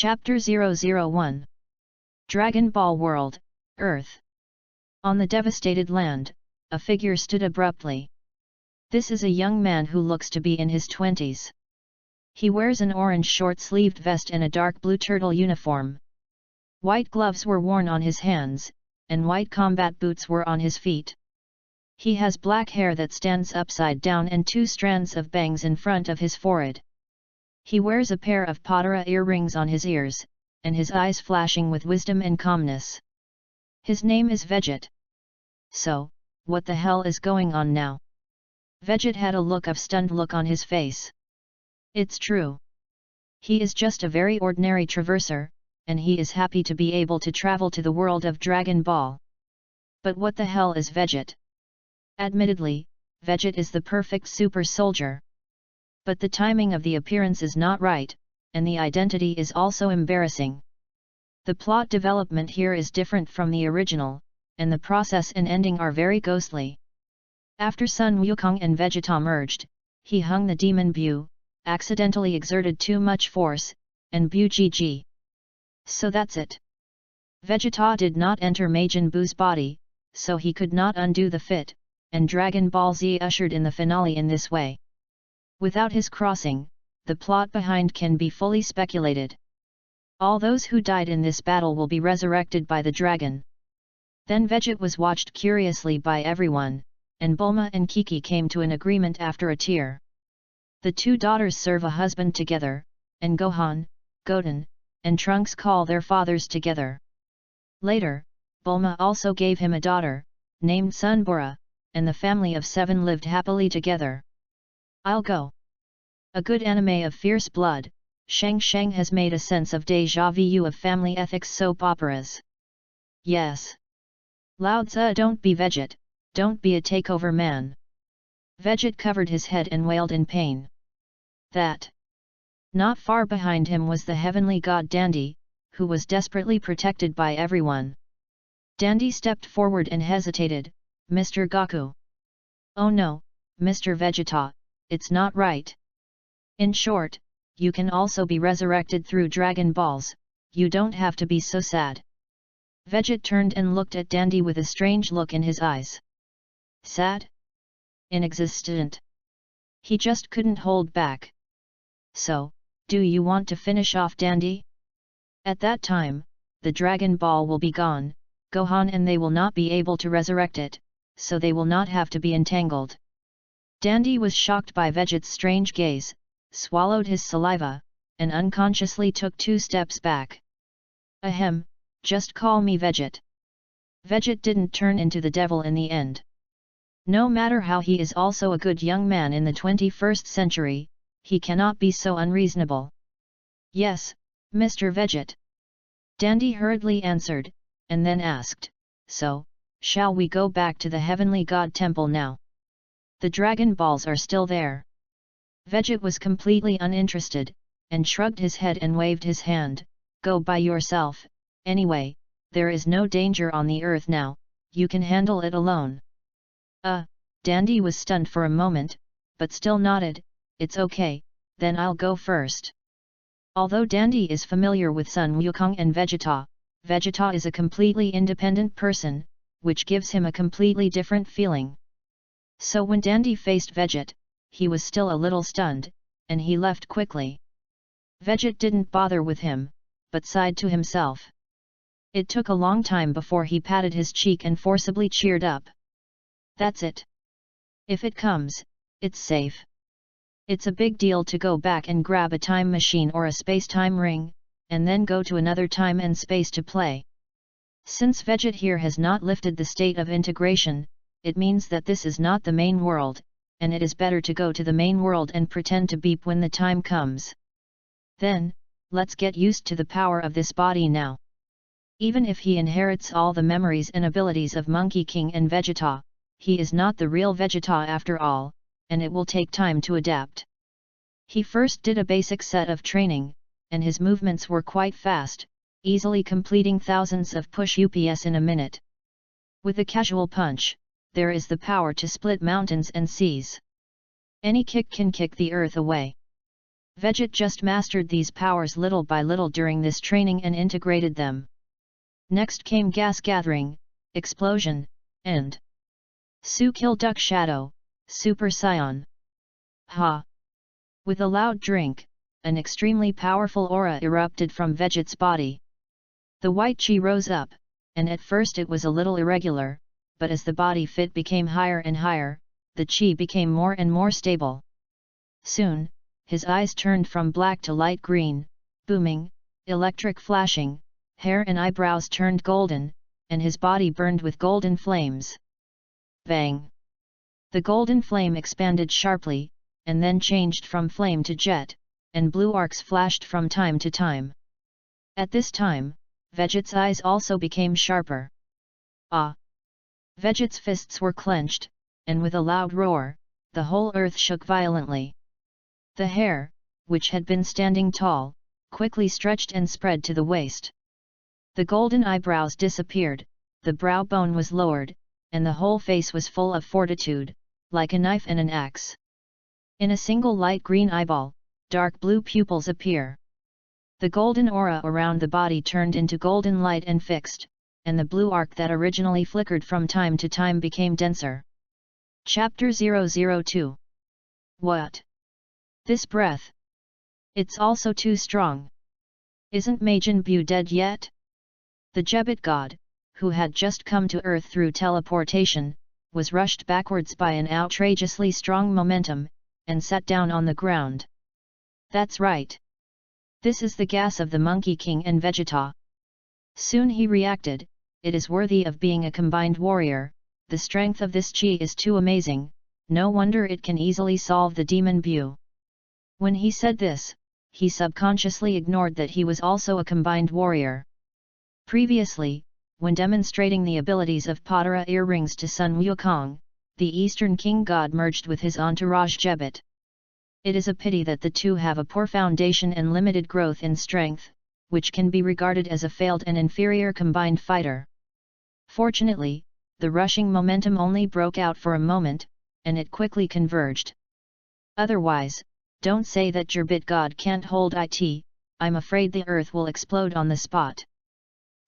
Chapter 001 Dragon Ball World, Earth. On the devastated land, a figure stood abruptly. This is a young man who looks to be in his 20s. He wears an orange short-sleeved vest and a dark blue turtle uniform. White gloves were worn on his hands, and white combat boots were on his feet. He has black hair that stands upside down and 2 strands of bangs in front of his forehead. He wears a pair of Potara earrings on his ears, and his eyes flashing with wisdom and calmness. His name is Vegito. So, what the hell is going on now? Vegito had a stunned look on his face. It's true. He is just a very ordinary traverser, and he is happy to be able to travel to the world of Dragon Ball. But what the hell is Vegito? Admittedly, Vegito is the perfect super soldier. But the timing of the appearance is not right, and the identity is also embarrassing. The plot development here is different from the original, and the process and ending are very ghostly. After Sun Wukong and Vegito merged, he hung the demon Bu, accidentally exerted too much force, and Bu GG. So that's it. Vegito did not enter Majin Buu's body, so he could not undo the fit, and Dragon Ball Z ushered in the finale in this way. Without his crossing, the plot behind can be fully speculated. All those who died in this battle will be resurrected by the dragon. Then Vegito was watched curiously by everyone, and Bulma and Kiki came to an agreement after a tear. The 2 daughters serve a husband together, and Gohan, Goten, and Trunks call their fathers together. Later, Bulma also gave him a daughter, named Sunbora, and the family of 7 lived happily together. I'll go. A good anime of fierce blood, Shang Shang has made a sense of déjà vu of family ethics soap operas. Yes. Lao Tzu, don't be Vegito, don't be a takeover man. Vegito covered his head and wailed in pain. That. Not far behind him was the heavenly god Dandy, who was desperately protected by everyone. Dandy stepped forward and hesitated. Mr. Goku. Oh no, Mr. Vegito, it's not right. In short, you can also be resurrected through Dragon Balls, you don't have to be so sad. Vegito turned and looked at Dandy with a strange look in his eyes. Sad? Inexistent. He just couldn't hold back. So, do you want to finish off Dandy? At that time, the Dragon Ball will be gone, Gohan and they will not be able to resurrect it, so they will not have to be entangled. Dandy was shocked by Vegito's strange gaze, swallowed his saliva, and unconsciously took 2 steps back. Ahem, just call me Vegito. Vegito didn't turn into the devil in the end. No matter how he is also a good young man in the 21st century, he cannot be so unreasonable. Yes, Mr. Vegito. Dandy hurriedly answered, and then asked, so, shall we go back to the Heavenly God Temple now? The Dragon Balls are still there. Vegito was completely uninterested, and shrugged his head and waved his hand, go by yourself, anyway, there is no danger on the earth now, you can handle it alone. Dandy was stunned for a moment, but still nodded, it's okay, then I'll go first. Although Dandy is familiar with Sun Wukong and Vegito, Vegito is a completely independent person, which gives him a completely different feeling. So when Dandy faced Vegito, he was still a little stunned, and he left quickly. Vegito didn't bother with him, but sighed to himself. It took a long time before he patted his cheek and forcibly cheered up. That's it. If it comes, it's safe. It's a big deal to go back and grab a time machine or a space-time ring, and then go to another time and space to play. Since Vegito here has not lifted the state of integration, it means that this is not the main world, and it is better to go to the main world and pretend to beep when the time comes. Then, let's get used to the power of this body now. Even if he inherits all the memories and abilities of Monkey King and Vegito, he is not the real Vegito after all, and it will take time to adapt. He first did a basic set of training, and his movements were quite fast, easily completing thousands of push-ups in a minute. With a casual punch, there is the power to split mountains and seas. Any kick can kick the earth away. Vegit just mastered these powers little by little during this training and integrated them. Next came gas gathering, explosion, and Su Kill Duck Shadow, Super Scion. Ha! With a loud drink, an extremely powerful aura erupted from Vegit's body. The white chi rose up, and at first it was a little irregular, but as the body fit became higher and higher, the chi became more and more stable. Soon, his eyes turned from black to light green, booming, electric flashing, hair and eyebrows turned golden, and his body burned with golden flames. Bang! The golden flame expanded sharply, and then changed from flame to jet, and blue arcs flashed from time to time. At this time, Vegit's eyes also became sharper. Ah! Vegit's fists were clenched, and with a loud roar, the whole earth shook violently. The hair, which had been standing tall, quickly stretched and spread to the waist. The golden eyebrows disappeared, the brow bone was lowered, and the whole face was full of fortitude, like a knife and an axe. In a single light green eyeball, dark blue pupils appear. The golden aura around the body turned into golden light and fixed, and the blue arc that originally flickered from time to time became denser. Chapter 002. What? This breath? It's also too strong. Isn't Majin Buu dead yet? The Jebit god, who had just come to Earth through teleportation, was rushed backwards by an outrageously strong momentum, and sat down on the ground. That's right. This is the gas of the Monkey King and Vegeta. Soon he reacted, it is worthy of being a combined warrior, the strength of this chi is too amazing, no wonder it can easily solve the demon Buu. When he said this, he subconsciously ignored that he was also a combined warrior. Previously, when demonstrating the abilities of Potara earrings to Sun Wukong, the Eastern King God merged with his entourage Jebit. It is a pity that the two have a poor foundation and limited growth in strength, which can be regarded as a failed and inferior combined fighter. Fortunately, the rushing momentum only broke out for a moment, and it quickly converged. Otherwise, don't say that Jebit God can't hold it, I'm afraid the earth will explode on the spot.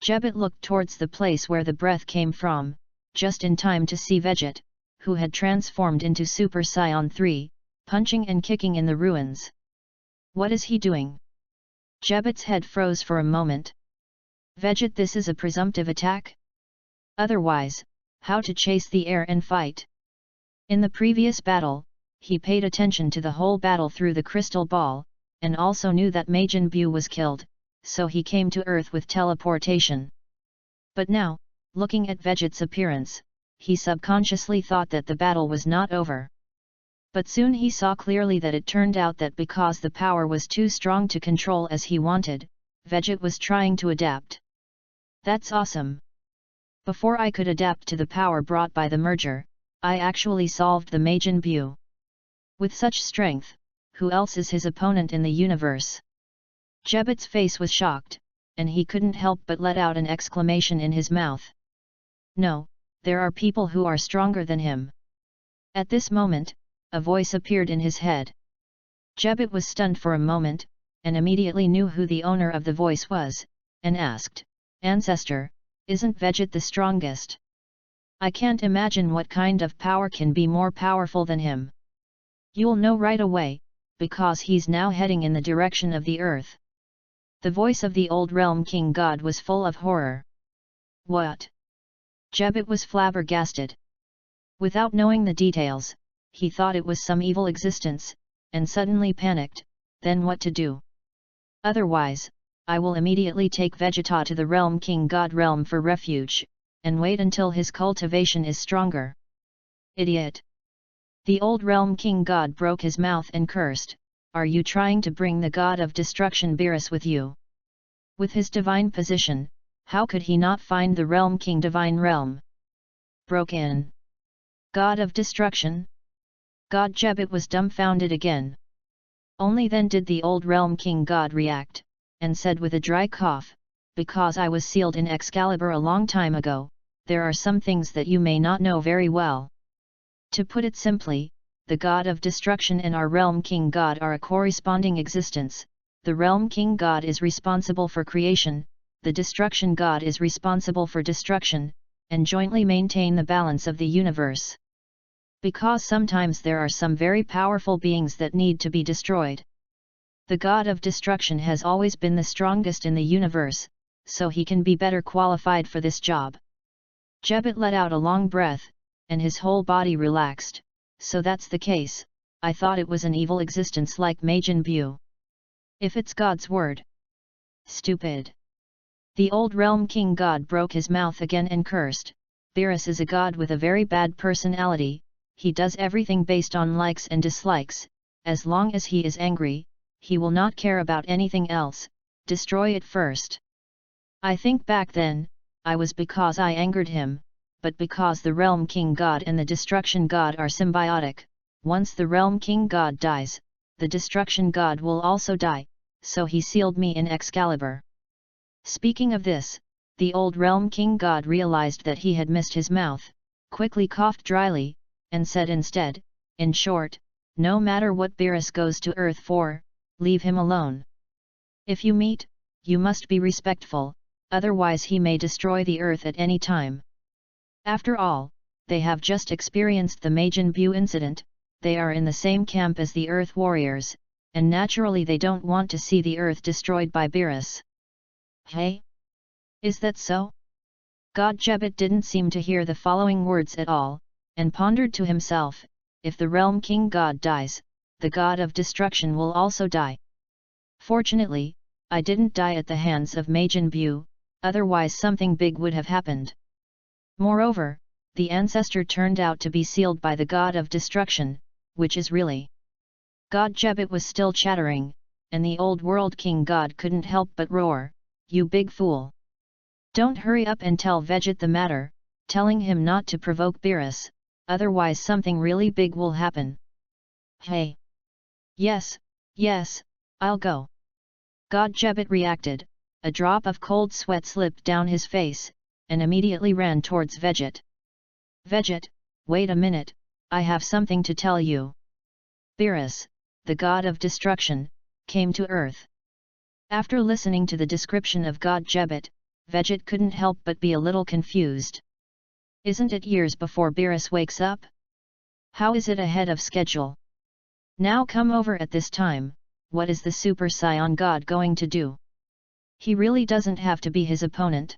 Jebit looked towards the place where the breath came from, just in time to see Vegit, who had transformed into Super Saiyan 3, punching and kicking in the ruins. What is he doing? Jebit's head froze for a moment. Vegit, this is a presumptive attack? Otherwise, how to chase the air and fight? In the previous battle, he paid attention to the whole battle through the crystal ball, and also knew that Majin Buu was killed, so he came to Earth with teleportation. But now, looking at Vegit's appearance, he subconsciously thought that the battle was not over. But soon he saw clearly that it turned out that because the power was too strong to control as he wanted, Vegit was trying to adapt. That's awesome! Before I could adapt to the power brought by the merger, I actually solved the Majin Buu. With such strength, who else is his opponent in the universe? Jebit's face was shocked, and he couldn't help but let out an exclamation in his mouth. No, there are people who are stronger than him. At this moment, a voice appeared in his head. Jebit was stunned for a moment, and immediately knew who the owner of the voice was, and asked, Ancestor, isn't Vegit the strongest? I can't imagine what kind of power can be more powerful than him. You'll know right away, because he's now heading in the direction of the earth. The voice of the old realm king god was full of horror. What? Jebit was flabbergasted. Without knowing the details, he thought it was some evil existence, and suddenly panicked, then what to do? Otherwise, I will immediately take Vegeta to the realm king god realm for refuge, and wait until his cultivation is stronger. Idiot! The old realm king god broke his mouth and cursed, are you trying to bring the god of destruction Beerus with you? With his divine position, how could he not find the realm king divine realm? Broke in. God of destruction? God Jebit was dumbfounded again. Only then did the old realm king god react, and said with a dry cough, because I was sealed in Excalibur a long time ago, there are some things that you may not know very well. To put it simply, the god of destruction and our realm king god are a corresponding existence. The realm king god is responsible for creation, the destruction god is responsible for destruction, and jointly maintain the balance of the universe. Because sometimes there are some very powerful beings that need to be destroyed. The god of destruction has always been the strongest in the universe, so he can be better qualified for this job. Jebbet let out a long breath, and his whole body relaxed. So that's the case, I thought it was an evil existence like Majin Bu. If it's God's word. Stupid. The old realm king god broke his mouth again and cursed. Beerus is a god with a very bad personality, he does everything based on likes and dislikes, as long as he is angry, he will not care about anything else, destroy it first. I think back then, I was because I angered him, but because the realm king god and the destruction god are symbiotic, once the realm king god dies, the destruction god will also die, so he sealed me in Excalibur. Speaking of this, the old realm king god realized that he had missed his mouth, quickly coughed dryly, and said instead, in short, no matter what Beerus goes to Earth for, leave him alone. If you meet, you must be respectful, otherwise he may destroy the Earth at any time. After all, they have just experienced the Majin Bu incident, they are in the same camp as the Earth Warriors, and naturally they don't want to see the Earth destroyed by Beerus. Hey? Is that so? God Jebbet didn't seem to hear the following words at all, and pondered to himself, if the realm king god dies, the god of destruction will also die. Fortunately, I didn't die at the hands of Majin Bu, otherwise something big would have happened. Moreover, the ancestor turned out to be sealed by the god of destruction, which is really. God Jebbet was still chattering, and the old world king god couldn't help but roar, you big fool! Don't hurry up and tell Vegit the matter, telling him not to provoke Beerus, otherwise something really big will happen. Hey! Yes, I'll go. God Jebbet reacted, a drop of cold sweat slipped down his face, and immediately ran towards Vegit. Vegit, wait a minute, I have something to tell you. Beerus, the god of destruction, came to Earth. After listening to the description of God Jebbet, Vegit couldn't help but be a little confused. Isn't it years before Beerus wakes up? How is it ahead of schedule? Now come over at this time, what is the Super Saiyan God going to do? He really doesn't have to be his opponent.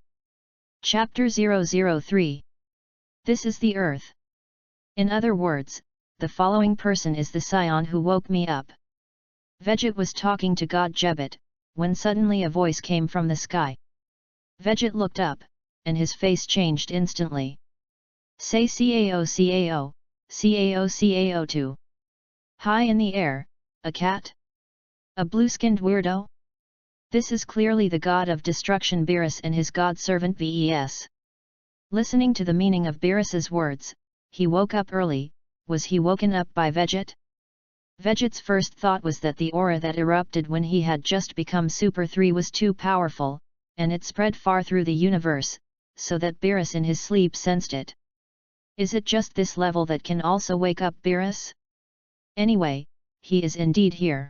Chapter 003. This is the Earth. In other words, the following person is the Saiyan who woke me up. Vegit was talking to God Jebbet, when suddenly a voice came from the sky. Vegit looked up, and his face changed instantly. Say CAO, CAO 2. High in the air, a cat? A blue-skinned weirdo? This is clearly the god of destruction Beerus and his god-servant Ves. Listening to the meaning of Beerus's words, he woke up early. Was he woken up by Vegit? Vegit's first thought was that the aura that erupted when he had just become Super 3 was too powerful, and it spread far through the universe, so that Beerus in his sleep sensed it. Is it just this level that can also wake up Beerus? Anyway, he is indeed here.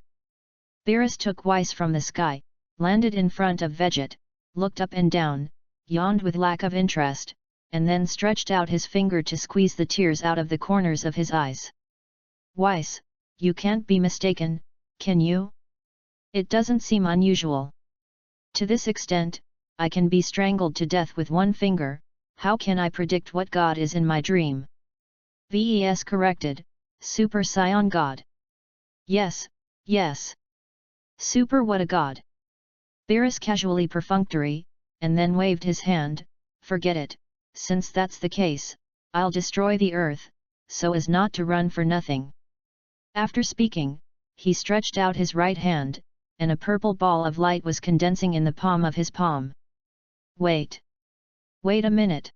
Beerus took Weiss from the sky, landed in front of Vegit, looked up and down, yawned with lack of interest, and then stretched out his finger to squeeze the tears out of the corners of his eyes. Weiss, you can't be mistaken, can you? It doesn't seem unusual. To this extent, I can be strangled to death with one finger, how can I predict what god is in my dream? Ves corrected, Super Saiyan God. Yes. Super what a god. Beerus casually perfunctory, and then waved his hand, forget it, since that's the case, I'll destroy the earth, so as not to run for nothing. After speaking, he stretched out his right hand, and a purple ball of light was condensing in the palm of his palm. Wait a minute.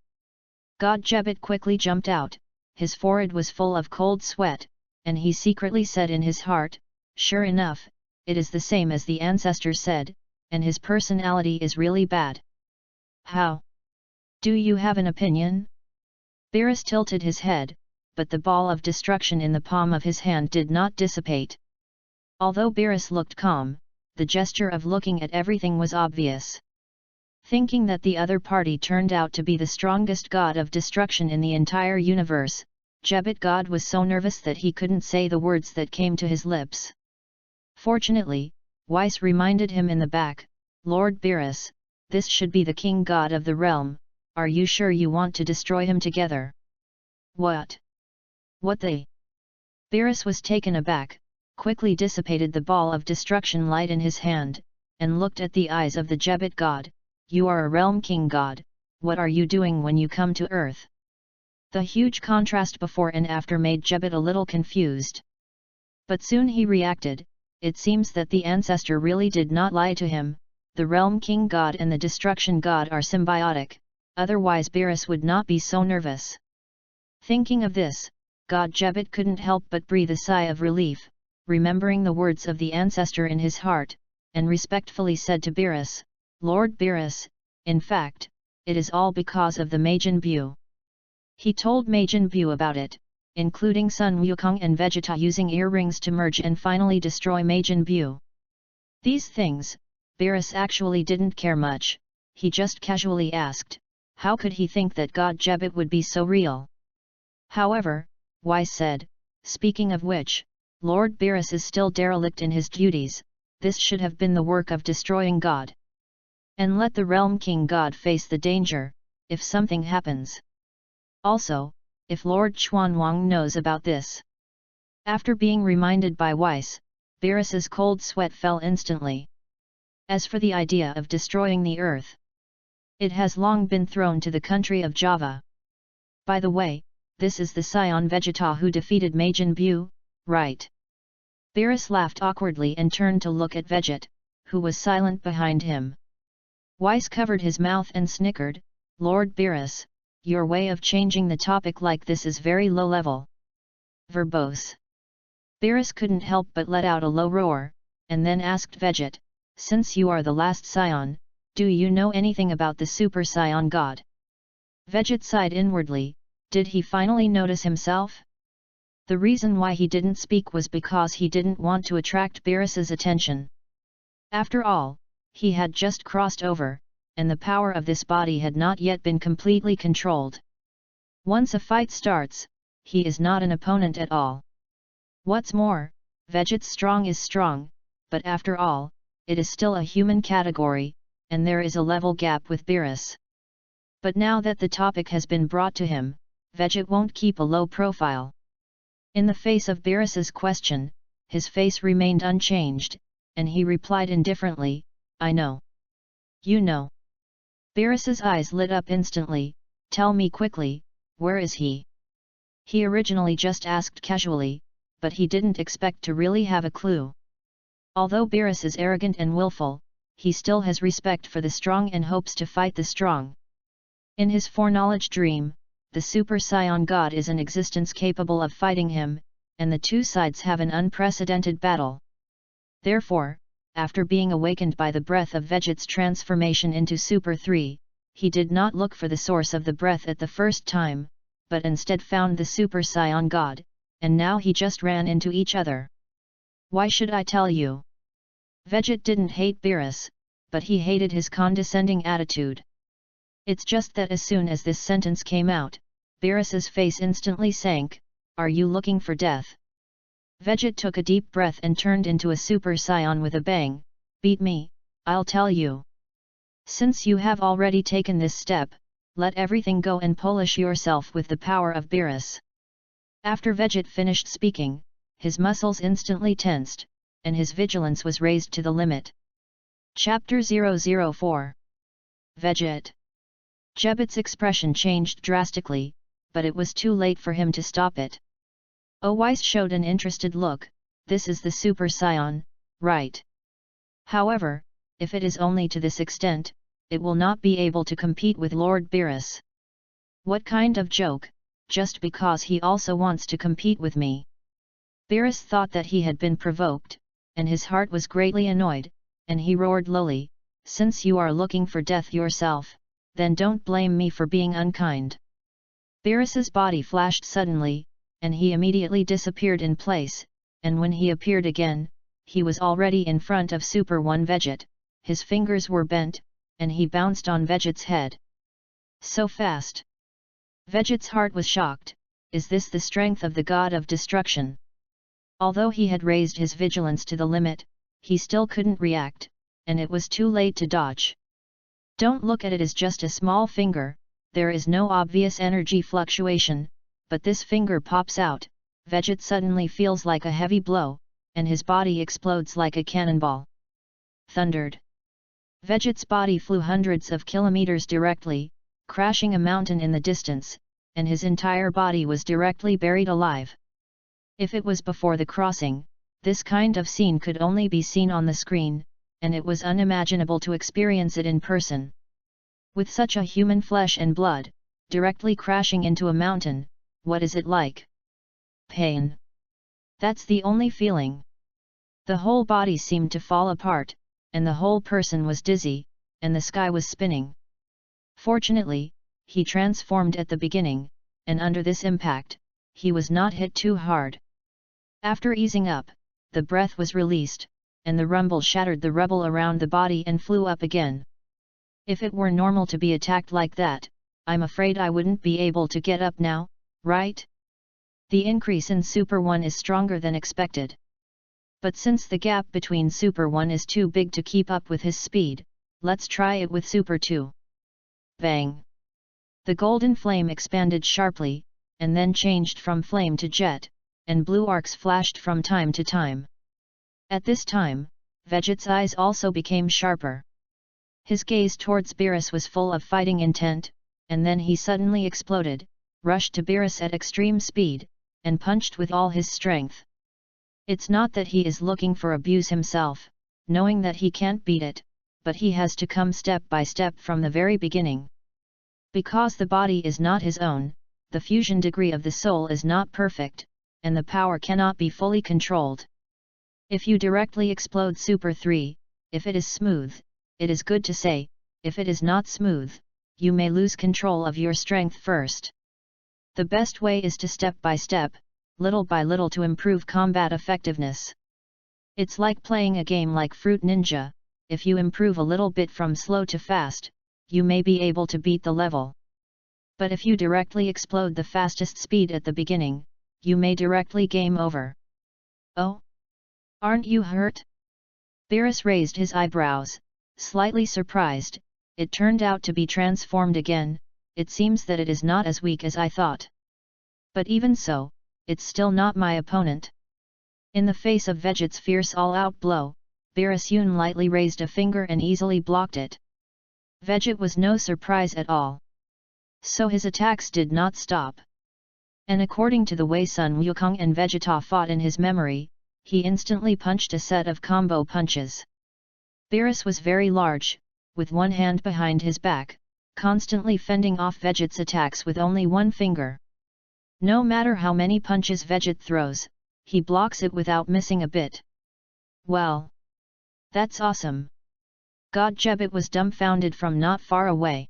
God Jebbet quickly jumped out, his forehead was full of cold sweat, and he secretly said in his heart, sure enough, it is the same as the ancestor said, and his personality is really bad. How? Do you have an opinion? Beerus tilted his head, but the ball of destruction in the palm of his hand did not dissipate. Although Beerus looked calm, the gesture of looking at everything was obvious. Thinking that the other party turned out to be the strongest god of destruction in the entire universe, Jebet God was so nervous that he couldn't say the words that came to his lips. Fortunately, Weiss reminded him in the back, "Lord Beerus, this should be the king god of the realm, are you sure you want to destroy him together?" "What? What they?" Beerus was taken aback, quickly dissipated the ball of destruction light in his hand, and looked at the eyes of the Jebet God. "You are a realm king god, what are you doing when you come to earth?" The huge contrast before and after made Jebet a little confused. But soon he reacted, it seems that the ancestor really did not lie to him, the realm king god and the destruction god are symbiotic, otherwise Beerus would not be so nervous. Thinking of this, God Jebet couldn't help but breathe a sigh of relief, remembering the words of the ancestor in his heart, and respectfully said to Beerus, "Lord Beerus, in fact, it is all because of the Majin Buu." He told Majin Buu about it, including Sun Wukong and Vegeta using earrings to merge and finally destroy Majin Buu. These things, Beerus actually didn't care much, he just casually asked, how could he think that God Jebet would be so real? However, Weiss said, "Speaking of which, Lord Beerus is still derelict in his duties, this should have been the work of destroying God. And let the realm king god face the danger, if something happens. Also, if Lord Chuanwang knows about this." After being reminded by Weiss, Beerus's cold sweat fell instantly. As for the idea of destroying the earth, it has long been thrown to the country of Java. By the way, this is the scion Vegeta who defeated Majin Buu, right? Beerus laughed awkwardly and turned to look at Veget, who was silent behind him. Weiss covered his mouth and snickered, "Lord Beerus, your way of changing the topic like this is very low level. Verbose." Beerus couldn't help but let out a low roar, and then asked Veget, "Since you are the last scion, do you know anything about the Super Scion God?" Veget sighed inwardly, did he finally notice himself? The reason why he didn't speak was because he didn't want to attract Beerus's attention. After all, he had just crossed over, and the power of this body had not yet been completely controlled. Once a fight starts, he is not an opponent at all. What's more, Veget's strong is strong, but after all, it is still a human category, and there is a level gap with Beerus. But now that the topic has been brought to him, Veget won't keep a low profile. In the face of Beerus's question, his face remained unchanged, and he replied indifferently, "I know." "You know?" Beerus's eyes lit up instantly, "Tell me quickly, where is he?" He originally just asked casually, but he didn't expect to really have a clue. Although Beerus is arrogant and willful, he still has respect for the strong and hopes to fight the strong. In his foreknowledge dream, the Super Scion God is an existence capable of fighting him, and the two sides have an unprecedented battle. Therefore, after being awakened by the breath of Veget's transformation into Super 3, he did not look for the source of the breath at the first time, but instead found the Super Scion God, and now he just ran into each other. Why should I tell you? Veget didn't hate Beerus, but he hated his condescending attitude. It's just that as soon as this sentence came out, Beerus's face instantly sank. "Are you looking for death?" Veget took a deep breath and turned into a Super Scion with a bang. "Beat me, I'll tell you. Since you have already taken this step, let everything go and polish yourself with the power of Beerus." After Veget finished speaking, his muscles instantly tensed, and his vigilance was raised to the limit. Chapter 004. Veget. Jebet's expression changed drastically, but it was too late for him to stop it. Weiss showed an interested look, "This is the Super Scion, right? However, if it is only to this extent, it will not be able to compete with Lord Beerus." "What kind of joke, just because he also wants to compete with me?" Beerus thought that he had been provoked, and his heart was greatly annoyed, and he roared lowly, "Since you are looking for death yourself, then don't blame me for being unkind." Beerus's body flashed suddenly, and he immediately disappeared in place, and when he appeared again, he was already in front of Super 1 Veget. His fingers were bent, and he bounced on Veget's head. So fast! Veget's heart was shocked. Is this the strength of the god of destruction? Although he had raised his vigilance to the limit, he still couldn't react, and it was too late to dodge. Don't look at it as just a small finger, there is no obvious energy fluctuation, but this finger pops out. Veget suddenly feels like a heavy blow, and his body explodes like a cannonball. Thundered. Veget's body flew hundreds of kilometers directly, crashing a mountain in the distance, and his entire body was directly buried alive. If it was before the crossing, this kind of scene could only be seen on the screen, and it was unimaginable to experience it in person. With such a human flesh and blood, directly crashing into a mountain, what is it like? Pain. That's the only feeling. The whole body seemed to fall apart, and the whole person was dizzy, and the sky was spinning. Fortunately, he transformed at the beginning, and under this impact, he was not hit too hard. After easing up, the breath was released, and the rumble shattered the rubble around the body and flew up again. If it were normal to be attacked like that, I'm afraid I wouldn't be able to get up now, right? The increase in Super 1 is stronger than expected. But since the gap between Super 1 is too big to keep up with his speed, let's try it with Super 2. Bang! The golden flame expanded sharply, and then changed from flame to jet, and blue arcs flashed from time to time. At this time, Veget's eyes also became sharper. His gaze towards Beerus was full of fighting intent, and then he suddenly exploded, rushed to Beerus at extreme speed, and punched with all his strength. It's not that he is looking for abuse himself, knowing that he can't beat it, but he has to come step by step from the very beginning. Because the body is not his own, the fusion degree of the soul is not perfect, and the power cannot be fully controlled. If you directly explode Super 3, if it is smooth, it is good to say, if it is not smooth, you may lose control of your strength first. The best way is to step by step, little by little to improve combat effectiveness. It's like playing a game like Fruit Ninja, if you improve a little bit from slow to fast, you may be able to beat the level. But if you directly explode the fastest speed at the beginning, you may directly game over. Oh? Aren't you hurt? Beerus raised his eyebrows, slightly surprised. It turned out to be transformed again. It seems that it is not as weak as I thought. But even so, it's still not my opponent. In the face of Veget's fierce all-out blow, Beerus lightly raised a finger and easily blocked it. Veget was no surprise at all. So his attacks did not stop. And according to the way Sun Wukong and Vegeta fought in his memory, he instantly punched a set of combo punches. Beerus was very large, with one hand behind his back, constantly fending off Veget's attacks with only one finger. No matter how many punches Veget throws, he blocks it without missing a bit. Well, that's awesome. God Jebet was dumbfounded from not far away.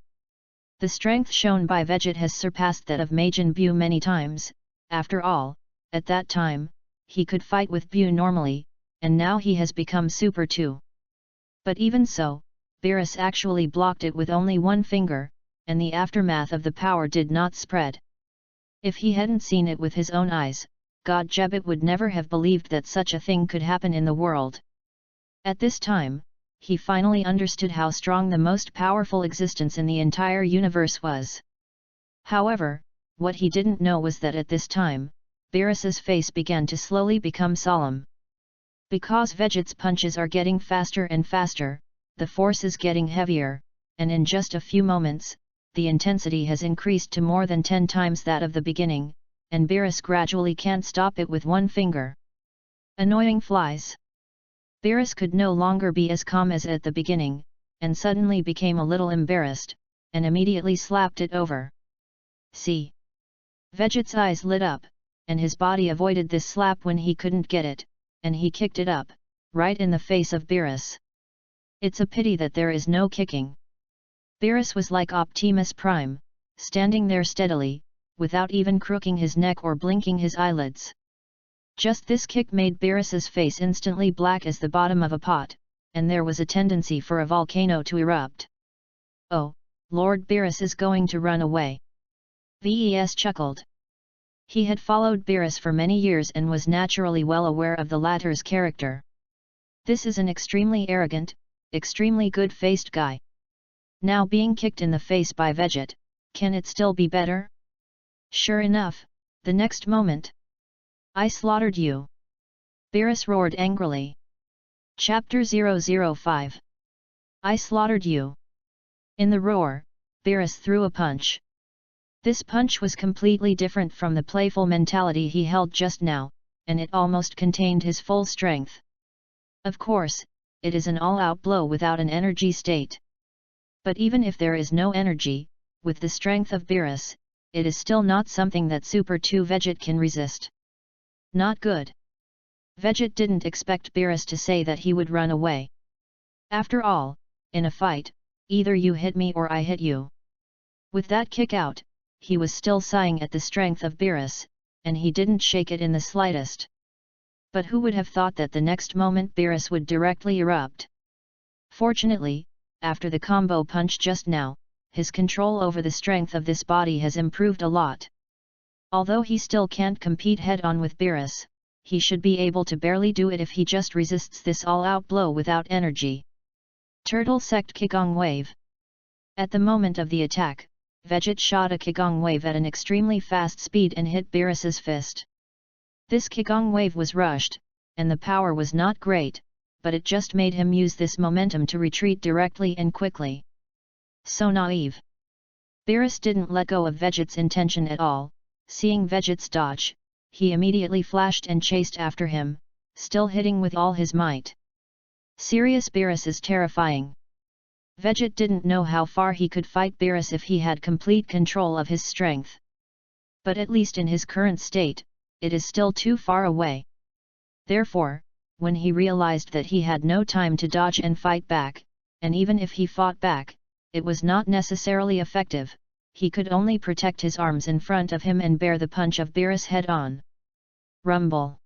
The strength shown by Veget has surpassed that of Majin Buu many times. After all, at that time, he could fight with Buu normally, and now he has become Super 2. But even so, Beerus actually blocked it with only one finger, and the aftermath of the power did not spread. If he hadn't seen it with his own eyes, God Jebet would never have believed that such a thing could happen in the world. At this time, he finally understood how strong the most powerful existence in the entire universe was. However, what he didn't know was that at this time, Beerus's face began to slowly become solemn. Because Veget's punches are getting faster and faster, the force is getting heavier, and in just a few moments, the intensity has increased to more than 10 times that of the beginning, and Beerus gradually can't stop it with one finger. Annoying flies! Beerus could no longer be as calm as at the beginning, and suddenly became a little embarrassed, and immediately slapped it over. See! Veget's eyes lit up, and his body avoided this slap when he couldn't get it, and he kicked it up, right in the face of Beerus. It's a pity that there is no kicking. Beerus was like Optimus Prime, standing there steadily, without even crooking his neck or blinking his eyelids. Just this kick made Beerus's face instantly black as the bottom of a pot, and there was a tendency for a volcano to erupt. "Oh, Lord Beerus is going to run away." Ves chuckled. He had followed Beerus for many years and was naturally well aware of the latter's character. This is an extremely arrogant, extremely good-faced guy. Now being kicked in the face by Veget, can it still be better? Sure enough, the next moment. "I slaughtered you!" Beerus roared angrily. Chapter 005. I slaughtered you. In the roar, Beerus threw a punch. This punch was completely different from the playful mentality he held just now, and it almost contained his full strength. Of course, it is an all-out blow without an energy state. But even if there is no energy, with the strength of Beerus, it is still not something that Super 2 Veget can resist. Not good. Veget didn't expect Beerus to say that he would run away. After all, in a fight, either you hit me or I hit you. With that kick out, he was still sighing at the strength of Beerus, and he didn't shake it in the slightest. But who would have thought that the next moment Beerus would directly erupt? Fortunately, after the combo punch just now, his control over the strength of this body has improved a lot. Although he still can't compete head-on with Beerus, he should be able to barely do it if he just resists this all-out blow without energy. Turtle Sect Kigong Wave. At the moment of the attack, Veget shot a Kigong Wave at an extremely fast speed and hit Beerus's fist. This Kigong Wave was rushed, and the power was not great, but it just made him use this momentum to retreat directly and quickly. So naive. Beerus didn't let go of Veget's intention at all. Seeing Veget's dodge, he immediately flashed and chased after him, still hitting with all his might. Serious Beerus is terrifying. Veget didn't know how far he could fight Beerus if he had complete control of his strength. But at least in his current state, it is still too far away. Therefore, when he realized that he had no time to dodge and fight back, and even if he fought back, it was not necessarily effective, he could only protect his arms in front of him and bear the punch of Beerus head-on. Rumble.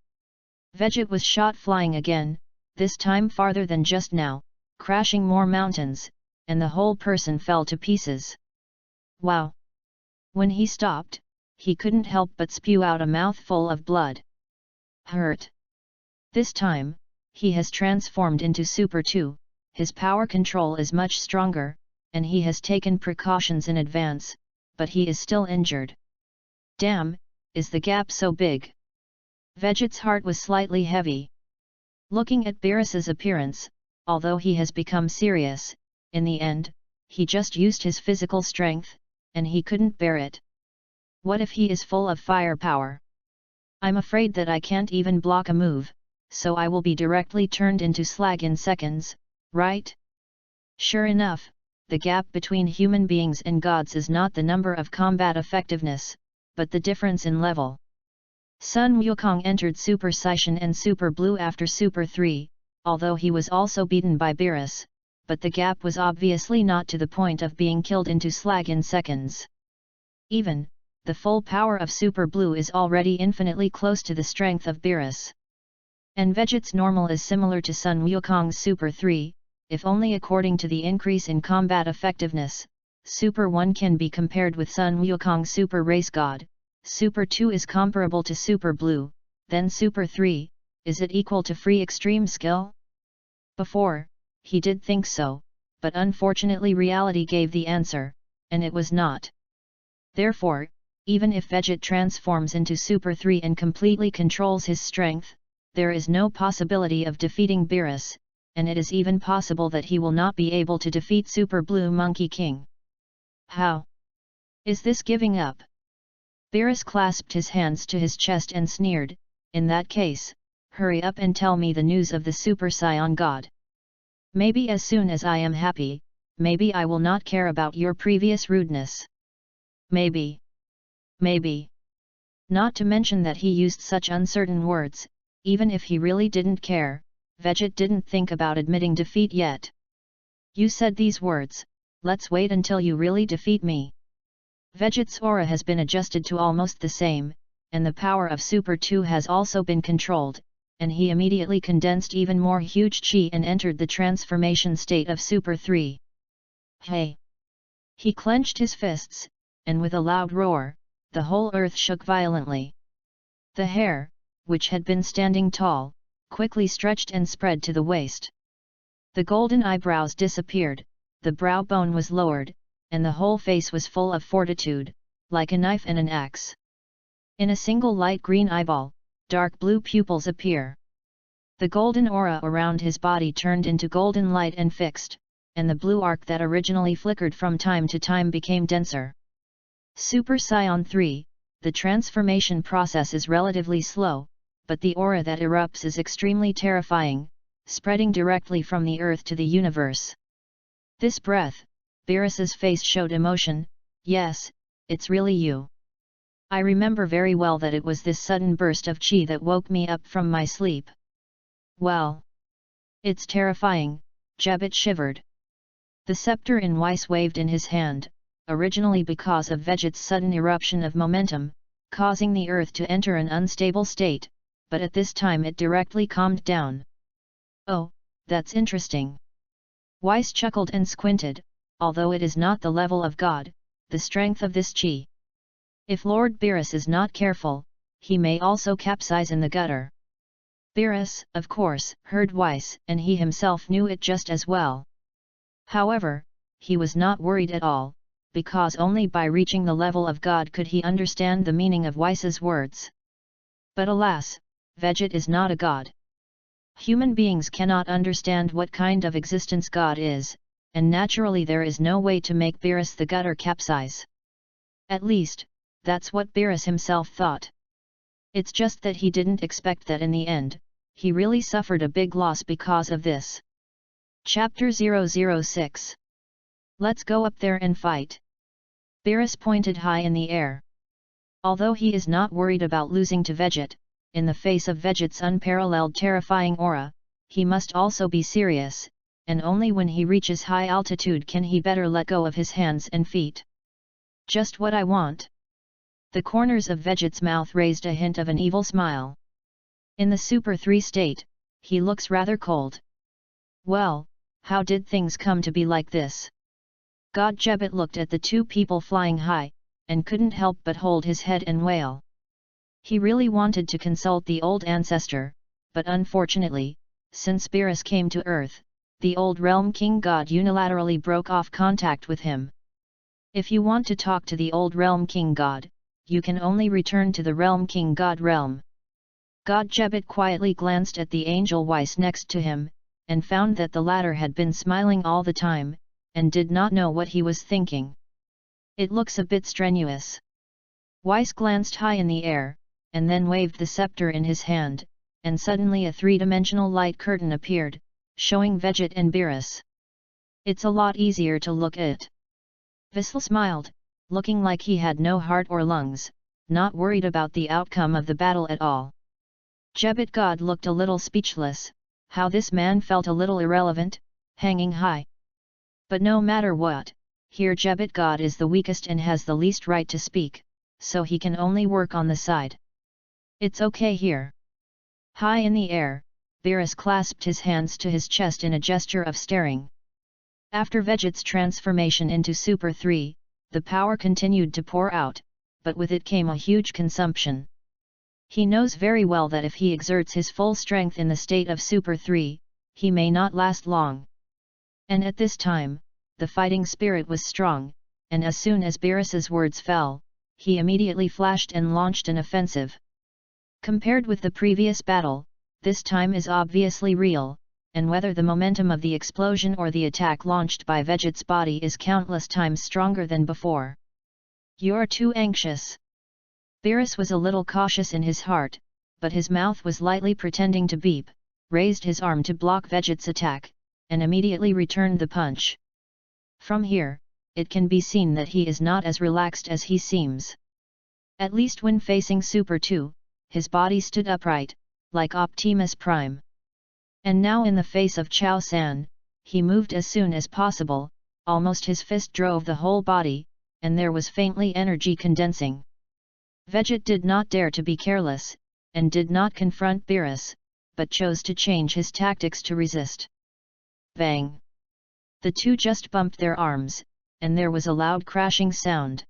Veget was shot flying again, this time farther than just now, crashing more mountains, and the whole person fell to pieces. Wow! When he stopped, he couldn't help but spew out a mouthful of blood. Hurt. This time, he has transformed into Super 2, his power control is much stronger, and he has taken precautions in advance, but he is still injured. Damn, is the gap so big? Veget's heart was slightly heavy. Looking at Beerus's appearance, although he has become serious, in the end, he just used his physical strength, and he couldn't bear it. What if he is full of firepower? I'm afraid that I can't even block a move, so I will be directly turned into slag in seconds, right? Sure enough, the gap between human beings and gods is not the number of combat effectiveness, but the difference in level. Sun Wukong entered Super Saiyan and Super Blue after Super 3, although he was also beaten by Beerus, but the gap was obviously not to the point of being killed into slag in seconds. Even, the full power of Super Blue is already infinitely close to the strength of Beerus. And Veget's normal is similar to Sun Wukong's Super 3, if only according to the increase in combat effectiveness, Super 1 can be compared with Sun Wukong's Super Race God, Super 2 is comparable to Super Blue, then Super 3, is it equal to Free Extreme Skill? Before, he did think so, but unfortunately reality gave the answer, and it was not. Therefore, even if Veget transforms into Super 3 and completely controls his strength, there is no possibility of defeating Beerus, and it is even possible that he will not be able to defeat Super Blue Monkey King. How? Is this giving up? Beerus clasped his hands to his chest and sneered, in that case, hurry up and tell me the news of the Super Saiyan God. Maybe as soon as I am happy, maybe I will not care about your previous rudeness. Maybe. Maybe. Not to mention that he used such uncertain words, even if he really didn't care, Veget didn't think about admitting defeat yet. You said these words, let's wait until you really defeat me. Vegito's aura has been adjusted to almost the same, and the power of Super 2 has also been controlled, and he immediately condensed even more huge chi and entered the transformation state of Super 3. Hey! He clenched his fists, and with a loud roar, the whole earth shook violently. The hair, which had been standing tall, quickly stretched and spread to the waist. The golden eyebrows disappeared, the brow bone was lowered, and the whole face was full of fortitude, like a knife and an axe. In a single light green eyeball, dark blue pupils appear. The golden aura around his body turned into golden light and fixed, and the blue arc that originally flickered from time to time became denser. Super Saiyan 3, the transformation process is relatively slow, but the aura that erupts is extremely terrifying, spreading directly from the earth to the universe. This breath, Beerus's face showed emotion. Yes, it's really you. I remember very well that it was this sudden burst of chi that woke me up from my sleep. Well. It's terrifying, Jebit shivered. The scepter in Weiss waved in his hand, originally because of Vegito's sudden eruption of momentum, causing the earth to enter an unstable state, but at this time it directly calmed down. Oh, that's interesting. Weiss chuckled and squinted. Although it is not the level of God, the strength of this chi. If Lord Beerus is not careful, he may also capsize in the gutter. Beerus, of course, heard Weiss, and he himself knew it just as well. However, he was not worried at all, because only by reaching the level of God could he understand the meaning of Weiss's words. But alas, Vegito is not a god. Human beings cannot understand what kind of existence God is, and naturally there is no way to make Beerus the gutter capsize. At least, that's what Beerus himself thought. It's just that he didn't expect that in the end, he really suffered a big loss because of this. Chapter 006. Let's go up there and fight. Beerus pointed high in the air. Although he is not worried about losing to Vegito, in the face of Vegito's unparalleled terrifying aura, he must also be serious, and only when he reaches high altitude can he better let go of his hands and feet. Just what I want. The corners of Vegito's mouth raised a hint of an evil smile. In the Super 3 state, he looks rather cold. Well, how did things come to be like this? God Jebit looked at the two people flying high, and couldn't help but hold his head and wail. He really wanted to consult the old ancestor, but unfortunately, since Beerus came to Earth, the old Realm King God unilaterally broke off contact with him. If you want to talk to the old Realm King God, you can only return to the Realm King God realm. God Jebit quietly glanced at the angel Weiss next to him, and found that the latter had been smiling all the time, and did not know what he was thinking. It looks a bit strenuous. Weiss glanced high in the air, and then waved the scepter in his hand, and suddenly a three-dimensional light curtain appeared, showing Vegito and Beerus. It's a lot easier to look at. Vissel smiled, looking like he had no heart or lungs, not worried about the outcome of the battle at all. Jebit God looked a little speechless, how this man felt a little irrelevant, hanging high. But no matter what, here Jebit God is the weakest and has the least right to speak, so he can only work on the side. It's okay here. High in the air, Beerus clasped his hands to his chest in a gesture of staring. After Vegito's transformation into Super 3, the power continued to pour out, but with it came a huge consumption. He knows very well that if he exerts his full strength in the state of Super 3, he may not last long. And at this time, the fighting spirit was strong, and as soon as Beerus's words fell, he immediately flashed and launched an offensive. Compared with the previous battle, this time is obviously real, and whether the momentum of the explosion or the attack launched by Vegito's body is countless times stronger than before. You're too anxious. Beerus was a little cautious in his heart, but his mouth was lightly pretending to beep, raised his arm to block Vegito's attack, and immediately returned the punch. From here, it can be seen that he is not as relaxed as he seems. At least when facing Super 2, his body stood upright, like Optimus Prime. And now in the face of Chao San, he moved as soon as possible, almost his fist drove the whole body, and there was faintly energy condensing. Veget did not dare to be careless, and did not confront Beerus, but chose to change his tactics to resist. Bang! The two just bumped their arms, and there was a loud crashing sound.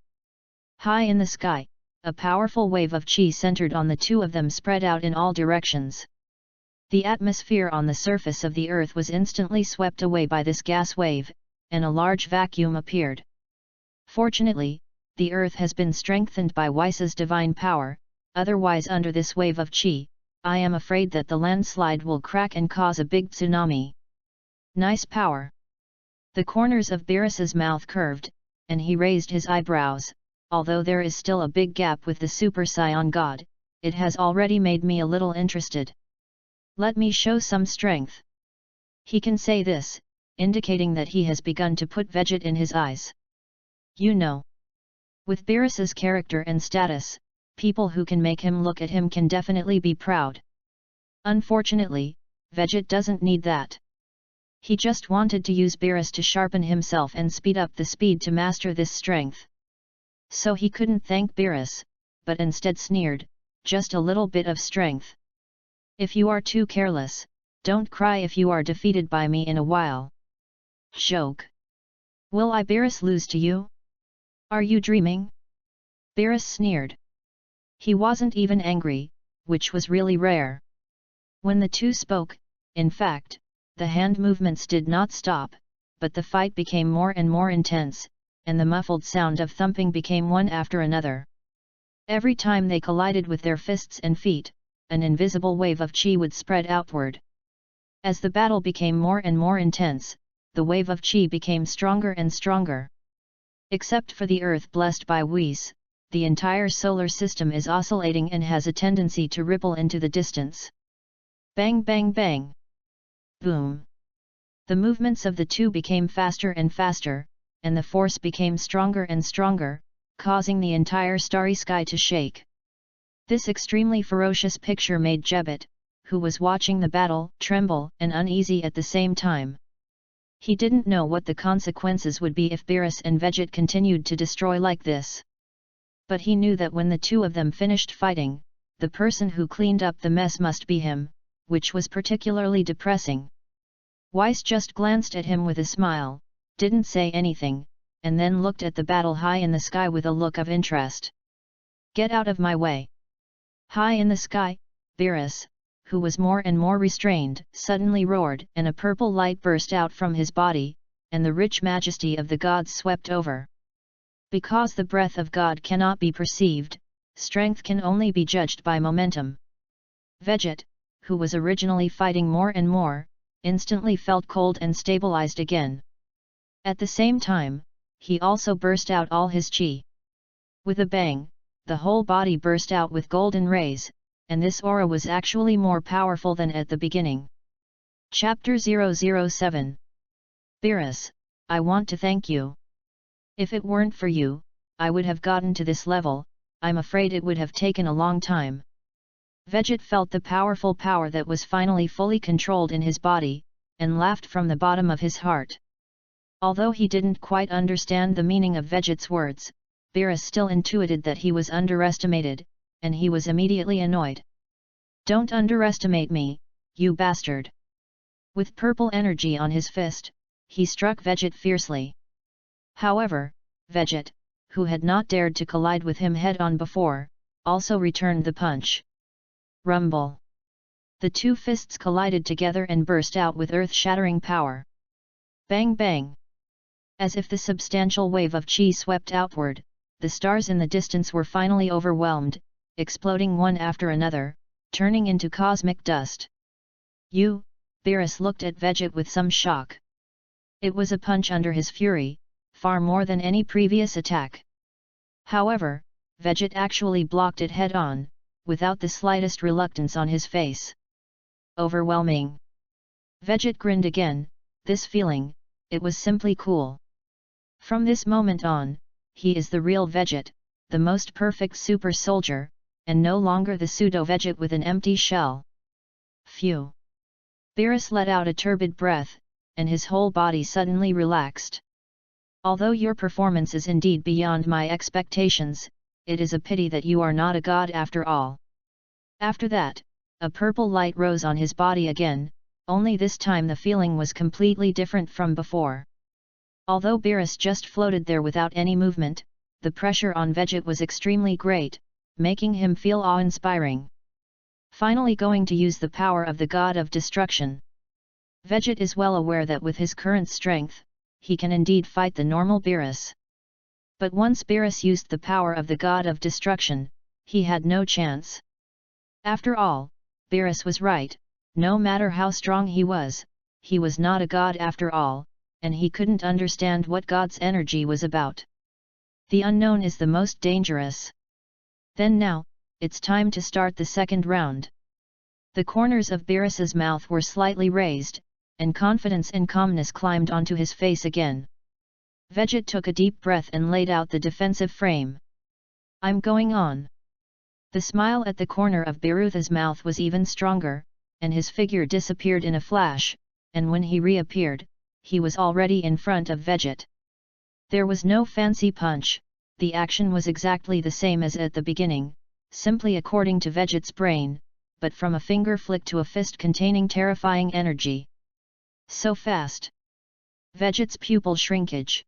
High in the sky, a powerful wave of chi centered on the two of them spread out in all directions. The atmosphere on the surface of the earth was instantly swept away by this gas wave, and a large vacuum appeared. Fortunately, the earth has been strengthened by Weiss's divine power, otherwise under this wave of chi, I am afraid that the landslide will crack and cause a big tsunami. Nice power. The corners of Beerus's mouth curved, and he raised his eyebrows. Although there is still a big gap with the Super Saiyan God, it has already made me a little interested. Let me show some strength. He can say this, indicating that he has begun to put Veget in his eyes. You know. With Beerus's character and status, people who can make him look at him can definitely be proud. Unfortunately, Veget doesn't need that. He just wanted to use Beerus to sharpen himself and speed up the speed to master this strength. So he couldn't thank Beerus, but instead sneered, just a little bit of strength. If you are too careless, don't cry if you are defeated by me in a while. Joke. Will I Beerus lose to you? Are you dreaming? Beerus sneered. He wasn't even angry, which was really rare. When the two spoke, in fact, the hand movements did not stop, but the fight became more and more intense, and the muffled sound of thumping became one after another. Every time they collided with their fists and feet, an invisible wave of chi would spread outward. As the battle became more and more intense, the wave of chi became stronger and stronger. Except for the Earth blessed by Whis, the entire solar system is oscillating and has a tendency to ripple into the distance. Bang bang bang! Boom! The movements of the two became faster and faster, and the force became stronger and stronger, causing the entire starry sky to shake. This extremely ferocious picture made Jebbet, who was watching the battle, tremble and uneasy at the same time. He didn't know what the consequences would be if Beerus and Veget continued to destroy like this. But he knew that when the two of them finished fighting, the person who cleaned up the mess must be him, which was particularly depressing. Weiss just glanced at him with a smile, didn't say anything, and then looked at the battle high in the sky with a look of interest. Get out of my way! High in the sky, Beerus, who was more and more restrained, suddenly roared, and a purple light burst out from his body, and the rich majesty of the gods swept over. Because the breath of God cannot be perceived, strength can only be judged by momentum. Veget, who was originally fighting more and more, instantly felt cold and stabilized again. At the same time, he also burst out all his chi. With a bang, the whole body burst out with golden rays, and this aura was actually more powerful than at the beginning. Chapter 007. Beerus, I want to thank you. If it weren't for you, I would have gotten to this level. I'm afraid it would have taken a long time. Veget felt the powerful power that was finally fully controlled in his body, and laughed from the bottom of his heart. Although he didn't quite understand the meaning of Veget's words, Beerus still intuited that he was underestimated, and he was immediately annoyed. Don't underestimate me, you bastard! With purple energy on his fist, he struck Veget fiercely. However, Veget, who had not dared to collide with him head-on before, also returned the punch. Rumble! The two fists collided together and burst out with earth-shattering power. Bang bang! As if the substantial wave of chi swept outward, the stars in the distance were finally overwhelmed, exploding one after another, turning into cosmic dust. You, Beerus looked at Veget with some shock. It was a punch under his fury, far more than any previous attack. However, Veget actually blocked it head-on, without the slightest reluctance on his face. Overwhelming! Veget grinned again, this feeling, it was simply cool. From this moment on, he is the real Veget, the most perfect super soldier, and no longer the pseudo-Veget with an empty shell. Phew! Beerus let out a turbid breath, and his whole body suddenly relaxed. Although your performance is indeed beyond my expectations, it is a pity that you are not a god after all." After that, a purple light rose on his body again, only this time the feeling was completely different from before. Although Beerus just floated there without any movement, the pressure on Vegit was extremely great, making him feel awe-inspiring. Finally going to use the power of the god of destruction. Vegit is well aware that with his current strength, he can indeed fight the normal Beerus. But once Beerus used the power of the god of destruction, he had no chance. After all, Beerus was right, no matter how strong he was not a god after all, and he couldn't understand what God's energy was about. The unknown is the most dangerous. Then now, it's time to start the second round. The corners of Beerus's mouth were slightly raised, and confidence and calmness climbed onto his face again. Vegit took a deep breath and laid out the defensive frame. "I'm going on." The smile at the corner of Beerus's mouth was even stronger, and his figure disappeared in a flash, and when he reappeared, he was already in front of Vegit. There was no fancy punch, the action was exactly the same as at the beginning, simply according to Vegit's brain, but from a finger flick to a fist containing terrifying energy. So fast. Vegit's pupil shrinkage.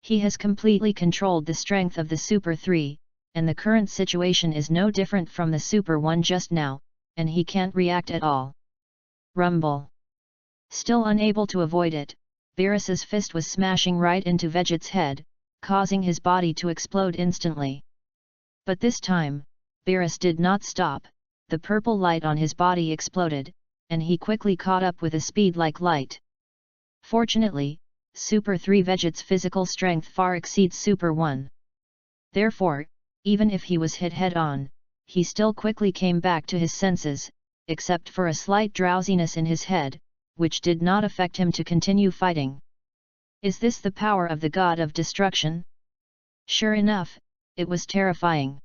He has completely controlled the strength of the Super 3, and the current situation is no different from the Super 1 just now, and he can't react at all. Rumble. Still unable to avoid it, Beerus's fist was smashing right into Vegit's head, causing his body to explode instantly. But this time, Beerus did not stop, the purple light on his body exploded, and he quickly caught up with a speed like light. Fortunately, Super 3 Vegit's physical strength far exceeds Super 1. Therefore, even if he was hit head-on, he still quickly came back to his senses, except for a slight drowsiness in his head, which did not affect him to continue fighting. Is this the power of the god of destruction? Sure enough, it was terrifying.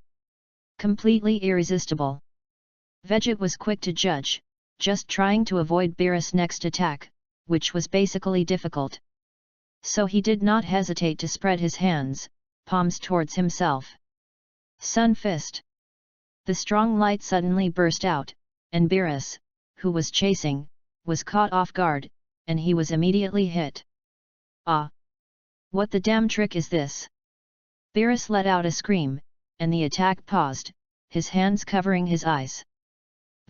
Completely irresistible. Vegit was quick to judge, just trying to avoid Beerus' next attack, which was basically difficult. So he did not hesitate to spread his hands, palms towards himself. Sun Fist. The strong light suddenly burst out, and Beerus, who was chasing, was caught off guard, and he was immediately hit. Ah! What the damn trick is this? Beerus let out a scream, and the attack paused, his hands covering his eyes.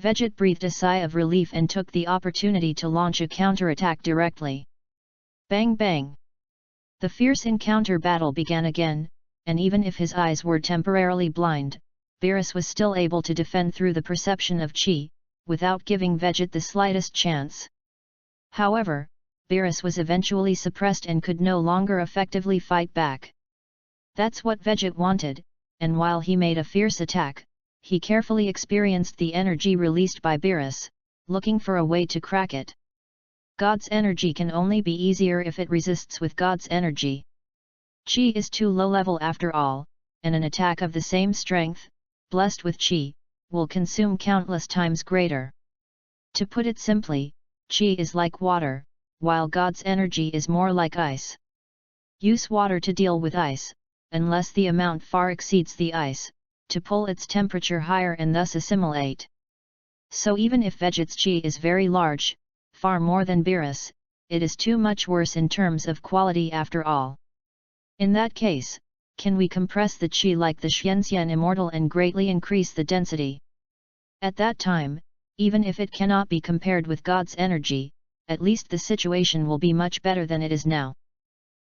Vegit breathed a sigh of relief and took the opportunity to launch a counterattack directly. Bang bang! The fierce encounter battle began again, and even if his eyes were temporarily blind, Beerus was still able to defend through the perception of chi, without giving Vegit the slightest chance. However, Beerus was eventually suppressed and could no longer effectively fight back. That's what Vegit wanted, and while he made a fierce attack, he carefully experienced the energy released by Beerus, looking for a way to crack it. God's energy can only be easier if it resists with God's energy. Chi is too low level after all, and an attack of the same strength, blessed with chi, will consume countless times greater. To put it simply, chi is like water, while God's energy is more like ice. Use water to deal with ice, unless the amount far exceeds the ice, to pull its temperature higher and thus assimilate. So even if Vegit's chi is very large, far more than Beerus, it is too much worse in terms of quality after all. In that case, can we compress the chi like the Xianxian immortal and greatly increase the density? At that time, even if it cannot be compared with God's energy, at least the situation will be much better than it is now.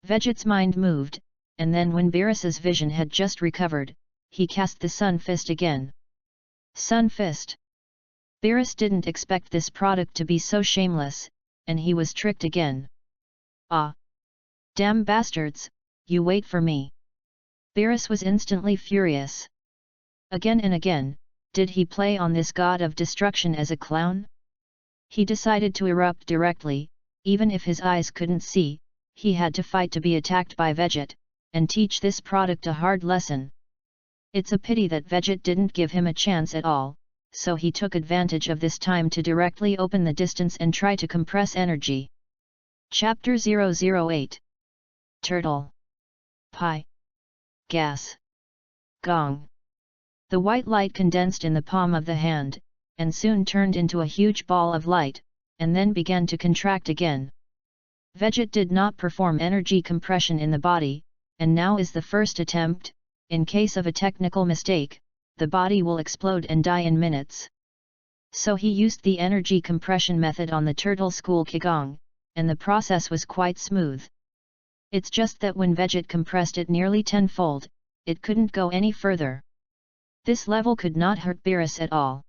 Vegit's mind moved, and then when Beerus's vision had just recovered, he cast the Sun Fist again. Sun Fist! Beerus didn't expect this product to be so shameless, and he was tricked again. Ah! Damn bastards, you wait for me! Beerus was instantly furious. Again and again, did he play on this god of destruction as a clown? He decided to erupt directly, even if his eyes couldn't see, he had to fight to be attacked by Vegit, and teach this product a hard lesson. It's a pity that Vegit didn't give him a chance at all, so he took advantage of this time to directly open the distance and try to compress energy. Chapter 008 turtle, pie, gas, gong. The white light condensed in the palm of the hand, and soon turned into a huge ball of light, and then began to contract again. Vegit did not perform energy compression in the body, and now is the first attempt. In case of a technical mistake, the body will explode and die in minutes. So he used the energy compression method on the turtle school Qigong, and the process was quite smooth. It's just that when Vegit compressed it nearly tenfold, it couldn't go any further. This level could not hurt Beerus at all.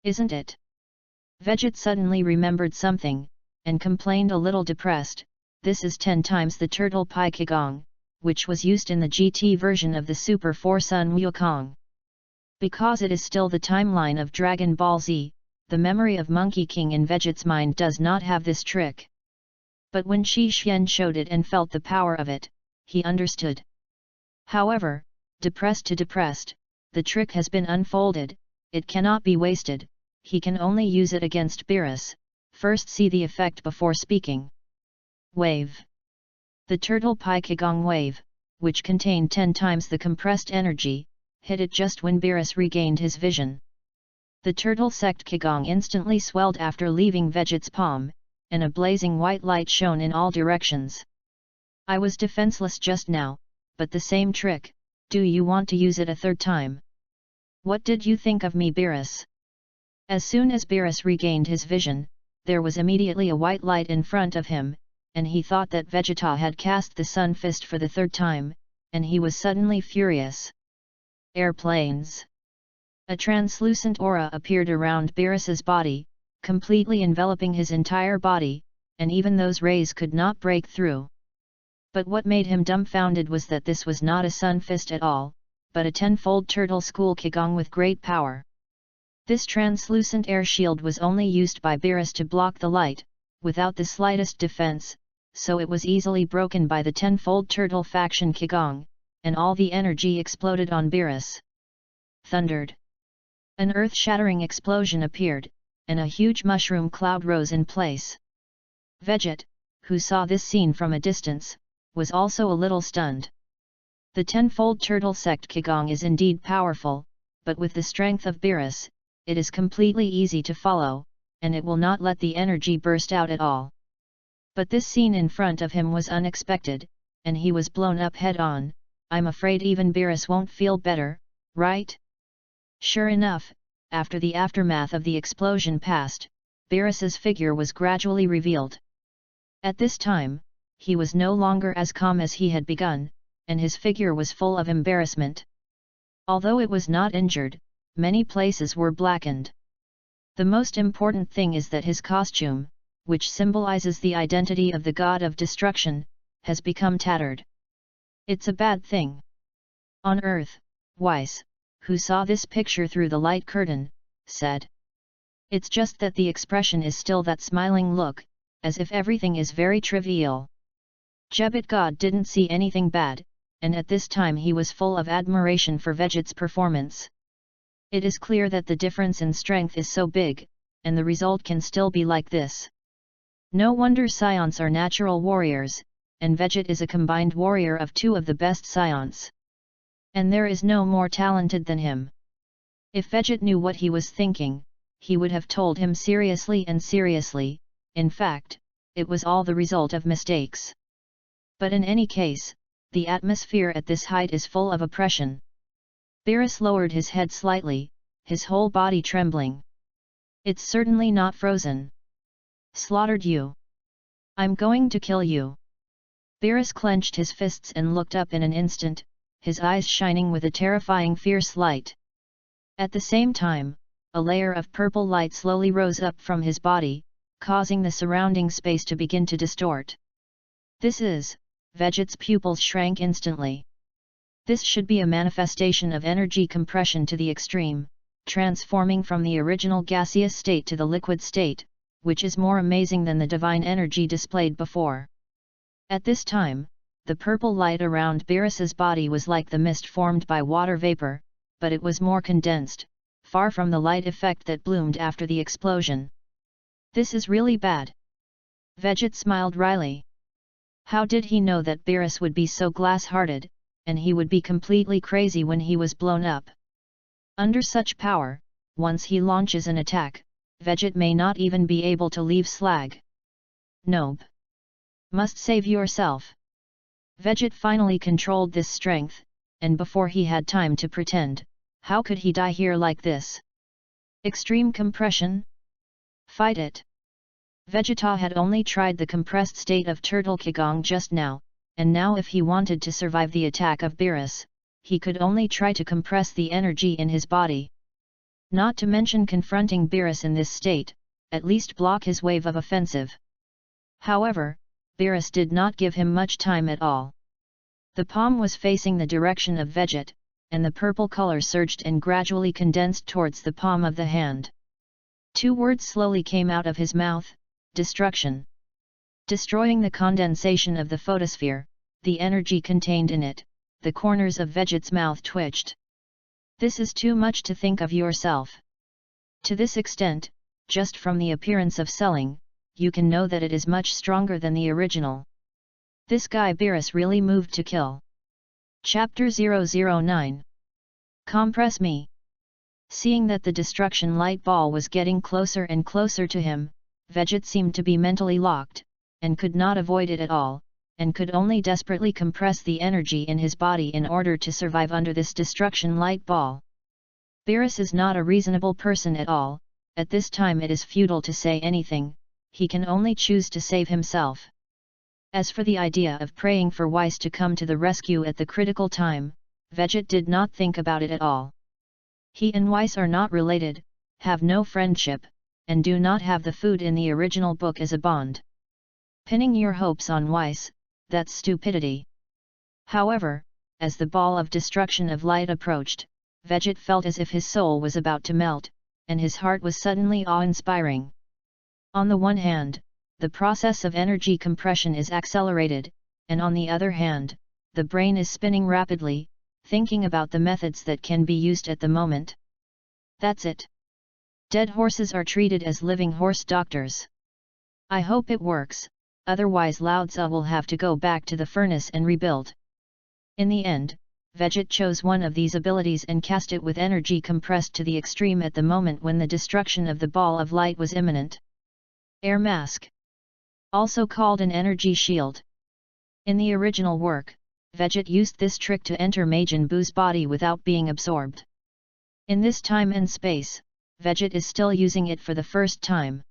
Isn't it? Vegit suddenly remembered something, and complained a little depressed, this is 10 times the turtle pie Qigong, which was used in the GT version of the Super 4 Sun Wukong. Because it is still the timeline of Dragon Ball Z, the memory of Monkey King in Vegit's mind does not have this trick. But when Shi Xian showed it and felt the power of it, he understood. However, depressed to depressed, the trick has been unfolded, it cannot be wasted, he can only use it against Beerus. First see the effect before speaking. Wave. The turtle pie Qigong wave, which contained 10 times the compressed energy, hit it just when Beerus regained his vision. The turtle sect Qigong instantly swelled after leaving Vegit's palm, and a blazing white light shone in all directions. I was defenseless just now, but the same trick, do you want to use it a third time? What did you think of me, Beerus? As soon as Beerus regained his vision, there was immediately a white light in front of him, and he thought that Vegeta had cast the sun fist for the third time, and he was suddenly furious. Airplanes. A translucent aura appeared around Beerus's body, completely enveloping his entire body, and even those rays could not break through. But what made him dumbfounded was that this was not a sun fist at all, but a tenfold turtle school Qigong with great power. This translucent air shield was only used by Beerus to block the light, without the slightest defense, so it was easily broken by the tenfold turtle faction Qigong, and all the energy exploded on Beerus. Thundered. An earth-shattering explosion appeared, and a huge mushroom cloud rose in place. Vegit, who saw this scene from a distance, was also a little stunned. The tenfold turtle sect Qigong is indeed powerful, but with the strength of Beerus, it is completely easy to follow, and it will not let the energy burst out at all. But this scene in front of him was unexpected, and he was blown up head-on. I'm afraid even Beerus won't feel better, right? Sure enough, after the aftermath of the explosion passed, Beerus's figure was gradually revealed. At this time, he was no longer as calm as he had begun, and his figure was full of embarrassment. Although it was not injured, many places were blackened. The most important thing is that his costume, which symbolizes the identity of the god of destruction, has become tattered. It's a bad thing. On Earth, Weiss, who saw this picture through the light curtain, said. It's just that the expression is still that smiling look, as if everything is very trivial. Jebit God didn't see anything bad, and at this time he was full of admiration for Vegit's performance. It is clear that the difference in strength is so big, and the result can still be like this. No wonder Scions are natural warriors, and Vegit is a combined warrior of 2 of the best Scions. And there is no more talented than him. If Vegit knew what he was thinking, he would have told him seriously and seriously. In fact, it was all the result of mistakes. But in any case, the atmosphere at this height is full of oppression. Beerus lowered his head slightly, his whole body trembling. It's certainly not frozen. Slaughtered you. I'm going to kill you. Beerus clenched his fists and looked up in an instant, his eyes shining with a terrifying fierce light. At the same time, a layer of purple light slowly rose up from his body, causing the surrounding space to begin to distort. Vegit's pupils shrank instantly. This should be a manifestation of energy compression to the extreme, transforming from the original gaseous state to the liquid state, which is more amazing than the divine energy displayed before. At this time, the purple light around Beerus's body was like the mist formed by water vapor, but it was more condensed, far from the light effect that bloomed after the explosion. This is really bad. Vegit smiled wryly. How did he know that Beerus would be so glass-hearted, and he would be completely crazy when he was blown up? Under such power, once he launches an attack, Vegit may not even be able to leave Slag. Nope. Must save yourself. Vegit finally controlled this strength, and before he had time to pretend, how could he die here like this? Extreme compression? Fight it! Vegeta had only tried the compressed state of Turtle Kigong just now, and now if he wanted to survive the attack of Beerus, he could only try to compress the energy in his body. Not to mention confronting Beerus in this state, at least block his wave of offensive. However, Beerus did not give him much time at all. The palm was facing the direction of Vegit, and the purple color surged and gradually condensed towards the palm of the hand. 2 words slowly came out of his mouth: destruction. Destroying the condensation of the photosphere, the energy contained in it, the corners of Vegit's mouth twitched. This is too much to think of yourself. To this extent, just from the appearance of selling, you can know that it is much stronger than the original. This guy Beerus really moved to kill. Chapter 009. Compress me. Seeing that the destruction light ball was getting closer and closer to him, Vegit seemed to be mentally locked, and could not avoid it at all, and could only desperately compress the energy in his body in order to survive under this destruction light ball. Beerus is not a reasonable person at all. At this time it is futile to say anything, he can only choose to save himself. As for the idea of praying for Weiss to come to the rescue at the critical time, Vegit did not think about it at all. He and Weiss are not related, have no friendship, and do not have the food in the original book as a bond. Pinning your hopes on Weiss, that's stupidity. However, as the ball of destruction of light approached, Vegit felt as if his soul was about to melt, and his heart was suddenly awe-inspiring. On the one hand, the process of energy compression is accelerated, and on the other hand, the brain is spinning rapidly, thinking about the methods that can be used at the moment. That's it. Dead horses are treated as living horse doctors. I hope it works, otherwise Lao Tzu will have to go back to the furnace and rebuild. In the end, Vegit chose one of these abilities and cast it with energy compressed to the extreme at the moment when the destruction of the ball of light was imminent. Air mask. Also called an energy shield. In the original work, Vegit used this trick to enter Majin Buu's body without being absorbed. In this time and space, Vegit is still using it for the first time.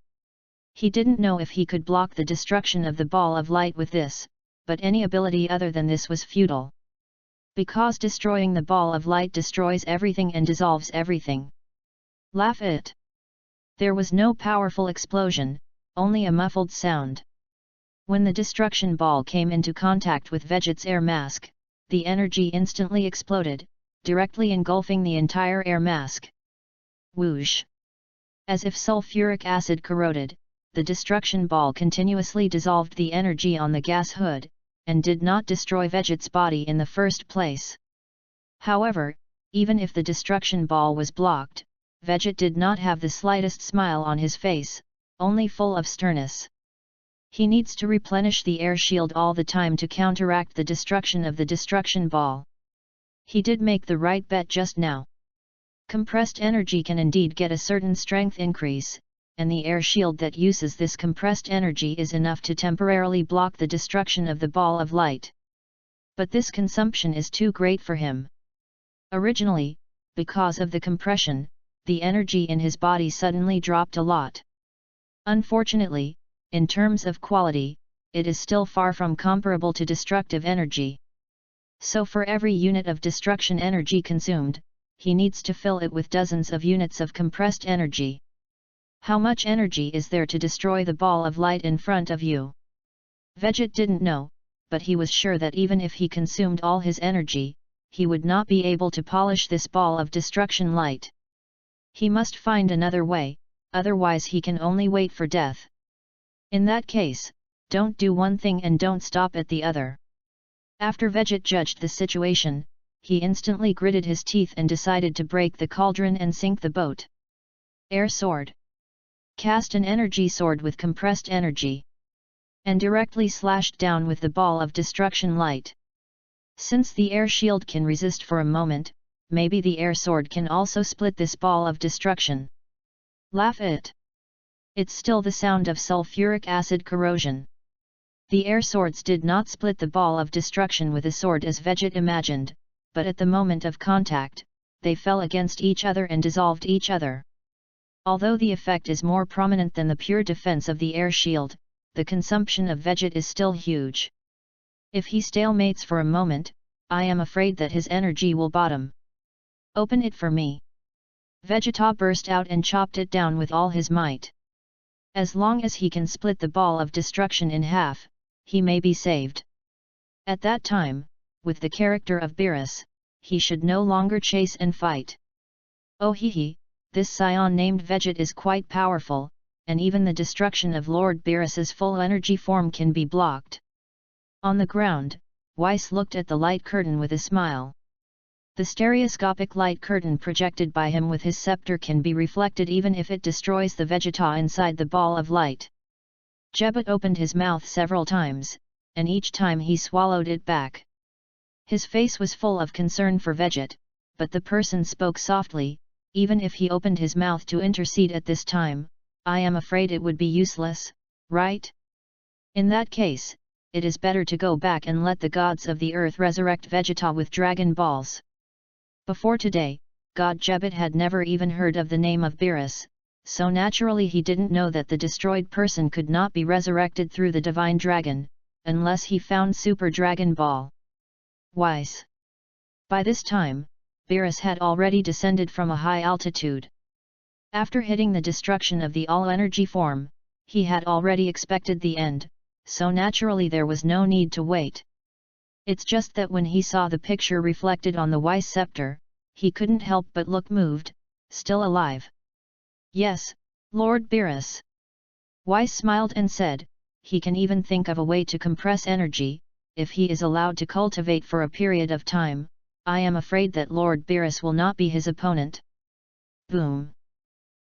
He didn't know if he could block the destruction of the ball of light with this, but any ability other than this was futile. Because destroying the ball of light destroys everything and dissolves everything. Laugh it. There was no powerful explosion, only a muffled sound. When the destruction ball came into contact with Vegit's air mask, the energy instantly exploded, directly engulfing the entire air mask. Whoosh! As if sulfuric acid corroded, the destruction ball continuously dissolved the energy on the gas hood, and did not destroy Vegit's body in the first place. However, even if the destruction ball was blocked, Vegit did not have the slightest smile on his face, only full of sternness. He needs to replenish the air shield all the time to counteract the destruction of the destruction ball. He did make the right bet just now. Compressed energy can indeed get a certain strength increase, and the air shield that uses this compressed energy is enough to temporarily block the destruction of the ball of light. But this consumption is too great for him. Originally, because of the compression, the energy in his body suddenly dropped a lot. Unfortunately, in terms of quality, it is still far from comparable to destructive energy. So for every unit of destruction energy consumed, he needs to fill it with dozens of units of compressed energy. How much energy is there to destroy the ball of light in front of you? Vegit didn't know, but he was sure that even if he consumed all his energy, he would not be able to polish this ball of destruction light. He must find another way, otherwise he can only wait for death. In that case, don't do one thing and don't stop at the other. After Vegit judged the situation, he instantly gritted his teeth and decided to break the cauldron and sink the boat. Air sword. Cast an energy sword with compressed energy. and directly slashed down with the ball of destruction light. Since the air shield can resist for a moment, maybe the air sword can also split this ball of destruction. Laugh it. It's still the sound of sulfuric acid corrosion. The air swords did not split the ball of destruction with a sword as Vegeta imagined, but at the moment of contact, they fell against each other and dissolved each other. Although the effect is more prominent than the pure defense of the air shield, the consumption of Vegeta is still huge. If he stalemates for a moment, I am afraid that his energy will bottom. Open it for me. Vegeta burst out and chopped it down with all his might. As long as he can split the ball of destruction in half, he may be saved. At that time, with the character of Beerus, he should no longer chase and fight. Oh hee, this scion named Vegeta is quite powerful, and even the destruction of Lord Beerus's full energy form can be blocked. On the ground, Weiss looked at the light curtain with a smile. The stereoscopic light curtain projected by him with his scepter can be reflected even if it destroys the Vegeta inside the ball of light. Jebet opened his mouth several times, and each time he swallowed it back. His face was full of concern for Vegeta, but the person spoke softly, even if he opened his mouth to intercede at this time, I am afraid it would be useless, right? In that case, it is better to go back and let the gods of the earth resurrect Vegeta with Dragon Balls. Before today, God Jebet had never even heard of the name of Beerus, so naturally he didn't know that the destroyed person could not be resurrected through the Divine Dragon, unless he found Super Dragon Ball. Weiss. By this time, Beerus had already descended from a high altitude. After hitting the destruction of the all-energy form, he had already expected the end, so naturally there was no need to wait. It's just that when he saw the picture reflected on the Weiss scepter, he couldn't help but look moved, still alive. Yes, Lord Beerus. Weiss smiled and said, he can even think of a way to compress energy, if he is allowed to cultivate for a period of time. I am afraid that Lord Beerus will not be his opponent. Boom.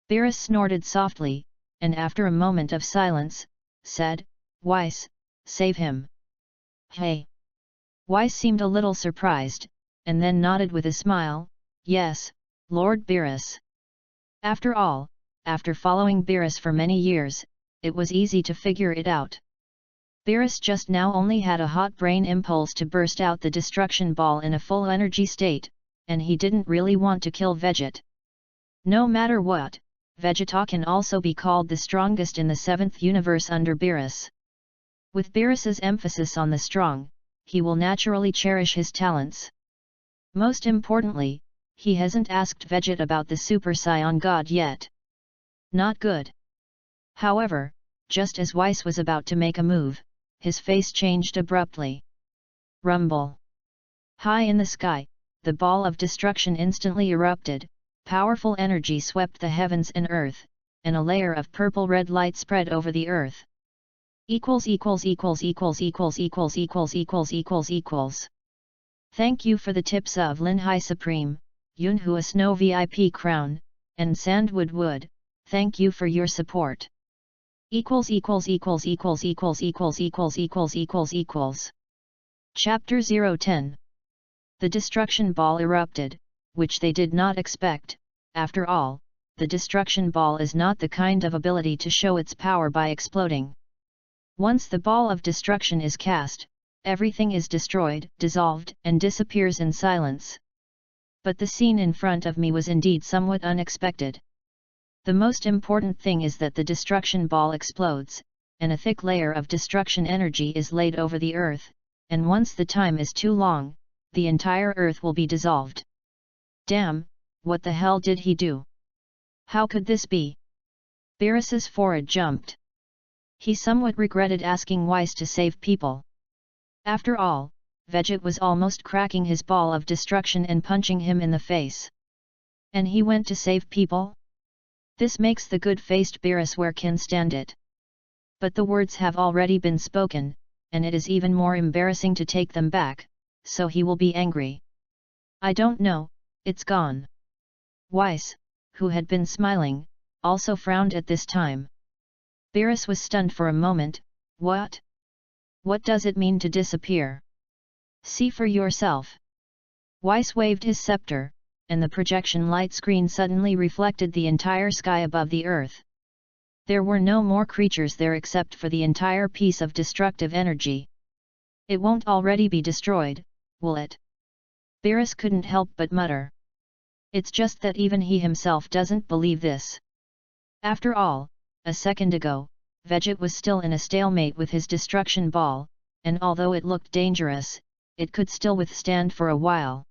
Beerus snorted softly, and after a moment of silence, said, Weiss, save him. Hey. Weiss seemed a little surprised, and then nodded with a smile, yes, Lord Beerus. After all, after following Beerus for many years, it was easy to figure it out. Beerus just now only had a hot brain impulse to burst out the destruction ball in a full energy state, and he didn't really want to kill Vegeta. No matter what, Vegeta can also be called the strongest in the 7th universe under Beerus. With Beerus's emphasis on the strong, he will naturally cherish his talents. Most importantly, he hasn't asked Vegeta about the Super Saiyan God yet. Not good. However, just as Weiss was about to make a move, his face changed abruptly. Rumble. High in the sky, the ball of destruction instantly erupted, powerful energy swept the heavens and earth, and a layer of purple-red light spread over the earth. Thank you for the tips of Lin Hai Supreme, Yunhua Snow VIP Crown, and Sandwood Wood. Thank you for your support. Chapter 010. The destruction ball erupted, which they did not expect. After all, the destruction ball is not the kind of ability to show its power by exploding. Once the ball of destruction is cast, everything is destroyed, dissolved, and disappears in silence. But the scene in front of me was indeed somewhat unexpected. The most important thing is that the destruction ball explodes, and a thick layer of destruction energy is laid over the earth, and once the time is too long, the entire earth will be dissolved. Damn, what the hell did he do? How could this be? Beerus's forehead jumped. He somewhat regretted asking Weiss to save people. After all, Vegeta was almost cracking his ball of destruction and punching him in the face. And he went to save people? This makes the good-faced Beerus where can stand it. But the words have already been spoken, and it is even more embarrassing to take them back, so he will be angry. I don't know, it's gone. Weiss, who had been smiling, also frowned at this time. Beerus was stunned for a moment, What? What does it mean to disappear? See for yourself. Weiss waved his scepter, and the projection light screen suddenly reflected the entire sky above the earth. There were no more creatures there except for the entire piece of destructive energy. It won't already be destroyed, will it? Beerus couldn't help but mutter. It's just that even he himself doesn't believe this. After all, a second ago, Vegit was still in a stalemate with his destruction ball, and although it looked dangerous, it could still withstand for a while.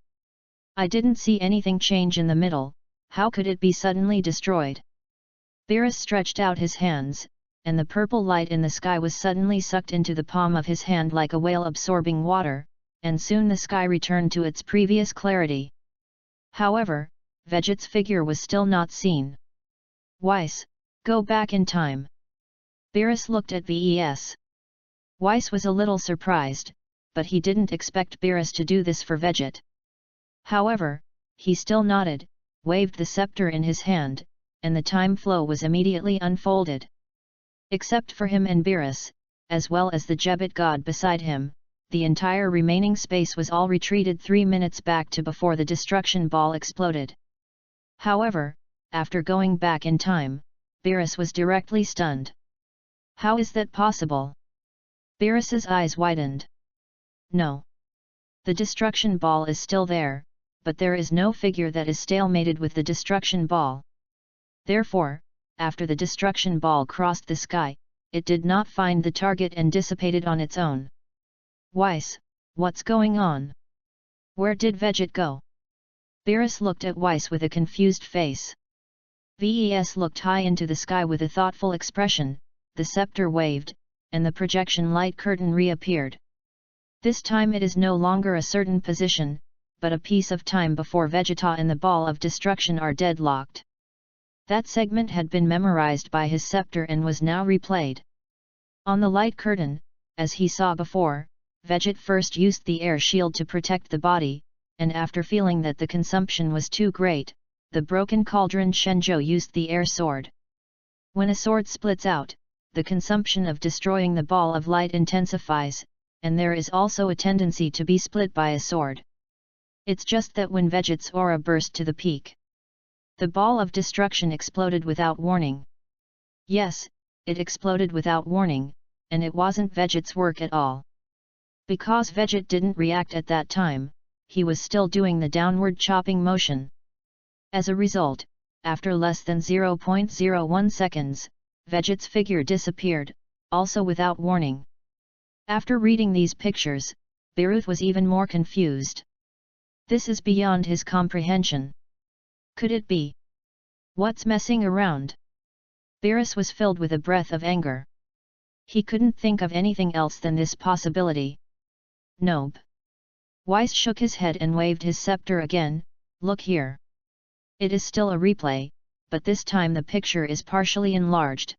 I didn't see anything change in the middle, how could it be suddenly destroyed? Beerus stretched out his hands, and the purple light in the sky was suddenly sucked into the palm of his hand like a whale absorbing water, and soon the sky returned to its previous clarity. However, Vegit's figure was still not seen. Weiss, go back in time. Beerus looked at Ves. Weiss was a little surprised, but he didn't expect Beerus to do this for Vegit. However, he still nodded, waved the scepter in his hand, and the time flow was immediately unfolded. Except for him and Beerus, as well as the Jebit god beside him, the entire remaining space was all retreated 3 minutes back to before the destruction ball exploded. However, after going back in time, Beerus was directly stunned. How is that possible? Beerus's eyes widened. No. The destruction ball is still there, but there is no figure that is stalemated with the destruction ball. Therefore, after the destruction ball crossed the sky, it did not find the target and dissipated on its own. Weiss, what's going on? Where did Vegit go? Beerus looked at Weiss with a confused face. Ves looked high into the sky with a thoughtful expression, the scepter waved, and the projection light curtain reappeared. This time it is no longer a certain position, but a piece of time before Vegeta and the ball of destruction are deadlocked. That segment had been memorized by his scepter and was now replayed. On the light curtain, as he saw before, Vegit first used the air shield to protect the body, and after feeling that the consumption was too great, the broken cauldron Shenzhou used the air sword. When a sword splits out, the consumption of destroying the ball of light intensifies, and there is also a tendency to be split by a sword. It's just that when Vegit's aura burst to the peak, the ball of destruction exploded without warning. Yes, it exploded without warning, and it wasn't Vegit's work at all. Because Vegit didn't react at that time, he was still doing the downward chopping motion. As a result, after less than 0.01 seconds, Vegit's figure disappeared, also without warning. After reading these pictures, Beerus was even more confused. This is beyond his comprehension. Could it be? What's messing around? Beerus was filled with a breath of anger. He couldn't think of anything else than this possibility. Nope. Weiss shook his head and waved his scepter again. Look here. It is still a replay, but this time the picture is partially enlarged.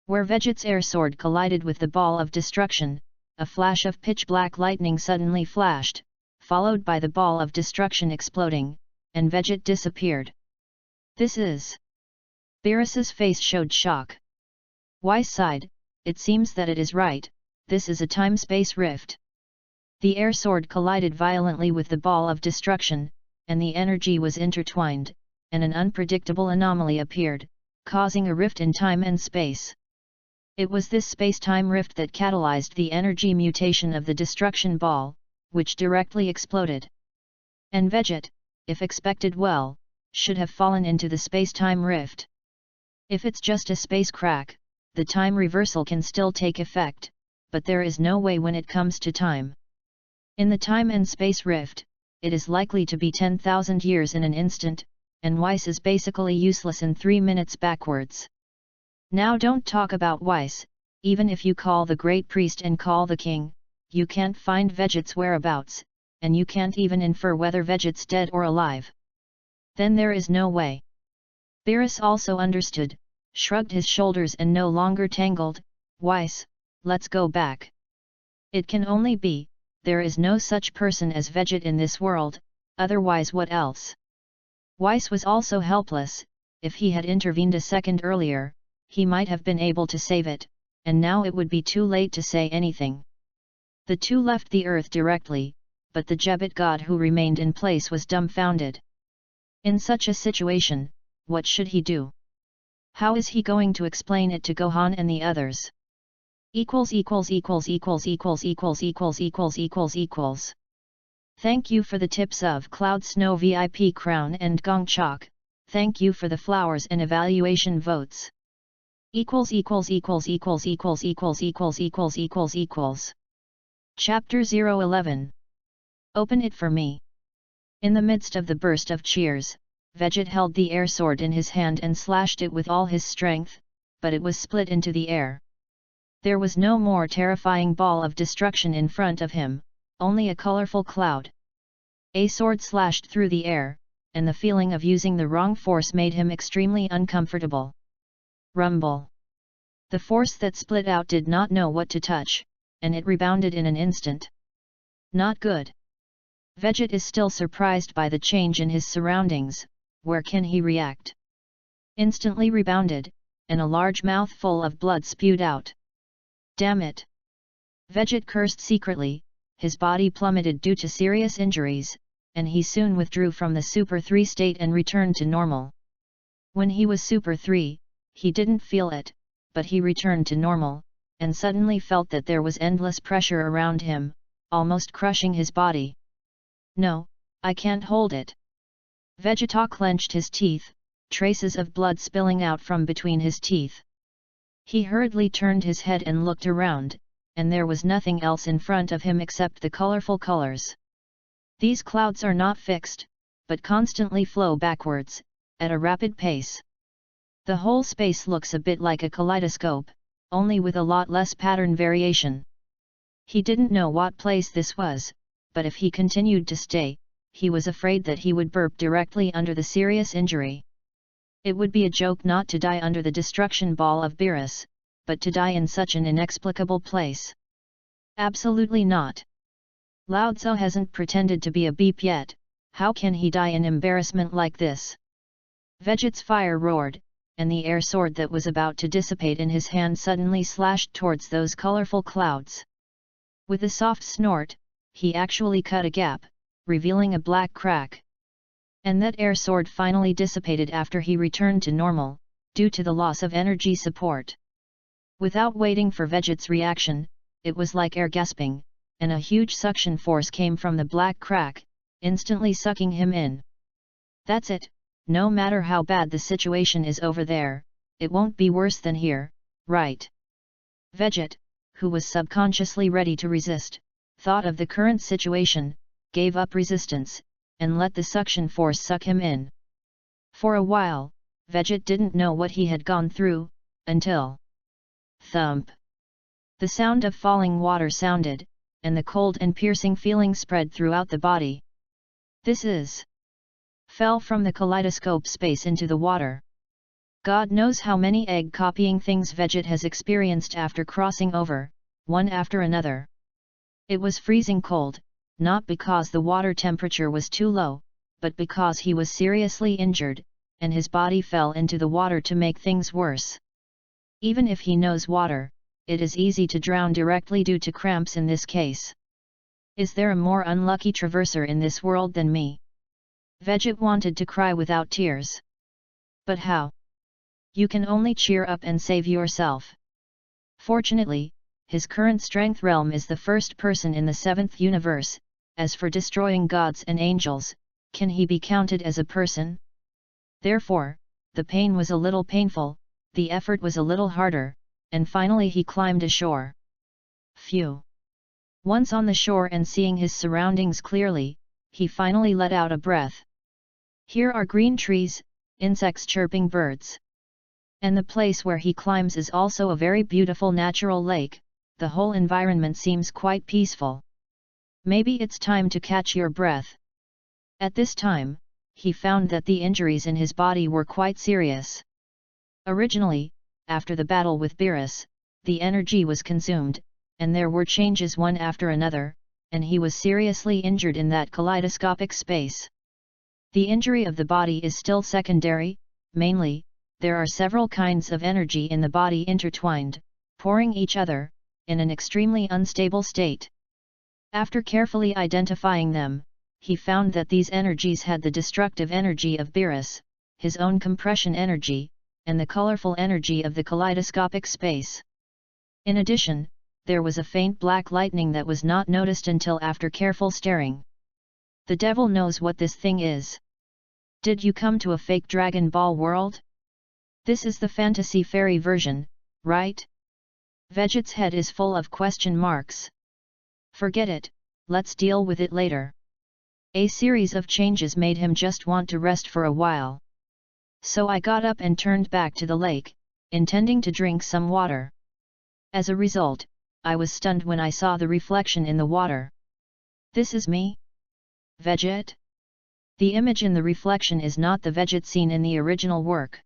Where Vegit's air sword collided with the ball of destruction, a flash of pitch-black lightning suddenly flashed, followed by the ball of destruction exploding, and Vegit disappeared. This is... Beerus's face showed shock. Weiss sighed, it seems that it is right, this is a time-space rift. The air sword collided violently with the ball of destruction, and the energy was intertwined, and an unpredictable anomaly appeared, causing a rift in time and space. It was this space-time rift that catalyzed the energy mutation of the destruction ball, which directly exploded. And Vegit, if expected well, should have fallen into the space-time rift. If it's just a space crack, the time reversal can still take effect, but there is no way when it comes to time. In the time and space rift, it is likely to be 10,000 years in an instant, and Weiss is basically useless in 3 minutes backwards. Now don't talk about Weiss, even if you call the great priest and call the king, you can't find Vegit's whereabouts, and you can't even infer whether Vegit's dead or alive. Then there is no way. Beerus also understood, shrugged his shoulders and no longer tangled. Weiss, let's go back. It can only be, there is no such person as Vegit in this world, otherwise what else? Weiss was also helpless. If he had intervened a second earlier, he might have been able to save it, and now it would be too late to say anything. The two left the earth directly, but the Jebet god who remained in place was dumbfounded. In such a situation, what should he do? How is he going to explain it to Gohan and the others? Thank you for the tips of Cloud Snow VIP Crown and Gong Chok. Thank you for the flowers and evaluation votes. Chapter 011. Open it for me. In the midst of the burst of cheers, Vegeta held the air sword in his hand and slashed it with all his strength, but it was split into the air. There was no more terrifying ball of destruction in front of him, only a colorful cloud. A sword slashed through the air, and the feeling of using the wrong force made him extremely uncomfortable. Rumble. The force that split out did not know what to touch, and it rebounded in an instant. Not good. Vegeta is still surprised by the change in his surroundings. Where can he react? Instantly rebounded, and a large mouthful of blood spewed out. Damn it! Vegeta cursed secretly. His body plummeted due to serious injuries, and he soon withdrew from the Super 3 state and returned to normal. When he was Super 3, he didn't feel it, but he returned to normal, and suddenly felt that there was endless pressure around him, almost crushing his body. No, I can't hold it. Vegeta clenched his teeth, traces of blood spilling out from between his teeth. He hurriedly turned his head and looked around, and there was nothing else in front of him except the colorful colors. These clouds are not fixed, but constantly flow backwards, at a rapid pace. The whole space looks a bit like a kaleidoscope, only with a lot less pattern variation. He didn't know what place this was, but if he continued to stay, he was afraid that he would burp directly under the serious injury. It would be a joke not to die under the destruction ball of Beerus, but to die in such an inexplicable place. Absolutely not. Lao Tzu hasn't pretended to be a beep yet, how can he die in embarrassment like this? Vegeta's fire roared, and the air sword that was about to dissipate in his hand suddenly slashed towards those colorful clouds. With a soft snort, he actually cut a gap, revealing a black crack. And that air sword finally dissipated after he returned to normal, due to the loss of energy support. Without waiting for Vegeta's reaction, it was like air gasping, and a huge suction force came from the black crack, instantly sucking him in. That's it, no matter how bad the situation is over there, it won't be worse than here, right? Vegeta, who was subconsciously ready to resist, thought of the current situation, gave up resistance, and let the suction force suck him in. For a while, Vegeta didn't know what he had gone through, until... thump! The sound of falling water sounded, and the cold and piercing feeling spread throughout the body. This is... fell from the kaleidoscope space into the water. God knows how many egg-copying things Vegeta has experienced after crossing over, one after another. It was freezing cold, not because the water temperature was too low, but because he was seriously injured, and his body fell into the water to make things worse. Even if he knows water, it is easy to drown directly due to cramps in this case. Is there a more unlucky traverser in this world than me? Vegeta wanted to cry without tears. But how? You can only cheer up and save yourself. Fortunately, his current strength realm is the first person in the 7th universe. As for destroying gods and angels, can he be counted as a person? Therefore, the pain was a little painful, the effort was a little harder, and finally he climbed ashore. Phew! Once on the shore and seeing his surroundings clearly, he finally let out a breath. Here are green trees, insects chirping birds. And the place where he climbs is also a very beautiful natural lake, the whole environment seems quite peaceful. Maybe it's time to catch your breath. At this time, he found that the injuries in his body were quite serious. Originally, after the battle with Beerus, the energy was consumed, and there were changes one after another, and he was seriously injured in that kaleidoscopic space. The injury of the body is still secondary, mainly, there are several kinds of energy in the body intertwined, pouring each other, in an extremely unstable state. After carefully identifying them, he found that these energies had the destructive energy of Beerus, his own compression energy, and the colorful energy of the kaleidoscopic space. In addition, there was a faint black lightning that was not noticed until after careful staring. The devil knows what this thing is. Did you come to a fake Dragon Ball world? This is the fantasy fairy version, right? Vegeta's head is full of question marks. Forget it, let's deal with it later. A series of changes made him just want to rest for a while. So I got up and turned back to the lake, intending to drink some water. As a result, I was stunned when I saw the reflection in the water. This is me? Vegeta? The image in the reflection is not the Vegeta seen in the original work.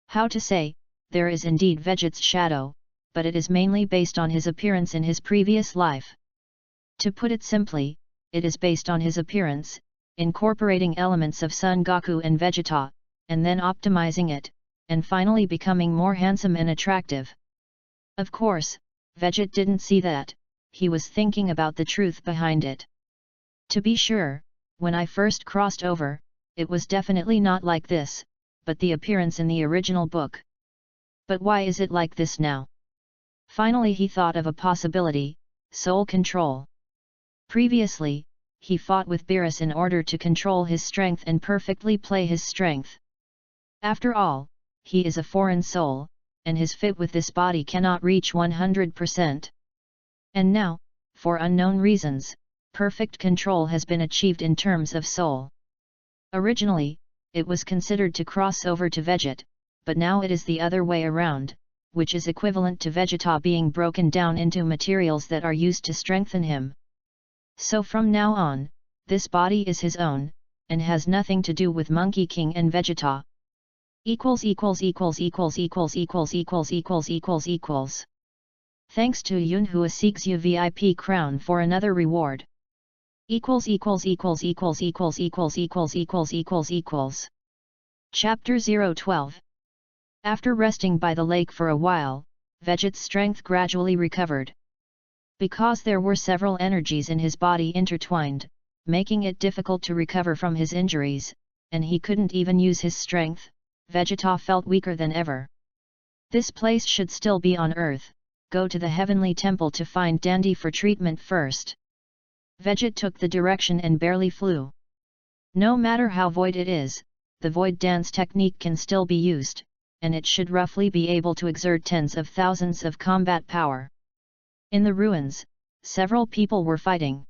How to say, there is indeed Vegeta's shadow, but it is mainly based on his appearance in his previous life. To put it simply, it is based on his appearance, incorporating elements of Son Goku and Vegeta, and then optimizing it, and finally becoming more handsome and attractive. Of course, Vegeta didn't see that, he was thinking about the truth behind it. To be sure, when I first crossed over, it was definitely not like this, but the appearance in the original book. But why is it like this now? Finally he thought of a possibility, soul control. Previously, he fought with Beerus in order to control his strength and perfectly play his strength. After all, he is a foreign soul, and his fit with this body cannot reach 100%. And now, for unknown reasons, perfect control has been achieved in terms of soul. Originally, it was considered to cross over to Vegeta, but now it is the other way around, which is equivalent to Vegeta being broken down into materials that are used to strengthen him. So from now on, this body is his own, and has nothing to do with Monkey King and Vegeta. Thanks to Yun who seeks you VIP crown for another reward. Chapter 012. After resting by the lake for a while, Vegeta's strength gradually recovered. Because there were several energies in his body intertwined, making it difficult to recover from his injuries, and he couldn't even use his strength, Vegeta felt weaker than ever. This place should still be on Earth, go to the heavenly temple to find Dandy for treatment first. Vegeta took the direction and barely flew. No matter how void it is, the void dance technique can still be used, and it should roughly be able to exert tens of thousands of combat power. In the ruins, several people were fighting.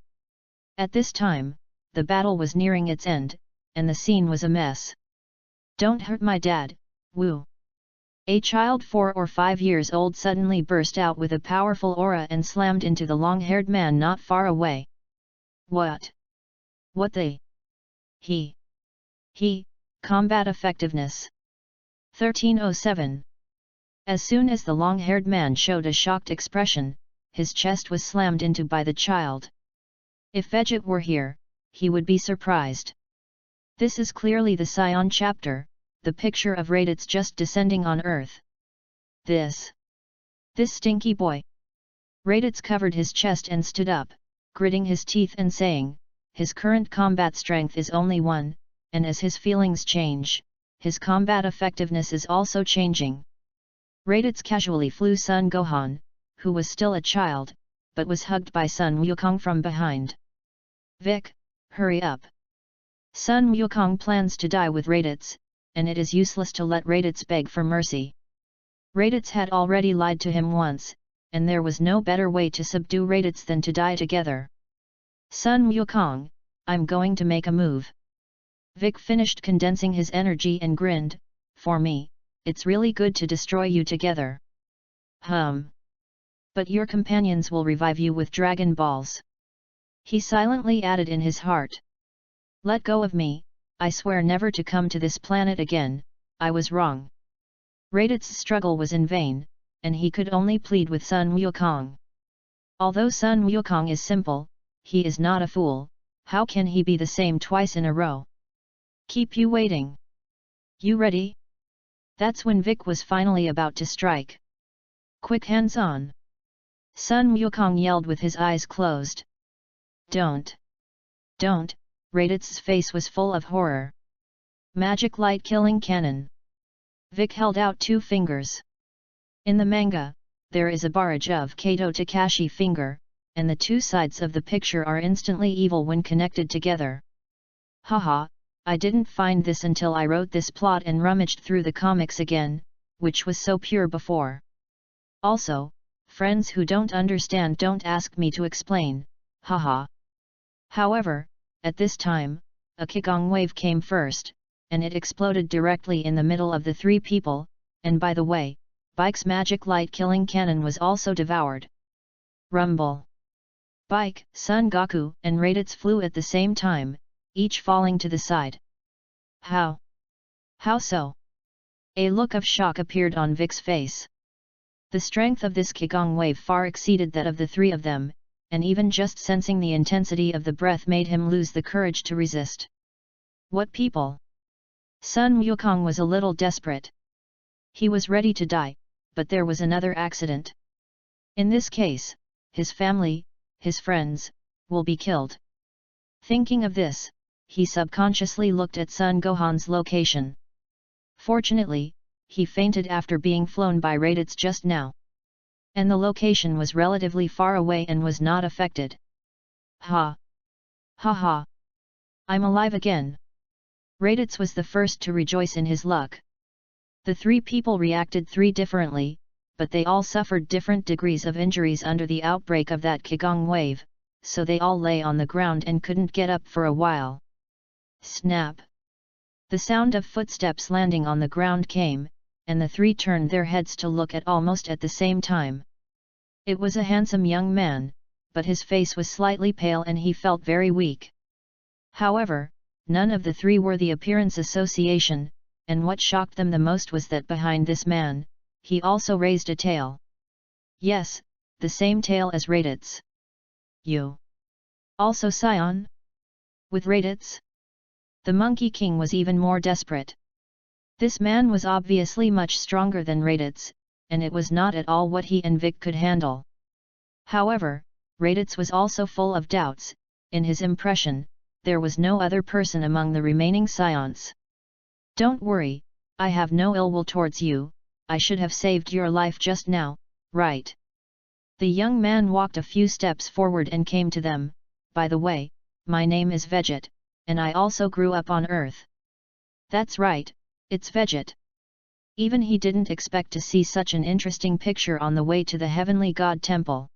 At this time, the battle was nearing its end, and the scene was a mess. "Don't hurt my dad, woo!" A child 4 or 5 years old suddenly burst out with a powerful aura and slammed into the long-haired man not far away. What? What the? He, combat effectiveness. 1307. As soon as the long-haired man showed a shocked expression, his chest was slammed into by the child. If Vegeta were here, he would be surprised. This is clearly the Scion chapter, the picture of Raditz just descending on Earth. This stinky boy. Raditz covered his chest and stood up, gritting his teeth and saying, his current combat strength is only 1, and as his feelings change, his combat effectiveness is also changing. Raditz casually flew Son Gohan, who was still a child, but was hugged by Sun Wukong from behind. Vic, hurry up. Sun Wukong plans to die with Raditz, and it is useless to let Raditz beg for mercy. Raditz had already lied to him once, and there was no better way to subdue Raditz than to die together. Sun Wukong, I'm going to make a move. Vic finished condensing his energy and grinned, for me, it's really good to destroy you together. But your companions will revive you with Dragon Balls. He silently added in his heart. Let go of me, I swear never to come to this planet again, I was wrong. Raditz's struggle was in vain, and he could only plead with Sun Wukong. Although Sun Wukong is simple, he is not a fool, how can he be the same twice in a row? Keep you waiting. You ready? That's when Vic was finally about to strike. Quick hands on! Sun Wukong yelled with his eyes closed. Don't! Don't! Raditz' face was full of horror. Magic light killing cannon. Vic held out 2 fingers. In the manga, there is a barrage of Kato Takashi finger, and the 2 sides of the picture are instantly evil when connected together. Haha, I didn't find this until I wrote this plot and rummaged through the comics again, which was so pure before. Also, friends who don't understand don't ask me to explain, haha. However, at this time, a Qigong wave came first, and it exploded directly in the middle of the 3 people, and by the way, Bike's magic light killing cannon was also devoured. Rumble! Bike, Son Goku, and Raditz flew at the same time, each falling to the side. How? How so? A look of shock appeared on Vic's face. The strength of this Qigong wave far exceeded that of the 3 of them, and even just sensing the intensity of the breath made him lose the courage to resist. What people? Sun Wukong was a little desperate. He was ready to die, but there was another accident. In this case, his family, his friends, will be killed. Thinking of this, he subconsciously looked at Sun Gohan's location. Fortunately, he fainted after being flown by Raditz just now. And the location was relatively far away and was not affected. Ha! Ha ha! I'm alive again! Raditz was the first to rejoice in his luck. The 3 people reacted 3 differently, but they all suffered different degrees of injuries under the outbreak of that Qigong wave, so they all lay on the ground and couldn't get up for a while. Snap! The sound of footsteps landing on the ground came, and the 3 turned their heads to look at almost at the same time. It was a handsome young man, but his face was slightly pale and he felt very weak. However, none of the 3 were the appearance association, and what shocked them the most was that behind this man, he also raised a tail. Yes, the same tail as Raditz. You? Also Scion? With Raditz? The Monkey King was even more desperate. This man was obviously much stronger than Raditz, and it was not at all what he and Vic could handle. However, Raditz was also full of doubts. In his impression, there was no other person among the remaining Scions. Don't worry, I have no ill will towards you, I should have saved your life just now, right? The young man walked a few steps forward and came to them. By the way, my name is Veget, and I also grew up on Earth. That's right, it's Veget. Even he didn't expect to see such an interesting picture on the way to the Heavenly God Temple.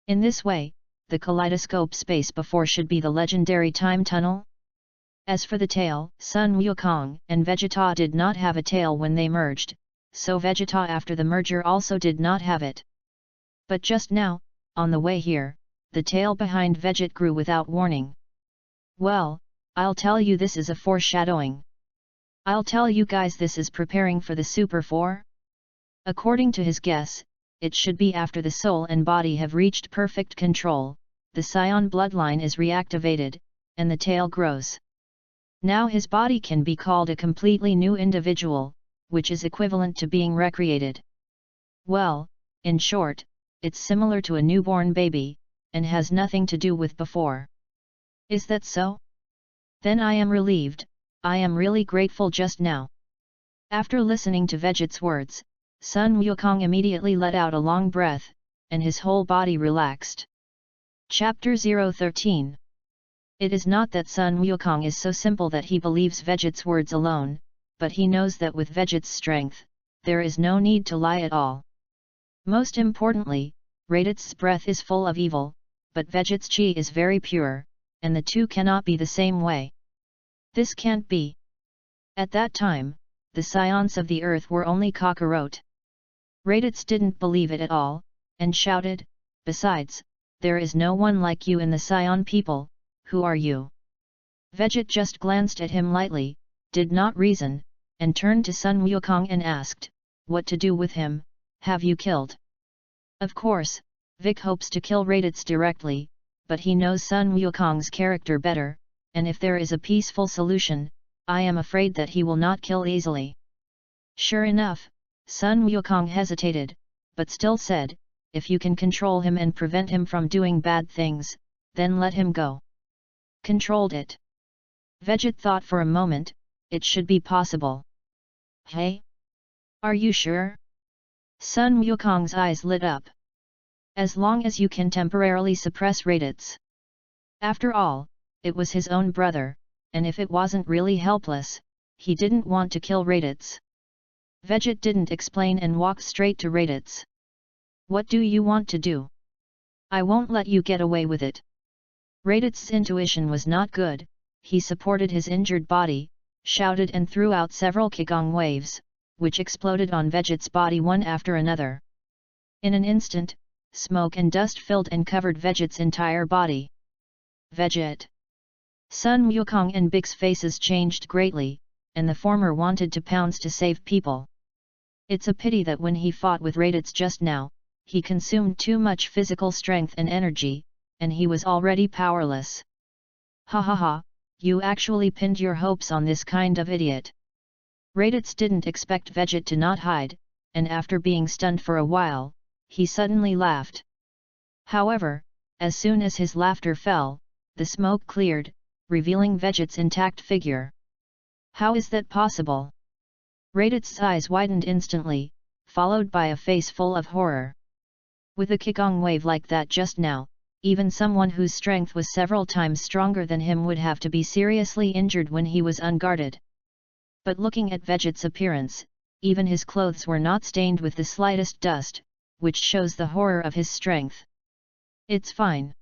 In this way, the kaleidoscope space before should be the legendary time tunnel? As for the tail, Sun Wukong and Vegeta did not have a tail when they merged, so Vegeta after the merger also did not have it. But just now, on the way here, the tail behind Veget grew without warning. Well, I'll tell you this is a foreshadowing. I'll tell you guys this is preparing for the Super 4? According to his guess, it should be after the soul and body have reached perfect control, the Scion bloodline is reactivated, and the tail grows. Now his body can be called a completely new individual, which is equivalent to being recreated. Well, in short, it's similar to a newborn baby, and has nothing to do with before. Is that so? Then I am relieved, I am really grateful just now. After listening to Veget's words, Sun Wukong immediately let out a long breath, and his whole body relaxed. Chapter 013. It is not that Sun Wukong is so simple that he believes Veget's words alone, but he knows that with Veget's strength, there is no need to lie at all. Most importantly, Raditz's breath is full of evil, but Veget's chi is very pure, and the two cannot be the same way. This can't be. At that time, the Scions of the earth were only cockroach. Raditz didn't believe it at all, and shouted, "Besides, there is no one like you in the Scion people, who are you?" Veget just glanced at him lightly, did not reason, and turned to Sun Wukong and asked, "What to do with him, have you killed?" Of course, Vic hopes to kill Raditz directly, but he knows Sun Wukong's character better, and if there is a peaceful solution, I am afraid that he will not kill easily. Sure enough, Sun Wukong hesitated, but still said, "If you can control him and prevent him from doing bad things, then let him go." Controlled it? Vegit thought for a moment. It should be possible. Hey? Are you sure? Sun Wukong's eyes lit up. As long as you can temporarily suppress Raditz. After all, it was his own brother, and if it wasn't really helpless, he didn't want to kill Raditz. Vegit didn't explain and walked straight to Raditz. "What do you want to do? I won't let you get away with it." Raditz's intuition was not good. He supported his injured body, shouted and threw out several qigong waves, which exploded on Vegit's body one after another. In an instant, smoke and dust filled and covered Vegit's entire body. Vegit! Sun Wukong and Bix's faces changed greatly, and the former wanted to pounce to save people. It's a pity that when he fought with Raditz just now, he consumed too much physical strength and energy, and he was already powerless. Ha ha ha, you actually pinned your hopes on this kind of idiot. Raditz didn't expect Vegit to not hide, and after being stunned for a while, he suddenly laughed. However, as soon as his laughter fell, the smoke cleared, revealing Vegit's intact figure. How is that possible? Raditz's eyes widened instantly, followed by a face full of horror. With a qigong wave like that just now, even someone whose strength was several times stronger than him would have to be seriously injured when he was unguarded. But looking at Vegit's appearance, even his clothes were not stained with the slightest dust, which shows the horror of his strength. "It's fine."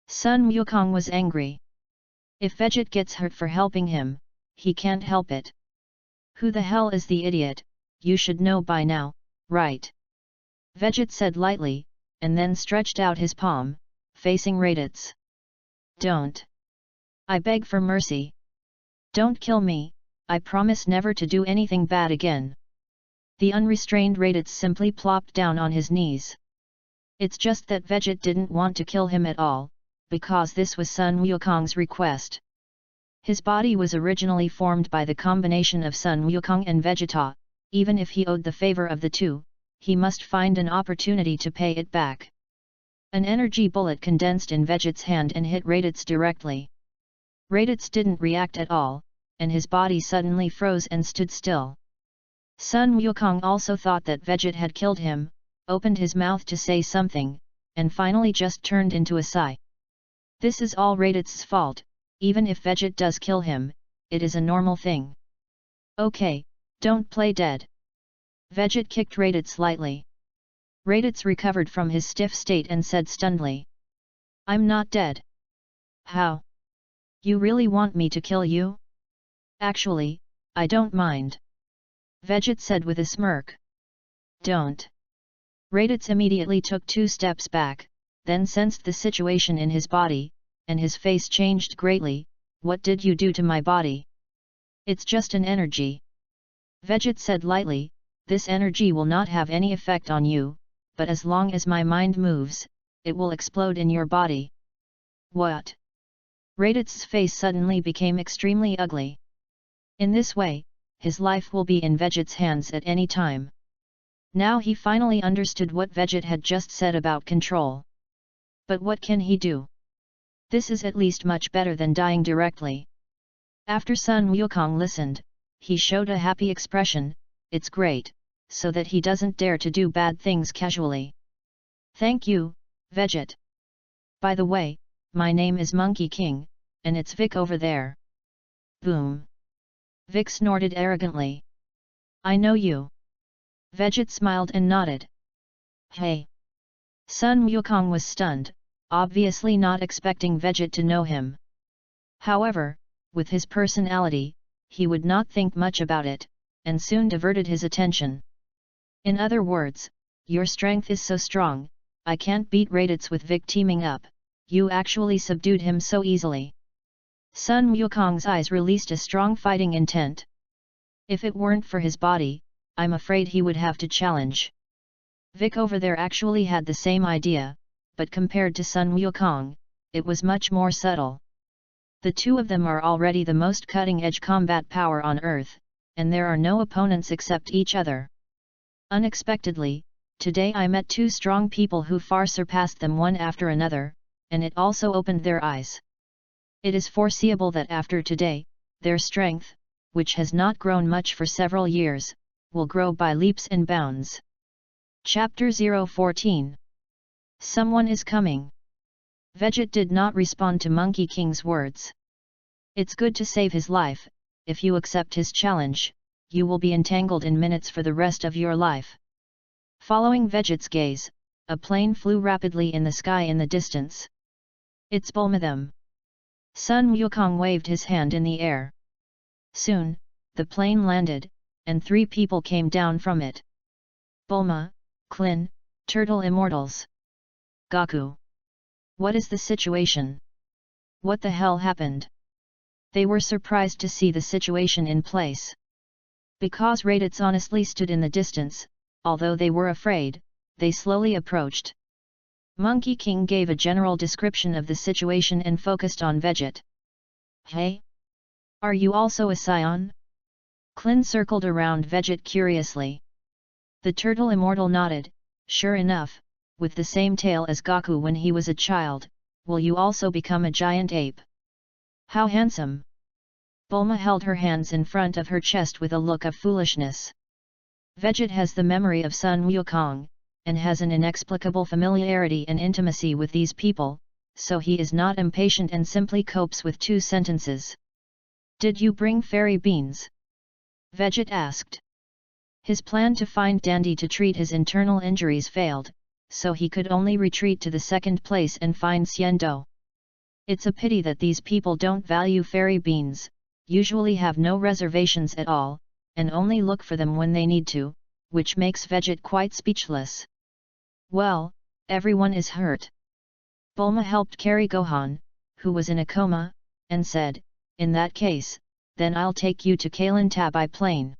Sun Wukong was angry. If Vegit gets hurt for helping him, he can't help it. "Who the hell is the idiot? You should know by now, right?" Vegit said lightly, and then stretched out his palm, facing Raditz. "Don't. I beg for mercy. Don't kill me, I promise never to do anything bad again." The unrestrained Raditz simply plopped down on his knees. It's just that Vegit didn't want to kill him at all, because this was Sun Wukong's request. His body was originally formed by the combination of Sun Wukong and Vegeta. Even if he owed the favor of the two, he must find an opportunity to pay it back. An energy bullet condensed in Vegit's hand and hit Raditz directly. Raditz didn't react at all, and his body suddenly froze and stood still. Sun Wukong also thought that Vegit had killed him, opened his mouth to say something, and finally just turned into a sigh. This is all Raditz's fault. Even if Vegit does kill him, it is a normal thing. "Okay, don't play dead." Vegit kicked Raditz lightly. Raditz recovered from his stiff state and said stunnedly, "I'm not dead." "How? You really want me to kill you?" "Actually, I don't mind," Vegit said with a smirk. "Don't." Raditz immediately took 2 steps back, then sensed the situation in his body, and his face changed greatly. "What did you do to my body?" "It's just an energy," Vegit said lightly. "This energy will not have any effect on you, but as long as my mind moves, it will explode in your body." "What?" Raditz's face suddenly became extremely ugly. In this way, his life will be in Vegit's hands at any time. Now he finally understood what Vegit had just said about control. But what can he do? This is at least much better than dying directly. After Sun Wukong listened, he showed a happy expression. "It's great, so that he doesn't dare to do bad things casually." "Thank you, Vegit. By the way, my name is Monkey King, and it's Vic over there." Boom! Vic snorted arrogantly. "I know you." Vegit smiled and nodded. "Hey!" Sun Wukong was stunned, obviously not expecting Vegit to know him. However, with his personality, he would not think much about it, and soon diverted his attention. "In other words, your strength is so strong, I can't beat Raditz with Vic teaming up. You actually subdued him so easily." Sun Wukong's eyes released a strong fighting intent. If it weren't for his body, I'm afraid he would have to challenge. Vic over there actually had the same idea, but compared to Sun Wukong, it was much more subtle. The two of them are already the most cutting-edge combat power on Earth, and there are no opponents except each other. Unexpectedly, Today I met two strong people who far surpassed them one after another, and it also opened their eyes. It is foreseeable that after today, their strength, which has not grown much for several years, will grow by leaps and bounds. Chapter 014. Someone is coming. Vegit did not respond to Monkey King's words. It's good to save his life. If you accept his challenge, you will be entangled in minutes for the rest of your life. Following Vegit's gaze, a plane flew rapidly in the sky in the distance. It's Bulma. Sun Wukong waved his hand in the air. Soon, the plane landed, and 3 people came down from it. Bulma, Klin, Turtle Immortals. Gaku. What is the situation? What the hell happened? They were surprised to see the situation in place. Because Raditz honestly stood in the distance, although they were afraid, they slowly approached. Monkey King gave a general description of the situation and focused on Vegit. Hey? Are you also a scion? Klin circled around Vegit curiously. The turtle immortal nodded. Sure enough, with the same tail as Gaku when he was a child, will you also become a giant ape? How handsome! Bulma held her hands in front of her chest with a look of foolishness. Vegit has the memory of Sun Wukong, and has an inexplicable familiarity and intimacy with these people, so he is not impatient and simply copes with 2 sentences. Did you bring fairy beans? Vegit asked. His plan to find Dandy to treat his internal injuries failed, so he could only retreat to the 2nd place and find Xiando. It's a pity that these people don't value fairy beans, usually have no reservations at all, and only look for them when they need to, which makes Vegit quite speechless. Well, everyone is hurt. Bulma helped carry Gohan, who was in a coma, and said, in that case, then I'll take you to Kailan by plane.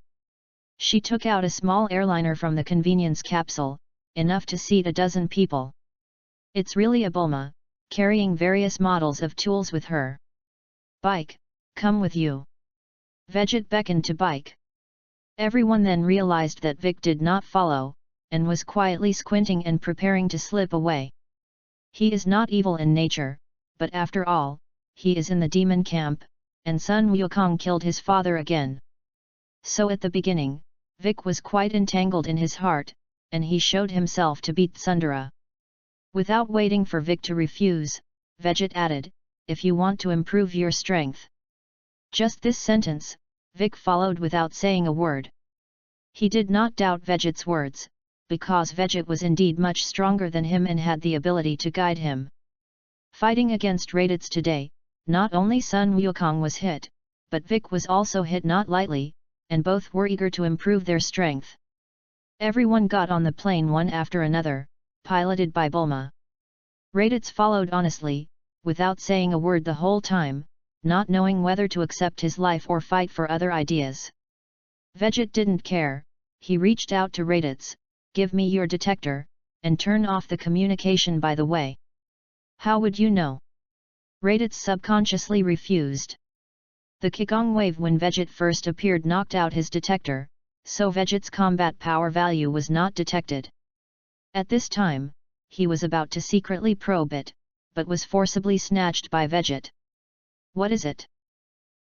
She took out a small airliner from the convenience capsule, enough to seat a dozen people. It's really a Bulma, carrying various models of tools with her. Bike, come with you. Vegit beckoned to Bike. Everyone then realized that Vic did not follow, and was quietly squinting and preparing to slip away. He is not evil in nature, but after all, he is in the demon camp, and Sun Wukong killed his father again. So at the beginning, Vic was quite entangled in his heart, and he showed himself to beat Tsundere. Without waiting for Vic to refuse, Vegit added, if you want to improve your strength. Just this sentence, Vic followed without saying a word. He did not doubt Vegit's words, because Vegit was indeed much stronger than him and had the ability to guide him. Fighting against Raditz today, not only Sun Wukong was hit, but Vic was also hit not lightly, and both were eager to improve their strength. Everyone got on the plane one after another, piloted by Bulma. Raditz followed honestly, without saying a word the whole time, not knowing whether to accept his life or fight for other ideas. Vegit didn't care. He reached out to Raditz, give me your detector, and turn off the communication by the way. How would you know? Raditz subconsciously refused. The Qigong wave when Vegit first appeared knocked out his detector, so Vegit's combat power value was not detected. At this time, he was about to secretly probe it, but was forcibly snatched by Vegit. What is it?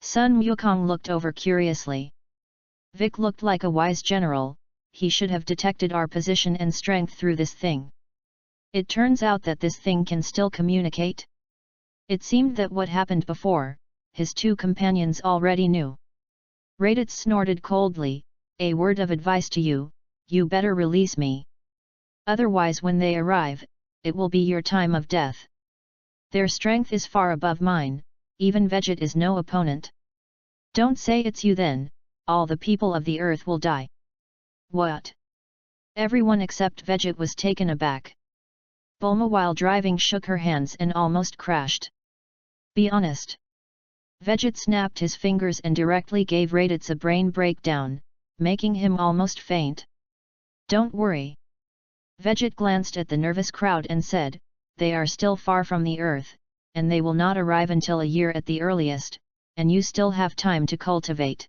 Sun Wukong looked over curiously. Vic looked like a wise general, he should have detected our position and strength through this thing. It turns out that this thing can still communicate? It seemed that what happened before, his 2 companions already knew. Raditz snorted coldly, a word of advice to you, you better release me. Otherwise when they arrive, it will be your time of death. Their strength is far above mine, even Vegit is no opponent. Don't say it's you then, all the people of the earth will die. What? Everyone except Vegit was taken aback. Bulma while driving shook her hands and almost crashed. Be honest. Vegit snapped his fingers and directly gave Raditz a brain breakdown, making him almost faint. Don't worry. Vegit glanced at the nervous crowd and said, they are still far from the earth, and they will not arrive until a year at the earliest, and you still have time to cultivate.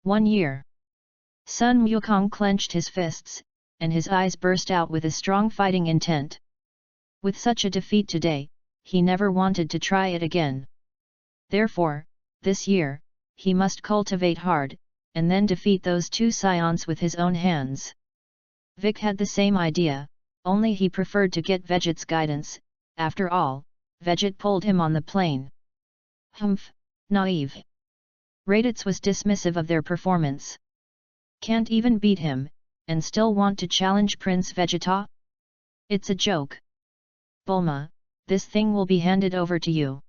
1 year. Sun Wukong clenched his fists, and his eyes burst out with a strong fighting intent. With such a defeat today, he never wanted to try it again. Therefore, this year, he must cultivate hard, and then defeat those two scions with his own hands. Vic had the same idea, only he preferred to get Veget's guidance. After all, Veget pulled him on the plane. Humph, naive. Raditz was dismissive of their performance. Can't even beat him, and still want to challenge Prince Vegeta? It's a joke. Bulma, this thing will be handed over to you.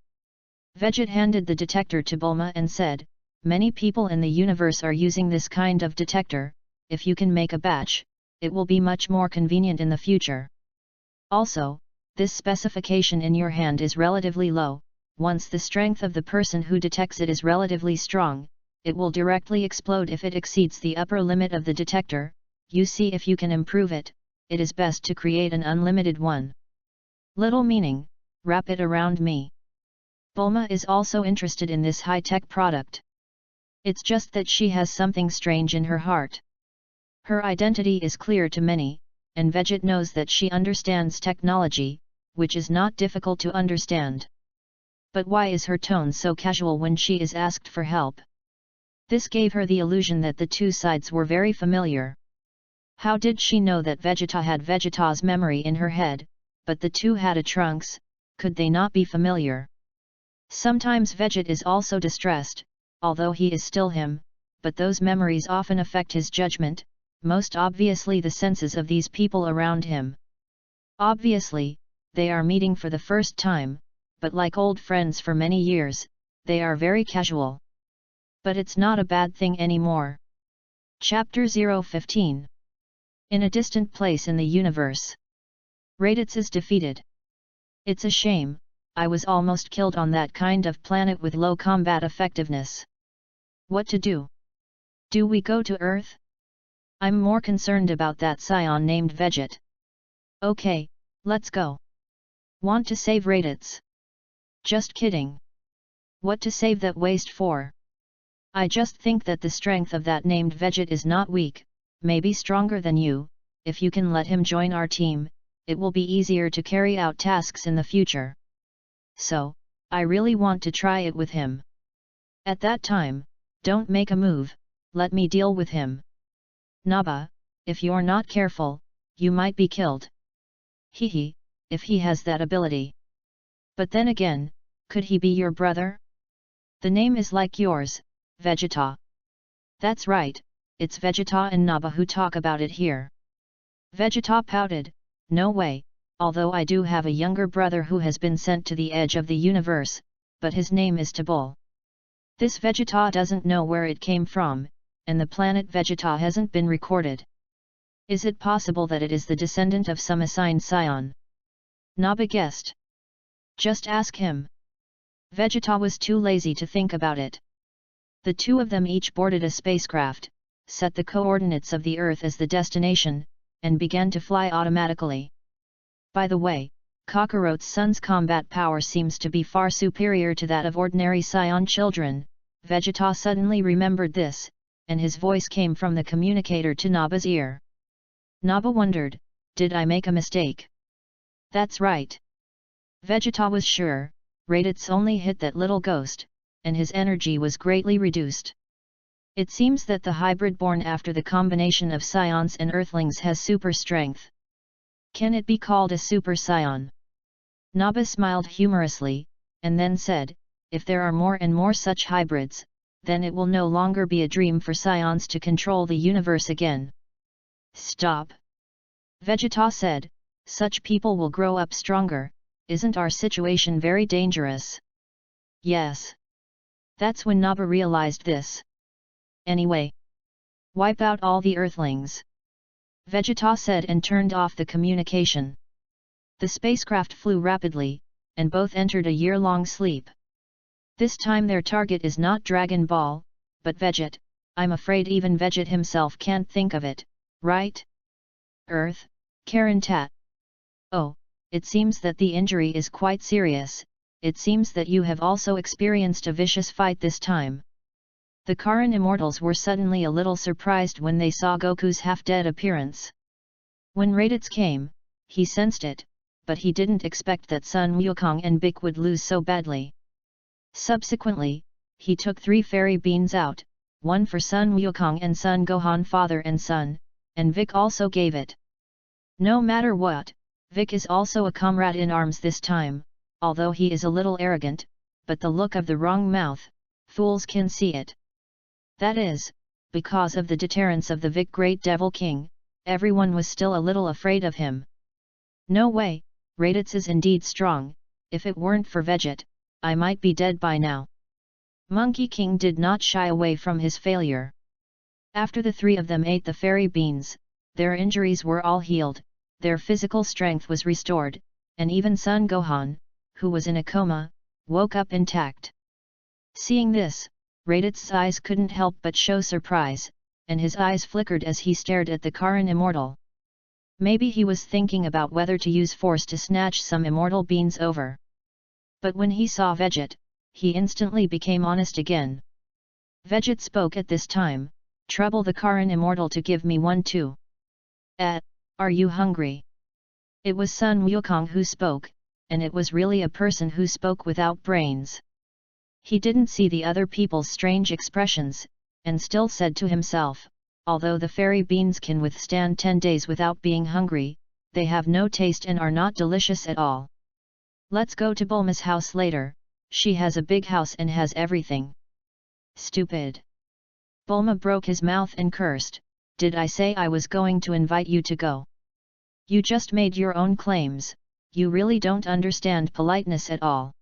Veget handed the detector to Bulma and said, many people in the universe are using this kind of detector. If you can make a batch, it will be much more convenient in the future. Also, this specification in your hand is relatively low. Once the strength of the person who detects it is relatively strong, it will directly explode if it exceeds the upper limit of the detector. You see, if you can improve it, it is best to create an unlimited one. Little meaning, wrap it around me. Bulma is also interested in this high-tech product. It's just that she has something strange in her heart. Her identity is clear to many, and Veget knows that she understands technology, which is not difficult to understand. But why is her tone so casual when she is asked for help? This gave her the illusion that the two sides were very familiar. How did she know that Vegeta had Vegeta's memory in her head, but the two had a Trunks? Could they not be familiar? Sometimes Veget is also distressed, although he is still him, but those memories often affect his judgment, most obviously the senses of these people around him. Obviously, they are meeting for the first time, but like old friends for many years, they are very casual. But it's not a bad thing anymore. Chapter 015. In a distant place in the universe, Raditz is defeated. It's a shame, I was almost killed on that kind of planet with low combat effectiveness. What to do? Do we go to Earth? I'm more concerned about that scion named Veget. Okay, let's go. Want to save Raditz? Just kidding. What to save that waste for? I just think that the strength of that named Veget is not weak, maybe stronger than you. If you can let him join our team, it will be easier to carry out tasks in the future. So, I really want to try it with him. At that time, don't make a move, let me deal with him. Naba, if you're not careful, you might be killed. Hehe, if he has that ability. But then again, could he be your brother? The name is like yours, Vegeta. That's right, it's Vegeta and Naba who talk about it here. Vegeta pouted, no way, although I do have a younger brother who has been sent to the edge of the universe, but his name is Tabul. This Vegeta doesn't know where it came from, and the planet Vegeta hasn't been recorded. Is it possible that it is the descendant of some assigned scion? Naba guessed. Just ask him. Vegeta was too lazy to think about it. The two of them each boarded a spacecraft, set the coordinates of the Earth as the destination, and began to fly automatically. By the way, Kakarot's son's combat power seems to be far superior to that of ordinary scion children. Vegeta suddenly remembered this, and his voice came from the communicator to Naba's ear. Naba wondered, did I make a mistake? That's right. Vegeta was sure, Raditz only hit that little ghost, and his energy was greatly reduced. It seems that the hybrid born after the combination of scions and earthlings has super strength. Can it be called a super scion? Naba smiled humorously, and then said, if there are more and more such hybrids, then it will no longer be a dream for scions to control the universe again. Stop! Vegeta said, such people will grow up stronger, isn't our situation very dangerous? Yes. That's when Naba realized this. Anyway, wipe out all the earthlings. Vegeta said and turned off the communication. The spacecraft flew rapidly, and both entered a year-long sleep. This time their target is not Dragon Ball, but Veget. I'm afraid even Veget himself can't think of it, right? Earth, Karen Tat. Oh, it seems that the injury is quite serious. It seems that you have also experienced a vicious fight this time. The Karen immortals were suddenly a little surprised when they saw Goku's half-dead appearance. When Raditz came, he sensed it, but he didn't expect that Sun Wukong and Bic would lose so badly. Subsequently, he took 3 fairy beans out, one for Sun Wukong and Sun Gohan father and son, and Vic also gave it. No matter what, Vic is also a comrade in arms this time, although he is a little arrogant, but the look of the wrong mouth, fools can see it. That is, because of the deterrence of the Vic Great Devil King, everyone was still a little afraid of him. No way, Raditz is indeed strong, if it weren't for Vegeta, I might be dead by now. Monkey King did not shy away from his failure. After the 3 of them ate the fairy beans, their injuries were all healed, their physical strength was restored, and even Sun Gohan, who was in a coma, woke up intact. Seeing this, Raditz's eyes couldn't help but show surprise, and his eyes flickered as he stared at the Karin Immortal. Maybe he was thinking about whether to use force to snatch some immortal beans over. But when he saw Vegeta, he instantly became honest again. Vegeta spoke at this time, "Trouble the Karin Immortal to give me one too." Are you hungry?" It was Sun Wukong who spoke, and it was really a person who spoke without brains. He didn't see the other people's strange expressions, and still said to himself, although the fairy beans can withstand 10 days without being hungry, they have no taste and are not delicious at all. Let's go to Bulma's house later, she has a big house and has everything. Stupid! Bulma broke his mouth and cursed, "Did I say I was going to invite you to go? You just made your own claims, you really don't understand politeness at all.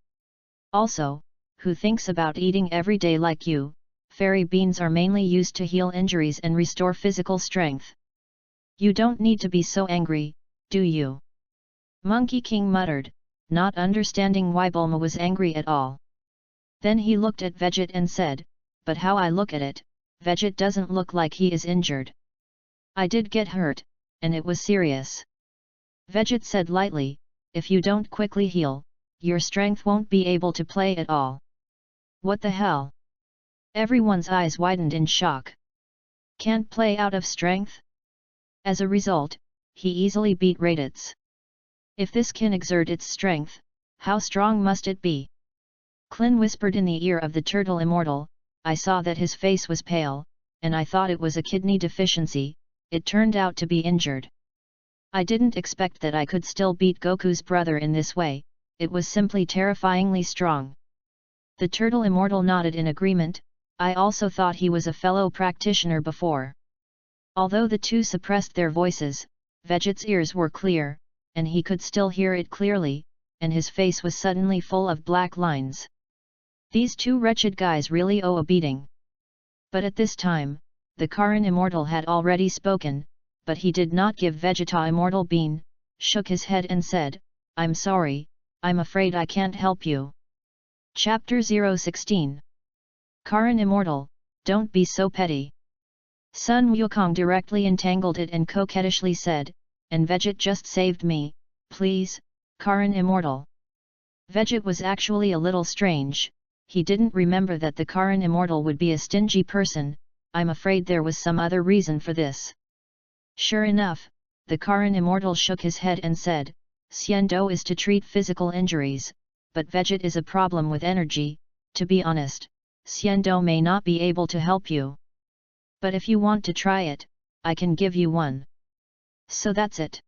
Also, who thinks about eating every day like you? Fairy beans are mainly used to heal injuries and restore physical strength. You don't need to be so angry, do you?" Monkey King muttered, not understanding why Bulma was angry at all. Then he looked at Vegeta and said, "But how I look at it, Vegeta doesn't look like he is injured. I did get hurt, and it was serious." Vegeta said lightly, "If you don't quickly heal, your strength won't be able to play at all." What the hell? Everyone's eyes widened in shock. Can't play out of strength? As a result, he easily beat Raditz. If this can exert its strength, how strong must it be? Klin whispered in the ear of the Turtle Immortal, "I saw that his face was pale, and I thought it was a kidney deficiency, it turned out to be injured. I didn't expect that I could still beat Goku's brother in this way, it was simply terrifyingly strong." The Turtle Immortal nodded in agreement, "I also thought he was a fellow practitioner before." Although the two suppressed their voices, Vegeta's ears were clear, and he could still hear it clearly, and his face was suddenly full of black lines. These 2 wretched guys really owe a beating. But at this time, the Karin Immortal had already spoken, but he did not give Vegeta Immortal Bean, shook his head and said, "I'm sorry, I'm afraid I can't help you." Chapter 016. Karin Immortal, don't be so petty. Sun Wukong directly entangled it and coquettishly said, "And Vegeta just saved me, please, Karin Immortal." Vegeta was actually a little strange, he didn't remember that the Karin Immortal would be a stingy person, I'm afraid there was some other reason for this. Sure enough, the Karin Immortal shook his head and said, "Xiando is to treat physical injuries, but Vegeta is a problem with energy, to be honest, Xiando may not be able to help you. But if you want to try it, I can give you one." So that's it.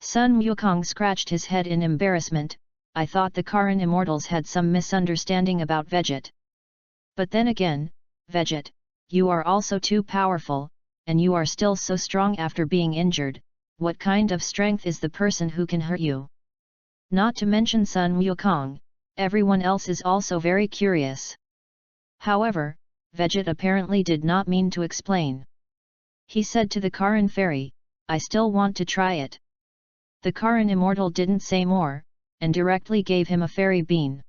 Sun Wukong scratched his head in embarrassment, I thought the Karin Immortals had some misunderstanding about Vegeta. But then again, Vegeta, you are also too powerful, and you are still so strong after being injured, what kind of strength is the person who can hurt you? Not to mention Sun Wukong, everyone else is also very curious. However, Vegeta apparently did not mean to explain. He said to the Karin Fairy, "I still want to try it." The Karin Immortal didn't say more, and directly gave him a fairy bean.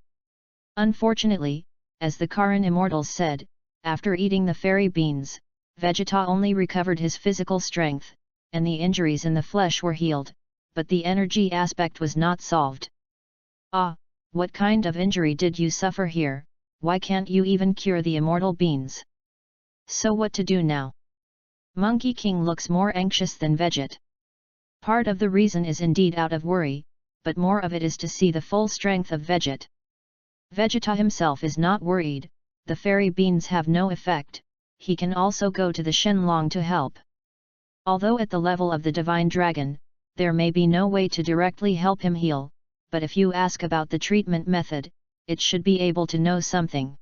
Unfortunately, as the Karin Immortals said, after eating the fairy beans, Vegeta only recovered his physical strength, and the injuries in the flesh were healed, but the energy aspect was not solved. "Ah, what kind of injury did you suffer here? Why can't you even cure the immortal beans? So what to do now?" Monkey King looks more anxious than Vegeta. Part of the reason is indeed out of worry, but more of it is to see the full strength of Vegeta. Vegeta himself is not worried, the fairy beans have no effect, he can also go to the Shenlong to help. Although at the level of the Divine Dragon, there may be no way to directly help him heal, but if you ask about the treatment method, it should be able to know something.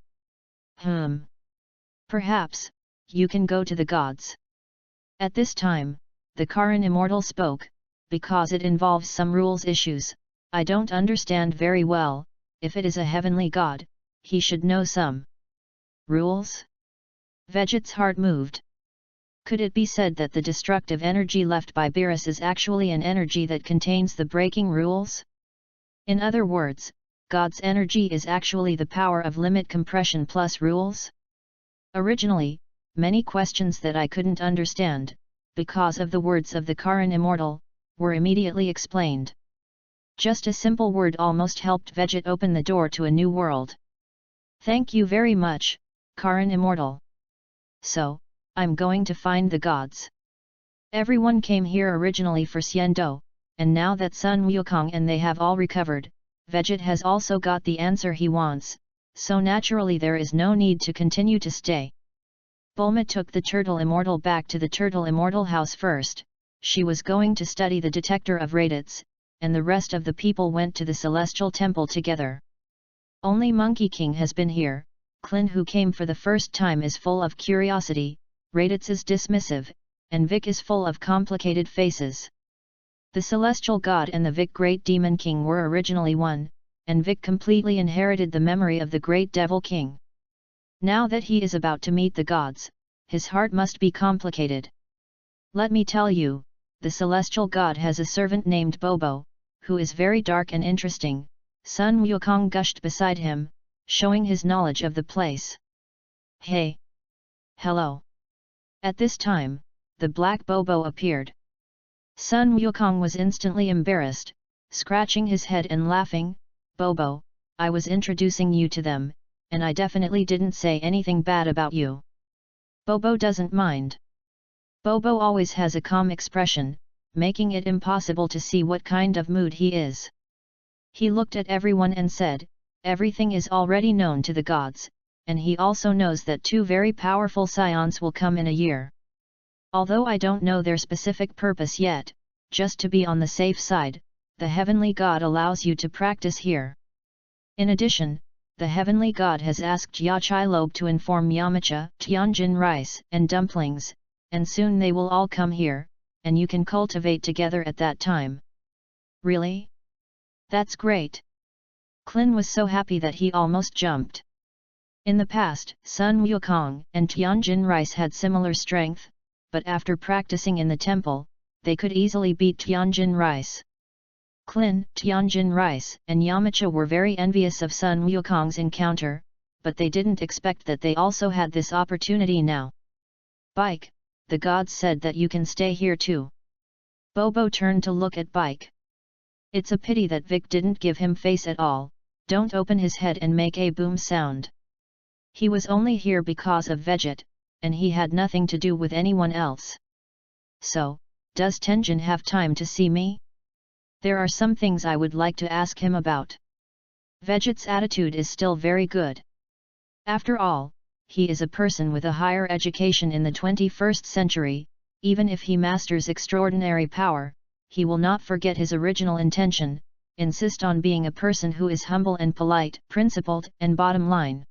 Perhaps, you can go to the gods. At this time, the Karin Immortal spoke, because it involves some rules issues, I don't understand very well, if it is a heavenly god, he should know some rules? Vegeta's heart moved. Could it be said that the destructive energy left by Beerus is actually an energy that contains the breaking rules? In other words, God's energy is actually the power of limit compression plus rules? Originally, many questions that I couldn't understand, because of the words of the Karin Immortal, were immediately explained. Just a simple word almost helped Vegeta open the door to a new world. Thank you very much, Karin Immortal. So, I'm going to find the gods. Everyone came here originally for Xiando, and now that Sun Wukong and they have all recovered, Vegeta has also got the answer he wants, so naturally there is no need to continue to stay. Bulma took the Turtle Immortal back to the Turtle Immortal house first, she was going to study the detector of radits, and the rest of the people went to the Celestial Temple together. Only Monkey King has been here, Clin who came for the first time is full of curiosity, Raditz is dismissive, and Vic is full of complicated faces. The Celestial God and the Vic Great Demon King were originally one, and Vic completely inherited the memory of the Great Devil King. Now that he is about to meet the gods, his heart must be complicated. Let me tell you, the Celestial God has a servant named Bobo, who is very dark and interesting, Sun Wukong gushed beside him, showing his knowledge of the place. Hey! Hello! At this time, the black Bobo appeared. Sun Wukong was instantly embarrassed, scratching his head and laughing, Bobo, I was introducing you to them, and I definitely didn't say anything bad about you. Bobo doesn't mind. Bobo always has a calm expression, making it impossible to see what kind of mood he is. He looked at everyone and said, everything is already known to the gods, and he also knows that two very powerful scions will come in a year. Although I don't know their specific purpose yet, just to be on the safe side, the Heavenly God allows you to practice here. In addition, the Heavenly God has asked Yachai Lobe to inform Yamcha, Tianjin rice and dumplings, and soon they will all come here, and you can cultivate together at that time. Really? That's great! Clin was so happy that he almost jumped. In the past, Sun Wukong and Tianjin rice had similar strength, but after practicing in the temple, they could easily beat Tianjin rice. Clin, Tianjin rice and Yamcha were very envious of Sun Wukong's encounter, but they didn't expect that they also had this opportunity now. Bike, the gods said that you can stay here too. Bobo turned to look at Bike. It's a pity that Vic didn't give him face at all, don't open his head and make a boom sound. He was only here because of Vegeta, and he had nothing to do with anyone else. So, does Tenjin have time to see me? There are some things I would like to ask him about. Vegeta's attitude is still very good. After all, he is a person with a higher education in the 21st century, even if he masters extraordinary power, he will not forget his original intention, insist on being a person who is humble and polite, principled and bottom line.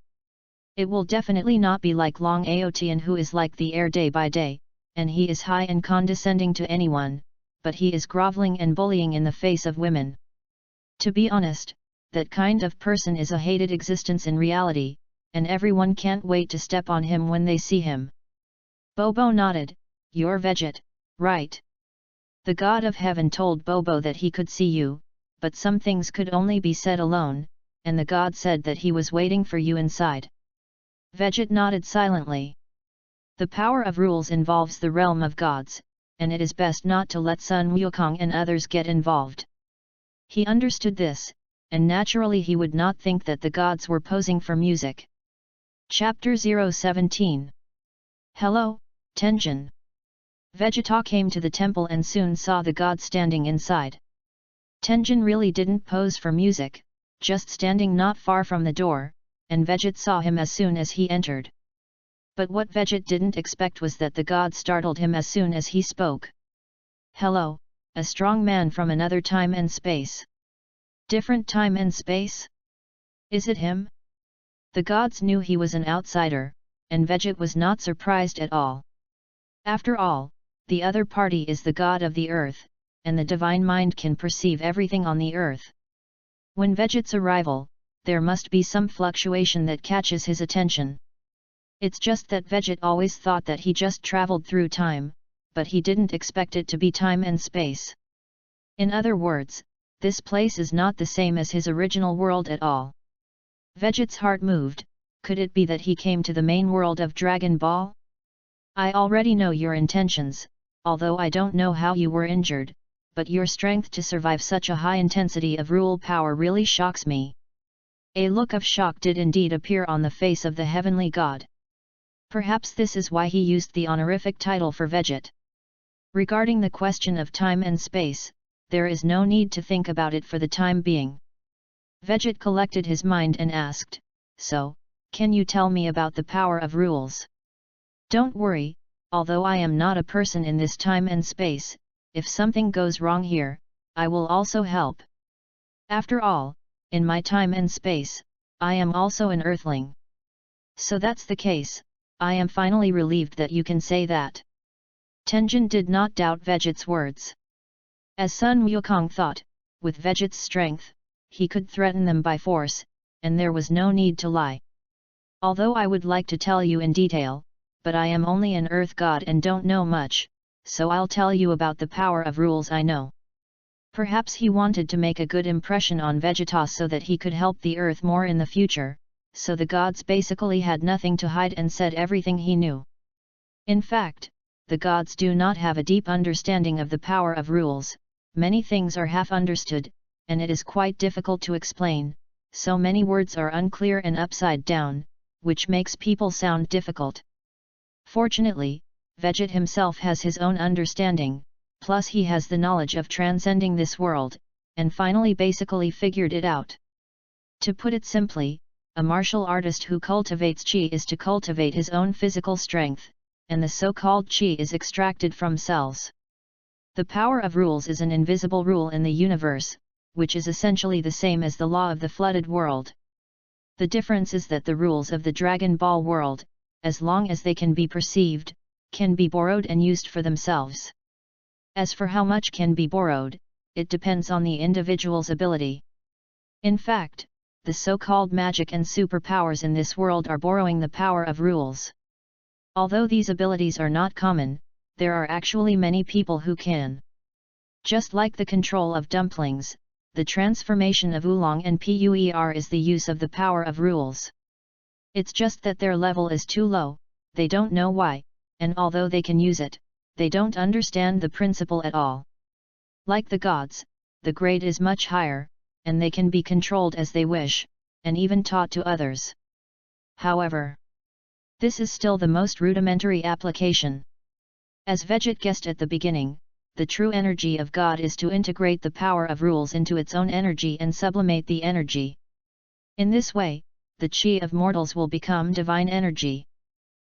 It will definitely not be like Long Aotian who is like the air day by day, and he is high and condescending to anyone, but he is groveling and bullying in the face of women. To be honest, that kind of person is a hated existence in reality, and everyone can't wait to step on him when they see him. Bobo nodded, you're Vegeta, right? The God of Heaven told Bobo that he could see you, but some things could only be said alone, and the God said that he was waiting for you inside. Vegeta nodded silently. The power of rules involves the realm of gods, and it is best not to let Sun Wukong and others get involved. He understood this, and naturally he would not think that the gods were posing for music. Chapter 017. Hello, Tenjin. Vegeta came to the temple and soon saw the god standing inside. Tenjin really didn't pose for music, just standing not far from the door, and Vegeta saw him as soon as he entered. But what Vegeta didn't expect was that the god startled him as soon as he spoke. "Hello, a strong man from another time and space." "Different time and space? Is it him?" The gods knew he was an outsider, and Vegeta was not surprised at all. After all, the other party is the god of the earth, and the divine mind can perceive everything on the earth. When Vegeta's arrival, there must be some fluctuation that catches his attention. It's just that Vegeta always thought that he just traveled through time, but he didn't expect it to be time and space. In other words, this place is not the same as his original world at all. Vegeta's heart moved. Could it be that he came to the main world of Dragon Ball? "I already know your intentions, although I don't know how you were injured, but your strength to survive such a high intensity of rule power really shocks me." A look of shock did indeed appear on the face of the heavenly god. Perhaps this is why he used the honorific title for Vegeta. Regarding the question of time and space, there is no need to think about it for the time being. Vegeta collected his mind and asked, "So, can you tell me about the power of rules?" "Don't worry, although I am not a person in this time and space, if something goes wrong here, I will also help. After all, in my time and space, I am also an earthling." "So that's the case, I am finally relieved that you can say that." Tenjin did not doubt Vegeta's words. As Sun Wukong thought, with Vegeta's strength, he could threaten them by force, and there was no need to lie. "Although I would like to tell you in detail, but I am only an earth god and don't know much, so I'll tell you about the power of rules I know." Perhaps he wanted to make a good impression on Vegeta so that he could help the earth more in the future, so the gods basically had nothing to hide and said everything he knew. In fact, the gods do not have a deep understanding of the power of rules. Many things are half understood, and it is quite difficult to explain, so many words are unclear and upside down, which makes people sound difficult. Fortunately, Vegeta himself has his own understanding, plus he has the knowledge of transcending this world, and finally basically figured it out. To put it simply, a martial artist who cultivates chi is to cultivate his own physical strength, and the so-called chi is extracted from cells. The power of rules is an invisible rule in the universe, which is essentially the same as the law of the flooded world. The difference is that the rules of the Dragon Ball world, as long as they can be perceived, can be borrowed and used for themselves. As for how much can be borrowed, it depends on the individual's ability. In fact, the so-called magic and superpowers in this world are borrowing the power of rules. Although these abilities are not common, there are actually many people who can. Just like the control of dumplings, the transformation of oolong and puer is the use of the power of rules. It's just that their level is too low, they don't know why, and although they can use it, they don't understand the principle at all. Like the gods, the grade is much higher, and they can be controlled as they wish, and even taught to others. However, this is still the most rudimentary application. As Vegeta guessed at the beginning, the true energy of God is to integrate the power of rules into its own energy and sublimate the energy. In this way, the chi of mortals will become divine energy.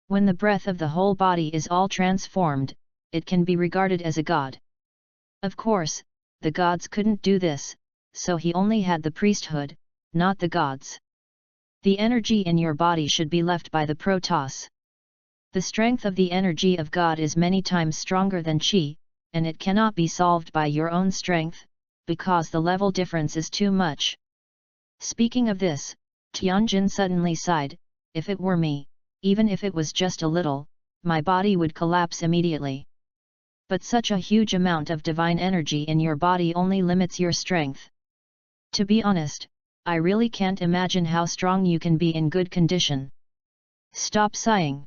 When the breath of the whole body is all transformed, it can be regarded as a god. Of course, the gods couldn't do this, so he only had the priesthood, not the gods. The energy in your body should be left by the Protoss. The strength of the energy of God is many times stronger than chi, and it cannot be solved by your own strength, because the level difference is too much. Speaking of this, Tianjin suddenly sighed, "If it were me, even if it was just a little, my body would collapse immediately." But such a huge amount of divine energy in your body only limits your strength. To be honest, I really can't imagine how strong you can be in good condition. Stop sighing.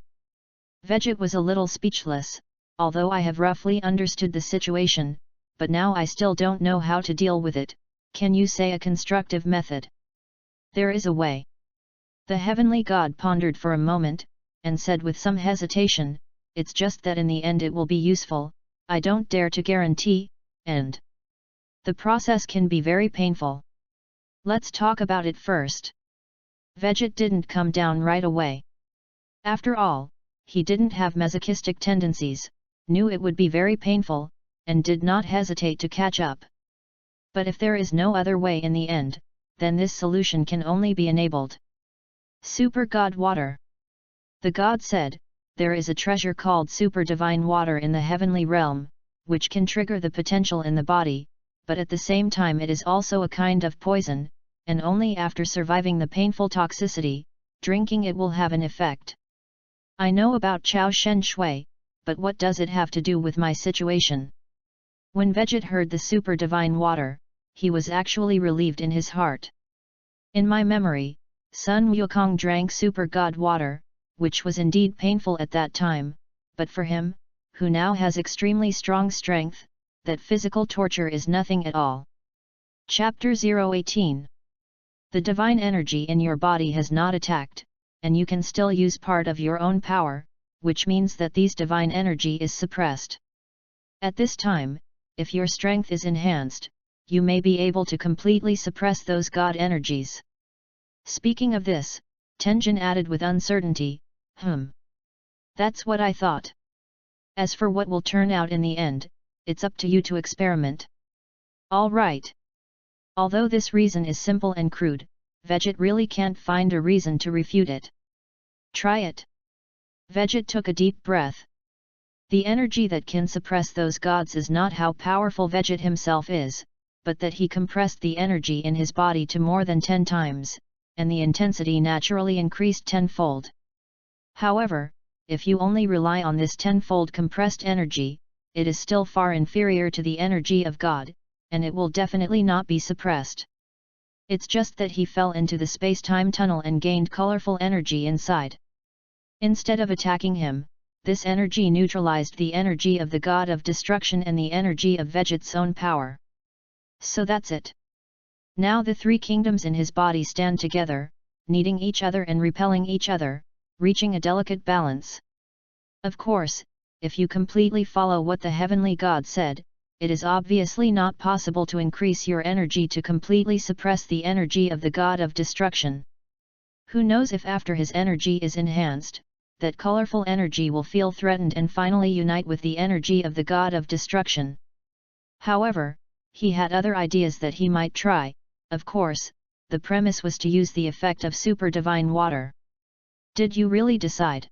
Vegeta was a little speechless, although I have roughly understood the situation, but now I still don't know how to deal with it. Can you say a constructive method? There is a way. The heavenly god pondered for a moment, and said with some hesitation, it's just that in the end it will be useful, I don't dare to guarantee, and the process can be very painful. Let's talk about it first. Vegit didn't come down right away. After all, he didn't have masochistic tendencies, knew it would be very painful, and did not hesitate to catch up. But if there is no other way in the end, then this solution can only be enabled. Super God Water. The god said, there is a treasure called super divine water in the heavenly realm, which can trigger the potential in the body, but at the same time it is also a kind of poison, and only after surviving the painful toxicity, drinking it will have an effect. I know about Chao Shen Shui, but what does it have to do with my situation? When Vegit heard the super divine water, he was actually relieved in his heart. In my memory, Sun Wukong drank super god water, which was indeed painful at that time, but for him, who now has extremely strong strength, that physical torture is nothing at all. Chapter 018. The divine energy in your body has not attacked, and you can still use part of your own power, which means that these divine energy is suppressed. At this time, if your strength is enhanced, you may be able to completely suppress those god energies. Speaking of this, Tenjin added with uncertainty, That's what I thought. As for what will turn out in the end, it's up to you to experiment. All right. Although this reason is simple and crude, Vegit really can't find a reason to refute it. Try it. Vegit took a deep breath. The energy that can suppress those gods is not how powerful Vegit himself is, but that he compressed the energy in his body to more than 10 times, and the intensity naturally increased tenfold. However, if you only rely on this tenfold compressed energy, it is still far inferior to the energy of God, and it will definitely not be suppressed. It's just that he fell into the space-time tunnel and gained colorful energy inside. Instead of attacking him, this energy neutralized the energy of the god of destruction and the energy of Vegit's own power. So that's it. Now the three kingdoms in his body stand together, needing each other and repelling each other, reaching a delicate balance. Of course, if you completely follow what the heavenly god said, it is obviously not possible to increase your energy to completely suppress the energy of the god of destruction. Who knows if after his energy is enhanced, that colorful energy will feel threatened and finally unite with the energy of the god of destruction. However, he had other ideas that he might try. Of course, the premise was to use the effect of super divine water. Did you really decide?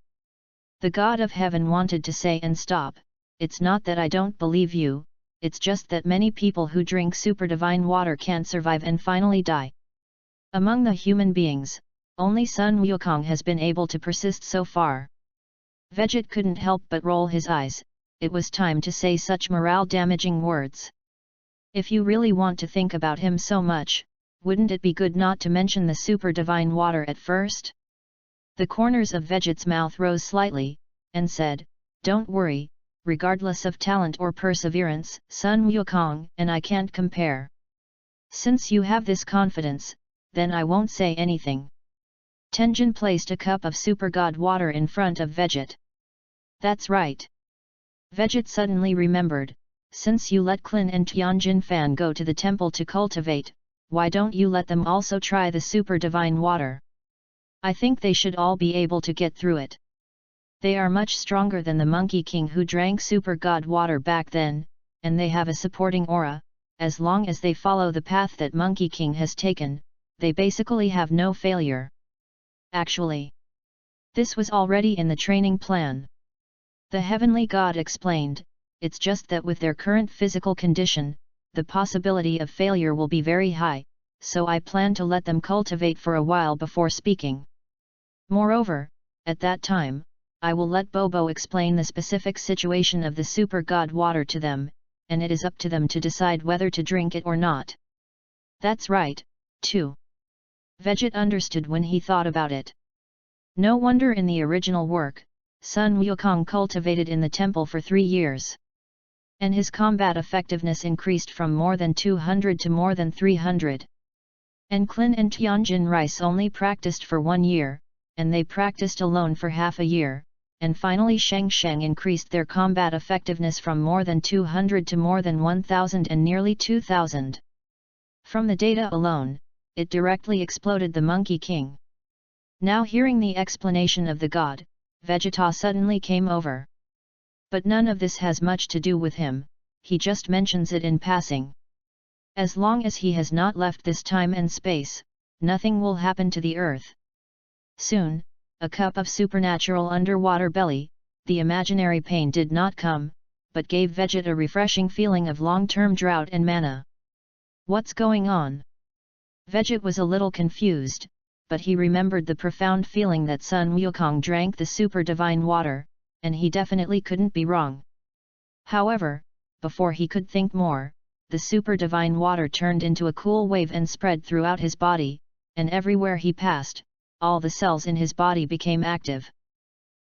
The god of heaven wanted to say and stop. It's not that I don't believe you, it's just that many people who drink super divine water can't survive and finally die. Among the human beings, only Sun Wukong has been able to persist so far. Vegit couldn't help but roll his eyes. It was time to say such morale-damaging words. If you really want to think about him so much, wouldn't it be good not to mention the super divine water at first? The corners of Vegit's mouth rose slightly, and said, Don't worry, regardless of talent or perseverance, Sun Wukong and I can't compare. Since you have this confidence, then I won't say anything. Tenjin placed a cup of super god water in front of Vegit. That's right. Vegit suddenly remembered, since you let Klin and Tianjin Fan go to the temple to cultivate, why don't you let them also try the super divine water? I think they should all be able to get through it. They are much stronger than the Monkey King who drank super god water back then, and they have a supporting aura. As long as they follow the path that Monkey King has taken, they basically have no failure. Actually, this was already in the training plan. The heavenly god explained, it's just that with their current physical condition, the possibility of failure will be very high, so I plan to let them cultivate for a while before speaking. Moreover, at that time, I will let Bobo explain the specific situation of the super god water to them, and it is up to them to decide whether to drink it or not. That's right, too. Vegit understood when he thought about it. No wonder in the original work, Sun Wukong cultivated in the temple for 3 years. And his combat effectiveness increased from more than 200 to more than 300. And Klin and Tianjin Rice only practiced for 1 year, and they practiced alone for half a year, and finally Shang Sheng increased their combat effectiveness from more than 200 to more than 1000 and nearly 2000. From the data alone, it directly exploded the Monkey King. Now hearing the explanation of the god, Vegeta suddenly came over. But none of this has much to do with him, he just mentions it in passing. As long as he has not left this time and space, nothing will happen to the earth. Soon, a cup of supernatural underwater belly, the imaginary pain did not come, but gave Vegeta a refreshing feeling of long-term drought and mana. What's going on? Vegeta was a little confused, but he remembered the profound feeling that Sun Wukong drank the super divine water, and he definitely couldn't be wrong. However, before he could think more, the super divine water turned into a cool wave and spread throughout his body, and everywhere he passed, all the cells in his body became active.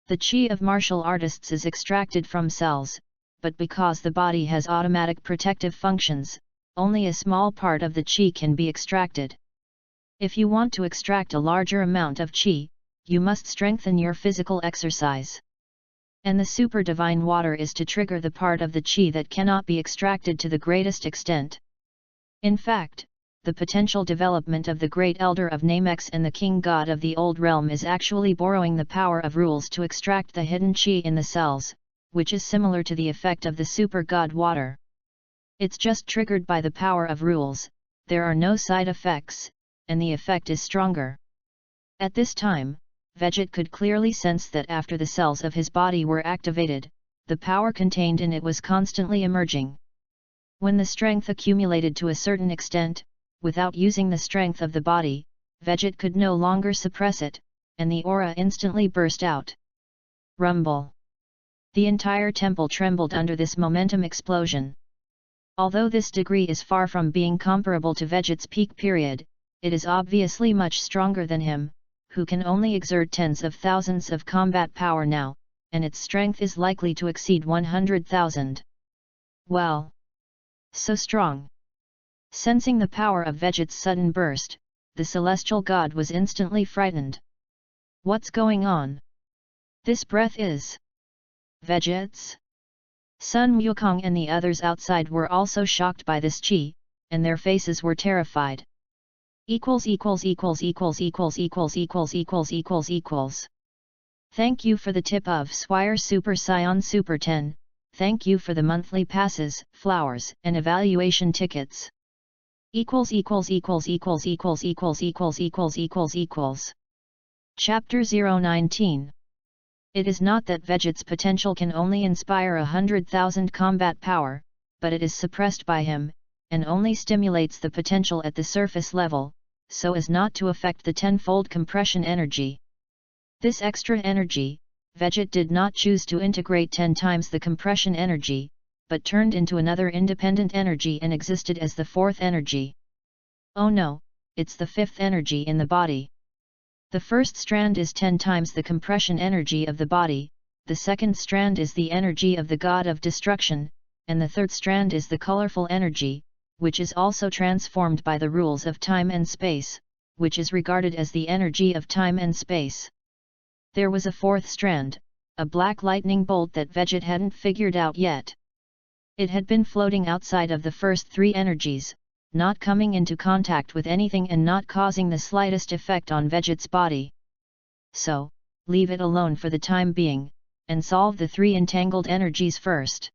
The chi of martial artists is extracted from cells, but because the body has automatic protective functions, only a small part of the chi can be extracted. If you want to extract a larger amount of chi, you must strengthen your physical exercise. And the super divine water is to trigger the part of the chi that cannot be extracted to the greatest extent. In fact, the potential development of the Great Elder of Namex and the King God of the Old Realm is actually borrowing the power of rules to extract the hidden chi in the cells, which is similar to the effect of the Super God Water. It's just triggered by the power of rules, there are no side effects, and the effect is stronger. At this time, Vegeta could clearly sense that after the cells of his body were activated, the power contained in it was constantly emerging. When the strength accumulated to a certain extent, without using the strength of the body, Vegeta could no longer suppress it, and the aura instantly burst out. Rumble! The entire temple trembled under this momentum explosion. Although this degree is far from being comparable to Vegeta's peak period, it is obviously much stronger than him, who can only exert tens of thousands of combat power now, and its strength is likely to exceed 100,000. Well! So strong! Sensing the power of Vegeta's sudden burst, the celestial god was instantly frightened. What's going on? This breath is Vegeta's? Sun Wukong and the others outside were also shocked by this chi, and their faces were terrified. Thank you for the tip of Swire Super Scion Super 10, thank you for the monthly passes, flowers, and evaluation tickets. Chapter 019. It is not that Vegeta's potential can only inspire 100,000 combat power, but it is suppressed by him, and only stimulates the potential at the surface level, so as not to affect the tenfold compression energy. This extra energy, Vegeta did not choose to integrate 10 times the compression energy, but turned into another independent energy and existed as the fourth energy. Oh no, it's the fifth energy in the body. The first strand is 10 times the compression energy of the body, the second strand is the energy of the god of destruction, and the third strand is the colorful energy, which is also transformed by the rules of time and space, which is regarded as the energy of time and space. There was a fourth strand, a black lightning bolt that Vegeta hadn't figured out yet. It had been floating outside of the first three energies, not coming into contact with anything and not causing the slightest effect on Vegeta's body. So, leave it alone for the time being, and solve the three entangled energies first.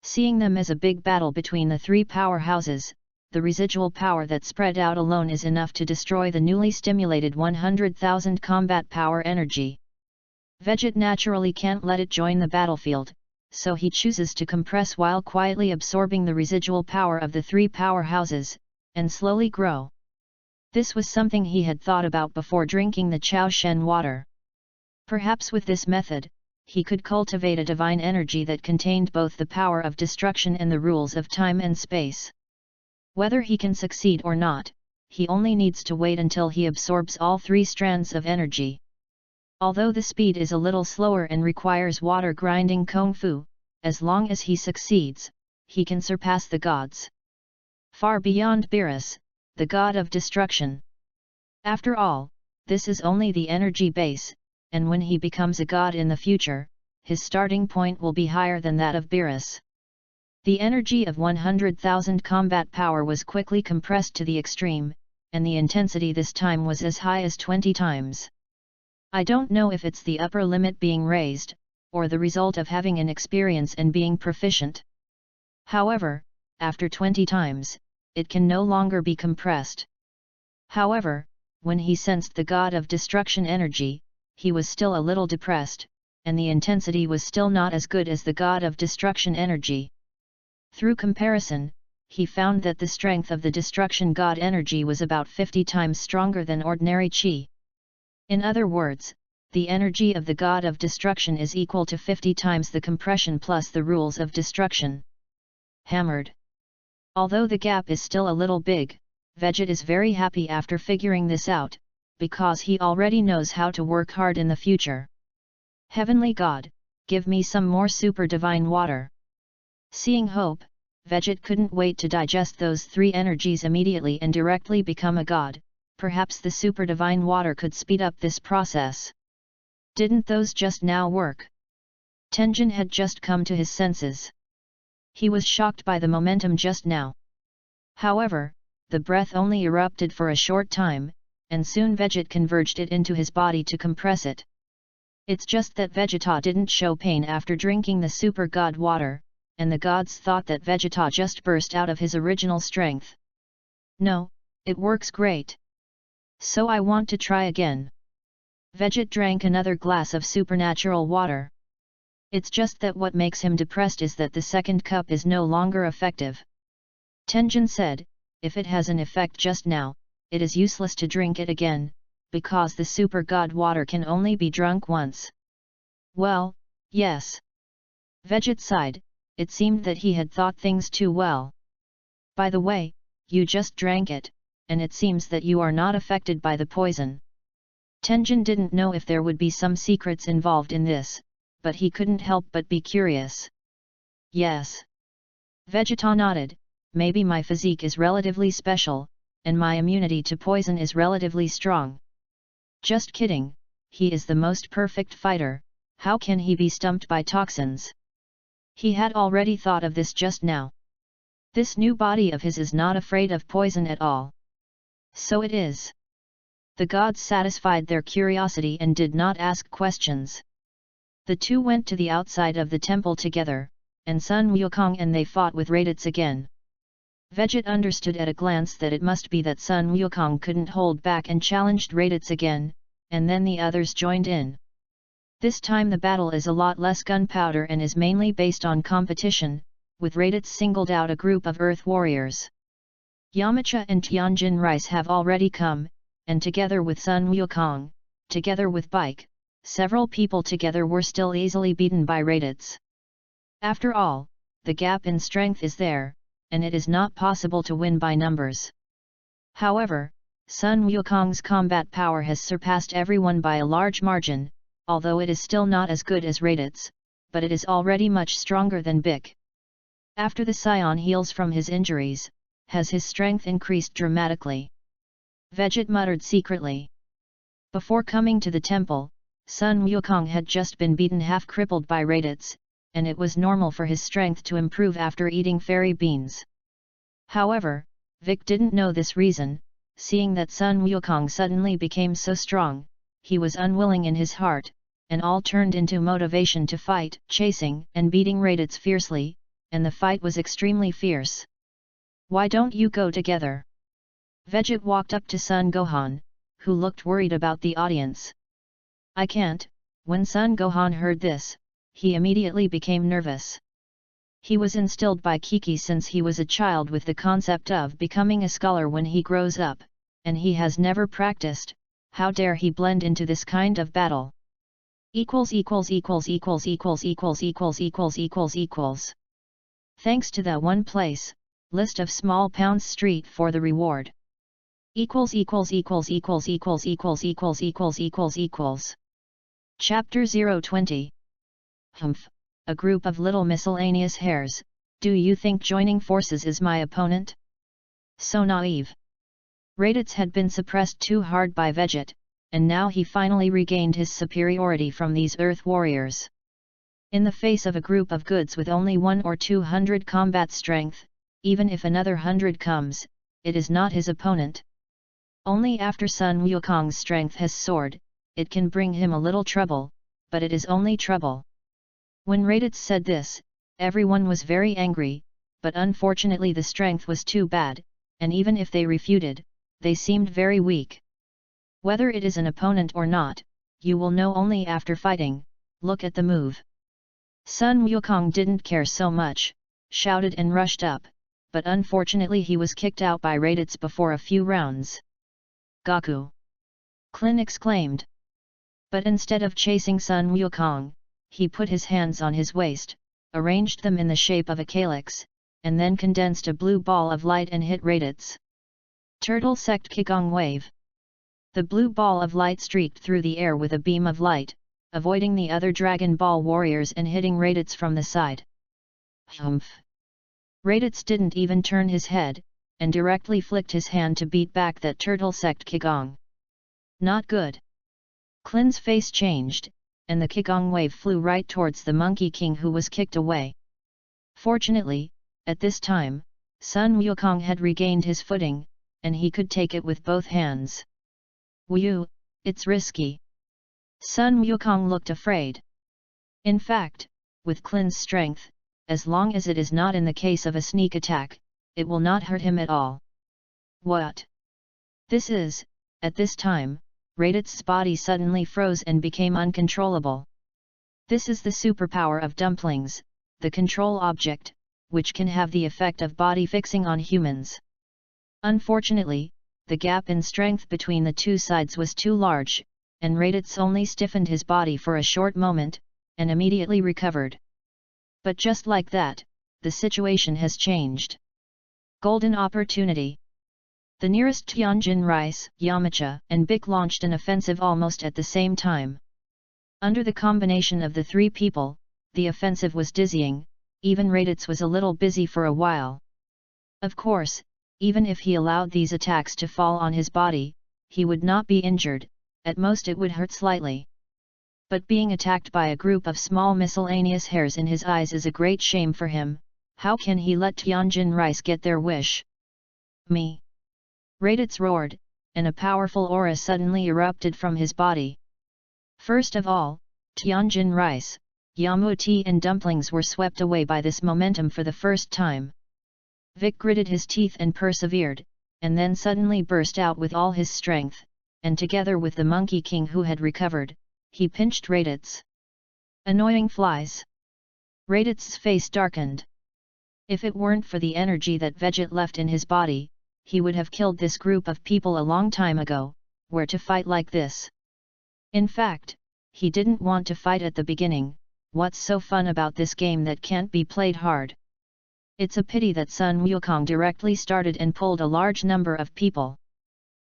Seeing them as a big battle between the three powerhouses, the residual power that spread out alone is enough to destroy the newly stimulated 100,000 combat power energy. Vegeta naturally can't let it join the battlefield, so he chooses to compress while quietly absorbing the residual power of the three powerhouses, and slowly grow. This was something he had thought about before drinking the Chao Shen water. Perhaps with this method, he could cultivate a divine energy that contained both the power of destruction and the rules of time and space. Whether he can succeed or not, he only needs to wait until he absorbs all three strands of energy. Although the speed is a little slower and requires water grinding kung fu, as long as he succeeds, he can surpass the gods. Far beyond Beerus, the god of destruction. After all, this is only the energy base, and when he becomes a god in the future, his starting point will be higher than that of Beerus. The energy of 100,000 combat power was quickly compressed to the extreme, and the intensity this time was as high as 20 times. I don't know if it's the upper limit being raised, or the result of having an experience and being proficient. However, after 20 times, it can no longer be compressed. However, when he sensed the god of destruction energy, he was still a little depressed, and the intensity was still not as good as the god of destruction energy. Through comparison, he found that the strength of the destruction god energy was about 50 times stronger than ordinary chi. In other words, the energy of the god of destruction is equal to 50 times the compression plus the rules of destruction. Hammered. Although the gap is still a little big, Vegeta is very happy after figuring this out, because he already knows how to work hard in the future. Heavenly God, give me some more super divine water. Seeing hope, Vegeta couldn't wait to digest those 3 energies immediately and directly become a god. Perhaps the super divine water could speed up this process. Didn't those just now work? Tenjin had just come to his senses. He was shocked by the momentum just now. However, the breath only erupted for a short time, and soon Vegeta converged it into his body to compress it. It's just that Vegeta didn't show pain after drinking the super god water, and the gods thought that Vegeta just burst out of his original strength. No, it works great. So I want to try again. Vegeta drank another glass of supernatural water. It's just that what makes him depressed is that the second cup is no longer effective. Tenjin said, if it has an effect just now, it is useless to drink it again, because the super god water can only be drunk once. Well, yes. Vegeta sighed, it seemed that he had thought things too well. By the way, you just drank it, and it seems that you are not affected by the poison. Tenjin didn't know if there would be some secrets involved in this, but he couldn't help but be curious. Yes. Vegeta nodded, maybe my physique is relatively special, and my immunity to poison is relatively strong. Just kidding, he is the most perfect fighter, how can he be stumped by toxins? He had already thought of this just now. This new body of his is not afraid of poison at all. So it is. The gods satisfied their curiosity and did not ask questions. The two went to the outside of the temple together, and Sun Wukong and they fought with Raditz again. Vegeta understood at a glance that it must be that Sun Wukong couldn't hold back and challenged Raditz again, and then the others joined in. This time the battle is a lot less gunpowder and is mainly based on competition, with Raditz singled out a group of Earth warriors. Yamcha and Tianjin Rice have already come, and together with Sun Wukong, together with Bike, several people together were still easily beaten by Raditz. After all, the gap in strength is there, and it is not possible to win by numbers. However, Sun Wukong's combat power has surpassed everyone by a large margin, although it is still not as good as Raditz, but it is already much stronger than Bik. After the Scion heals from his injuries, has his strength increased dramatically. Vegeta muttered secretly. Before coming to the temple, Sun Wukong had just been beaten half-crippled by Raditz, and it was normal for his strength to improve after eating fairy beans. However, Vic didn't know this reason, seeing that Sun Wukong suddenly became so strong, he was unwilling in his heart, and all turned into motivation to fight, chasing and beating Raditz fiercely, and the fight was extremely fierce. Why don't you go together? Vegeta walked up to Sun Gohan, who looked worried about the audience. I can't. When Sun Gohan heard this, he immediately became nervous. He was instilled by Kiki since he was a child with the concept of becoming a scholar when he grows up, and he has never practiced. How dare he blend into this kind of battle? Thanks to that one place, list of small pounds street for the reward. Chapter 020. Humph, a group of little miscellaneous hairs, do you think joining forces is my opponent? So naive. Raditz had been suppressed too hard by Vegeta, and now he finally regained his superiority from these earth warriors. In the face of a group of goods with only 100 or 200 combat strength, even if another 100 comes, it is not his opponent. Only after Sun Wukong's strength has soared, it can bring him a little trouble, but it is only trouble. When Raditz said this, everyone was very angry, but unfortunately the strength was too bad, and even if they refuted, they seemed very weak. Whether it is an opponent or not, you will know only after fighting. Look at the move. Sun Wukong didn't care so much, shouted and rushed up, but unfortunately he was kicked out by Raditz before a few rounds. Gaku! Klin exclaimed. But instead of chasing Sun Wukong, he put his hands on his waist, arranged them in the shape of a calyx, and then condensed a blue ball of light and hit Raditz. Turtle Sect Qigong Wave. The blue ball of light streaked through the air with a beam of light, avoiding the other Dragon Ball warriors and hitting Raditz from the side. Humph! Raditz didn't even turn his head, and directly flicked his hand to beat back that Turtle Sect Qigong. Not good. Klin's face changed, and the Qigong wave flew right towards the Monkey King, who was kicked away. Fortunately, at this time, Sun Wukong had regained his footing, and he could take it with both hands. Wu, it's risky. Sun Wukong looked afraid. In fact, with Klin's strength, as long as it is not in the case of a sneak attack, it will not hurt him at all. What? This is, at this time, Raditz's body suddenly froze and became uncontrollable. This is the superpower of dumplings, the control object, which can have the effect of body fixing on humans. Unfortunately, the gap in strength between the two sides was too large, and Raditz only stiffened his body for a short moment, and immediately recovered. But just like that, the situation has changed. Golden opportunity. The nearest Tianjin Rice, Yamcha, and Bic launched an offensive almost at the same time. Under the combination of the three people, the offensive was dizzying. Even Raditz was a little busy for a while. Of course, even if he allowed these attacks to fall on his body, he would not be injured, at most it would hurt slightly. But being attacked by a group of small miscellaneous hairs in his eyes is a great shame for him. How can he let Tianjin Rice get their wish? Me! Raditz roared, and a powerful aura suddenly erupted from his body. First of all, Tianjin Rice, Yamuti and Dumplings were swept away by this momentum for the first time. Vic gritted his teeth and persevered, and then suddenly burst out with all his strength, and together with the Monkey King who had recovered, he pinched Raditz. Annoying flies! Raditz's face darkened. If it weren't for the energy that Veget left in his body, he would have killed this group of people a long time ago. Where to fight like this? In fact, he didn't want to fight at the beginning. What's so fun about this game that can't be played hard? It's a pity that Sun Wukong directly started and pulled a large number of people.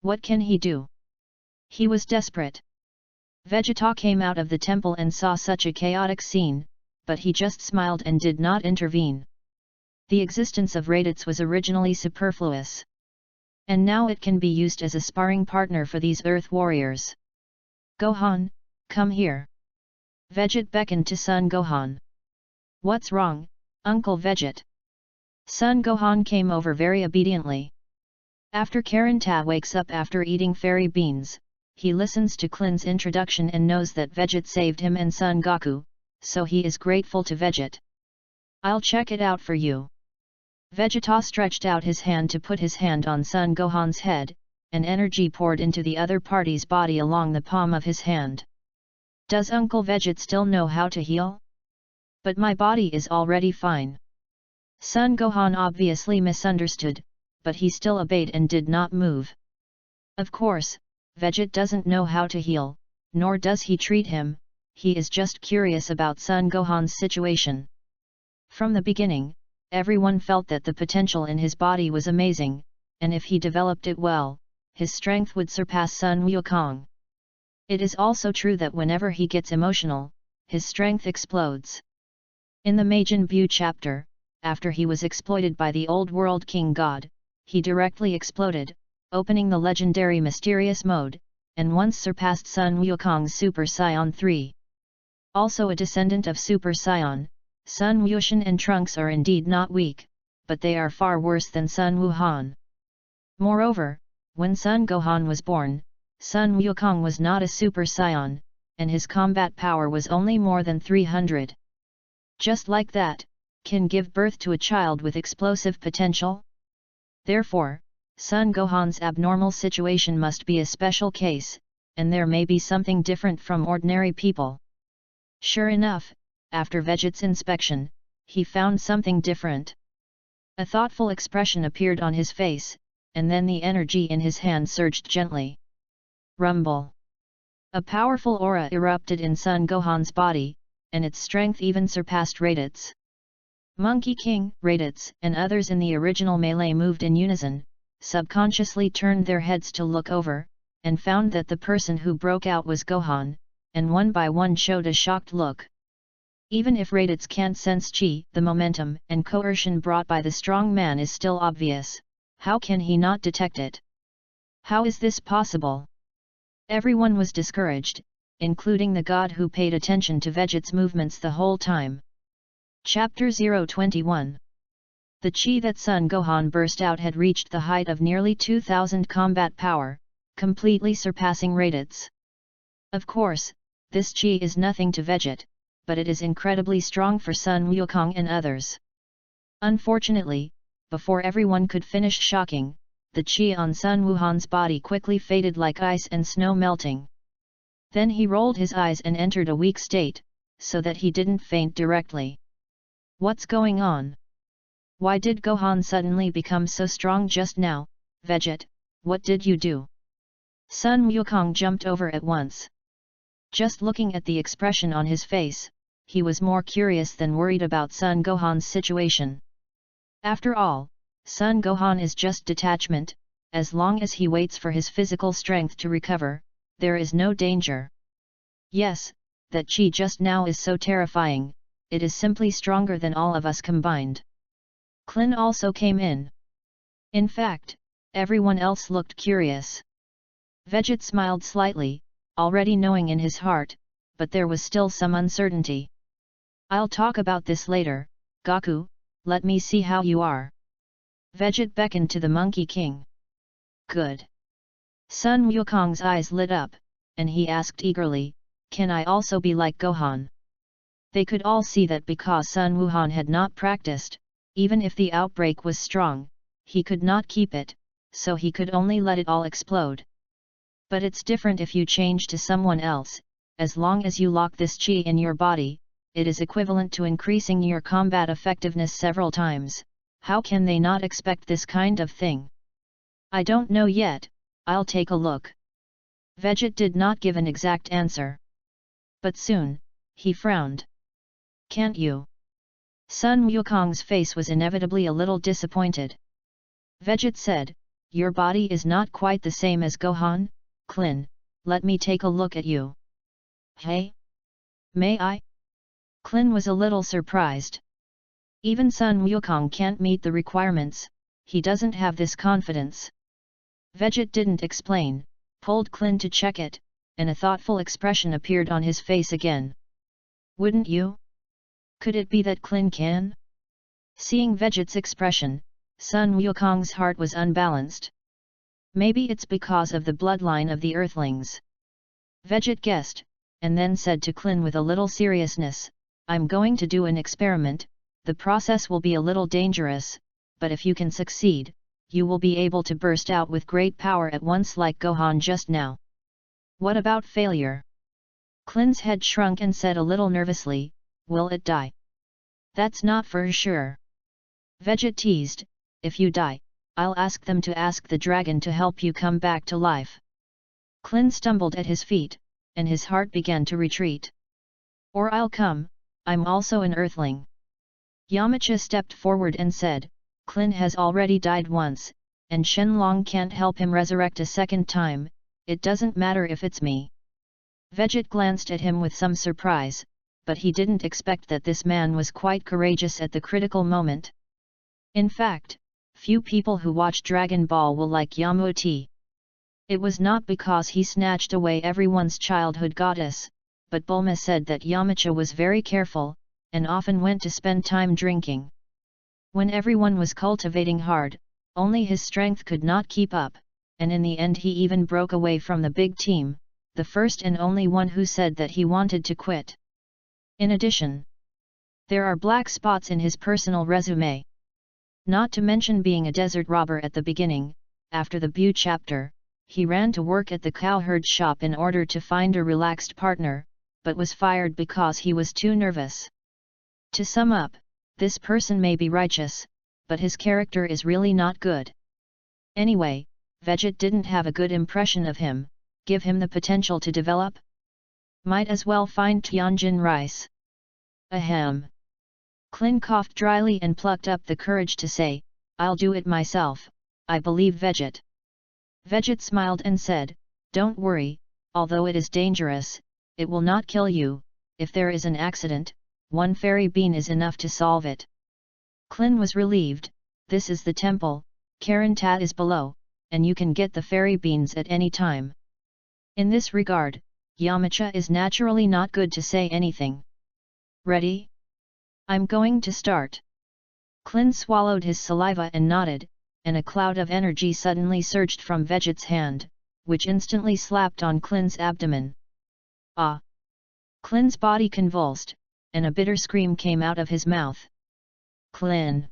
What can he do? He was desperate. Vegeta came out of the temple and saw such a chaotic scene, but he just smiled and did not intervene. The existence of Raditz was originally superfluous. And now it can be used as a sparring partner for these Earth warriors. Gohan, come here. Veget beckoned to Son Gohan. What's wrong, Uncle Veget? Son Gohan came over very obediently. After Karanta wakes up after eating fairy beans, he listens to Klin's introduction and knows that Veget saved him and Son Goku, so he is grateful to Veget. I'll check it out for you. Vegeta stretched out his hand to put his hand on Son Gohan's head, and energy poured into the other party's body along the palm of his hand. Does Uncle Veget still know how to heal? But my body is already fine. Son Gohan obviously misunderstood, but he still obeyed and did not move. Of course, Veget doesn't know how to heal, nor does he treat him, he is just curious about Son Gohan's situation. From the beginning, everyone felt that the potential in his body was amazing, and if he developed it well, his strength would surpass Sun Wukong. It is also true that whenever he gets emotional, his strength explodes. In the Majin Buu chapter, after he was exploited by the Old World King God, he directly exploded, opening the legendary mysterious mode, and once surpassed Sun Wukong's Super Saiyan 3. Also a descendant of Super Saiyan, Sun Wushan and Trunks are indeed not weak, but they are far worse than Sun Wuhan. Moreover, when Sun Gohan was born, Sun Wukong was not a Super Saiyan, and his combat power was only more than 300. Just like that, can give birth to a child with explosive potential? Therefore, Sun Gohan's abnormal situation must be a special case, and there may be something different from ordinary people. Sure enough, after Vegeta's inspection, he found something different. A thoughtful expression appeared on his face, and then the energy in his hand surged gently. Rumble! A powerful aura erupted in Sun Gohan's body, and its strength even surpassed Raditz. Monkey King, Raditz, and others in the original melee moved in unison, subconsciously turned their heads to look over, and found that the person who broke out was Gohan, and one by one showed a shocked look. Even if Raditz can't sense chi, the momentum and coercion brought by the strong man is still obvious. How can he not detect it? How is this possible? Everyone was discouraged, including the god who paid attention to Vegeta's movements the whole time. Chapter 021. The chi that Sun Gohan burst out had reached the height of nearly 2000 combat power, completely surpassing Raditz. Of course, this chi is nothing to Vegeta, but it is incredibly strong for Sun Wukong and others. Unfortunately, before everyone could finish shocking, the chi on Sun Wuhan's body quickly faded like ice and snow melting. Then he rolled his eyes and entered a weak state, so that he didn't faint directly. What's going on? Why did Gohan suddenly become so strong just now? Vegeta, what did you do? Sun Wukong jumped over at once. Just looking at the expression on his face, he was more curious than worried about Sun Gohan's situation. After all, Sun Gohan is just detachment. As long as he waits for his physical strength to recover, there is no danger. Yes, that chi just now is so terrifying, it is simply stronger than all of us combined. Klin also came in. In fact, everyone else looked curious. Vegeta smiled slightly, already knowing in his heart, but there was still some uncertainty. I'll talk about this later, Goku, let me see how you are. Vegeta beckoned to the Monkey King. Good. Sun Wukong's eyes lit up, and he asked eagerly, can I also be like Gohan? They could all see that because Sun Wuhan had not practiced, even if the outbreak was strong, he could not keep it, so he could only let it all explode. But it's different if you change to someone else. As long as you lock this chi in your body, it is equivalent to increasing your combat effectiveness several times. How can they not expect this kind of thing? I don't know yet, I'll take a look. Vegeta did not give an exact answer. But soon, he frowned. Can't you? Sun Wukong's face was inevitably a little disappointed. Vegeta said, your body is not quite the same as Gohan. Klin, let me take a look at you. Hey? May I? Klin was a little surprised. Even Sun Wukong can't meet the requirements, he doesn't have this confidence. Vegeta didn't explain, pulled Klin to check it, and a thoughtful expression appeared on his face again. Wouldn't you? Could it be that Klin can? Seeing Vegeta's expression, Sun Wukong's heart was unbalanced. Maybe it's because of the bloodline of the Earthlings. Vegeta guessed, and then said to Klin with a little seriousness, I'm going to do an experiment. The process will be a little dangerous, but if you can succeed, you will be able to burst out with great power at once like Gohan just now. What about failure? Klin's head shrunk and said a little nervously, will it die? That's not for sure. Vegeta teased, if you die, I'll ask them to ask the dragon to help you come back to life. Klin stumbled at his feet, and his heart began to retreat. Or I'll come, I'm also an Earthling. Yamcha stepped forward and said, Klin has already died once, and Shenlong can't help him resurrect a second time, it doesn't matter if it's me. Vegeta glanced at him with some surprise, but he didn't expect that this man was quite courageous at the critical moment. In fact, few people who watch Dragon Ball will like Yamcha. It was not because he snatched away everyone's childhood goddess, but Bulma said that Yamcha was very careful, and often went to spend time drinking. When everyone was cultivating hard, only his strength could not keep up, and in the end he even broke away from the big team, the first and only one who said that he wanted to quit. In addition, there are black spots in his personal resume. Not to mention being a desert robber at the beginning. After the Bu chapter, he ran to work at the cowherd shop in order to find a relaxed partner, but was fired because he was too nervous. To sum up, this person may be righteous, but his character is really not good. Anyway, Vegeta didn't have a good impression of him. Give him the potential to develop? Might as well find Tianjin rice. Ahem. Klin coughed dryly and plucked up the courage to say, "I'll do it myself, I believe Vegeta." Vegeta smiled and said, "Don't worry, although it is dangerous, it will not kill you. If there is an accident, one fairy bean is enough to solve it." Klin was relieved. This is the temple, Karantat is below, and you can get the fairy beans at any time. In this regard, Yamcha is naturally not good to say anything. "Ready? I'm going to start." Klin swallowed his saliva and nodded, and a cloud of energy suddenly surged from Vegeta's hand, which instantly slapped on Klin's abdomen. Ah! Klin's body convulsed, and a bitter scream came out of his mouth. Klin!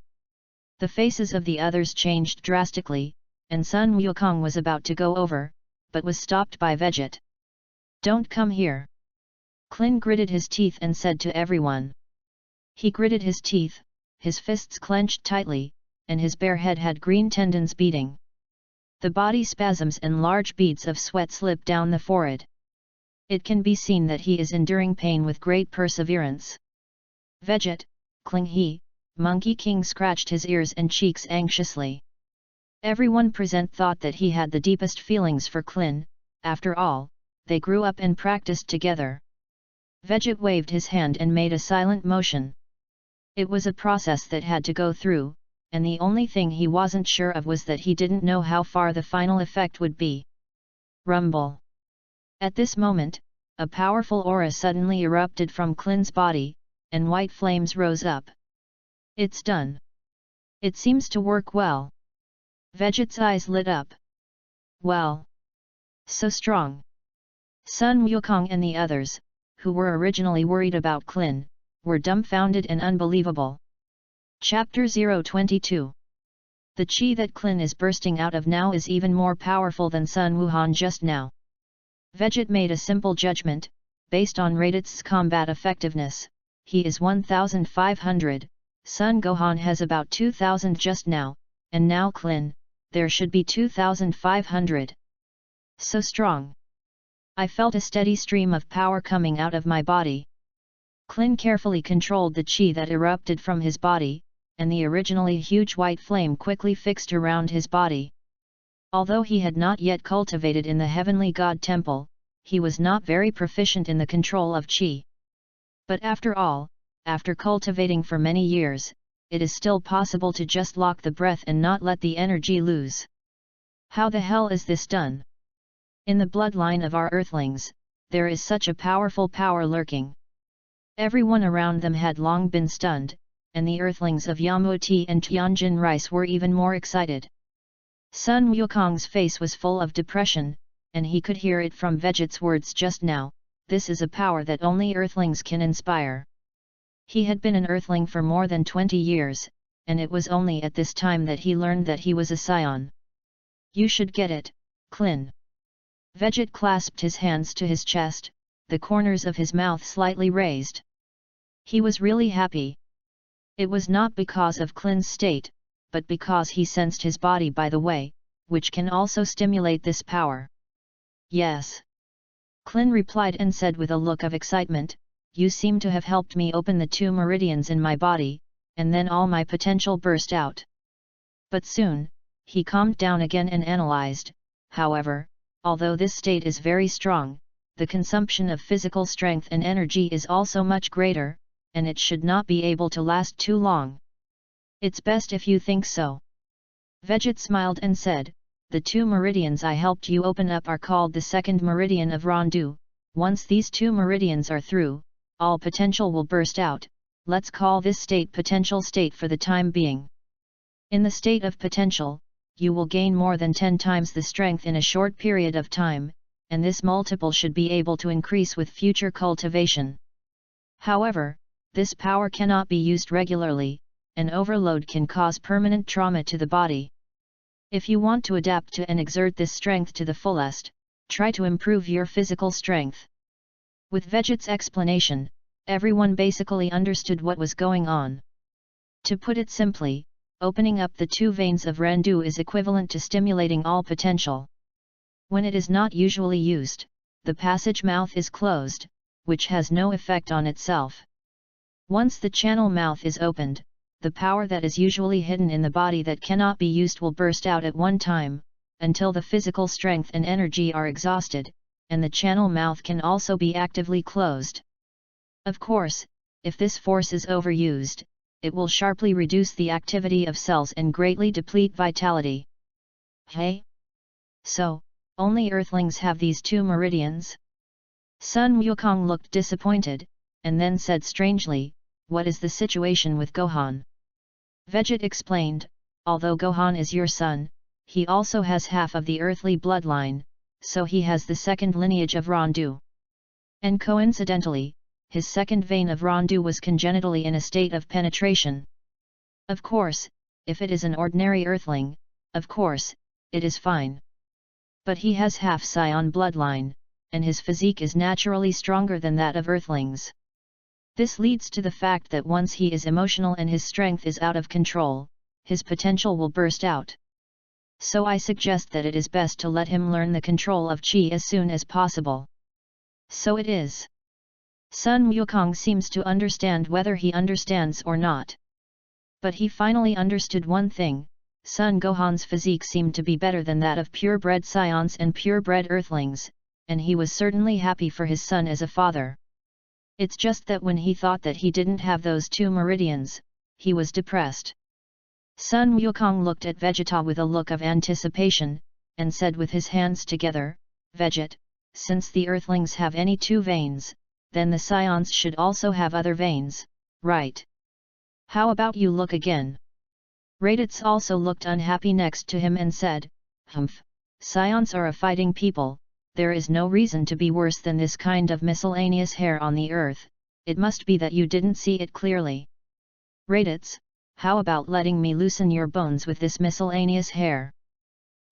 The faces of the others changed drastically, and Sun Wukong was about to go over, but was stopped by Vegeta. "Don't come here." Klin gritted his teeth and said to everyone. He gritted his teeth, his fists clenched tightly, and his bare head had green tendons beating. The body spasms and large beads of sweat slip down the forehead. It can be seen that he is enduring pain with great perseverance. "Vegeta, Kling He," Monkey King scratched his ears and cheeks anxiously. Everyone present thought that he had the deepest feelings for Klin. After all, they grew up and practiced together. Vegeta waved his hand and made a silent motion. It was a process that had to go through, and the only thing he wasn't sure of was that he didn't know how far the final effect would be. Rumble! At this moment, a powerful aura suddenly erupted from Klin's body, and white flames rose up. "It's done. It seems to work well." Vegeta's eyes lit up. "Well. So strong." Sun Wukong and the others, who were originally worried about Klin, were dumbfounded and unbelievable. Chapter 022. The chi that Klin is bursting out of now is even more powerful than Sun Wuhan just now. Vegeta made a simple judgment, based on Raditz combat effectiveness. He is 1,500, Sun Gohan has about 2,000 just now, and now Klin, there should be 2,500. So strong. I felt a steady stream of power coming out of my body. Klin carefully controlled the chi that erupted from his body, and the originally huge white flame quickly fixed around his body. Although he had not yet cultivated in the Heavenly God Temple, he was not very proficient in the control of chi. But after all, after cultivating for many years, it is still possible to just lock the breath and not let the energy loose. How the hell is this done? In the bloodline of our Earthlings, there is such a powerful power lurking. Everyone around them had long been stunned, and the Earthlings of Yamauti and Tianjin Rice were even more excited. Sun Wukong's face was full of depression, and he could hear it from Vegeta's words just now, this is a power that only Earthlings can inspire. He had been an Earthling for more than 20 years, and it was only at this time that he learned that he was a scion. You should get it, Klin. Vegeta clasped his hands to his chest, the corners of his mouth slightly raised. He was really happy. It was not because of Klin's state, but because he sensed his body by the way, which can also stimulate this power. Yes. Klin replied and said with a look of excitement, you seem to have helped me open the 2 meridians in my body, and then all my potential burst out. But soon, he calmed down again and analyzed, however, although this state is very strong, the consumption of physical strength and energy is also much greater, and it should not be able to last too long. It's best if you think so. Vegeta smiled and said, the 2 meridians I helped you open up are called the second meridian of Rondu. Once these 2 meridians are through, all potential will burst out. Let's call this state potential state for the time being. In the state of potential, you will gain more than 10 times the strength in a short period of time, and this multiple should be able to increase with future cultivation. However, this power cannot be used regularly, and overload can cause permanent trauma to the body. If you want to adapt to and exert this strength to the fullest, try to improve your physical strength. With Vegeta's explanation, everyone basically understood what was going on. To put it simply, opening up the 2 veins of Rendu is equivalent to stimulating all potential. When it is not usually used, the passage mouth is closed, which has no effect on itself. Once the channel mouth is opened, the power that is usually hidden in the body that cannot be used will burst out at one time, until the physical strength and energy are exhausted, and the channel mouth can also be actively closed. Of course, if this force is overused, it will sharply reduce the activity of cells and greatly deplete vitality. Hey? So, only Earthlings have these 2 meridians? Sun Wukong looked disappointed, and then said strangely, "What is the situation with Gohan?" Vegeta explained, "Although Gohan is your son, he also has half of the earthly bloodline, so he has the second lineage of Rondu. And coincidentally, his second vein of Rondu was congenitally in a state of penetration. Of course, if it is an ordinary Earthling, of course, it is fine. But he has half Scion bloodline, and his physique is naturally stronger than that of Earthlings. This leads to the fact that once he is emotional and his strength is out of control, his potential will burst out. So I suggest that it is best to let him learn the control of Qi as soon as possible." So it is. Sun Wukong seems to understand whether he understands or not. But he finally understood one thing: Son Gohan's physique seemed to be better than that of purebred Scions and purebred Earthlings, and he was certainly happy for his son as a father. It's just that when he thought that he didn't have those 2 meridians, he was depressed. Sun Wukong looked at Vegeta with a look of anticipation, and said with his hands together, "Veget, since the Earthlings have any 2 veins, then the Scions should also have other veins, right? How about you look again?" Raditz also looked unhappy next to him and said, "Humph, Scions are a fighting people. There is no reason to be worse than this kind of miscellaneous hair on the earth. It must be that you didn't see it clearly. Raditz, how about letting me loosen your bones with this miscellaneous hair?"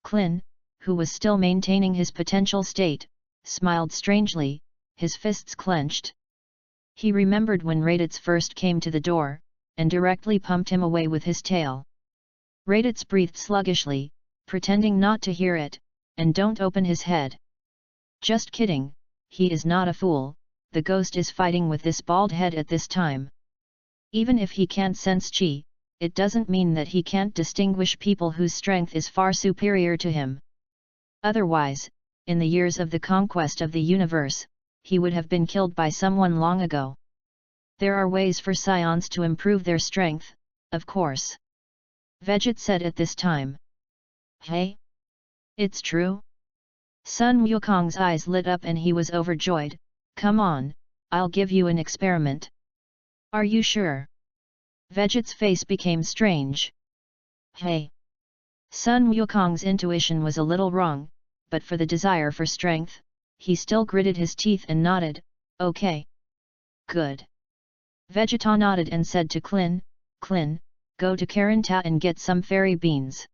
Klin, who was still maintaining his potential state, smiled strangely, his fists clenched. He remembered when Raditz first came to the door, and directly pumped him away with his tail. Raditz breathed sluggishly, pretending not to hear it, and don't open his head. Just kidding, he is not a fool, the ghost is fighting with this bald head at this time. Even if he can't sense Qi, it doesn't mean that he can't distinguish people whose strength is far superior to him. Otherwise, in the years of the conquest of the universe, he would have been killed by someone long ago. There are ways for Scions to improve their strength, of course. Veget said at this time. Hey? It's true? Sun Wukong's eyes lit up and he was overjoyed. Come on, I'll give you an experiment. Are you sure? Veget's face became strange. Hey! Sun Wukong's intuition was a little wrong, but for the desire for strength, he still gritted his teeth and nodded, okay. Good. Vegeta nodded and said to Klin, Klin, go to Karanta and get some fairy beans.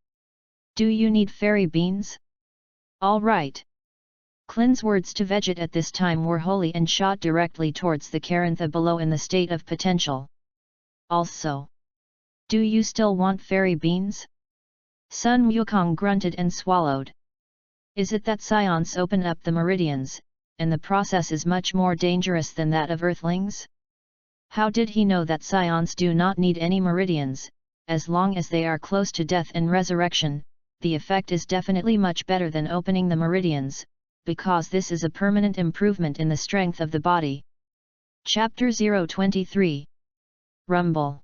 Do you need fairy beans? All right. Klin's words to Veget at this time were holy and shot directly towards the Karantha below in the state of potential. Also. Do you still want fairy beans? Sun Wukong grunted and swallowed. Is it that Scions open up the meridians, and the process is much more dangerous than that of Earthlings? How did he know that Scions do not need any meridians? As long as they are close to death and resurrection, the effect is definitely much better than opening the meridians, because this is a permanent improvement in the strength of the body. Chapter 023. Rumble.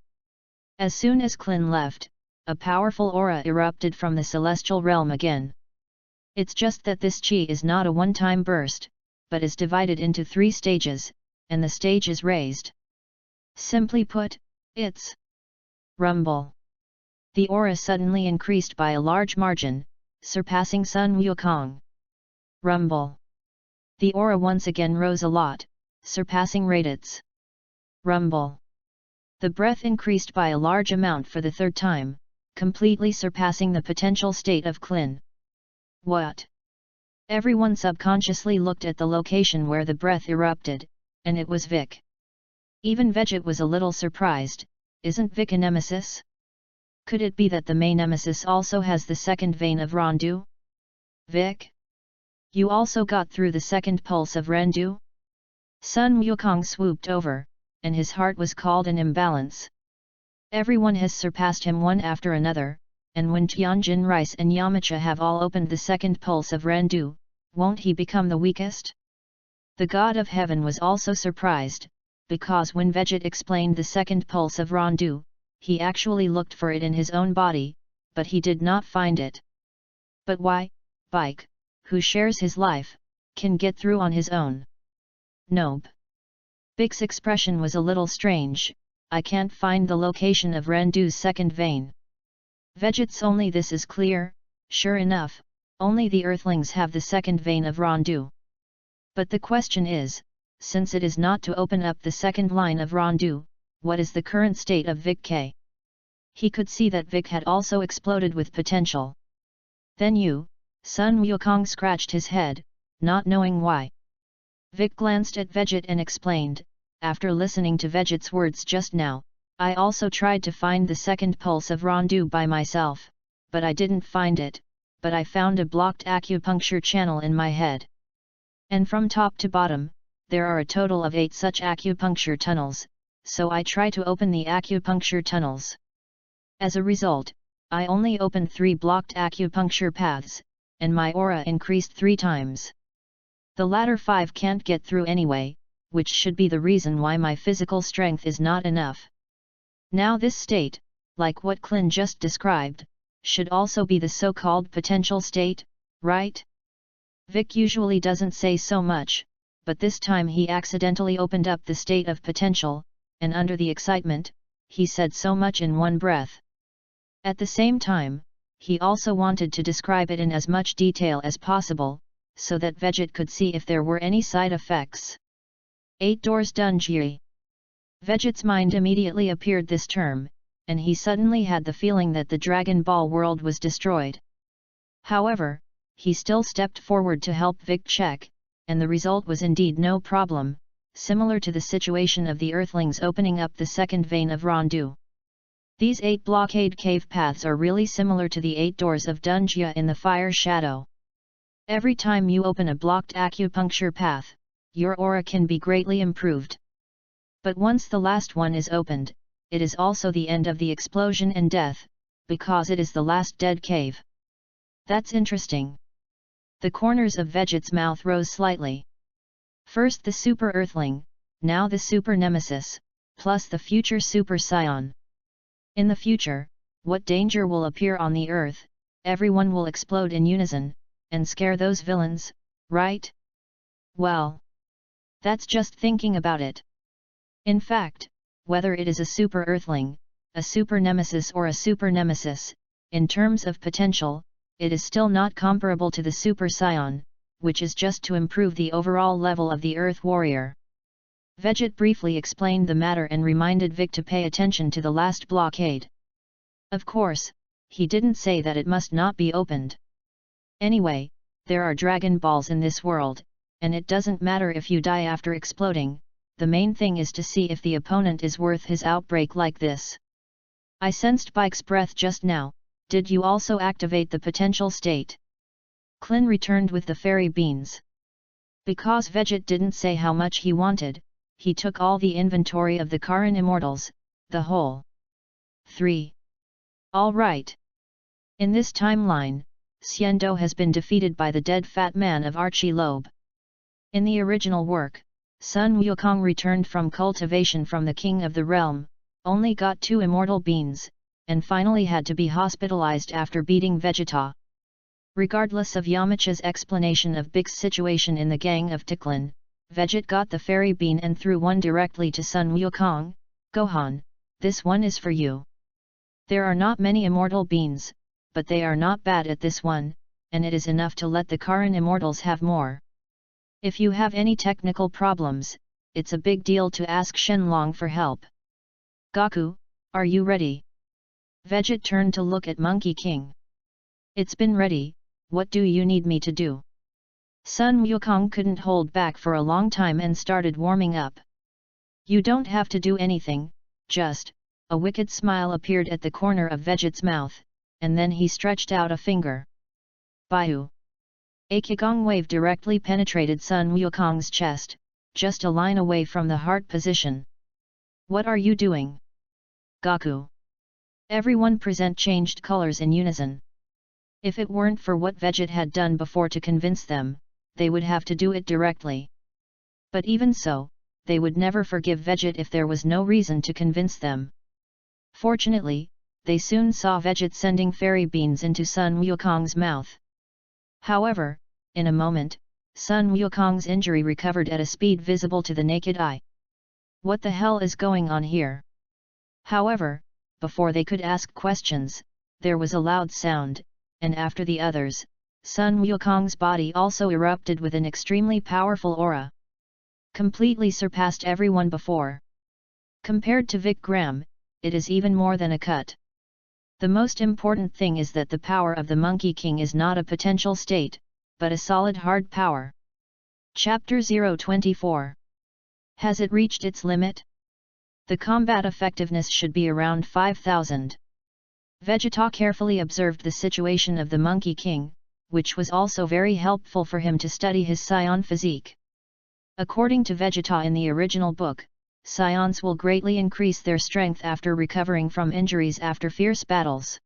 As soon as Klin left, a powerful aura erupted from the celestial realm again. It's just that this chi is not a one-time burst, but is divided into 3 stages, and the stage is raised. Simply put, it's rumble. The aura suddenly increased by a large margin, surpassing Sun Wukong. Rumble. The aura once again rose a lot, surpassing Raditz. Rumble. The breath increased by a large amount for the 3rd time, completely surpassing the potential state of Klin. What? Everyone subconsciously looked at the location where the breath erupted, and it was Vic. Even Vegit was a little surprised. Isn't Vic a nemesis? Could it be that the main nemesis also has the 2nd vein of Rendu? Vic? You also got through the 2nd pulse of Rendu? Sun Wukong swooped over, and his heart was called an imbalance. Everyone has surpassed him one after another, and when Tianjin Rice and Yamcha have all opened the 2nd pulse of Rendu, won't he become the weakest? The God of Heaven was also surprised, because when Vegit explained the 2nd pulse of Rendu, he actually looked for it in his own body, but he did not find it. But why, Bike, who shares his life, can get through on his own? Nope. Bik's expression was a little strange. I can't find the location of Rendu's 2nd vein. Vegit's only this is clear, sure enough, only the Earthlings have the 2nd vein of Rendu. But the question is, since it is not to open up the 2nd line of Rendu, what is the current state of Vic K? He could see that Vic had also exploded with potential. Then you, Sun Wukong scratched his head, not knowing why. Vic glanced at Vegit and explained, after listening to Vegit's words just now, I also tried to find the 2nd pulse of Rendu by myself, but I didn't find it, but I found a blocked acupuncture channel in my head. And from top to bottom, there are a total of 8 such acupuncture tunnels, so I try to open the acupuncture tunnels. As a result, I only opened 3 blocked acupuncture paths, and my aura increased 3 times. The latter 5 can't get through anyway, which should be the reason why my physical strength is not enough. Now this state, like what Klin just described, should also be the so-called potential state, right? Vic usually doesn't say so much, but this time he accidentally opened up the state of potential, and under the excitement, he said so much in one breath. At the same time, he also wanted to describe it in as much detail as possible, so that Vegit could see if there were any side effects. 8 doors Dunjiri. Vegit's mind immediately appeared this term, and he suddenly had the feeling that the Dragon Ball world was destroyed. However, he still stepped forward to help Vic check, and the result was indeed no problem, similar to the situation of the Earthlings opening up the 2nd vein of Rendu. These 8 blockade cave paths are really similar to the 8 doors of Dunjia in the Fire Shadow. Every time you open a blocked acupuncture path, your aura can be greatly improved. But once the last one is opened, it is also the end of the explosion and death, because it is the last dead cave. That's interesting. The corners of Vegit's mouth rose slightly. First the Super Earthling, now the Super Nemesis, plus the future Super Scion. In the future, what danger will appear on the Earth, everyone will explode in unison, and scare those villains, right? Well, that's just thinking about it. In fact, whether it is a Super Earthling, a Super Nemesis or a Super Nemesis, in terms of potential, it is still not comparable to the Super Scion, which is just to improve the overall level of the Earth Warrior. Vegit briefly explained the matter and reminded Vic to pay attention to the last blockade. Of course, he didn't say that it must not be opened. Anyway, there are Dragon Balls in this world, and it doesn't matter if you die after exploding, the main thing is to see if the opponent is worth his outbreak like this. I sensed Bike's breath just now, did you also activate the potential state? Klin returned with the fairy beans. Because Vegit didn't say how much he wanted, he took all the inventory of the Karin Immortals, the whole 3. Alright. In this timeline, Xiando has been defeated by the dead fat man of Archie Loeb. In the original work, Sun Wukong returned from cultivation from the King of the Realm, only got 2 immortal beans, and finally had to be hospitalized after beating Vegeta. Regardless of Yamcha's explanation of Big's situation in the gang of Tiklin, Vegeta got the fairy bean and threw one directly to Sun Wukong. Gohan, this one is for you. There are not many immortal beans, but they are not bad at this one, and it is enough to let the Karin immortals have more. If you have any technical problems, it's a big deal to ask Shenlong for help. Goku, are you ready? Vegeta turned to look at Monkey King. It's been ready, what do you need me to do? Sun Wukong couldn't hold back for a long time and started warming up. You don't have to do anything, just, a wicked smile appeared at the corner of Vegeta's mouth, and then he stretched out a finger. Baiu. A Qigong wave directly penetrated Sun Wukong's chest, just a line away from the heart position. What are you doing? Goku. Everyone present changed colors in unison. If it weren't for what Vegeta had done before to convince them, they would have to do it directly. But even so, they would never forgive Vegeta if there was no reason to convince them. Fortunately, they soon saw Vegeta sending fairy beans into Sun Wukong's mouth. However, in a moment, Sun Wukong's injury recovered at a speed visible to the naked eye. What the hell is going on here? However, before they could ask questions, there was a loud sound, and after the others, Sun Wukong's body also erupted with an extremely powerful aura. Completely surpassed everyone before. Compared to Vic Graham, it is even more than a cut. The most important thing is that the power of the Monkey King is not a potential state, but a solid hard power. Chapter 024. Has it reached its limit? The combat effectiveness should be around 5,000. Vegeta carefully observed the situation of the Monkey King, which was also very helpful for him to study his scion physique. According to Vegeta in the original book, scions will greatly increase their strength after recovering from injuries after fierce battles.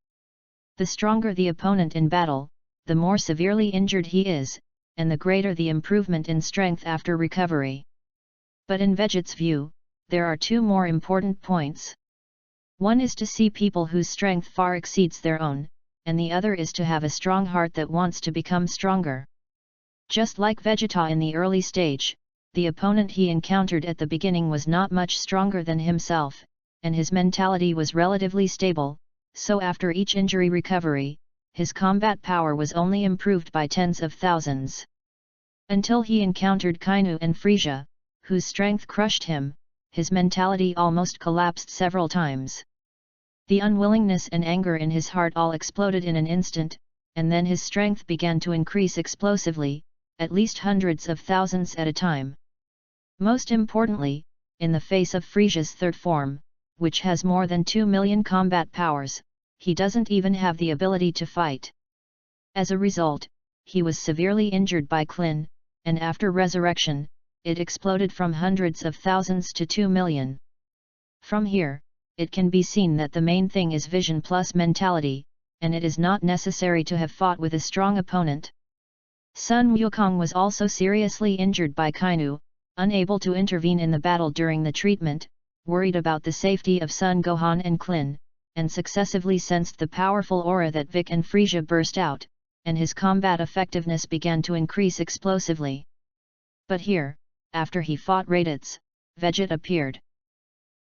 The stronger the opponent in battle, the more severely injured he is, and the greater the improvement in strength after recovery. But in Vegeta's view, there are two more important points. One is to see people whose strength far exceeds their own, and the other is to have a strong heart that wants to become stronger. Just like Vegeta in the early stage, the opponent he encountered at the beginning was not much stronger than himself, and his mentality was relatively stable, so after each injury recovery, his combat power was only improved by tens of thousands. Until he encountered Kainu and Frieza, whose strength crushed him, his mentality almost collapsed several times. The unwillingness and anger in his heart all exploded in an instant, and then his strength began to increase explosively, at least hundreds of thousands at a time. Most importantly, in the face of Frieza's third form, which has more than 2 million combat powers, he doesn't even have the ability to fight. As a result, he was severely injured by Klin, and after resurrection, it exploded from hundreds of thousands to 2 million. From here, it can be seen that the main thing is vision plus mentality, and it is not necessary to have fought with a strong opponent. Sun Wukong was also seriously injured by Kainu, unable to intervene in the battle during the treatment, worried about the safety of Son Gohan and Klin, and successively sensed the powerful aura that Vic and Frieza burst out, and his combat effectiveness began to increase explosively. But here, after he fought Raditz, Vegeta appeared.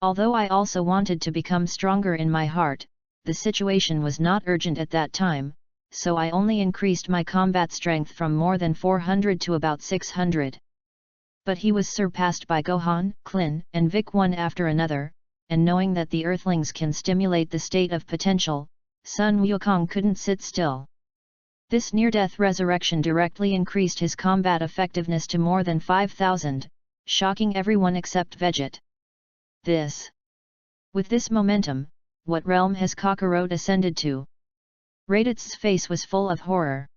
Although I also wanted to become stronger in my heart, the situation was not urgent at that time, so I only increased my combat strength from more than 400 to about 600. But he was surpassed by Gohan, Klin, and Vic one after another, and knowing that the Earthlings can stimulate the state of potential, Sun Wukong couldn't sit still. This near-death resurrection directly increased his combat effectiveness to more than 5,000, shocking everyone except Vegeta. With this momentum, what realm has Kakarot ascended to? Raditz's face was full of horror.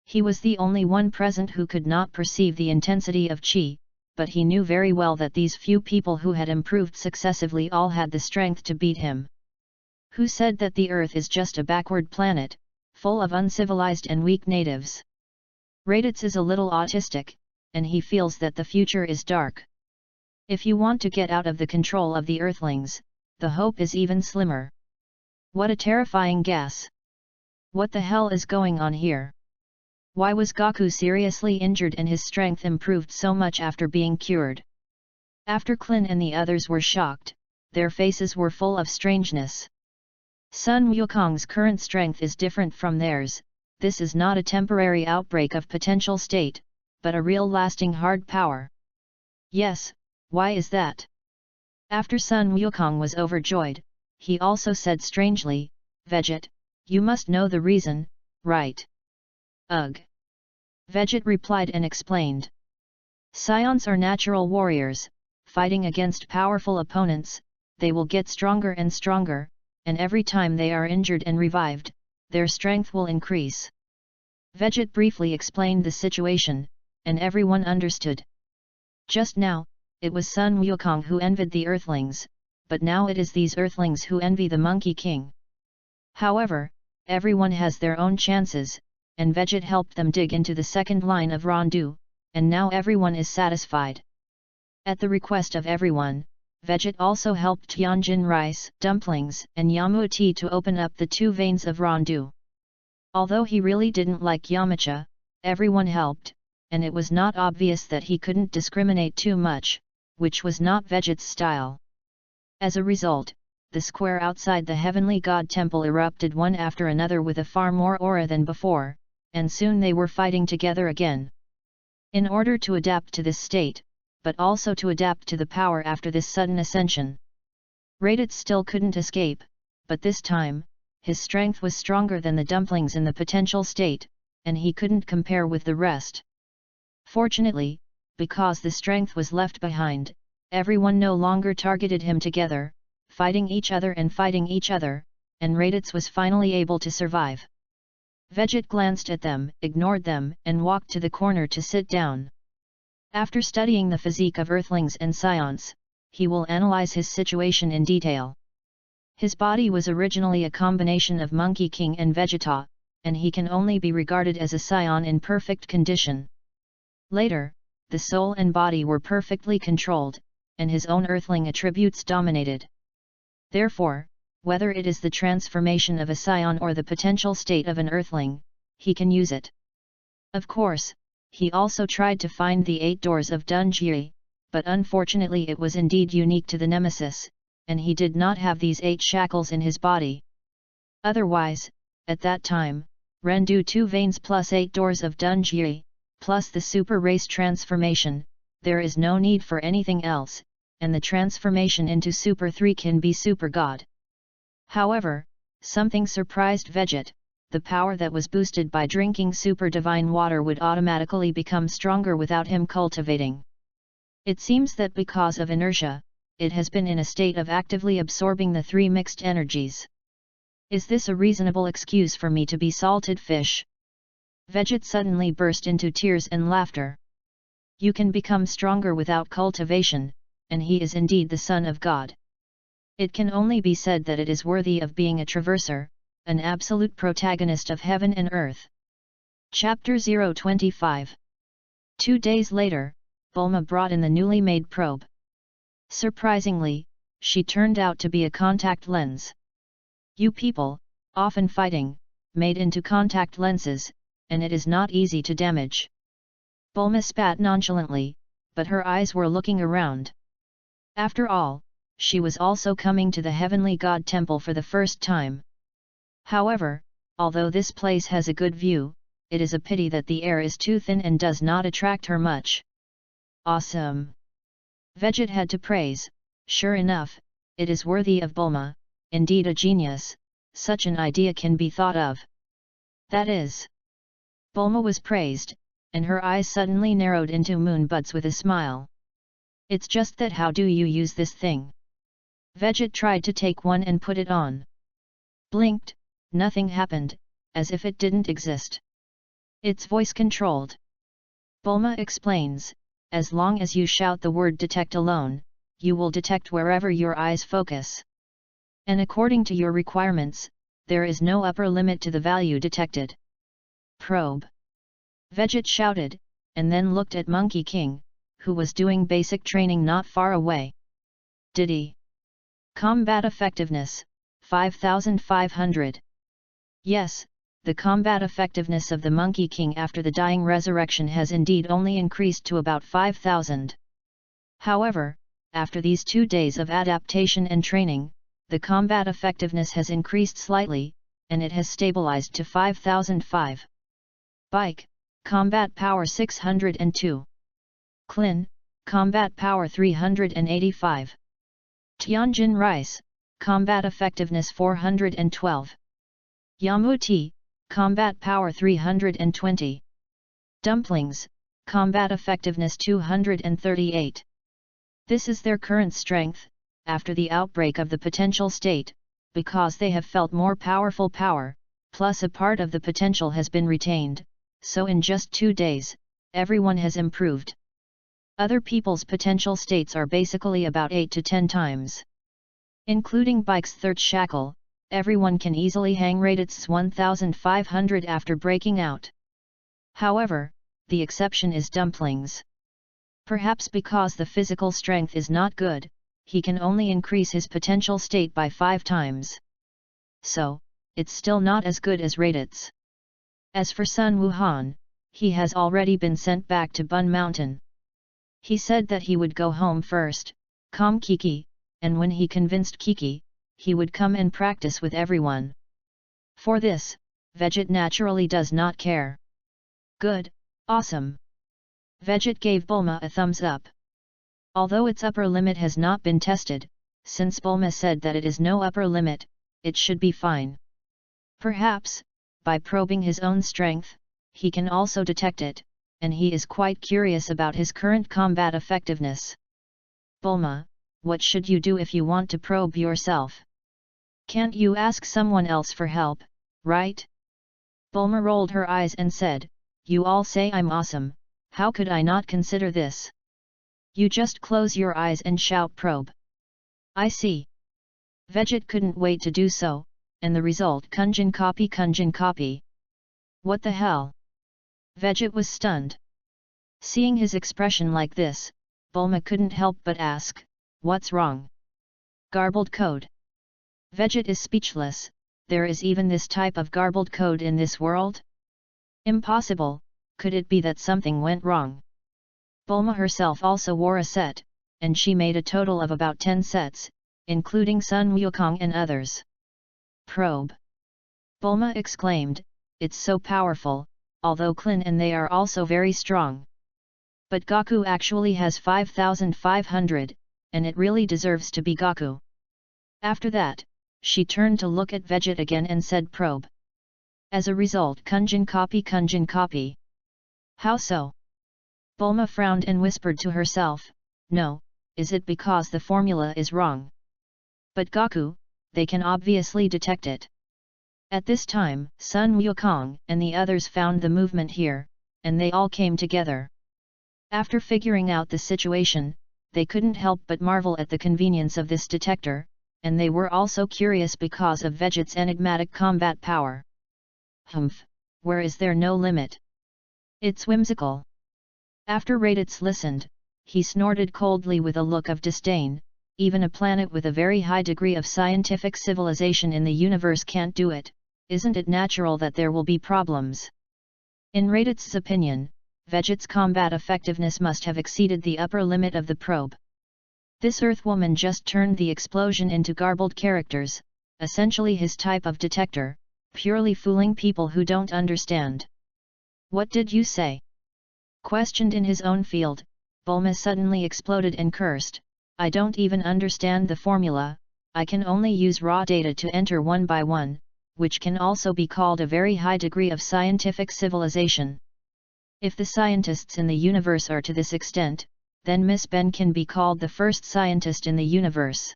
He was the only one present who could not perceive the intensity of Qi, but he knew very well that these few people who had improved successively all had the strength to beat him. Who said that the Earth is just a backward planet, full of uncivilized and weak natives? Raditz is a little autistic, and he feels that the future is dark. If you want to get out of the control of the Earthlings, the hope is even slimmer. What a terrifying gas! What the hell is going on here? Why was Goku seriously injured and his strength improved so much after being cured? After Klin and the others were shocked, their faces were full of strangeness. Sun Wukong's current strength is different from theirs. This is not a temporary outbreak of potential state, but a real lasting hard power. Yes, why is that? After Sun Wukong was overjoyed, he also said strangely, Veget, you must know the reason, right? Ugh. Veget replied and explained. Scions are natural warriors, fighting against powerful opponents, they will get stronger and stronger, and every time they are injured and revived, their strength will increase. Veget briefly explained the situation, and everyone understood. Just now, it was Sun Wukong who envied the Earthlings, but now it is these Earthlings who envy the Monkey King. However, everyone has their own chances, and Veget helped them dig into the second line of Rondu, and now everyone is satisfied. At the request of everyone, Veget also helped Tianjin rice, dumplings, and Yamu tea to open up the two veins of Rondu. Although he really didn't like Yamcha, everyone helped, and it was not obvious that he couldn't discriminate too much, which was not Veget's style. As a result, the square outside the Heavenly God Temple erupted one after another with a far more aura than before, and soon they were fighting together again. In order to adapt to this state, but also to adapt to the power after this sudden ascension, Raditz still couldn't escape, but this time, his strength was stronger than the dumplings in the potential state, and he couldn't compare with the rest. Fortunately, because the strength was left behind, everyone no longer targeted him together, fighting each other, and Raditz was finally able to survive. Veget glanced at them, ignored them, and walked to the corner to sit down. After studying the physique of Earthlings and Scions, he will analyze his situation in detail. His body was originally a combination of Monkey King and Vegeta, and he can only be regarded as a Scion in perfect condition. Later, the soul and body were perfectly controlled, and his own Earthling attributes dominated. Therefore, whether it is the transformation of a Scion or the potential state of an Earthling, he can use it. Of course, he also tried to find the 8 doors of Dunjie, but unfortunately it was indeed unique to the Nemesis, and he did not have these 8 shackles in his body. Otherwise, at that time, Rendu 2 veins plus 8 doors of Dunjie, plus the super race transformation, there is no need for anything else, and the transformation into Super 3 can be Super God. However, something surprised Veget. The power that was boosted by drinking super divine water would automatically become stronger without him cultivating. It seems that because of inertia, it has been in a state of actively absorbing the 3 mixed energies. Is this a reasonable excuse for me to be salted fish? Veget suddenly burst into tears and laughter. You can become stronger without cultivation, and he is indeed the Son of God. It can only be said that it is worthy of being a traverser, an absolute protagonist of heaven and earth. Chapter 025. 2 days later, Bulma brought in the newly made probe. Surprisingly, she turned out to be a contact lens. You people, often fighting, made into contact lenses, and it is not easy to damage. Bulma spat nonchalantly, but her eyes were looking around. After all, she was also coming to the Heavenly God Temple for the first time. However, although this place has a good view, it is a pity that the air is too thin and does not attract her much. Awesome! Veget had to praise. Sure enough, it is worthy of Bulma, indeed a genius, such an idea can be thought of. That is. Bulma was praised, and her eyes suddenly narrowed into moon buds with a smile. It's just that how do you use this thing? Veget tried to take one and put it on. Blinked. Nothing happened, as if it didn't exist. It's voice controlled. Bulma explains, as long as you shout the word detect alone, you will detect wherever your eyes focus. And according to your requirements, there is no upper limit to the value detected. Probe. Veget shouted, and then looked at Monkey King, who was doing basic training not far away. Diddy. Combat effectiveness, 5500. Yes, the combat effectiveness of the Monkey King after the dying resurrection has indeed only increased to about 5,000. However, after these 2 days of adaptation and training, the combat effectiveness has increased slightly, and it has stabilized to 5,005. Bike, combat power 602. Klin, combat power 385. Tianjin Rice, combat effectiveness 412. Yamuti, combat power 320. Dumplings, combat effectiveness 238. This is their current strength, after the outbreak of the potential state, because they have felt more powerful power, plus a part of the potential has been retained, so in just 2 days, everyone has improved. Other people's potential states are basically about 8 to 10 times. Including Bike's third shackle, everyone can easily hang Raditz 1500 after breaking out. However, the exception is Dumplings. Perhaps because the physical strength is not good, he can only increase his potential state by 5 times. So, it's still not as good as Raditz. As for Sun Wuhan, he has already been sent back to Bun Mountain. He said that he would go home first, calm Kiki, and when he convinced Kiki, he would come and practice with everyone. For this, Vegit naturally does not care. Good, awesome. Vegit gave Bulma a thumbs up. Although its upper limit has not been tested, since Bulma said that it is no upper limit, it should be fine. Perhaps, by probing his own strength, he can also detect it, and he is quite curious about his current combat effectiveness. Bulma, what should you do if you want to probe yourself? Can't you ask someone else for help, right? Bulma rolled her eyes and said, you all say I'm awesome, how could I not consider this? You just close your eyes and shout probe. I see. Vegit couldn't wait to do so, and the result Kunjin copy. What the hell? Vegit was stunned. Seeing his expression like this, Bulma couldn't help but ask, what's wrong? Garbled code. Vegit is speechless, there is even this type of garbled code in this world? Impossible, could it be that something went wrong? Bulma herself also wore a set, and she made a total of about 10 sets, including Sun Wukong and others. Probe. Bulma exclaimed, it's so powerful, although Klin and they are also very strong. But Goku actually has 5,500, and it really deserves to be Goku. After that, she turned to look at Vegit again and said probe. As a result Kunjin copy. How so? Bulma frowned and whispered to herself, no, is it because the formula is wrong? But Goku, they can obviously detect it. At this time, Sun Wukong and the others found the movement here, and they all came together. After figuring out the situation, they couldn't help but marvel at the convenience of this detector, and they were also curious because of Vegit's enigmatic combat power. Humph, where is there no limit? It's whimsical. After Raditz listened, he snorted coldly with a look of disdain, even a planet with a very high degree of scientific civilization in the universe can't do it, isn't it natural that there will be problems? In Raditz's opinion, Vegit's combat effectiveness must have exceeded the upper limit of the probe. This Earthwoman just turned the explosion into garbled characters, essentially his type of detector, purely fooling people who don't understand. What did you say? Questioned in his own field, Bulma suddenly exploded and cursed, I don't even understand the formula, I can only use raw data to enter one by one, which can also be called a very high degree of scientific civilization. If the scientists in the universe are to this extent, then Miss Ben can be called the first scientist in the universe.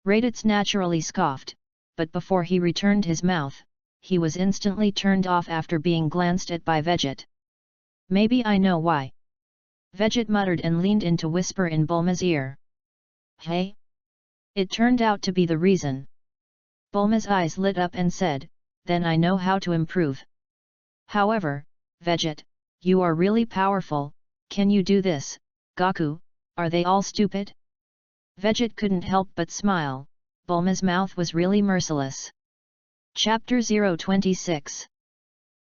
Raditz naturally scoffed, but before he returned his mouth, he was instantly turned off after being glanced at by Vegit. Maybe I know why. Vegit muttered and leaned in to whisper in Bulma's ear. Hey? It turned out to be the reason. Bulma's eyes lit up and said, then I know how to improve. However, Vegit, you are really powerful, can you do this, Goku, are they all stupid? Vegit couldn't help but smile, Bulma's mouth was really merciless. Chapter 026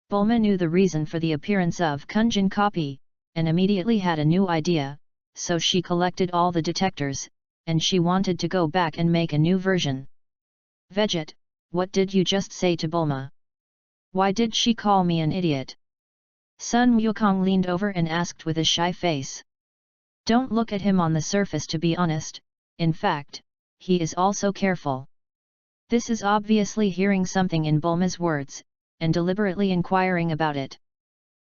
Bulma knew the reason for the appearance of Kunjin copy, and immediately had a new idea, so she collected all the detectors, and she wanted to go back and make a new version. Veget, what did you just say to Bulma? Why did she call me an idiot? Sun Wukong leaned over and asked with a shy face. Don't look at him on the surface, to be honest, in fact, he is also careful. This is obviously hearing something in Bulma's words, and deliberately inquiring about it.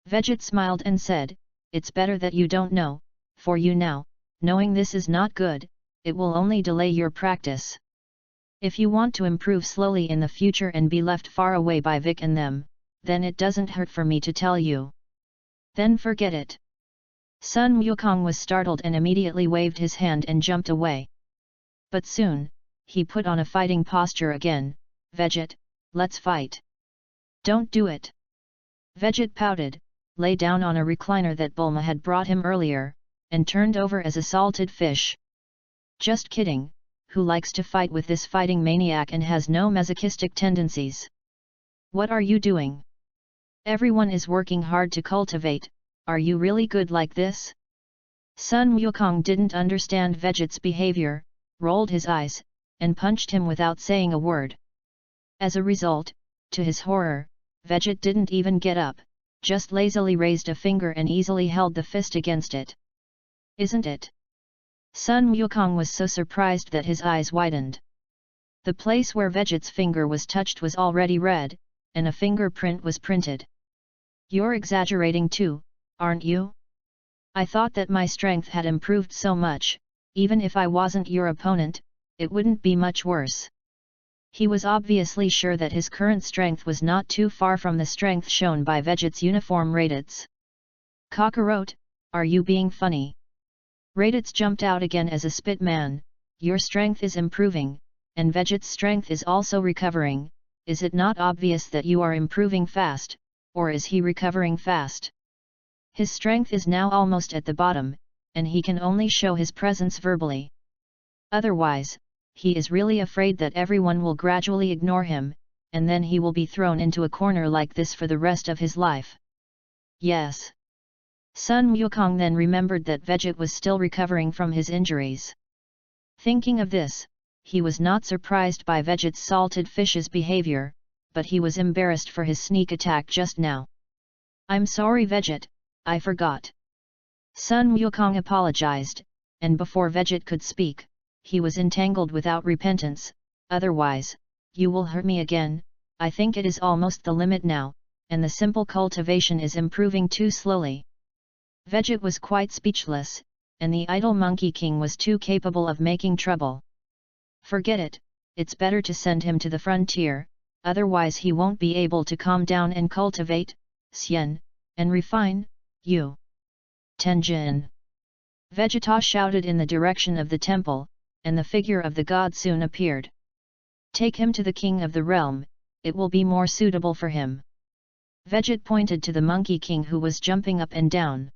Veget smiled and said, it's better that you don't know, for you now, knowing this is not good, it will only delay your practice. If you want to improve slowly in the future and be left far away by Vic and them, then it doesn't hurt for me to tell you. Then forget it. Sun Wukong was startled and immediately waved his hand and jumped away. But soon, he put on a fighting posture again. Veget, let's fight. Don't do it. Veget pouted, lay down on a recliner that Bulma had brought him earlier, and turned over as a salted fish. Just kidding, who likes to fight with this fighting maniac and has no masochistic tendencies? What are you doing? Everyone is working hard to cultivate, are you really good like this? Sun Wukong didn't understand Veget's behavior, rolled his eyes, and punched him without saying a word. As a result, to his horror, Veget didn't even get up, just lazily raised a finger and easily held the fist against it. Isn't it? Sun Wukong was so surprised that his eyes widened. The place where Veget's finger was touched was already red, and a fingerprint was printed. You're exaggerating too, aren't you? I thought that my strength had improved so much, even if I wasn't your opponent, it wouldn't be much worse. He was obviously sure that his current strength was not too far from the strength shown by Veget's uniform Raditz. Kakarot, are you being funny? Raditz jumped out again as a spit man. Your strength is improving, and Veget's strength is also recovering. Is it not obvious that you are improving fast, or is he recovering fast? His strength is now almost at the bottom, and he can only show his presence verbally. Otherwise, he is really afraid that everyone will gradually ignore him, and then he will be thrown into a corner like this for the rest of his life. Yes. Sun Wukong then remembered that Veget was still recovering from his injuries. Thinking of this, he was not surprised by Veget's salted fish's behavior, but he was embarrassed for his sneak attack just now. I'm sorry Veget, I forgot. Sun Wukong apologized, and before Veget could speak, he was entangled without repentance. Otherwise, you will hurt me again. I think it is almost the limit now, and the simple cultivation is improving too slowly. Veget was quite speechless, and the idle Monkey King was too capable of making trouble. Forget it, it's better to send him to the frontier, otherwise he won't be able to calm down and cultivate, Xian, and refine, you. Tenjin. Vegeta shouted in the direction of the temple, and the figure of the god soon appeared. Take him to the king of the realm, it will be more suitable for him. Veget pointed to the Monkey King who was jumping up and down.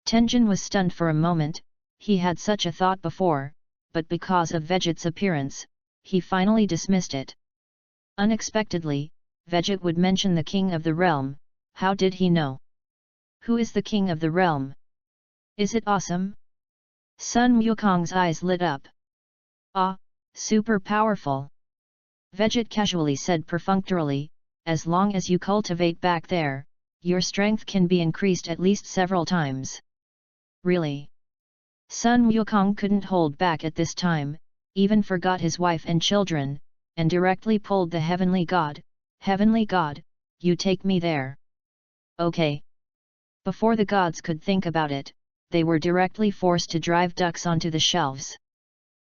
Tenjin was stunned for a moment. He had such a thought before, but because of Veget's appearance, he finally dismissed it. Unexpectedly, Veget would mention the king of the realm. How did he know? Who is the king of the realm? Is it awesome? Sun Wukong's eyes lit up. Ah, super powerful. Veget casually said perfunctorily, as long as you cultivate back there, your strength can be increased at least several times. Really? Sun Wukong couldn't hold back at this time, even forgot his wife and children, and directly pulled the Heavenly God, you take me there. Okay. Before the gods could think about it, they were directly forced to drive ducks onto the shelves.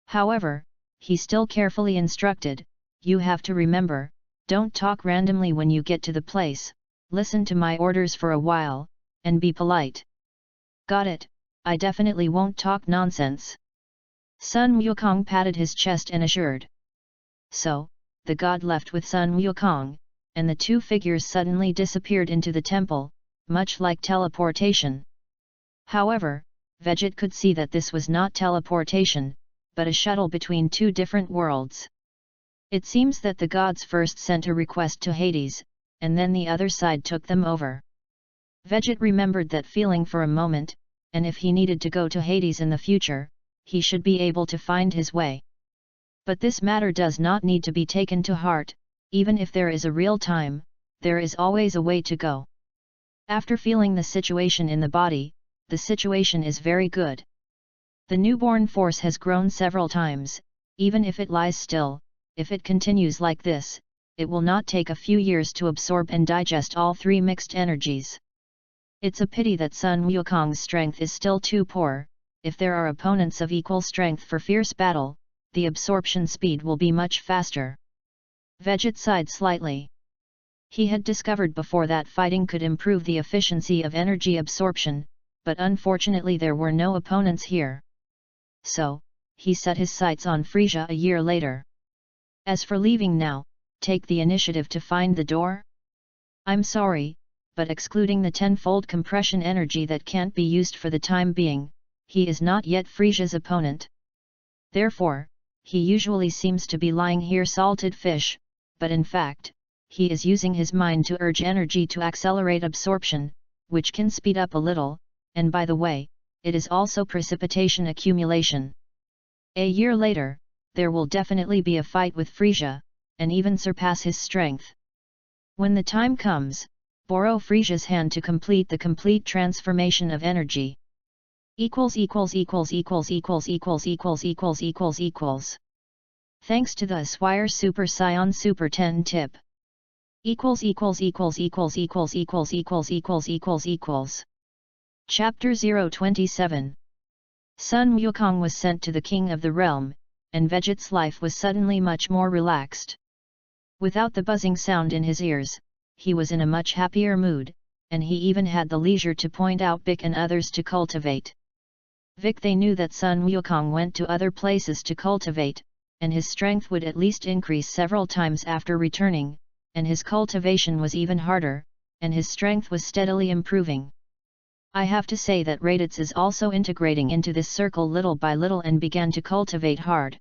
However, he still carefully instructed, you have to remember, don't talk randomly when you get to the place, listen to my orders for a while, and be polite. Got it, I definitely won't talk nonsense. Sun Wukong patted his chest and assured. So, the god left with Sun Wukong, and the two figures suddenly disappeared into the temple, much like teleportation. However, Veget could see that this was not teleportation, but a shuttle between two different worlds. It seems that the gods first sent a request to Hades, and then the other side took them over. Vegit remembered that feeling for a moment, and if he needed to go to Hades in the future, he should be able to find his way. But this matter does not need to be taken to heart. Even if there is a real time, there is always a way to go. After feeling the situation in the body, the situation is very good. The newborn force has grown several times. Even if it lies still, if it continues like this, it will not take a few years to absorb and digest all three mixed energies. It's a pity that Sun Wukong's strength is still too poor. If there are opponents of equal strength for fierce battle, the absorption speed will be much faster. Vegit sighed slightly. He had discovered before that fighting could improve the efficiency of energy absorption, but unfortunately there were no opponents here. So, he set his sights on Frisia a year later. As for leaving now, take the initiative to find the door? I'm sorry, but excluding the tenfold compression energy that can't be used for the time being, he is not yet Frisia's opponent. Therefore, he usually seems to be lying here salted fish, but in fact, he is using his mind to urge energy to accelerate absorption, which can speed up a little, and by the way, it is also precipitation accumulation. A year later, there will definitely be a fight with Frisia, and even surpass his strength. When the time comes, borrow Frisia's hand to complete the complete transformation of energy. Thanks to the Swire Super Scion Super 10 tip. Chapter 027. Sun Wukong was sent to the king of the realm, and Vegit's life was suddenly much more relaxed. Without the buzzing sound in his ears, he was in a much happier mood, and he even had the leisure to point out Vic and others to cultivate. Vic, they knew that Sun Wukong went to other places to cultivate, and his strength would at least increase several times after returning, and his cultivation was even harder, and his strength was steadily improving. I have to say that Raditz is also integrating into this circle little by little and began to cultivate hard.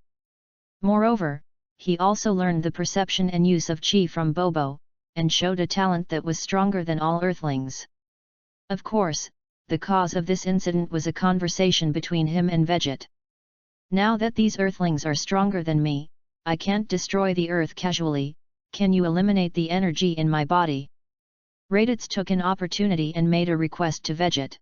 Moreover, he also learned the perception and use of Qi from Bobo, and showed a talent that was stronger than all Earthlings. Of course, the cause of this incident was a conversation between him and Vegit. Now that these Earthlings are stronger than me, I can't destroy the Earth casually. Can you eliminate the energy in my body? Raditz took an opportunity and made a request to Vegit.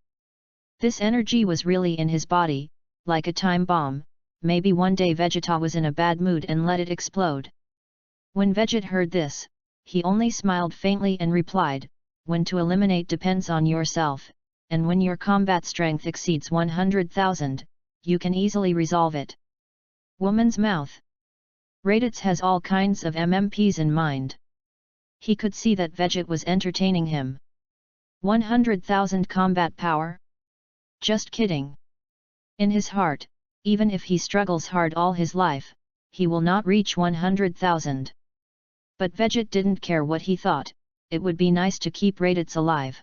This energy was really in his body, like a time bomb. Maybe one day Vegeta was in a bad mood and let it explode. When Vegit heard this, he only smiled faintly and replied, when to eliminate depends on yourself, and when your combat strength exceeds 100,000, you can easily resolve it. Woman's mouth. Raditz has all kinds of MMPs in mind. He could see that Vegit was entertaining him. 100,000 combat power? Just kidding. In his heart, even if he struggles hard all his life, he will not reach 100,000. But Vegit didn't care what he thought. It would be nice to keep Raditz alive.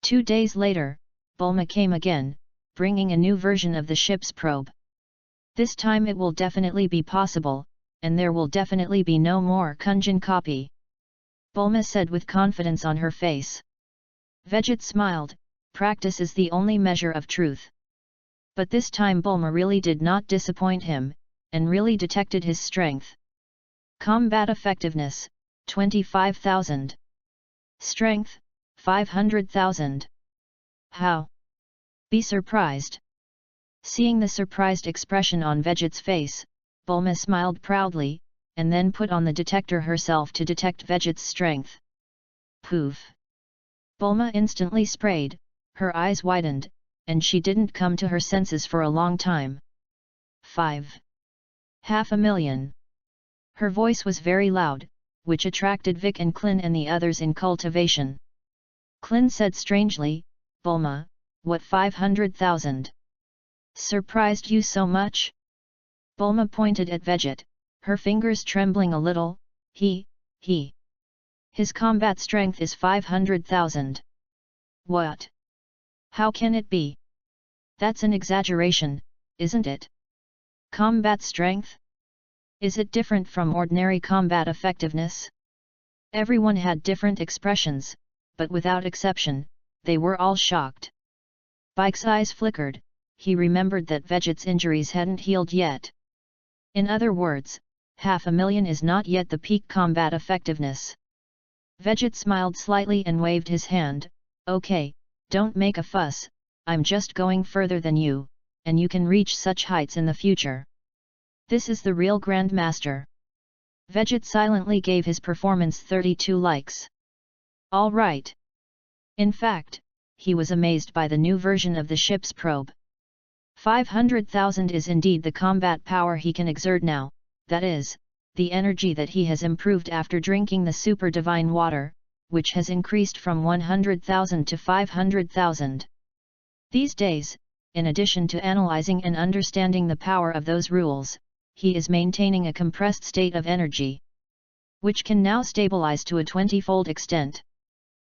2 days later, Bulma came again, bringing a new version of the ship's probe. This time it will definitely be possible, and there will definitely be no more Kunjin copy. Bulma said with confidence on her face. Vegit smiled, practice is the only measure of truth. But this time Bulma really did not disappoint him, and really detected his strength. Combat effectiveness, 25,000. Strength, 500,000. How? Be surprised. Seeing the surprised expression on Vegit's face, Bulma smiled proudly, and then put on the detector herself to detect Vegit's strength. Poof! Bulma instantly sprayed, her eyes widened, and she didn't come to her senses for a long time. 500,000. Her voice was very loud, which attracted Vic and Klin and the others in cultivation. Klin said strangely, Bulma, what 500,000? Surprised you so much? Bulma pointed at Vegit, her fingers trembling a little. His combat strength is 500,000. What? How can it be? That's an exaggeration, isn't it? Combat strength? Is it different from ordinary combat effectiveness? Everyone had different expressions, but without exception, they were all shocked. Bike's eyes flickered, he remembered that Vegeta's injuries hadn't healed yet. In other words, 500,000 is not yet the peak combat effectiveness. Vegeta smiled slightly and waved his hand. Okay, don't make a fuss, I'm just going further than you, and you can reach such heights in the future. This is the real Grandmaster. Vegeta silently gave his performance 32 likes. All right. In fact, he was amazed by the new version of the ship's probe. 500,000 is indeed the combat power he can exert now, that is, the energy that he has improved after drinking the super divine water, which has increased from 100,000 to 500,000. These days, in addition to analyzing and understanding the power of those rules, he is maintaining a compressed state of energy, which can now stabilize to a 20-fold extent.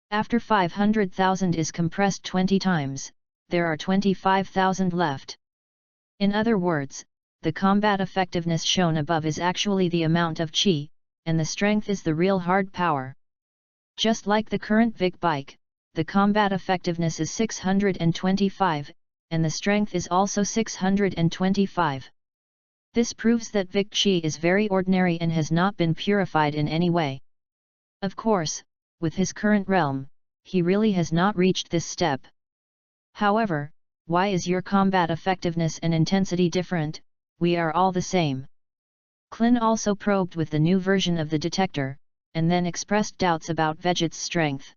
After 500,000 is compressed 20 times, there are 25,000 left. In other words, the combat effectiveness shown above is actually the amount of chi, and the strength is the real hard power. Just like the current Vic bike, the combat effectiveness is 625, and the strength is also 625. This proves that Vic Chi is very ordinary and has not been purified in any way. Of course, with his current realm, he really has not reached this step. However, why is your combat effectiveness and intensity different? We are all the same. Klin also probed with the new version of the detector, and then expressed doubts about Vegeta's strength.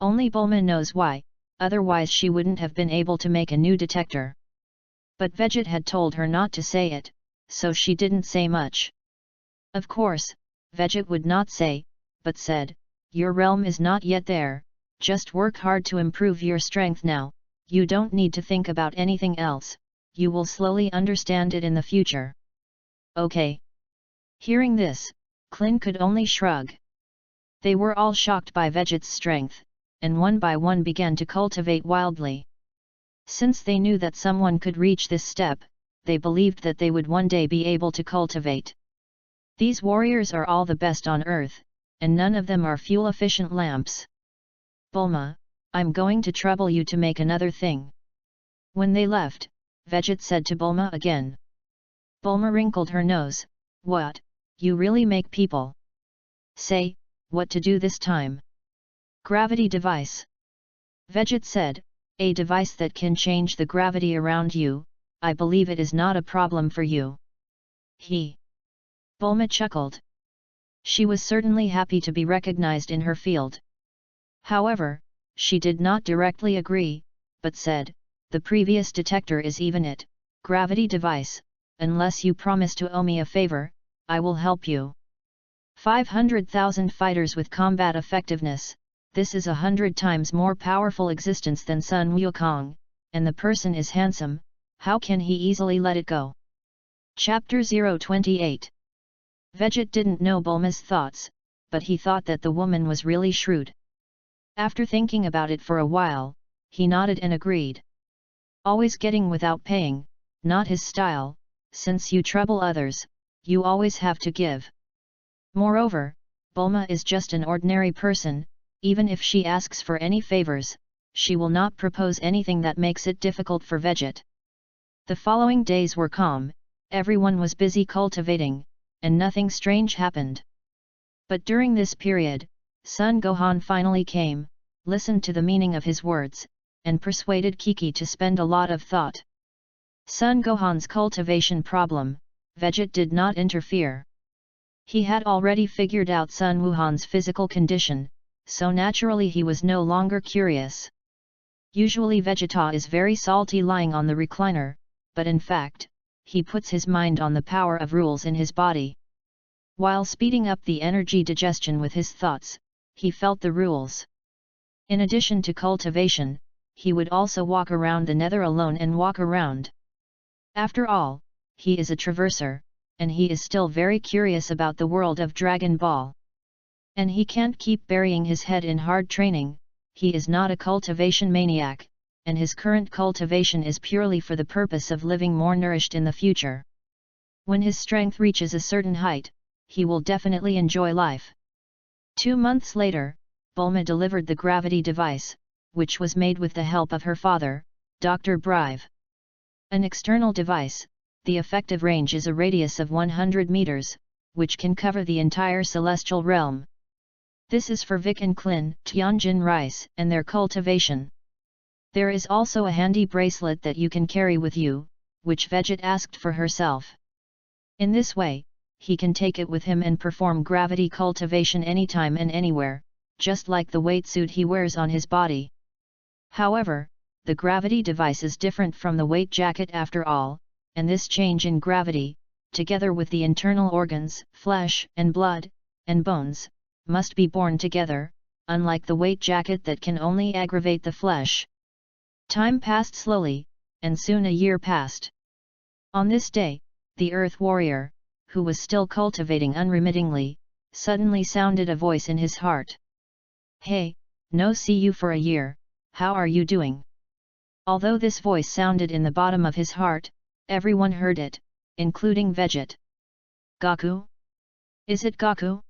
Only Bulma knows why, otherwise she wouldn't have been able to make a new detector. But Vegeta had told her not to say it, so she didn't say much. Of course, Vegeta would not say, but said, your realm is not yet there, just work hard to improve your strength now, you don't need to think about anything else, you will slowly understand it in the future. Okay. Hearing this, Klin could only shrug. They were all shocked by Vegeta's strength, and one by one began to cultivate wildly. Since they knew that someone could reach this step, they believed that they would one day be able to cultivate. These warriors are all the best on earth, and none of them are fuel-efficient lamps. Bulma, I'm going to trouble you to make another thing. When they left, Vegeta said to Bulma again. Bulma wrinkled her nose. What, you really make people say what to do this time? Gravity device. Vegeta said, a device that can change the gravity around you, I believe it is not a problem for you. Bulma chuckled. She was certainly happy to be recognized in her field. However, she did not directly agree, but said, the previous detector is even it, gravity device, unless you promise to owe me a favor, I will help you. 500,000 fighters with combat effectiveness, this is 100 times more powerful existence than Sun Wukong, and the person is handsome, how can he easily let it go? Chapter 028. Vegeta didn't know Bulma's thoughts, but he thought that the woman was really shrewd. After thinking about it for a while, he nodded and agreed. Always getting without paying, not his style, since you trouble others, you always have to give. Moreover, Bulma is just an ordinary person, even if she asks for any favors, she will not propose anything that makes it difficult for Vegeta. The following days were calm, everyone was busy cultivating, and nothing strange happened. But during this period, Son Gohan finally came, listened to the meaning of his words, and persuaded Kiki to spend a lot of thought. Son Gohan's cultivation problem, Vegeta did not interfere. He had already figured out Sun Wuhan's physical condition, so naturally he was no longer curious. Usually Vegeta is very salty lying on the recliner, but in fact, he puts his mind on the power of rules in his body. While speeding up the energy digestion with his thoughts, he felt the rules. In addition to cultivation, he would also walk around the nether alone and walk around. After all, he is a traverser, and he is still very curious about the world of Dragon Ball. And he can't keep burying his head in hard training, he is not a cultivation maniac, and his current cultivation is purely for the purpose of living more nourished in the future. When his strength reaches a certain height, he will definitely enjoy life. 2 months later, Bulma delivered the gravity device, which was made with the help of her father, Dr. Brive. An external device, the effective range is a radius of 100 meters, which can cover the entire celestial realm. This is for Vic and Klin, Tianjin rice, and their cultivation. There is also a handy bracelet that you can carry with you, which Veget asked for herself. In this way, he can take it with him and perform gravity cultivation anytime and anywhere, just like the weight suit he wears on his body. However, the gravity device is different from the weight jacket after all, and this change in gravity, together with the internal organs, flesh and blood, and bones, must be born together, unlike the weight jacket that can only aggravate the flesh. Time passed slowly, and soon a year passed. On this day, the Earth Warrior, who was still cultivating unremittingly, suddenly sounded a voice in his heart. "Hey, no see you for a year, how are you doing?" Although this voice sounded in the bottom of his heart, everyone heard it, including Veget. "Gaku? Is it Gaku?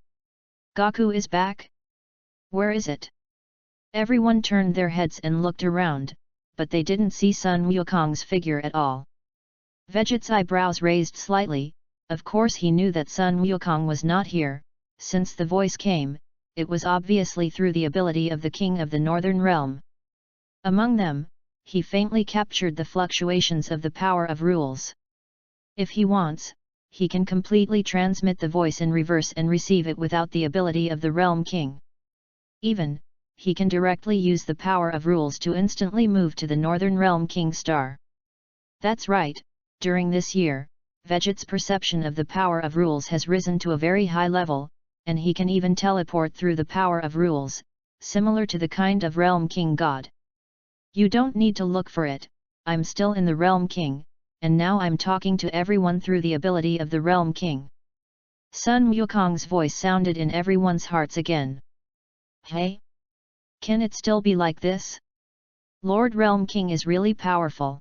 Gaku is back? Where is it?" Everyone turned their heads and looked around, but they didn't see Sun Wukong's figure at all. Veget's eyebrows raised slightly. Of course he knew that Sun Wukong was not here. Since the voice came, it was obviously through the ability of the King of the Northern Realm. Among them, he faintly captured the fluctuations of the power of rules. If he wants, he can completely transmit the voice in reverse and receive it without the ability of the Realm King. Even, he can directly use the power of rules to instantly move to the Northern Realm King Star. That's right, during this year, Veget's perception of the power of rules has risen to a very high level, and he can even teleport through the power of rules, similar to the kind of Realm King God. You don't need to look for it, I'm still in the Realm King, and now I'm talking to everyone through the ability of the Realm King. Sun Wukong's voice sounded in everyone's hearts again. Hey? Can it still be like this? Lord Realm King is really powerful.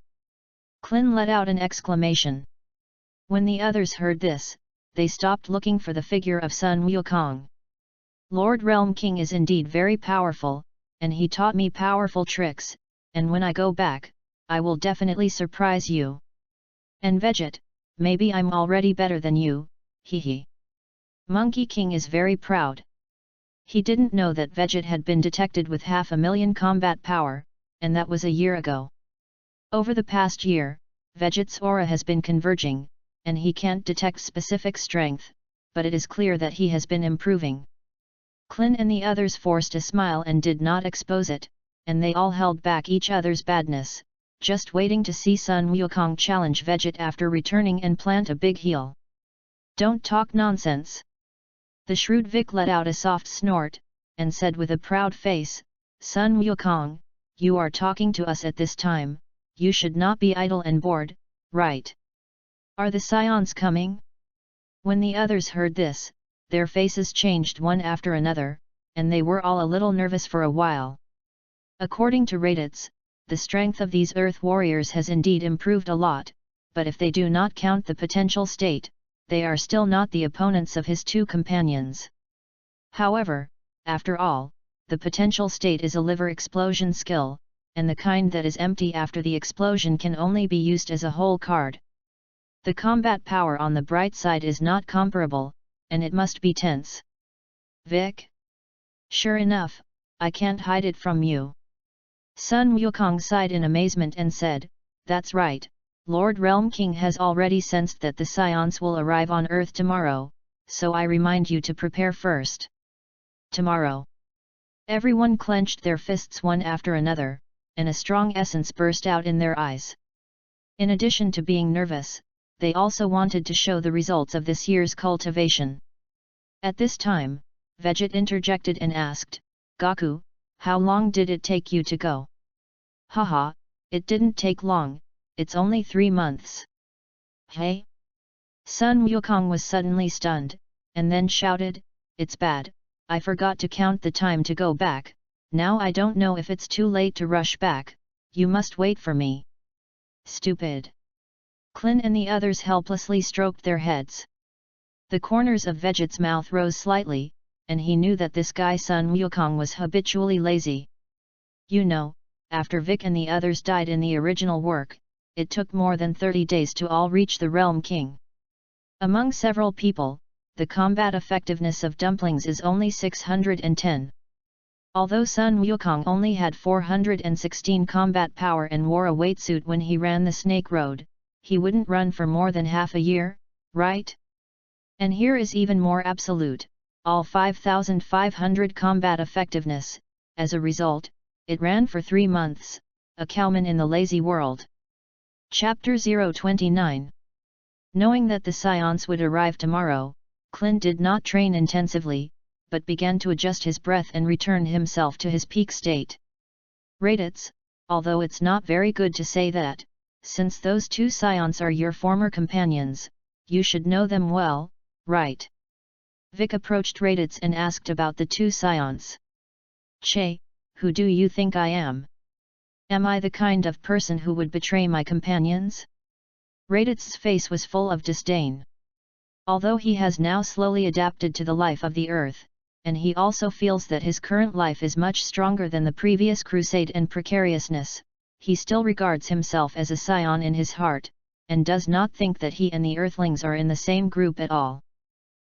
Klin let out an exclamation. When the others heard this, they stopped looking for the figure of Sun Wukong. Lord Realm King is indeed very powerful, and he taught me powerful tricks, and when I go back, I will definitely surprise you. And Veget, maybe I'm already better than you, hehe. Monkey King is very proud. He didn't know that Veget had been detected with 500,000 combat power, and that was a year ago. Over the past year, Veget's aura has been converging, and he can't detect specific strength, but it is clear that he has been improving. Klin and the others forced a smile and did not expose it, and they all held back each other's badness, just waiting to see Sun Wukong challenge Veget after returning and plant a big heel. Don't talk nonsense. The shrewd Vic let out a soft snort, and said with a proud face, Sun Wukong, you are talking to us at this time, you should not be idle and bored, right? Are the scions coming? When the others heard this, their faces changed one after another, and they were all a little nervous for a while. According to Raditz, the strength of these Earth Warriors has indeed improved a lot, but if they do not count the potential state, they are still not the opponents of his two companions. However, after all, the potential state is a liver explosion skill, and the kind that is empty after the explosion can only be used as a whole card. The combat power on the bright side is not comparable, and it must be tense. Vic? Sure enough, I can't hide it from you. Sun Wukong sighed in amazement and said, that's right. Lord Realm King has already sensed that the scions will arrive on Earth tomorrow, so I remind you to prepare first. Tomorrow. Everyone clenched their fists one after another, and a strong essence burst out in their eyes. In addition to being nervous, they also wanted to show the results of this year's cultivation. At this time, Veget interjected and asked, Gaku, how long did it take you to go? Haha, it didn't take long. It's only 3 months. Hey? Sun Wukong was suddenly stunned, and then shouted, it's bad, I forgot to count the time to go back, now I don't know if it's too late to rush back, you must wait for me. Stupid. Klin and the others helplessly stroked their heads. The corners of Veget's mouth rose slightly, and he knew that this guy Sun Wukong was habitually lazy. You know, after Vic and the others died in the original work, it took more than 30 days to all reach the Realm King. Among several people, the combat effectiveness of dumplings is only 610. Although Sun Wukong only had 416 combat power and wore a weight suit when he ran the Snake Road, he wouldn't run for more than half a year, right? And here is even more absolute, all 5,500 combat effectiveness. As a result, it ran for 3 months, a cowman in the lazy world. Chapter 029. Knowing that the Scions would arrive tomorrow, Clint did not train intensively, but began to adjust his breath and return himself to his peak state. Raditz, although it's not very good to say that, since those 2 Scions are your former companions, you should know them well, right? Vic approached Raditz and asked about the 2 Scions. Che, who do you think I am? Am I the kind of person who would betray my companions? Raditz's face was full of disdain. Although he has now slowly adapted to the life of the earth, and he also feels that his current life is much stronger than the previous crusade and precariousness, he still regards himself as a Scion in his heart, and does not think that he and the Earthlings are in the same group at all.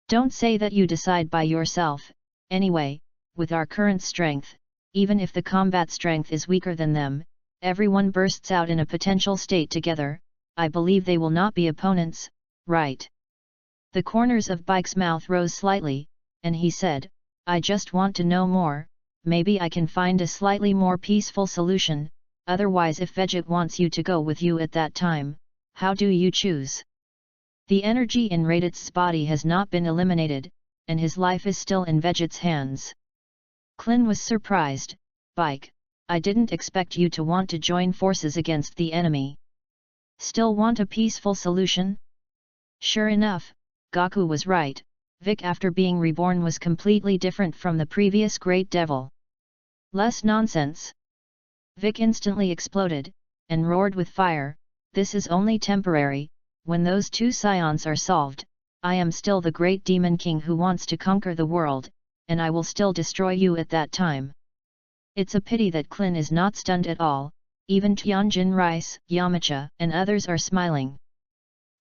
Don't say that you decide by yourself. Anyway, with our current strength, even if the combat strength is weaker than them, everyone bursts out in a potential state together. I believe they will not be opponents, right? The corners of Bike's mouth rose slightly, and he said, I just want to know more. Maybe I can find a slightly more peaceful solution. Otherwise, if Veget wants you to go with you at that time, how do you choose? The energy in Raditz's body has not been eliminated, and his life is still in Veget's hands. Clin was surprised. Bike, I didn't expect you to want to join forces against the enemy. Still want a peaceful solution? Sure enough, Gaku was right. Vic after being reborn was completely different from the previous Great Devil. Less nonsense. Vic instantly exploded, and roared with fire. This is only temporary. When those 2 Scions are solved, I am still the great Demon King who wants to conquer the world, and I will still destroy you at that time. It's a pity that Clin is not stunned at all. Even Tianjin Rice, Yamcha, and others are smiling.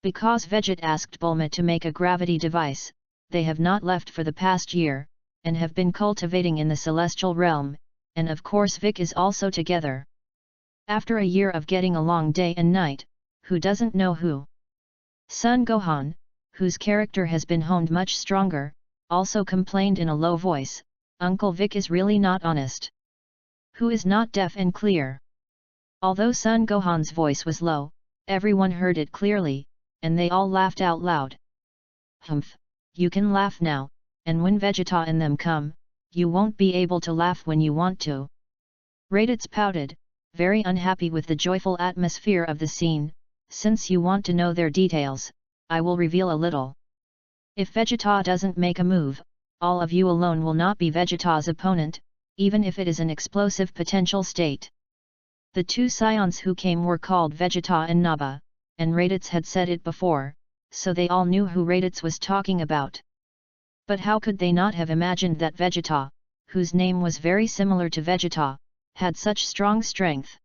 Because Veget asked Bulma to make a gravity device, they have not left for the past year, and have been cultivating in the celestial realm, and of course Vic is also together. After a year of getting along day and night, who doesn't know who? Son Gohan, whose character has been honed much stronger, also complained in a low voice, Uncle Vic is really not honest. Who is not deaf and clear? Although Son Gohan's voice was low, everyone heard it clearly, and they all laughed out loud. Humph, you can laugh now, and when Vegeta and them come, you won't be able to laugh when you want to. Raditz pouted, very unhappy with the joyful atmosphere of the scene. Since you want to know their details, I will reveal a little. If Vegeta doesn't make a move, all of you alone will not be Vegeta's opponent, even if it is an explosive potential state. The 2 Scions who came were called Vegeta and Naba, and Raditz had said it before, so they all knew who Raditz was talking about. But how could they not have imagined that Vegeta, whose name was very similar to Vegeta, had such strong strength?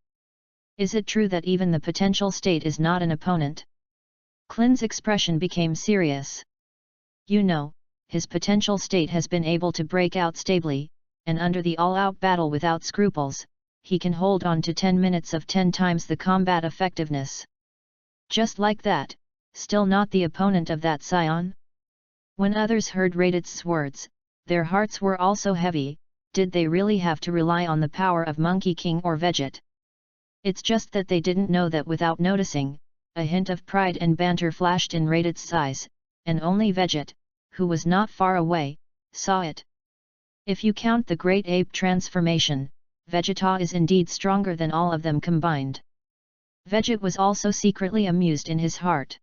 Is it true that even the potential state is not an opponent? Clin's expression became serious. You know, his potential state has been able to break out stably, and under the all-out battle without scruples, he can hold on to 10 minutes of 10 times the combat effectiveness. Just like that, still not the opponent of that Scion? When others heard Raditz's words, their hearts were also heavy. Did they really have to rely on the power of Monkey King or Veget? It's just that they didn't know that without noticing, a hint of pride and banter flashed in Raditz's eyes, and only Veget, who was not far away, saw it. If you count the Great Ape transformation, Vegeta is indeed stronger than all of them combined. Veget was also secretly amused in his heart.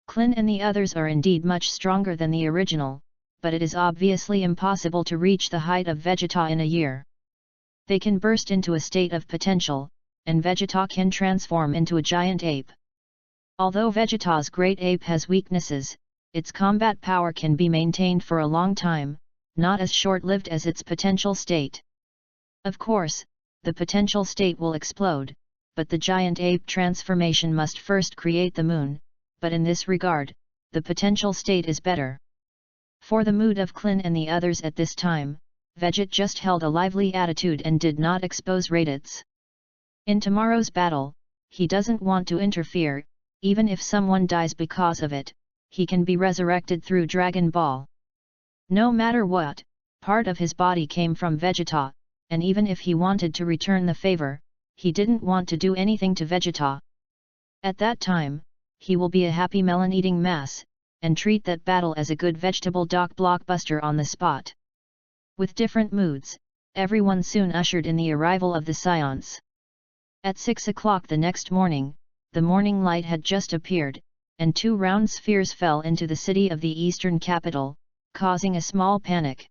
Clin and the others are indeed much stronger than the original, but it is obviously impossible to reach the height of Vegeta in a year. They can burst into a state of potential, and Vegeta can transform into a giant ape. Although Vegeta's great ape has weaknesses, its combat power can be maintained for a long time. not as short-lived as its potential state. Of course, the potential state will explode, but the giant ape transformation must first create the moon, but in this regard, the potential state is better. For the mood of Clin and the others at this time, Veget just held a lively attitude and did not expose Raditz. In tomorrow's battle, he doesn't want to interfere, even if someone dies because of it, he can be resurrected through Dragon Ball. No matter what, part of his body came from Vegeta, and even if he wanted to return the favor, he didn't want to do anything to Vegeta. At that time, he will be a happy melon-eating mass, and treat that battle as a good vegetable doc blockbuster on the spot. With different moods, everyone soon ushered in the arrival of the Scions. At 6 o'clock the next morning, the morning light had just appeared, and 2 round spheres fell into the city of the eastern capital, causing a small panic.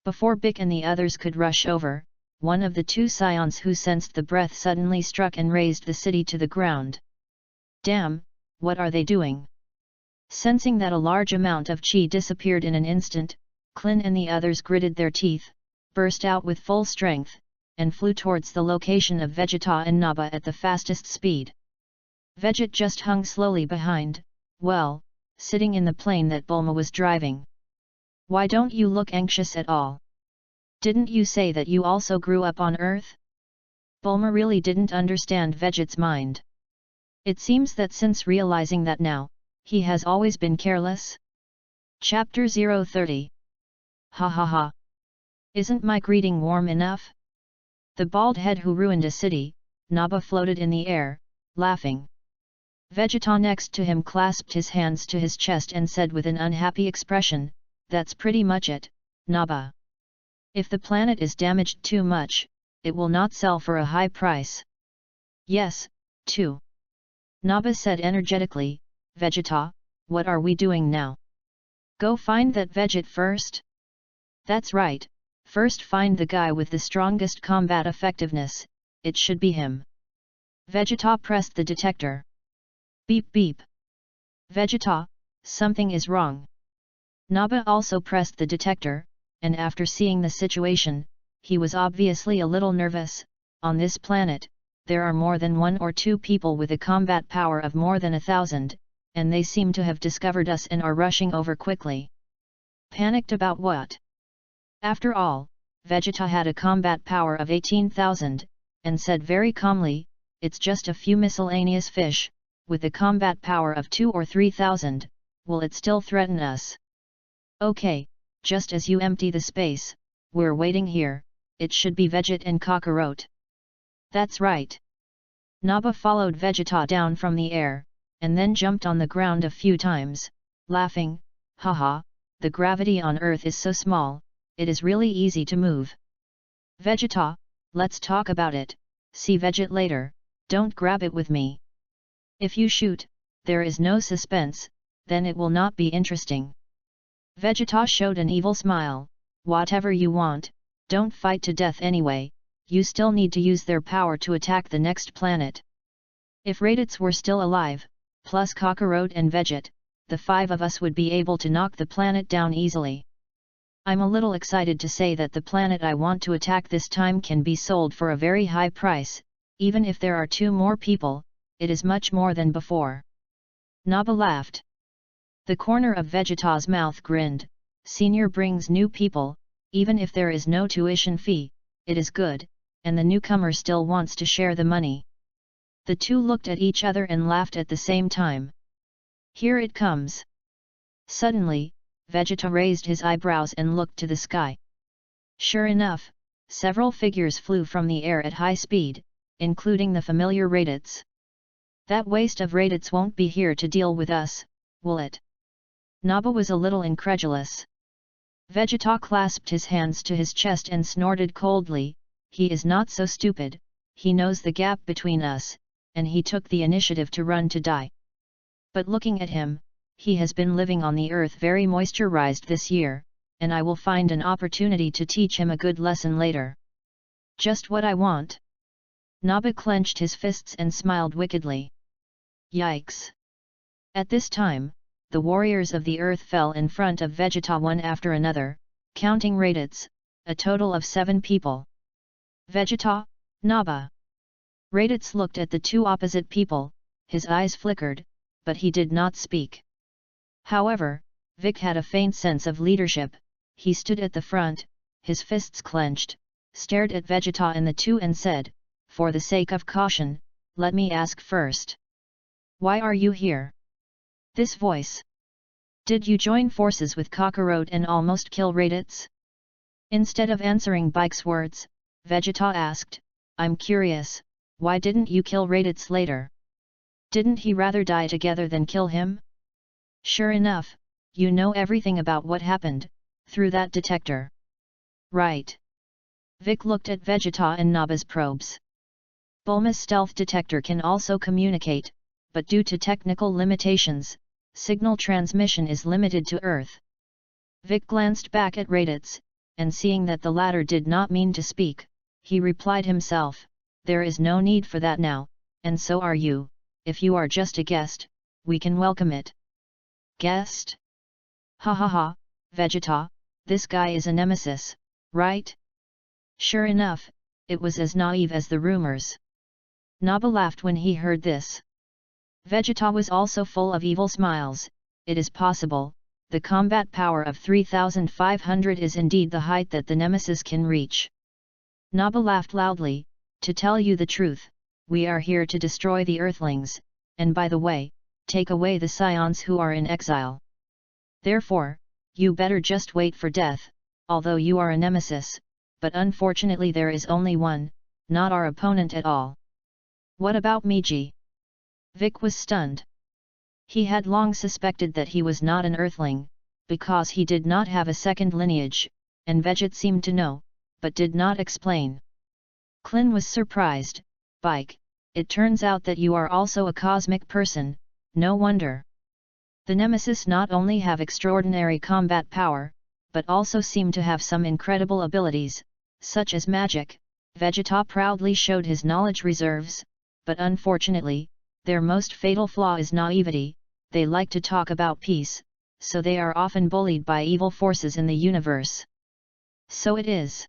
Before Bic and the others could rush over, one of the 2 Scions who sensed the breath suddenly struck and razed the city to the ground. Damn, what are they doing? Sensing that a large amount of chi disappeared in an instant, Clin and the others gritted their teeth, burst out with full strength, and flew towards the location of Vegeta and Nappa at the fastest speed. Veget just hung slowly behind, well, sitting in the plane that Bulma was driving. Why don't you look anxious at all? Didn't you say that you also grew up on Earth? Bulma really didn't understand Veget's mind. It seems that since realizing that now, he has always been careless. Chapter 030. Ha ha ha. Isn't my greeting warm enough? The bald head who ruined a city, Nappa floated in the air, laughing. Vegeta next to him clasped his hands to his chest and said with an unhappy expression, "That's pretty much it, Nappa. If the planet is damaged too much, it will not sell for a high price." "Yes, too," Nappa said energetically. "Vegeta, what are we doing now? Go find that Veget first?" "That's right, first find the guy with the strongest combat effectiveness, it should be him." Vegeta pressed the detector. Beep beep. "Vegeta, something is wrong." Nappa also pressed the detector, and after seeing the situation, he was obviously a little nervous. On this planet, there are more than 1 or 2 people with a combat power of more than 1,000, and they seem to have discovered us and are rushing over quickly. Panicked about what? After all, Vegeta had a combat power of 18,000, and said very calmly, "It's just a few miscellaneous fish, with a combat power of 2 or 3,000, will it still threaten us? Okay, just as you empty the space, we're waiting here, it should be Veget and Kakarot." "That's right." Nappa followed Vegeta down from the air, and then jumped on the ground a few times, laughing, "Haha, the gravity on Earth is so small, it is really easy to move. Vegeta, let's talk about it, see Veget later, don't grab it with me. If you shoot, there is no suspense, then it will not be interesting." Vegeta showed an evil smile, "Whatever you want, don't fight to death anyway, you still need to use their power to attack the next planet. If Raditz were still alive, plus Kakarot and Veget, the 5 of us would be able to knock the planet down easily. I'm a little excited to say that the planet I want to attack this time can be sold for a very high price, even if there are 2 more people, it is much more than before." Nappa laughed. The corner of Vegeta's mouth grinned, "Senior brings new people, even if there is no tuition fee, it is good, and the newcomer still wants to share the money." The 2 looked at each other and laughed at the same time. "Here it comes." Suddenly, Vegeta raised his eyebrows and looked to the sky. Sure enough, several figures flew from the air at high speed, including the familiar Raditz. "That waste of Raditz won't be here to deal with us, will it?" Nappa was a little incredulous. Vegeta clasped his hands to his chest and snorted coldly, "He is not so stupid, he knows the gap between us, and he took the initiative to run to die. But looking at him, he has been living on the earth very moisturized this year, and I will find an opportunity to teach him a good lesson later. Just what I want." Nappa clenched his fists and smiled wickedly. Yikes! At this time, the warriors of the earth fell in front of Vegeta one after another, Counting Raditz, a total of 7 people. Vegeta, Naba. Raditz looked at the two opposite people, his eyes flickered, but he did not speak. However, Vic had a faint sense of leadership. He stood at the front, his fists clenched, stared at Vegeta and the two and said, "For the sake of caution, let me ask first. Why are you here?" This voice. Did you join forces with Kakarot and almost kill Raditz? Instead of answering Bike's words, Vegeta asked, "I'm curious, why didn't you kill Raditz later? Didn't he rather die together than kill him?" Sure enough, you know everything about what happened, through that detector. Right. Vic looked at Vegeta and Naba's probes. Bulma's stealth detector can also communicate, but due to technical limitations, signal transmission is limited to Earth. Vic glanced back at Raditz, and seeing that the latter did not mean to speak, he replied himself, "There is no need for that now, and so are you. If you are just a guest, we can welcome it." Guest? Ha ha ha, Vegeta, this guy is a nemesis, right? Sure enough, it was as naive as the rumors. Naba laughed when he heard this. Vegeta was also full of evil smiles. It is possible, the combat power of 3,500 is indeed the height that the nemesis can reach. Naba laughed loudly. To tell you the truth, we are here to destroy the Earthlings, and by the way, take away the Scions who are in exile. Therefore, you better just wait for death, although you are a nemesis, but unfortunately there is only one, not our opponent at all. What about Miji? Vic was stunned. He had long suspected that he was not an Earthling, because he did not have a second lineage, and Vegeta seemed to know, but did not explain. Klin was surprised. Bike, it turns out that you are also a cosmic person, no wonder. The Nemesis not only have extraordinary combat power, but also seem to have some incredible abilities, such as magic. Vegeta proudly showed his knowledge reserves, but unfortunately, their most fatal flaw is naivety. They like to talk about peace, so they are often bullied by evil forces in the universe. So it is.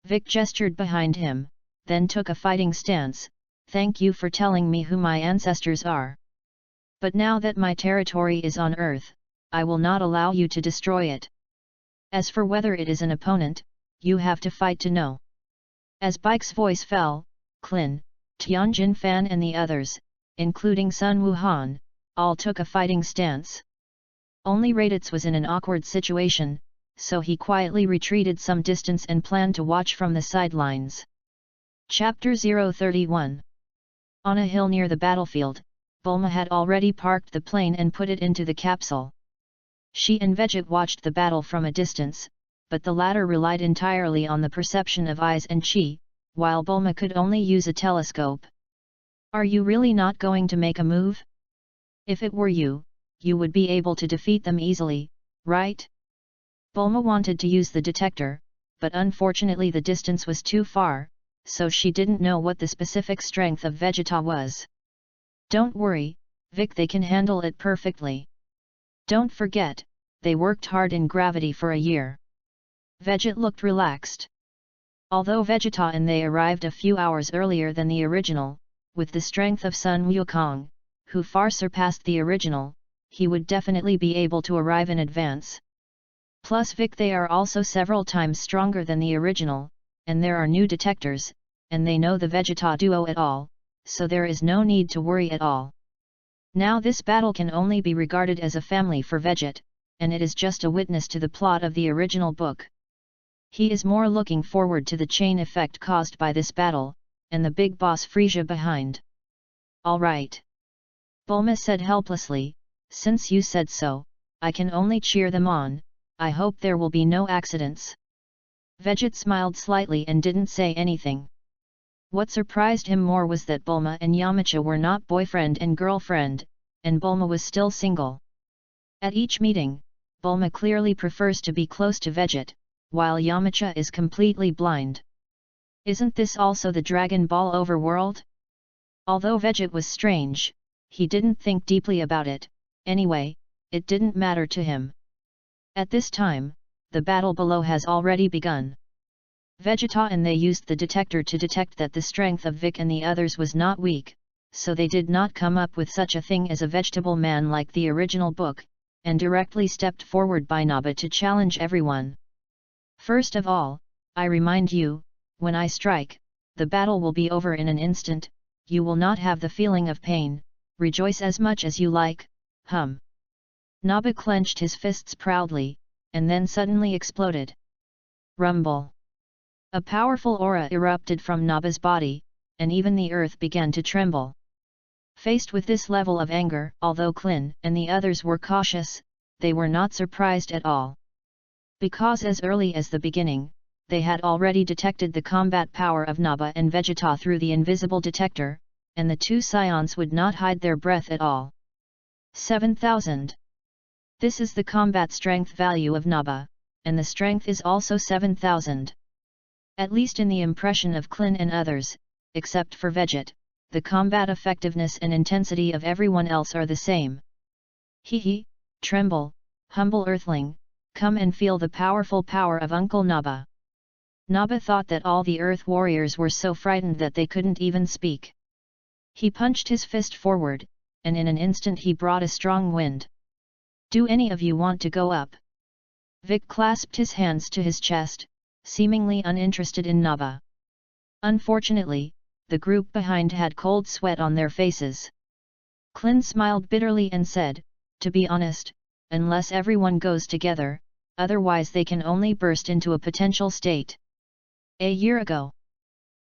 Vic gestured behind him, then took a fighting stance. Thank you for telling me who my ancestors are. But now that my territory is on Earth, I will not allow you to destroy it. As for whether it is an opponent, you have to fight to know. As Bike's voice fell, Klin, Tianjin Fan and the others, including Sun Wuhan, all took a fighting stance. Only Raditz was in an awkward situation, so he quietly retreated some distance and planned to watch from the sidelines. Chapter 031. On a hill near the battlefield, Bulma had already parked the plane and put it into the capsule. She and Vegeta watched the battle from a distance, but the latter relied entirely on the perception of eyes and chi, while Bulma could only use a telescope. Are you really not going to make a move? If it were you, you would be able to defeat them easily, right? Bulma wanted to use the detector, but unfortunately the distance was too far, so she didn't know what the specific strength of Vegeta was. Don't worry, Vic, they can handle it perfectly. Don't forget, they worked hard in gravity for a year. Vegeta looked relaxed. Although Vegeta and they arrived a few hours earlier than the original, with the strength of Sun Wukong, who far surpassed the original, he would definitely be able to arrive in advance. Plus Vic, they are also several times stronger than the original, and there are new detectors, and they know the Vegeta duo at all, so there is no need to worry at all. Now this battle can only be regarded as a family for Vegeta, and it is just a witness to the plot of the original book. He is more looking forward to the chain effect caused by this battle, and the big boss Frieza behind. Alright. Bulma said helplessly, since you said so, I can only cheer them on. I hope there will be no accidents. Vegeta smiled slightly and didn't say anything. What surprised him more was that Bulma and Yamcha were not boyfriend and girlfriend, and Bulma was still single. At each meeting, Bulma clearly prefers to be close to Vegeta, while Yamcha is completely blind. Isn't this also the Dragon Ball overworld? Although Vegeta was strange, he didn't think deeply about it. Anyway, it didn't matter to him. At this time, the battle below has already begun. Vegito and they used the detector to detect that the strength of Vic and the others was not weak, so they did not come up with such a thing as a vegetable man like the original book, and directly stepped forward by Naba to challenge everyone. First of all, I remind you, when I strike, the battle will be over in an instant, you will not have the feeling of pain, rejoice as much as you like, hum. Naba clenched his fists proudly, and then suddenly exploded. Rumble. A powerful aura erupted from Naba's body, and even the earth began to tremble. Faced with this level of anger, although Klin and the others were cautious, they were not surprised at all. Because as early as the beginning, they had already detected the combat power of Naba and Vegito through the invisible detector, and the two scions would not hide their breath at all. 7,000. This is the combat strength value of Naba, and the strength is also 7,000. At least in the impression of Klin and others, except for Vegit, the combat effectiveness and intensity of everyone else are the same. Hee, tremble, humble earthling, come and feel the powerful power of Uncle Naba. Naba thought that all the earth warriors were so frightened that they couldn't even speak. He punched his fist forward, and in an instant he brought a strong wind. Do any of you want to go up? Vic clasped his hands to his chest, seemingly uninterested in Naba. Unfortunately, the group behind had cold sweat on their faces. Klin smiled bitterly and said, to be honest, unless everyone goes together, otherwise they can only burst into a potential state. A year ago,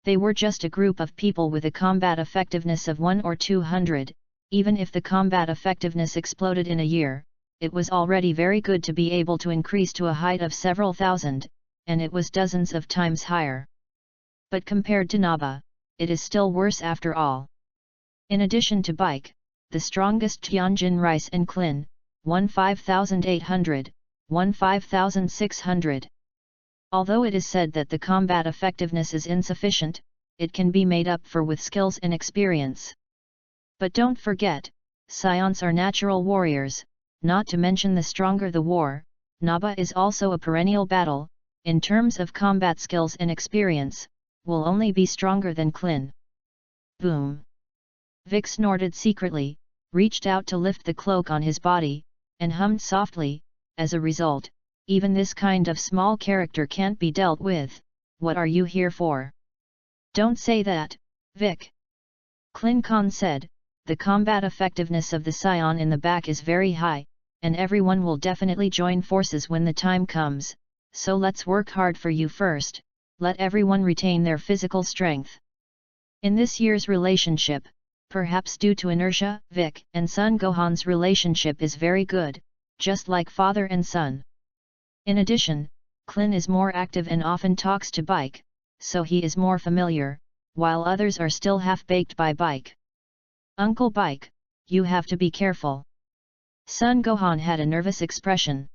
they were just a group of people with a combat effectiveness of 1 or 200, even if the combat effectiveness exploded in a year, it was already very good to be able to increase to a height of several thousand, and it was dozens of times higher. But compared to Naba, it is still worse after all. In addition to Bike, the strongest Tianjin Rice and Klin, 15,800, 15,600. Although it is said that the combat effectiveness is insufficient, it can be made up for with skills and experience. But don't forget, scions are natural warriors, not to mention the stronger the war, Naba is also a perennial battle, in terms of combat skills and experience, will only be stronger than Klin. Boom! Vic snorted secretly, reached out to lift the cloak on his body, and hummed softly. As a result, even this kind of small character can't be dealt with. What are you here for? Don't say that, Vic. Klin Khan said, the combat effectiveness of the scion in the back is very high, and everyone will definitely join forces when the time comes, so let's work hard for you first, let everyone retain their physical strength. In this year's relationship, perhaps due to inertia, Vic and Son Gohan's relationship is very good, just like father and son. In addition, Klin is more active and often talks to Bike, so he is more familiar, while others are still half-baked by Bike. Uncle Bike, you have to be careful. Son Gohan had a nervous expression.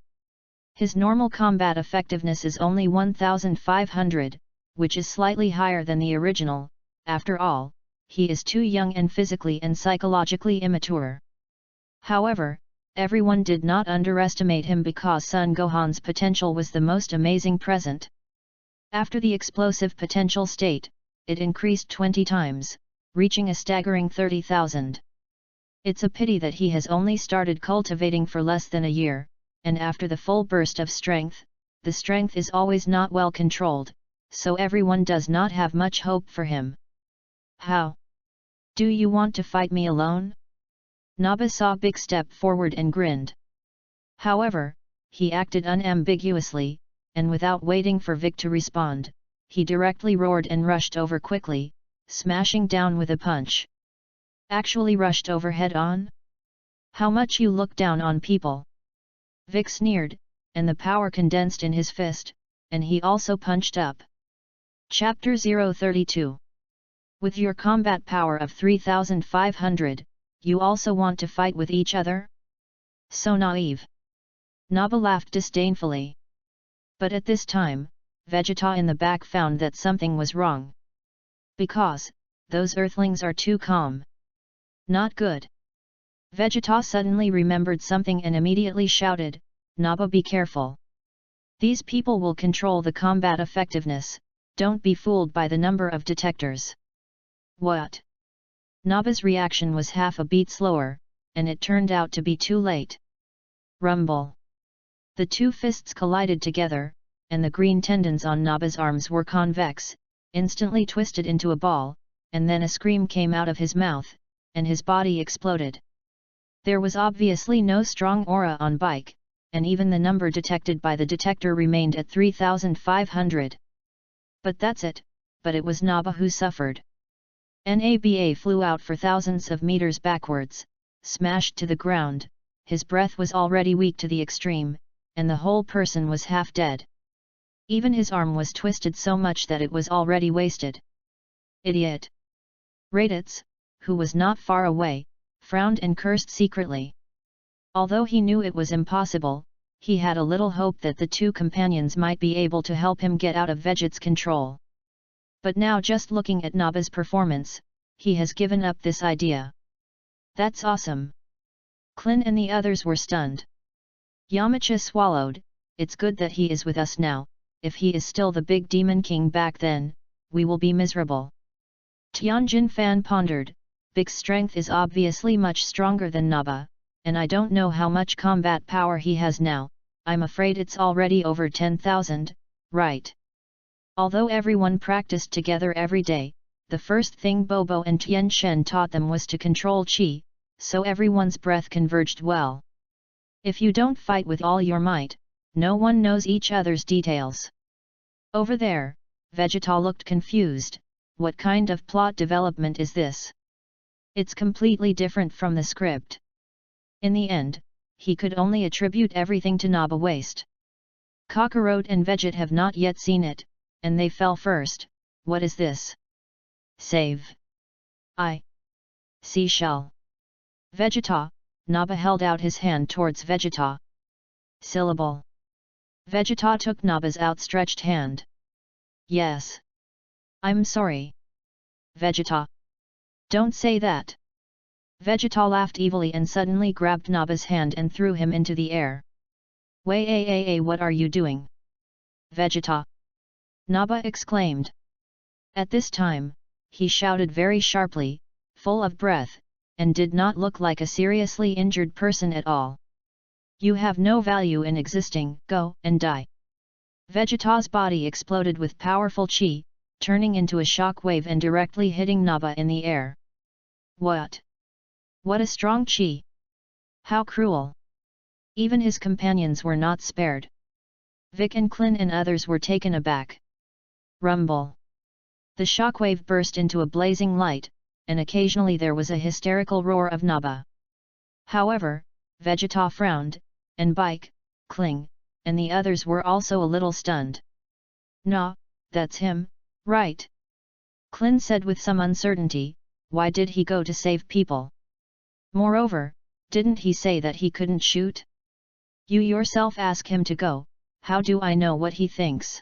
His normal combat effectiveness is only 1,500, which is slightly higher than the original. After all, he is too young and physically and psychologically immature. However, everyone did not underestimate him because Son Gohan's potential was the most amazing present. After the explosive potential state, it increased 20 times, reaching a staggering 30,000. It's a pity that he has only started cultivating for less than a year, and after the full burst of strength, the strength is always not well controlled, so everyone does not have much hope for him. How? Do you want to fight me alone? Naba saw Big step forward and grinned. However, he acted unambiguously, and without waiting for Vic to respond, he directly roared and rushed over quickly, smashing down with a punch. Actually rushed over head-on? How much you look down on people! Vic sneered, and the power condensed in his fist, and he also punched up. Chapter 032. With your combat power of 3,500, you also want to fight with each other? So naive. Naba laughed disdainfully. But at this time, Vegito in the back found that something was wrong. Because, those earthlings are too calm. Not good. Vegito suddenly remembered something and immediately shouted, Naba, be careful. These people will control the combat effectiveness, don't be fooled by the number of detectors. What? Naba's reaction was half a beat slower, and it turned out to be too late. Rumble. The two fists collided together, and the green tendons on Naba's arms were convex, instantly twisted into a ball, and then a scream came out of his mouth, and his body exploded. There was obviously no strong aura on Bike, and even the number detected by the detector remained at 3,500. But that's it, but it was Naba who suffered. Naba flew out for thousands of meters backwards, smashed to the ground, his breath was already weak to the extreme, and the whole person was half dead. Even his arm was twisted so much that it was already wasted. Idiot! Raditz, who was not far away, frowned and cursed secretly. Although he knew it was impossible, he had a little hope that the two companions might be able to help him get out of Vegit's control. But now, just looking at Naba's performance, he has given up this idea. That's awesome! Klin and the others were stunned. Yamcha swallowed. It's good that he is with us now. If he is still the big demon king back then, we will be miserable. Tianjin Fan pondered. Big's strength is obviously much stronger than Naba, and I don't know how much combat power he has now. I'm afraid it's already over 10,000, right? Although everyone practiced together every day, the first thing Bobo and Tian Shen taught them was to control Qi, so everyone's breath converged well. If you don't fight with all your might, no one knows each other's details. Over there, Vegeta looked confused. What kind of plot development is this? It's completely different from the script. In the end, he could only attribute everything to Naba waste. Kakarot and Veget have not yet seen it, and they fell first. What is this? Save. Seashell. Vegeta. Naba held out his hand towards Vegeta. Syllable. Vegeta took Naba's outstretched hand. Yes. I'm sorry. Vegeta. Don't say that. Vegeta laughed evilly and suddenly grabbed Naba's hand and threw him into the air. Wait, what are you doing? Vegeta. Naba exclaimed. At this time, he shouted very sharply, full of breath, and did not look like a seriously injured person at all. You have no value in existing, go and die. Vegeta's body exploded with powerful Qi, turning into a shock wave and directly hitting Naba in the air. What? What a strong Qi! How cruel! Even his companions were not spared. Vic and Klin and others were taken aback. Rumble! The shockwave burst into a blazing light, and occasionally there was a hysterical roar of Naba. However, Vegeta frowned, and Bike, Kling, and the others were also a little stunned. Nah, that's him, right? Klin said with some uncertainty. Why did he go to save people? Moreover, didn't he say that he couldn't shoot? You yourself ask him to go, how do I know what he thinks?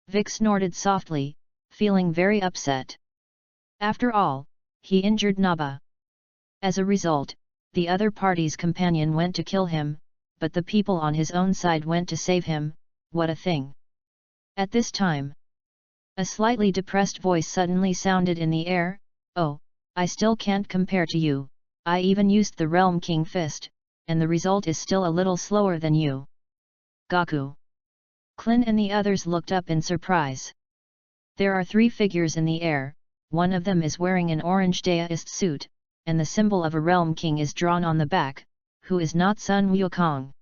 Vic snorted softly, feeling very upset. After all, he injured Naba. As a result, the other party's companion went to kill him, but the people on his own side went to save him. What a thing! At this time, a slightly depressed voice suddenly sounded in the air. Oh, I still can't compare to you. I even used the Realm King Fist, and the result is still a little slower than you. Gaku. Klin and the others looked up in surprise. There are three figures in the air, one of them is wearing an orange Daoist suit, and the symbol of a Realm King is drawn on the back, who is not Sun Wukong.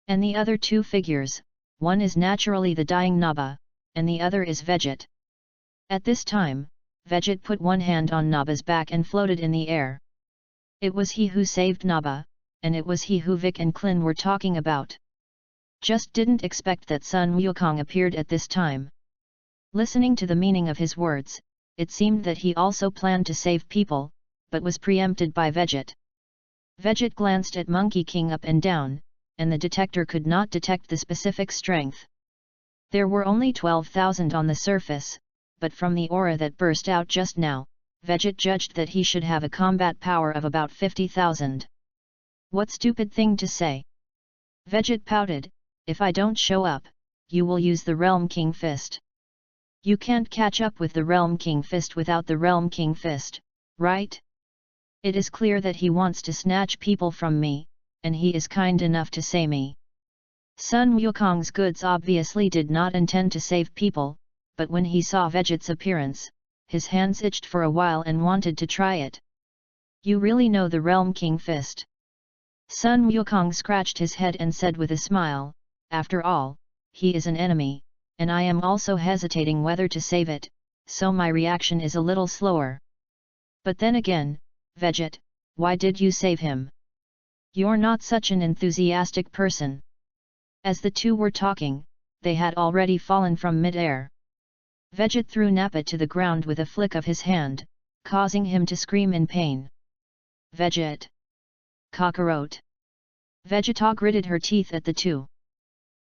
And the other two figures, one is naturally the dying Naba, and the other is Veget. At this time, Veget put one hand on Naba's back and floated in the air. It was he who saved Naba, and it was he who Vic and Klin were talking about. Just didn't expect that Sun Wukong appeared at this time. Listening to the meaning of his words, it seemed that he also planned to save people, but was preempted by Veget. Veget glanced at Monkey King up and down, and the detector could not detect the specific strength. There were only 12,000 on the surface, but from the aura that burst out just now, Veget judged that he should have a combat power of about 50,000. What stupid thing to say! Veget pouted, if I don't show up, you will use the Realm King Fist. You can't catch up with the Realm King Fist without the Realm King Fist, right? It is clear that he wants to snatch people from me, and he is kind enough to say me. Sun Wukong's goods obviously did not intend to save people, but when he saw Vegeta's appearance, his hands itched for a while and wanted to try it. You really know the Realm King Fist? Sun Wukong scratched his head and said with a smile, after all, he is an enemy, and I am also hesitating whether to save it, so my reaction is a little slower. But then again, Veget, why did you save him? You're not such an enthusiastic person. As the two were talking, they had already fallen from mid-air. Veget threw Nappa to the ground with a flick of his hand, causing him to scream in pain. Veget! Cockroach! Vegeta gritted her teeth at the two.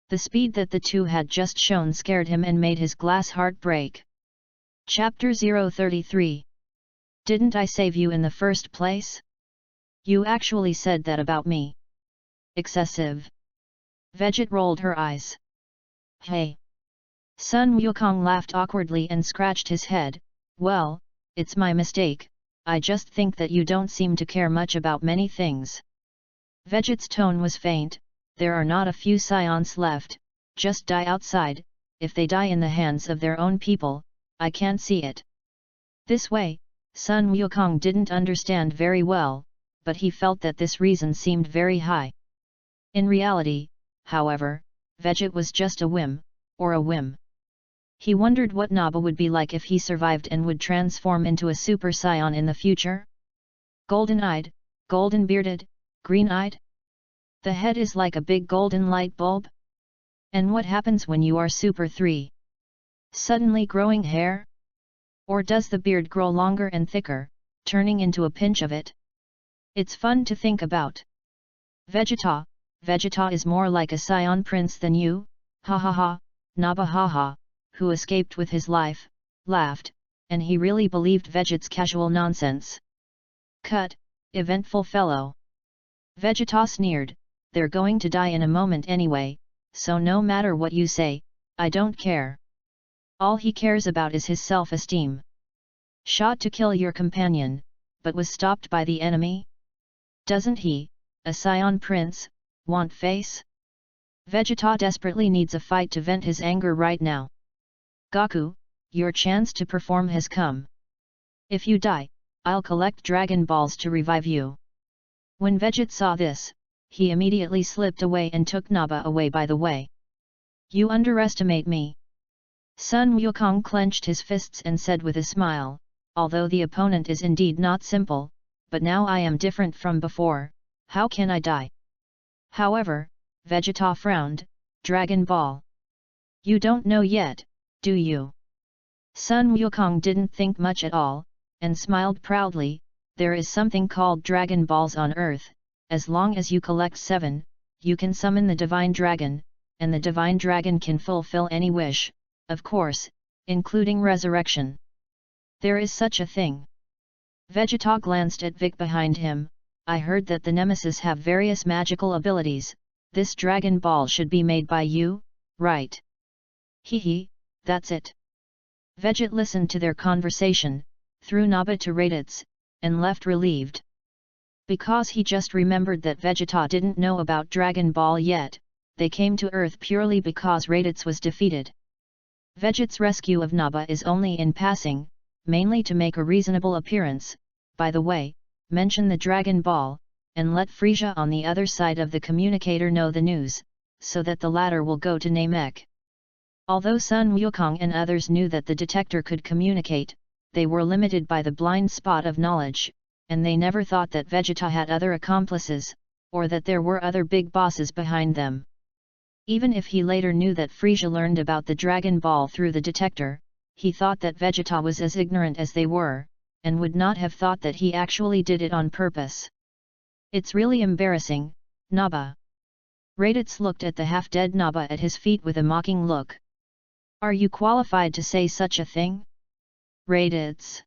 The speed that the two had just shown scared him and made his glass heart break. Chapter 033. Didn't I save you in the first place? You actually said that about me. Excessive. Veget rolled her eyes. Hey! Sun Wukong laughed awkwardly and scratched his head. Well, it's my mistake, I just think that you don't seem to care much about many things. Veget's tone was faint. There are not a few scions left, just die outside, if they die in the hands of their own people, I can't see it. This way, Sun Wukong didn't understand very well, but he felt that this reason seemed very high. In reality, however, Veget was just a whim, or a whim. He wondered what Naba would be like if he survived and would transform into a super scion in the future. Golden-eyed, golden-bearded, green-eyed? The head is like a big golden light bulb? And what happens when you are Super 3? Suddenly growing hair? Or does the beard grow longer and thicker, turning into a pinch of it? It's fun to think about. Vegeta is more like a scion prince than you, ha ha ha, Naba ha ha, who escaped with his life, laughed, and he really believed Veget's casual nonsense. Cut, eventful fellow. Vegeta sneered, they're going to die in a moment anyway, so no matter what you say, I don't care. All he cares about is his self-esteem. Shot to kill your companion, but was stopped by the enemy? Doesn't he, a scion prince, want face? Vegeta desperately needs a fight to vent his anger right now. Goku, your chance to perform has come. If you die, I'll collect Dragon Balls to revive you. When Veget saw this, he immediately slipped away and took Naba away by the way. You underestimate me. Sun Wukong clenched his fists and said with a smile, although the opponent is indeed not simple, but now I am different from before, how can I die? However, Vegeta frowned, Dragon Ball. You don't know yet, do you? Sun Wukong didn't think much at all, and smiled proudly, there is something called Dragon Balls on Earth, as long as you collect 7, you can summon the Divine Dragon, and the Divine Dragon can fulfill any wish, of course, including resurrection. There is such a thing. Vegeta glanced at Vic behind him, I heard that the Nemesis have various magical abilities, this Dragon Ball should be made by you, right? Hee, that's it. Veget listened to their conversation, threw Naba to Raditz, and left relieved. Because he just remembered that Vegeta didn't know about Dragon Ball yet, they came to Earth purely because Raditz was defeated. Veget's rescue of Naba is only in passing, mainly to make a reasonable appearance, by the way, mention the Dragon Ball, and let Frieza on the other side of the communicator know the news, so that the latter will go to Namek. Although Sun Wukong and others knew that the detector could communicate, they were limited by the blind spot of knowledge, and they never thought that Vegeta had other accomplices, or that there were other big bosses behind them. Even if he later knew that Frieza learned about the Dragon Ball through the detector, he thought that Vegeta was as ignorant as they were, and would not have thought that he actually did it on purpose. It's really embarrassing, Naba. Raditz looked at the half-dead Naba at his feet with a mocking look. Are you qualified to say such a thing? Raditz.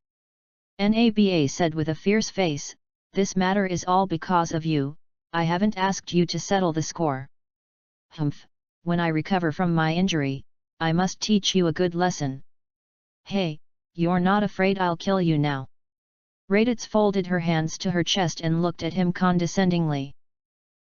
Naba said with a fierce face, this matter is all because of you, I haven't asked you to settle the score. Humph, when I recover from my injury, I must teach you a good lesson. Hey, you're not afraid I'll kill you now? Raditz folded her hands to her chest and looked at him condescendingly.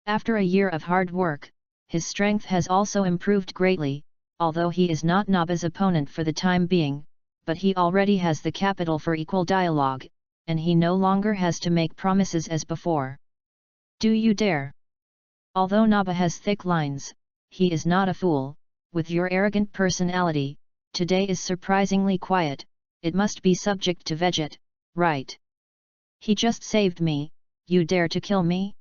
After a year of hard work, his strength has also improved greatly, although he is not Naba's opponent for the time being, but he already has the capital for equal dialogue, and he no longer has to make promises as before. Do you dare? Although Naba has thick lines, he is not a fool. With your arrogant personality, today is surprisingly quiet. It must be subject to Veget, right? He just saved me, you dare to kill me?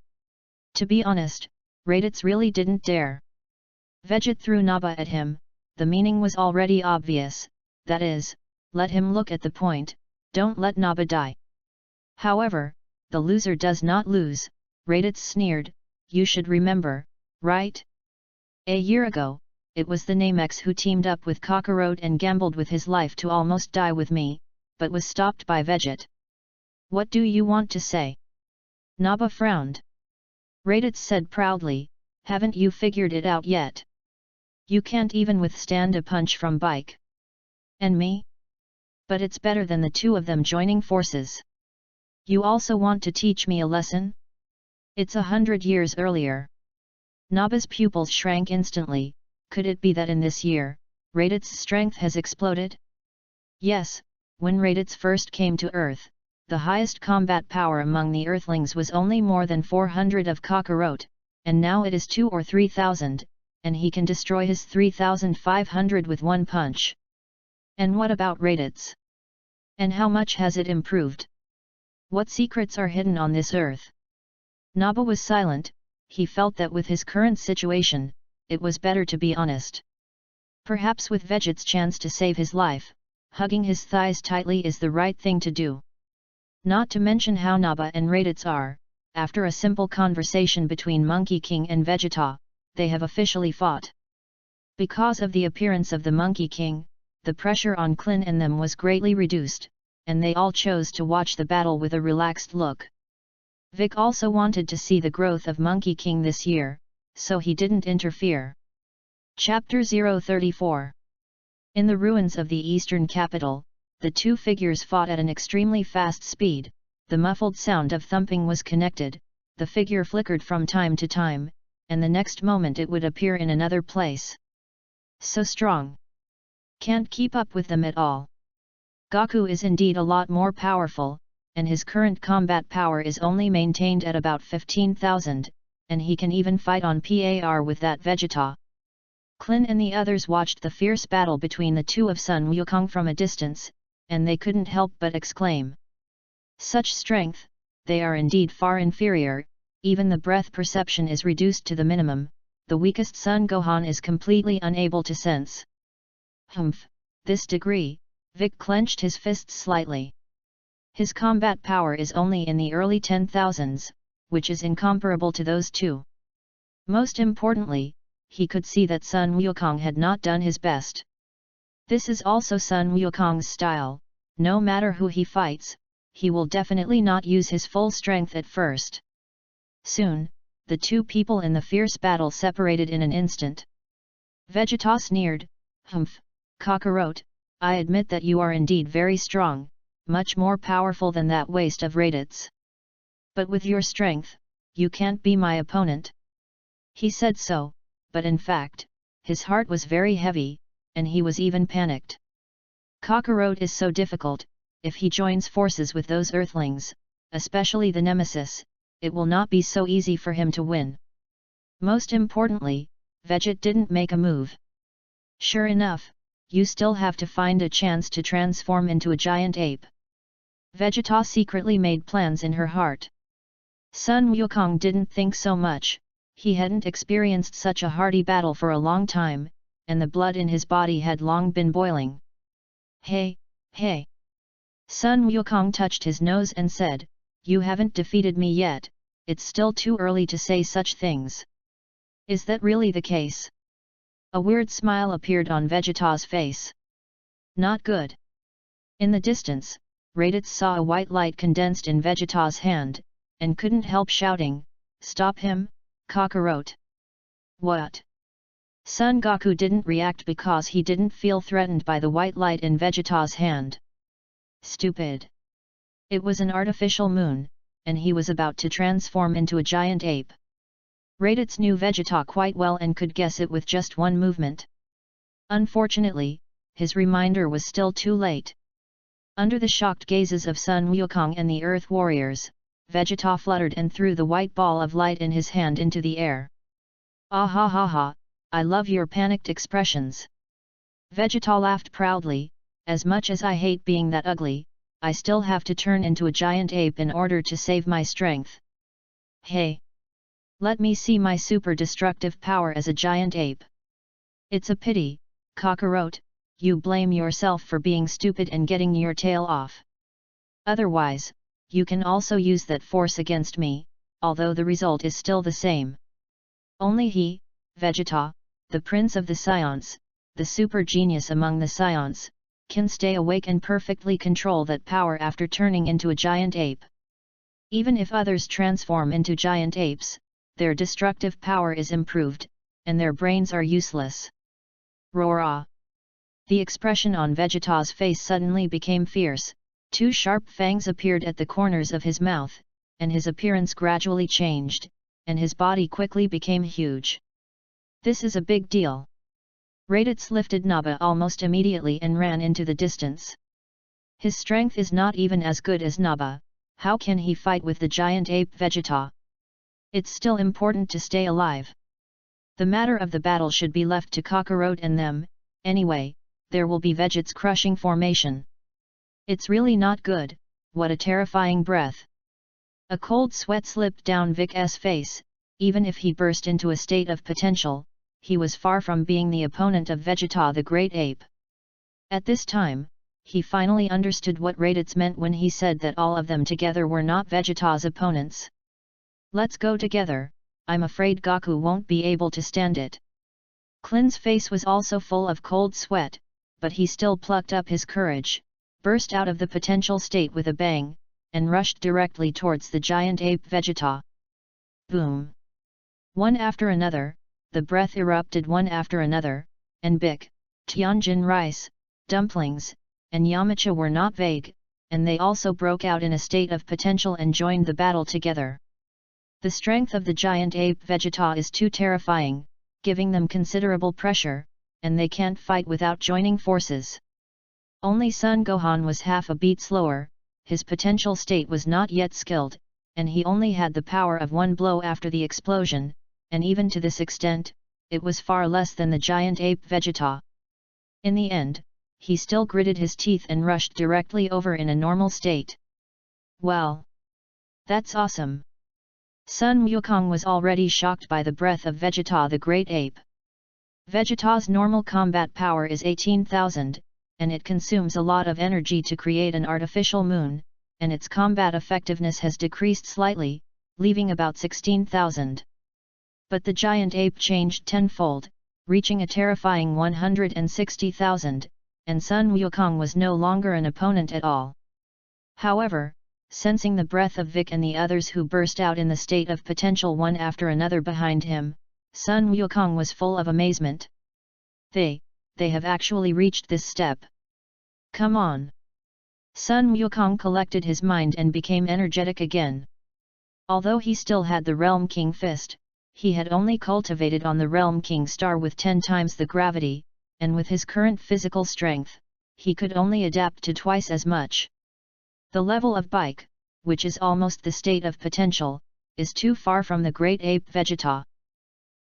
To be honest, Raditz really didn't dare. Veget threw Naba at him. The meaning was already obvious, that is, let him look at the point, don't let Naba die. However, the loser does not lose, Raditz sneered, you should remember, right? A year ago, it was the Namex who teamed up with Kakarot and gambled with his life to almost die with me, but was stopped by Veget. What do you want to say? Naba frowned. Raditz said proudly, haven't you figured it out yet? You can't even withstand a punch from Bike. And me? But it's better than the two of them joining forces. You also want to teach me a lesson? It's 100 years earlier. Naba's pupils shrank instantly. Could it be that in this year, Raditz's strength has exploded? Yes, when Raditz first came to Earth, the highest combat power among the Earthlings was only more than 400 of Kakarot, and now it is 2 or 3,000, and he can destroy his 3,500 with one punch. And what about Raditz? And how much has it improved? What secrets are hidden on this earth? Naba was silent. He felt that with his current situation, it was better to be honest. Perhaps with Veget's chance to save his life, hugging his thighs tightly is the right thing to do. Not to mention how Naba and Raditz are, after a simple conversation between Monkey King and Vegeta, they have officially fought. Because of the appearance of the Monkey King, the pressure on Klin and them was greatly reduced, and they all chose to watch the battle with a relaxed look. Vic also wanted to see the growth of Monkey King this year, so he didn't interfere. Chapter 034. In the ruins of the eastern capital, the two figures fought at an extremely fast speed. The muffled sound of thumping was connected, the figure flickered from time to time, and the next moment it would appear in another place. So strong. Can't keep up with them at all. Goku is indeed a lot more powerful, and his current combat power is only maintained at about 15,000, and he can even fight on par with that Vegeta. Klin and the others watched the fierce battle between the two of Sun Wukong from a distance, and they couldn't help but exclaim. Such strength, they are indeed far inferior, even the breath perception is reduced to the minimum, the weakest Son Gohan is completely unable to sense. Humph, this degree, Vic clenched his fists slightly. His combat power is only in the early 10,000s, which is incomparable to those two. Most importantly, he could see that Sun Wukong had not done his best. This is also Sun Wukong's style, no matter who he fights, he will definitely not use his full strength at first. Soon, the two people in the fierce battle separated in an instant. Vegeta sneered, Humph, Kakarot, I admit that you are indeed very strong, much more powerful than that waste of Raditz. But with your strength, you can't be my opponent. He said so, but in fact, his heart was very heavy, and he was even panicked. Kakarot is so difficult. If he joins forces with those Earthlings, especially the Nemesis, it will not be so easy for him to win. Most importantly, Veget didn't make a move. Sure enough, you still have to find a chance to transform into a giant ape. Vegeta secretly made plans in her heart. Sun Wukong didn't think so much, he hadn't experienced such a hearty battle for a long time, and the blood in his body had long been boiling. Hey, hey! Sun Wukong touched his nose and said, you haven't defeated me yet, it's still too early to say such things. Is that really the case? A weird smile appeared on Vegeta's face. Not good. In the distance, Raditz saw a white light condensed in Vegeta's hand, and couldn't help shouting, stop him, Kakarot! What? Son Goku didn't react because he didn't feel threatened by the white light in Vegeta's hand. Stupid. It was an artificial moon, and he was about to transform into a giant ape. Raditz knew Vegeta quite well and could guess it with just one movement. Unfortunately, his reminder was still too late. Under the shocked gazes of Sun Wukong and the Earth Warriors, Vegeta fluttered and threw the white ball of light in his hand into the air. Ah ha ha ha, I love your panicked expressions. Vegeta laughed proudly, as much as I hate being that ugly, I still have to turn into a giant ape in order to save my strength. Hey! Let me see my super destructive power as a giant ape. It's a pity, Kakarot, you blame yourself for being stupid and getting your tail off. Otherwise, you can also use that force against me, although the result is still the same. Only he, Vegeta, the prince of the Scions, the super genius among the Scions, can stay awake and perfectly control that power after turning into a giant ape. Even if others transform into giant apes, their destructive power is improved, and their brains are useless. Roar! The expression on Vegeta's face suddenly became fierce, two sharp fangs appeared at the corners of his mouth, and his appearance gradually changed, and his body quickly became huge. This is a big deal. Raditz lifted Naba almost immediately and ran into the distance. His strength is not even as good as Naba, how can he fight with the giant ape Vegeta? It's still important to stay alive. The matter of the battle should be left to Kakarot and them, anyway, there will be Veget's crushing formation. It's really not good, what a terrifying breath. A cold sweat slipped down Vic's face, even if he burst into a state of potential, he was far from being the opponent of Vegeta the Great Ape. At this time, he finally understood what Raditz meant when he said that all of them together were not Vegeta's opponents. Let's go together, I'm afraid Goku won't be able to stand it. Klin's face was also full of cold sweat, but he still plucked up his courage, burst out of the potential state with a bang, and rushed directly towards the giant ape Vegeta. Boom! One after another, the breath erupted one after another, and Bic, Tianjin rice, dumplings, and Yamcha were not vague, and they also broke out in a state of potential and joined the battle together. The strength of the giant ape Vegeta is too terrifying, giving them considerable pressure, and they can't fight without joining forces. Only Son Gohan was half a beat slower, his potential state was not yet skilled, and he only had the power of one blow after the explosion, and even to this extent, it was far less than the giant ape Vegeta. In the end, he still gritted his teeth and rushed directly over in a normal state. Well! That's awesome! Sun Wukong was already shocked by the breath of Vegeta the Great Ape. Vegeta's normal combat power is 18,000, and it consumes a lot of energy to create an artificial moon, and its combat effectiveness has decreased slightly, leaving about 16,000. But the giant ape changed tenfold, reaching a terrifying 160,000, and Sun Wukong was no longer an opponent at all. However, sensing the breath of Vic and the others who burst out in the state of potential one after another behind him, Sun Wukong was full of amazement. They have actually reached this step. Come on! Sun Wukong collected his mind and became energetic again. Although he still had the Realm King Fist, he had only cultivated on the Realm King Star with 10 times the gravity, and with his current physical strength, he could only adapt to twice as much. The level of Bike, which is almost the state of potential, is too far from the Great Ape Vegeta.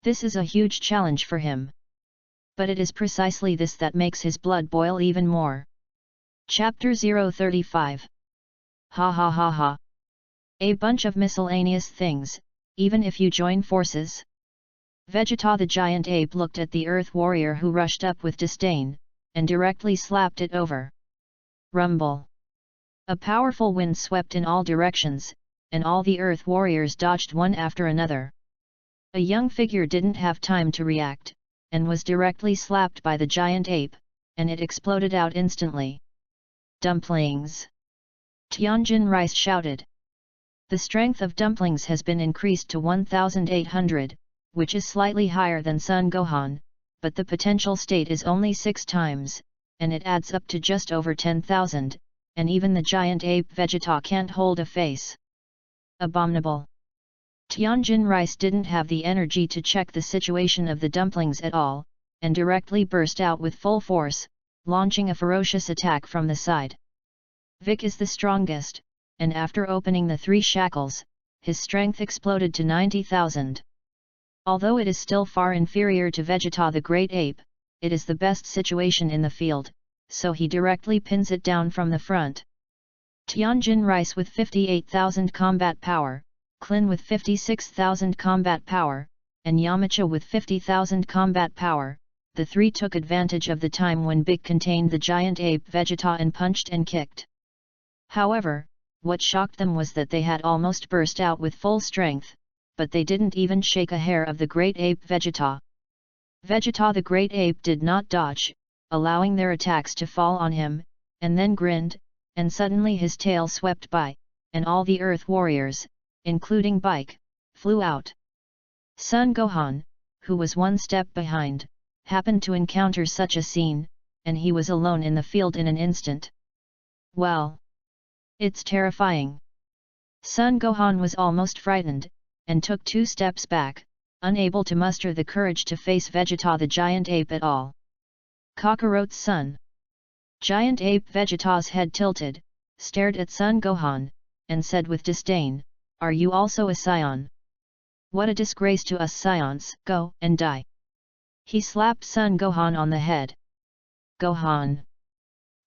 This is a huge challenge for him. But it is precisely this that makes his blood boil even more. Chapter 035. Ha ha ha ha. A bunch of miscellaneous things, even if you join forces. Vegeta the giant ape looked at the Earth Warrior who rushed up with disdain, and directly slapped it over. Rumble. A powerful wind swept in all directions, and all the Earth Warriors dodged one after another. A young figure didn't have time to react, and was directly slapped by the giant ape, and it exploded out instantly. Dumplings! Tianjin Rice shouted. The strength of dumplings has been increased to 1,800, which is slightly higher than Son Gohan, but the potential state is only 6 times, and it adds up to just over 10,000, and even the giant ape Vegeta can't hold a face. Abominable. Tianjin Rice didn't have the energy to check the situation of the dumplings at all, and directly burst out with full force, launching a ferocious attack from the side. Vic is the strongest, and after opening the 3 shackles, his strength exploded to 90,000. Although it is still far inferior to Vegeta the Great Ape, it is the best situation in the field, so he directly pins it down from the front. Tianjin Rice with 58,000 combat power, Klin with 56,000 combat power, and Yamcha with 50,000 combat power, the 3 took advantage of the time when Big contained the giant ape Vegeta and punched and kicked. However, what shocked them was that they had almost burst out with full strength, but they didn't even shake a hair of the great ape Vegeta. Vegeta the Great Ape did not dodge, allowing their attacks to fall on him, and then grinned, and suddenly his tail swept by, and all the Earth Warriors, including Bike, flew out. Son Gohan, who was 1 step behind, happened to encounter such a scene, and he was alone in the field in an instant. Well, it's terrifying. Son Gohan was almost frightened, and took 2 steps back, unable to muster the courage to face Vegeta the giant ape at all. Kakarote's son. Giant ape Vegeta's head tilted, stared at Son Gohan, and said with disdain, "Are you also a scion? What a disgrace to us scions, go and die." He slapped Son Gohan on the head. Gohan,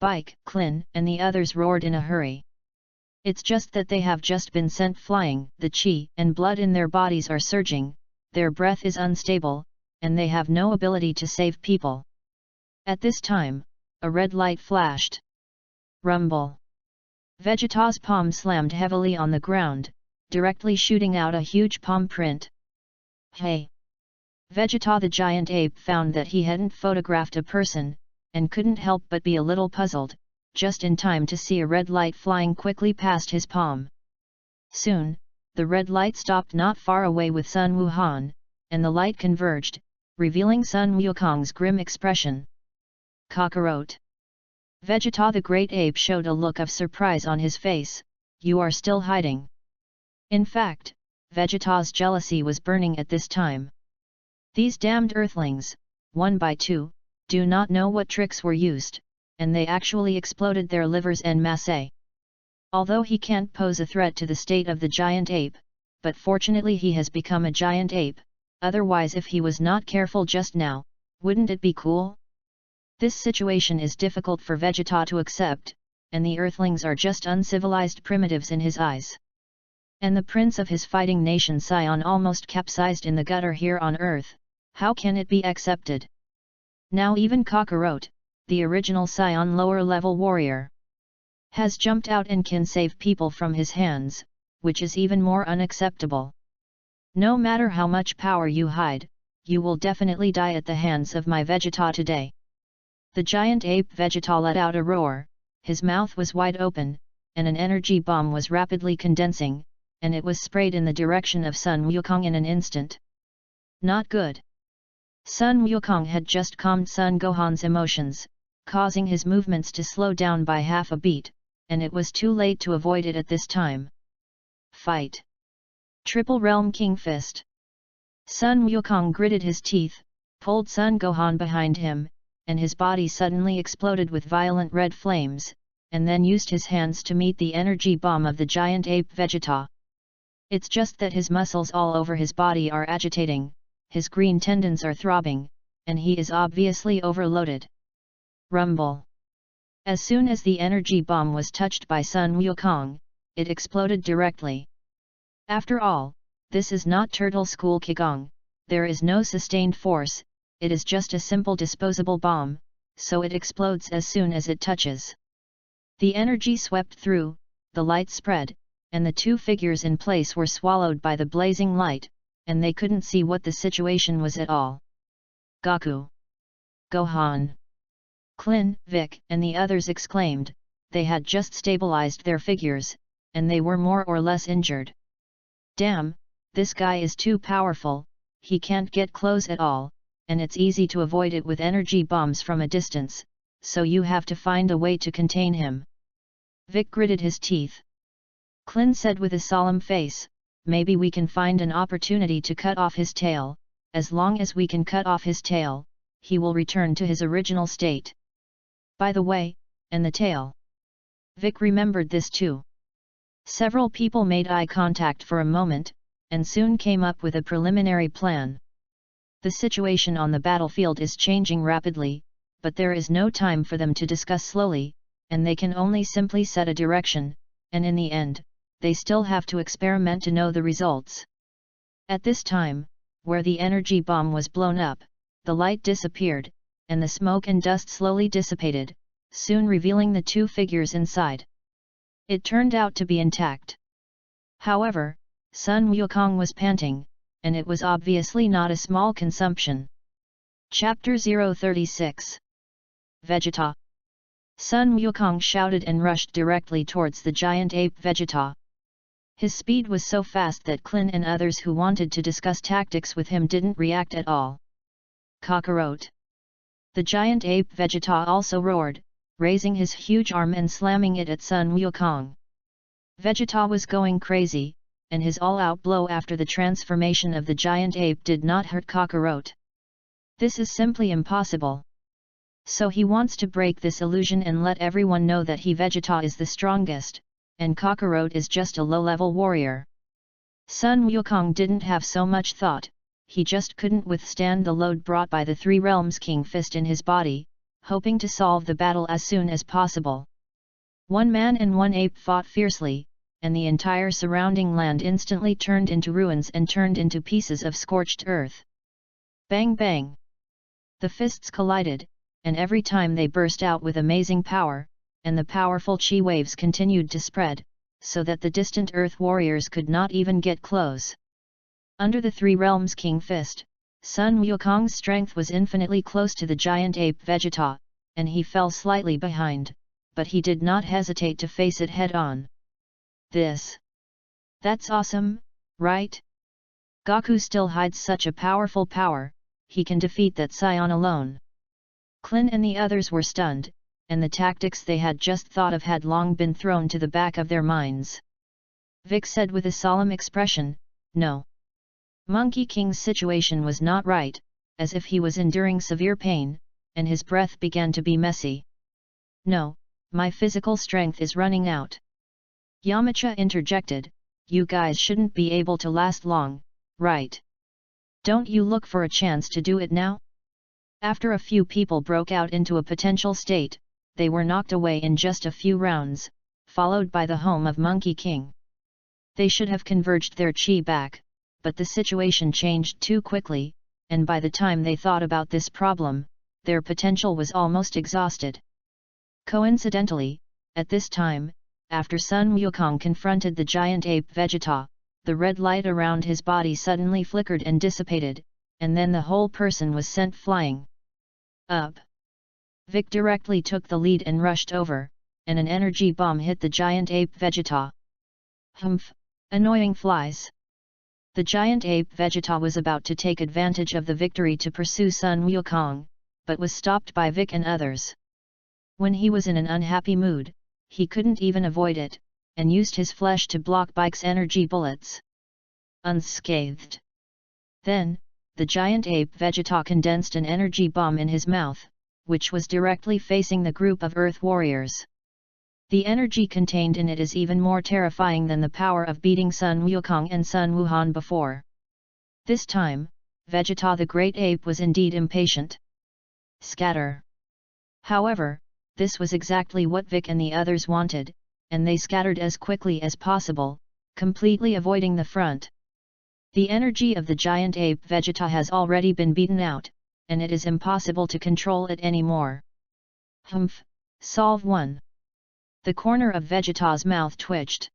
Bike, Klin, and the others roared in a hurry. It's just that they have just been sent flying, the chi and blood in their bodies are surging, their breath is unstable, and they have no ability to save people. At this time, a red light flashed. Rumble. Vegeta's palm slammed heavily on the ground, directly shooting out a huge palm print. Hey! Vegeta the giant ape found that he hadn't photographed a person, and couldn't help but be a little puzzled, just in time to see a red light flying quickly past his palm. Soon, the red light stopped not far away with Sun Wuhan, and the light converged, revealing Sun Wukong's grim expression. Kakarote. Vegeta the Great Ape showed a look of surprise on his face. You are still hiding. In fact, Vegeta's jealousy was burning at this time. These damned Earthlings, 1 by 2, do not know what tricks were used, and they actually exploded their livers en masse. Although he can't pose a threat to the state of the giant ape, but fortunately he has become a giant ape, otherwise if he was not careful just now, wouldn't it be cool? This situation is difficult for Vegeta to accept, and the Earthlings are just uncivilized primitives in his eyes. And the prince of his fighting nation Scion almost capsized in the gutter here on Earth, how can it be accepted? Now even Kakarote, the original Scion lower-level warrior, has jumped out and can save people from his hands, which is even more unacceptable. No matter how much power you hide, you will definitely die at the hands of my Vegeta today. The giant ape Vegeta let out a roar, his mouth was wide open, and an energy bomb was rapidly condensing, and it was sprayed in the direction of Sun Wukong in an instant. Not good. Sun Wukong had just calmed Sun Gohan's emotions, causing his movements to slow down by half a beat, and it was too late to avoid it at this time. Fight! Triple Realm King Fist. Sun Wukong gritted his teeth, pulled Sun Gohan behind him, and his body suddenly exploded with violent red flames, and then used his hands to meet the energy bomb of the giant ape Vegeta. It's just that his muscles all over his body are agitating, his green tendons are throbbing, and he is obviously overloaded. Rumble. As soon as the energy bomb was touched by Sun Wukong, it exploded directly. After all, this is not Turtle School Qigong, there is no sustained force, it is just a simple disposable bomb, so it explodes as soon as it touches. The energy swept through, the light spread, and the 2 figures in place were swallowed by the blazing light, and they couldn't see what the situation was at all. Goku! Gohan! Klin, Vic, and the others exclaimed, they had just stabilized their figures, and they were more or less injured. Damn, this guy is too powerful, he can't get close at all, and it's easy to avoid it with energy bombs from a distance, so you have to find a way to contain him. Vic gritted his teeth. Clint said with a solemn face, maybe we can find an opportunity to cut off his tail. As long as we can cut off his tail, he will return to his original state. By the way, and the tail. Vic remembered this too. Several people made eye contact for a moment, and soon came up with a preliminary plan. The situation on the battlefield is changing rapidly, but there is no time for them to discuss slowly, and they can only simply set a direction, and in the end, they still have to experiment to know the results. At this time, where the energy bomb was blown up, the light disappeared, and the smoke and dust slowly dissipated, soon revealing the two figures inside. It turned out to be intact. However, Sun Wukong was panting, and it was obviously not a small consumption. Chapter 036. Vegeta. Sun Wukong shouted and rushed directly towards the giant ape Vegeta. His speed was so fast that Clint and others who wanted to discuss tactics with him didn't react at all. Kakarot. The giant ape Vegeta also roared, raising his huge arm and slamming it at Sun Wukong. Vegeta was going crazy, and his all-out blow after the transformation of the giant ape did not hurt Kakarot. This is simply impossible. So he wants to break this illusion and let everyone know that he Vegeta is the strongest, and Kakarot is just a low-level warrior. Sun Wukong didn't have so much thought, he just couldn't withstand the load brought by the Three Realms King Fist in his body, hoping to solve the battle as soon as possible. One man and one ape fought fiercely, and the entire surrounding land instantly turned into ruins and turned into pieces of scorched earth. Bang bang! The fists collided, and every time they burst out with amazing power, and the powerful chi waves continued to spread, so that the distant earth warriors could not even get close. Under the Three Realms King Fist, Sun Wukong's strength was infinitely close to the giant ape Vegeta, and he fell slightly behind, but he did not hesitate to face it head-on. That's awesome, right? Goku still hides such a powerful power, he can defeat that scion alone. Clint and the others were stunned, and the tactics they had just thought of had long been thrown to the back of their minds. Vic said with a solemn expression, no. Monkey King's situation was not right, as if he was enduring severe pain, and his breath began to be messy. No, my physical strength is running out. Yamcha interjected, you guys shouldn't be able to last long, right? Don't you look for a chance to do it now? After a few people broke out into a potential state, they were knocked away in just a few rounds, followed by the home of Monkey King. They should have converged their chi back, but the situation changed too quickly, and by the time they thought about this problem, their potential was almost exhausted. Coincidentally, at this time, after Sun Wukong confronted the giant ape Vegeta, the red light around his body suddenly flickered and dissipated, and then the whole person was sent flying up. Vic directly took the lead and rushed over, and an energy bomb hit the giant ape Vegeta. Humph! Annoying flies! The giant ape Vegeta was about to take advantage of the victory to pursue Sun Wukong, but was stopped by Vic and others. When he was in an unhappy mood, he couldn't even avoid it, and used his flesh to block Bike's energy bullets. Unscathed. Then, the giant ape Vegeta condensed an energy bomb in his mouth, which was directly facing the group of Earth warriors. The energy contained in it is even more terrifying than the power of beating Sun Wukong and Sun Wuhan before. This time, Vegeta the Great Ape was indeed impatient. Scatter! However, this was exactly what Vic and the others wanted, and they scattered as quickly as possible, completely avoiding the front. The energy of the giant ape Vegeta has already been beaten out, and it is impossible to control it anymore. Humph! Solve 1. The corner of Vegeta's mouth twitched.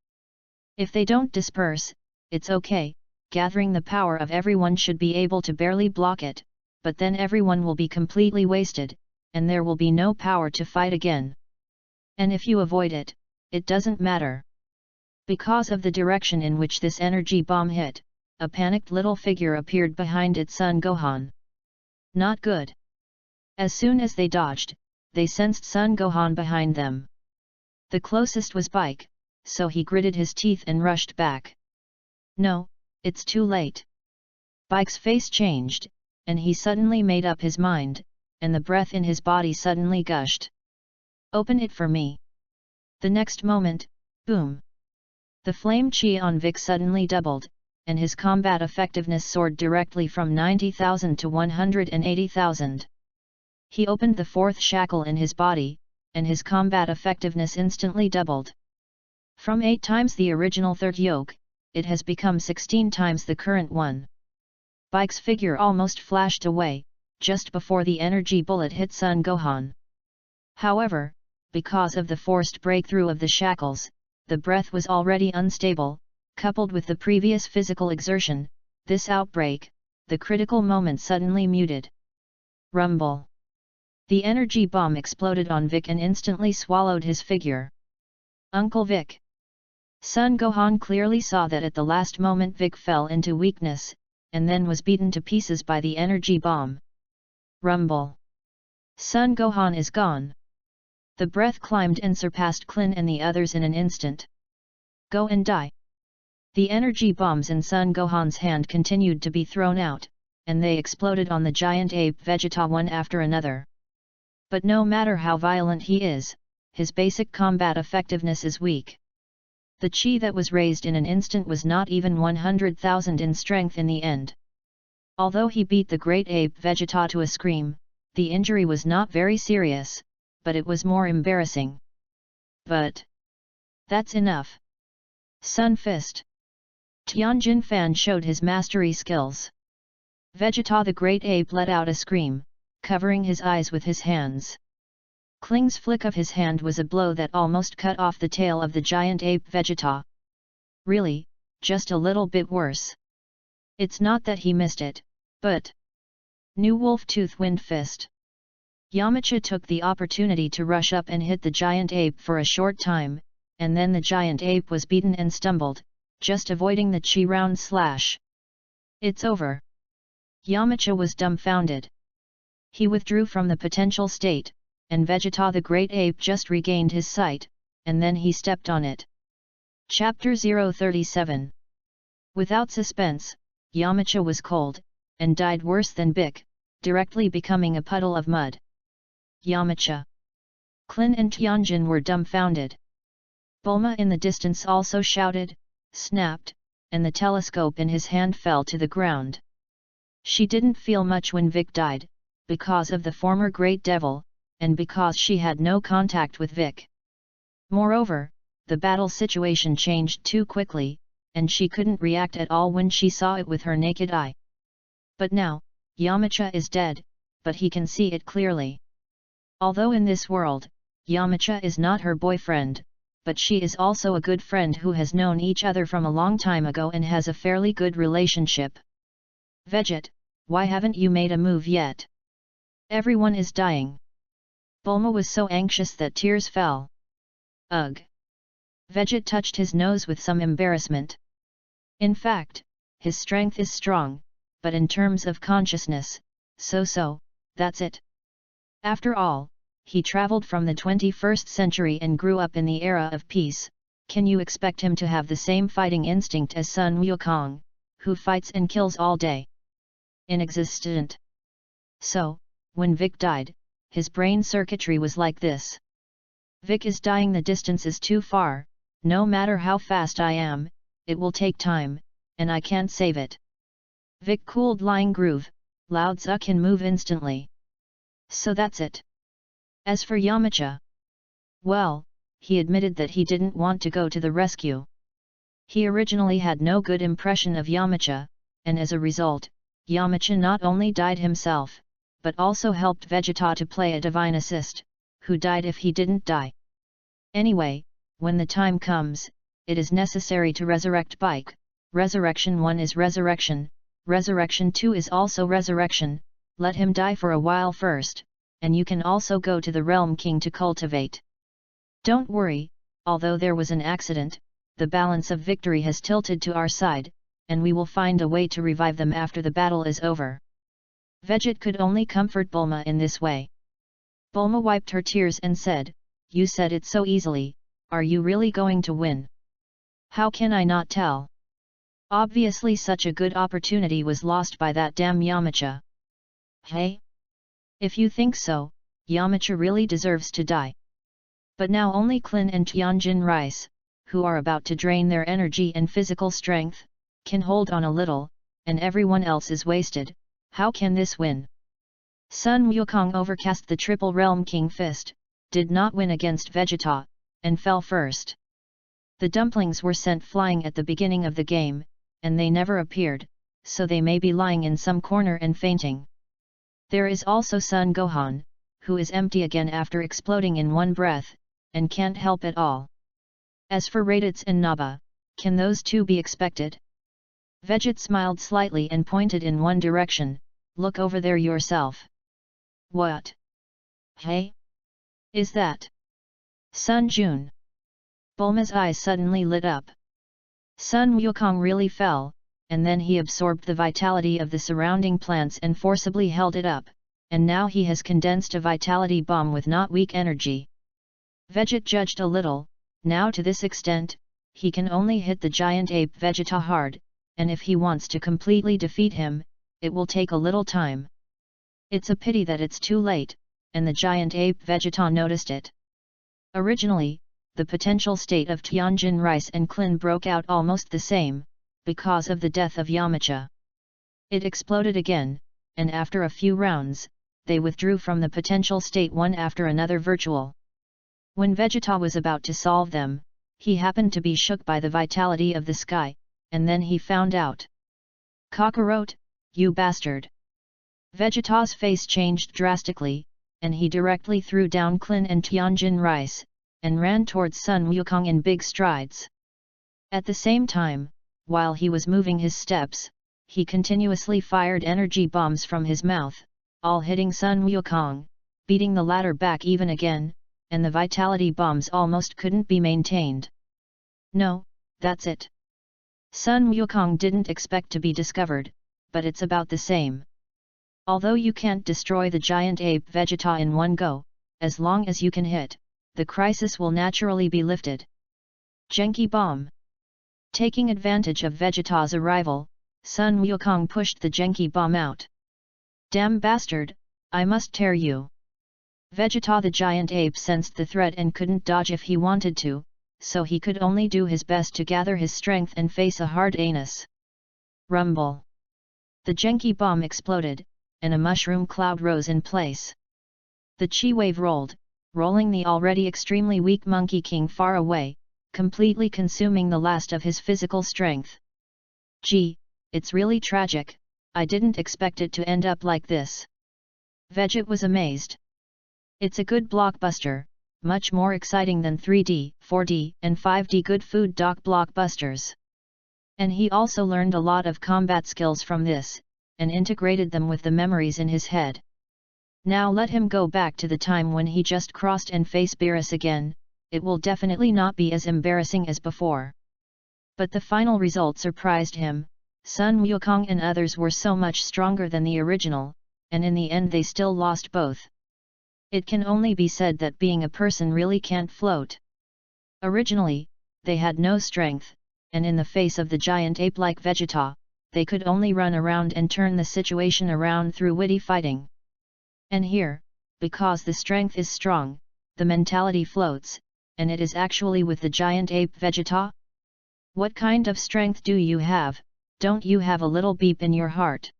If they don't disperse, it's okay, gathering the power of everyone should be able to barely block it, but then everyone will be completely wasted, and there will be no power to fight again. And if you avoid it, it doesn't matter. Because of the direction in which this energy bomb hit, a panicked little figure appeared behind its son Gohan. Not good. As soon as they dodged, they sensed Sun Gohan behind them. The closest was Bike, so he gritted his teeth and rushed back. No, it's too late. Bike's face changed, and he suddenly made up his mind, and the breath in his body suddenly gushed. Open it for me. The next moment, boom! The flame chi on Vic suddenly doubled, and his combat effectiveness soared directly from 90,000 to 180,000. He opened the fourth shackle in his body, and his combat effectiveness instantly doubled. From 8 times the original third yoke, it has become 16 times the current one. Bike's figure almost flashed away, just before the energy bullet hit Sun Gohan. However, because of the forced breakthrough of the shackles, the breath was already unstable, coupled with the previous physical exertion, this outbreak, the critical moment suddenly muted. Rumble! The energy bomb exploded on Vic and instantly swallowed his figure. Uncle Vic! Sun Gohan clearly saw that at the last moment Vic fell into weakness, and then was beaten to pieces by the energy bomb. Rumble! Sun Gohan is gone. The breath climbed and surpassed Klin and the others in an instant. Go and die! The energy bombs in Sun Gohan's hand continued to be thrown out, and they exploded on the giant ape Vegeta one after another. But no matter how violent he is, his basic combat effectiveness is weak. The chi that was raised in an instant was not even 100,000 in strength in the end. Although he beat the great ape Vegeta to a scream, the injury was not very serious, but it was more embarrassing. But that's enough. Sun Fist. Tianjin Fan showed his mastery skills. Vegeta the great ape let out a scream, covering his eyes with his hands. Kling's flick of his hand was a blow that almost cut off the tail of the giant ape Vegeta. Really, just a little bit worse. It's not that he missed it, but... New Wolf Tooth Wind Fist. Yamcha took the opportunity to rush up and hit the giant ape for a short time, and then the giant ape was beaten and stumbled, just avoiding the chi round slash. It's over. Yamcha was dumbfounded. He withdrew from the potential state, and Vegeta the great ape just regained his sight, and then he stepped on it. Chapter 037. Without suspense, Yamcha was cold, and died worse than Bic, directly becoming a puddle of mud. Yamcha. Klin and Tianjin were dumbfounded. Bulma in the distance also shouted, snapped, and the telescope in his hand fell to the ground. She didn't feel much when Vic died, because of the former Great Devil, and because she had no contact with Vic. Moreover, the battle situation changed too quickly, and she couldn't react at all when she saw it with her naked eye. But now, Yamcha is dead, but he can see it clearly. Although in this world, Yamcha is not her boyfriend, but she is also a good friend who has known each other from a long time ago and has a fairly good relationship. Veget, why haven't you made a move yet? Everyone is dying. Bulma was so anxious that tears fell. Ugh! Veget touched his nose with some embarrassment. In fact, his strength is strong, but in terms of consciousness, so, that's it. After all, he traveled from the 21st century and grew up in the era of peace. Can you expect him to have the same fighting instinct as Sun Wukong, who fights and kills all day? Inexistent. So, when Vic died, his brain circuitry was like this. Vic is dying, the distance is too far, no matter how fast I am, it will take time, and I can't save it. Vic cooled lying groove, Lao Tzu can move instantly. So that's it. As for Yamcha, well, he admitted that he didn't want to go to the rescue. He originally had no good impression of Yamcha, and as a result, Yamcha not only died himself, but also helped Vegeta to play a divine assist, who died if he didn't die. Anyway, when the time comes, it is necessary to resurrect Bike. Resurrection 1 is resurrection, Resurrection 2 is also resurrection. Let him die for a while first, and you can also go to the Realm King to cultivate. Don't worry, although there was an accident, the balance of victory has tilted to our side, and we will find a way to revive them after the battle is over. Vegeta could only comfort Bulma in this way. Bulma wiped her tears and said, "You said it so easily, are you really going to win? How can I not tell? Obviously such a good opportunity was lost by that damn Yamcha." "Hey? If you think so, Yamcha really deserves to die. But now only Klin and Tianjin Rice, who are about to drain their energy and physical strength, can hold on a little, and everyone else is wasted. How can this win?" Sun Wukong overcast the Triple Realm King Fist, did not win against Vegeta, and fell first. The dumplings were sent flying at the beginning of the game, and they never appeared, so they may be lying in some corner and fainting. There is also Sun Gohan, who is empty again after exploding in one breath, and can't help at all. As for Raditz and Naba, can those two be expected? Vegeta smiled slightly and pointed in one direction, "Look over there yourself." "What? Hey? Is that Sun Jun?" Bulma's eyes suddenly lit up. Sun Wukong really fell, and then he absorbed the vitality of the surrounding plants and forcibly held it up, and now he has condensed a vitality bomb with not weak energy. Vegeta judged a little, now to this extent, he can only hit the giant ape Vegeta hard, and if he wants to completely defeat him, it will take a little time. It's a pity that it's too late, and the giant ape Vegeta noticed it. Originally, the potential state of Tianjin Rice and Klin broke out almost the same, because of the death of Yamcha. It exploded again, and after a few rounds, they withdrew from the potential state one after another virtual. When Vegeta was about to solve them, he happened to be shook by the vitality of the sky, and then he found out. "Kakarot, you bastard!" Vegeta's face changed drastically, and he directly threw down Klin and Tianjin Rice, and ran towards Sun Wukong in big strides. At the same time, while he was moving his steps, he continuously fired energy bombs from his mouth, all hitting Sun Wukong, beating the latter back even again, and the vitality bombs almost couldn't be maintained. "No, that's it." Sun Wukong didn't expect to be discovered, but it's about the same. Although you can't destroy the giant ape Vegeta in one go, as long as you can hit, the crisis will naturally be lifted. Genki Bomb. Taking advantage of Vegeta's arrival, Sun Wukong pushed the Genki Bomb out. "Damn bastard, I must tear you." Vegeta the giant ape sensed the threat and couldn't dodge if he wanted to, so he could only do his best to gather his strength and face a hard anus. Rumble. The Genki Bomb exploded, and a mushroom cloud rose in place. The chi wave rolled, rolling the already extremely weak Monkey King far away, completely consuming the last of his physical strength. "Gee, it's really tragic, I didn't expect it to end up like this." Vegeta was amazed. It's a good blockbuster, much more exciting than 3D, 4D and 5D good food doc blockbusters. And he also learned a lot of combat skills from this, and integrated them with the memories in his head. Now let him go back to the time when he just crossed and face Beerus again, it will definitely not be as embarrassing as before. But the final result surprised him. Sun Wukong and others were so much stronger than the original, and in the end they still lost both. It can only be said that being a person really can't float. Originally, they had no strength, and in the face of the giant ape like Vegeta, they could only run around and turn the situation around through witty fighting. And here, because the strength is strong, the mentality floats, and it is actually with the giant ape Vegeta? What kind of strength do you have? Don't you have a little beep in your heart?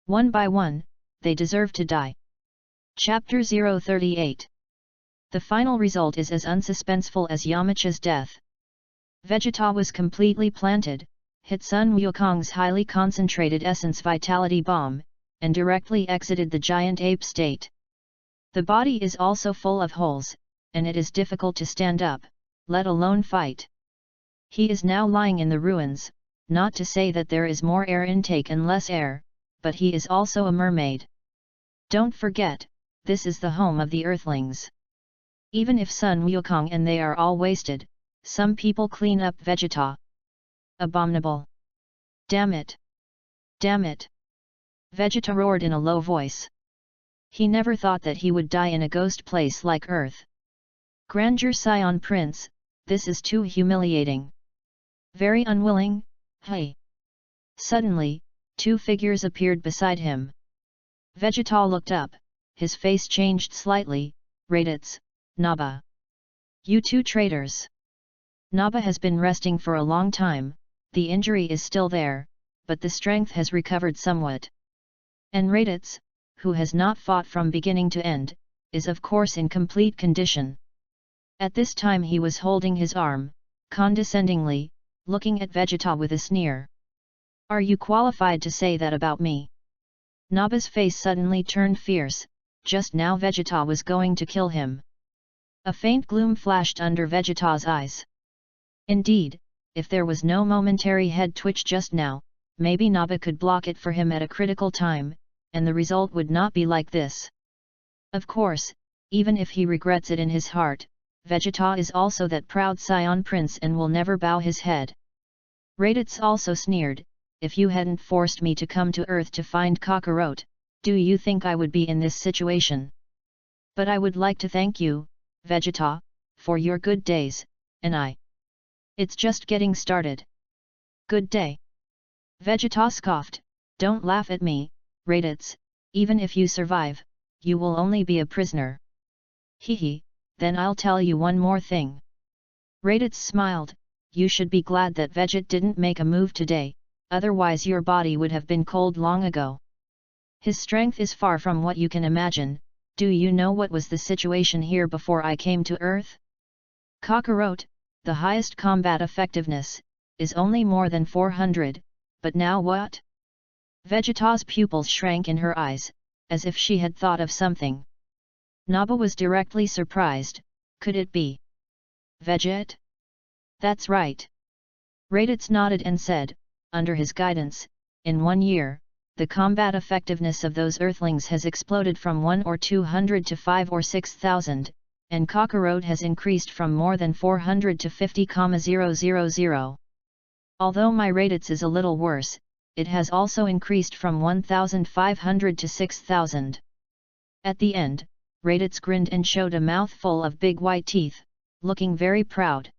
One by one, they deserve to die. Chapter 038. The final result is as unsuspenseful as Yamcha's death. Vegeta was completely planted, hit Sun Wukong's highly concentrated essence vitality bomb, and directly exited the giant ape state. The body is also full of holes, and it is difficult to stand up, let alone fight. He is now lying in the ruins, not to say that there is more air intake and less air, but he is also a mermaid. Don't forget, this is the home of the Earthlings. Even if Sun Wukong and they are all wasted, some people clean up Vegeta. Abominable. Damn it! Damn it! Vegeta roared in a low voice. He never thought that he would die in a ghost place like Earth. Grandeur Scion Prince, this is too humiliating. Very unwilling, hey. Suddenly, two figures appeared beside him. Vegeta looked up, his face changed slightly. Raditz, Naba. You two traitors. Naba has been resting for a long time, the injury is still there, but the strength has recovered somewhat. And Raditz, who has not fought from beginning to end, is of course in complete condition. At this time he was holding his arm, condescendingly, looking at Vegeta with a sneer. Are you qualified to say that about me? Naba's face suddenly turned fierce, just now Vegeta was going to kill him. A faint gloom flashed under Vegeta's eyes. Indeed, if there was no momentary head twitch just now, maybe Naba could block it for him at a critical time, and the result would not be like this. Of course, even if he regrets it in his heart, Vegeta is also that proud Scion Prince and will never bow his head. Raditz also sneered, if you hadn't forced me to come to Earth to find Kakarot, do you think I would be in this situation? But I would like to thank you, Vegeta, for your good days, and It's just getting started. Good day. Vegeta scoffed, don't laugh at me, Raditz, even if you survive, you will only be a prisoner. Hehe, then I'll tell you one more thing. Raditz smiled, you should be glad that Vegeta didn't make a move today, otherwise your body would have been cold long ago. His strength is far from what you can imagine. Do you know what was the situation here before I came to Earth? Kakarot, the highest combat effectiveness, is only more than 400, but now what? Vegeta's pupils shrank in her eyes, as if she had thought of something. Naba was directly surprised, could it be Vegeta? That's right. Raditz nodded and said, under his guidance, in 1 year, the combat effectiveness of those Earthlings has exploded from 1 or 200 to 5 or 6,000, and Kakarot has increased from more than 400 to 50,000. Although my Raditz is a little worse, it has also increased from 1,500 to 6,000. At the end, Raditz grinned and showed a mouthful of big white teeth, looking very proud.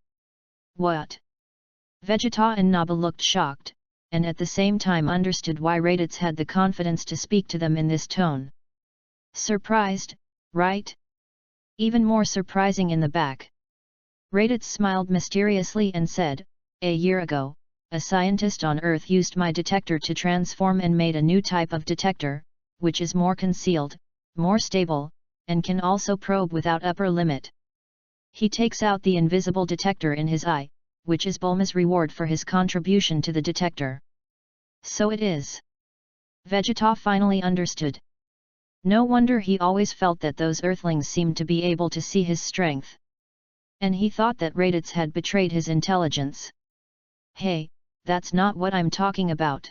What? Vegeta and Naba looked shocked, and at the same time understood why Raditz had the confidence to speak to them in this tone. Surprised, right? Even more surprising in the back. Raditz smiled mysteriously and said, a year ago, a scientist on Earth used my detector to transform and made a new type of detector, which is more concealed, more stable, and can also probe without upper limit. He takes out the invisible detector in his eye, which is Bulma's reward for his contribution to the detector. So it is. Vegeta finally understood. No wonder he always felt that those Earthlings seemed to be able to see his strength. And he thought that Raditz had betrayed his intelligence. Hey, that's not what I'm talking about.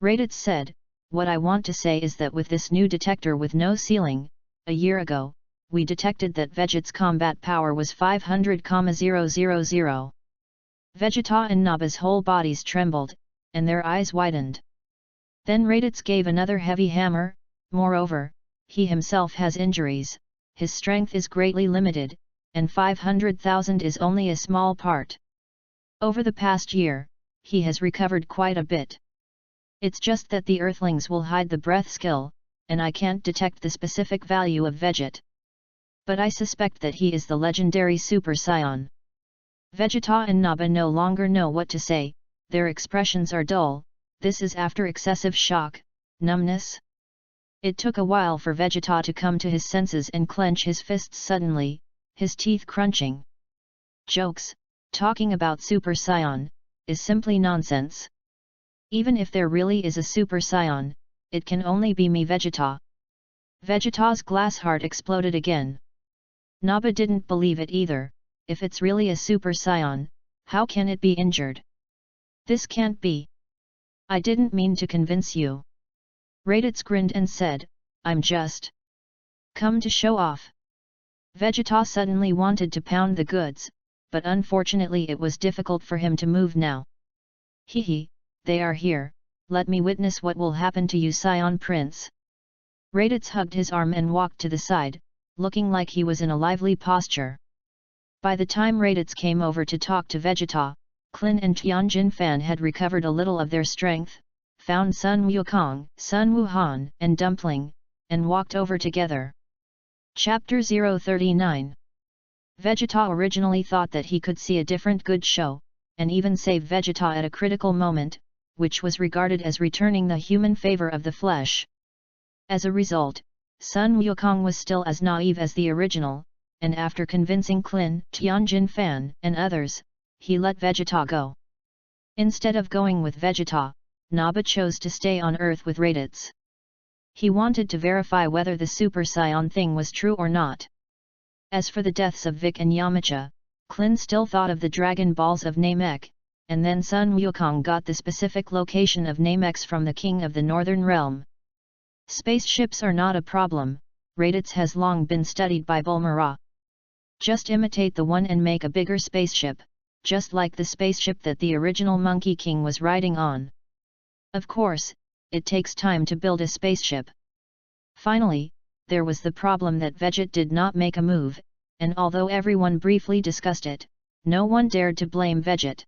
Raditz said, what I want to say is that with this new detector with no ceiling, a year ago, we detected that Vegeta's combat power was 500,000. Vegeta and Naba's whole bodies trembled, and their eyes widened. Then Raditz gave another heavy hammer, moreover, he himself has injuries, his strength is greatly limited, and 500,000 is only a small part. Over the past year, he has recovered quite a bit. It's just that the Earthlings will hide the breath skill, and I can't detect the specific value of Vegeta. But I suspect that he is the legendary Super Saiyan. Vegeta and Naba no longer know what to say, their expressions are dull, this is after excessive shock, numbness. It took a while for Vegeta to come to his senses and clench his fists suddenly, his teeth crunching. Jokes, talking about Super Saiyan, is simply nonsense. Even if there really is a Super Saiyan, it can only be me Vegeta. Vegeta's glass heart exploded again. Naba didn't believe it either. If it's really a Super Saiyan, how can it be injured? This can't be. I didn't mean to convince you. Raditz grinned and said, I'm just come to show off. Vegeta suddenly wanted to pound the goods, but unfortunately it was difficult for him to move now. Hehe, they are here, let me witness what will happen to you, Scion Prince. Raditz hugged his arm and walked to the side, looking like he was in a lively posture. By the time Raditz came over to talk to Vegeta, Klin and Tianjin Fan had recovered a little of their strength, found Sun Wukong, Sun Wuhan, and Dumpling, and walked over together. Chapter 039. Vegeta originally thought that he could see a different good show, and even save Vegeta at a critical moment, which was regarded as returning the human favor of the flesh. As a result, Sun Wukong was still as naive as the original, and after convincing Klin, Tianjin Fan, and others, he let Vegeta go. Instead of going with Vegeta, Naba chose to stay on Earth with Raditz. He wanted to verify whether the Super Saiyan thing was true or not. As for the deaths of Vic and Yamcha, Klin still thought of the Dragon Balls of Namek, and then Sun Wukong got the specific location of Namex from the King of the Northern Realm. Spaceships are not a problem, Raditz has long been studied by Bulma. Just imitate the one and make a bigger spaceship, just like the spaceship that the original Monkey King was riding on. Of course, it takes time to build a spaceship. Finally, there was the problem that Veget did not make a move, and although everyone briefly discussed it, no one dared to blame Veget.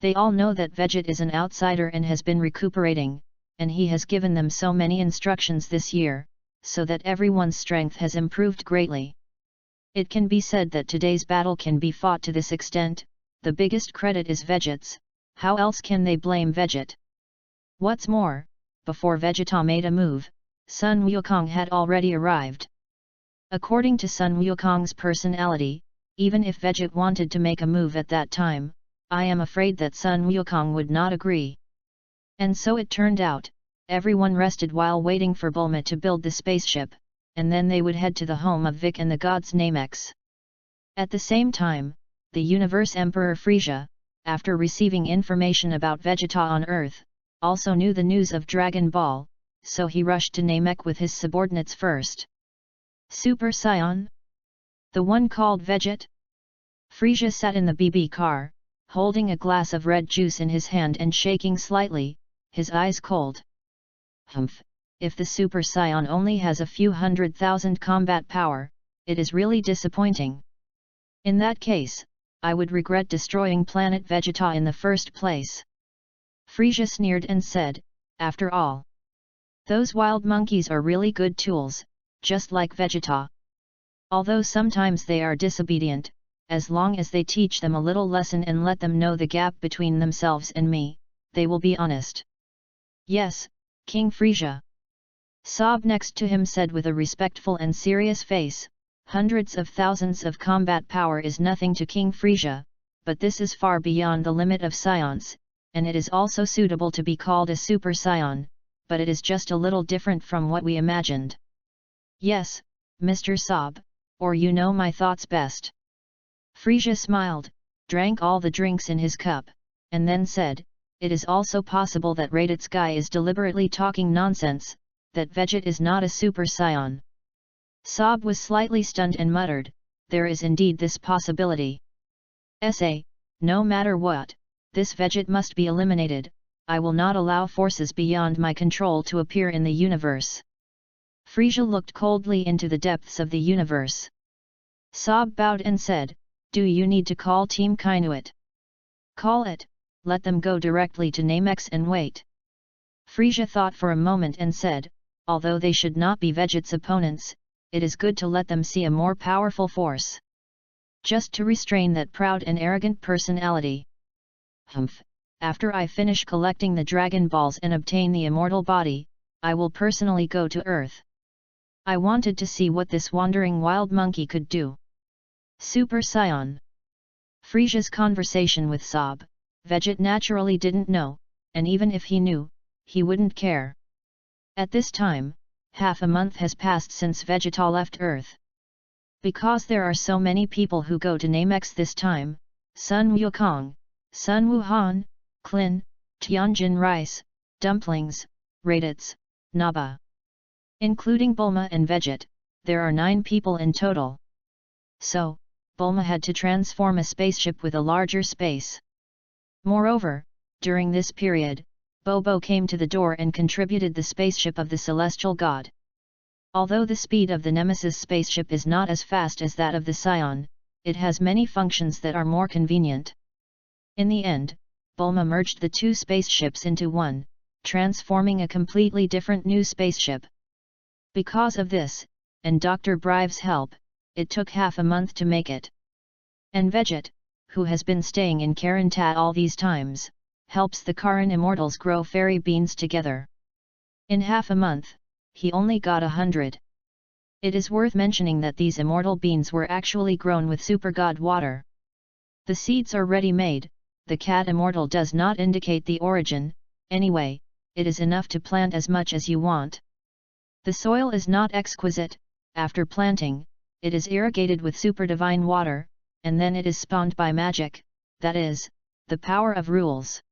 They all know that Veget is an outsider and has been recuperating, and he has given them so many instructions this year, so that everyone's strength has improved greatly. It can be said that today's battle can be fought to this extent. The biggest credit is Veget's. How else can they blame Veget? What's more, before Vegeta made a move, Sun Wukong had already arrived. According to Sun Wukong's personality, even if Veget wanted to make a move at that time, I am afraid that Sun Wukong would not agree. And so it turned out, everyone rested while waiting for Bulma to build the spaceship, and then they would head to the home of Vic and the gods Namex. At the same time, the Universe Emperor Frieza, after receiving information about Vegeta on Earth, also knew the news of Dragon Ball, so he rushed to Namek with his subordinates first. Super Saiyan? The one called Veget? Frieza sat in the BB car, holding a glass of red juice in his hand and shaking slightly, his eyes cold. Humph, if the Super Saiyan only has a few 100,000 combat power, it is really disappointing. In that case, I would regret destroying planet Vegeta in the first place. Frieza sneered and said, after all, those wild monkeys are really good tools, just like Vegeta. Although sometimes they are disobedient, as long as they teach them a little lesson and let them know the gap between themselves and me, they will be honest. Yes, King Frieza. Sob next to him said with a respectful and serious face, hundreds of thousands of combat power is nothing to King Frieza, but this is far beyond the limit of science, and it is also suitable to be called a Super Saiyan, but it is just a little different from what we imagined. Yes, Mr. Sob, or you know my thoughts best. Frieza smiled, drank all the drinks in his cup, and then said, it is also possible that Raditz guy is deliberately talking nonsense, that Veget is not a Super Saiyan. Sob was slightly stunned and muttered, there is indeed this possibility. No matter what, this Veget must be eliminated. I will not allow forces beyond my control to appear in the universe. Frieza looked coldly into the depths of the universe. Sob bowed and said, do you need to call Team Kainuit? Call it, let them go directly to Namex and wait. Frieza thought for a moment and said, although they should not be Veget's opponents, it is good to let them see a more powerful force. Just to restrain that proud and arrogant personality. Humph. After I finish collecting the Dragon Balls and obtain the immortal body, I will personally go to Earth. I wanted to see what this wandering wild monkey could do. Super Saiyan. Frieza's conversation with Sob, Veget naturally didn't know, and even if he knew, he wouldn't care. At this time, half a month has passed since Vegeta left Earth. Because there are so many people who go to Namex this time, Sun Wukong, Sun Wuhan, Klin, Tianjin Rice, Dumplings, Raditz, Naba. Including Bulma and Veget, there are 9 people in total. So, Bulma had to transform a spaceship with a larger space. Moreover, during this period, Bobo came to the door and contributed the spaceship of the celestial god. Although the speed of the Nemesis spaceship is not as fast as that of the Scion, it has many functions that are more convenient. In the end, Bulma merged the two spaceships into one, transforming a completely different new spaceship. Because of this, and Dr. Brive's help, it took half a month to make it. And Veget, who has been staying in Karantat all these times, helps the Karan immortals grow fairy beans together. In half a month, he only got 100. It is worth mentioning that these immortal beans were actually grown with super god water. The seeds are ready-made, the cat immortal does not indicate the origin, anyway, it is enough to plant as much as you want. The soil is not exquisite, after planting, it is irrigated with super divine water, and then it is spawned by magic, that is, the power of rules.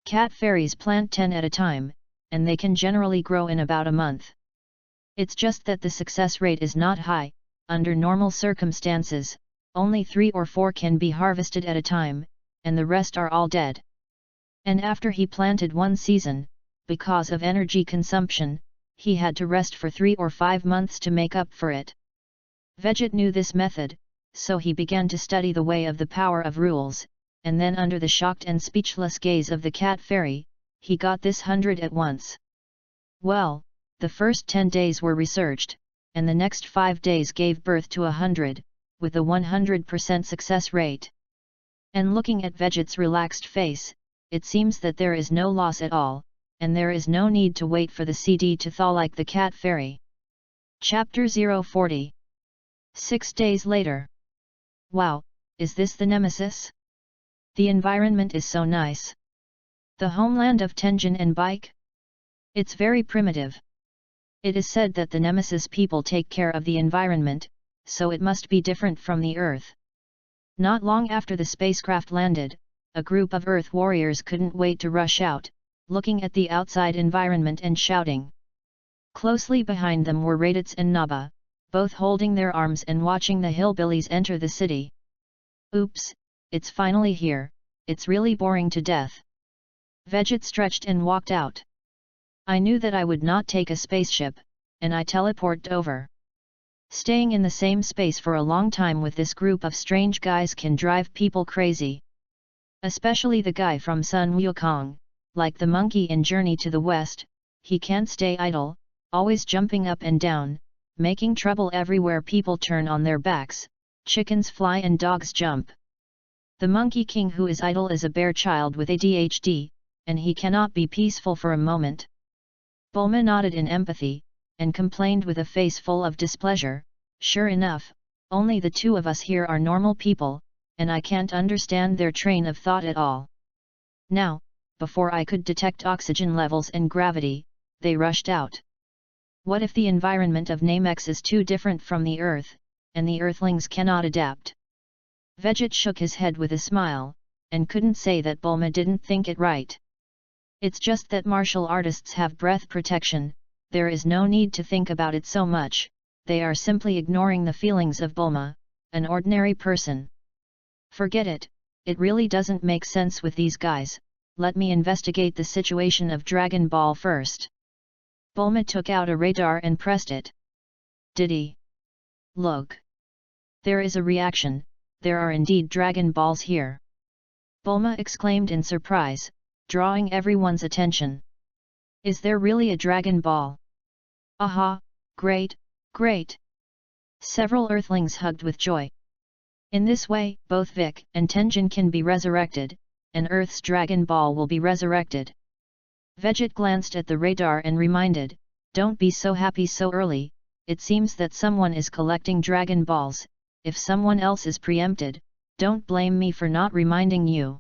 Cat fairies plant 10 at a time, and they can generally grow in about a month. It's just that the success rate is not high. Under normal circumstances, only 3 or 4 can be harvested at a time, and the rest are all dead. And after he planted one season, because of energy consumption, he had to rest for 3 or 5 months to make up for it. Veget knew this method, so he began to study the way of the power of rules, and then under the shocked and speechless gaze of the cat fairy, he got this 100 at once. Well, the first 10 days were researched, and the next 5 days gave birth to 100, with a 100% success rate. And looking at Veget's relaxed face, it seems that there is no loss at all, and there is no need to wait for the CD to thaw like the cat fairy. Chapter 040. 6 days later. Wow, is this the Nemesis? The environment is so nice. The homeland of Tenjin and Bike? It's very primitive. It is said that the Nemesis people take care of the environment, so it must be different from the Earth. Not long after the spacecraft landed, a group of Earth warriors couldn't wait to rush out, looking at the outside environment and shouting. Closely behind them were Raditz and Naba, both holding their arms and watching the hillbillies enter the city. Oops, it's finally here, it's really boring to death. Veget stretched and walked out. I knew that I would not take a spaceship, and I teleported over. Staying in the same space for a long time with this group of strange guys can drive people crazy. Especially the guy from Sun Wukong, like the monkey in Journey to the West, he can't stay idle, always jumping up and down, making trouble everywhere people turn on their backs, chickens fly and dogs jump. The Monkey King who is idle is a bear child with ADHD, and he cannot be peaceful for a moment. Bulma nodded in empathy, and complained with a face full of displeasure, sure enough, only the two of us here are normal people, and I can't understand their train of thought at all. Now, before I could detect oxygen levels and gravity, they rushed out. What if the environment of Namex is too different from the Earth, and the Earthlings cannot adapt? Veget shook his head with a smile, and couldn't say that Bulma didn't think it right. It's just that martial artists have breath protection, there is no need to think about it so much, they are simply ignoring the feelings of Bulma, an ordinary person. Forget it, it really doesn't make sense with these guys, let me investigate the situation of Dragon Ball first. Bulma took out a radar and pressed it. Did he? Look. There is a reaction, there are indeed Dragon Balls here. Bulma exclaimed in surprise, drawing everyone's attention. Is there really a Dragon Ball? Aha, great, great! Several Earthlings hugged with joy. In this way, both Vic and Tenjin can be resurrected, and Earth's Dragon Ball will be resurrected. Veget glanced at the radar and reminded, don't be so happy so early, it seems that someone is collecting Dragon Balls, if someone else is preempted, don't blame me for not reminding you.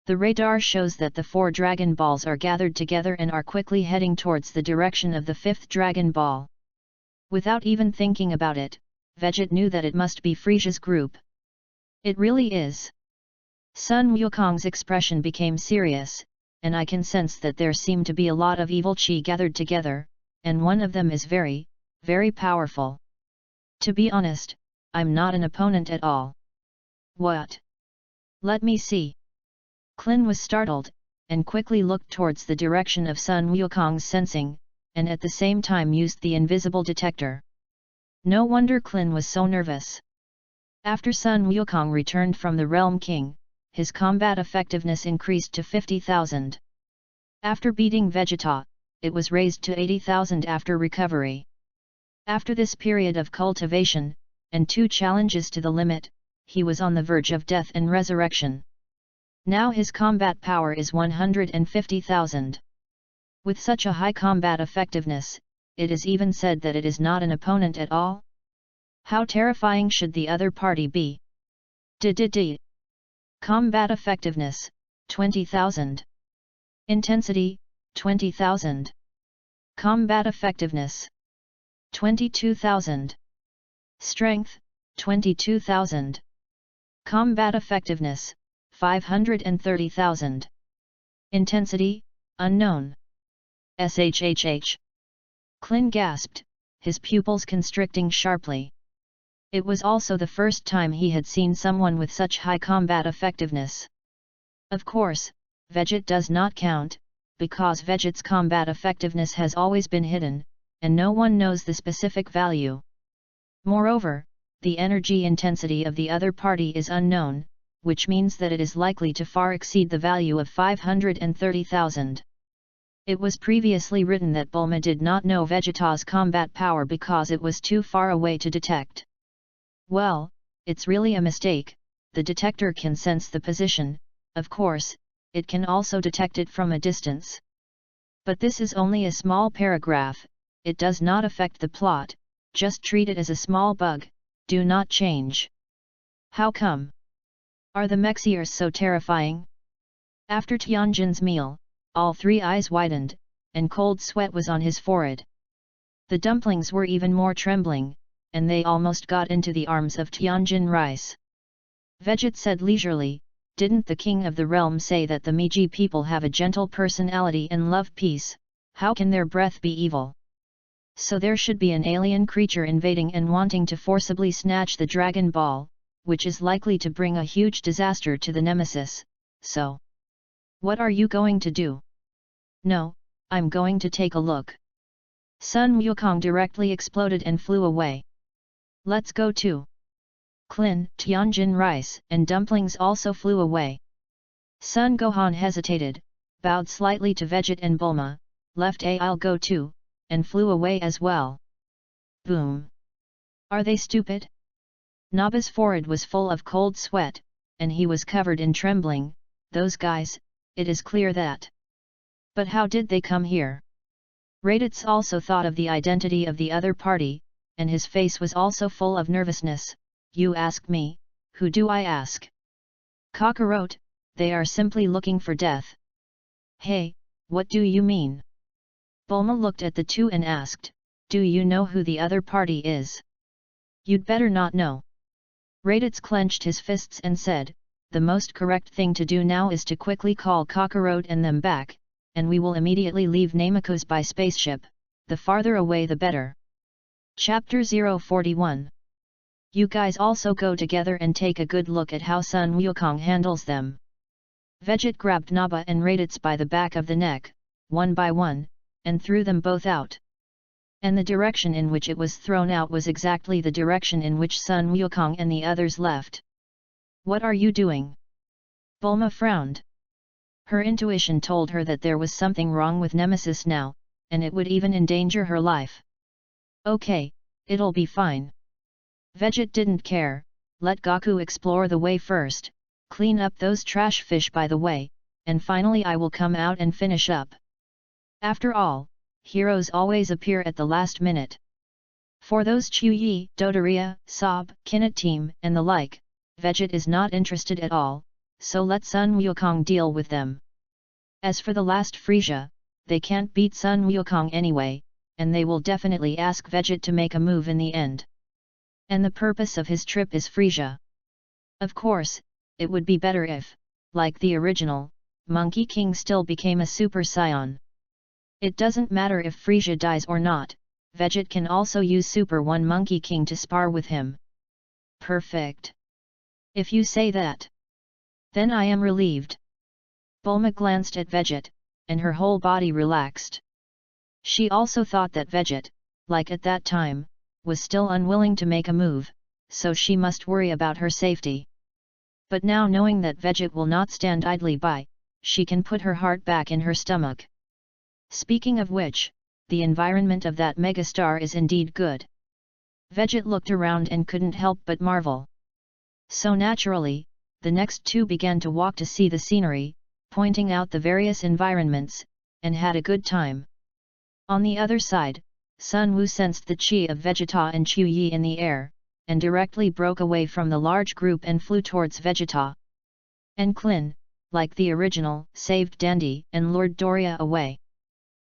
The radar shows that the 4 Dragon Balls are gathered together and are quickly heading towards the direction of the 5th Dragon Ball. Without even thinking about it, Veget knew that it must be Frisia's group. It really is. Sun Wukong's expression became serious, and I can sense that there seem to be a lot of evil chi gathered together, and one of them is very, very powerful. To be honest, I'm not an opponent at all. What? Let me see. Klin was startled, and quickly looked towards the direction of Sun Wukong's sensing, and at the same time used the invisible detector. No wonder Klin was so nervous. After Sun Wukong returned from the Realm King, his combat effectiveness increased to 50,000. After beating Vegeta, it was raised to 80,000 after recovery. After this period of cultivation, and 2 challenges to the limit, he was on the verge of death and resurrection. Now his combat power is 150,000. With such a high combat effectiveness, it is even said that it is not an opponent at all. How terrifying should the other party be? Combat effectiveness, 20,000. Intensity, 20,000. Combat effectiveness, 22,000. Strength, 22,000. Combat effectiveness, 530,000. Intensity, unknown. SHHH. Klin gasped, his pupils constricting sharply. It was also the first time he had seen someone with such high combat effectiveness. Of course, Veget does not count, because Veget's combat effectiveness has always been hidden, and no one knows the specific value. Moreover, the energy intensity of the other party is unknown, which means that it is likely to far exceed the value of 530,000. It was previously written that Bulma did not know Vegeta's combat power because it was too far away to detect. Well, it's really a mistake. The detector can sense the position, of course, it can also detect it from a distance. But this is only a small paragraph, it does not affect the plot, just treat it as a small bug, do not change. How come? Are the Mexiers so terrifying? After Tianjin's meal, all 3 eyes widened, and cold sweat was on his forehead. The dumplings were even more trembling, and they almost got into the arms of Tianjin Rice. Veget said leisurely, didn't the king of the realm say that the Meiji people have a gentle personality and love peace, how can their breath be evil? So there should be an alien creature invading and wanting to forcibly snatch the Dragon Ball, which is likely to bring a huge disaster to the Nemesis, so. What are you going to do? No, I'm going to take a look. Sun Wukong directly exploded and flew away. Let's go too. Klin, Tianjin Rice and Dumplings also flew away. Sun Gohan hesitated, bowed slightly to Veget and Bulma, left I'll go too, and flew away as well. Boom! Are they stupid? Naba's forehead was full of cold sweat, and he was covered in trembling. Those guys, it is clear that. But how did they come here? Raditz also thought of the identity of the other party, and his face was also full of nervousness. You ask me, who do I ask? Kakarot, they are simply looking for death. Hey, what do you mean? Bulma looked at the 2 and asked, do you know who the other party is? You'd better not know. Raditz clenched his fists and said, the most correct thing to do now is to quickly call Kakarot and them back, and we will immediately leave Namekusei by spaceship, the farther away the better. Chapter 041. You guys also go together and take a good look at how Sun Wukong handles them. Veget grabbed Naba and Raditz by the back of the neck, one by one, and threw them both out. And the direction in which it was thrown out was exactly the direction in which Sun Wukong and the others left. What are you doing? Bulma frowned. Her intuition told her that there was something wrong with Nemesis now, and it would even endanger her life. Okay, it'll be fine. Veget didn't care, let Goku explore the way first, clean up those trash fish by the way, and finally I will come out and finish up. After all, heroes always appear at the last minute. For those Chuyi, Dodoria, Sob, Kinnet team, and the like, Veget is not interested at all, so let Sun Wukong deal with them. As for the last Frieza, they can't beat Sun Wukong anyway, and they will definitely ask Veget to make a move in the end. And the purpose of his trip is Frieza. Of course, it would be better if, like the original, Monkey King still became a Super Saiyan. It doesn't matter if Frieza dies or not, Veget can also use Super 1 Monkey King to spar with him. Perfect. If you say that, then I am relieved. Bulma glanced at Veget, and her whole body relaxed. She also thought that Veget, like at that time, was still unwilling to make a move, so she must worry about her safety. But now knowing that Veget will not stand idly by, she can put her heart back in her stomach. Speaking of which, the environment of that megastar is indeed good. Veget looked around and couldn't help but marvel. So naturally, the next two began to walk to see the scenery, pointing out the various environments, and had a good time. On the other side, Sun Wu sensed the chi of Vegeta and Chu Yi in the air, and directly broke away from the large group and flew towards Vegeta. And Klin, like the original, saved Dandy and lured Doria away.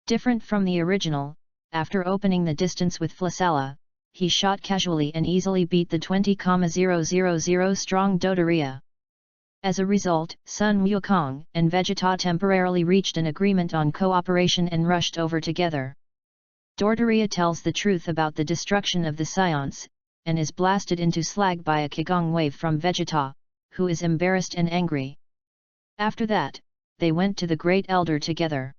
Different from the original, after opening the distance with Flasala, he shot casually and easily beat the 20,000 strong Dodoria. As a result, Sun Wukong and Vegeta temporarily reached an agreement on cooperation and rushed over together. Dodoria tells the truth about the destruction of the Scions, and is blasted into slag by a Qigong wave from Vegeta, who is embarrassed and angry. After that, they went to the Great Elder together.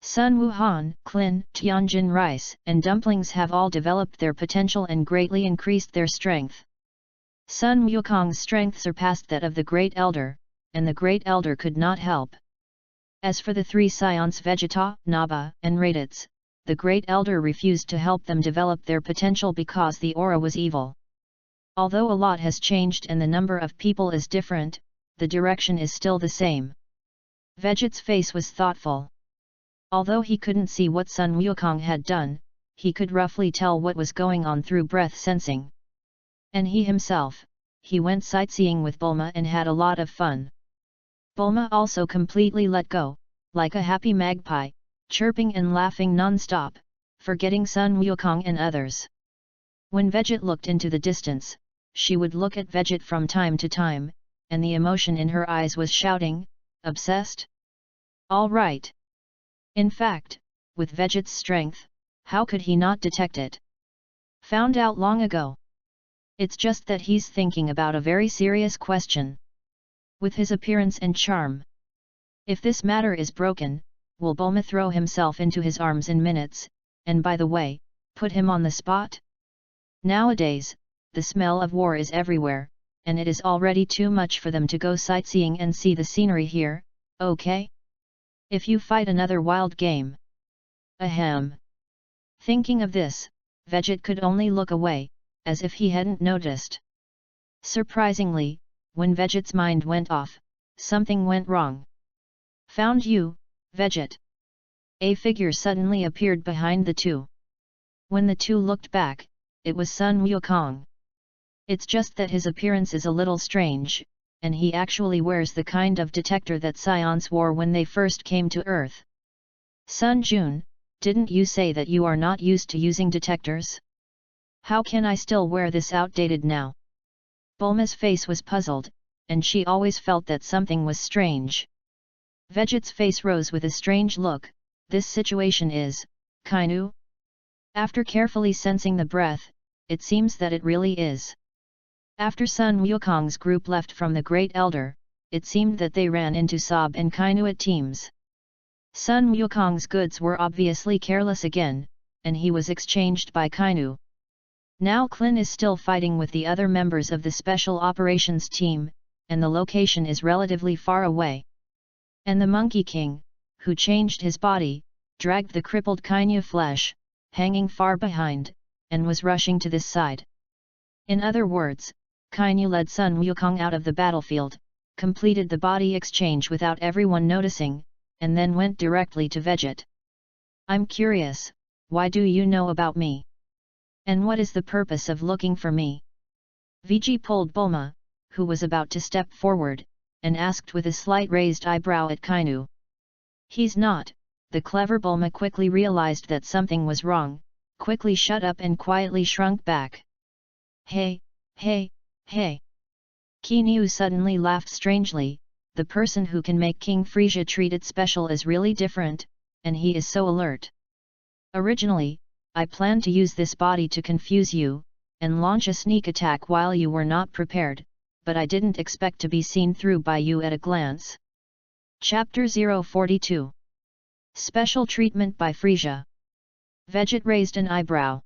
Sun Wuhan, Klin, Tianjin Rice, and Dumplings have all developed their potential and greatly increased their strength. Sun Wukong's strength surpassed that of the Great Elder, and the Great Elder could not help. As for the three Scions Vegeta, Naba, and Raditz, the Great Elder refused to help them develop their potential because the aura was evil. Although a lot has changed and the number of people is different, the direction is still the same. Veget's face was thoughtful. Although he couldn't see what Sun Wukong had done, he could roughly tell what was going on through breath sensing. And he himself, he went sightseeing with Bulma and had a lot of fun. Bulma also completely let go, like a happy magpie, chirping and laughing non-stop, forgetting Sun Wukong and others. When Veget looked into the distance, she would look at Veget from time to time, and the emotion in her eyes was shouting, "Obsessed? All right." In fact, with Veget's strength, how could he not detect it? Found out long ago. It's just that he's thinking about a very serious question. With his appearance and charm. If this matter is broken, will Bulma throw himself into his arms in minutes, and by the way, put him on the spot? Nowadays, the smell of war is everywhere, and it is already too much for them to go sightseeing and see the scenery here, okay? If you fight another wild game. Ahem. Thinking of this, Veget could only look away, as if he hadn't noticed. Surprisingly, when Veget's mind went off, something went wrong. Found you, Veget. A figure suddenly appeared behind the two. When the two looked back, it was Sun Wukong. It's just that his appearance is a little strange, and he actually wears the kind of detector that Scions wore when they first came to Earth. Sun Jun, didn't you say that you are not used to using detectors? How can I still wear this outdated now? Bulma's face was puzzled, and she always felt that something was strange. Veget's face rose with a strange look. This situation is, Kainu? After carefully sensing the breath, it seems that it really is. After Sun Wukong's group left from the Great Elder, it seemed that they ran into Sob and Kainu at teams. Sun Wukong's goods were obviously careless again, and he was exchanged by Kainu. Now Klin is still fighting with the other members of the Special Operations team, and the location is relatively far away. And the Monkey King, who changed his body, dragged the crippled Kainu flesh, hanging far behind, and was rushing to this side. In other words, Kainu led Sun Wukong out of the battlefield, completed the body exchange without everyone noticing, and then went directly to Veget. I'm curious, why do you know about me? And what is the purpose of looking for me? Veggie pulled Bulma, who was about to step forward, and asked with a slight raised eyebrow at Kainu. He's not. The clever Bulma quickly realized that something was wrong, quickly shut up and quietly shrunk back. Hey, hey, hey! Kainu suddenly laughed strangely. The person who can make King Frisia treat it special is really different, and he is so alert. Originally, I planned to use this body to confuse you, and launch a sneak attack while you were not prepared, but I didn't expect to be seen through by you at a glance. Chapter 042. Special treatment by Frisia. Vegit raised an eyebrow.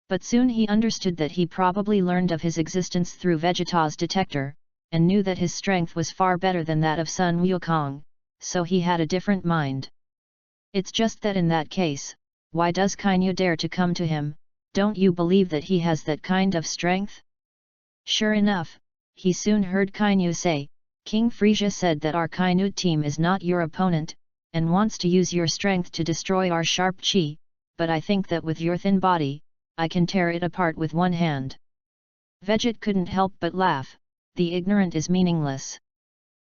But soon he understood that he probably learned of his existence through Vegeta's detector, and knew that his strength was far better than that of Sun Wukong, so he had a different mind. It's just that in that case, why does Kainu dare to come to him? Don't you believe that he has that kind of strength? Sure enough, he soon heard Kainu say, King Frisia said that our Kainu team is not your opponent, and wants to use your strength to destroy our sharp chi, but I think that with your thin body, I can tear it apart with one hand. Vegit couldn't help but laugh, the ignorant is meaningless.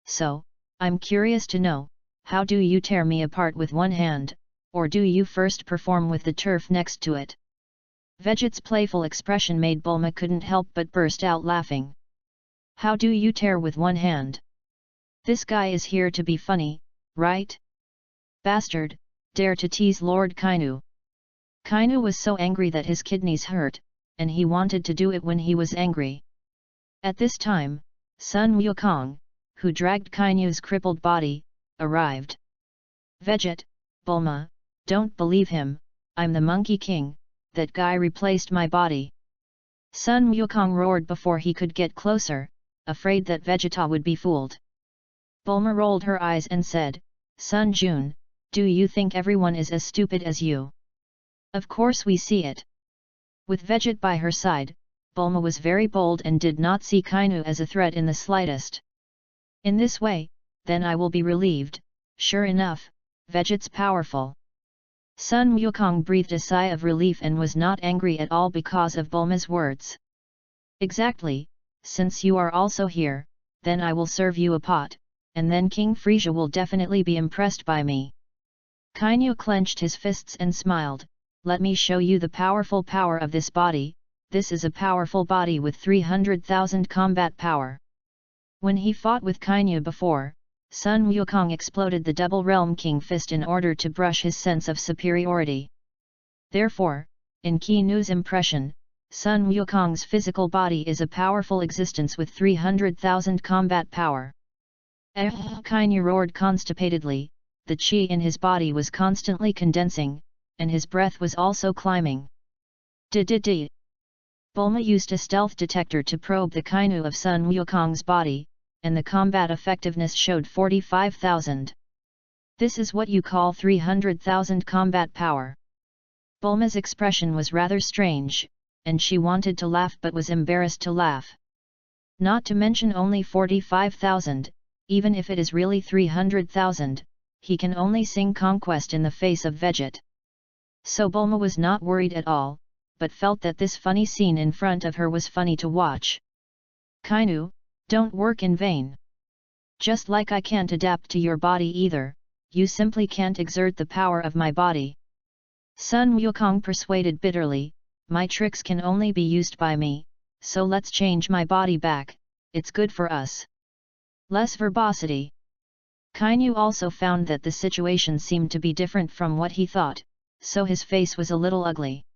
So, I'm curious to know, how do you tear me apart with one hand, or do you first perform with the turf next to it? Vegit's playful expression made Bulma couldn't help but burst out laughing. How do you tear with one hand? This guy is here to be funny, right? Bastard, dare to tease Lord Kainu. Kainu was so angry that his kidneys hurt, and he wanted to do it when he was angry. At this time, Sun Wukong, who dragged Kainu's crippled body, arrived. Vegit, Bulma, don't believe him, I'm the Monkey King, that guy replaced my body. Sun Wukong roared before he could get closer, afraid that Vegeta would be fooled. Bulma rolled her eyes and said, Sun Jun, do you think everyone is as stupid as you? Of course we see it. With Vegit by her side, Bulma was very bold and did not see Kainu as a threat in the slightest. In this way, then I will be relieved. Sure enough, Vegit's powerful. Sun Wukong breathed a sigh of relief and was not angry at all because of Bulma's words. Exactly, since you are also here, then I will serve you a pot, and then King Frisia will definitely be impressed by me. Kainu clenched his fists and smiled, let me show you the powerful power of this body, this is a powerful body with 300,000 combat power. When he fought with Kainu before, Sun Wukong exploded the double realm king fist in order to brush his sense of superiority. Therefore, in Kainu's impression, Sun Wukong's physical body is a powerful existence with 300,000 combat power. Kainu roared constipatedly, the chi in his body was constantly condensing, and his breath was also climbing. Bulma used a stealth detector to probe the Kainu of Sun Wukong's body, and the combat effectiveness showed 45,000. This is what you call 300,000 combat power. Bulma's expression was rather strange, and she wanted to laugh but was embarrassed to laugh. Not to mention only 45,000, even if it is really 300,000, he can only sing conquest in the face of Vegit. So Bulma was not worried at all, but felt that this funny scene in front of her was funny to watch. Kainu, don't work in vain. Just like I can't adapt to your body either, you simply can't exert the power of my body. Sun Wukong persuaded bitterly, my tricks can only be used by me, so let's change my body back, it's good for us. Less verbosity. Kainu also found that the situation seemed to be different from what he thought, so his face was a little ugly.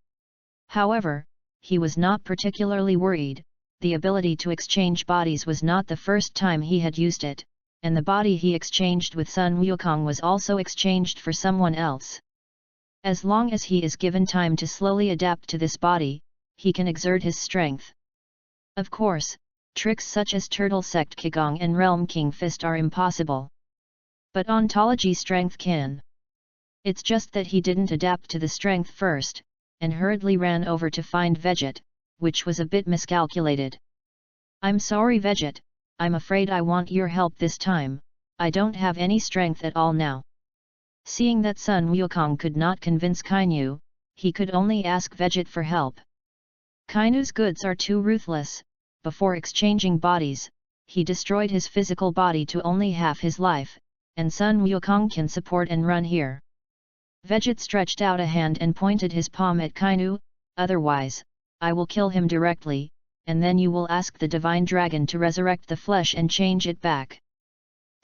However, he was not particularly worried, the ability to exchange bodies was not the first time he had used it, and the body he exchanged with Sun Wukong was also exchanged for someone else. As long as he is given time to slowly adapt to this body, he can exert his strength. Of course, tricks such as Turtle Sect Qigong and Realm King Fist are impossible. But ontology strength can. It's just that he didn't adapt to the strength first, and hurriedly ran over to find Vegit, which was a bit miscalculated. I'm sorry Vegit, I'm afraid I want your help this time, I don't have any strength at all now. Seeing that Sun Wukong could not convince Kainu, he could only ask Vegit for help. Kainu's goods are too ruthless, before exchanging bodies, he destroyed his physical body to only half his life, and Sun Wukong can support and run here. Vegit stretched out a hand and pointed his palm at Kainu, otherwise, I will kill him directly, and then you will ask the divine dragon to resurrect the flesh and change it back.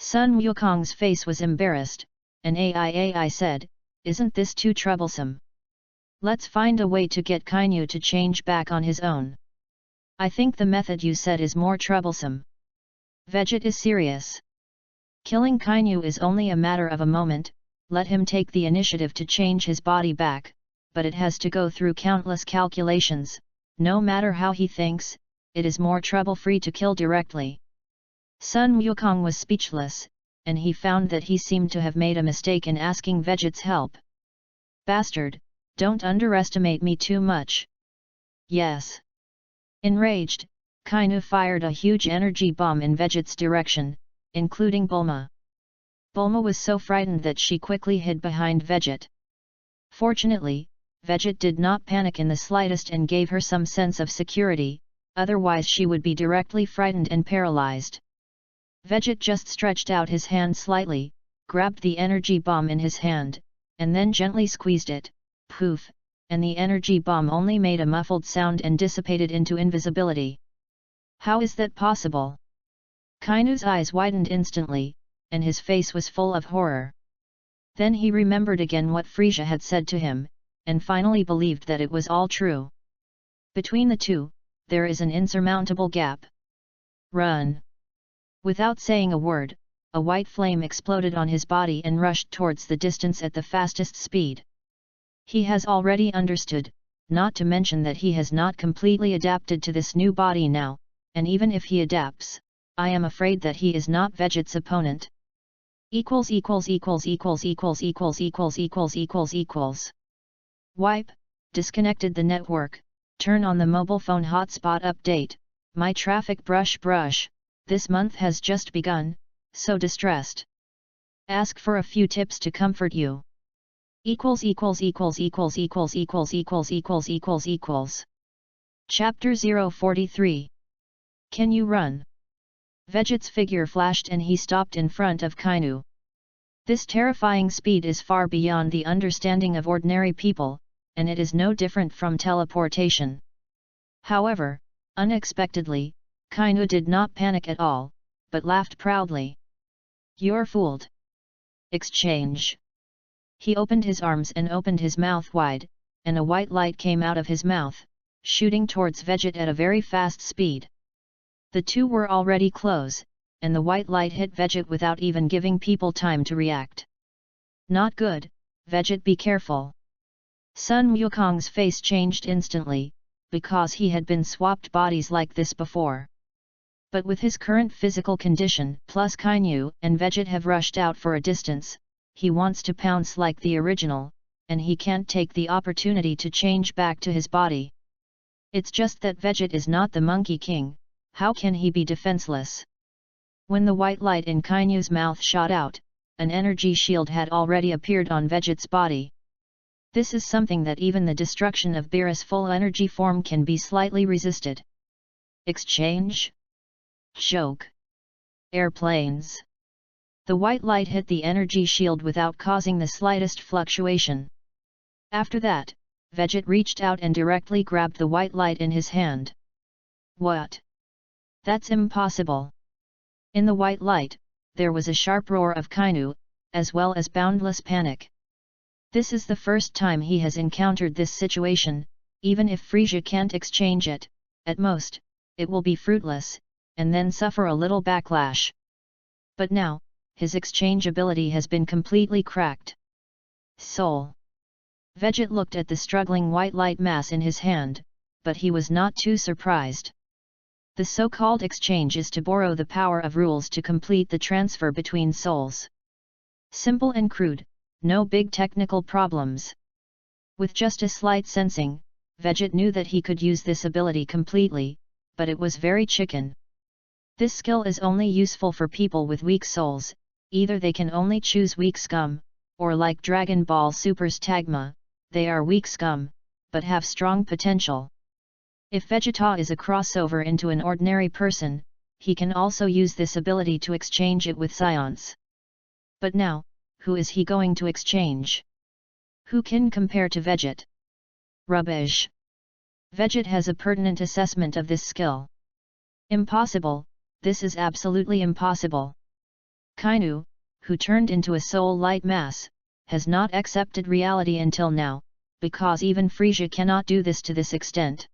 Sun Wukong's face was embarrassed, and AI said, isn't this too troublesome? Let's find a way to get Kainu to change back on his own. I think the method you said is more troublesome. Vegit is serious. Killing Kainu is only a matter of a moment, let him take the initiative to change his body back, but it has to go through countless calculations. No matter how he thinks, it is more trouble-free to kill directly. Sun Wukong was speechless, and he found that he seemed to have made a mistake in asking Vegeta's help. Bastard, don't underestimate me too much. Yes. Enraged, Kainu fired a huge energy bomb in Vegeta's direction, including Bulma. Bulma was so frightened that she quickly hid behind Vegeta. Fortunately, Vegeta did not panic in the slightest and gave her some sense of security, otherwise she would be directly frightened and paralyzed. Vegeta just stretched out his hand slightly, grabbed the energy bomb in his hand, and then gently squeezed it, poof, and the energy bomb only made a muffled sound and dissipated into invisibility. How is that possible? Kainu's eyes widened instantly, and his face was full of horror. Then he remembered again what Frisia had said to him, and finally believed that it was all true. Between the two, there is an insurmountable gap. Run! Without saying a word, a white flame exploded on his body and rushed towards the distance at the fastest speed. He has already understood, not to mention that he has not completely adapted to this new body now, and even if he adapts, I am afraid that he is not Vegeta's opponent. Wipe, disconnected the network, turn on the mobile phone hotspot update, my traffic brush, this month has just begun, so distressed. Ask for a few tips to comfort you. Chapter 043. Can you run? Vegeta's figure flashed and he stopped in front of Kainu. This terrifying speed is far beyond the understanding of ordinary people, and it is no different from teleportation. However, unexpectedly, Kainu did not panic at all, but laughed proudly. You're fooled. Exchange. He opened his arms and opened his mouth wide, and a white light came out of his mouth, shooting towards Vegeta at a very fast speed. The two were already close, and the white light hit Vegeta without even giving people time to react. Not good, Vegeta, be careful. Sun Wukong's face changed instantly, because he had been swapped bodies like this before. But with his current physical condition, plus Kainu and Vegeta have rushed out for a distance, he wants to pounce like the original, and he can't take the opportunity to change back to his body. It's just that Vegeta is not the Monkey King. How can he be defenseless? When the white light in Kainu's mouth shot out, an energy shield had already appeared on Vegeta's body. This is something that even the destruction of Beerus' full energy form can be slightly resisted. Exchange? Joke. Airplanes. The white light hit the energy shield without causing the slightest fluctuation. After that, Vegeta reached out and directly grabbed the white light in his hand. What? That's impossible. In the white light, there was a sharp roar of Kainu, as well as boundless panic. This is the first time he has encountered this situation. Even if Frisia can't exchange it, at most, it will be fruitless, and then suffer a little backlash. But now, his exchange ability has been completely cracked. Soul. Vegeta looked at the struggling white light mass in his hand, but he was not too surprised. The so-called exchange is to borrow the power of rules to complete the transfer between souls. Simple and crude, no big technical problems. With just a slight sensing, Vegeta knew that he could use this ability completely, but it was very chicken. This skill is only useful for people with weak souls, either they can only choose weak scum, or like Dragon Ball Super's Tagma, they are weak scum, but have strong potential. If Vegeta is a crossover into an ordinary person, he can also use this ability to exchange it with science. But now, who is he going to exchange? Who can compare to Vegeta? Rubbish. Vegeta has a pertinent assessment of this skill. Impossible, this is absolutely impossible. Kainu, who turned into a soul light mass, has not accepted reality until now, because even Frisia cannot do this to this extent.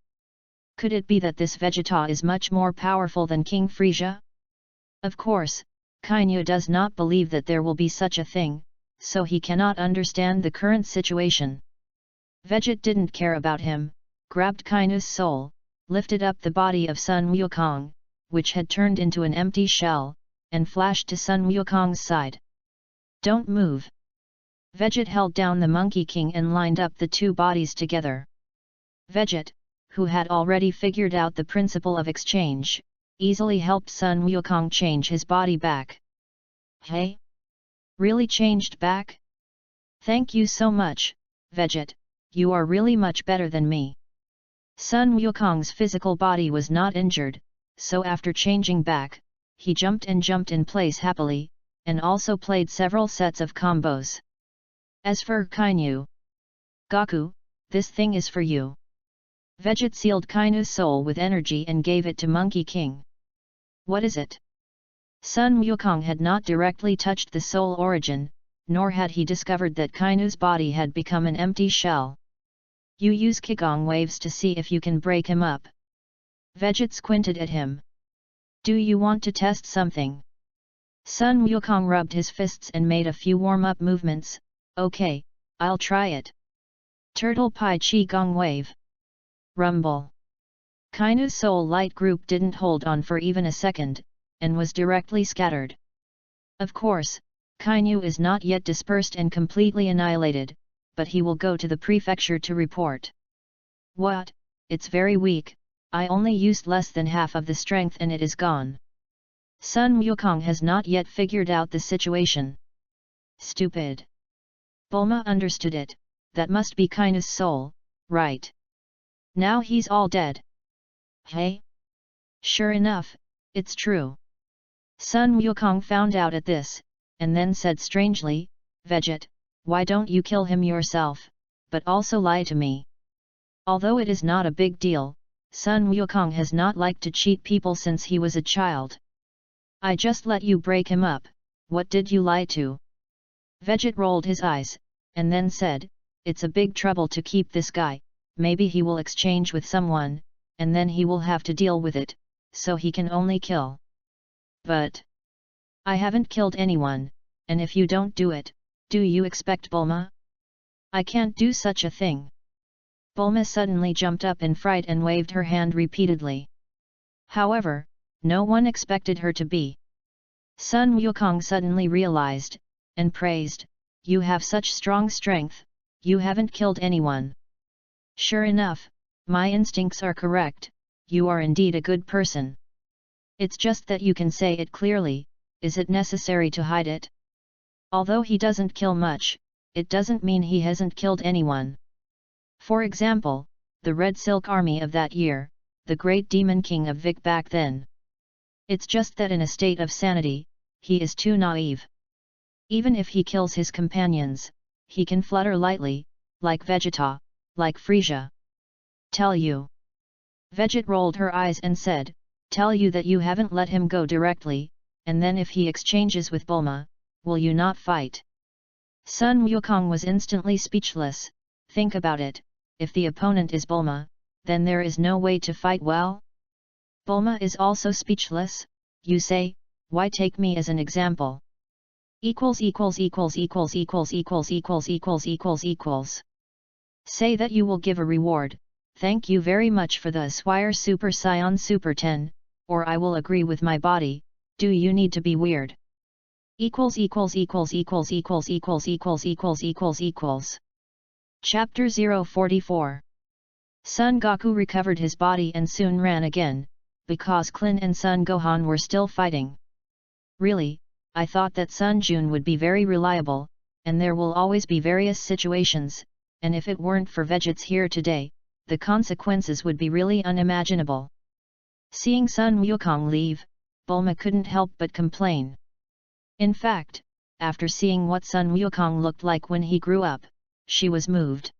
Could it be that this Vegeta is much more powerful than King Frisia? Of course, Kainu does not believe that there will be such a thing, so he cannot understand the current situation. Vegit didn't care about him, grabbed Kainu's soul, lifted up the body of Sun Wukong, which had turned into an empty shell, and flashed to Sun Wukong's side. Don't move. Vegit held down the Monkey King and lined up the two bodies together. Vegit, who had already figured out the principle of exchange, easily helped Sun Wukong change his body back. Hey? Really changed back? Thank you so much, Vegit, you are really much better than me. Sun Wukong's physical body was not injured, so after changing back, he jumped in place happily, and also played several sets of combos. As for Kainu, Gaku, this thing is for you. Vegit sealed Kainu's soul with energy and gave it to Monkey King. What is it? Sun Wukong had not directly touched the soul origin, nor had he discovered that Kainu's body had become an empty shell. You use Qigong waves to see if you can break him up. Vegit squinted at him. Do you want to test something? Sun Wukong rubbed his fists and made a few warm-up movements. Okay, I'll try it. Turtle Pie Qigong Wave. Rumble. Kainu's soul light group didn't hold on for even a second, and was directly scattered. Of course, Kainu is not yet dispersed and completely annihilated, but he will go to the prefecture to report. What? It's very weak, I only used less than half of the strength and it is gone. Sun Wukong has not yet figured out the situation. Stupid. Bulma understood it, that must be Kainu's soul, right? Now he's all dead. Hey? Sure enough, it's true. Sun Wukong found out at this, and then said strangely, Vegit, why don't you kill him yourself, but also lie to me? Although it is not a big deal, Sun Wukong has not liked to cheat people since he was a child. I just let you break him up, what did you lie to? Vegit rolled his eyes, and then said, it's a big trouble to keep this guy, maybe he will exchange with someone, and then he will have to deal with it, so he can only kill. But I haven't killed anyone, and if you don't do it, do you expect Bulma? I can't do such a thing. Bulma suddenly jumped up in fright and waved her hand repeatedly. However, no one expected her to be. Sun Wukong suddenly realized, and praised, you have such strong strength, you haven't killed anyone. Sure enough, my instincts are correct, you are indeed a good person. It's just that you can say it clearly, is it necessary to hide it? Although he doesn't kill much, it doesn't mean he hasn't killed anyone. For example, the Red Silk Army of that year, the great demon king of Vic back then. It's just that in a state of sanity, he is too naive. Even if he kills his companions, he can flutter lightly, like Vegeta, like Frieza. Tell you. Vegeta rolled her eyes and said, tell you that you haven't let him go directly, and then if he exchanges with Bulma, will you not fight? Sun Wukong was instantly speechless. Think about it, if the opponent is Bulma, then there is no way to fight well? Bulma is also speechless, you say, why take me as an example? Say that you will give a reward, thank you very much for the Esquire Super Saiyan Super 10, or I will agree with my body, do you need to be weird? Chapter 044. Son Goku recovered his body and soon ran again, because Klin and Son Gohan were still fighting. Really, I thought that Sun Jun would be very reliable, and there will always be various situations, and if it weren't for Vegeta's here today, the consequences would be really unimaginable. Seeing Sun Wukong leave, Bulma couldn't help but complain. In fact, after seeing what Sun Wukong looked like when he grew up, she was moved.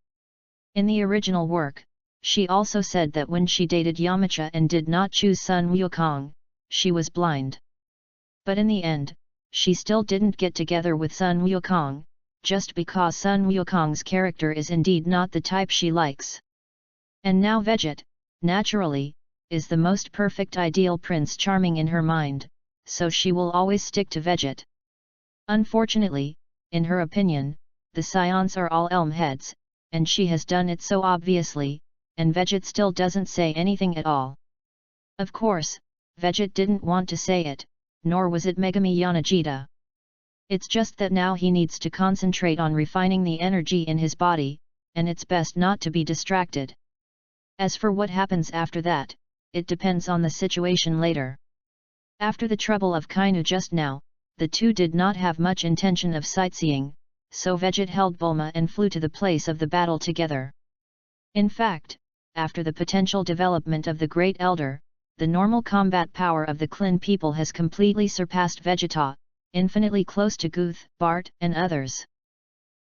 In the original work, she also said that when she dated Yamcha and did not choose Sun Wukong, she was blind. But in the end, she still didn't get together with Sun Wukong, just because Sun Wukong's character is indeed not the type she likes. And now Vegeta, naturally, is the most perfect ideal Prince Charming in her mind, so she will always stick to Veget. Unfortunately, in her opinion, the Scions are all elm heads, and she has done it so obviously, and Veget still doesn't say anything at all. Of course, Veget didn't want to say it, nor was it Megami Yanagita. It's just that now he needs to concentrate on refining the energy in his body, and it's best not to be distracted. As for what happens after that, it depends on the situation later. After the trouble of Kainu just now, the two did not have much intention of sightseeing, so Veget held Bulma and flew to the place of the battle together. In fact, after the potential development of the Great Elder, the normal combat power of the Klin people has completely surpassed Vegeta, infinitely close to Guth, Bart, and others.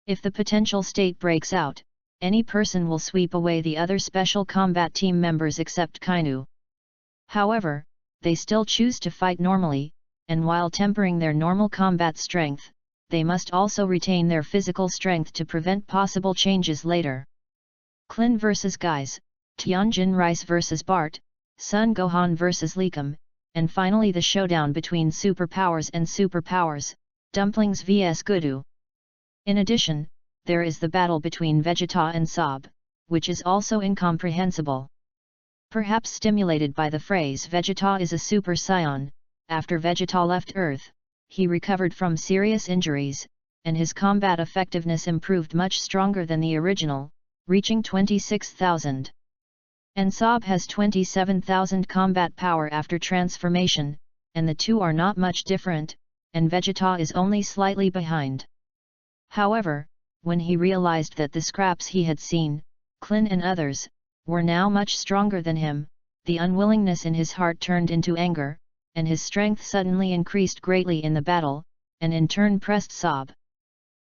If the potential state breaks out, any person will sweep away the other special combat team members except Kainu. However, they still choose to fight normally, and while tempering their normal combat strength, they must also retain their physical strength to prevent possible changes later. Klin vs Guys, Tianjin Rice vs Bart, Sun Gohan vs Likum, and finally the showdown between superpowers and superpowers, Dumplings vs Gudu. In addition, there is the battle between Vegeta and Sob, which is also incomprehensible. Perhaps stimulated by the phrase Vegeta is a Super Saiyan, after Vegeta left Earth, he recovered from serious injuries, and his combat effectiveness improved much stronger than the original, reaching 26,000. And Sob has 27,000 combat power after transformation, and the two are not much different, and Vegeta is only slightly behind. However, when he realized that the scraps he had seen, Klin and others, were now much stronger than him, the unwillingness in his heart turned into anger, and his strength suddenly increased greatly in the battle, and in turn pressed Sob.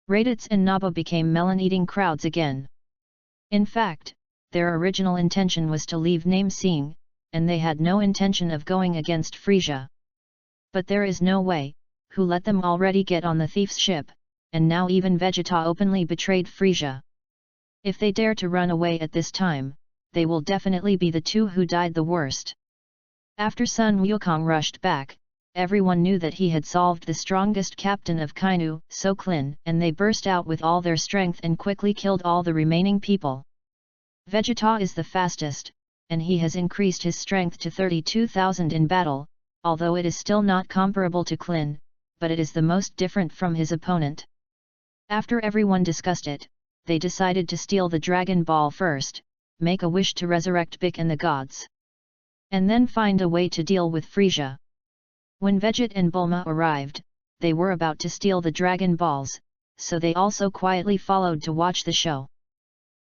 Raditz and Naba became melon-eating crowds again. In fact, their original intention was to leave Name-Seeing, and they had no intention of going against Frisia. But there is no way, who let them already get on the thief's ship, and now even Vegeta openly betrayed Frisia. If they dare to run away at this time, they will definitely be the two who died the worst. After Sun Wukong rushed back, everyone knew that he had solved the strongest captain of Kainu, So Klin, and they burst out with all their strength and quickly killed all the remaining people. Vegeta is the fastest, and he has increased his strength to 32,000 in battle, although it is still not comparable to Klin, but it is the most different from his opponent. After everyone discussed it, they decided to steal the Dragon Ball first, make a wish to resurrect Bik and the gods, and then find a way to deal with Frisia. When Veget and Bulma arrived, they were about to steal the Dragon Balls, so they also quietly followed to watch the show.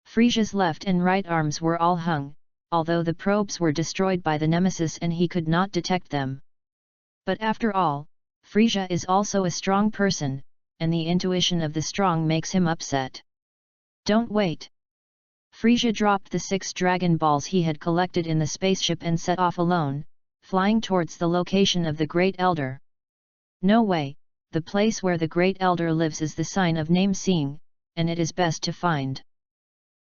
Frisia's left and right arms were all hung, although the probes were destroyed by the Nemesis and he could not detect them. But after all, Frisia is also a strong person, and the intuition of the strong makes him upset. Don't wait! Frisia dropped the 6 Dragon Balls he had collected in the spaceship and set off alone, flying towards the location of the Great Elder. No way, the place where the Great Elder lives is the sign of Name-Seeing, and it is best to find.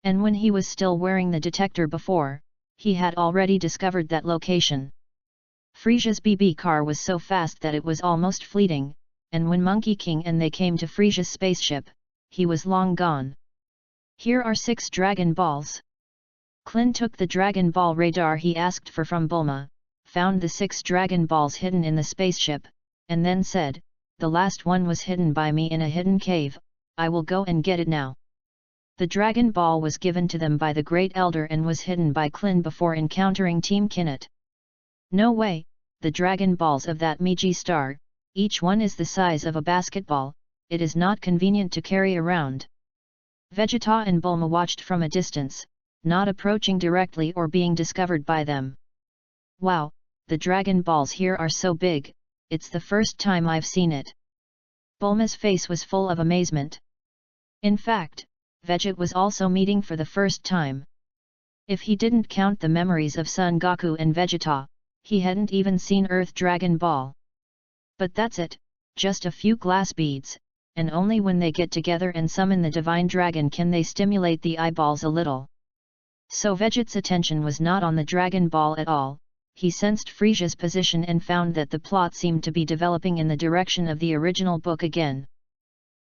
And when he was still wearing the detector before, he had already discovered that location. Frisia's BB car was so fast that it was almost fleeting, and when Monkey King and they came to Frisia's spaceship, he was long gone. Here are 6 Dragon Balls. Klin took the Dragon Ball radar he asked for from Bulma, found the 6 Dragon Balls hidden in the spaceship, and then said, "The last one was hidden by me in a hidden cave, I will go and get it now." The Dragon Ball was given to them by the Great Elder and was hidden by Klin before encountering Team Kinnett. No way, the Dragon Balls of that Miji star, each one is the size of a basketball, it is not convenient to carry around. Vegeta and Bulma watched from a distance, not approaching directly or being discovered by them. Wow, the Dragon Balls here are so big, it's the first time I've seen it. Bulma's face was full of amazement. In fact, Veget was also meeting for the first time. If he didn't count the memories of Son Goku and Vegeta, he hadn't even seen Earth Dragon Ball. But that's it, just a few glass beads, and only when they get together and summon the Divine Dragon can they stimulate the eyeballs a little. So Veget's attention was not on the Dragon Ball at all, he sensed Frisia's position and found that the plot seemed to be developing in the direction of the original book again.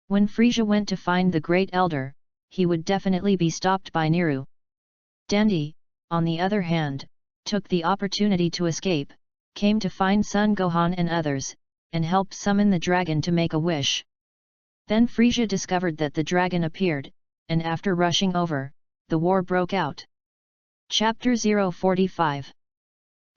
When Frisia went to find the Great Elder, he would definitely be stopped by Niru. Dandy, on the other hand, took the opportunity to escape, came to find Sun Gohan and others, and helped summon the dragon to make a wish. Then Frisia discovered that the dragon appeared, and after rushing over, the war broke out. Chapter 045.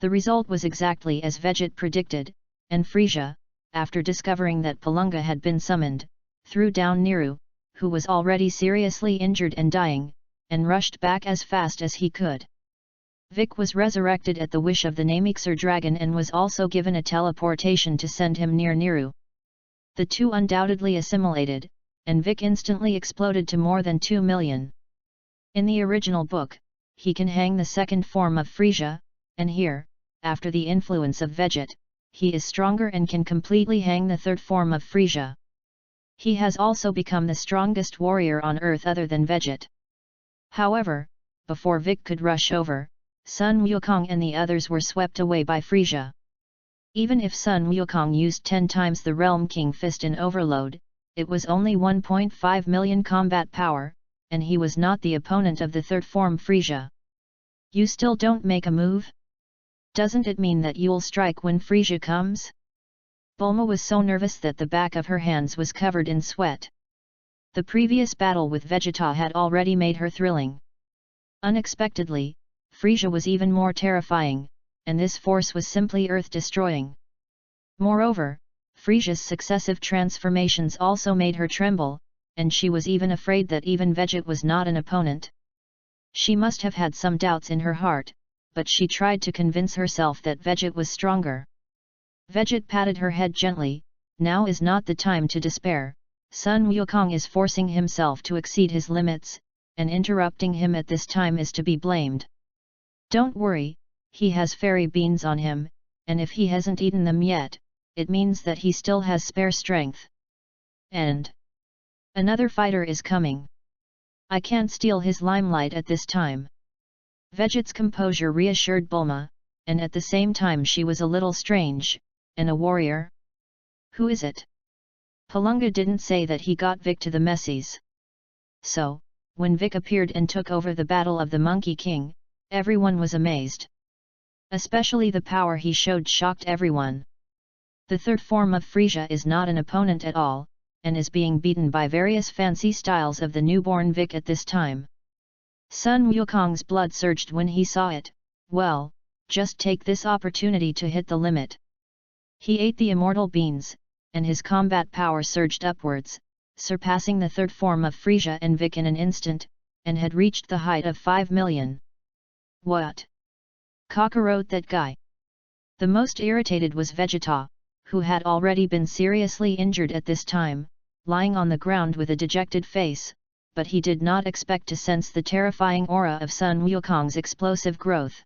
The result was exactly as Vegeta predicted, and Frisia, after discovering that Palunga had been summoned, threw down Niru, who was already seriously injured and dying, and rushed back as fast as he could. Vic was resurrected at the wish of the Nameksar dragon and was also given a teleportation to send him near Niru. The two undoubtedly assimilated, and Vic instantly exploded to more than 2 million. In the original book, he can hang the second form of Frisia, and here, after the influence of Vegeta, he is stronger and can completely hang the third form of Frisia. He has also become the strongest warrior on Earth other than Vegeta. However, before Vic could rush over, Sun Wukong and the others were swept away by Frisia. Even if Sun Wukong used 10 times the Realm King Fist in Overload, it was only 1.5 million combat power, and he was not the opponent of the third form Frisia. You still don't make a move? Doesn't it mean that you'll strike when Frisia comes? Bulma was so nervous that the back of her hands was covered in sweat. The previous battle with Vegeta had already made her thrilling. Unexpectedly, Frisia was even more terrifying, and this force was simply earth-destroying. Moreover, Frisia's successive transformations also made her tremble, and she was even afraid that even Vegeta was not an opponent. She must have had some doubts in her heart, but she tried to convince herself that Vegeta was stronger. Vegeta patted her head gently. Now is not the time to despair. Sun Wukong is forcing himself to exceed his limits, and interrupting him at this time is to be blamed. Don't worry, he has fairy beans on him, and if he hasn't eaten them yet, it means that he still has spare strength. And another fighter is coming. I can't steal his limelight at this time. Vegeta's composure reassured Bulma, and at the same time she was a little strange. And a warrior? Who is it? Palunga didn't say that he got Vic to the Messies. So, when Vic appeared and took over the Battle of the Monkey King, everyone was amazed. Especially the power he showed shocked everyone. The third form of Frisia is not an opponent at all, and is being beaten by various fancy styles of the newborn Vic at this time. Sun Wukong's blood surged when he saw it. Well, just take this opportunity to hit the limit. He ate the immortal beans, and his combat power surged upwards, surpassing the third form of Frisia and Vic in an instant, and had reached the height of 5 million. What? Cockroach that guy! The most irritated was Vegeta, who had already been seriously injured at this time, lying on the ground with a dejected face, but he did not expect to sense the terrifying aura of Sun Wukong's explosive growth.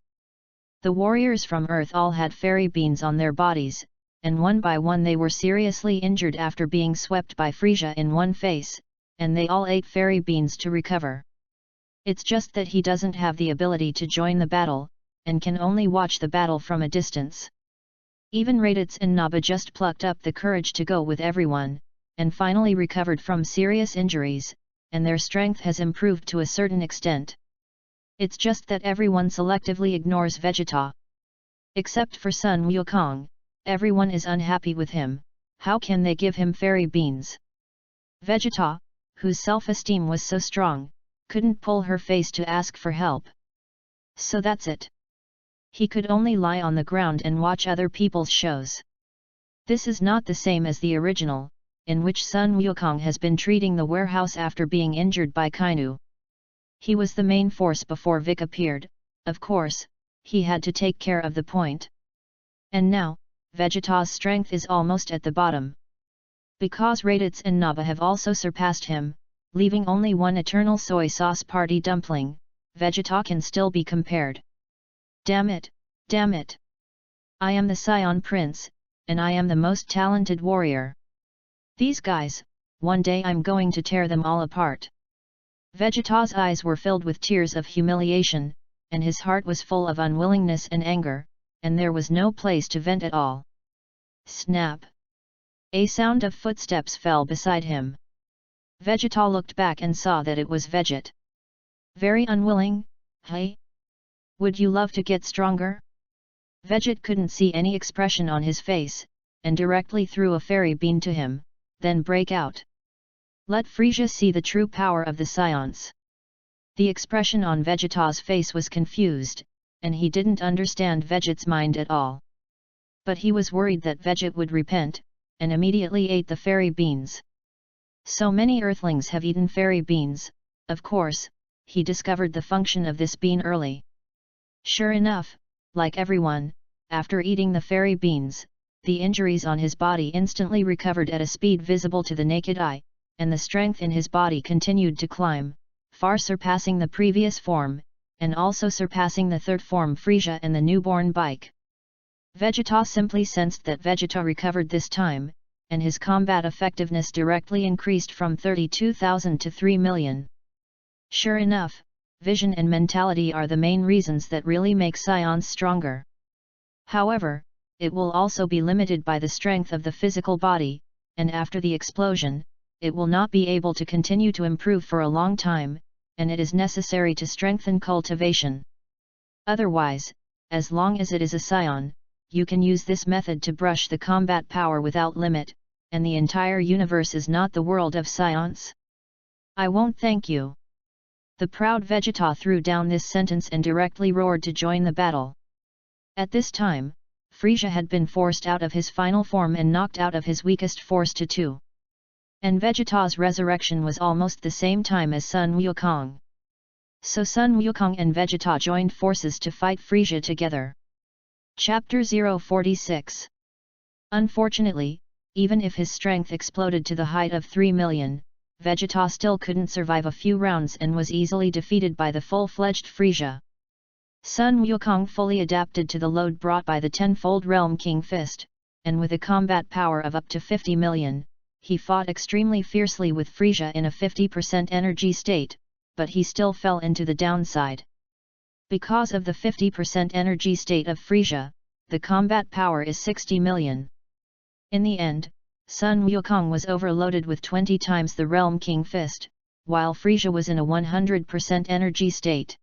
The warriors from Earth all had fairy beans on their bodies, and one by one they were seriously injured after being swept by Frisia in one face, and they all ate fairy beans to recover. It's just that he doesn't have the ability to join the battle, and can only watch the battle from a distance. Even Raditz and Naba just plucked up the courage to go with everyone, and finally recovered from serious injuries, and their strength has improved to a certain extent. It's just that everyone selectively ignores Vegeta. Except for Sun Wukong. Everyone is unhappy with him. How can they give him fairy beans? Vegeta, whose self-esteem was so strong, couldn't pull her face to ask for help. So that's it. He could only lie on the ground and watch other people's shows. This is not the same as the original, in which Sun Wukong has been treating the warehouse after being injured by Kainu. He was the main force before Vic appeared. Of course, he had to take care of the point. And now, Vegeta's strength is almost at the bottom. Because Raditz and Naba have also surpassed him, leaving only one eternal soy sauce party dumpling, Vegeta can still be compared. Damn it, damn it! I am the Scion Prince, and I am the most talented warrior. These guys, one day I'm going to tear them all apart. Vegeta's eyes were filled with tears of humiliation, and his heart was full of unwillingness and anger. and there was no place to vent at all. Snap! A sound of footsteps fell beside him. Vegeta looked back and saw that it was Veget. Very unwilling, hey? Would you love to get stronger? Veget couldn't see any expression on his face, and directly threw a fairy bean to him, then break out. Let Frisia see the true power of the science. The expression on Vegeta's face was confused, and he didn't understand Veget's mind at all. But he was worried that Veget would repent, and immediately ate the fairy beans. So many Earthlings have eaten fairy beans, of course, he discovered the function of this bean early. Sure enough, like everyone, after eating the fairy beans, the injuries on his body instantly recovered at a speed visible to the naked eye, and the strength in his body continued to climb, far surpassing the previous form, and also surpassing the third form Frisia and the newborn bike. Vegeta simply sensed that Vegeta recovered this time, and his combat effectiveness directly increased from 32,000 to 3 million. Sure enough, vision and mentality are the main reasons that really make scions stronger. However, it will also be limited by the strength of the physical body, and after the explosion, it will not be able to continue to improve for a long time, and it is necessary to strengthen cultivation. Otherwise, as long as it is a scion, you can use this method to brush the combat power without limit, and the entire universe is not the world of science. I won't thank you. The proud Vegeta threw down this sentence and directly roared to join the battle. At this time, Frisia had been forced out of his final form and knocked out of his weakest force to 2. And Vegeta's resurrection was almost the same time as Sun Wukong. So Sun Wukong and Vegeta joined forces to fight Frisia together. Chapter 046. Unfortunately, even if his strength exploded to the height of 3 million, Vegeta still couldn't survive a few rounds and was easily defeated by the full-fledged Frisia. Sun Wukong fully adapted to the load brought by the tenfold Realm King Fist, and with a combat power of up to 50 million, he fought extremely fiercely with Frisia in a 50% energy state, but he still fell into the downside. Because of the 50% energy state of Frisia, the combat power is 60 million. In the end, Sun Wukong was overloaded with 20 times the Realm King Fist, while Frisia was in a 100% energy state.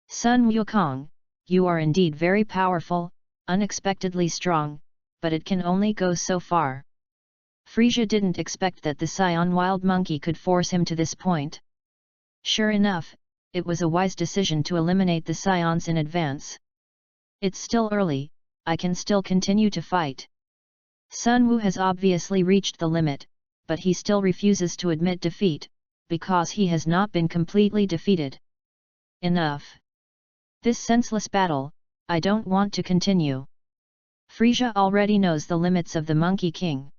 Sun Wukong, you are indeed very powerful, unexpectedly strong, but it can only go so far. Frisia didn't expect that the Scion Wild Monkey could force him to this point. Sure enough, it was a wise decision to eliminate the Scions in advance. It's still early, I can still continue to fight. Sun Wu has obviously reached the limit, but he still refuses to admit defeat, because he has not been completely defeated. Enough. This senseless battle, I don't want to continue. Frisia already knows the limits of the Monkey King.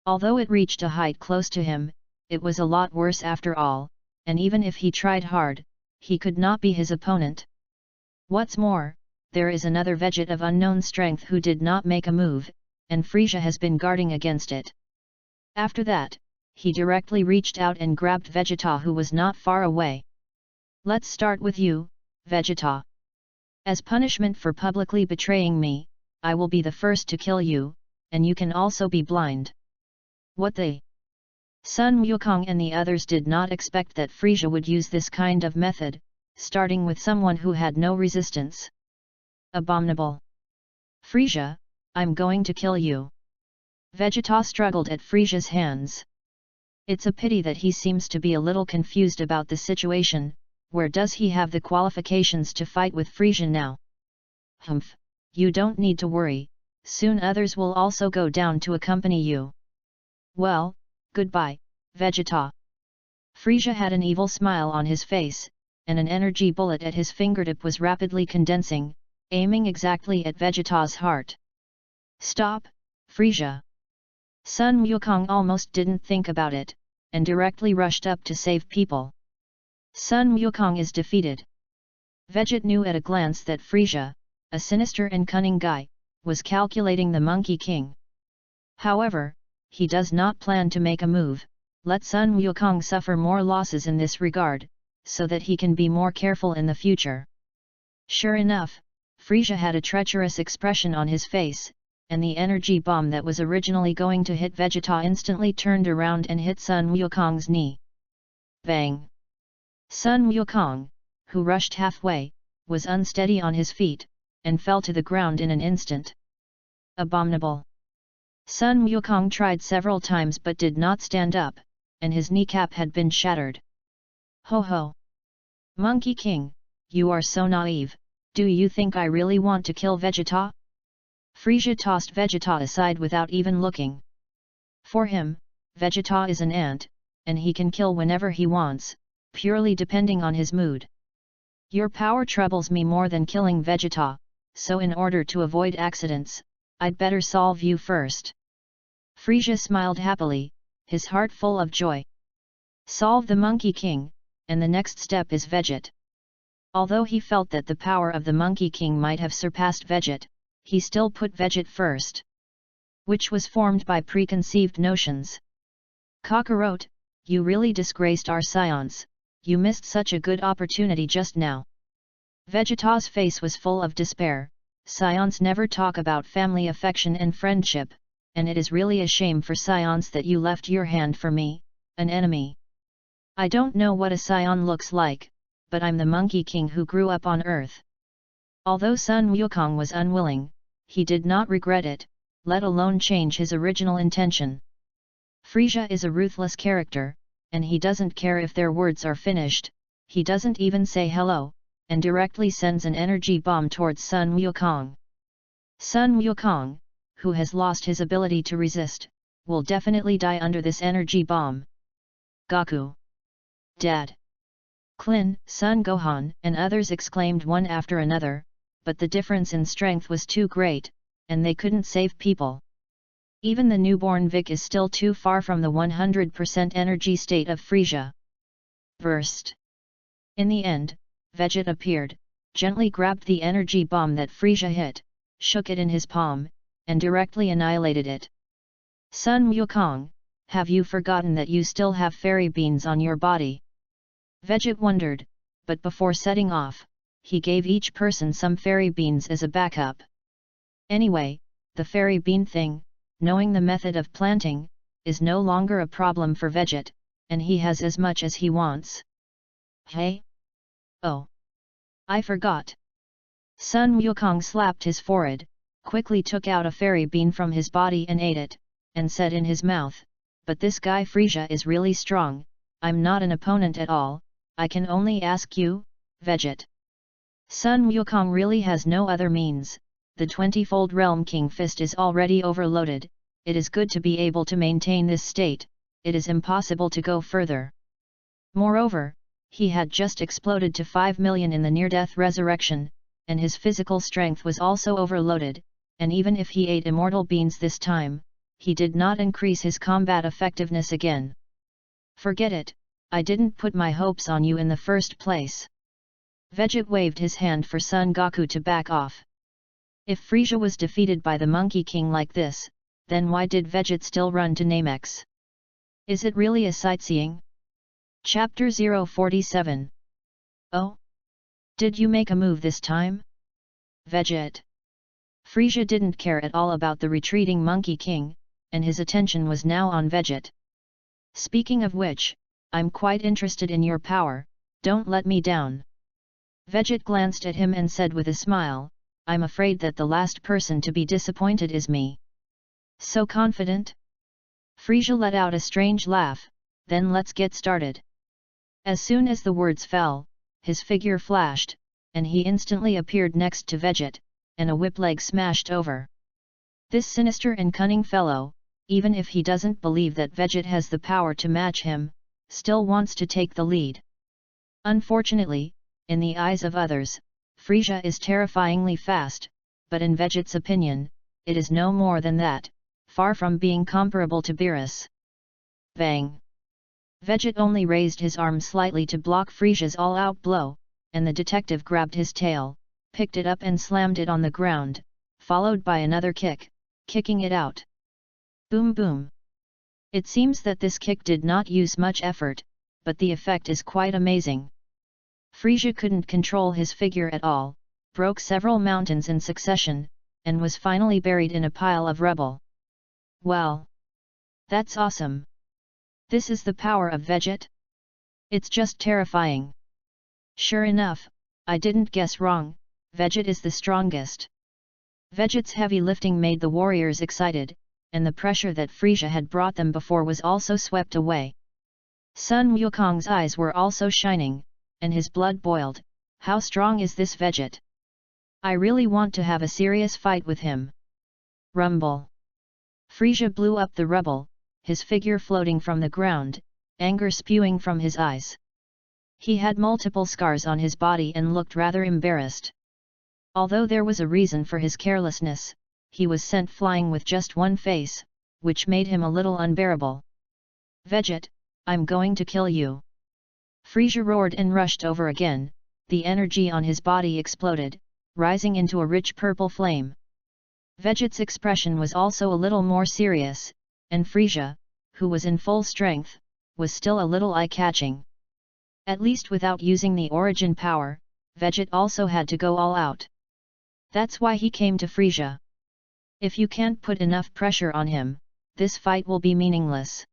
Although it reached a height close to him, it was a lot worse after all, and even if he tried hard, he could not be his opponent. What's more, there is another Veget of unknown strength who did not make a move, and Frisia has been guarding against it. After that, he directly reached out and grabbed Vegeta, who was not far away. Let's start with you, Vegeta. As punishment for publicly betraying me, I will be the first to kill you, and you can also be blind. What the? Sun Wukong and the others did not expect that Frisia would use this kind of method, starting with someone who had no resistance. Abominable. Frisia, I'm going to kill you. Vegeta struggled at Frisia's hands. It's a pity that he seems to be a little confused about the situation. Where does he have the qualifications to fight with Frisia now? Humph, you don't need to worry, soon others will also go down to accompany you. Well, goodbye, Vegeta. Frisia had an evil smile on his face, and an energy bullet at his fingertip was rapidly condensing, aiming exactly at Vegeta's heart. Stop, Frisia. Sun Wukong almost didn't think about it, and directly rushed up to save people. Sun Wukong is defeated. Veget knew at a glance that Frisia, a sinister and cunning guy, was calculating the Monkey King. However, he does not plan to make a move. Let Sun Wukong suffer more losses in this regard, so that he can be more careful in the future. Sure enough, Frisia had a treacherous expression on his face, and the energy bomb that was originally going to hit Vegeta instantly turned around and hit Sun Wukong's knee. Bang! Sun Wukong, who rushed halfway, was unsteady on his feet, and fell to the ground in an instant. Abominable! Sun Wukong tried several times but did not stand up, and his kneecap had been shattered. Ho ho! Monkey King, you are so naive, do you think I really want to kill Vegeta? Frisia tossed Vegeta aside without even looking. For him, Vegeta is an ant, and he can kill whenever he wants, purely depending on his mood. Your power troubles me more than killing Vegeta, so in order to avoid accidents, I'd better solve you first. Frisia smiled happily, his heart full of joy. Solve the Monkey King, and the next step is Veget. Although he felt that the power of the Monkey King might have surpassed Veget, he still put Veget first. Which was formed by preconceived notions. Kakarot, you really disgraced our scions, you missed such a good opportunity just now. Vegeta's face was full of despair. Scions never talk about family affection and friendship, and it is really a shame for scions that you left your hand for me, an enemy. I don't know what a scion looks like, but I'm the Monkey King who grew up on Earth. Although Sun Wukong was unwilling, he did not regret it, let alone change his original intention. Frisia is a ruthless character, and he doesn't care if their words are finished, he doesn't even say hello, and directly sends an energy bomb towards Sun Wukong. Sun Wukong, who has lost his ability to resist, will definitely die under this energy bomb. Goku! Dad! Klin, Sun Gohan, and others exclaimed one after another, but the difference in strength was too great, and they couldn't save people. Even the newborn Vic is still too far from the 100% energy state of Frisia. Burst! In the end, Veget appeared, gently grabbed the energy bomb that Frisia hit, shook it in his palm, and directly annihilated it. Sun Wukong, have you forgotten that you still have fairy beans on your body? Veget wondered, but before setting off, he gave each person some fairy beans as a backup. Anyway, the fairy bean thing, knowing the method of planting, is no longer a problem for Veget, and he has as much as he wants. Hey? Oh! I forgot. Sun Wukong slapped his forehead, quickly took out a fairy bean from his body and ate it, and said in his mouth, but this guy Frisia is really strong, I'm not an opponent at all, I can only ask you, Veget. Sun Wukong really has no other means, the 20-fold Realm King Fist is already overloaded, it is good to be able to maintain this state, it is impossible to go further. Moreover, he had just exploded to 5 million in the near-death resurrection, and his physical strength was also overloaded, and even if he ate immortal beans this time, he did not increase his combat effectiveness again. Forget it, I didn't put my hopes on you in the first place. Veget waved his hand for Son Goku to back off. If Frisia was defeated by the Monkey King like this, then why did Veget still run to Namex? Is it really a sightseeing? Chapter 047. Oh? Did you make a move this time? Veget. Frisia didn't care at all about the retreating Monkey King, and his attention was now on Veget. Speaking of which, I'm quite interested in your power, don't let me down. Veget glanced at him and said with a smile, I'm afraid that the last person to be disappointed is me. So confident? Frisia let out a strange laugh, then let's get started. As soon as the words fell, his figure flashed, and he instantly appeared next to Veget, and a whip leg smashed over. This sinister and cunning fellow, even if he doesn't believe that Veget has the power to match him, still wants to take the lead. Unfortunately, in the eyes of others, Frisia is terrifyingly fast, but in Veget's opinion, it is no more than that, far from being comparable to Beerus. Bang! Veget only raised his arm slightly to block Frisia's all-out blow, and the detective grabbed his tail, picked it up and slammed it on the ground, followed by another kick, kicking it out. Boom boom! It seems that this kick did not use much effort, but the effect is quite amazing. Frisia couldn't control his figure at all, broke several mountains in succession, and was finally buried in a pile of rubble. Well, that's awesome. This is the power of Vegit? It's just terrifying. Sure enough, I didn't guess wrong, Vegit is the strongest. Vegit's heavy lifting made the warriors excited, and the pressure that Frisia had brought them before was also swept away. Sun Wukong's eyes were also shining, and his blood boiled. How strong is this Vegit? I really want to have a serious fight with him. Rumble. Frisia blew up the rubble, his figure floating from the ground, anger spewing from his eyes. He had multiple scars on his body and looked rather embarrassed. Although there was a reason for his carelessness, he was sent flying with just one face, which made him a little unbearable. Vegit, I'm going to kill you. Frisia roared and rushed over again, the energy on his body exploded, rising into a rich purple flame. Vegit's expression was also a little more serious, and Frisia, who was in full strength, was still a little eye-catching. At least without using the origin power, Vegit also had to go all out. That's why he came to Frisia. If you can't put enough pressure on him, this fight will be meaningless.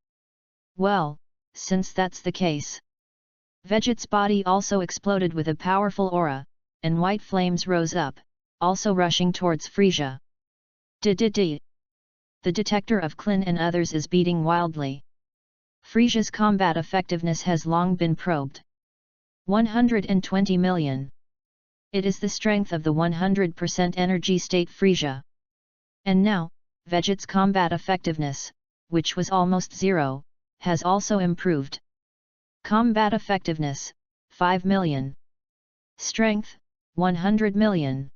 Well, since that's the case. Vegit's body also exploded with a powerful aura, and white flames rose up, also rushing towards Frisia. The detector of Klin and others is beating wildly. Frisia's combat effectiveness has long been probed. 120 million. It is the strength of the 100% energy state Frisia. And now, Vegit's combat effectiveness, which was almost zero, has also improved. Combat effectiveness, 5 million. Strength, 100 million.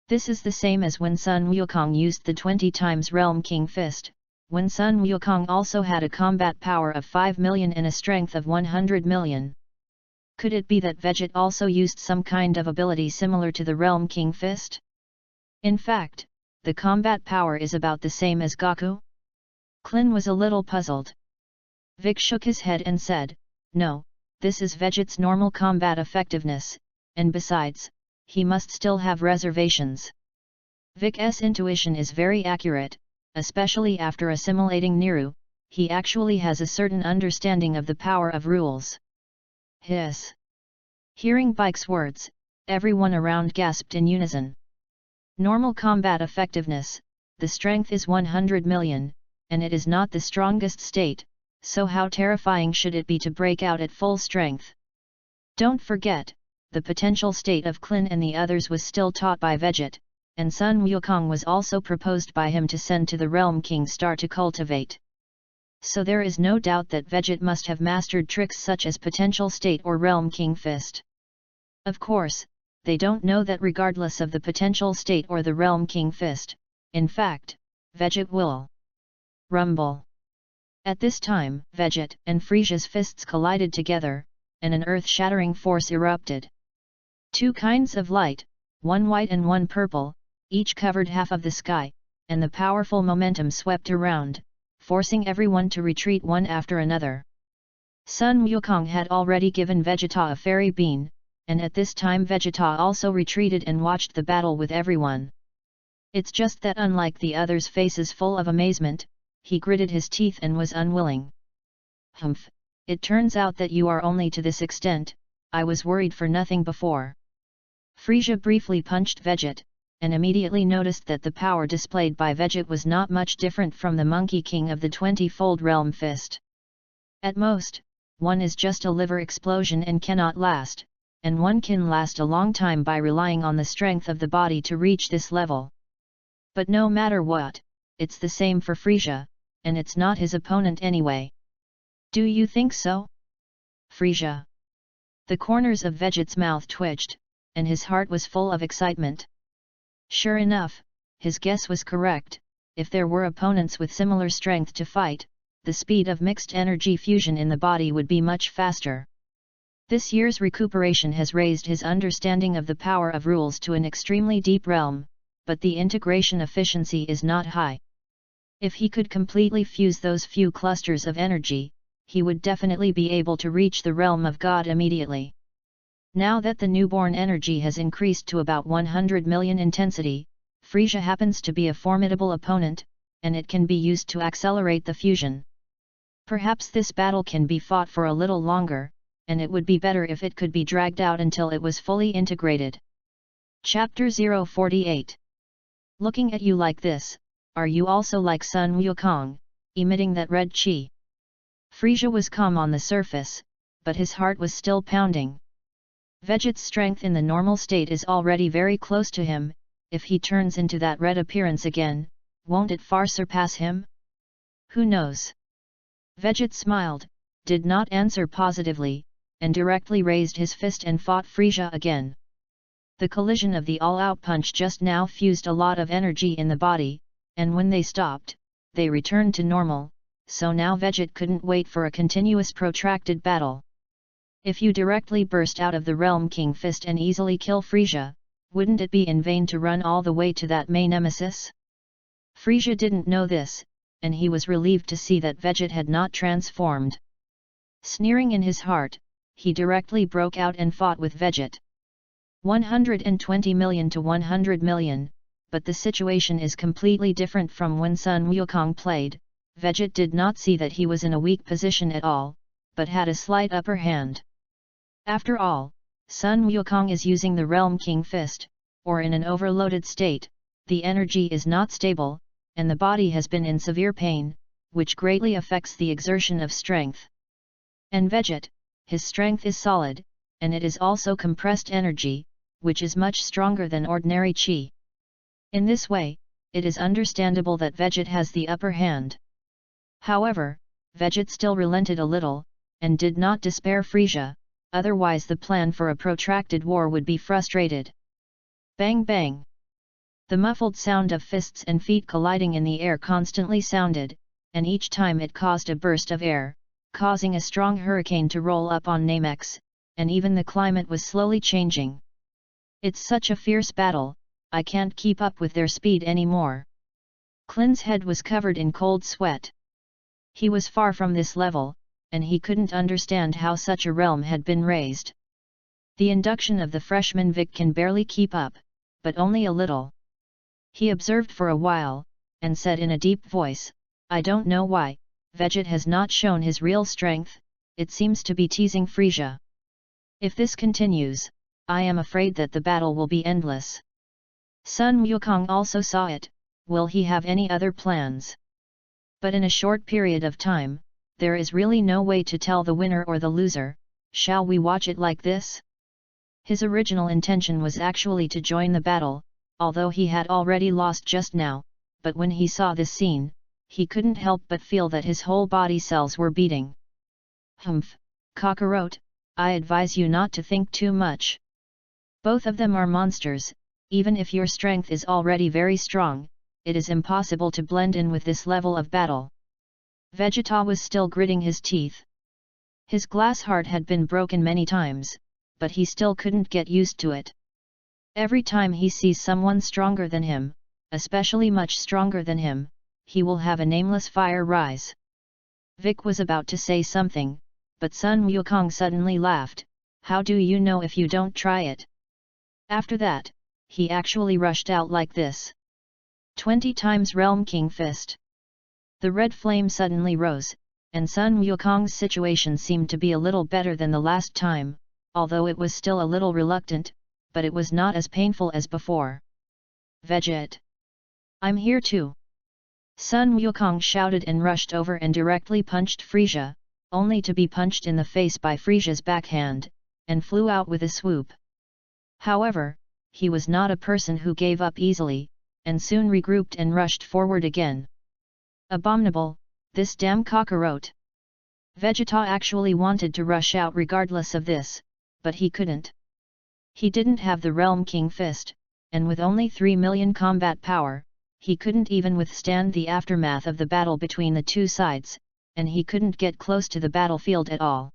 This is the same as when Sun Wukong used the 20 times Realm King Fist, when Sun Wukong also had a combat power of 5 million and a strength of 100 million. Could it be that Vegit also used some kind of ability similar to the Realm King Fist? In fact, the combat power is about the same as Goku? Klin was a little puzzled. Vic shook his head and said, no, this is Vegit's normal combat effectiveness, and besides, he must still have reservations. Vic's intuition is very accurate, especially after assimilating Niru, he actually has a certain understanding of the power of rules. Hiss. Hearing Bike's words, everyone around gasped in unison. Normal combat effectiveness, the strength is 100 million, and it is not the strongest state, so how terrifying should it be to break out at full strength? Don't forget, the potential state of Klin and the others was still taught by Vegit, and Sun Wukong was also proposed by him to send to the Realm King Star to cultivate. So there is no doubt that Vegit must have mastered tricks such as Potential State or Realm King Fist. Of course, they don't know that regardless of the Potential State or the Realm King Fist, in fact, Vegit will rumble. At this time, Vegit and Frisia's fists collided together, and an earth-shattering force erupted. Two kinds of light, one white and one purple, each covered half of the sky, and the powerful momentum swept around, forcing everyone to retreat one after another. Sun Wukong had already given Vegeta a fairy bean, and at this time Vegeta also retreated and watched the battle with everyone. It's just that unlike the others' faces full of amazement, he gritted his teeth and was unwilling. Humph, it turns out that you are only to this extent, I was worried for nothing before. Frisia briefly punched Vegit, and immediately noticed that the power displayed by Vegit was not much different from the Monkey King of the 20-fold Realm Fist. At most, one is just a liver explosion and cannot last, and one can last a long time by relying on the strength of the body to reach this level. But no matter what, it's the same for Frisia, and it's not his opponent anyway. Do you think so? Frisia. The corners of Vegit's mouth twitched, and his heart was full of excitement. Sure enough, his guess was correct. If there were opponents with similar strength to fight, the speed of mixed energy fusion in the body would be much faster. This year's recuperation has raised his understanding of the power of rules to an extremely deep realm, but the integration efficiency is not high. If he could completely fuse those few clusters of energy, he would definitely be able to reach the realm of God immediately. Now that the newborn energy has increased to about 100 million intensity, Frisia happens to be a formidable opponent, and it can be used to accelerate the fusion. Perhaps this battle can be fought for a little longer, and it would be better if it could be dragged out until it was fully integrated. Chapter 048. Looking at you like this, are you also like Sun Wukong, emitting that red chi? Frisia was calm on the surface, but his heart was still pounding. Vegeta's strength in the normal state is already very close to him. If he turns into that red appearance again, won't it far surpass him? Who knows? Vegeta smiled, did not answer positively, and directly raised his fist and fought Frisia again. The collision of the all-out punch just now fused a lot of energy in the body, and when they stopped, they returned to normal, so now Vegeta couldn't wait for a continuous protracted battle. If you directly burst out of the Realm King fist and easily kill Frisia, wouldn't it be in vain to run all the way to that main nemesis? Frisia didn't know this, and he was relieved to see that Vegeta had not transformed. Sneering in his heart, he directly broke out and fought with Vegeta. 120 million to 100 million, but the situation is completely different from when Sun Wukong played. Vegeta did not see that he was in a weak position at all, but had a slight upper hand. After all, Sun Wukong is using the Realm King fist, or in an overloaded state, the energy is not stable, and the body has been in severe pain, which greatly affects the exertion of strength. And Vegeta, his strength is solid, and it is also compressed energy, which is much stronger than ordinary chi. In this way, it is understandable that Vegeta has the upper hand. However, Vegeta still relented a little, and did not despair Frisia, otherwise the plan for a protracted war would be frustrated. Bang bang! The muffled sound of fists and feet colliding in the air constantly sounded, and each time it caused a burst of air, causing a strong hurricane to roll up on Namex, and even the climate was slowly changing. It's such a fierce battle, I can't keep up with their speed anymore. Klin's head was covered in cold sweat. He was far from this level, and he couldn't understand how such a realm had been raised. The induction of the freshman Vic can barely keep up, but only a little. He observed for a while, and said in a deep voice, I don't know why, Vegeta has not shown his real strength, it seems to be teasing Frisia. If this continues, I am afraid that the battle will be endless. Sun Wukong also saw it. Will he have any other plans? But in a short period of time, there is really no way to tell the winner or the loser. Shall we watch it like this? His original intention was actually to join the battle, although he had already lost just now, but when he saw this scene, he couldn't help but feel that his whole body cells were beating. Humph, cockroach, I advise you not to think too much. Both of them are monsters. Even if your strength is already very strong, it is impossible to blend in with this level of battle. Vegeta was still gritting his teeth. His glass heart had been broken many times, but he still couldn't get used to it. Every time he sees someone stronger than him, especially much stronger than him, he will have a nameless fire rise. Vic was about to say something, but Sun Wukong suddenly laughed. How do you know if you don't try it? After that, he actually rushed out like this. 20 times Realm King Fist. The red flame suddenly rose, and Sun Wukong's situation seemed to be a little better than the last time, although it was still a little reluctant, but it was not as painful as before. Vegeta! I'm here too! Sun Wukong shouted and rushed over and directly punched Frisia, only to be punched in the face by Frisia's backhand, and flew out with a swoop. However, he was not a person who gave up easily, and soon regrouped and rushed forward again. Abominable, this damn cockroach! Vegeta actually wanted to rush out regardless of this, but he couldn't. He didn't have the Realm King Fist, and with only 3 million combat power, he couldn't even withstand the aftermath of the battle between the two sides, and he couldn't get close to the battlefield at all.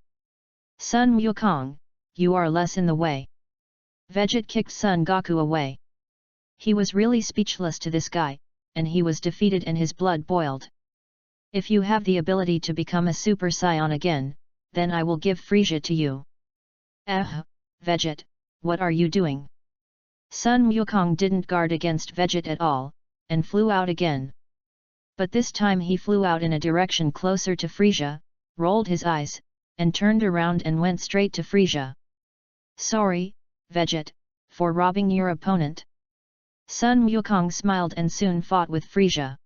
Sun Wukong, you are less in the way. Vegeta kicked Son Goku away. He was really speechless to this guy, and he was defeated and his blood boiled. If you have the ability to become a Super Saiyan again, then I will give Frisia to you. Veget, what are you doing? Sun Wukong didn't guard against Veget at all, and flew out again. But this time he flew out in a direction closer to Frisia, rolled his eyes, and turned around and went straight to Frisia. Sorry, Veget, for robbing your opponent. Sun Wukong smiled and soon fought with Frisia.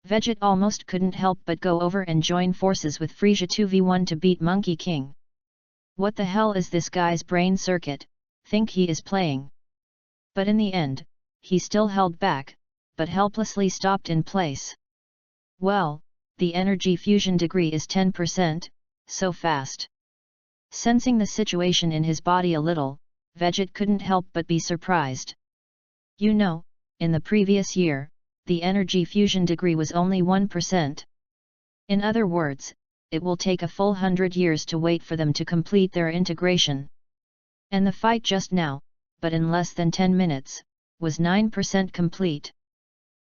Veget almost couldn't help but go over and join forces with Frisia 2v1 to beat Monkey King. What the hell is this guy's brain circuit, think he is playing? But in the end, he still held back, but helplessly stopped in place. Well, the energy fusion degree is 10%, so fast. Sensing the situation in his body a little, Veget couldn't help but be surprised. You know, in the previous year, the energy fusion degree was only 1%. In other words, it will take a full 100 years to wait for them to complete their integration. And the fight just now, but in less than 10 minutes, was 9% complete.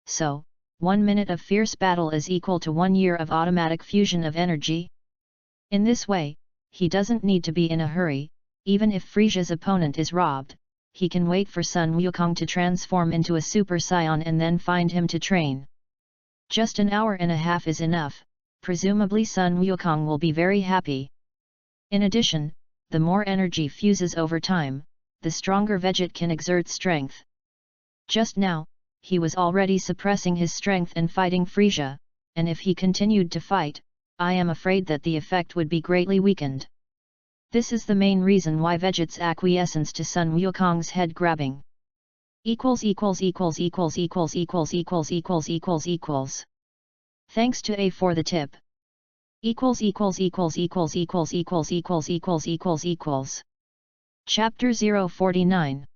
So, 1 minute of fierce battle is equal to 1 year of automatic fusion of energy. In this way, he doesn't need to be in a hurry, even if Frisia's opponent is robbed, he can wait for Sun Wukong to transform into a Super Saiyan and then find him to train. Just an hour and a half is enough, presumably Sun Wukong will be very happy. In addition, the more energy fuses over time, the stronger Veget can exert strength. Just now, he was already suppressing his strength and fighting Frisia, and if he continued to fight, I am afraid that the effect would be greatly weakened. This is the main reason why Veget's acquiescence to Sun Wukong's head grabbing =========================================================================================================================Chapter 049.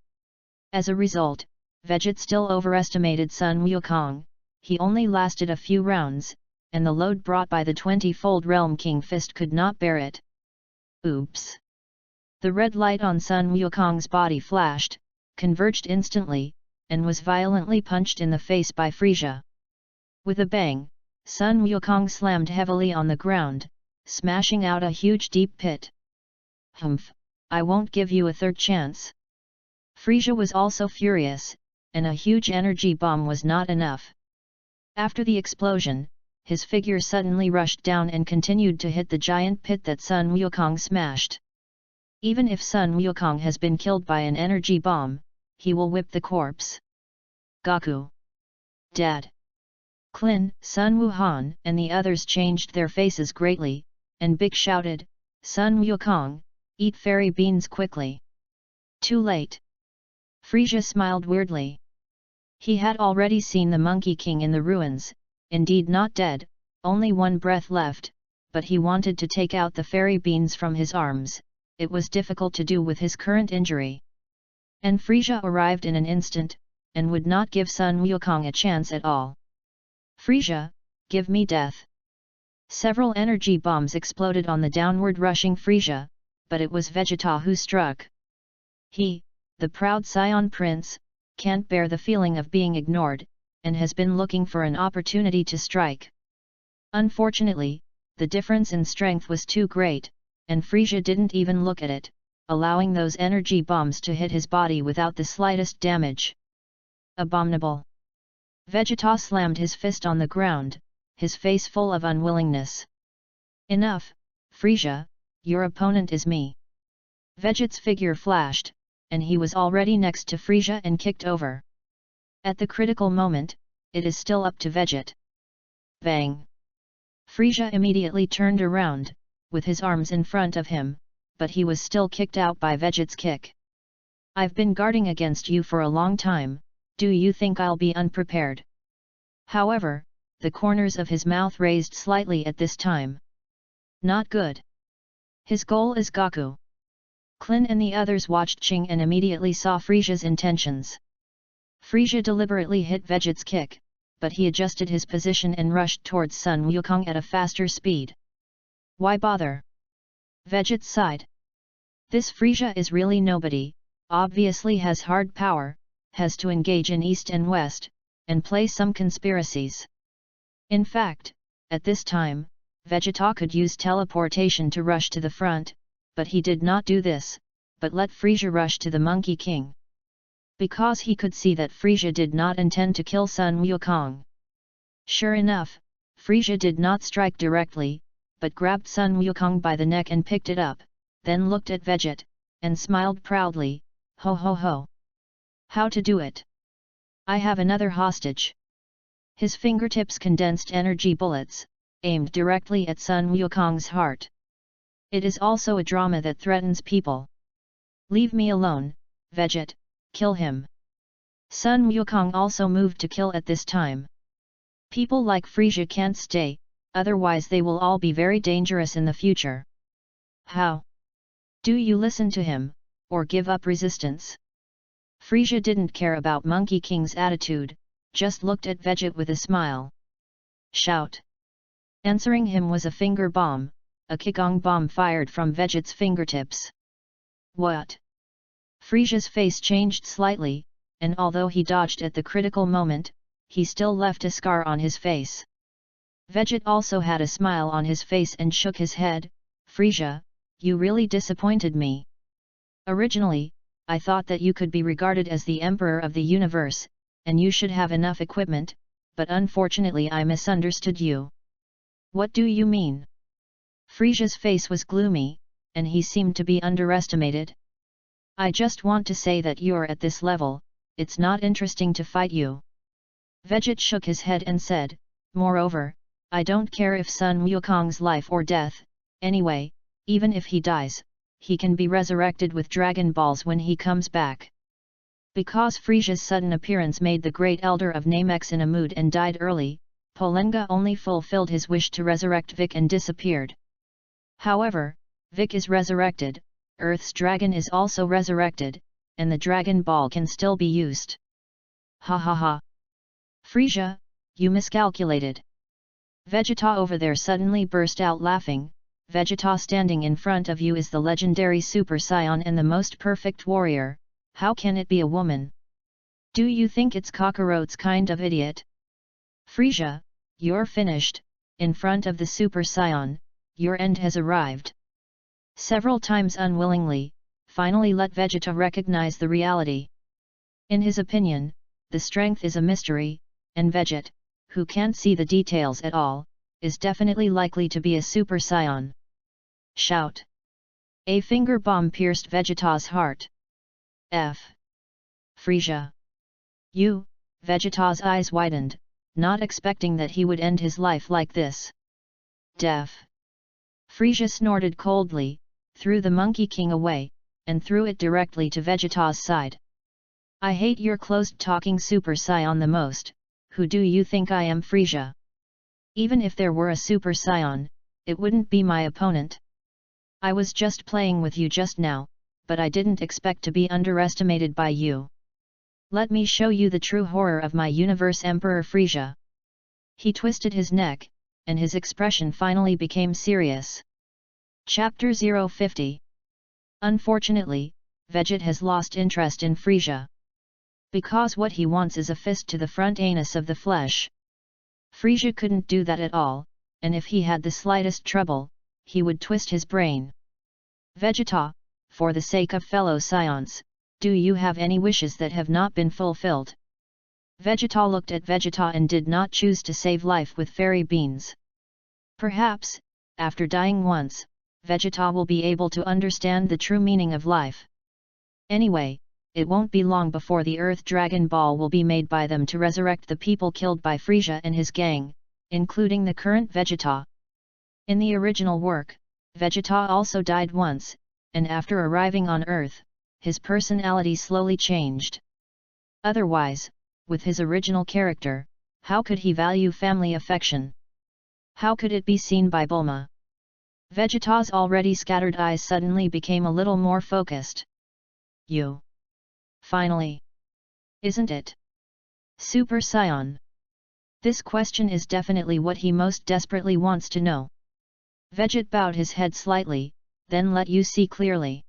As a result, Veget still overestimated Sun Wukong, he only lasted a few rounds, and the load brought by the 20-fold Realm King fist could not bear it. Oops! The red light on Sun Wukong's body flashed, converged instantly, and was violently punched in the face by Frisia. With a bang, Sun Wukong slammed heavily on the ground, smashing out a huge deep pit. Humph! I won't give you a third chance. Frisia was also furious, and a huge energy bomb was not enough. After the explosion, his figure suddenly rushed down and continued to hit the giant pit that Sun Wukong smashed. Even if Sun Wukong has been killed by an energy bomb, he will whip the corpse. Gaku! Dad! Klin, Sun Wuhan and the others changed their faces greatly, and Big shouted, Sun Wukong, eat fairy beans quickly. Too late. Frisia smiled weirdly. He had already seen the Monkey King in the ruins, indeed not dead, only one breath left, but he wanted to take out the fairy beans from his arms, it was difficult to do with his current injury. And Frisia arrived in an instant, and would not give Sun Wukong a chance at all. Frisia, give me death. Several energy bombs exploded on the downward rushing Frisia, but it was Vegeta who struck. He, the proud Scion Prince, can't bear the feeling of being ignored, and has been looking for an opportunity to strike. Unfortunately, the difference in strength was too great, and Frisia didn't even look at it, allowing those energy bombs to hit his body without the slightest damage. Abominable! Vegeta slammed his fist on the ground, his face full of unwillingness. Enough, Frisia, your opponent is me. Veget's figure flashed, and he was already next to Frisia and kicked over. At the critical moment, it is still up to Veget. Bang! Frisia immediately turned around, with his arms in front of him, but he was still kicked out by Veget's kick. I've been guarding against you for a long time, do you think I'll be unprepared? However, the corners of his mouth raised slightly at this time. Not good. His goal is Gaku. Klin and the others watched Ching and immediately saw Frisia's intentions. Frisia deliberately hit Veget's kick, but he adjusted his position and rushed towards Sun Wukong at a faster speed. Why bother? Veget sighed. This Frisia is really nobody, obviously has hard power, has to engage in East and West, and play some conspiracies. In fact, at this time, Vegeta could use teleportation to rush to the front, but he did not do this, but let Frisia rush to the Monkey King. Because he could see that Frisia did not intend to kill Sun Wukong. Sure enough, Frisia did not strike directly, but grabbed Sun Wukong by the neck and picked it up, then looked at Vegeta, and smiled proudly, "Ho ho ho! How to do it? I have another hostage." His fingertips condensed energy bullets, aimed directly at Sun Wukong's heart. It is also a drama that threatens people. "Leave me alone, Vegeta, kill him." Sun Wukong also moved to kill at this time. People like Frisia can't stay, otherwise they will all be very dangerous in the future. How? Do you listen to him, or give up resistance? Frisia didn't care about Monkey King's attitude, just looked at Vegeta with a smile. Shout! Answering him was a finger bomb, a Qigong bomb fired from Vegeta's fingertips. What? Frisia's face changed slightly, and although he dodged at the critical moment, he still left a scar on his face. Vegeta also had a smile on his face and shook his head. "Frisia, you really disappointed me. Originally, I thought that you could be regarded as the Emperor of the universe, and you should have enough equipment, but unfortunately I misunderstood you." "What do you mean?" Frisia's face was gloomy, and he seemed to be underestimated. "I just want to say that you're at this level, it's not interesting to fight you." Vegeta shook his head and said, "Moreover, I don't care if Sun Wukong's life or death, anyway, even if he dies, he can be resurrected with Dragon Balls when he comes back." Because Frisia's sudden appearance made the Great Elder of Namex in a mood and died early, Polenga only fulfilled his wish to resurrect Vic and disappeared. However, Vic is resurrected, Earth's dragon is also resurrected, and the Dragon Ball can still be used. Ha ha ha! Frisia, you miscalculated. Vegeta over there suddenly burst out laughing. "Vegeta standing in front of you is the legendary Super Saiyan and the most perfect warrior, how can it be a woman? Do you think it's cockroach kind of idiot?" "Frisia, you're finished, in front of the Super Saiyan, your end has arrived." Several times unwillingly, finally let Vegeta recognize the reality. In his opinion, the strength is a mystery, and Vegeta, who can't see the details at all, is definitely likely to be a Super Saiyan. Shout! A finger bomb pierced Vegeta's heart. Frisia! You! Vegeta's eyes widened, not expecting that he would end his life like this. Def! Frisia snorted coldly, threw the Monkey King away, and threw it directly to Vegeta's side. "I hate your closed-talking Super Saiyan the most. Who do you think I am, Frisia? Even if there were a Super Saiyan, it wouldn't be my opponent. I was just playing with you just now, but I didn't expect to be underestimated by you. Let me show you the true horror of my universe, Emperor Frisia." He twisted his neck, and his expression finally became serious. Chapter 050. Unfortunately, Vegeta has lost interest in Frisia. Because what he wants is a fist to the front anus of the flesh. Frisia couldn't do that at all, and if he had the slightest trouble, he would twist his brain. "Vegeta, for the sake of fellow Saiyans, do you have any wishes that have not been fulfilled?" Vegeta looked at Vegeta and did not choose to save life with fairy beans. Perhaps, after dying once, Vegeta will be able to understand the true meaning of life. Anyway, it won't be long before the Earth Dragon Ball will be made by them to resurrect the people killed by Frisia and his gang, including the current Vegeta. In the original work, Vegeta also died once, and after arriving on Earth, his personality slowly changed. Otherwise, with his original character, how could he value family affection? How could it be seen by Bulma? Vegeta's already scattered eyes suddenly became a little more focused. "You. Finally. Isn't it? Super Saiyan?" This question is definitely what he most desperately wants to know. Vegeta bowed his head slightly, then let you see clearly.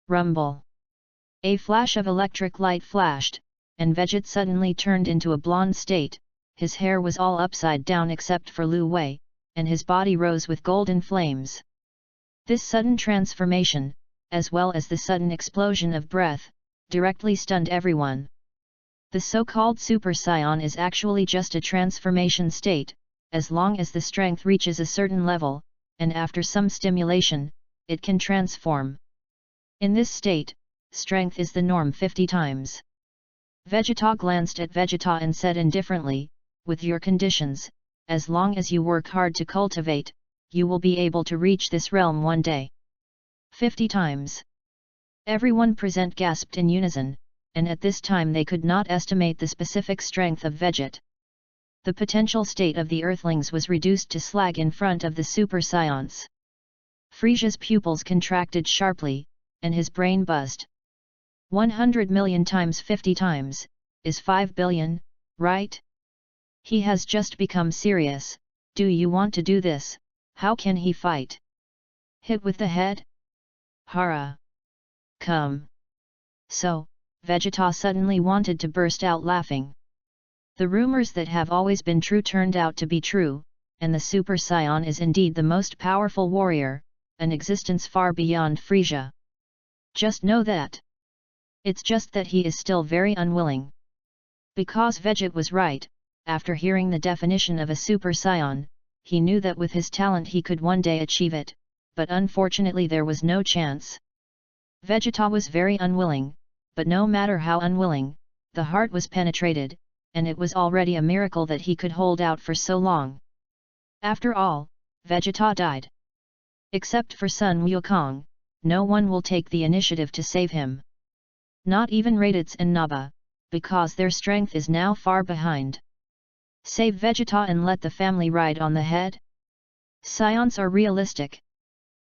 Rumble. A flash of electric light flashed, and Vegeta suddenly turned into a blonde state. His hair was all upside down except for Lu Wei, and his body rose with golden flames. This sudden transformation, as well as the sudden explosion of breath, directly stunned everyone. The so-called Super Saiyan is actually just a transformation state, as long as the strength reaches a certain level, and after some stimulation, it can transform. In this state, strength is the norm 50 times. Vegeta glanced at Vegeta and said indifferently, with your conditions, as long as you work hard to cultivate, you will be able to reach this realm one day. 50 times. Everyone present gasped in unison, and at this time they could not estimate the specific strength of Vegeta. The potential state of the Earthlings was reduced to slag in front of the Super Saiyans. Frisia's pupils contracted sharply, and his brain buzzed. 100 million times 50 times, is 5 billion, right? He has just become serious. Do you want to do this? How can he fight? Hit with the head? Hara! Come! So, Vegeta suddenly wanted to burst out laughing. The rumors that have always been true turned out to be true, and the Super Saiyan is indeed the most powerful warrior, an existence far beyond Frisia. Just know that. It's just that he is still very unwilling. Because Vegeta was right, after hearing the definition of a Super Saiyan, he knew that with his talent he could one day achieve it, but unfortunately there was no chance. Vegeta was very unwilling, but no matter how unwilling, the heart was penetrated, and it was already a miracle that he could hold out for so long. After all, Vegeta died. Except for Sun Wukong, no one will take the initiative to save him. Not even Raditz and Naba, because their strength is now far behind. Save Vegeta and let the family ride on the head? Saiyans are realistic.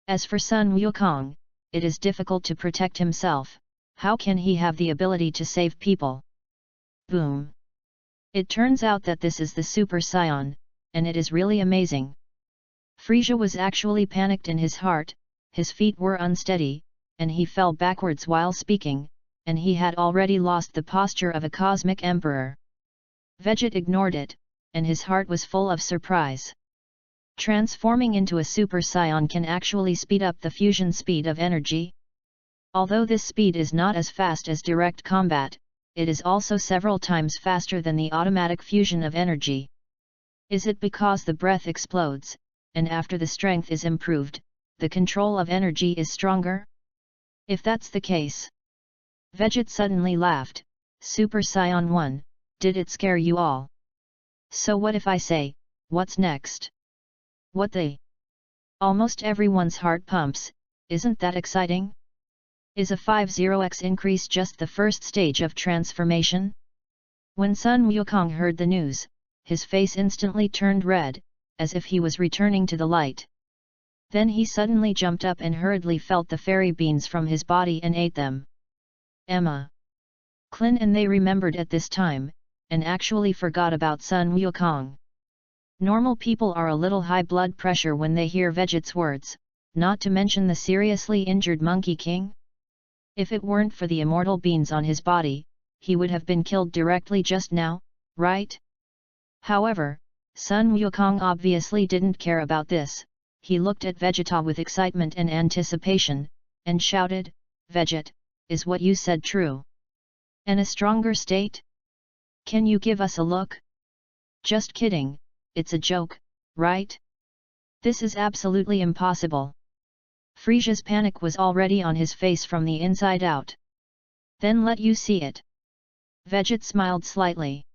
As for Sun Wukong, it is difficult to protect himself. How can he have the ability to save people? Boom! It turns out that this is the Super Saiyan, and it is really amazing. Frisia was actually panicked in his heart, his feet were unsteady, and he fell backwards while speaking, and he had already lost the posture of a cosmic emperor. Vegeta ignored it, and his heart was full of surprise. Transforming into a Super Saiyan can actually speed up the fusion speed of energy. Although this speed is not as fast as direct combat, it is also several times faster than the automatic fusion of energy. Is it because the breath explodes, and after the strength is improved, the control of energy is stronger? If that's the case. Vegeta suddenly laughed. Super Saiyan 1, did it scare you all? So what if I say, what's next? What the? Almost everyone's heart pumps, isn't that exciting? Is a 50x increase just the first stage of transformation? When Sun Wukong heard the news, his face instantly turned red, as if he was returning to the light. Then he suddenly jumped up and hurriedly felt the fairy beans from his body and ate them. Emma, Clin and they remembered at this time, and actually forgot about Sun Wukong. Normal people are a little high blood pressure when they hear Vegeta's words, not to mention the seriously injured Monkey King. If it weren't for the immortal beans on his body, he would have been killed directly just now, right? However, Sun Wukong obviously didn't care about this. He looked at Vegeta with excitement and anticipation, and shouted, Vegeta, is what you said true? And a stronger state? Can you give us a look? Just kidding, it's a joke, right? This is absolutely impossible. Frisia's panic was already on his face from the inside out. Then let you see it. Vegeta smiled slightly.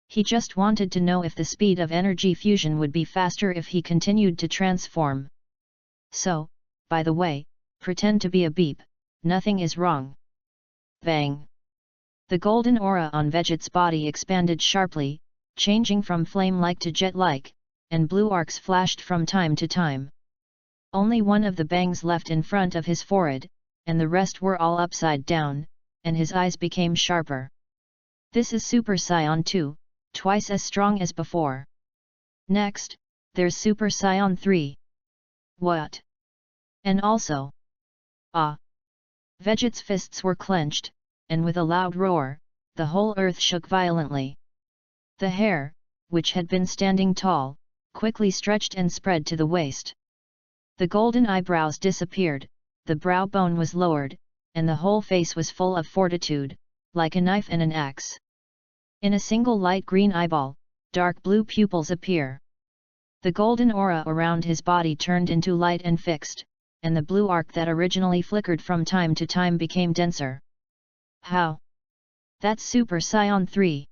He just wanted to know if the speed of energy fusion would be faster if he continued to transform. So, by the way, pretend to be a beep, nothing is wrong. Bang! The golden aura on Vegeta's body expanded sharply, changing from flame-like to jet-like, and blue arcs flashed from time to time. Only one of the bangs left in front of his forehead, and the rest were all upside down, and his eyes became sharper. This is Super Saiyan 2, twice as strong as before. Next, there's Super Saiyan 3. What? And also... Ah! Vegeta's fists were clenched, and with a loud roar, the whole earth shook violently. The hair, which had been standing tall, quickly stretched and spread to the waist. The golden eyebrows disappeared, the brow bone was lowered, and the whole face was full of fortitude, like a knife and an axe. In a single light green eyeball, dark blue pupils appear. The golden aura around his body turned into light and fixed, and the blue arc that originally flickered from time to time became denser. How? That's Super Saiyan 3.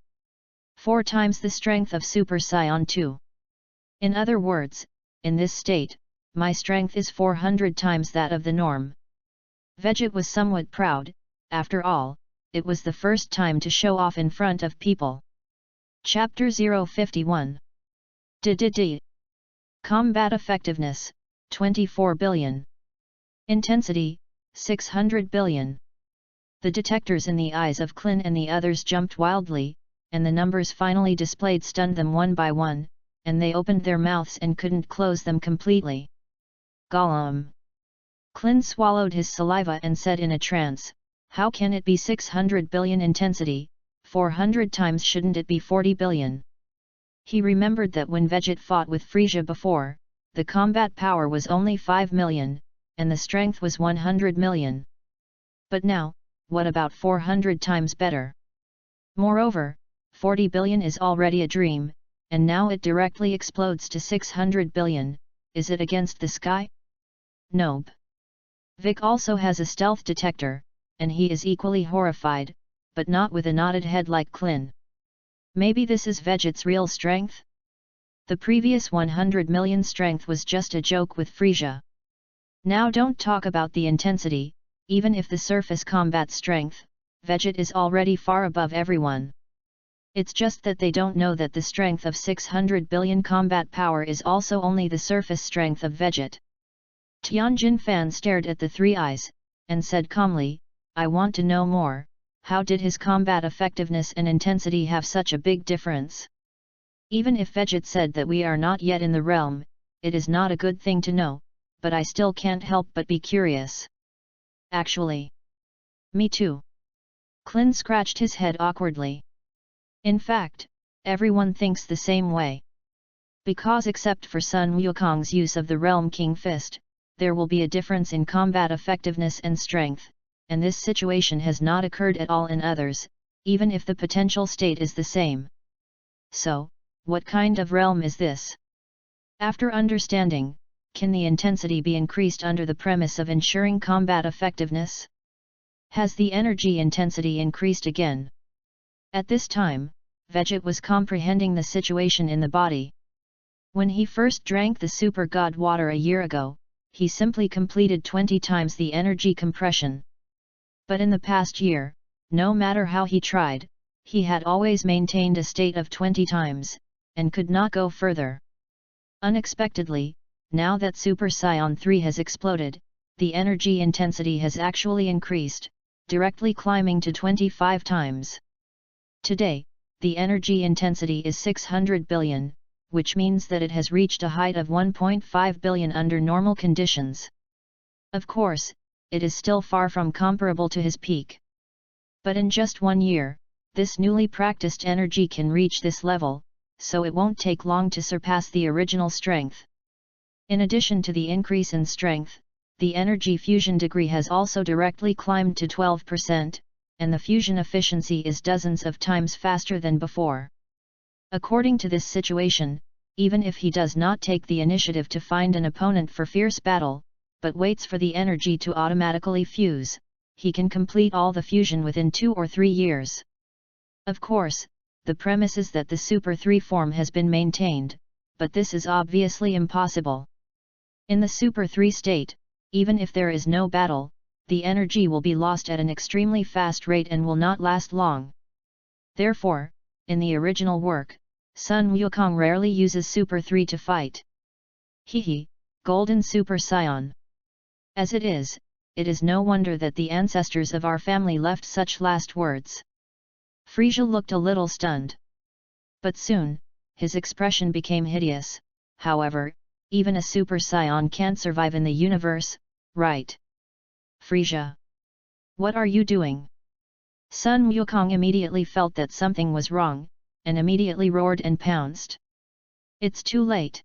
4 times the strength of Super Saiyan 2. In other words, in this state, my strength is 400 times that of the norm. Vegeta was somewhat proud. After all, it was the first time to show off in front of people. Chapter 051. Combat Effectiveness, 24 billion. Intensity, 600 billion. The detectors in the eyes of Klin and the others jumped wildly, and the numbers finally displayed stunned them one by one, and they opened their mouths and couldn't close them completely. Gollum. Klin swallowed his saliva and said in a trance, how can it be 600 billion intensity, 400 times shouldn't it be 40 billion? He remembered that when Vegeta fought with Frieza before, the combat power was only 5 million, and the strength was 100 million. But now, what about 400 times better? Moreover, 40 billion is already a dream, and now it directly explodes to 600 billion, is it against the sky? Nope. Vic also has a stealth detector, and he is equally horrified, but not with a knotted head like Klin. Maybe this is Vegeta's real strength? The previous 100 million strength was just a joke with Frieza. Now don't talk about the intensity, even if the surface combat strength, Vegeta is already far above everyone. It's just that they don't know that the strength of 600 billion combat power is also only the surface strength of Vegeta. Tianjin Fan stared at the three eyes, and said calmly, I want to know more, how did his combat effectiveness and intensity have such a big difference? Even if Vegeta said that we are not yet in the realm, it is not a good thing to know, but I still can't help but be curious. Actually. Me too. Klin scratched his head awkwardly. In fact, everyone thinks the same way. Because except for Sun Wukong's use of the Realm King Fist, there will be a difference in combat effectiveness and strength, and this situation has not occurred at all in others, even if the potential state is the same. So, what kind of realm is this? After understanding, can the intensity be increased under the premise of ensuring combat effectiveness? Has the energy intensity increased again? At this time, Vegeta was comprehending the situation in the body. When he first drank the Super God water a year ago, he simply completed 20 times the energy compression. But in the past year, no matter how he tried, he had always maintained a state of 20 times, and could not go further. Unexpectedly, now that Super Saiyan 3 has exploded, the energy intensity has actually increased, directly climbing to 25 times. Today, the energy intensity is 600 billion, which means that it has reached a height of 1.5 billion under normal conditions. Of course, it is still far from comparable to his peak. But in just 1 year, this newly practiced energy can reach this level, so it won't take long to surpass the original strength. In addition to the increase in strength, the energy fusion degree has also directly climbed to 12%, and the fusion efficiency is dozens of times faster than before. According to this situation, even if he does not take the initiative to find an opponent for fierce battle, but waits for the energy to automatically fuse, he can complete all the fusion within 2 or 3 years. Of course, the premise is that the Super 3 form has been maintained, but this is obviously impossible. In the Super 3 state, even if there is no battle, the energy will be lost at an extremely fast rate and will not last long. Therefore, in the original work, Sun Wukong rarely uses Super 3 to fight. Hehe, Golden Super Saiyan. As it is no wonder that the ancestors of our family left such last words. Frieza looked a little stunned. But soon, his expression became hideous. However, even a Super Saiyan can't survive in the universe, right? Frieza. What are you doing? Sun Wukong immediately felt that something was wrong, and immediately roared and pounced. It's too late.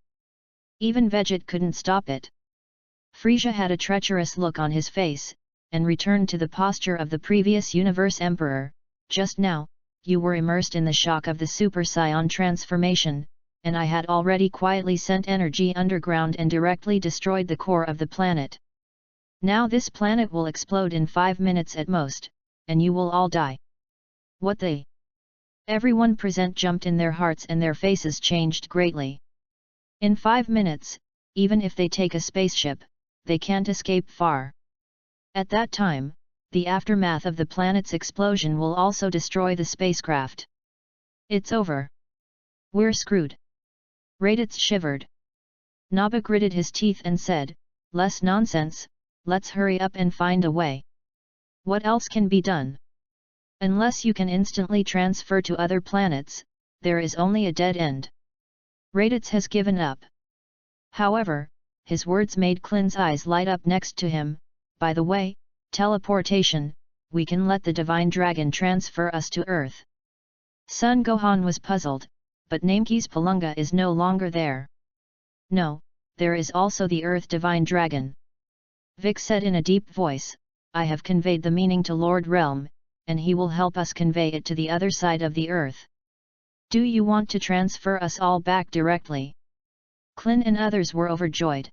Even Vegeta couldn't stop it. Frisia had a treacherous look on his face, and returned to the posture of the previous Universe Emperor. Just now, you were immersed in the shock of the Super Saiyan transformation, and I had already quietly sent energy underground and directly destroyed the core of the planet. Now this planet will explode in 5 minutes at most, and you will all die. What the? Everyone present jumped in their hearts and their faces changed greatly. In 5 minutes, even if they take a spaceship, they can't escape far. At that time, the aftermath of the planet's explosion will also destroy the spacecraft. It's over. We're screwed. Raditz shivered. Naba gritted his teeth and said, "Less nonsense, let's hurry up and find a way. What else can be done? Unless you can instantly transfer to other planets, there is only a dead end." Raditz has given up. However, his words made Klin's eyes light up next to him. By the way, teleportation, we can let the Divine Dragon transfer us to Earth. Sun Gohan was puzzled, but Nameki's Palunga is no longer there. No, there is also the Earth Divine Dragon. Vic said in a deep voice, "I have conveyed the meaning to Lord Realm, and he will help us convey it to the other side of the Earth. Do you want to transfer us all back directly?" Klin and others were overjoyed.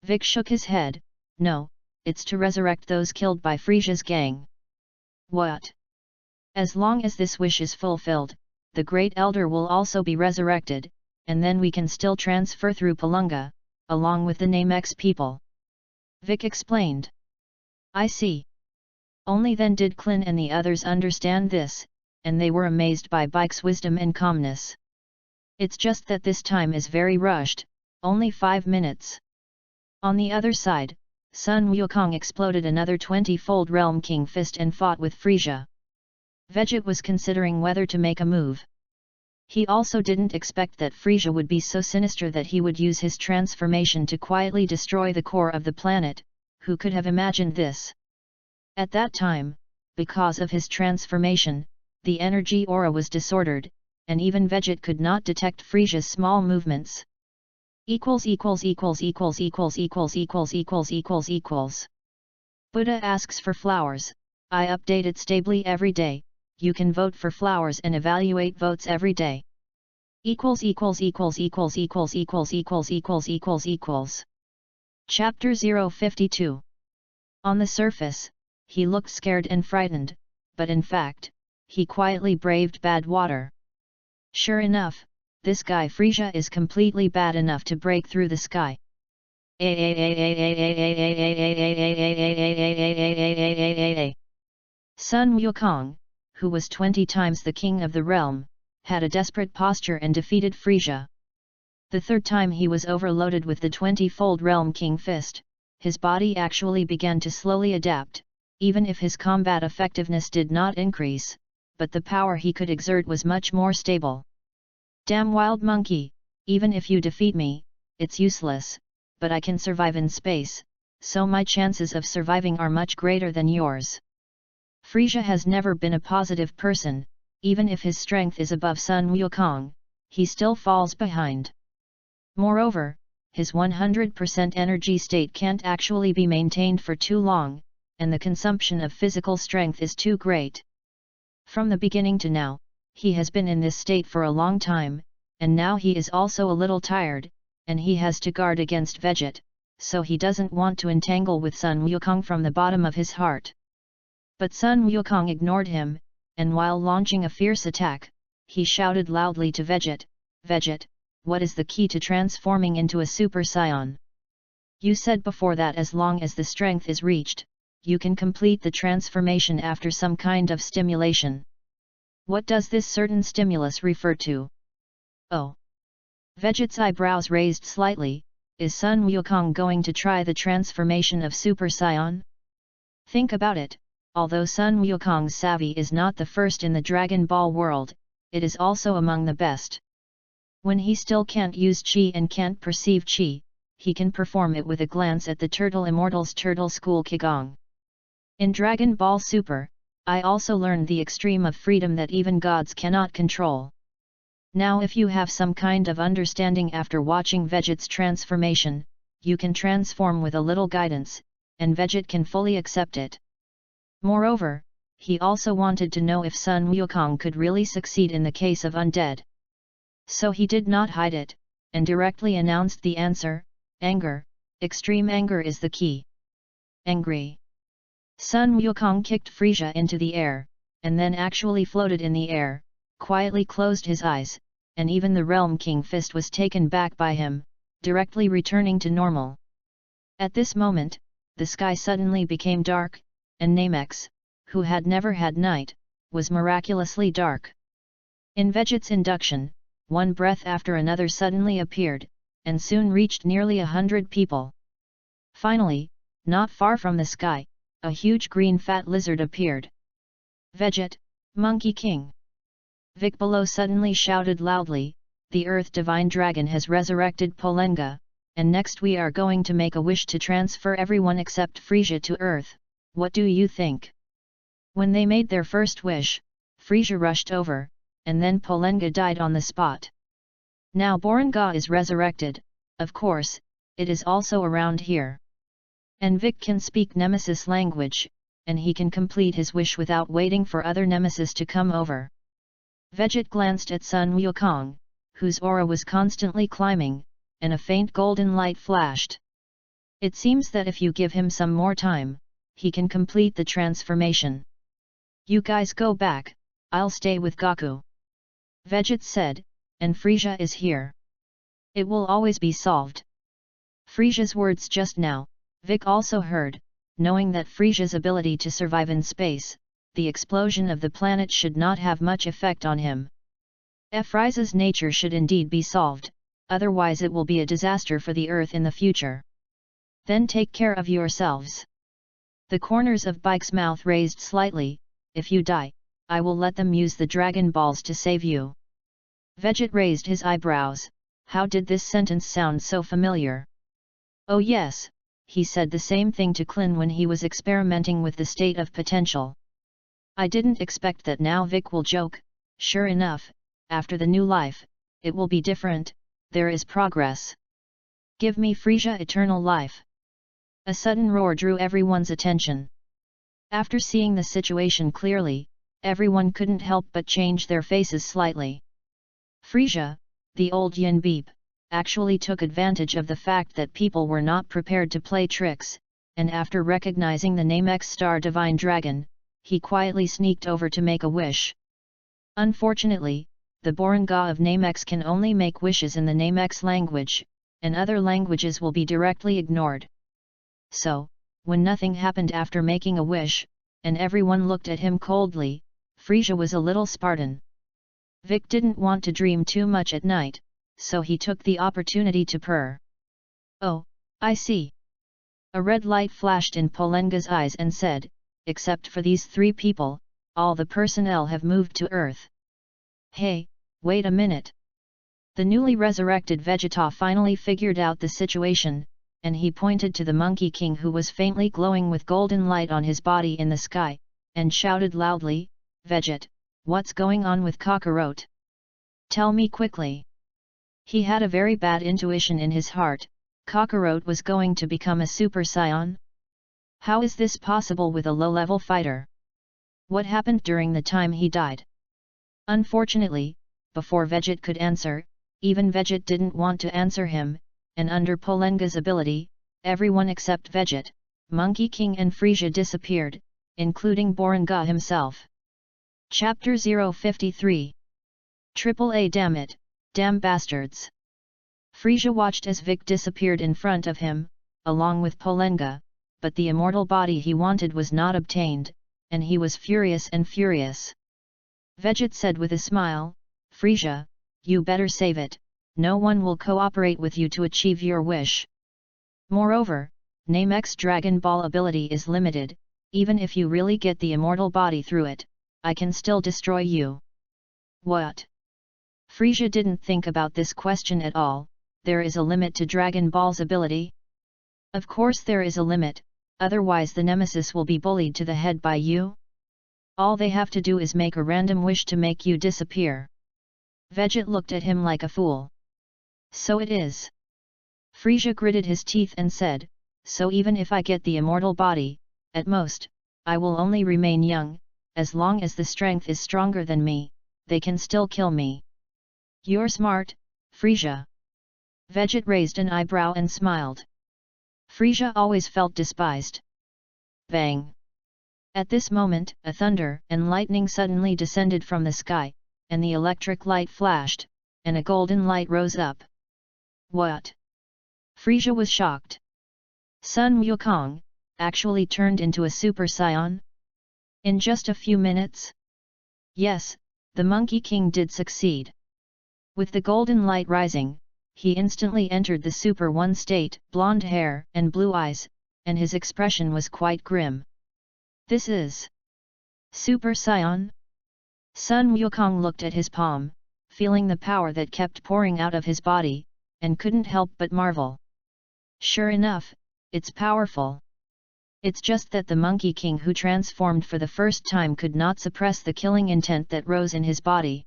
Vic shook his head, "No, it's to resurrect those killed by Frisia's gang." "What? As long as this wish is fulfilled, the Great Elder will also be resurrected, and then we can still transfer through Palunga, along with the Namex people." Vic explained. "I see." Only then did Klin and the others understand this, and they were amazed by Bike's wisdom and calmness. "It's just that this time is very rushed, only 5 minutes." On the other side, Sun Wukong exploded another 20-fold Realm King Fist and fought with Frisia. Vegeta was considering whether to make a move. He also didn't expect that Frisia would be so sinister that he would use his transformation to quietly destroy the core of the planet. Who could have imagined this? At that time, because of his transformation, the energy aura was disordered, and even Vegeta could not detect Frisia's small movements. Buddha asks for flowers. I update it stably every day. You can vote for flowers and evaluate votes every day. Chapter 052. On the surface, he looked scared and frightened, but in fact, he quietly braved bad water. Sure enough, this guy Frisia is completely bad enough to break through the sky. Sun Wukong, who was 20 times the king of the realm, had a desperate posture and defeated Frisia. The third time he was overloaded with the 20-fold Realm King Fist, his body actually began to slowly adapt, even if his combat effectiveness did not increase, but the power he could exert was much more stable. "Damn wild monkey, even if you defeat me, it's useless, but I can survive in space, so my chances of surviving are much greater than yours." Frisia has never been a positive person. Even if his strength is above Sun Wukong, he still falls behind. Moreover, his 100% energy state can't actually be maintained for too long, and the consumption of physical strength is too great. From the beginning to now, he has been in this state for a long time, and now he is also a little tired, and he has to guard against Vegeta, so he doesn't want to entangle with Sun Wukong from the bottom of his heart. But Sun Wukong ignored him, and while launching a fierce attack, he shouted loudly to Vegeta, "Vegeta, what is the key to transforming into a Super Saiyan? You said before that as long as the strength is reached, you can complete the transformation after some kind of stimulation. What does this certain stimulus refer to?" "Oh." Vegeta's eyebrows raised slightly. Is Sun Wukong going to try the transformation of Super Saiyan? Think about it. Although Sun Wukong's savvy is not the first in the Dragon Ball world, it is also among the best. When he still can't use Qi and can't perceive Qi, he can perform it with a glance at the Turtle Immortal's Turtle School Qigong. In Dragon Ball Super, I also learned the extreme of freedom that even gods cannot control. Now if you have some kind of understanding after watching Vegeta's transformation, you can transform with a little guidance, and Vegeta can fully accept it. Moreover, he also wanted to know if Sun Wukong could really succeed in the case of undead. So he did not hide it, and directly announced the answer: anger, extreme anger is the key. Angry. Sun Wukong kicked Frisia into the air, and then actually floated in the air, quietly closed his eyes, and even the Realm King fist was taken back by him, directly returning to normal. At this moment, the sky suddenly became dark, and Namex, who had never had night, was miraculously dark. In Vegeta's induction, one breath after another suddenly appeared, and soon reached nearly 100 people. Finally, not far from the sky, a huge green fat lizard appeared. Vegeta, Monkey King! Vic below suddenly shouted loudly, the Earth Divine Dragon has resurrected Polenga, and next we are going to make a wish to transfer everyone except Frisia to Earth, what do you think? When they made their first wish, Frisia rushed over, and then Polenga died on the spot. Now Borenga is resurrected, of course, it is also around here. And Vic can speak Nemesis language, and he can complete his wish without waiting for other Nemesis to come over. Vegeta glanced at Sun Wukong, whose aura was constantly climbing, and a faint golden light flashed. It seems that if you give him some more time, he can complete the transformation. You guys go back, I'll stay with Goku. Vegeta said, and Frisia is here. It will always be solved. Frisia's words just now, Vic also heard, knowing that Frisia's ability to survive in space, the explosion of the planet should not have much effect on him. Frisia's nature should indeed be solved, otherwise it will be a disaster for the Earth in the future. Then take care of yourselves. The corners of Bike's mouth raised slightly, if you die, I will let them use the Dragon Balls to save you. Vegeta raised his eyebrows, how did this sentence sound so familiar? Oh yes, he said the same thing to Klin when he was experimenting with the state of potential. I didn't expect that now Vic will joke, sure enough, after the new life, it will be different, there is progress. Give me Frisia eternal life. A sudden roar drew everyone's attention. After seeing the situation clearly, everyone couldn't help but change their faces slightly. Frisia, the old Yin Beep, actually took advantage of the fact that people were not prepared to play tricks, and after recognizing the name X Star Divine Dragon, he quietly sneaked over to make a wish. Unfortunately, the Borenga of Namex can only make wishes in the Namex language, and other languages will be directly ignored. So, when nothing happened after making a wish, and everyone looked at him coldly, Frisia was a little Spartan. Vic didn't want to dream too much at night, so he took the opportunity to purr. Oh, I see. A red light flashed in Polenga's eyes and said, except for these 3 people, all the personnel have moved to Earth. Hey, wait a minute. The newly resurrected Vegeta finally figured out the situation, and he pointed to the Monkey King who was faintly glowing with golden light on his body in the sky, and shouted loudly, Vegeta, what's going on with Kakarot? Tell me quickly. He had a very bad intuition in his heart, Kakarot was going to become a Super Saiyan? How is this possible with a low-level fighter? What happened during the time he died? Unfortunately, before Vegeta could answer, even Vegeta didn't want to answer him, and under Polenga's ability, everyone except Vegeta, Monkey King and Frisia disappeared, including Borenga himself. Chapter 053. Triple A damn it, damn bastards. Frisia watched as Vic disappeared in front of him, along with Polenga, but the immortal body he wanted was not obtained, and he was furious and furious. Vegeta said with a smile, Frisia, you better save it, no one will cooperate with you to achieve your wish. Moreover, Namex Dragon Ball ability is limited, even if you really get the immortal body through it, I can still destroy you. What? Frisia didn't think about this question at all, there is a limit to Dragon Ball's ability? Of course there is a limit, otherwise the Nemesis will be bullied to the head by you. All they have to do is make a random wish to make you disappear. Vegeta looked at him like a fool. So it is. Frisia gritted his teeth and said, "So even if I get the immortal body, at most, I will only remain young. As long as the strength is stronger than me, they can still kill me." "You're smart, Frisia." Vegit raised an eyebrow and smiled. Frisia always felt despised. Bang! At this moment, a thunder and lightning suddenly descended from the sky, and the electric light flashed, and a golden light rose up. "What?" Frisia was shocked. Sun Wukong actually turned into a Super Saiyan? In just a few minutes? Yes, the Monkey King did succeed. With the golden light rising, he instantly entered the Super One state, blonde hair and blue eyes, and his expression was quite grim. "This is Super Saiyan?" Sun Wukong looked at his palm, feeling the power that kept pouring out of his body, and couldn't help but marvel. "Sure enough, it's powerful. It's just that the Monkey King who transformed for the first time could not suppress the killing intent that rose in his body.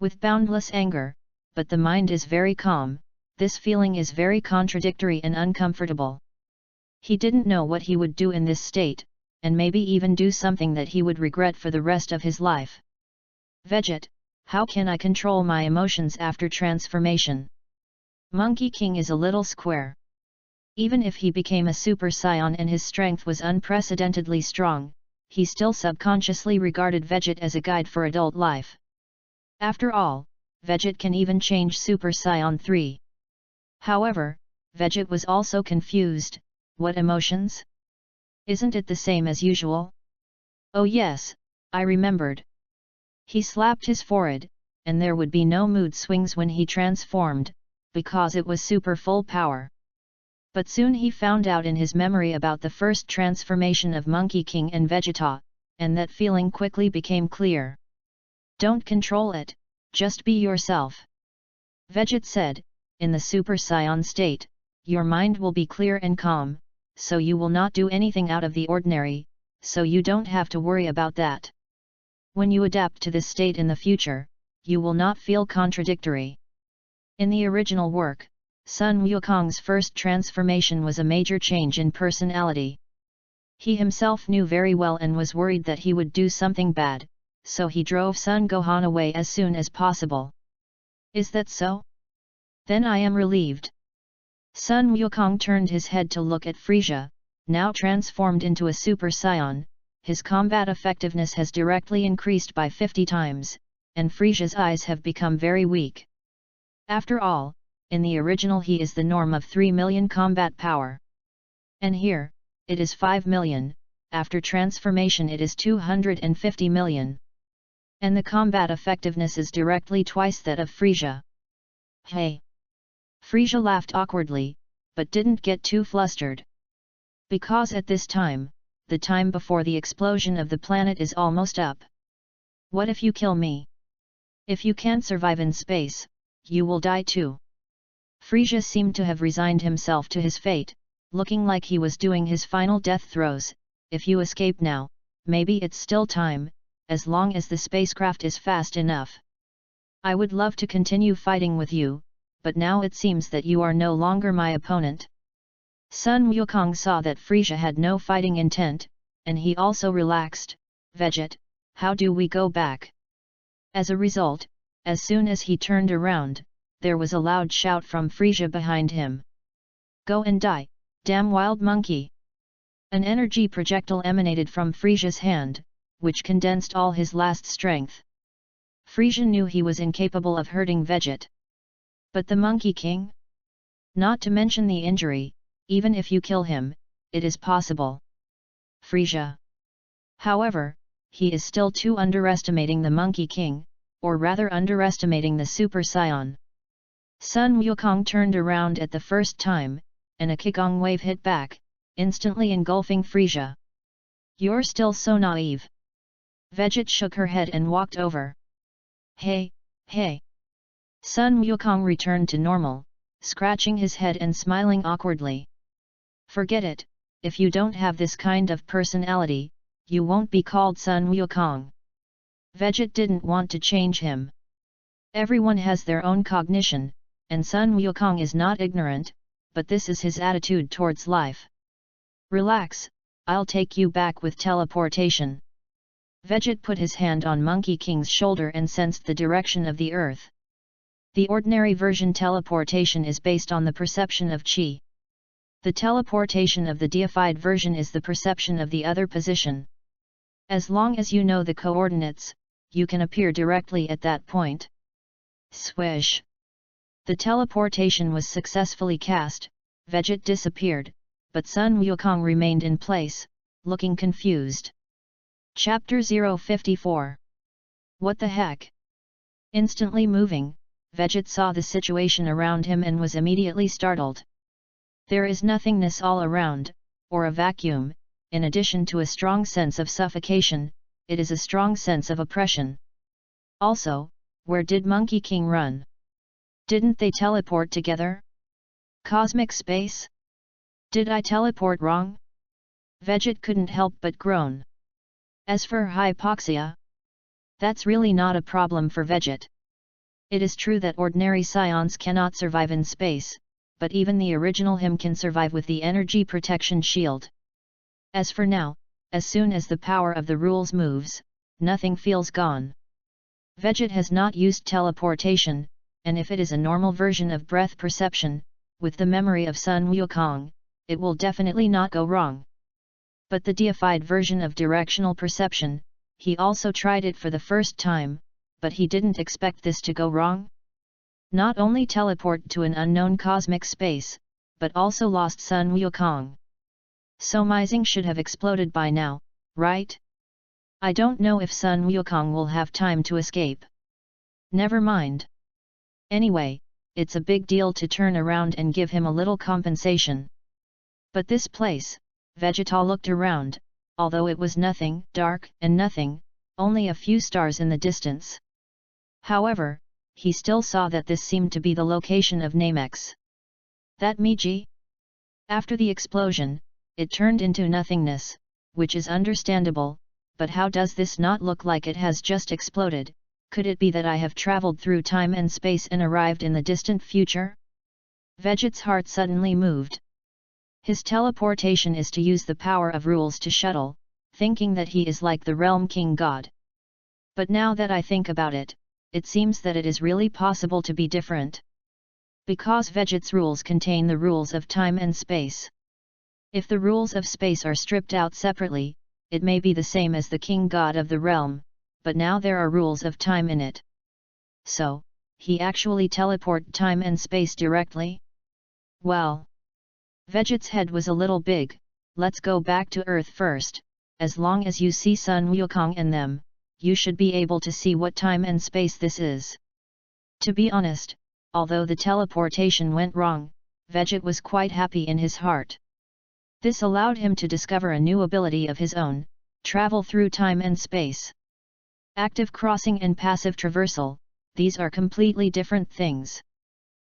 With boundless anger, but the mind is very calm, this feeling is very contradictory and uncomfortable. He didn't know what he would do in this state, and maybe even do something that he would regret for the rest of his life. Vegit, how can I control my emotions after transformation? Monkey King is a little square. Even if he became a Super Saiyan and his strength was unprecedentedly strong, he still subconsciously regarded Vegit as a guide for adult life. After all, Vegit can even change Super Saiyan 3. However, Vegit was also confused. What emotions? Isn't it the same as usual? Oh yes, I remembered. He slapped his forehead, and there would be no mood swings when he transformed, because it was super full power. But soon he found out in his memory about the first transformation of Monkey King and Vegeta, and that feeling quickly became clear. Don't control it, just be yourself. Vegeta said, in the Super Saiyan state, your mind will be clear and calm, so you will not do anything out of the ordinary, so you don't have to worry about that. When you adapt to this state in the future, you will not feel contradictory. In the original work, Sun Wukong's first transformation was a major change in personality. He himself knew very well and was worried that he would do something bad, so he drove Sun Gohan away as soon as possible. Is that so? Then I am relieved. Sun Wukong turned his head to look at Frisia, now transformed into a Super Saiyan. His combat effectiveness has directly increased by 50 times, and Frisia's eyes have become very weak. After all, in the original he is the norm of 3 million combat power. And here, it is 5 million, after transformation it is 250 million. And the combat effectiveness is directly twice that of Frisia. Hey! Frisia laughed awkwardly, but didn't get too flustered. Because at this time, the time before the explosion of the planet is almost up. What if you kill me? If you can't survive in space, you will die too. Frisia seemed to have resigned himself to his fate, looking like he was doing his final death throes. If you escape now, maybe it's still time, as long as the spacecraft is fast enough. I would love to continue fighting with you, but now it seems that you are no longer my opponent. Sun Wukong saw that Frisia had no fighting intent, and he also relaxed. Vegit, how do we go back? As a result, as soon as he turned around, there was a loud shout from Frisia behind him. Go and die, damn wild monkey! An energy projectile emanated from Frisia's hand, which condensed all his last strength. Frisia knew he was incapable of hurting Vegit. But the Monkey King? Not to mention the injury, even if you kill him, it is possible. Frisia. However, he is still too underestimating the Monkey King, or rather underestimating the Super Saiyan. Sun Wukong turned around at the first time, and a Qigong wave hit back, instantly engulfing Frisia. You're still so naive. Vegit shook her head and walked over. Hey, hey! Sun Wukong returned to normal, scratching his head and smiling awkwardly. Forget it, if you don't have this kind of personality, you won't be called Sun Wukong. Vegit didn't want to change him. Everyone has their own cognition, and Sun Wukong is not ignorant, but this is his attitude towards life. Relax, I'll take you back with teleportation. Vegeta put his hand on Monkey King's shoulder and sensed the direction of the earth. The ordinary version teleportation is based on the perception of chi. The teleportation of the deified version is the perception of the other position. As long as you know the coordinates, you can appear directly at that point. Swish! The teleportation was successfully cast, Vegeta disappeared, but Sun Wukong remained in place, looking confused. Chapter 054. What the heck? Instantly moving, Vegeta saw the situation around him and was immediately startled. There is nothingness all around, or a vacuum. In addition to a strong sense of suffocation, it is a strong sense of oppression. Also, where did Monkey King run? Didn't they teleport together? Cosmic space? Did I teleport wrong? Vegeta couldn't help but groan. As for hypoxia, that's really not a problem for Vegeta. It is true that ordinary scions cannot survive in space, but even the original him can survive with the energy protection shield. As for now, as soon as the power of the rules moves, nothing feels gone. Vegeta has not used teleportation, and if it is a normal version of breath perception, with the memory of Sun Wukong, it will definitely not go wrong. But the deified version of directional perception, he also tried it for the first time, but he didn't expect this to go wrong. Not only teleport to an unknown cosmic space, but also lost Sun Wukong. So Mizing should have exploded by now, right? I don't know if Sun Wukong will have time to escape. Never mind. Anyway, it's a big deal to turn around and give him a little compensation. But this place, Vegeta looked around, although it was nothing, dark and nothing, only a few stars in the distance. However, he still saw that this seemed to be the location of Namex. That Miji? After the explosion, it turned into nothingness, which is understandable, but how does this not look like it has just exploded? Could it be that I have traveled through time and space and arrived in the distant future? Vegeta's heart suddenly moved. His teleportation is to use the power of rules to shuttle, thinking that he is like the realm king god. But now that I think about it, it seems that it is really possible to be different. Because Vegeta's rules contain the rules of time and space. If the rules of space are stripped out separately, it may be the same as the king god of the realm, but now there are rules of time in it. So, he actually teleported time and space directly? Well, Vegeta's head was a little big. Let's go back to Earth first. As long as you see Sun Wukong and them, you should be able to see what time and space this is. To be honest, although the teleportation went wrong, Vegeta was quite happy in his heart. This allowed him to discover a new ability of his own, travel through time and space. Active crossing and passive traversal, these are completely different things.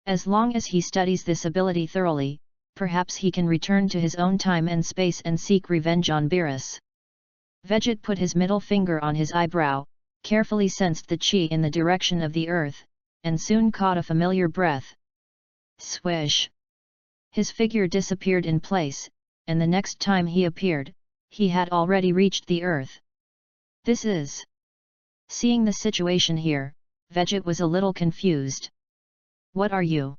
As long as he studies this ability thoroughly, perhaps he can return to his own time and space and seek revenge on Beerus. Vegeta put his middle finger on his eyebrow, carefully sensed the chi in the direction of the earth, and soon caught a familiar breath. Swish! His figure disappeared in place, and the next time he appeared, he had already reached the earth. This is... Seeing the situation here, Vegeta was a little confused. What are you?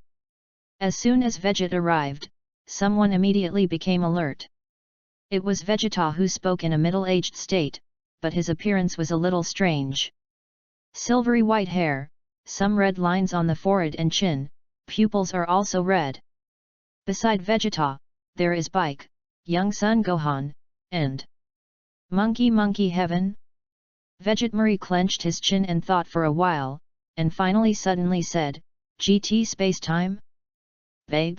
As soon as Vegeta arrived, someone immediately became alert. It was Vegeta who spoke in a middle-aged state, but his appearance was a little strange. Silvery white hair, some red lines on the forehead and chin, pupils are also red. Beside Vegeta, there is Bike, young Son Gohan, and Monkey Heaven? Vegeta clenched his chin and thought for a while, and finally suddenly said, GT space time? Babe?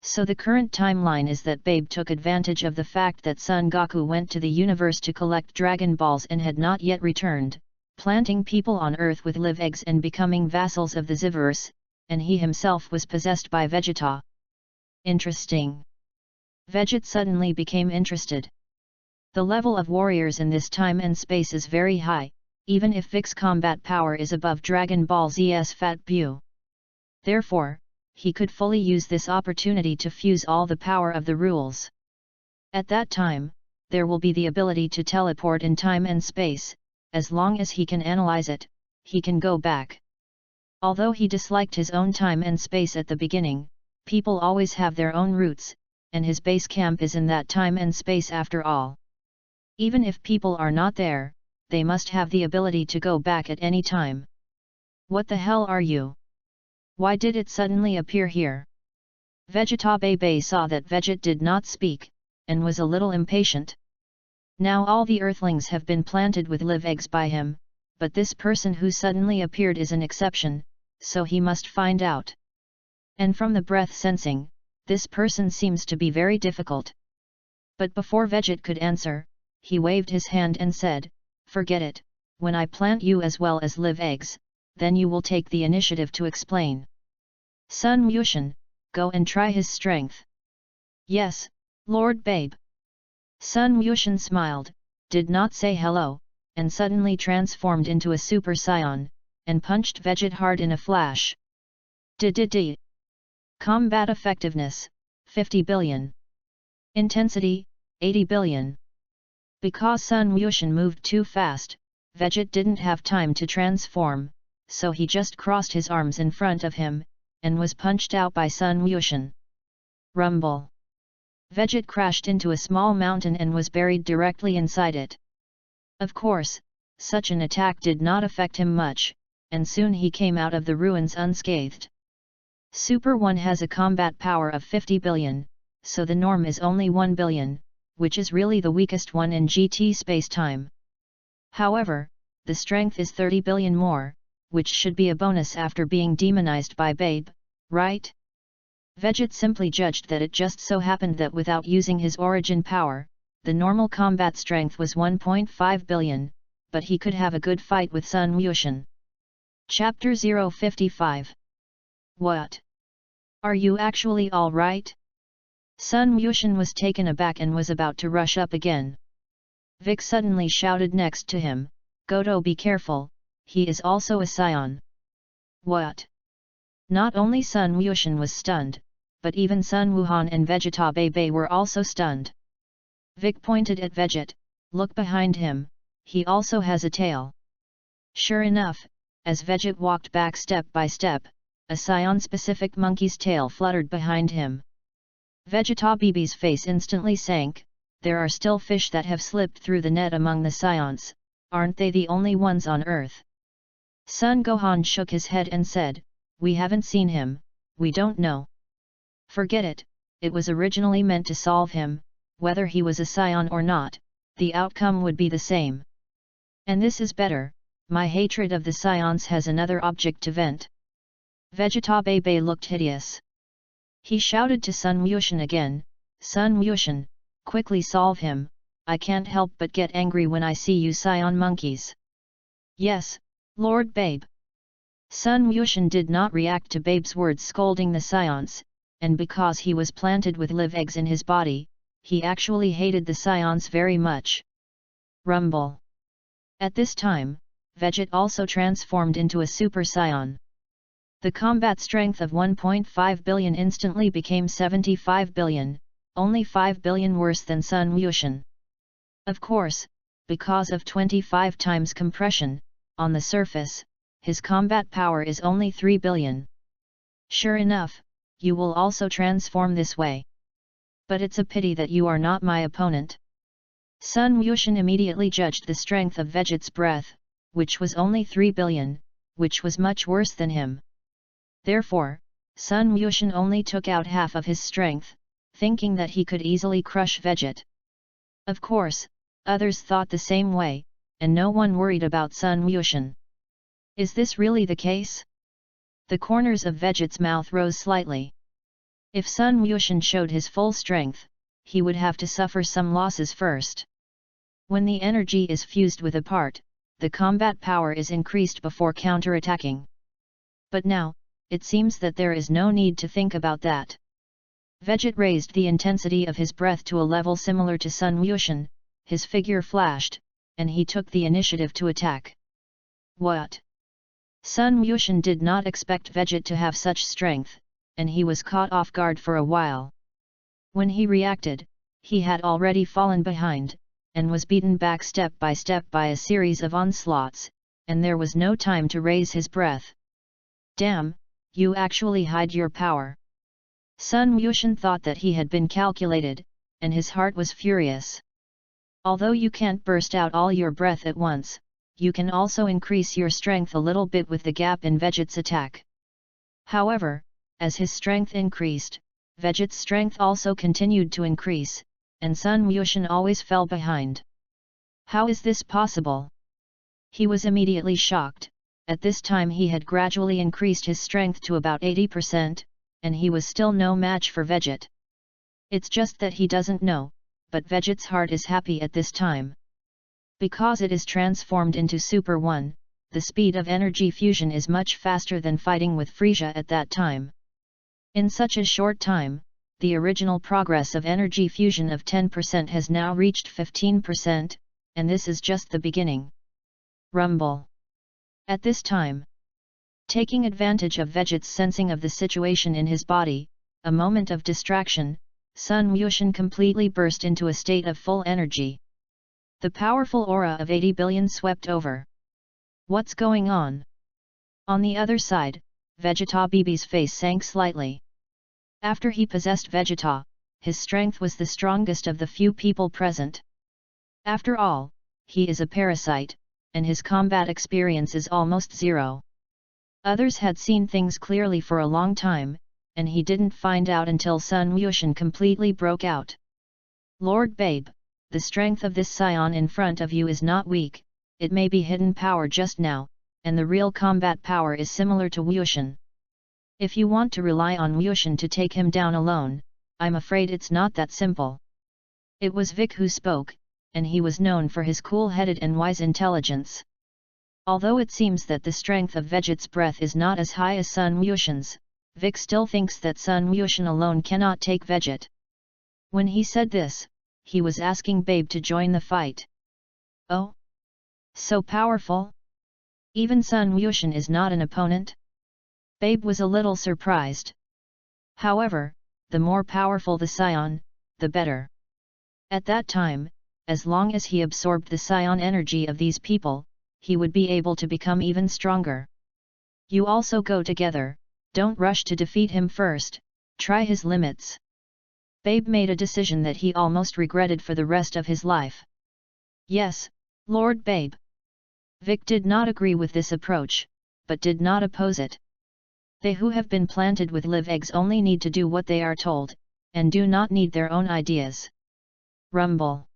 So the current timeline is that Babe took advantage of the fact that Son Goku went to the universe to collect Dragon Balls and had not yet returned, planting people on Earth with live eggs and becoming vassals of the Ziverse, and he himself was possessed by Vegeta. Interesting. Vegeta suddenly became interested. The level of warriors in this time and space is very high, even if Vic's combat power is above Dragon Ball Z's Fat Bu. Therefore, he could fully use this opportunity to fuse all the power of the rules. At that time, there will be the ability to teleport in time and space. As long as he can analyze it, he can go back. Although he disliked his own time and space at the beginning, people always have their own roots, and his base camp is in that time and space after all. Even if people are not there, they must have the ability to go back at any time. What the hell are you? Why did it suddenly appear here? Vegetabe saw that Veget did not speak, and was a little impatient. Now all the earthlings have been planted with live eggs by him, but this person who suddenly appeared is an exception, so he must find out. And from the breath sensing, this person seems to be very difficult. But before Veget could answer, he waved his hand and said, "Forget it, when I plant you as well as live eggs, then you will take the initiative to explain. Sun Wushan, go and try his strength." "Yes, Lord Babe." Sun Wushan smiled, did not say hello, and suddenly transformed into a Super Saiyan, and punched Veget hard in a flash. D. Combat effectiveness, 50 billion. Intensity, 80 billion. Because Sun Wushan moved too fast, Veget didn't have time to transform, so he just crossed his arms in front of him, and was punched out by Sun Wushan. Rumble. Veget crashed into a small mountain and was buried directly inside it. Of course, such an attack did not affect him much, and soon he came out of the ruins unscathed. Super 1 has a combat power of 50 billion, so the norm is only 1 billion, which is really the weakest one in GT space-time. However, the strength is 30 billion more, which should be a bonus after being demonized by Babe, right? Veget simply judged that it just so happened that without using his origin power, the normal combat strength was 1.5 billion, but he could have a good fight with Sun Wushan. Chapter 055. What? Are you actually all right? Sun Wushan was taken aback and was about to rush up again. Vic suddenly shouted next to him, "Goto, be careful, he is also a Scion." What? Not only Sun Wushan was stunned, but even Sun Wuhan and Vegetabe were also stunned. Vic pointed at Veget, "Look behind him, he also has a tail." Sure enough, as Veget walked back step by step, a Scion-specific monkey's tail fluttered behind him. Vegetabebe's face instantly sank. There are still fish that have slipped through the net among the Scions, aren't they the only ones on Earth? Sun Gohan shook his head and said, "We haven't seen him, we don't know." Forget it, it was originally meant to solve him, whether he was a Scion or not, the outcome would be the same. And this is better, my hatred of the Scions has another object to vent. Vegetabe looked hideous. He shouted to Sun Wushan again, "Sun Wushan, quickly solve him, I can't help but get angry when I see you Scion monkeys." "Yes, Lord Babe." Sun Wushan did not react to Babe's words scolding the Scions, and because he was planted with live eggs in his body, he actually hated the Scions very much. Rumble. At this time, Veget also transformed into a Super Scion. The combat strength of 1.5 billion instantly became 75 billion, only 5 billion worse than Sun Wushan. Of course, because of 25 times compression, on the surface, his combat power is only 3 billion. Sure enough, you will also transform this way. But it's a pity that you are not my opponent. Sun Wushan immediately judged the strength of Veget's breath, which was only 3 billion, which was much worse than him. Therefore, Sun Wushan only took out half of his strength, thinking that he could easily crush Veget. Of course, others thought the same way, and no one worried about Sun Wushan. Is this really the case? The corners of Veget's mouth rose slightly. If Sun Wushan showed his full strength, he would have to suffer some losses first. When the energy is fused with a part, the combat power is increased before counterattacking. But now, it seems that there is no need to think about that. Veget raised the intensity of his breath to a level similar to Sun Wushan, his figure flashed, and he took the initiative to attack. What? Sun Wushan did not expect Veget to have such strength, and he was caught off guard for a while. When he reacted, he had already fallen behind, and was beaten back step by a series of onslaughts, and there was no time to raise his breath. Damn, you actually hide your power. Sun Wuxian thought that he had been calculated, and his heart was furious. Although you can't burst out all your breath at once, you can also increase your strength a little bit with the gap in Vegeta's attack. However, as his strength increased, Vegeta's strength also continued to increase, and Sun Wuxian always fell behind. How is this possible? He was immediately shocked. At this time he had gradually increased his strength to about 80%, and he was still no match for Vegeta. It's just that he doesn't know, but Vegeta's heart is happy at this time. Because it is transformed into Super 1, the speed of energy fusion is much faster than fighting with Frieza at that time. In such a short time, the original progress of energy fusion of 10% has now reached 15%, and this is just the beginning. Rumble. At this time, taking advantage of Vegeta's sensing of the situation in his body, a moment of distraction, Sun Wuxian completely burst into a state of full energy. The powerful aura of 80 billion swept over. What's going on? On the other side, Vegeta BB's face sank slightly. After he possessed Vegeta, his strength was the strongest of the few people present. After all, he is a parasite, and his combat experience is almost zero. Others had seen things clearly for a long time, and he didn't find out until Sun Wuxian completely broke out. Lord Babe, the strength of this scion in front of you is not weak, it may be hidden power just now, and the real combat power is similar to Wuxian. If you want to rely on Wuxian to take him down alone, I'm afraid it's not that simple. It was Vic who spoke, and he was known for his cool-headed and wise intelligence. Although it seems that the strength of Vegeta's breath is not as high as Sun Wuxian's, Vic still thinks that Sun Wuxian alone cannot take Vegeta. When he said this, he was asking Babe to join the fight. Oh? So powerful? Even Sun Wuxian is not an opponent? Babe was a little surprised. However, the more powerful the scion, the better. At that time, as long as he absorbed the scion energy of these people, he would be able to become even stronger. You also go together, don't rush to defeat him first, try his limits. Babe made a decision that he almost regretted for the rest of his life. Yes, Lord Babe. Vic did not agree with this approach, but did not oppose it. They who have been planted with live eggs only need to do what they are told, and do not need their own ideas. Rumble.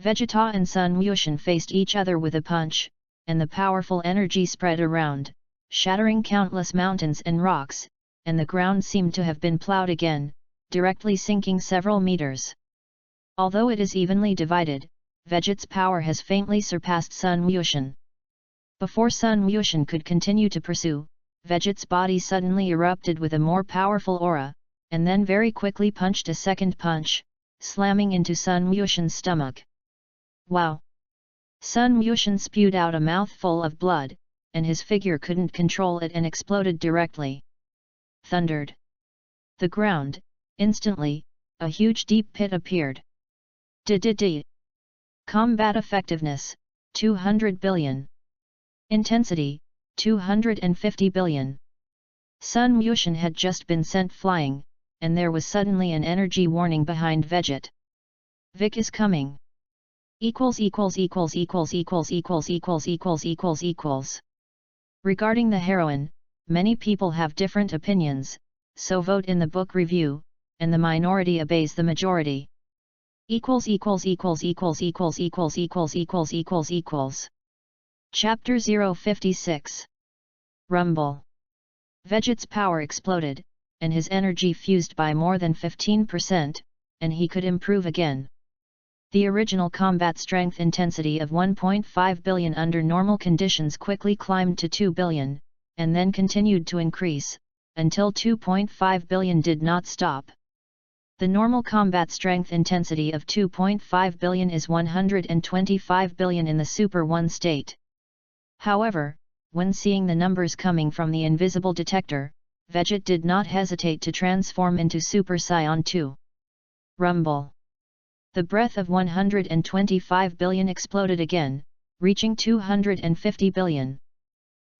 Vegeta and Sun Wuxian faced each other with a punch, and the powerful energy spread around, shattering countless mountains and rocks, and the ground seemed to have been plowed again, directly sinking several meters. Although it is evenly divided, Vegeta's power has faintly surpassed Sun Wuxian. Before Sun Wuxian could continue to pursue, Vegeta's body suddenly erupted with a more powerful aura, and then very quickly punched a second punch, slamming into Sun Wuxian's stomach. Wow! Sun Wuxian spewed out a mouthful of blood, and his figure couldn't control it and exploded directly. Thundered. The ground, instantly, a huge deep pit appeared. Combat effectiveness, 200 billion. Intensity, 250 billion. Sun Wuxian had just been sent flying, and there was suddenly an energy warning behind Vegeta. Vic is coming. Regarding the heroine, many people have different opinions, so vote in the book review, and the minority obeys the majority. Chapter 056. Rumble. Vegeta's power exploded, and his energy fused by more than 15%, and he could improve again. The original combat strength intensity of 1.5 billion under normal conditions quickly climbed to 2 billion, and then continued to increase, until 2.5 billion did not stop. The normal combat strength intensity of 2.5 billion is 125 billion in the Super 1 state. However, when seeing the numbers coming from the invisible detector, Vegeta did not hesitate to transform into Super Saiyan 2. Rumble. The breath of 125 billion exploded again, reaching 250 billion.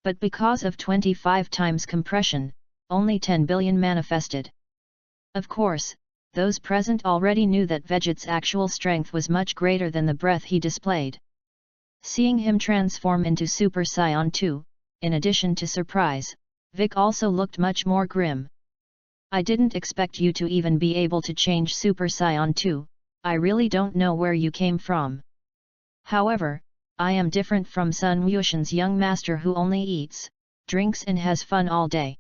But because of 25 times compression, only 10 billion manifested. Of course, those present already knew that Vegeta's actual strength was much greater than the breath he displayed. Seeing him transform into Super Saiyan 2, in addition to surprise, Vic also looked much more grim. I didn't expect you to even be able to change Super Saiyan 2, I really don't know where you came from. However, I am different from Sun Wuxian's young master who only eats, drinks and has fun all day.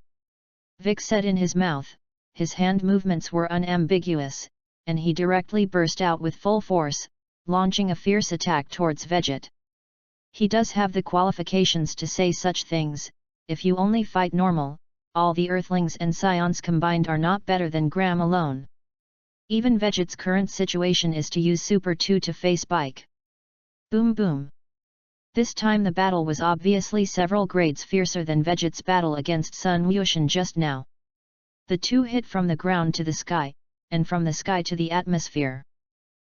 Vic said in his mouth, his hand movements were unambiguous, and he directly burst out with full force, launching a fierce attack towards Vegeta. He does have the qualifications to say such things. If you only fight normal, all the Earthlings and Scions combined are not better than Gram alone. Even Vegeta's current situation is to use Super 2 to face Bike. Boom boom. This time the battle was obviously several grades fiercer than Vegeta's battle against Sun Wuxian just now. The two hit from the ground to the sky, and from the sky to the atmosphere.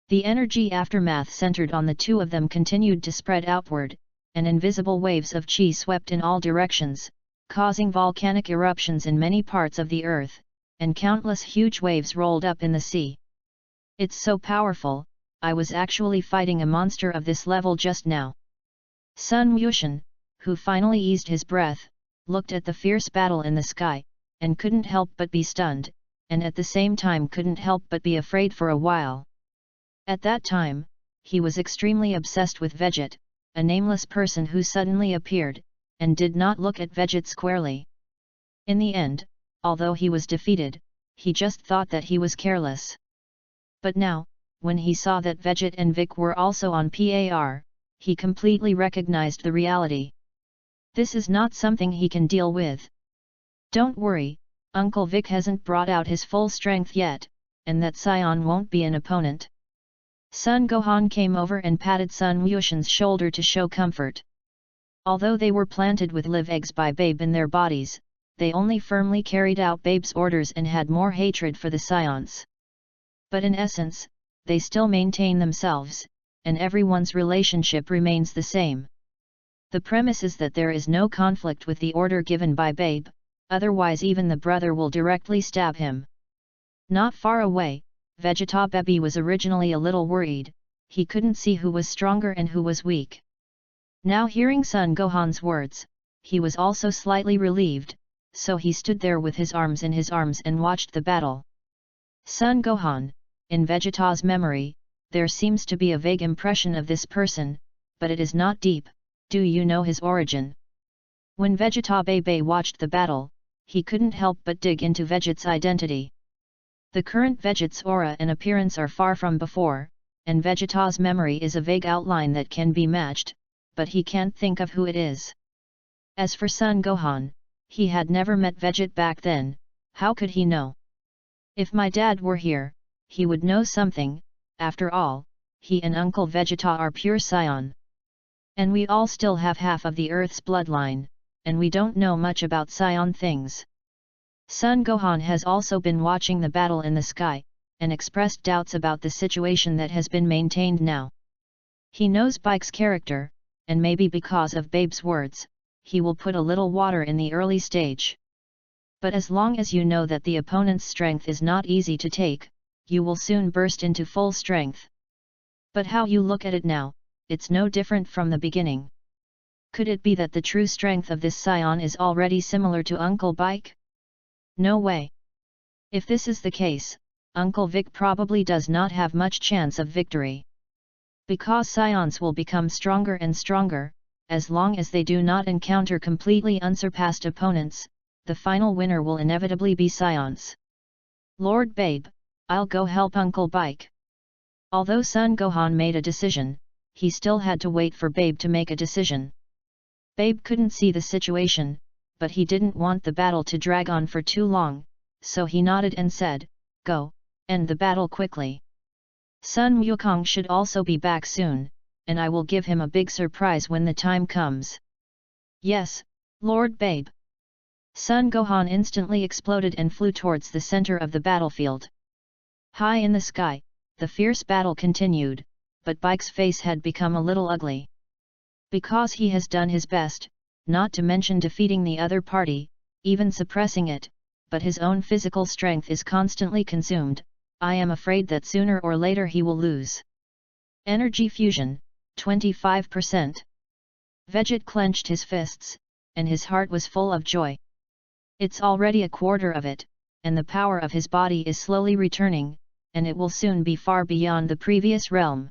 The energy aftermath centered on the two of them continued to spread outward, and invisible waves of chi swept in all directions, causing volcanic eruptions in many parts of the earth, and countless huge waves rolled up in the sea. It's so powerful, I was actually fighting a monster of this level just now. Sun Wuxian, who finally eased his breath, looked at the fierce battle in the sky, and couldn't help but be stunned, and at the same time couldn't help but be afraid for a while. At that time, he was extremely obsessed with Vegeta, a nameless person who suddenly appeared, and did not look at Vegeta squarely. In the end, although he was defeated, he just thought that he was careless. But now, when he saw that Vegeta and Vic were also on par, he completely recognized the reality. This is not something he can deal with. Don't worry, Uncle Vic hasn't brought out his full strength yet, and that Saiyan won't be an opponent. Sun Gohan came over and patted Sun Wuxian's shoulder to show comfort. Although they were planted with live eggs by Babe in their bodies, they only firmly carried out Babe's orders and had more hatred for the Scions. But in essence, they still maintain themselves, and everyone's relationship remains the same. The premise is that there is no conflict with the order given by Babe, otherwise even the brother will directly stab him. Not far away, Vegeta Baby was originally a little worried, he couldn't see who was stronger and who was weak. Now hearing Sun Gohan's words, he was also slightly relieved, so he stood there with his arms in his arms and watched the battle. Sun Gohan, in Vegeta's memory, there seems to be a vague impression of this person, but it is not deep. Do you know his origin? When Vegeta Bebe watched the battle, he couldn't help but dig into Vegeta's identity. The current Vegeta's aura and appearance are far from before, and Vegeta's memory is a vague outline that can be matched, but he can't think of who it is. As for Sun Gohan, he had never met Vegeta back then, how could he know? If my dad were here, he would know something, after all, he and Uncle Vegeta are pure Saiyan. And we all still have half of the Earth's bloodline, and we don't know much about Saiyan things. Sun Gohan has also been watching the battle in the sky, and expressed doubts about the situation that has been maintained now. He knows Bike's character, and maybe because of Babe's words, he will put a little water in the early stage. But as long as you know that the opponent's strength is not easy to take, you will soon burst into full strength. But how you look at it now, it's no different from the beginning. Could it be that the true strength of this Saiyan is already similar to Uncle Bike? No way. If this is the case, Uncle Vic probably does not have much chance of victory. Because Scions will become stronger and stronger, as long as they do not encounter completely unsurpassed opponents, the final winner will inevitably be Scions. Lord Babe, I'll go help Uncle Bike. Although Sun Gohan made a decision, he still had to wait for Babe to make a decision. Babe couldn't see the situation, but he didn't want the battle to drag on for too long, so he nodded and said, "Go, end the battle quickly. Sun Wukong should also be back soon, and I will give him a big surprise when the time comes." "Yes, Lord Babe." Son Gohan instantly exploded and flew towards the center of the battlefield. High in the sky, the fierce battle continued, but Bike's face had become a little ugly. Because he has done his best, not to mention defeating the other party, even suppressing it, but his own physical strength is constantly consumed, I am afraid that sooner or later he will lose. Energy fusion, 25%. Vegeta clenched his fists, and his heart was full of joy. It's already a quarter of it, and the power of his body is slowly returning, and it will soon be far beyond the previous realm.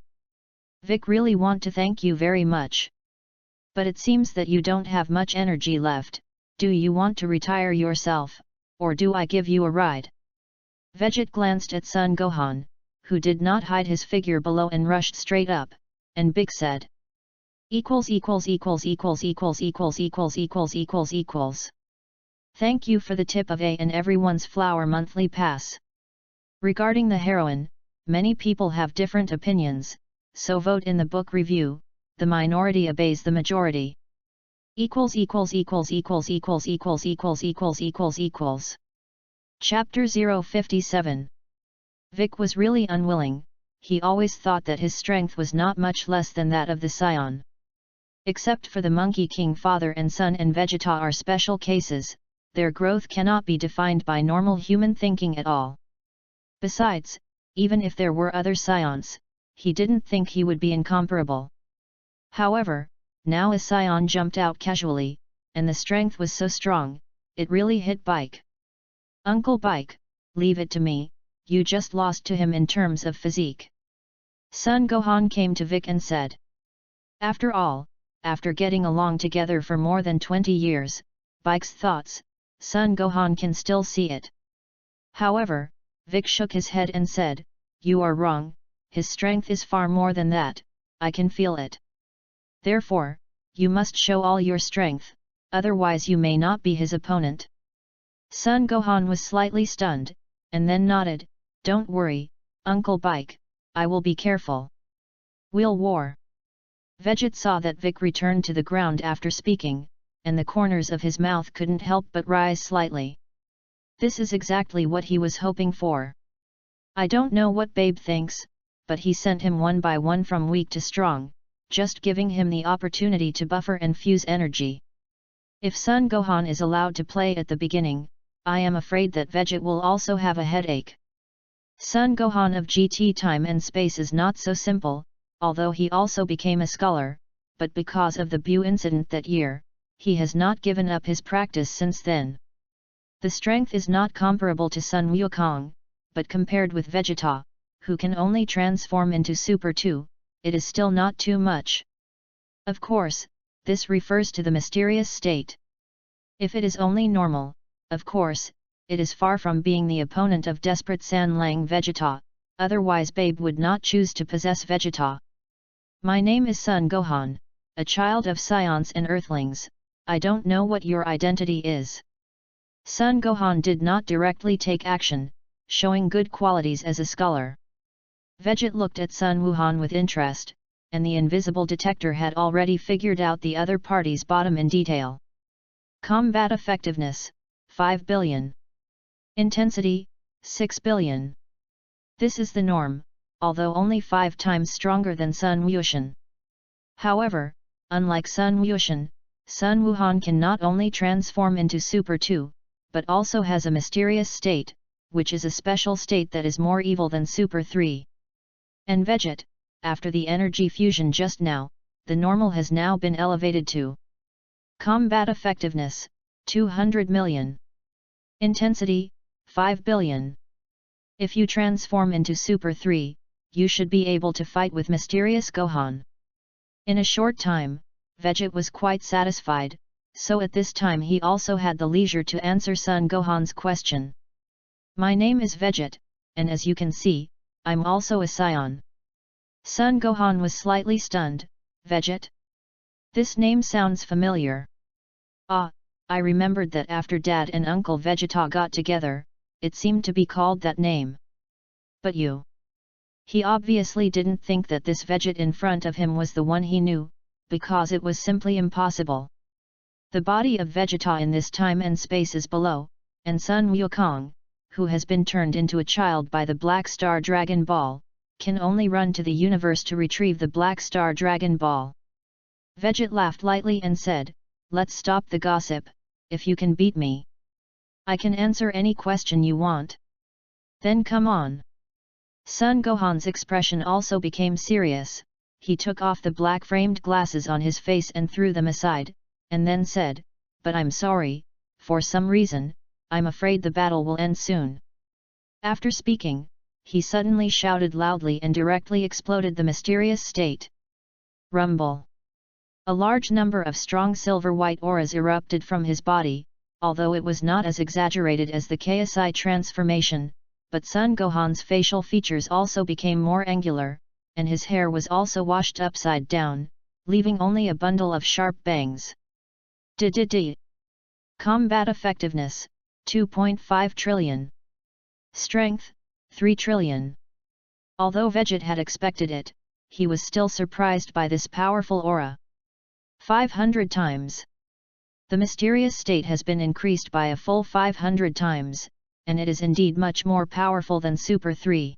Vic, really want to thank you very much. But it seems that you don't have much energy left. Do you want to retire yourself, or do I give you a ride? Vegeta glanced at Son Gohan, who did not hide his figure below and rushed straight up, and Big said, equals. Thank you for the tip of A and everyone's flower monthly pass. Regarding the heroine, many people have different opinions, so vote in the book review, the minority obeys the majority. Chapter 057. Vic was really unwilling. He always thought that his strength was not much less than that of the Scion. Except for the Monkey King father and son and Vegeta are special cases, their growth cannot be defined by normal human thinking at all. Besides, even if there were other Scions, he didn't think he would be incomparable. However, now a Scion jumped out casually, and the strength was so strong, it really hit Bike. Uncle Bike, leave it to me, you just lost to him in terms of physique. Son Gohan came to Vic and said. After all, after getting along together for more than 20 years, Bike's thoughts, Son Gohan can still see it. However, Vic shook his head and said, you are wrong, his strength is far more than that, I can feel it. Therefore, you must show all your strength, otherwise you may not be his opponent. Son Gohan was slightly stunned, and then nodded, don't worry, Uncle Bike, I will be careful. We'll war. Vegeta saw that Vic returned to the ground after speaking, and the corners of his mouth couldn't help but rise slightly. This is exactly what he was hoping for. I don't know what Babe thinks, but he sent him one by one from weak to strong, just giving him the opportunity to buffer and fuse energy. If Son Gohan is allowed to play at the beginning, I am afraid that Vegeta will also have a headache. Son Gohan of GT time and space is not so simple, although he also became a scholar, but because of the Bu incident that year, he has not given up his practice since then. The strength is not comparable to Sun Wukong, but compared with Vegeta, who can only transform into Super 2, it is still not too much. Of course, this refers to the mysterious state. If it is only normal, of course, it is far from being the opponent of desperate San Lang Vegeta, otherwise Babe would not choose to possess Vegeta. My name is Son Gohan, a child of Scions and Earthlings, I don't know what your identity is. Son Gohan did not directly take action, showing good qualities as a scholar. Vegeta looked at Sun Wuhan with interest, and the invisible detector had already figured out the other party's bottom in detail. Combat effectiveness, 5 billion. Intensity, 6 billion. This is the norm, although only 5 times stronger than Sun Wushan. However, unlike Sun Wushan, Sun Wuhan can not only transform into Super 2, but also has a mysterious state, which is a special state that is more evil than Super 3. And Vegeta, after the energy fusion just now, the normal has now been elevated to combat effectiveness, 200 million. Intensity, 5 billion. If you transform into Super 3, you should be able to fight with mysterious Gohan. In a short time, Vegeta was quite satisfied, so at this time he also had the leisure to answer Son Gohan's question. My name is Vegeta, and as you can see, I'm also a Scion. Son Gohan was slightly stunned. Vegeta? This name sounds familiar. Ah, I remembered that after Dad and Uncle Vegeta got together, it seemed to be called that name. But you? He obviously didn't think that this Vegeta in front of him was the one he knew, because it was simply impossible. The body of Vegeta in this time and space is below, and Sun Wukong, who has been turned into a child by the Black Star Dragon Ball, can only run to the universe to retrieve the Black Star Dragon Ball. Vegeta laughed lightly and said, "Let's stop the gossip, if you can beat me. I can answer any question you want. Then come on." Sun Gohan's expression also became serious. He took off the black-framed glasses on his face and threw them aside, and then said, "But I'm sorry, for some reason, I'm afraid the battle will end soon." After speaking, he suddenly shouted loudly and directly exploded the mysterious state. Rumble! A large number of strong silver-white auras erupted from his body, although it was not as exaggerated as the KSI transformation, but Sun Gohan's facial features also became more angular, and his hair was also washed upside down, leaving only a bundle of sharp bangs. Combat effectiveness, 2.5 trillion. Strength, 3 trillion. Although Vegeta had expected it, he was still surprised by this powerful aura. 500 times. The mysterious state has been increased by a full 500 times, and it is indeed much more powerful than Super 3.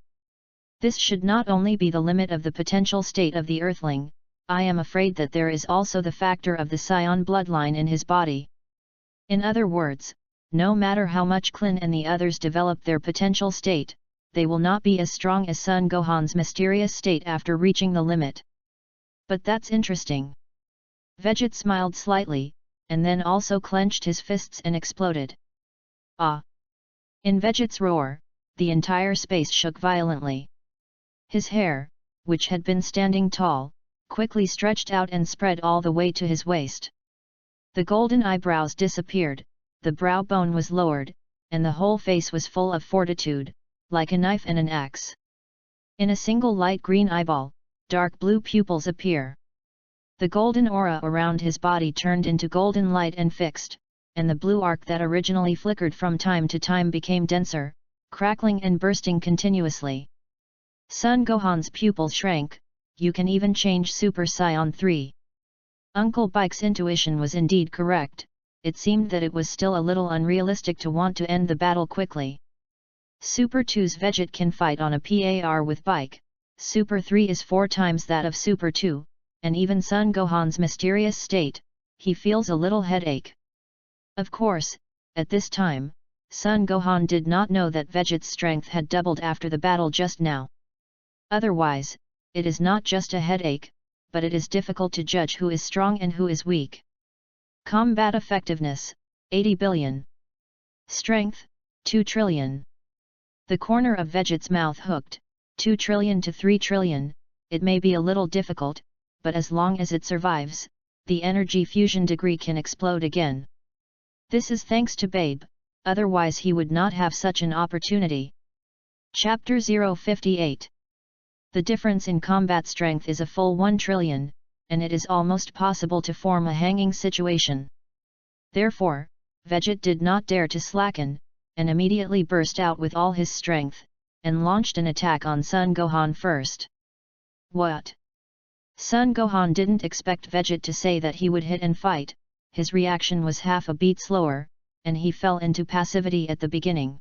This should not only be the limit of the potential state of the Earthling, I am afraid that there is also the factor of the Scion bloodline in his body. In other words, no matter how much Klin and the others develop their potential state, they will not be as strong as Sun Gohan's mysterious state after reaching the limit. But that's interesting. Vegeta smiled slightly, and then also clenched his fists and exploded. Ah! In Vegeta's roar, the entire space shook violently. His hair, which had been standing tall, quickly stretched out and spread all the way to his waist. The golden eyebrows disappeared, the brow bone was lowered, and the whole face was full of fortitude, like a knife and an axe. In a single light green eyeball, dark blue pupils appear. The golden aura around his body turned into golden light and fixed, and the blue arc that originally flickered from time to time became denser, crackling and bursting continuously. Sun Gohan's pupils shrank. You can even change Super Saiyan 3. Uncle Bike's intuition was indeed correct. It seemed that it was still a little unrealistic to want to end the battle quickly. Super 2's Vegeta can fight on a par with Bike, Super 3 is 4 times that of Super 2, and even Sun Gohan's mysterious state, he feels a little headache. Of course, at this time, Sun Gohan did not know that Vegeta's strength had doubled after the battle just now. Otherwise, it is not just a headache, but it is difficult to judge who is strong and who is weak. Combat effectiveness, 80 billion. Strength, 2 trillion. The corner of Vegeta's mouth hooked, 2 trillion to 3 trillion, it may be a little difficult, but as long as it survives, the energy fusion degree can explode again. This is thanks to Babe, otherwise he would not have such an opportunity. Chapter 058. The difference in combat strength is a full 1 trillion, and it is almost possible to form a hanging situation. Therefore, Vegeta did not dare to slacken, and immediately burst out with all his strength, and launched an attack on Sun Gohan first. What? Sun Gohan didn't expect Vegeta to say that he would hit and fight. His reaction was half a beat slower, and he fell into passivity at the beginning.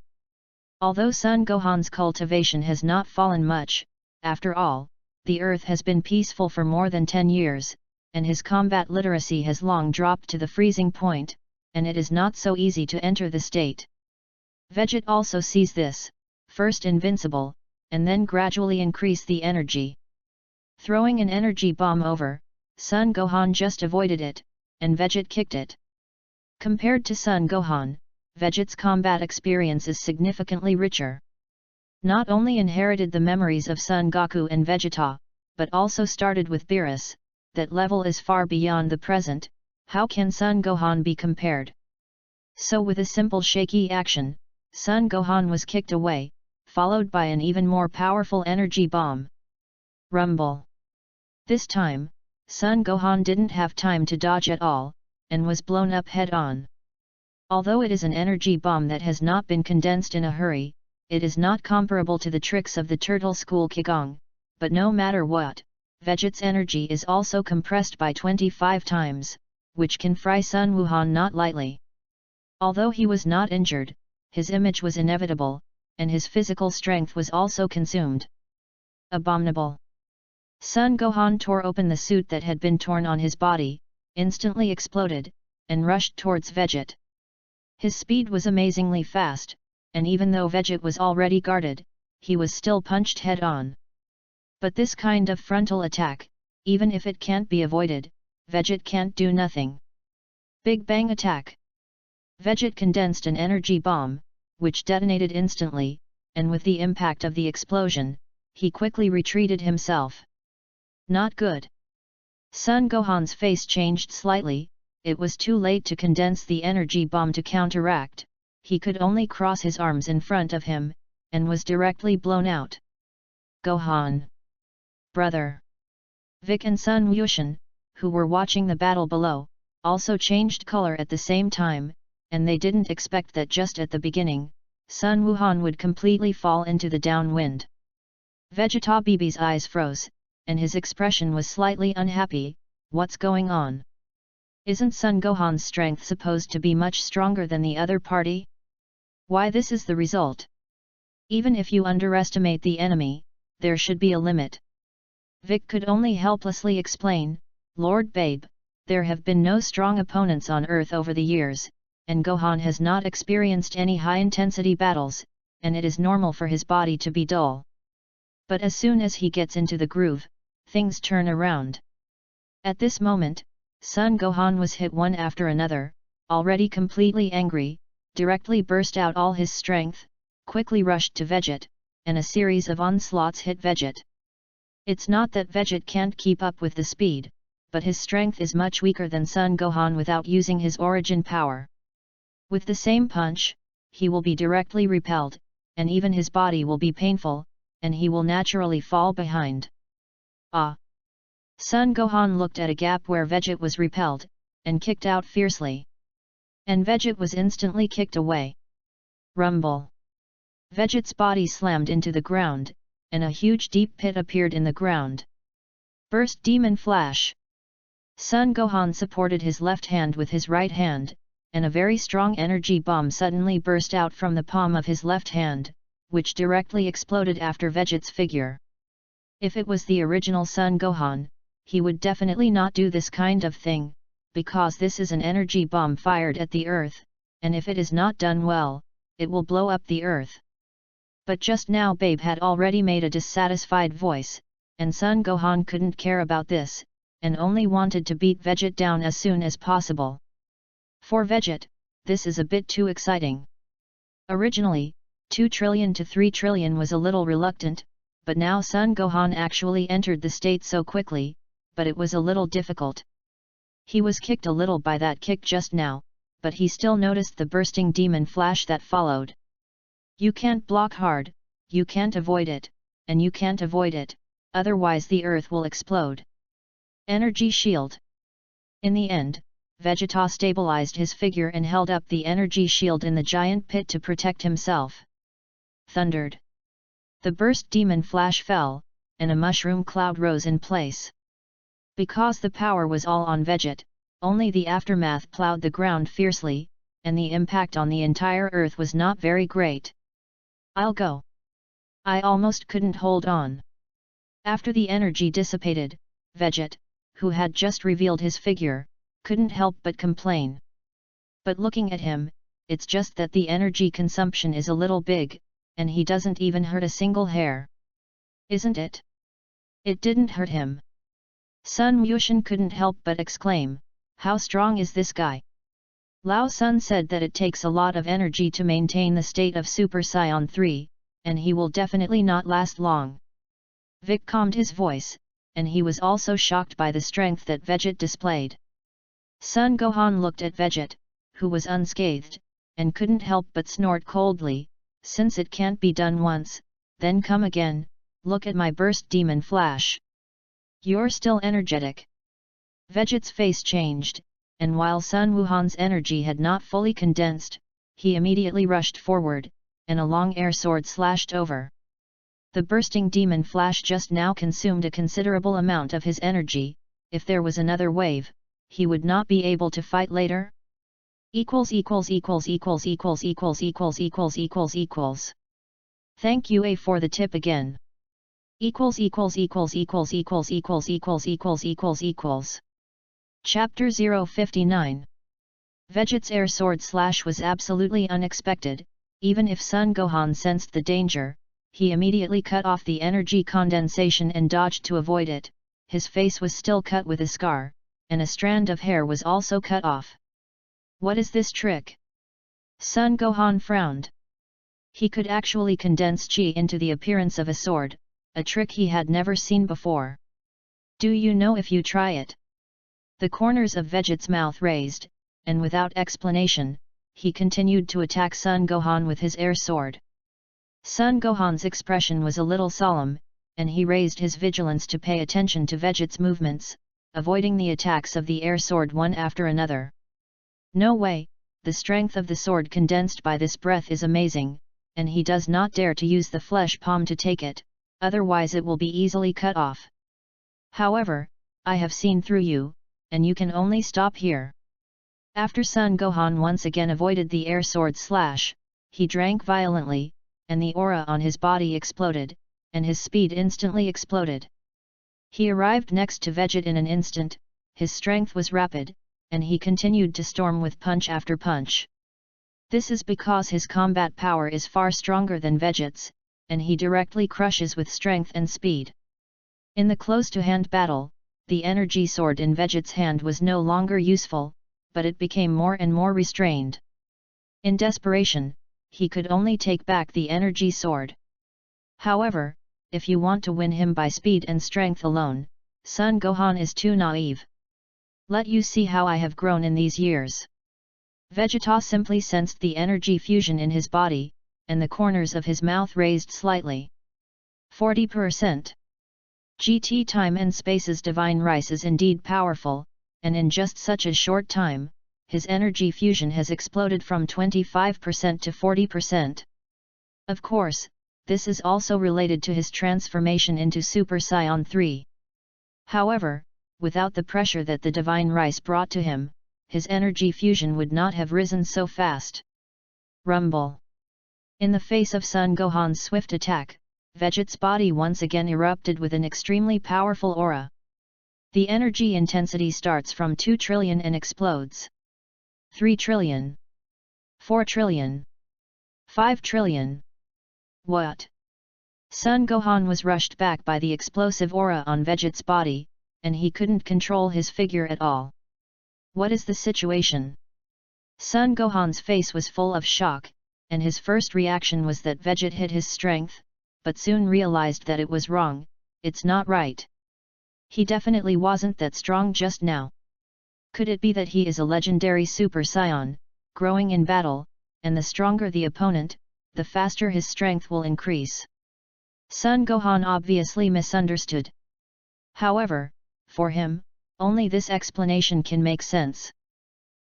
Although Sun Gohan's cultivation has not fallen much, after all, the Earth has been peaceful for more than 10 years, and his combat literacy has long dropped to the freezing point, and it is not so easy to enter the state. Vegeta also sees this, first invincible, and then gradually increase the energy. Throwing an energy bomb over, Sun Gohan just avoided it, and Vegeta kicked it. Compared to Sun Gohan, Vegeta's combat experience is significantly richer. Not only inherited the memories of Son Goku and Vegeta, but also started with Beerus, that level is far beyond the present. How can Sun Gohan be compared? So with a simple shaky action, Sun Gohan was kicked away, followed by an even more powerful energy bomb. Rumble! This time, Sun Gohan didn't have time to dodge at all, and was blown up head-on. Although it is an energy bomb that has not been condensed in a hurry, it is not comparable to the tricks of the Turtle School Qigong, but no matter what, Vegeta's energy is also compressed by 25 times, which can fry Sun Wuhan not lightly. Although he was not injured, his image was inevitable, and his physical strength was also consumed. Abominable! Sun Gohan tore open the suit that had been torn on his body, instantly exploded, and rushed towards Vegeta. His speed was amazingly fast, and even though Vegeta was already guarded, he was still punched head-on. But this kind of frontal attack, even if it can't be avoided, Vegeta can't do nothing. Big Bang Attack! Vegeta condensed an energy bomb, which detonated instantly, and with the impact of the explosion, he quickly retreated himself. Not good. Sun Gohan's face changed slightly. It was too late to condense the energy bomb to counteract, he could only cross his arms in front of him, and was directly blown out. Gohan! Brother! Vic and Sun Wushan, who were watching the battle below, also changed color at the same time, and they didn't expect that just at the beginning, Sun Wuhan would completely fall into the downwind. Vegeta BB's eyes froze, and his expression was slightly unhappy. What's going on? Isn't Sun Gohan's strength supposed to be much stronger than the other party? Why this is the result? Even if you underestimate the enemy, there should be a limit. Vic could only helplessly explain, Lord Babe, there have been no strong opponents on Earth over the years, and Gohan has not experienced any high-intensity battles, and it is normal for his body to be dull. But as soon as he gets into the groove, things turn around. At this moment, Sun Gohan was hit one after another, already completely angry, directly burst out all his strength, quickly rushed to Vegeta, and a series of onslaughts hit Vegeta. It's not that Vegeta can't keep up with the speed, but his strength is much weaker than Sun Gohan without using his origin power. With the same punch, he will be directly repelled, and even his body will be painful, and he will naturally fall behind. Ah! Sun Gohan looked at a gap where Vegeta was repelled, and kicked out fiercely. And Vegeta was instantly kicked away. Rumble! Vegeta's body slammed into the ground, and a huge deep pit appeared in the ground. Burst Demon Flash! Sun Gohan supported his left hand with his right hand, and a very strong energy bomb suddenly burst out from the palm of his left hand, which directly exploded after Vegeta's figure. If it was the original Sun Gohan, he would definitely not do this kind of thing, because this is an energy bomb fired at the Earth, and if it is not done well, it will blow up the Earth. But just now Babe had already made a dissatisfied voice, and Sun Gohan couldn't care about this, and only wanted to beat Vegeta down as soon as possible. For Vegeta, this is a bit too exciting. Originally, 2 trillion to 3 trillion was a little reluctant, but now Sun Gohan actually entered the state so quickly, but it was a little difficult. He was kicked a little by that kick just now, but he still noticed the bursting demon flash that followed. You can't block hard, you can't avoid it, and you can't avoid it, otherwise the Earth will explode. Energy Shield. In the end, Vegeta stabilized his figure and held up the energy shield in the giant pit to protect himself. Thundered. The burst demon flash fell, and a mushroom cloud rose in place. Because the power was all on Vegeta, only the aftermath plowed the ground fiercely, and the impact on the entire Earth was not very great. I'll go. I almost couldn't hold on. After the energy dissipated, Vegeta, who had just revealed his figure, couldn't help but complain. But looking at him, it's just that the energy consumption is a little big, and he doesn't even hurt a single hair. Isn't it? It didn't hurt him. Sun Wushan couldn't help but exclaim, how strong is this guy? Lao Sun said that it takes a lot of energy to maintain the state of Super Saiyan 3, and he will definitely not last long. Vic calmed his voice, and he was also shocked by the strength that Vegeta displayed. Sun Gohan looked at Vegeta, who was unscathed, and couldn't help but snort coldly, since it can't be done once, then come again, look at my burst demon flash. You're still energetic. Vegeta's face changed, and while Sun Wuhan's energy had not fully condensed, he immediately rushed forward, and a long air sword slashed over. The bursting demon flash just now consumed a considerable amount of his energy. If there was another wave, he would not be able to fight later? Equals equals equals equals equals equals equals equals equals equals. Thank you for the tip again. Equals equals equals equals equals equals equals equals equals equals. Chapter 059. Vegeta's air sword slash was absolutely unexpected. Even if Sun Gohan sensed the danger, he immediately cut off the energy condensation and dodged to avoid it. His face was still cut with a scar, and a strand of hair was also cut off. What is this trick? Sun Gohan frowned. He could actually condense chi into the appearance of a sword, a trick he had never seen before. Do you know if you try it? The corners of Vegeta's mouth raised, and without explanation, he continued to attack Sun Gohan with his air sword. Sun Gohan's expression was a little solemn, and he raised his vigilance to pay attention to Vegeta's movements, avoiding the attacks of the air sword one after another. No way, the strength of the sword condensed by this breath is amazing, and he does not dare to use the flesh palm to take it, otherwise it will be easily cut off. However, I have seen through you, and you can only stop here. After Sun Gohan once again avoided the air sword slash, he drank violently, and the aura on his body exploded, and his speed instantly exploded. He arrived next to Vegeta in an instant, his strength was rapid, and he continued to storm with punch after punch. This is because his combat power is far stronger than Vegeta's, and he directly crushes with strength and speed. In the close-to-hand battle, the energy sword in Vegeta's hand was no longer useful, but it became more and more restrained. In desperation, he could only take back the energy sword. However, if you want to win him by speed and strength alone, Sun Gohan is too naive. Let you see how I have grown in these years. Vegeta simply sensed the energy fusion in his body, and the corners of his mouth raised slightly. 40%. GT time and space's divine rice is indeed powerful, and in just such a short time, his energy fusion has exploded from 25% to 40%. Of course, this is also related to his transformation into Super Saiyan 3. However, without the pressure that the divine rice brought to him, his energy fusion would not have risen so fast. Rumble. In the face of Sun Gohan's swift attack, Vegeta's body once again erupted with an extremely powerful aura. The energy intensity starts from 2 trillion and explodes. 3 trillion. 4 trillion. 5 trillion. What? Sun Gohan was rushed back by the explosive aura on Vegeta's body, and he couldn't control his figure at all. What is the situation? Sun Gohan's face was full of shock, and his first reaction was that Vegeta hid his strength, but soon realized that it was wrong. It's not right. He definitely wasn't that strong just now. Could it be that he is a legendary Super Saiyan, growing in battle, and the stronger the opponent, the faster his strength will increase? Sun Gohan obviously misunderstood. However, for him, only this explanation can make sense.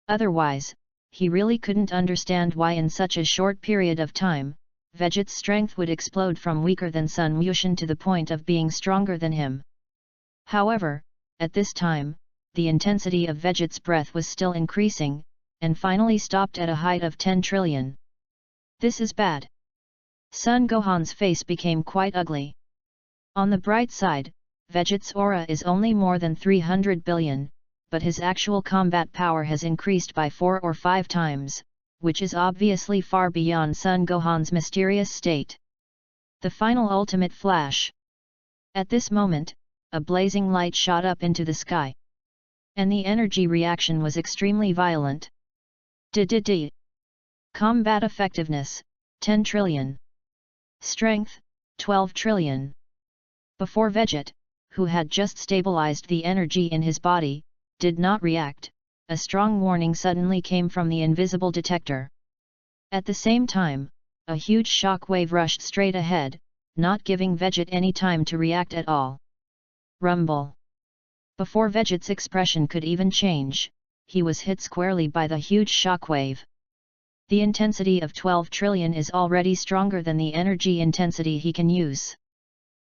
Otherwise, he really couldn't understand why in such a short period of time, Vegeta's strength would explode from weaker than Sun Wushan to the point of being stronger than him. However, at this time, the intensity of Vegeta's breath was still increasing, and finally stopped at a height of 10 trillion. This is bad. Sun Gohan's face became quite ugly. On the bright side, Vegeta's aura is only more than 300 billion, but his actual combat power has increased by 4 or 5 times, which is obviously far beyond Sun Gohan's mysterious state. The final ultimate flash. At this moment, a blazing light shot up into the sky. And the energy reaction was extremely violent. Combat effectiveness, 10 trillion. Strength, 12 trillion. Before Vegeta, who had just stabilized the energy in his body, did not react, a strong warning suddenly came from the invisible detector. At the same time, a huge shock wave rushed straight ahead, not giving Vegeta any time to react at all. Rumble. Before Vegeta's expression could even change, he was hit squarely by the huge shock wave. The intensity of 12 trillion is already stronger than the energy intensity he can use.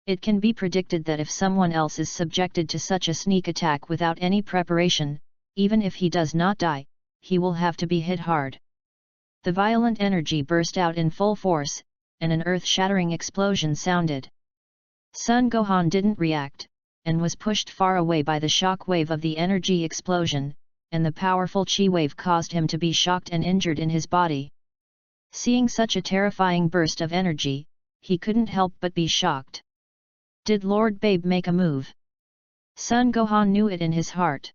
It can be predicted that if someone else is subjected to such a sneak attack without any preparation, even if he does not die, he will have to be hit hard. The violent energy burst out in full force, and an earth-shattering explosion sounded. Son Gohan didn't react, and was pushed far away by the shock wave of the energy explosion, and the powerful chi wave caused him to be shocked and injured in his body. Seeing such a terrifying burst of energy, he couldn't help but be shocked. Did Lord Babe make a move? Son Gohan knew it in his heart.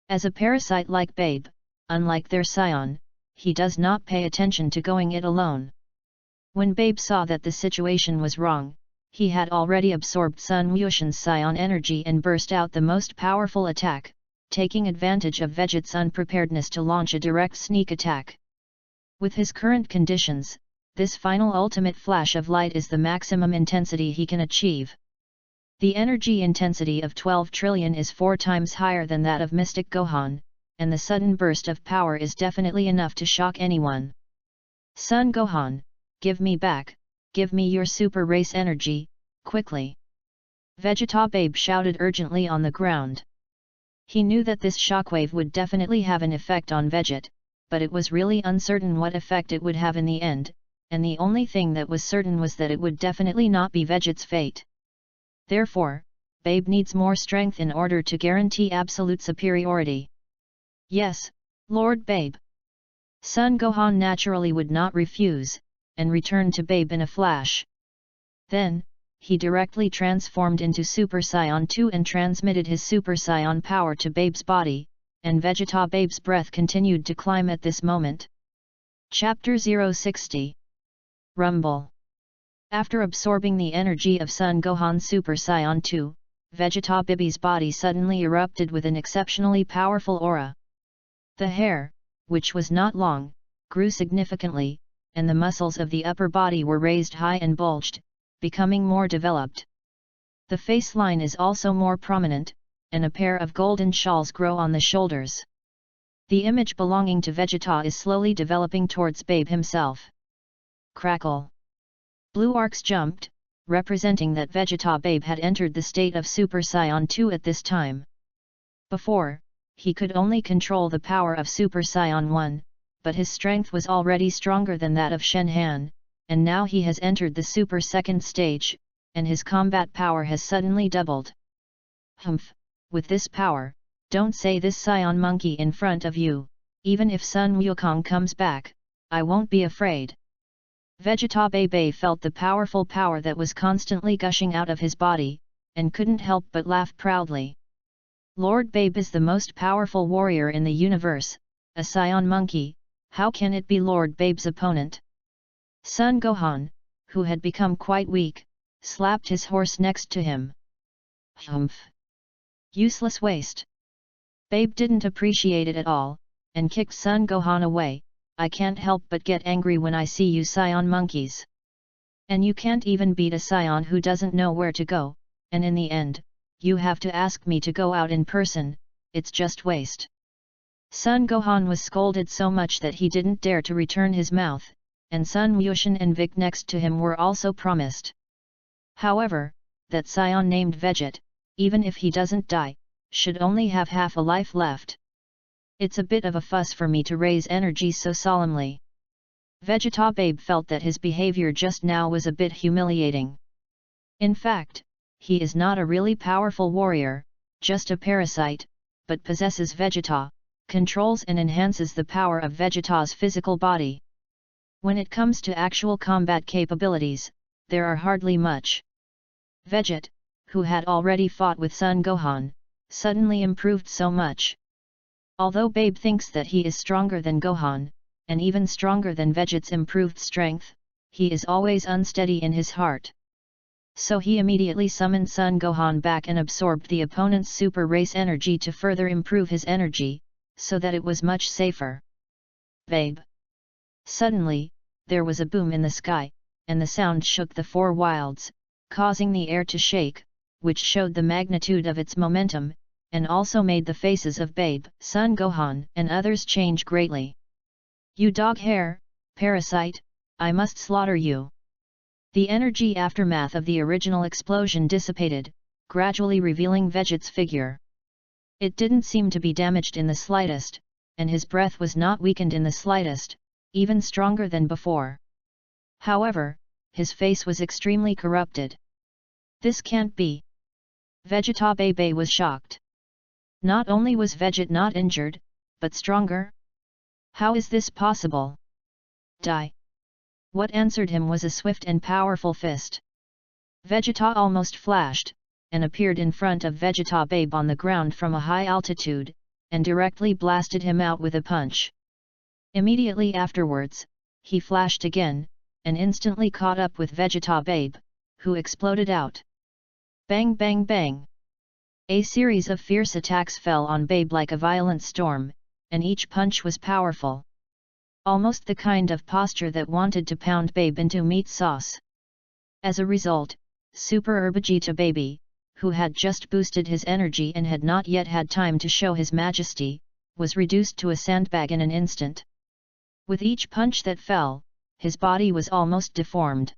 As a parasite like Babe, unlike their scion, he does not pay attention to going it alone. When Babe saw that the situation was wrong, he had already absorbed Sun Wushan's scion energy and burst out the most powerful attack, taking advantage of Vegeta's unpreparedness to launch a direct sneak attack. With his current conditions, this final ultimate flash of light is the maximum intensity he can achieve. The energy intensity of 12 trillion is 4 times higher than that of Mystic Gohan, and the sudden burst of power is definitely enough to shock anyone. Son Gohan, give me back, give me your super race energy, quickly! Vegeta Babe shouted urgently on the ground. He knew that this shockwave would definitely have an effect on Vegeta, but it was really uncertain what effect it would have in the end, and the only thing that was certain was that it would definitely not be Vegeta's fate. Therefore, Babe needs more strength in order to guarantee absolute superiority. Yes, Lord Babe. Son Gohan naturally would not refuse, and returned to Babe in a flash. Then, he directly transformed into Super Saiyan 2 and transmitted his Super Saiyan power to Babe's body, and Vegeta Babe's breath continued to climb at this moment. Chapter 060. Rumble. After absorbing the energy of Son Gohan Super Saiyan 2, Vegeta Baby's body suddenly erupted with an exceptionally powerful aura. The hair, which was not long, grew significantly, and the muscles of the upper body were raised high and bulged, becoming more developed. The face line is also more prominent, and a pair of golden shawls grow on the shoulders. The image belonging to Vegeta is slowly developing towards Babe himself. Crackle! Blue arcs jumped, representing that Vegeta Babe had entered the state of Super Saiyan 2 at this time. Before, he could only control the power of Super Saiyan 1, but his strength was already stronger than that of Shen Han, and now he has entered the Super Second stage, and his combat power has suddenly doubled. Humph, with this power, don't say this Saiyan monkey in front of you, even if Sun Wukong comes back, I won't be afraid. Vegeta Babe felt the powerful power that was constantly gushing out of his body, and couldn't help but laugh proudly. Lord Babe is the most powerful warrior in the universe, a Saiyan monkey, how can it be Lord Babe's opponent? Son Gohan, who had become quite weak, slapped his horse next to him. Humph! Useless waste! Babe didn't appreciate it at all, and kicked Son Gohan away. I can't help but get angry when I see you Saiyan monkeys. And you can't even beat a Saiyan who doesn't know where to go, and in the end, you have to ask me to go out in person, it's just waste. Son Gohan was scolded so much that he didn't dare to return his mouth, and Sun Wushan and Vic next to him were also promised. However, that Saiyan named Vegeta, even if he doesn't die, should only have half a life left. It's a bit of a fuss for me to raise energy so solemnly. Vegeta Babe felt that his behavior just now was a bit humiliating. In fact, he is not a really powerful warrior, just a parasite, but possesses Vegeta, controls and enhances the power of Vegeta's physical body. When it comes to actual combat capabilities, there are hardly much. Vegeta, who had already fought with Son Gohan, suddenly improved so much. Although Babe thinks that he is stronger than Gohan, and even stronger than Vegeta's improved strength, he is always unsteady in his heart. So he immediately summoned Son Gohan back and absorbed the opponent's super race energy to further improve his energy, so that it was much safer. Babe! Suddenly, there was a boom in the sky, and the sound shook the four wilds, causing the air to shake, which showed the magnitude of its momentum, and also made the faces of Babe, Son Gohan, and others change greatly. You dog hair, parasite, I must slaughter you. The energy aftermath of the original explosion dissipated, gradually revealing Vegeta's figure. It didn't seem to be damaged in the slightest, and his breath was not weakened in the slightest, even stronger than before. However, his face was extremely corrupted. This can't be. Vegeta Bebe was shocked. Not only was Veget not injured, but stronger? How is this possible? Die! What answered him was a swift and powerful fist. Vegeta almost flashed, and appeared in front of Vegeta Babe on the ground from a high altitude, and directly blasted him out with a punch. Immediately afterwards, he flashed again, and instantly caught up with Vegeta Babe, who exploded out. Bang bang bang! A series of fierce attacks fell on Babe like a violent storm, and each punch was powerful. Almost the kind of posture that wanted to pound Babe into meat sauce. As a result, Super Vegeta Baby, who had just boosted his energy and had not yet had time to show his majesty, was reduced to a sandbag in an instant. With each punch that fell, his body was almost deformed.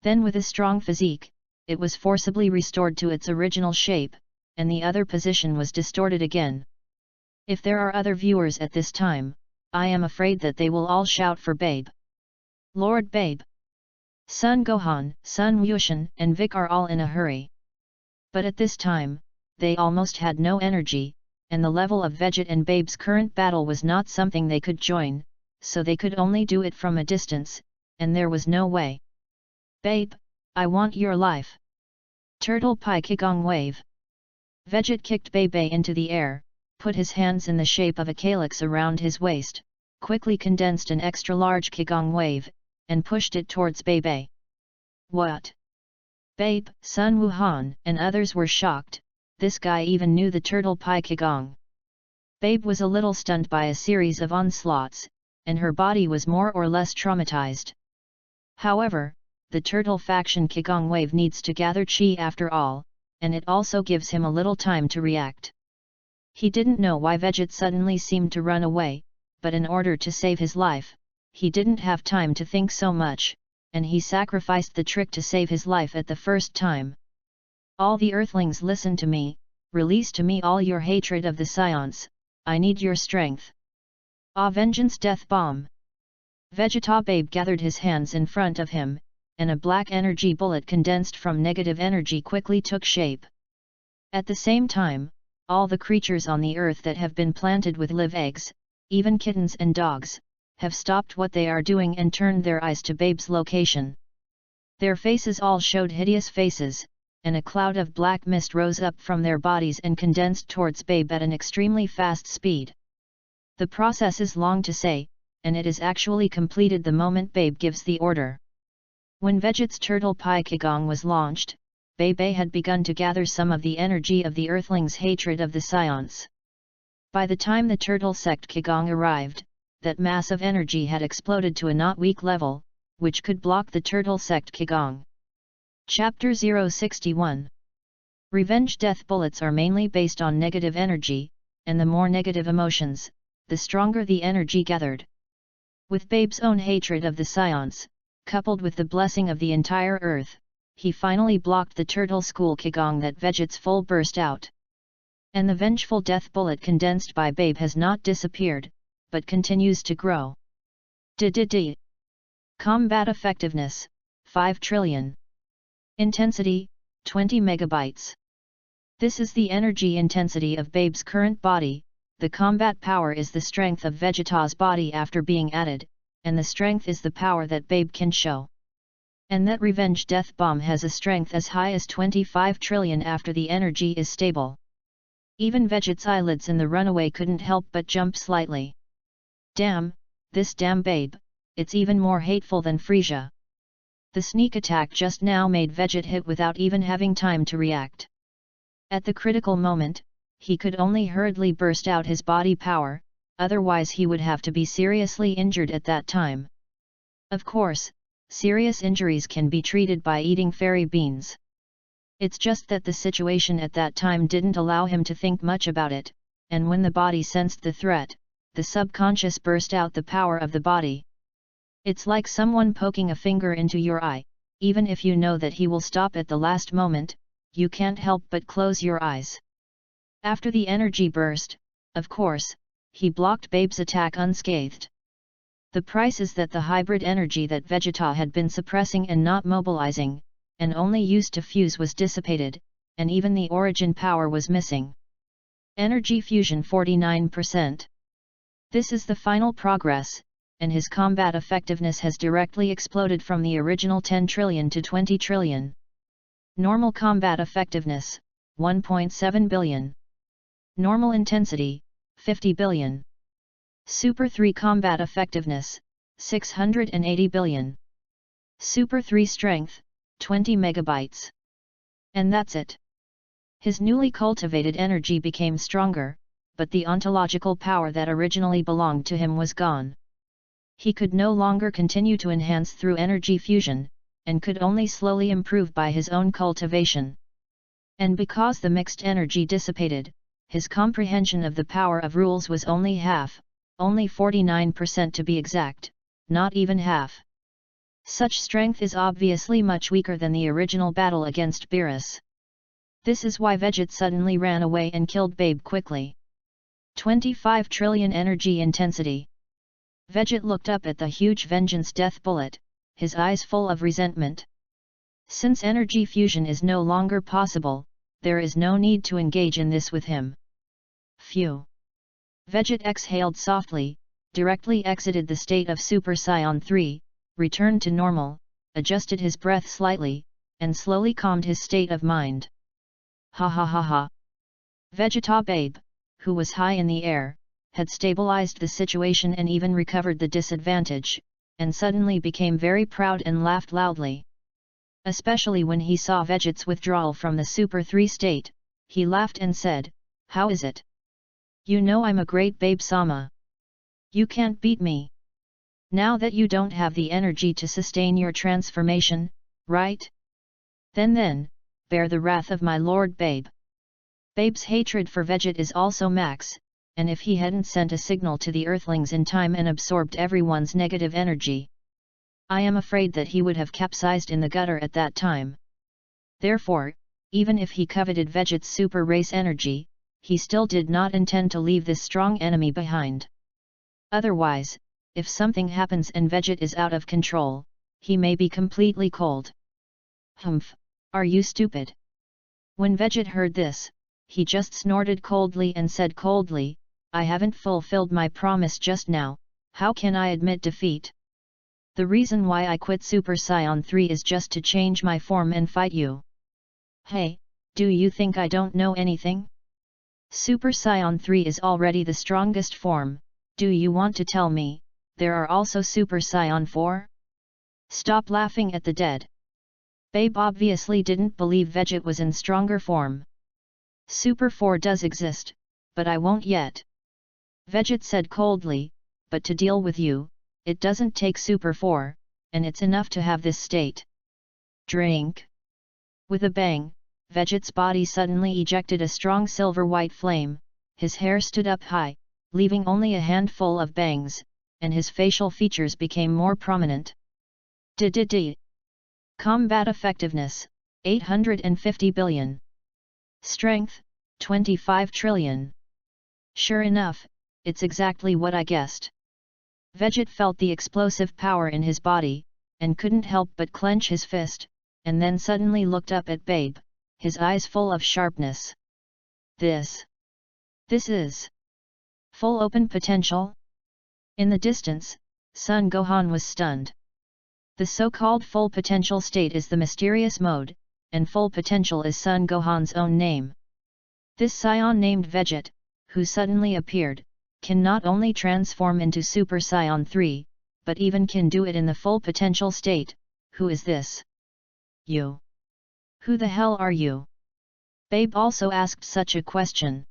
Then with a strong physique, it was forcibly restored to its original shape, and the other position was distorted again. If there are other viewers at this time, I am afraid that they will all shout for Babe. Lord Babe! Son Gohan, Son Wushan and Vic are all in a hurry. But at this time, they almost had no energy, and the level of Veget and Babe's current battle was not something they could join, so they could only do it from a distance, and there was no way. Babe, I want your life! Turtle Pie Kigong Wave! Veget kicked Bebe into the air, put his hands in the shape of a calyx around his waist, quickly condensed an extra-large Kigong wave, and pushed it towards Bebe. What? Babe, Sun Wuhan, and others were shocked. This guy even knew the Turtle Pie Kigong. Babe was a little stunned by a series of onslaughts, and her body was more or less traumatized. However, the Turtle Faction Kigong wave needs to gather chi after all, and it also gives him a little time to react. He didn't know why Veget suddenly seemed to run away, but in order to save his life, he didn't have time to think so much, and he sacrificed the trick to save his life at the first time. All the Earthlings, listen to me, release to me all your hatred of the Scions, I need your strength. Ah, Vengeance Death Bomb! Vegeta Babe gathered his hands in front of him, and a black energy bullet condensed from negative energy quickly took shape. At the same time, all the creatures on the earth that have been planted with live eggs, even kittens and dogs, have stopped what they are doing and turned their eyes to Babe's location. Their faces all showed hideous faces, and a cloud of black mist rose up from their bodies and condensed towards Babe at an extremely fast speed. The process is long to say, and it is actually completed the moment Babe gives the order. When Veget's Turtle Pie Kigong was launched, Bebe had begun to gather some of the energy of the Earthlings' hatred of the Scions. By the time the Turtle Sect Kigong arrived, that mass of energy had exploded to a not weak level, which could block the Turtle Sect Kigong. Chapter 061. Revenge death bullets are mainly based on negative energy, and the more negative emotions, the stronger the energy gathered. With Babe's own hatred of the Scions, coupled with the blessing of the entire earth, he finally blocked the Turtle School Kigong that Veget's full burst out. And the vengeful death bullet condensed by Babe has not disappeared, but continues to grow. Combat effectiveness, 5 trillion. Intensity, 20 megabytes. This is the energy intensity of Babe's current body, the combat power is the strength of Vegeta's body after being added, and the strength is the power that Babe can show. And that revenge death bomb has a strength as high as 25 trillion after the energy is stable. Even Veget's eyelids in the runaway couldn't help but jump slightly. Damn, this damn Babe, it's even more hateful than Frisia. The sneak attack just now made Veget hit without even having time to react. At the critical moment, he could only hurriedly burst out his body power, otherwise he would have to be seriously injured at that time. Of course, serious injuries can be treated by eating fairy beans. It's just that the situation at that time didn't allow him to think much about it, and when the body sensed the threat, the subconscious burst out the power of the body. It's like someone poking a finger into your eye, even if you know that he will stop at the last moment, you can't help but close your eyes. After the energy burst, of course, he blocked Babe's attack unscathed. The price is that the hybrid energy that Vegeta had been suppressing and not mobilizing, and only used to fuse was dissipated, and even the origin power was missing. Energy fusion 49%. This is the final progress, and his combat effectiveness has directly exploded from the original 10 trillion to 20 trillion. Normal combat effectiveness, 1.7 billion. Normal intensity, 50 billion. Super 3 combat effectiveness, 680 billion. Super 3 strength, 20 megabytes. And that's it. His newly cultivated energy became stronger, but the ontological power that originally belonged to him was gone. He could no longer continue to enhance through energy fusion, and could only slowly improve by his own cultivation. And because the mixed energy dissipated, his comprehension of the power of rules was only half, only 49% to be exact, not even half. Such strength is obviously much weaker than the original battle against Beerus. This is why Vegeta suddenly ran away and killed Babe quickly. 25 trillion energy intensity. Vegeta looked up at the huge vengeance death bullet, his eyes full of resentment. Since energy fusion is no longer possible, there is no need to engage in this with him. Phew. Vegeta exhaled softly, directly exited the state of Super Saiyan 3, returned to normal, adjusted his breath slightly, and slowly calmed his state of mind. Ha ha ha ha. Vegeta Babe, who was high in the air, had stabilized the situation and even recovered the disadvantage, and suddenly became very proud and laughed loudly. Especially when he saw Vegeta's withdrawal from the Super 3 state, he laughed and said, "How is it? You know I'm a great Babe-sama. You can't beat me. Now that you don't have the energy to sustain your transformation, right? Then, bear the wrath of my Lord Babe." Babe's hatred for Vegeta is also max, and if he hadn't sent a signal to the Earthlings in time and absorbed everyone's negative energy, I am afraid that he would have capsized in the gutter at that time. Therefore, even if he coveted Vegeta's super race energy, he still did not intend to leave this strong enemy behind. Otherwise, if something happens and Vegeta is out of control, he may be completely cold. Humph, are you stupid? When Vegeta heard this, he just snorted coldly and said coldly, "I haven't fulfilled my promise just now, how can I admit defeat? The reason why I quit Super Saiyan 3 is just to change my form and fight you. Hey, do you think I don't know anything? Super Saiyan 3 is already the strongest form, do you want to tell me, there are also Super Saiyan 4? Stop laughing at the dead." Babe obviously didn't believe Vegeta was in stronger form. "Super 4 does exist, but I won't yet," Vegeta said coldly, "but to deal with you, it doesn't take Super 4, and it's enough to have this state." Drink. With a bang, Vegeta's body suddenly ejected a strong silver-white flame, his hair stood up high, leaving only a handful of bangs, and his facial features became more prominent. D. Combat effectiveness, 850 billion. Strength, 25 trillion. Sure enough, it's exactly what I guessed. Vegeta felt the explosive power in his body, and couldn't help but clench his fist, and then suddenly looked up at Babe, his eyes full of sharpness. This is full open potential? In the distance, Son Gohan was stunned. The so-called full potential state is the mysterious mode, and full potential is Son Gohan's own name. This Saiyan named Vegeta, who suddenly appeared, can not only transform into Super Saiyan 3, but even can do it in the full potential state. Who is this? You? Who the hell are you? Babe also asked such a question.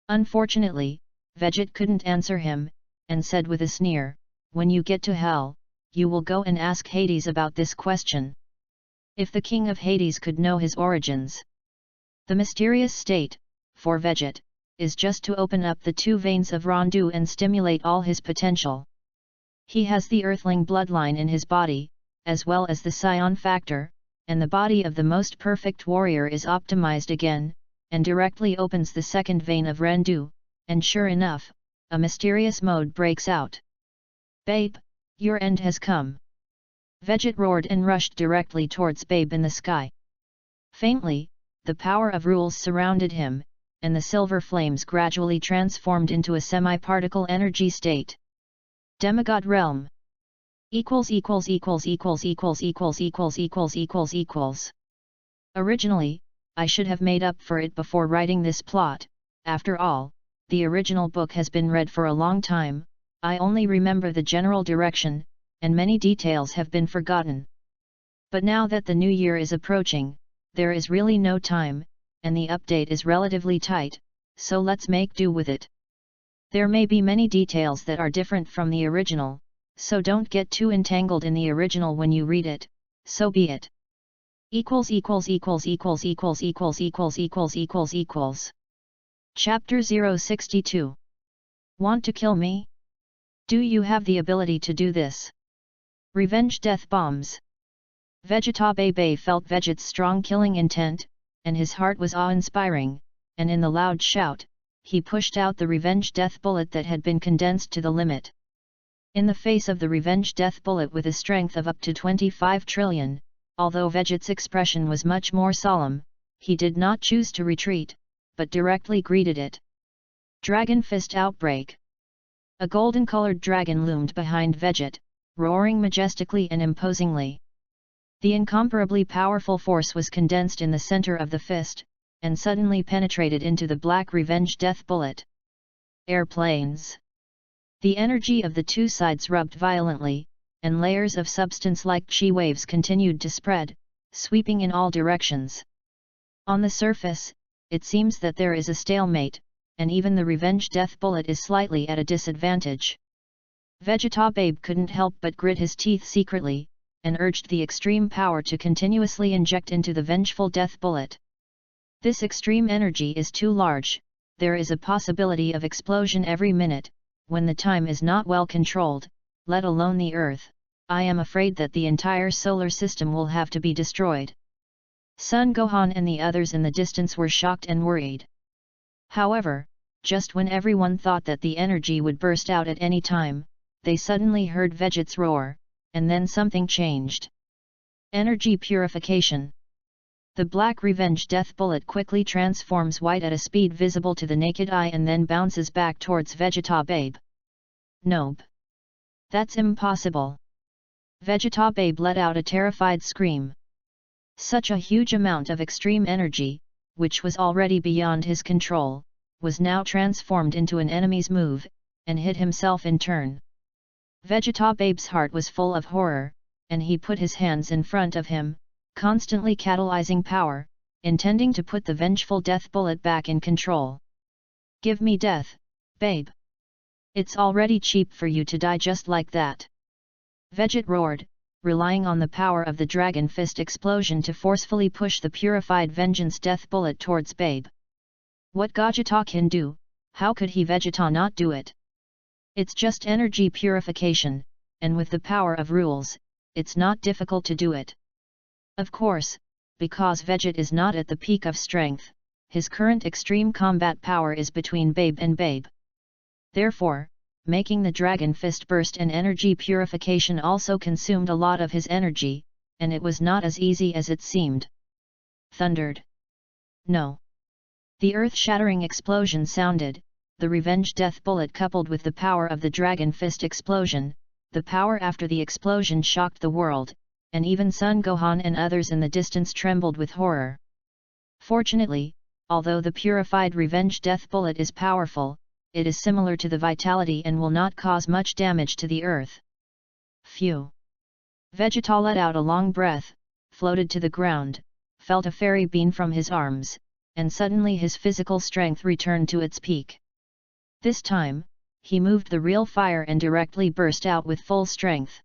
Unfortunately, Vegeta couldn't answer him, and said with a sneer, "When you get to hell, you will go and ask Hades about this question." If the king of Hades could know his origins. The mysterious state, for Vegeta, is just to open up the two veins of Rondu and stimulate all his potential. He has the Earthling bloodline in his body, as well as the Saiyan factor, and the body of the most perfect warrior is optimized again, and directly opens the second vein of Rendu, and sure enough, a mysterious mode breaks out. "Babe, your end has come!" Vegit roared and rushed directly towards Babe in the sky. Faintly, the power of rules surrounded him, and the silver flames gradually transformed into a semi-particle energy state. Demigod realm. Originally, I should have made up for it before writing this plot. After all, the original book has been read for a long time. I only remember the general direction, and many details have been forgotten. But now that the new year is approaching, there is really no time, and the update is relatively tight, so let's make do with it. There may be many details that are different from the original, so don't get too entangled in the original when you read it, so be it. Chapter 062. Want to kill me? Do you have the ability to do this? Revenge death bombs. Vegeta Bebe felt Vegeta's strong killing intent, and his heart was awe-inspiring, and in the loud shout, he pushed out the revenge death bullet that had been condensed to the limit. In the face of the revenge death bullet with a strength of up to 25 trillion, although Vegeta's expression was much more solemn, he did not choose to retreat, but directly greeted it. Dragon Fist Outbreak. A golden-colored dragon loomed behind Vegeta, roaring majestically and imposingly. The incomparably powerful force was condensed in the center of the fist, and suddenly penetrated into the black revenge death bullet. Airplanes. The energy of the two sides rubbed violently, and layers of substance like chi waves continued to spread, sweeping in all directions. On the surface, it seems that there is a stalemate, and even the revenge death bullet is slightly at a disadvantage. Vegeta Babe couldn't help but grit his teeth secretly, and urged the extreme power to continuously inject into the vengeful death bullet. This extreme energy is too large, there is a possibility of explosion every minute, when the time is not well controlled, let alone the Earth. I am afraid that the entire solar system will have to be destroyed. Son Gohan and the others in the distance were shocked and worried. However, just when everyone thought that the energy would burst out at any time, they suddenly heard Vegeta's roar, and then something changed. Energy purification. The black revenge death bullet quickly transforms white at a speed visible to the naked eye and then bounces back towards Vegeta Babe. Nope. That's impossible. Vegeta Babe let out a terrified scream. Such a huge amount of extreme energy, which was already beyond his control, was now transformed into an enemy's move, and hit himself in turn. Vegeta Babe's heart was full of horror, and he put his hands in front of him, constantly catalyzing power, intending to put the vengeful death bullet back in control. Give me death, Babe. It's already cheap for you to die just like that. Vegeta roared, relying on the power of the Dragon Fist explosion to forcefully push the purified vengeance death bullet towards Babe. What Gogeta can do, how could he Vegeta not do it? It's just energy purification, and with the power of rules, it's not difficult to do it. Of course, because Vegeta is not at the peak of strength, his current extreme combat power is between Babe and Babe. Therefore, making the Dragon Fist burst and energy purification also consumed a lot of his energy, and it was not as easy as it seemed. Thundered. No. The earth-shattering explosion sounded, the revenge death bullet coupled with the power of the Dragon Fist explosion, the power after the explosion shocked the world, and even Son Gohan and others in the distance trembled with horror. Fortunately, although the purified revenge death bullet is powerful, it is similar to the vitality and will not cause much damage to the earth. Phew! Vegeta let out a long breath, floated to the ground, felt a fairy beam from his arms, and suddenly his physical strength returned to its peak. This time, he moved the real fire and directly burst out with full strength.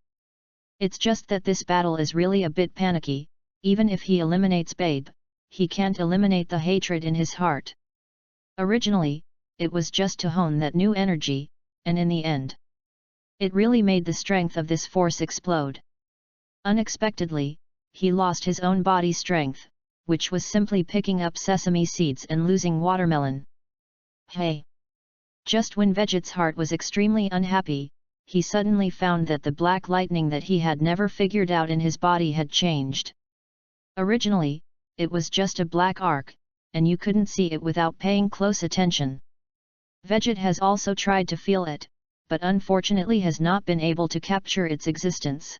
It's just that this battle is really a bit panicky, even if he eliminates Babe, he can't eliminate the hatred in his heart. Originally, it was just to hone that new energy, and in the end, it really made the strength of this force explode. Unexpectedly, he lost his own body strength, which was simply picking up sesame seeds and losing watermelon. Hey! Just when Veget's heart was extremely unhappy, he suddenly found that the black lightning that he had never figured out in his body had changed. Originally, it was just a black arc, and you couldn't see it without paying close attention. Veget has also tried to feel it, but unfortunately has not been able to capture its existence.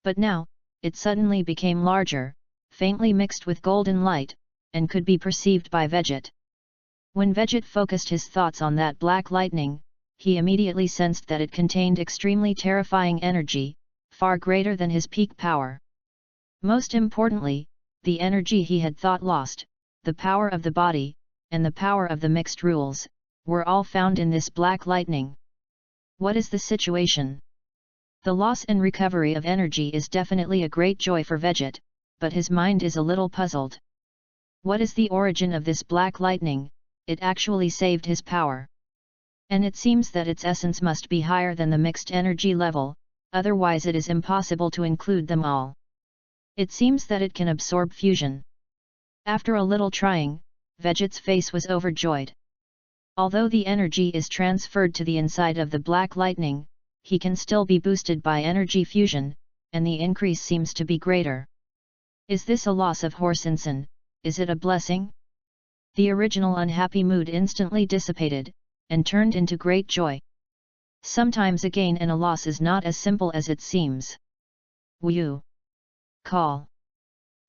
But now, it suddenly became larger, faintly mixed with golden light, and could be perceived by Veget. When Veget focused his thoughts on that black lightning, he immediately sensed that it contained extremely terrifying energy, far greater than his peak power. Most importantly, the energy he had thought lost, the power of the body, and the power of the mixed rules, were all found in this black lightning. What is the situation? The loss and recovery of energy is definitely a great joy for Veget, but his mind is a little puzzled. What is the origin of this black lightning? It actually saved his power. And it seems that its essence must be higher than the mixed energy level, otherwise it is impossible to include them all. It seems that it can absorb fusion. After a little trying, Veget's face was overjoyed. Although the energy is transferred to the inside of the black lightning, he can still be boosted by energy fusion, and the increase seems to be greater. Is this a loss of Horsensen? Is it a blessing? The original unhappy mood instantly dissipated, and turned into great joy. Sometimes a gain and a loss is not as simple as it seems. Woo! Call!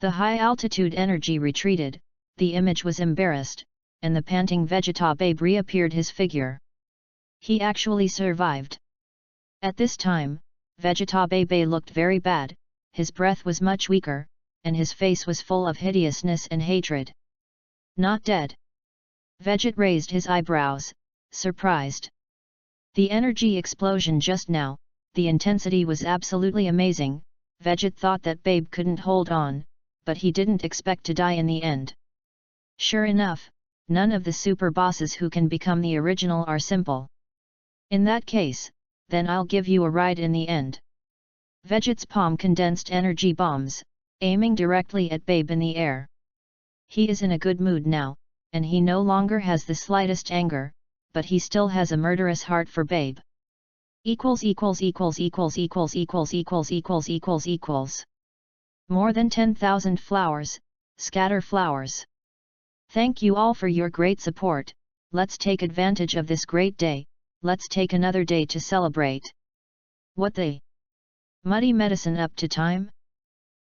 The high-altitude energy retreated, the image was embarrassed, and the panting Vegeta Babe reappeared his figure. He actually survived. At this time, Vegeta Babe looked very bad, his breath was much weaker, and his face was full of hideousness and hatred. Not dead. Veget raised his eyebrows, surprised. The energy explosion just now, the intensity was absolutely amazing. Veget thought that Babe couldn't hold on, but he didn't expect to die in the end. Sure enough, none of the super bosses who can become the original are simple. In that case, then I'll give you a ride in the end. Veget's palm condensed energy bombs, aiming directly at Babe in the air. He is in a good mood now, and he no longer has the slightest anger, but he still has a murderous heart for Babe. More than 10,000 flowers, scatter flowers. Thank you all for your great support. Let's take advantage of this great day. Let's take another day to celebrate. What the muddy medicine up to time?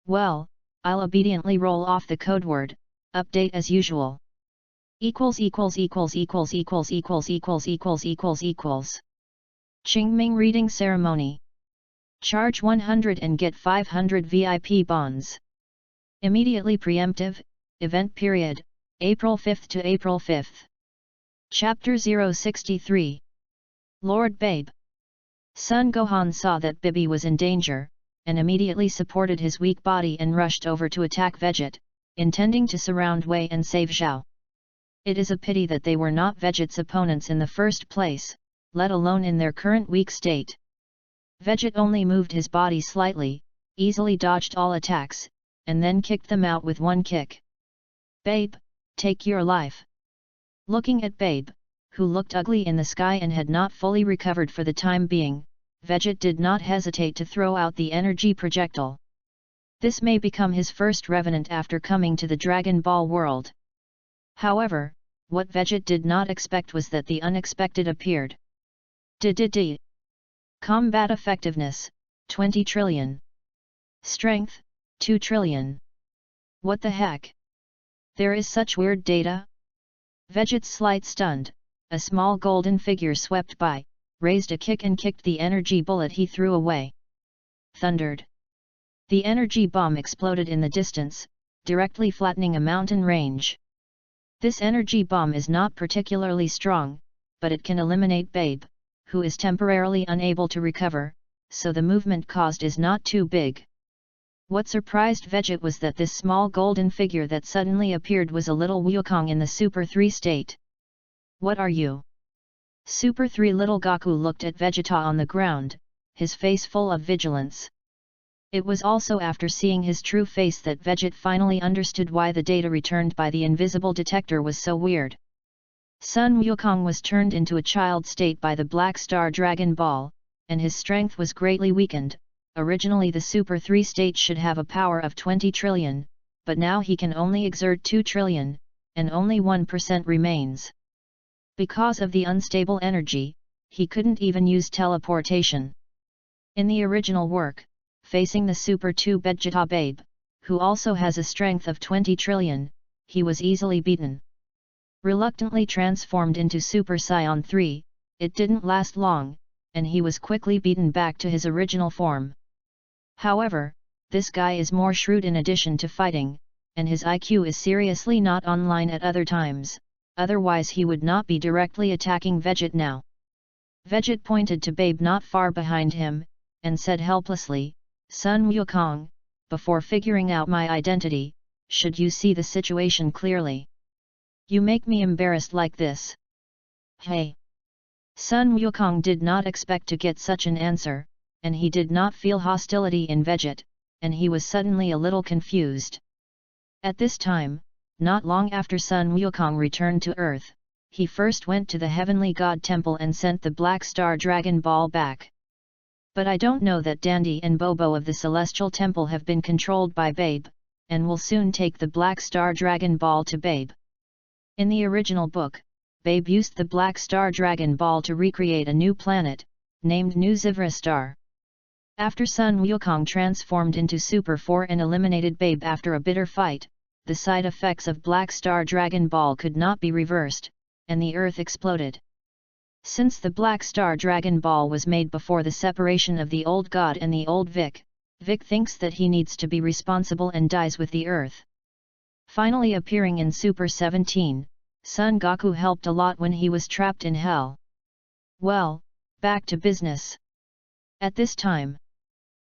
Well, I'll obediently roll off the code word, update as usual. Qingming reading ceremony. Charge 100 and get 500 VIP bonds. Immediately preemptive, event period, April 5th to April 5th. Chapter 063. Lord Babe. Son Gohan saw that Bibi was in danger, and immediately supported his weak body and rushed over to attack Veget, intending to surround Wei and save Zhao. It is a pity that they were not Veget's opponents in the first place, let alone in their current weak state. Veget only moved his body slightly, easily dodged all attacks, and then kicked them out with one kick. Babe, take your life. Looking at Babe, who looked ugly in the sky and had not fully recovered for the time being, Veget did not hesitate to throw out the energy projectile. This may become his first revenant after coming to the Dragon Ball world. However, what Veget did not expect was that the unexpected appeared. Combat effectiveness, 20 trillion. Strength, 2 trillion. What the heck? There is such weird data? Veget's slight stunned, a small golden figure swept by, raised a kick and kicked the energy bullet he threw away. Thundered. The energy bomb exploded in the distance, directly flattening a mountain range. This energy bomb is not particularly strong, but it can eliminate Babe, who is temporarily unable to recover, so the movement caused is not too big. What surprised Veget was that this small golden figure that suddenly appeared was a little Wukong in the Super 3 state. What are you? Super 3 little Goku looked at Vegeta on the ground, his face full of vigilance. It was also after seeing his true face that Vegeta finally understood why the data returned by the invisible detector was so weird. Sun Wukong was turned into a child state by the Black Star Dragon Ball, and his strength was greatly weakened. Originally the Super 3 state should have a power of 20 trillion, but now he can only exert 2 trillion, and only 1% remains. Because of the unstable energy, he couldn't even use teleportation. In the original work, facing the Super 2 Vegeta Babe, who also has a strength of 20 trillion, he was easily beaten. Reluctantly transformed into Super Saiyan 3, it didn't last long, and he was quickly beaten back to his original form. However, this guy is more shrewd in addition to fighting, and his IQ is seriously not online at other times, otherwise he would not be directly attacking Vegeta now. Vegeta pointed to Babe not far behind him, and said helplessly, Sun Wukong, before figuring out my identity, should you see the situation clearly? You make me embarrassed like this. Hey! Sun Wukong did not expect to get such an answer, and he did not feel hostility in Vegeta, and he was suddenly a little confused. At this time, not long after Sun Wukong returned to Earth, he first went to the Heavenly God Temple and sent the Black Star Dragon Ball back. But I don't know that Dandy and Bobo of the Celestial Temple have been controlled by Babe, and will soon take the Black Star Dragon Ball to Babe. In the original book, Babe used the Black Star Dragon Ball to recreate a new planet, named New Zivra Star. After Sun Wukong transformed into Super 4 and eliminated Babe after a bitter fight, the side effects of Black Star Dragon Ball could not be reversed, and the Earth exploded. Since the Black Star Dragon Ball was made before the separation of the old God and the old Vic thinks that he needs to be responsible and dies with the Earth. Finally appearing in Super 17, Son Goku helped a lot when he was trapped in hell. Well, back to business. At this time,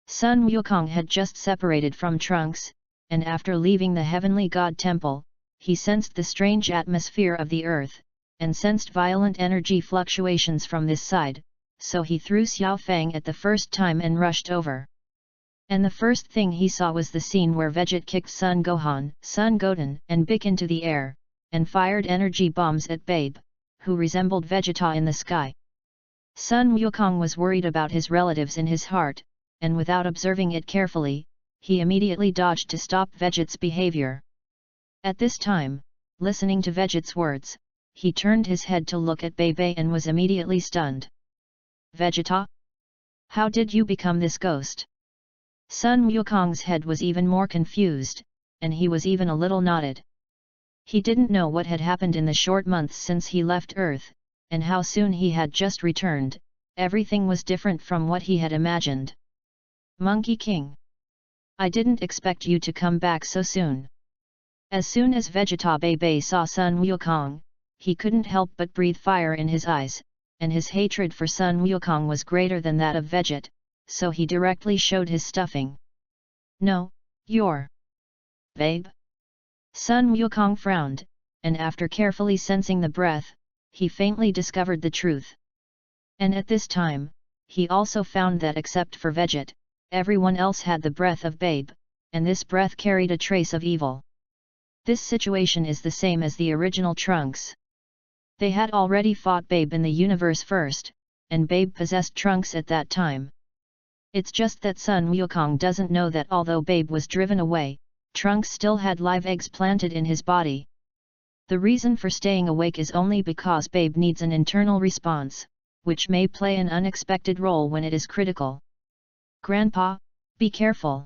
Sun Wukong had just separated from Trunks, and after leaving the Heavenly God Temple, he sensed the strange atmosphere of the Earth, and sensed violent energy fluctuations from this side, so he threw Xiao Fang at the first time and rushed over. And the first thing he saw was the scene where Vegeta kicked Sun Gohan, Sun Goten and Bic into the air, and fired energy bombs at Babe, who resembled Vegeta in the sky. Sun Wukong was worried about his relatives in his heart, and without observing it carefully, he immediately dodged to stop Vegeta's behavior. At this time, listening to Vegeta's words, he turned his head to look at Bebe and was immediately stunned. Vegeta? How did you become this ghost? Sun Wukong's head was even more confused, and he was even a little knotted. He didn't know what had happened in the short months since he left Earth, and how soon he had just returned. Everything was different from what he had imagined. Monkey King. I didn't expect you to come back so soon. As soon as Vegeta Bebe saw Sun Wukong, he couldn't help but breathe fire in his eyes, and his hatred for Sun Wukong was greater than that of Vegeta, so he directly showed his stuffing. No, you're Babe? Sun Wukong frowned, and after carefully sensing the breath, he faintly discovered the truth. And at this time, he also found that except for Vegeta, everyone else had the breath of Babe, and this breath carried a trace of evil. This situation is the same as the original Trunks. They had already fought Babe in the universe first, and Babe possessed Trunks at that time. It's just that Sun Wukong doesn't know that although Babe was driven away, Trunks still had live eggs planted in his body. The reason for staying awake is only because Babe needs an internal response, which may play an unexpected role when it is critical. Grandpa, be careful!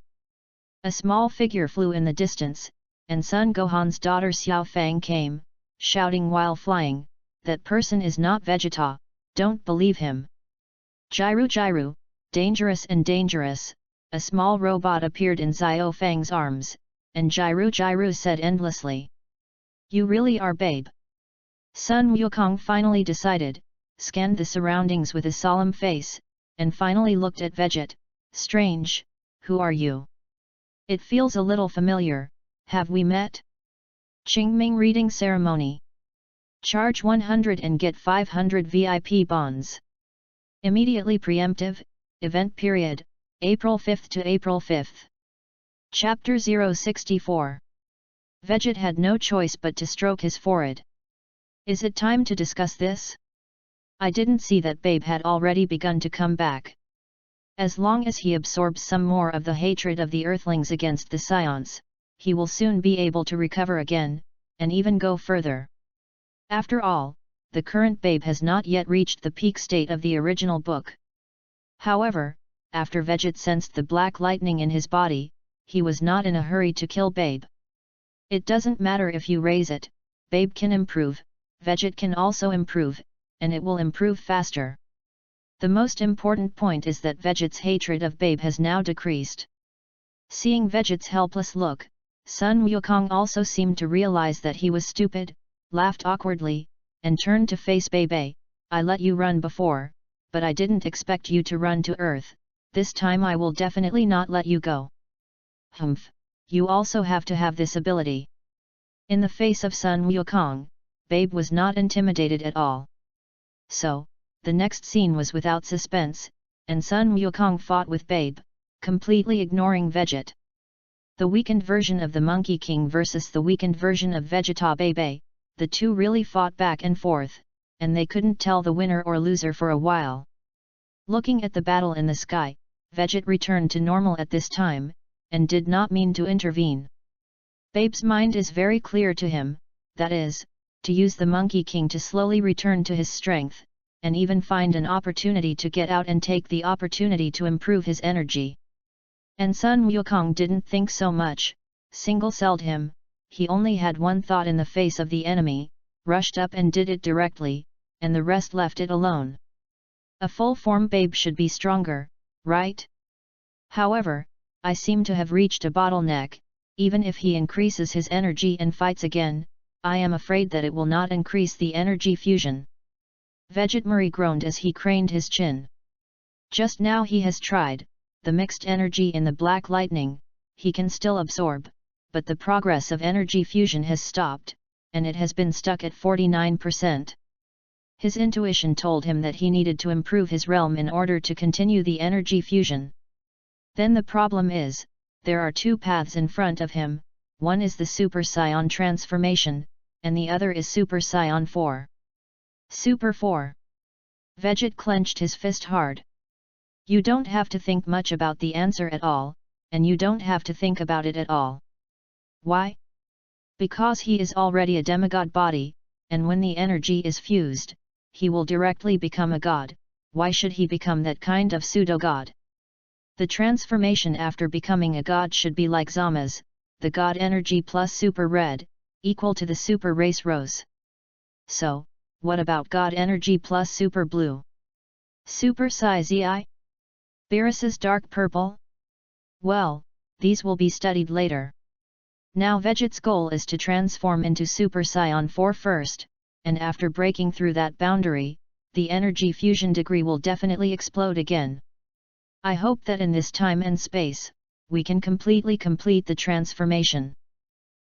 A small figure flew in the distance, and Sun Gohan's daughter Xiao Fang came, shouting while flying, "That person is not Vegeta, don't believe him!" Gyru Gyru, dangerous and dangerous, a small robot appeared in Xiao Fang's arms, and Gyru Gyru said endlessly, "You really are Babe." Sun Wukong finally decided, scanned the surroundings with a solemn face, and finally looked at Vegeta. Strange, who are you? It feels a little familiar, have we met? Qingming Reading Ceremony. Charge 100 and get 500 VIP bonds. Immediately preemptive, event period, April 5th to April 5th. Chapter 064. Vegit had no choice but to stroke his forehead. Is it time to discuss this? I didn't see that Babe had already begun to come back. As long as he absorbs some more of the hatred of the Earthlings against the Scions, he will soon be able to recover again, and even go further. After all, the current Babe has not yet reached the peak state of the original book. However, after Vegit sensed the black lightning in his body, he was not in a hurry to kill Babe. It doesn't matter if you raise it, Babe can improve, Vegit can also improve, and it will improve faster. The most important point is that Vegit's hatred of Babe has now decreased. Seeing Vegit's helpless look, Sun Wukong also seemed to realize that he was stupid, laughed awkwardly, and turned to face Babe. I let you run before, but I didn't expect you to run to Earth. This time I will definitely not let you go. Humph, you also have to have this ability. In the face of Sun Wukong, Babe was not intimidated at all. So, the next scene was without suspense, and Sun Wukong fought with Babe, completely ignoring Vegit. The weakened version of the Monkey King versus the weakened version of Vegeta Babe, the two really fought back and forth, and they couldn't tell the winner or loser for a while. Looking at the battle in the sky, Vegit returned to normal at this time, and did not mean to intervene. Babe's mind is very clear to him, that is, to use the Monkey King to slowly return to his strength, and even find an opportunity to get out and take the opportunity to improve his energy. And Sun Wukong didn't think so much, single-celled him, he only had one thought in the face of the enemy, rushed up and did it directly, and the rest left it alone. A full-form Babe should be stronger, right? However, I seem to have reached a bottleneck. Even if he increases his energy and fights again, I am afraid that it will not increase the energy fusion. Vegit Murray groaned as he craned his chin. Just now he has tried, the mixed energy in the black lightning, he can still absorb, but the progress of energy fusion has stopped, and it has been stuck at 49%. His intuition told him that he needed to improve his realm in order to continue the energy fusion. Then the problem is, there are two paths in front of him, one is the Super Saiyan transformation, and the other is Super Saiyan 4. Super 4. Vegit clenched his fist hard. You don't have to think much about the answer at all, and you don't have to think about it at all. Why? Because he is already a demigod body, and when the energy is fused, he will directly become a god. Why should he become that kind of pseudo-god? The transformation after becoming a god should be like Zama's, the god energy plus super red, equal to the super race rose. So, what about god energy plus super blue? Super Sai Zi? Beerus's dark purple? Well, these will be studied later. Now Vegit's goal is to transform into Super Saiyan 4 first, and after breaking through that boundary, the energy fusion degree will definitely explode again. I hope that in this time and space, we can completely complete the transformation.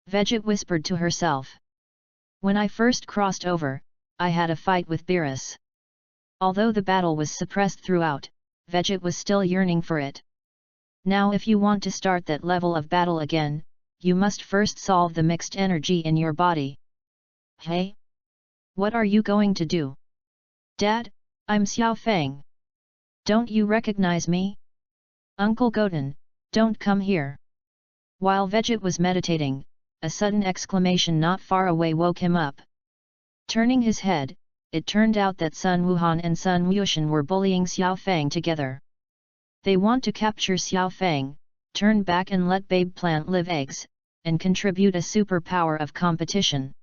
Vegit whispered to herself. When I first crossed over, I had a fight with Beerus. Although the battle was suppressed throughout, Vegit was still yearning for it. Now if you want to start that level of battle again, you must first solve the mixed energy in your body. Hey? What are you going to do? Dad, I'm Xiao Fang. Don't you recognize me? Uncle Goten, don't come here. While Vegit was meditating, a sudden exclamation not far away woke him up. Turning his head, it turned out that Sun Wuhan and Sun Wushan were bullying Xiao Fang together. They want to capture Xiao Fang, turn back and let Babe plant live eggs, and contribute a superpower of competition.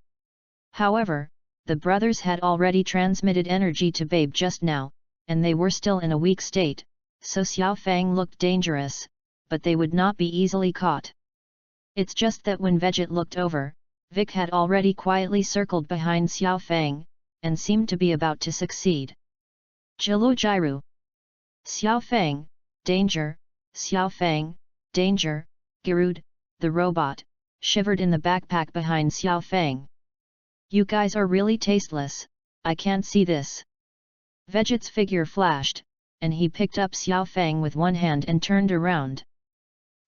However, the brothers had already transmitted energy to Babe just now, and they were still in a weak state, so Xiao Fang looked dangerous, but they would not be easily caught. It's just that when Vegit looked over, Vic had already quietly circled behind Xiao Fang, and seemed to be about to succeed. Jilu Jiru. Xiao Fang, danger, Xiao Fang, danger, Garud, the robot, shivered in the backpack behind Xiao Fang. You guys are really tasteless, I can't see this. Vegit's figure flashed, and he picked up Xiao Fang with one hand and turned around.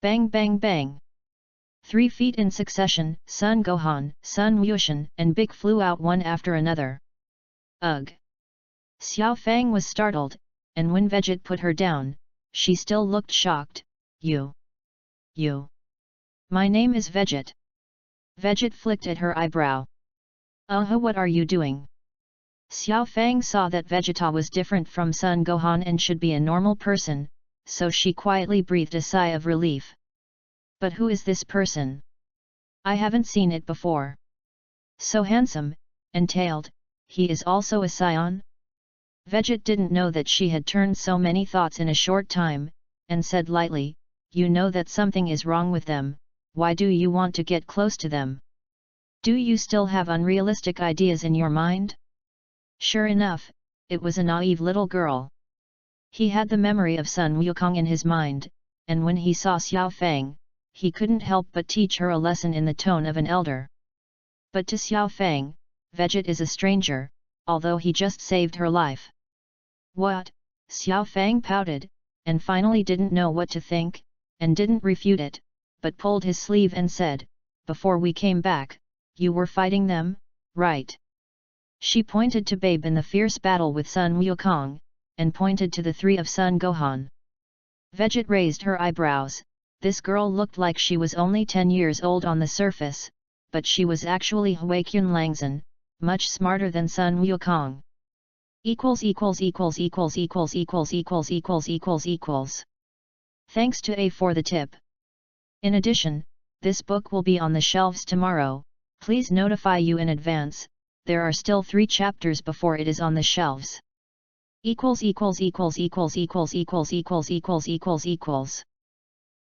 Bang bang bang! 3 feet in succession, Sun Gohan, Sun Wuxian, and Big flew out one after another. Ugh! Xiao Fang was startled, and when Vegeta put her down, she still looked shocked. You! My name is Vegeta. Vegeta flicked at her eyebrow. What are you doing? Xiao Fang saw that Vegeta was different from Sun Gohan and should be a normal person, so she quietly breathed a sigh of relief. But who is this person? I haven't seen it before. So handsome, and tailed, he is also a scion? Vegeta didn't know that she had turned so many thoughts in a short time, and said lightly, you know that something is wrong with them, why do you want to get close to them? Do you still have unrealistic ideas in your mind? Sure enough, it was a naive little girl. He had the memory of Sun Wukong in his mind, and when he saw Xiao Fang, he couldn't help but teach her a lesson in the tone of an elder. But to Xiao Fang, Vegeta is a stranger, although he just saved her life. What? Xiao Fang pouted, and finally didn't know what to think, and didn't refute it, but pulled his sleeve and said, before we came back, you were fighting them, right? She pointed to Babe in the fierce battle with Sun Wukong, and pointed to the 3 of Sun Gohan. Vegeta raised her eyebrows. This girl looked like she was only 10 years old on the surface, but she was actually Huaqian Langzhen, much smarter than Sun Wukong. Thanks to A for the tip. In addition, this book will be on the shelves tomorrow, please notify you in advance, there are still 3 chapters before it is on the shelves.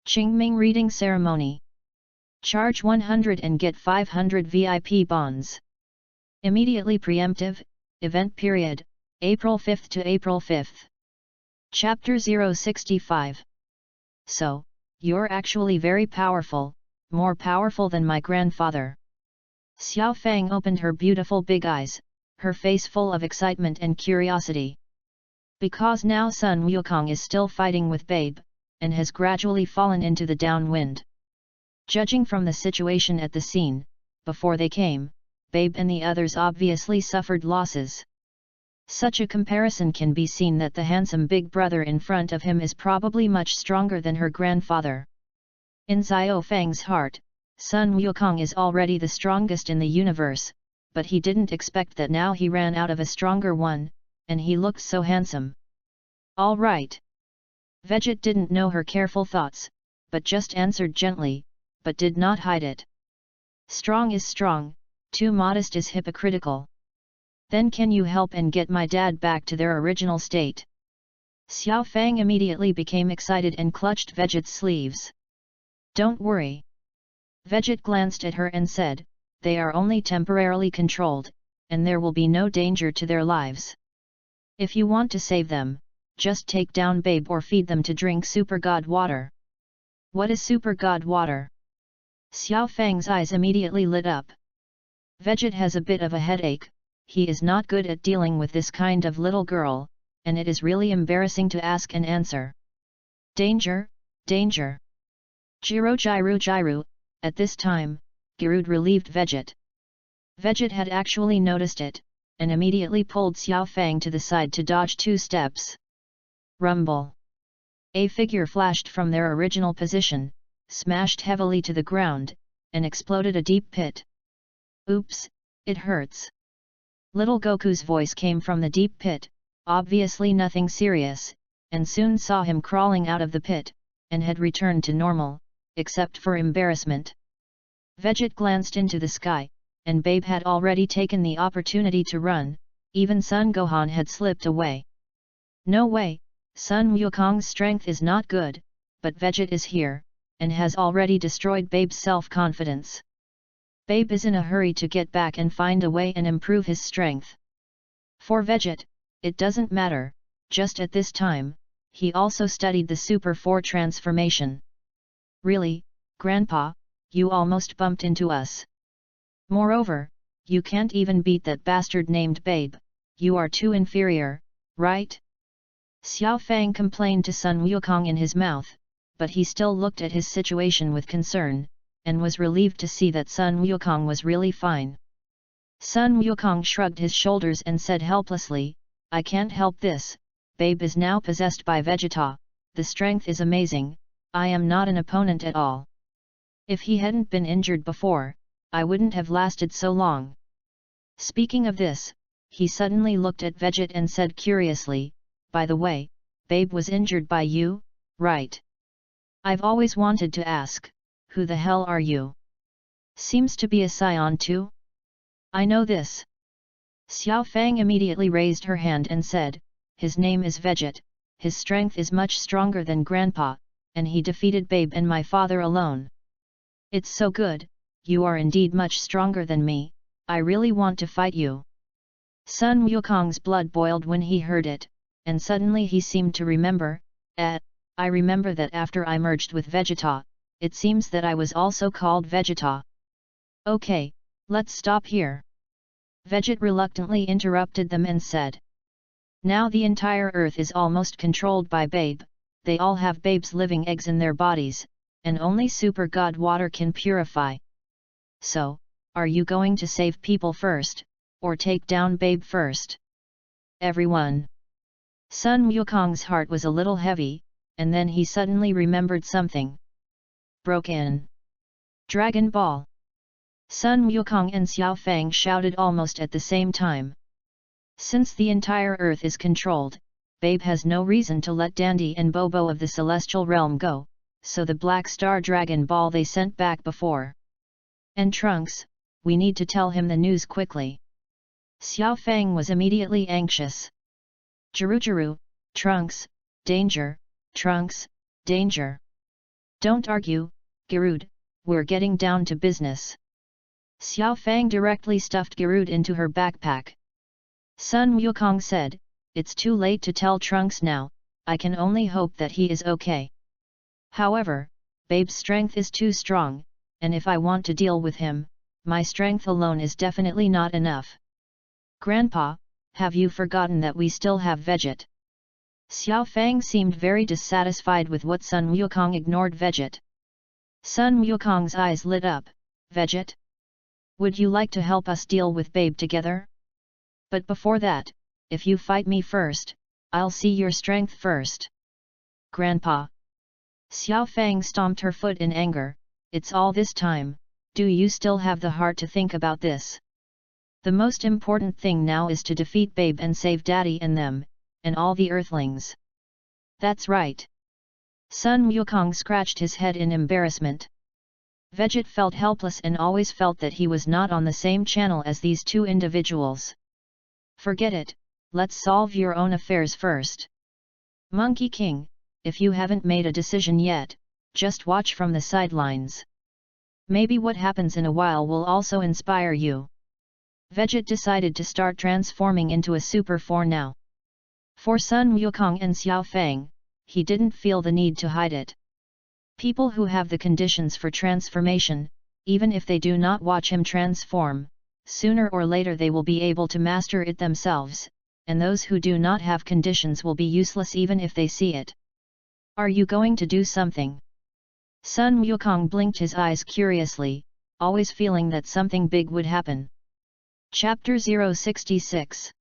Qingming Reading Ceremony. Charge 100 and get 500 VIP bonds. Immediately preemptive, event period, April 5th to April 5th. Chapter 065. So, you're actually very powerful, more powerful than my grandfather. Xiao Fang opened her beautiful big eyes, her face full of excitement and curiosity. Because now Sun Wukong is still fighting with Babe, and has gradually fallen into the downwind. Judging from the situation at the scene, before they came, Babe and the others obviously suffered losses. Such a comparison can be seen that the handsome big brother in front of him is probably much stronger than her grandfather. In Xiao Fang's heart, Sun Wukong is already the strongest in the universe, but he didn't expect that now he ran out of a stronger one, and he looked so handsome. All right. Vegeta didn't know her careful thoughts, but just answered gently, but did not hide it. Strong is strong, too modest is hypocritical. Then can you help and get my dad back to their original state? Xiao Fang immediately became excited and clutched Vegeta's sleeves. Don't worry. Vegeta glanced at her and said, they are only temporarily controlled, and there will be no danger to their lives. If you want to save them, just take down Babe or feed them to drink Super God water. What is Super God water? Xiao Fang's eyes immediately lit up. Vegeta has a bit of a headache, he is not good at dealing with this kind of little girl, and it is really embarrassing to ask and answer. Danger, danger. Jiru. At this time, Giroud relieved Vegeta. Vegeta had actually noticed it, and immediately pulled Xiao Fang to the side to dodge 2 steps. Rumble. A figure flashed from their original position, smashed heavily to the ground, and exploded a deep pit. Oops, it hurts. Little Goku's voice came from the deep pit, obviously nothing serious, and soon saw him crawling out of the pit, and had returned to normal, except for embarrassment. Vegeta glanced into the sky, and Babe had already taken the opportunity to run, even Sun Gohan had slipped away. No way, Sun Wukong's strength is not good, but Vegeta is here, and has already destroyed Babe's self-confidence. Babe is in a hurry to get back and find a way and improve his strength. For Vegeta, it doesn't matter, just at this time, he also studied the Super 4 transformation. Really, Grandpa, you almost bumped into us. Moreover, you can't even beat that bastard named Babe, you are too inferior, right? Xiao Fang complained to Sun Wukong in his mouth, but he still looked at his situation with concern, and was relieved to see that Sun Wukong was really fine. Sun Wukong shrugged his shoulders and said helplessly, "I can't help this, babe is now possessed by Vegeta, the strength is amazing, I am not an opponent at all. If he hadn't been injured before, I wouldn't have lasted so long." Speaking of this, he suddenly looked at Vegeta and said curiously, "By the way, babe was injured by you, right? I've always wanted to ask, who the hell are you? Seems to be a scion too?" "I know this." Xiao Fang immediately raised her hand and said, "His name is Vegeta, his strength is much stronger than Grandpa, and he defeated Babe and my father alone." "It's so good, you are indeed much stronger than me, I really want to fight you." Sun Wukong's blood boiled when he heard it, and suddenly he seemed to remember, I remember that after I merged with Vegeta, it seems that I was also called Vegeta." "Okay, let's stop here." Vegeta reluctantly interrupted them and said, "Now the entire earth is almost controlled by Babe, they all have Babe's living eggs in their bodies, and only Super God water can purify. So, are you going to save people first, or take down Babe first?" "Everyone." Sun Wukong's heart was a little heavy, and then he suddenly remembered something. "Broke in. Dragon Ball!" Sun Wukong and Xiao Fang shouted almost at the same time. Since the entire earth is controlled, Babe has no reason to let Dandy and Bobo of the Celestial Realm go, so the Black Star Dragon Ball they sent back before. "And Trunks, we need to tell him the news quickly." Xiao Fang was immediately anxious. "Jiru, Trunks, danger, Trunks, danger. Don't argue, Garud, we're getting down to business." Xiao Fang directly stuffed Garud into her backpack. Sun Wukong said, "It's too late to tell Trunks now, I can only hope that he is okay. However, Babe's strength is too strong, and if I want to deal with him, my strength alone is definitely not enough." "Grandpa, have you forgotten that we still have Vegeta?" Xiao Fang seemed very dissatisfied with what Sun Wukong ignored Vegeta. Sun Wukong's eyes lit up, "Vegeta? Would you like to help us deal with Babe together? But before that, if you fight me first, I'll see your strength first." "Grandpa." Xiao Fang stomped her foot in anger, "It's all this time, do you still have the heart to think about this? The most important thing now is to defeat Babe and save Daddy and them, and all the Earthlings." "That's right." Sun Wukong scratched his head in embarrassment. Vegeta felt helpless and always felt that he was not on the same channel as these two individuals. "Forget it, let's solve your own affairs first. Monkey King, if you haven't made a decision yet, just watch from the sidelines. Maybe what happens in a while will also inspire you." Vegeta decided to start transforming into a Super 4 now. For Sun Wukong and Xiao Fang, he didn't feel the need to hide it. People who have the conditions for transformation, even if they do not watch him transform, sooner or later they will be able to master it themselves, and those who do not have conditions will be useless even if they see it. "Are you going to do something?" Sun Wukong blinked his eyes curiously, always feeling that something big would happen. Chapter 066.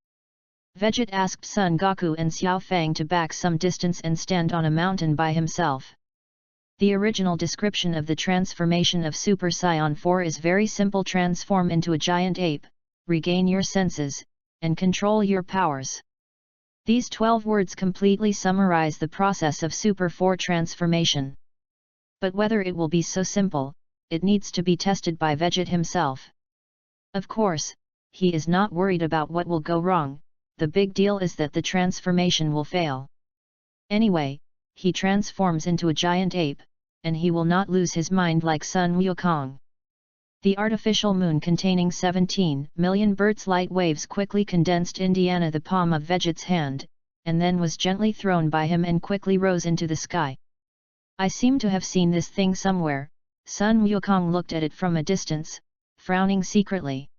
Vegeta asked Son Goku and Xiao Fang to back some distance and stand on a mountain by himself. The original description of the transformation of Super Saiyan 4 is very simple: transform into a giant ape, regain your senses, and control your powers. These 12 words completely summarize the process of Super 4 transformation. But whether it will be so simple, it needs to be tested by Vegeta himself. Of course, he is not worried about what will go wrong, the big deal is that the transformation will fail. Anyway, he transforms into a giant ape, and he will not lose his mind like Sun Wukong. The artificial moon containing 17 million Hertz light waves quickly condensed Indiana the palm of Vegeta's hand, and then was gently thrown by him and quickly rose into the sky. "I seem to have seen this thing somewhere." Sun Wukong looked at it from a distance, frowning secretly.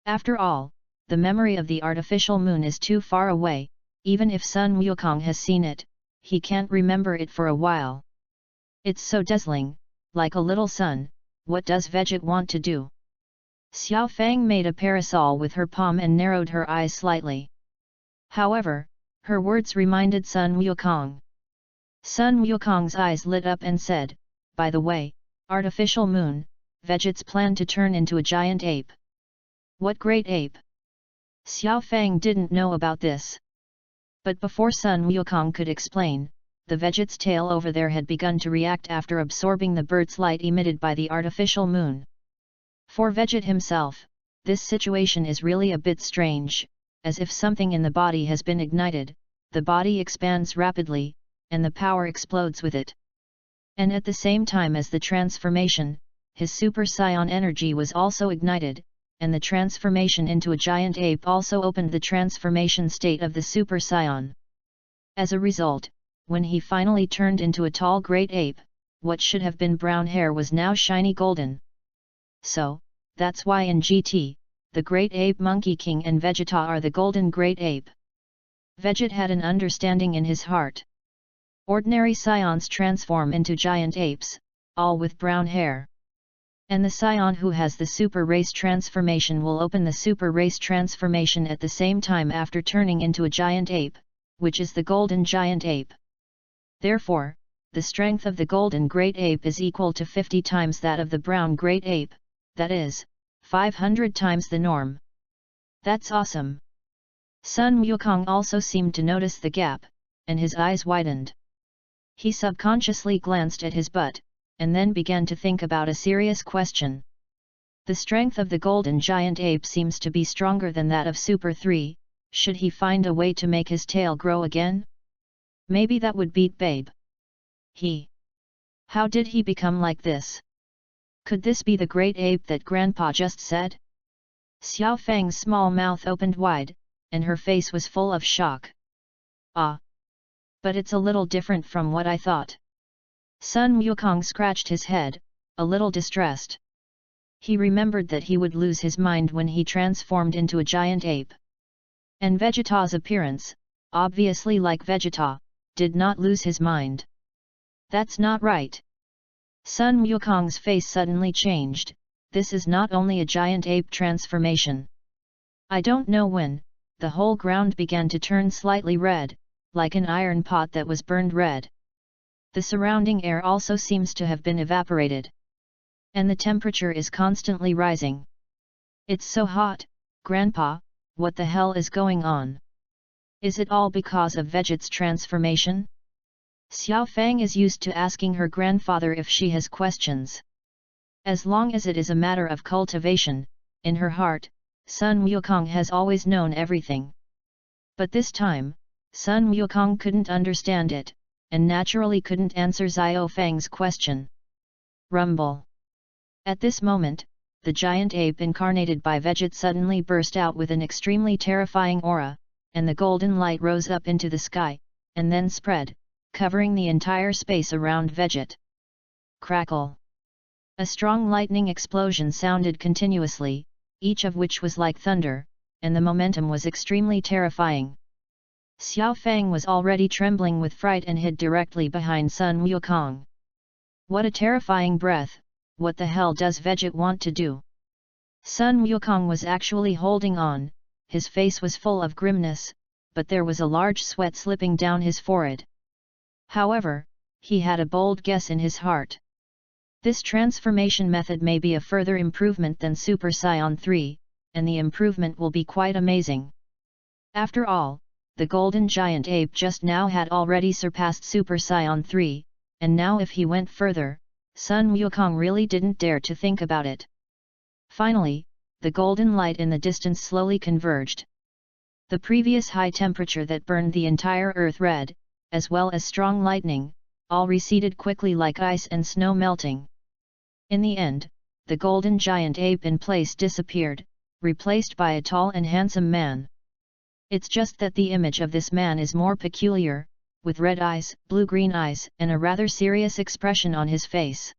After all, the memory of the artificial moon is too far away, even if Sun Wukong has seen it, he can't remember it for a while. It's so dazzling, like a little sun. What does Vegeta want to do? Xiao Fang made a parasol with her palm and narrowed her eyes slightly. However, her words reminded Sun Wukong. Sun Wukong's eyes lit up and said, "By the way, artificial moon, Vegeta's plan to turn into a giant ape." What great ape? Xiao Fang didn't know about this. But before Sun Wukong could explain, the Vegeta's tail over there had begun to react after absorbing the bird's light emitted by the artificial moon. For Vegeta himself, this situation is really a bit strange, as if something in the body has been ignited, the body expands rapidly, and the power explodes with it. And at the same time as the transformation, his Super Saiyan energy was also ignited, and the transformation into a giant ape also opened the transformation state of the Super Saiyan. As a result, when he finally turned into a tall great ape, what should have been brown hair was now shiny golden. So, that's why in GT, the Great Ape Monkey King and Vegeta are the Golden Great Ape. Vegeta had an understanding in his heart. Ordinary Saiyans transform into giant apes, all with brown hair. And the Saiyan who has the Super Race transformation will open the Super Race transformation at the same time after turning into a giant ape, which is the Golden Giant Ape. Therefore, the strength of the Golden Great Ape is equal to 50 times that of the Brown Great Ape, that is, 500 times the norm. That's awesome! Sun Wukong also seemed to notice the gap, and his eyes widened. He subconsciously glanced at his butt, and then began to think about a serious question. The strength of the Golden Giant Ape seems to be stronger than that of Super 3, should he find a way to make his tail grow again? Maybe that would beat Babe. How did he become like this? Could this be the great ape that Grandpa just said? Xiao Fang's small mouth opened wide, and her face was full of shock. Ah! But it's a little different from what I thought. Sun Wukong scratched his head, a little distressed. He remembered that he would lose his mind when he transformed into a giant ape. And Vegeta's appearance, obviously like Vegeta, did not lose his mind. That's not right. Sun Wukong's face suddenly changed. This is not only a giant ape transformation. I don't know when, the whole ground began to turn slightly red, like an iron pot that was burned red. The surrounding air also seems to have been evaporated. And the temperature is constantly rising. It's so hot, Grandpa, what the hell is going on? Is it all because of Vegeta's transformation? Xiao Fang is used to asking her grandfather if she has questions. As long as it is a matter of cultivation, in her heart, Sun Wukong has always known everything. But this time, Sun Wukong couldn't understand it, and naturally couldn't answer Xiao Fang's question. Rumble. At this moment, the giant ape incarnated by Vegeta suddenly burst out with an extremely terrifying aura, and the golden light rose up into the sky, and then spread, covering the entire space around Vegeta. Crackle! A strong lightning explosion sounded continuously, each of which was like thunder, and the momentum was extremely terrifying. Xiao Fang was already trembling with fright and hid directly behind Sun Wukong. What a terrifying breath! What the hell does Vegeta want to do? Sun Wukong was actually holding on, his face was full of grimness, but there was a large sweat slipping down his forehead. However, he had a bold guess in his heart. This transformation method may be a further improvement than Super Saiyan 3, and the improvement will be quite amazing. After all, the Golden Giant Ape just now had already surpassed Super Saiyan 3, and now if he went further, Sun Wukong really didn't dare to think about it. Finally, the golden light in the distance slowly converged. The previous high temperature that burned the entire earth red, as well as strong lightning, all receded quickly like ice and snow melting. In the end, the Golden Giant Ape in place disappeared, replaced by a tall and handsome man. It's just that the image of this man is more peculiar, with red eyes, blue-green eyes, and a rather serious expression on his face.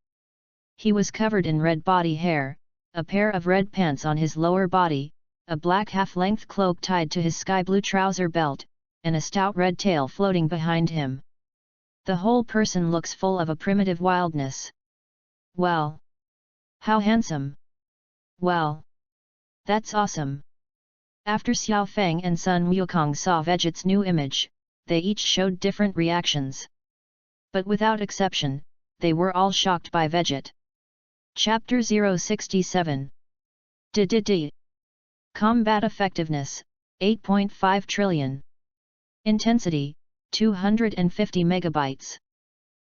He was covered in red body hair, a pair of red pants on his lower body, a black half-length cloak tied to his sky blue trouser belt, and a stout red tail floating behind him. The whole person looks full of a primitive wildness. Well! How handsome! Well! That's awesome! After Xiao Feng and Sun Wukong saw Vegeta's new image, they each showed different reactions. But without exception, they were all shocked by Vegeta. Chapter 067 DDD Combat Effectiveness, 8.5 trillion. Intensity, 250 megabytes.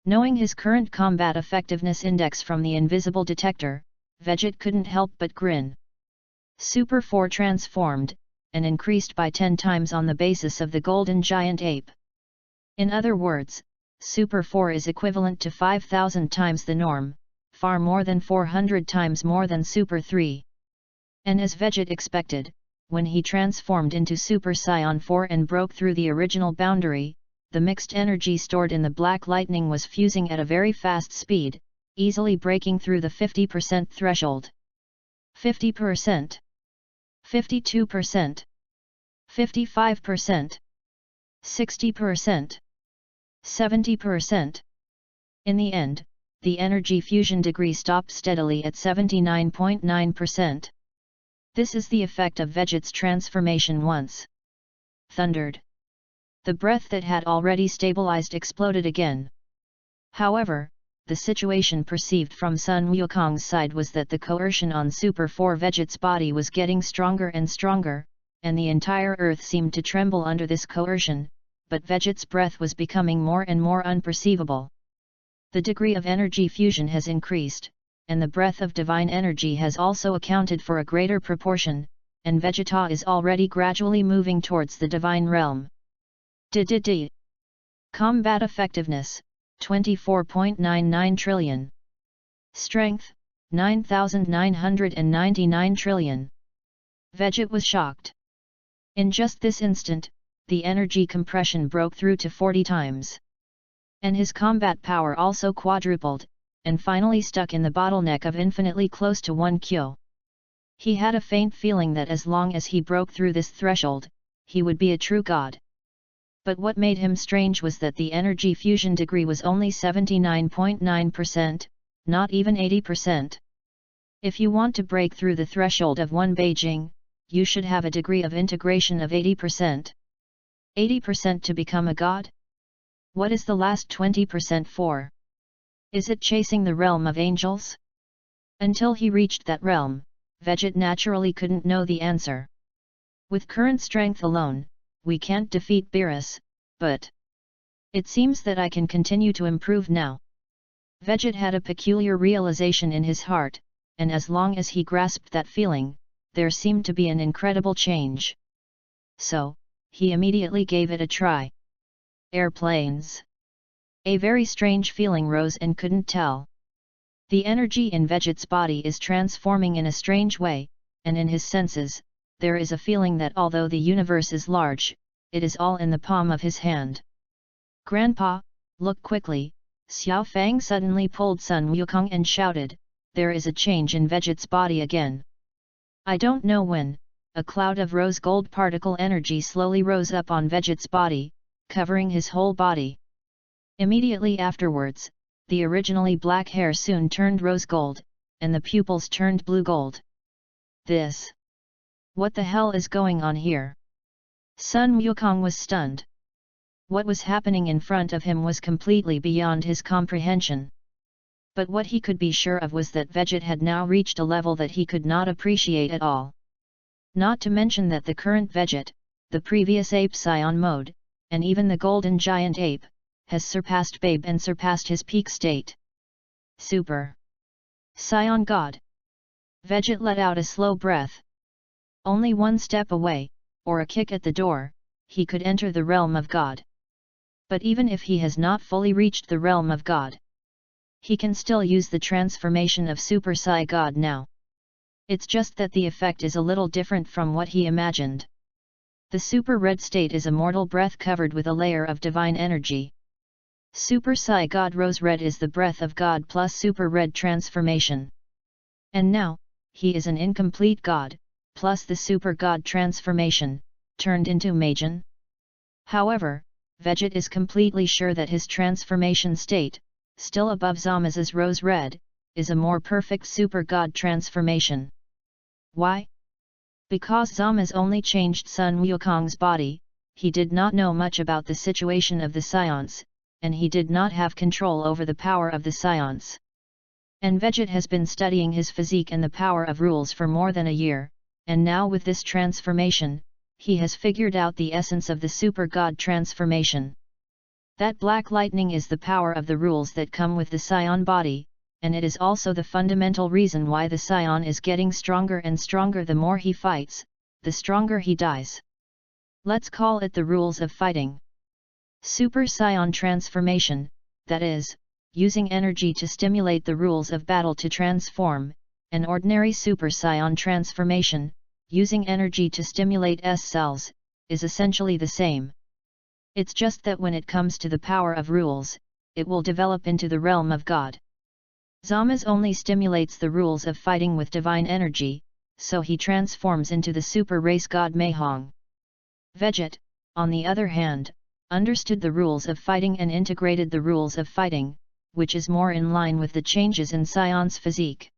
Knowing his current combat effectiveness index from the invisible detector, Vegeta couldn't help but grin. Super 4 transformed, and increased by 10 times on the basis of the golden giant ape. In other words, Super 4 is equivalent to 5,000 times the norm, far more than 400 times more than Super 3. And as Vegeta expected, when he transformed into Super Saiyan 4 and broke through the original boundary, the mixed energy stored in the Black Lightning was fusing at a very fast speed, easily breaking through the 50% threshold. 50%, 52%, 55%, 60%, 70%. In the end, the energy fusion degree stopped steadily at 79.9%. This is the effect of Vegeta's transformation once thundered. The breath that had already stabilized exploded again. However, the situation perceived from Sun Wukong's side was that the coercion on Super 4 Vegeta's body was getting stronger and stronger, and the entire earth seemed to tremble under this coercion, but Vegeta's breath was becoming more and more unperceivable. The degree of energy fusion has increased, and the breath of divine energy has also accounted for a greater proportion, and Vegeta is already gradually moving towards the divine realm. DDD Combat Effectiveness, 24.99 trillion. Strength, 9,999 trillion. Vegeta was shocked. In just this instant, the energy compression broke through to 40 times. And his combat power also quadrupled, and finally stuck in the bottleneck of infinitely close to 1 Q. He had a faint feeling that as long as he broke through this threshold, he would be a true god. But what made him strange was that the energy fusion degree was only 79.9%, not even 80%. If you want to break through the threshold of 1 Beijing, you should have a degree of integration of 80%. 80% to become a god? What is the last 20% for? Is it chasing the realm of angels? Until he reached that realm, Vegeta naturally couldn't know the answer. With current strength alone, we can't defeat Beerus, but it seems that I can continue to improve now. Vegeta had a peculiar realization in his heart, and as long as he grasped that feeling, there seemed to be an incredible change. So, he immediately gave it a try. Airplanes. A very strange feeling rose and couldn't tell. The energy in Vegeta's body is transforming in a strange way, and in his senses, there is a feeling that although the universe is large, it is all in the palm of his hand. Grandpa, look quickly! Xiao Fang suddenly pulled Sun Wukong and shouted, there is a change in Vegeta's body again. I don't know when, a cloud of rose gold particle energy slowly rose up on Vegeta's body, covering his whole body. Immediately afterwards, the originally black hair soon turned rose gold, and the pupils turned blue gold. This. What the hell is going on here? Sun Wukong was stunned. What was happening in front of him was completely beyond his comprehension. But what he could be sure of was that Vegeta had now reached a level that he could not appreciate at all. Not to mention that the current Vegeta, the previous Ape Saiyan mode, and even the golden giant ape, has surpassed Babe and surpassed his peak state. Super Saiyan God. Vegeta let out a slow breath. Only one step away, or a kick at the door, he could enter the realm of God. But even if he has not fully reached the realm of God, he can still use the transformation of Super Sai God now. It's just that the effect is a little different from what he imagined. The Super Red state is a mortal breath covered with a layer of divine energy. Super Sai God Rose Red is the breath of God plus Super Red transformation. And now, he is an incomplete God, plus the Super God transformation, turned into Majin. However, Vegit is completely sure that his transformation state, still above Zama's rose red, is a more perfect super god transformation. Why? Because Zama's only changed Sun Wukong's body, he did not know much about the situation of the Scions, and he did not have control over the power of the Scions. And Vegit has been studying his physique and the power of rules for more than a year, and now with this transformation, he has figured out the essence of the super god transformation. That black lightning is the power of the rules that come with the Scion body, and it is also the fundamental reason why the Scion is getting stronger and stronger the more he fights, the stronger he dies. Let's call it the rules of fighting. Super Scion transformation, that is, using energy to stimulate the rules of battle to transform, and ordinary Super Scion transformation, using energy to stimulate S cells, is essentially the same. It's just that when it comes to the power of rules, it will develop into the realm of God. Zama's only stimulates the rules of fighting with divine energy, so he transforms into the super race god Mahong. Vegit, on the other hand, understood the rules of fighting and integrated the rules of fighting, which is more in line with the changes in Scion's physique.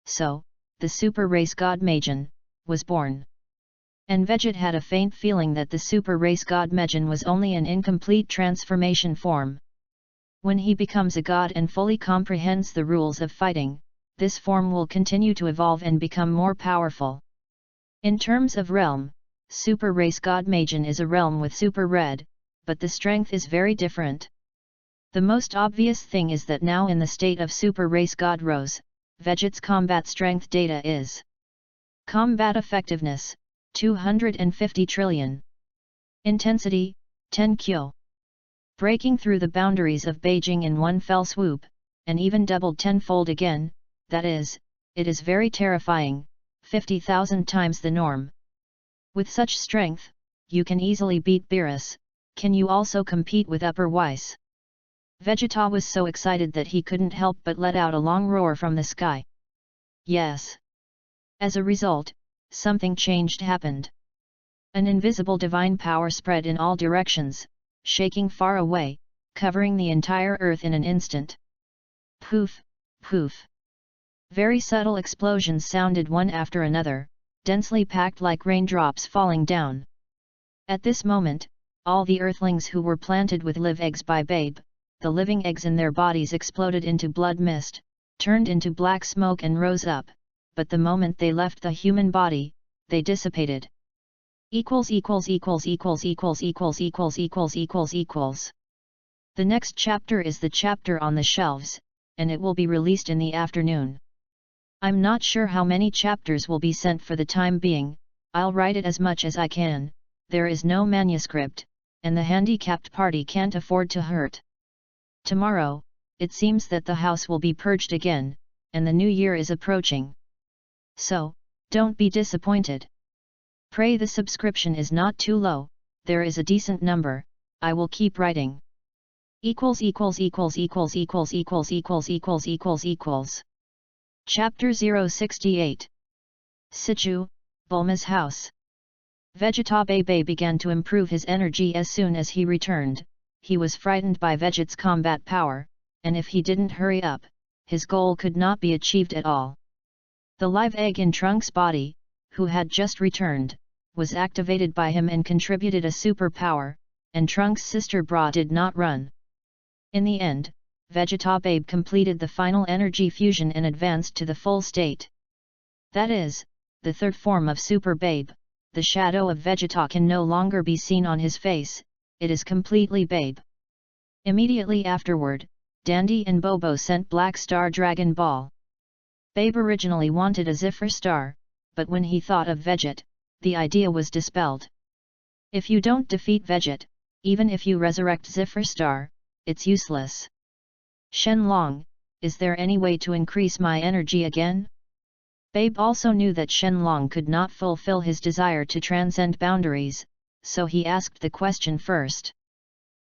So, the super race god Mahjong was born. And Vegit had a faint feeling that the super race god Mahjong was only an incomplete transformation form. When he becomes a god and fully comprehends the rules of fighting, this form will continue to evolve and become more powerful. In terms of realm, super race god Mahjong is a realm with super red, but the strength is very different. The most obvious thing is that now in the state of super race god Rose, Vegit's combat strength data is combat effectiveness, 250 trillion. Intensity, 10 kyo. Breaking through the boundaries of Beijing in one fell swoop, and even doubled tenfold again, that is, it is very terrifying, 50,000 times the norm. With such strength, you can easily beat Beerus. Can you also compete with Upper Weiss? Vegeta was so excited that he couldn't help but let out a long roar from the sky. Yes. As a result, something changed happened. An invisible divine power spread in all directions, shaking far away, covering the entire earth in an instant. Poof, poof. Very subtle explosions sounded one after another, densely packed like raindrops falling down. At this moment, all the earthlings who were planted with live eggs by Babe, the living eggs in their bodies exploded into blood mist, turned into black smoke and rose up, but the moment they left the human body, they dissipated. The next chapter is the chapter on the shelves, and it will be released in the afternoon. I'm not sure how many chapters will be sent for the time being. I'll write it as much as I can. There is no manuscript, and the handicapped party can't afford to hurt. Tomorrow, it seems that the house will be purged again, and the new year is approaching. So, don't be disappointed. Pray the subscription is not too low, there is a decent number, I will keep writing. Chapter 068. Sichu, Bulma's house. Vegeta Bebe began to improve his energy as soon as he returned. He was frightened by Vegeta's combat power, and if he didn't hurry up, his goal could not be achieved at all. The live egg in Trunks' body, who had just returned, was activated by him and contributed a super power, and Trunks' sister Bra did not run. In the end, Vegeta Babe completed the final energy fusion and advanced to the full state. That is, the third form of Super Babe. The shadow of Vegeta can no longer be seen on his face, it is completely Babe. Immediately afterward, Dandy and Bobo sent Black Star Dragon Ball. Babe originally wanted a Zephyr Star, but when he thought of Veget, the idea was dispelled. If you don't defeat Veget, even if you resurrect Zephyr Star, it's useless. Shenlong, is there any way to increase my energy again? Babe also knew that Shenlong could not fulfill his desire to transcend boundaries, so he asked the question first.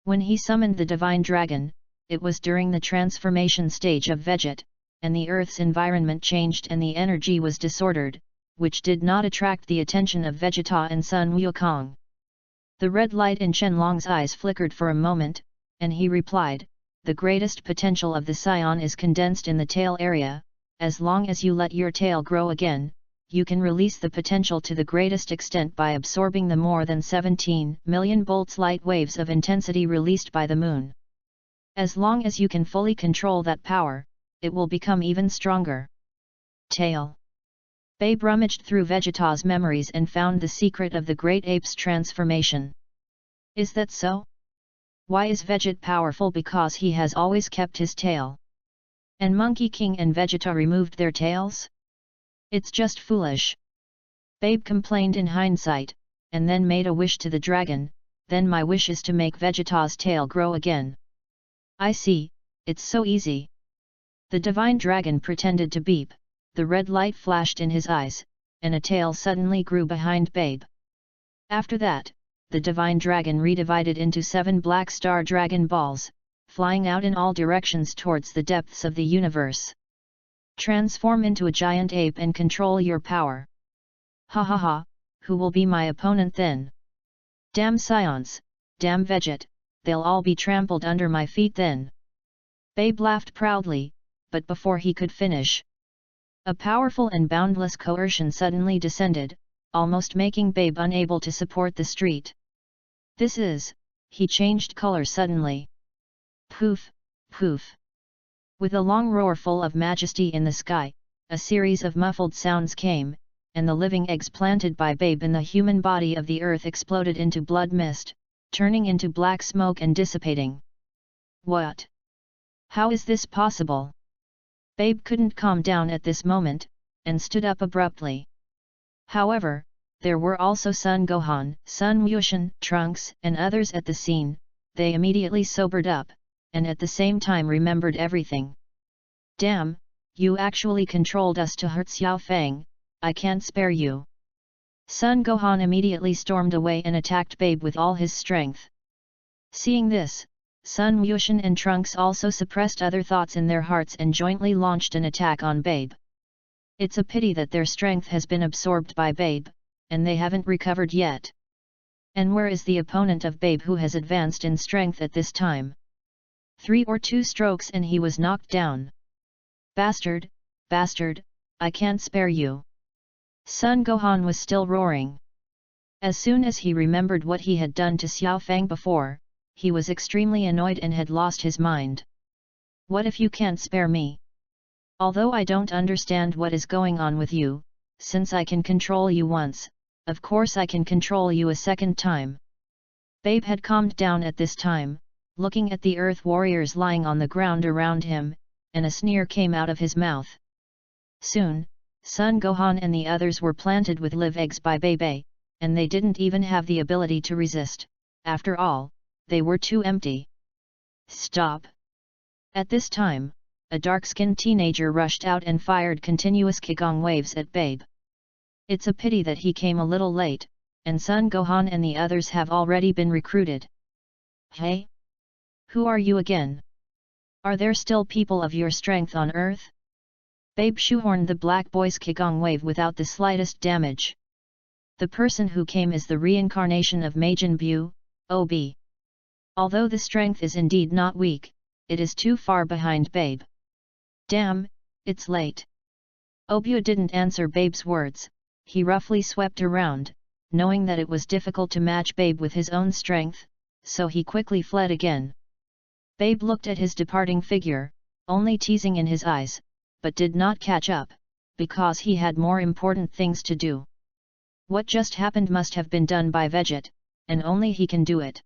When he summoned the Divine Dragon, it was during the transformation stage of Veget, and the Earth's environment changed and the energy was disordered, which did not attract the attention of Vegeta and Sun Wukong. The red light in Shenlong's eyes flickered for a moment, and he replied, "The greatest potential of the scion is condensed in the tail area. As long as you let your tail grow again, you can release the potential to the greatest extent by absorbing the more than 17 million volts light waves of intensity released by the moon. As long as you can fully control that power, it will become even stronger." Tail. Babe rummaged through Vegeta's memories and found the secret of the great ape's transformation. Is that so? Why is Veget powerful? Because he has always kept his tail. And Monkey King and Vegeta removed their tails? It's just foolish. Babe complained in hindsight, and then made a wish to the dragon. Then my wish is to make Vegeta's tail grow again. I see, it's so easy. The divine dragon pretended to beep, the red light flashed in his eyes, and a tail suddenly grew behind Babe. After that, the divine dragon redivided into 7 black star dragon balls, flying out in all directions towards the depths of the universe. Transform into a giant ape and control your power. Ha ha ha, who will be my opponent then? Damn scions, damn Veget, they'll all be trampled under my feet then. Babe laughed proudly, but before he could finish, a powerful and boundless coercion suddenly descended, almost making Babe unable to support the street. This is, he changed color suddenly. Poof, poof. With a long roar full of majesty in the sky, a series of muffled sounds came, and the living eggs planted by Babe in the human body of the earth exploded into blood mist, turning into black smoke and dissipating. What? How is this possible? Babe couldn't calm down at this moment, and stood up abruptly. However, there were also Sun Gohan, Sun Wushan, Trunks, and others at the scene. They immediately sobered up, and at the same time remembered everything. Damn, you actually controlled us to hurt Xiao Fang, I can't spare you. Sun Gohan immediately stormed away and attacked Babe with all his strength. Seeing this, Sun Wushan and Trunks also suppressed other thoughts in their hearts and jointly launched an attack on Babe. It's a pity that their strength has been absorbed by Babe, and they haven't recovered yet. And where is the opponent of Babe who has advanced in strength at this time? 3 or 2 strokes and he was knocked down. Bastard, bastard, I can't spare you. Sun Gohan was still roaring. As soon as he remembered what he had done to Xiao Fang before, he was extremely annoyed and had lost his mind. What if you can't spare me? Although I don't understand what is going on with you, since I can control you once, of course I can control you a second time. Babe had calmed down at this time, looking at the earth warriors lying on the ground around him, and a sneer came out of his mouth. Soon, Sun Gohan and the others were planted with live eggs by Babe, and they didn't even have the ability to resist. After all, they were too empty. Stop! At this time, a dark-skinned teenager rushed out and fired continuous Qigong waves at Babe. It's a pity that he came a little late, and Sun Gohan and the others have already been recruited. Hey? Who are you again? Are there still people of your strength on Earth? Babe shoehorned the black boy's Qigong wave without the slightest damage. The person who came is the reincarnation of Majin Buu, OB. Although the strength is indeed not weak, it is too far behind Babe. Damn, it's late. Obu didn't answer Babe's words. He roughly swept around, knowing that it was difficult to match Babe with his own strength, so he quickly fled again. Babe looked at his departing figure, only teasing in his eyes, but did not catch up, because he had more important things to do. What just happened must have been done by Veget, and only he can do it.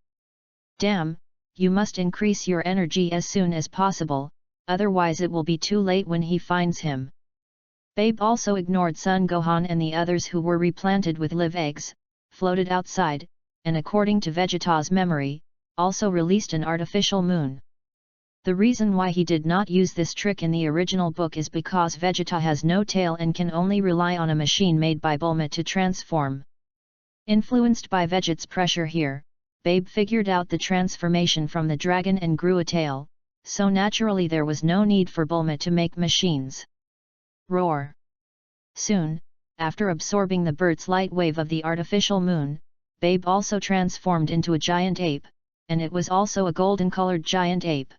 Damn, you must increase your energy as soon as possible, otherwise it will be too late when he finds him. Babe also ignored Sun Gohan and the others who were replanted with live eggs, floated outside, and according to Vegeta's memory, also released an artificial moon. The reason why he did not use this trick in the original book is because Vegeta has no tail and can only rely on a machine made by Bulma to transform. Influenced by Veget's pressure here, Babe figured out the transformation from the dragon and grew a tail, so naturally there was no need for Bulma to make machines. Roar! Soon, after absorbing the bird's light wave of the artificial moon, Babe also transformed into a giant ape, and it was also a golden-colored giant ape.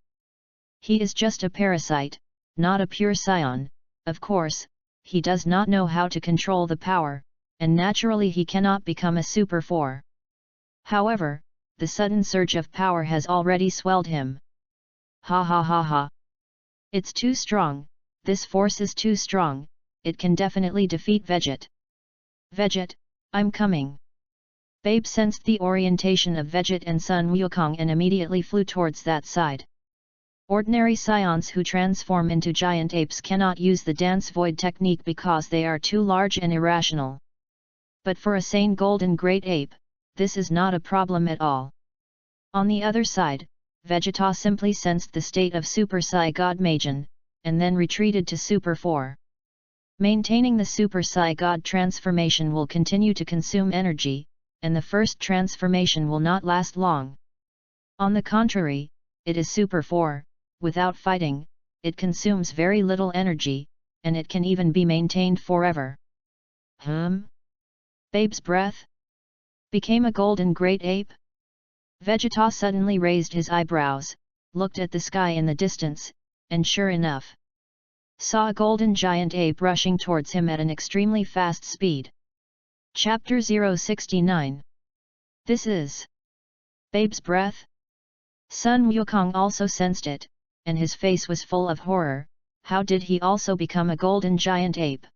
He is just a parasite, not a pure scion. Of course, he does not know how to control the power, and naturally he cannot become a Super 4. However, the sudden surge of power has already swelled him. Ha ha ha ha. It's too strong, this force is too strong, it can definitely defeat Veget. Veget, I'm coming. Babe sensed the orientation of Veget and Sun Wukong and immediately flew towards that side. Ordinary scions who transform into giant apes cannot use the dance void technique because they are too large and irrational. But for a sane golden great ape, this is not a problem at all. On the other side, Vegeta simply sensed the state of Super Sai God Magen, and then retreated to Super 4. Maintaining the Super Sai God transformation will continue to consume energy, and the first transformation will not last long. On the contrary, it is Super 4, without fighting, it consumes very little energy, and it can even be maintained forever. Babe's breath became a golden great ape? Vegeta suddenly raised his eyebrows, looked at the sky in the distance, and sure enough, saw a golden giant ape rushing towards him at an extremely fast speed. Chapter 069. This is Babe's breath? Sun Wukong also sensed it, and his face was full of horror. How did he also become a golden giant ape?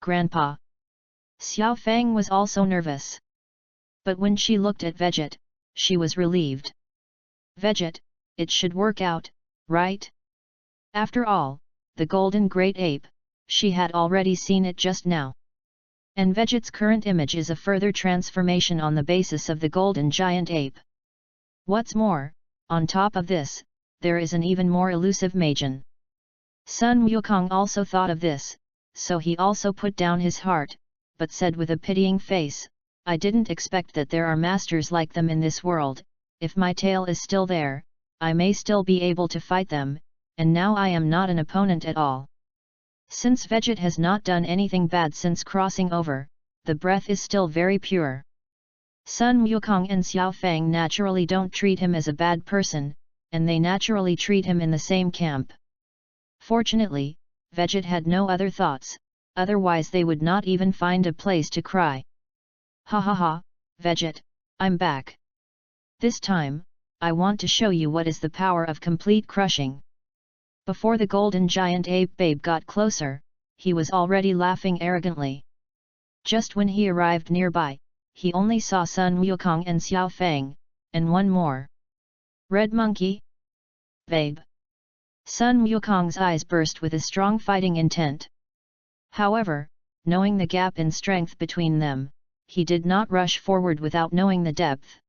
Grandpa. Xiao Fang was also nervous. But when she looked at Veget, she was relieved. Veget, it should work out, right? After all, the golden great ape, she had already seen it just now. And Veget's current image is a further transformation on the basis of the golden giant ape. What's more, on top of this, there is an even more elusive Magen. Sun Wukong also thought of this, so he also put down his heart, but said with a pitying face, I didn't expect that there are masters like them in this world. If my tail is still there, I may still be able to fight them, and now I am not an opponent at all. Since Veget has not done anything bad since crossing over, the breath is still very pure. Sun Wukong and Xiao Fang naturally don't treat him as a bad person, and they naturally treat him in the same camp. Fortunately, Veget had no other thoughts, otherwise they would not even find a place to cry. Ha ha ha, Veget, I'm back. This time, I want to show you what is the power of complete crushing. Before the golden giant ape Babe got closer, he was already laughing arrogantly. Just when he arrived nearby, he only saw Sun Wukong and Xiao Fang, and one more. Red Monkey? Babe. Sun Wukong's eyes burst with a strong fighting intent. However, knowing the gap in strength between them, he did not rush forward without knowing the depth.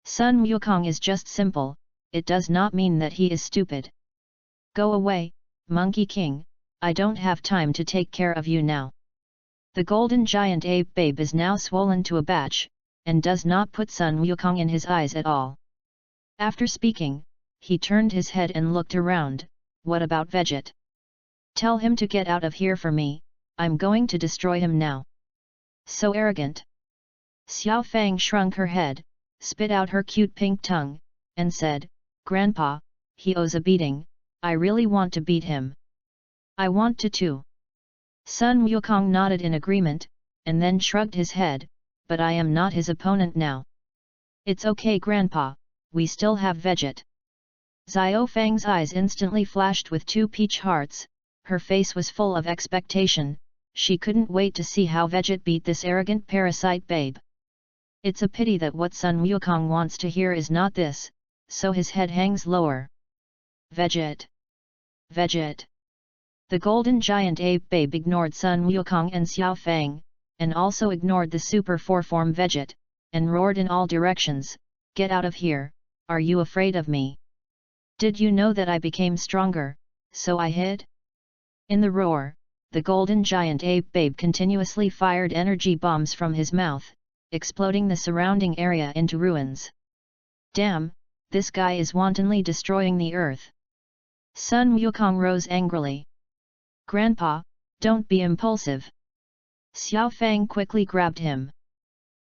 Sun Wukong is just simple, it does not mean that he is stupid. Go away, Monkey King, I don't have time to take care of you now. The golden giant ape Babe is now swollen to a batch, and does not put Sun Wukong in his eyes at all. After speaking, he turned his head and looked around. What about Veget? Tell him to get out of here for me, I'm going to destroy him now. So arrogant. Xiao Fang shrunk her head, spit out her cute pink tongue, and said, Grandpa, he owes a beating, I really want to beat him. I want to too. Sun Wukong nodded in agreement, and then shrugged his head, but I am not his opponent now. It's okay Grandpa, we still have Veget. Xiao Fang's eyes instantly flashed with two peach hearts, her face was full of expectation, she couldn't wait to see how Veget beat this arrogant parasite Babe. It's a pity that what Sun Wukong wants to hear is not this, so his head hangs lower. Veget. Veget. The golden giant ape Babe ignored Sun Wukong and Xiao Fang, and also ignored the Super 4 form Veget, and roared in all directions, Get out of here, are you afraid of me? Did you know that I became stronger, so I hid? In the roar, the golden giant ape Babe continuously fired energy bombs from his mouth, exploding the surrounding area into ruins. Damn, this guy is wantonly destroying the earth. Sun Wukong rose angrily. Grandpa, don't be impulsive. Xiao Fang quickly grabbed him.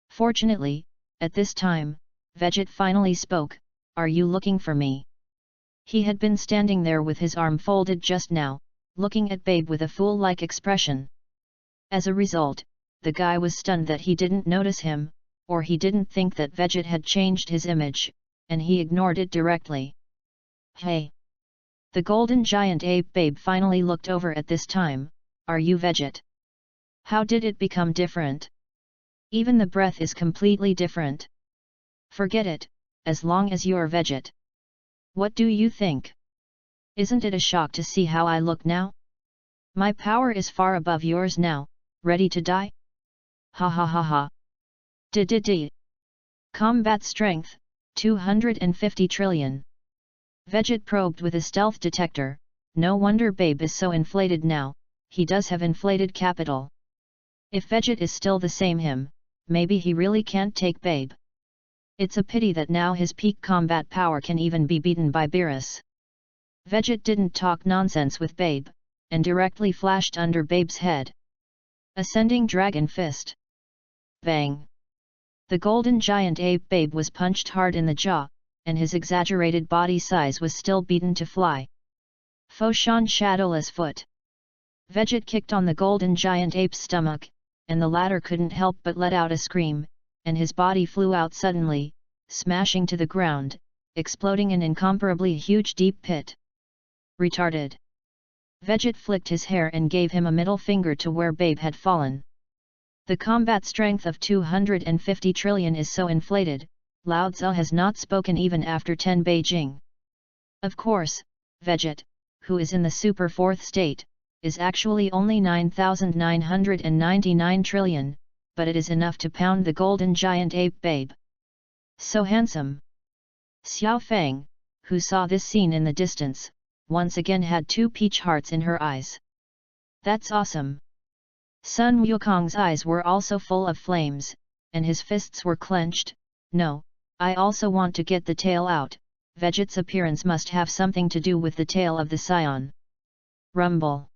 Fortunately, At this time, Vegit finally spoke, "Are you looking for me?" He had been standing there with his arm folded just now, looking at Babe with a fool-like expression. As a result, the guy was stunned that he didn't notice him, or he didn't think that Vegit had changed his image, and he ignored it directly. "Hey!" The golden giant ape Babe finally looked over at this time. "Are you Vegit? How did it become different? Even the breath is completely different." "Forget it, as long as you're Vegit. What do you think? Isn't it a shock to see how I look now? My power is far above yours now, ready to die? Ha ha ha ha. D. Combat strength, 250 trillion. Vegit probed with a stealth detector. No wonder Babe is so inflated now, he does have inflated capital. If Vegit is still the same him, maybe he really can't take Babe. It's a pity that now his peak combat power can even be beaten by Beerus. Vegit didn't talk nonsense with Babe, and directly flashed under Babe's head. Ascending Dragon Fist. Bang! The golden giant ape Babe was punched hard in the jaw, and his exaggerated body size was still beaten to fly. Foshan Shadowless Foot. Vegit kicked on the golden giant ape's stomach, and the latter couldn't help but let out a scream, and his body flew out suddenly, smashing to the ground, exploding an incomparably huge deep pit. Retarded. Vegit flicked his hair and gave him a middle finger to where Babe had fallen. The combat strength of 250 trillion is so inflated, Lao Tzu has not spoken even after 10 Beijing. Of course, Vegit, who is in the super fourth state, is actually only 9,999 trillion, but it is enough to pound the golden giant ape Babe. So handsome. Xiao Feng, who saw this scene in the distance, once again had 2 peach hearts in her eyes. That's awesome. Sun Wukong's eyes were also full of flames, and his fists were clenched. No, I also want to get the tail out. Vegit's appearance must have something to do with the tail of the scion. Rumble.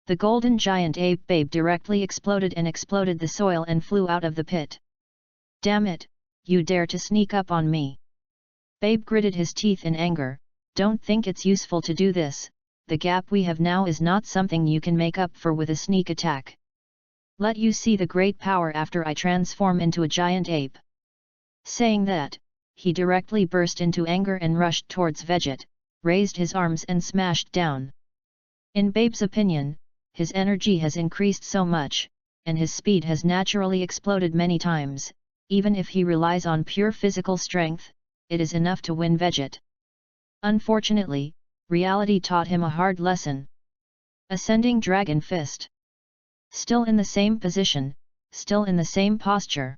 The golden giant ape Babe directly exploded the soil and flew out of the pit. Damn it, you dare to sneak up on me. Babe gritted his teeth in anger. Don't think it's useful to do this, the gap we have now is not something you can make up for with a sneak attack. Let you see the great power after I transform into a giant ape. Saying that, he directly burst into anger and rushed towards Vegit, raised his arms and smashed down. In Babe's opinion, his energy has increased so much, and his speed has naturally exploded many times. Even if he relies on pure physical strength, it is enough to win Vegit. Unfortunately, reality taught him a hard lesson. Ascending Dragon Fist. Still in the same position, still in the same posture.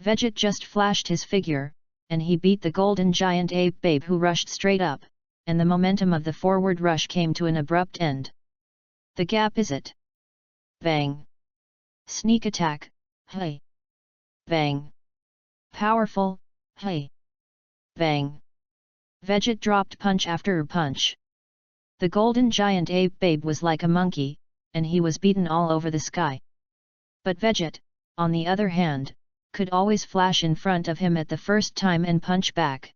Vegit just flashed his figure, and he beat the golden giant ape Babe who rushed straight up, and the momentum of the forward rush came to an abrupt end. The gap is it. Bang! Sneak attack, hey! Bang! Powerful, hey! Bang! Vegit dropped punch after punch. The golden giant ape Babe was like a monkey, and he was beaten all over the sky. But Vegit, on the other hand, could always flash in front of him at the first time and punch back.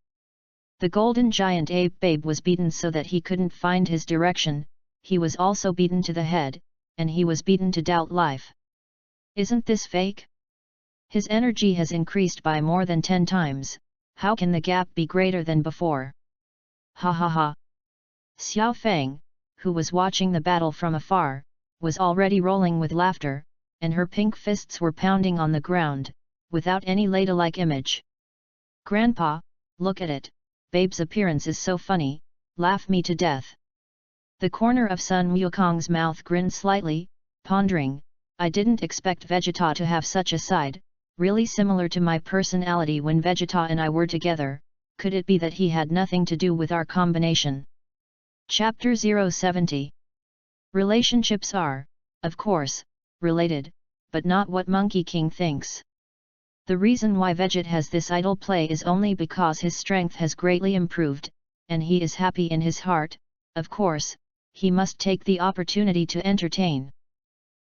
The golden giant ape Babe was beaten so that he couldn't find his direction, he was also beaten to the head, and he was beaten to doubt life. Isn't this fake? His energy has increased by more than 10 times, how can the gap be greater than before? Ha ha ha! Xiao Feng, who was watching the battle from afar, was already rolling with laughter, and her pink fists were pounding on the ground, without any ladle-like image. Grandpa, look at it, Babe's appearance is so funny, laugh me to death. The corner of Sun Wukong's mouth grinned slightly, pondering, I didn't expect Vegeta to have such a side, really similar to my personality when Vegeta and I were together. Could it be that he had nothing to do with our combination? Chapter 070. Relationships are, of course, related, but not what Monkey King thinks. The reason why Vegeta has this idle play is only because his strength has greatly improved, and he is happy in his heart. Of course, he must take the opportunity to entertain.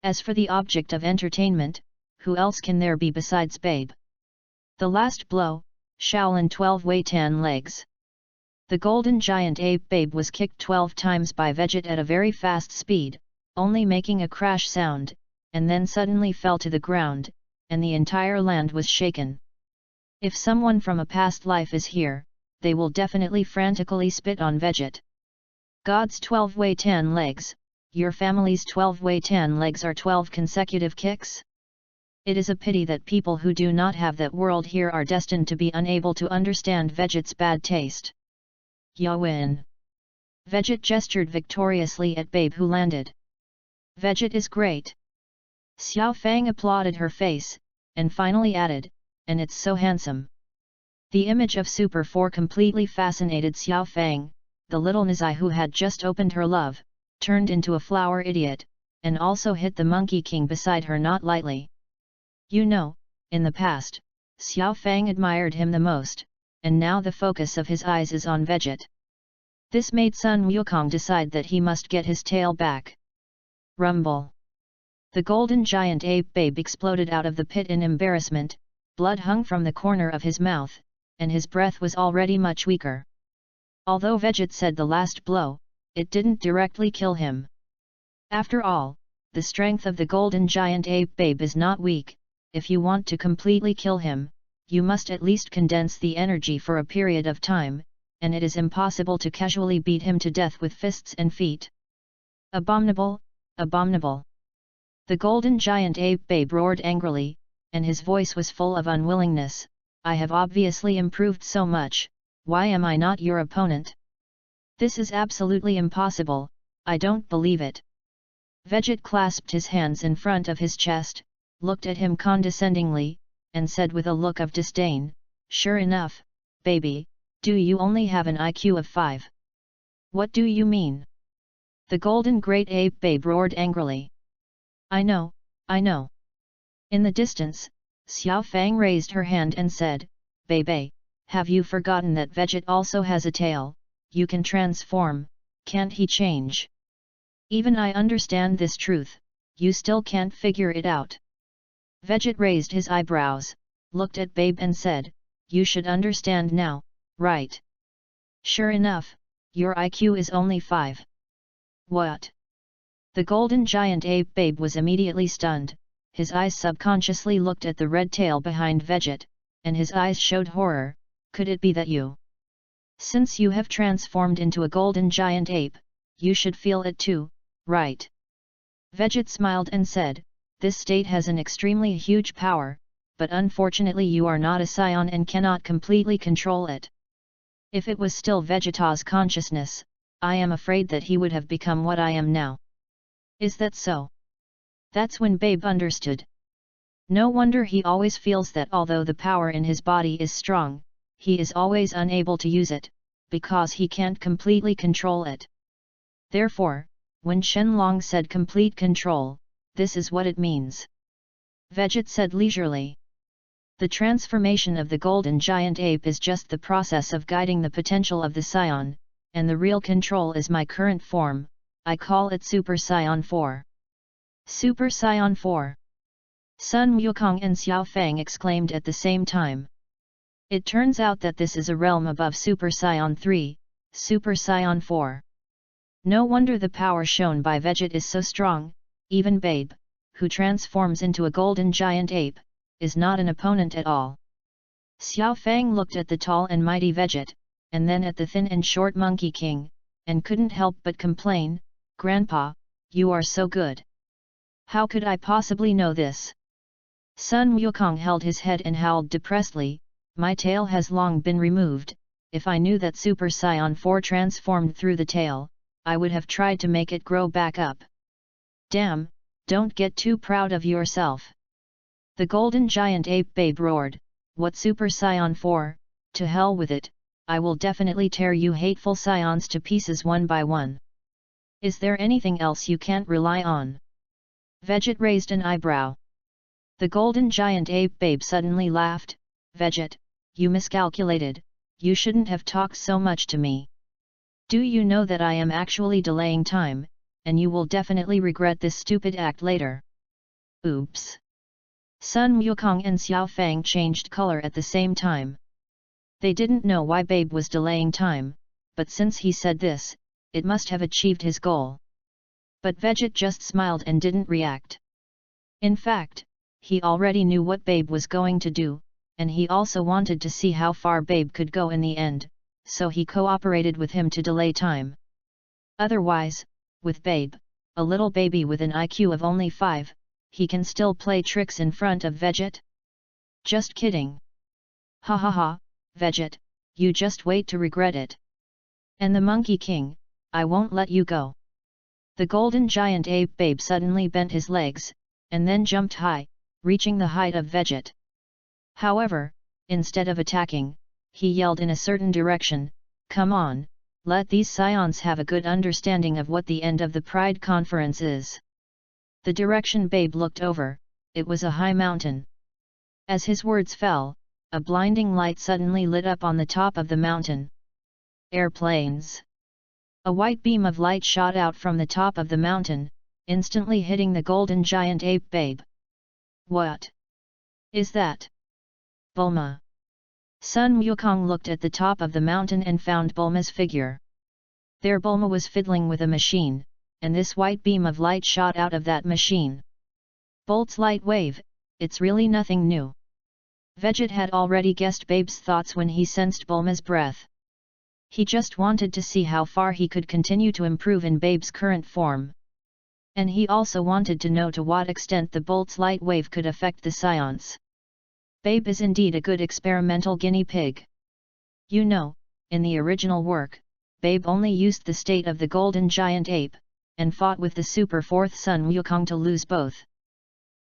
As for the object of entertainment, who else can there be besides Babe? The last blow, Shaolin 12 Wei Tan legs. The golden giant ape babe was kicked 12 times by Veget at a very fast speed, only making a crash sound, and then suddenly fell to the ground, and the entire land was shaken. If someone from a past life is here, they will definitely frantically spit on Veget. God's 12 Wei Tan legs, your family's 12 Wei Tan legs are 12 consecutive kicks? It is a pity that people who do not have that world here are destined to be unable to understand Veget's bad taste. Ya win! Veget gestured victoriously at Babe who landed. Veget is great! Xiao Fang applauded her face, and finally added, and it's so handsome. The image of Super 4 completely fascinated Xiao Fang, the little Nizai who had just opened her love, turned into a flower idiot, and also hit the Monkey King beside her not lightly. You know, in the past, Xiao Fang admired him the most, and now the focus of his eyes is on Veget. This made Sun Wukong decide that he must get his tail back. Rumble! The golden giant ape babe exploded out of the pit in embarrassment, blood hung from the corner of his mouth, and his breath was already much weaker. Although Veget said the last blow, it didn't directly kill him. After all, the strength of the golden giant ape babe is not weak. If you want to completely kill him, you must at least condense the energy for a period of time, and it is impossible to casually beat him to death with fists and feet. Abominable, abominable! The golden giant ape babe roared angrily, and his voice was full of unwillingness. I have obviously improved so much, why am I not your opponent? This is absolutely impossible, I don't believe it. Veget clasped his hands in front of his chest, looked at him condescendingly, and said with a look of disdain, sure enough, baby, do you only have an IQ of 5? What do you mean? The golden great ape babe roared angrily. I know, I know. In the distance, Xiao Fang raised her hand and said, Baby, have you forgotten that Veget also has a tail? You can transform, can't he change? Even I understand this truth, you still can't figure it out. Veget raised his eyebrows, looked at Babe and said, you should understand now, right? Sure enough, your IQ is only 5. What? The golden giant ape babe was immediately stunned, his eyes subconsciously looked at the red tail behind Veget, and his eyes showed horror. Could it be that you? Since you have transformed into a golden giant ape, you should feel it too, right? Veget smiled and said, this state has an extremely huge power, but unfortunately you are not a scion and cannot completely control it. If it was still Vegeta's consciousness, I am afraid that he would have become what I am now. Is that so? That's when Babe understood. No wonder he always feels that although the power in his body is strong, he is always unable to use it, because he can't completely control it. Therefore, when Shenlong said complete control, this is what it means. Veget said leisurely. The transformation of the golden giant ape is just the process of guiding the potential of the scion, and the real control is my current form, I call it Super Scion 4. Super Scion 4! Sun Wukong and Xiao Fang exclaimed at the same time. It turns out that this is a realm above Super Scion 3, Super Scion 4. No wonder the power shown by Veget is so strong. Even Babe, who transforms into a golden giant ape, is not an opponent at all. Xiao Fang looked at the tall and mighty Veget, and then at the thin and short Monkey King, and couldn't help but complain, Grandpa, you are so good. How could I possibly know this? Sun Wukong held his head and howled depressedly, my tail has long been removed. If I knew that Super Scion 4 transformed through the tail, I would have tried to make it grow back up. Damn, don't get too proud of yourself. The golden giant ape babe roared, what Super Scion 4, to hell with it, I will definitely tear you hateful scions to pieces one by one. Is there anything else you can't rely on? Veget raised an eyebrow. The golden giant ape babe suddenly laughed, Veget, you miscalculated, you shouldn't have talked so much to me. Do you know that I am actually delaying time, and you will definitely regret this stupid act later. Oops! Sun Wukong and Xiao Fang changed color at the same time. They didn't know why Babe was delaying time, but since he said this, it must have achieved his goal. But Vegito just smiled and didn't react. In fact, he already knew what Babe was going to do, and he also wanted to see how far Babe could go in the end, so he cooperated with him to delay time. Otherwise, with Babe, a little baby with an IQ of only 5, he can still play tricks in front of Vegito? Just kidding. Ha ha ha, Vegito, you just wait to regret it. And the Monkey King, I won't let you go. The golden giant ape Babe suddenly bent his legs, and then jumped high, reaching the height of Vegito. However, instead of attacking, he yelled in a certain direction, "Come on, let these scions have a good understanding of what the end of the Pride Conference is." The direction Babe looked over, it was a high mountain. As his words fell, a blinding light suddenly lit up on the top of the mountain. Airplanes! A white beam of light shot out from the top of the mountain, instantly hitting the golden giant ape Babe. What is that? Bulma. Sun Wukong looked at the top of the mountain and found Bulma's figure. There Bulma was fiddling with a machine, and this white beam of light shot out of that machine. Bolt's light wave, it's really nothing new. Vegito had already guessed Babe's thoughts when he sensed Bulma's breath. He just wanted to see how far he could continue to improve in Babe's current form. And he also wanted to know to what extent the Bolt's light wave could affect the scions. Babe is indeed a good experimental guinea pig. You know, in the original work, Babe only used the state of the golden giant ape, and fought with the super fourth Sun Wukong to lose both.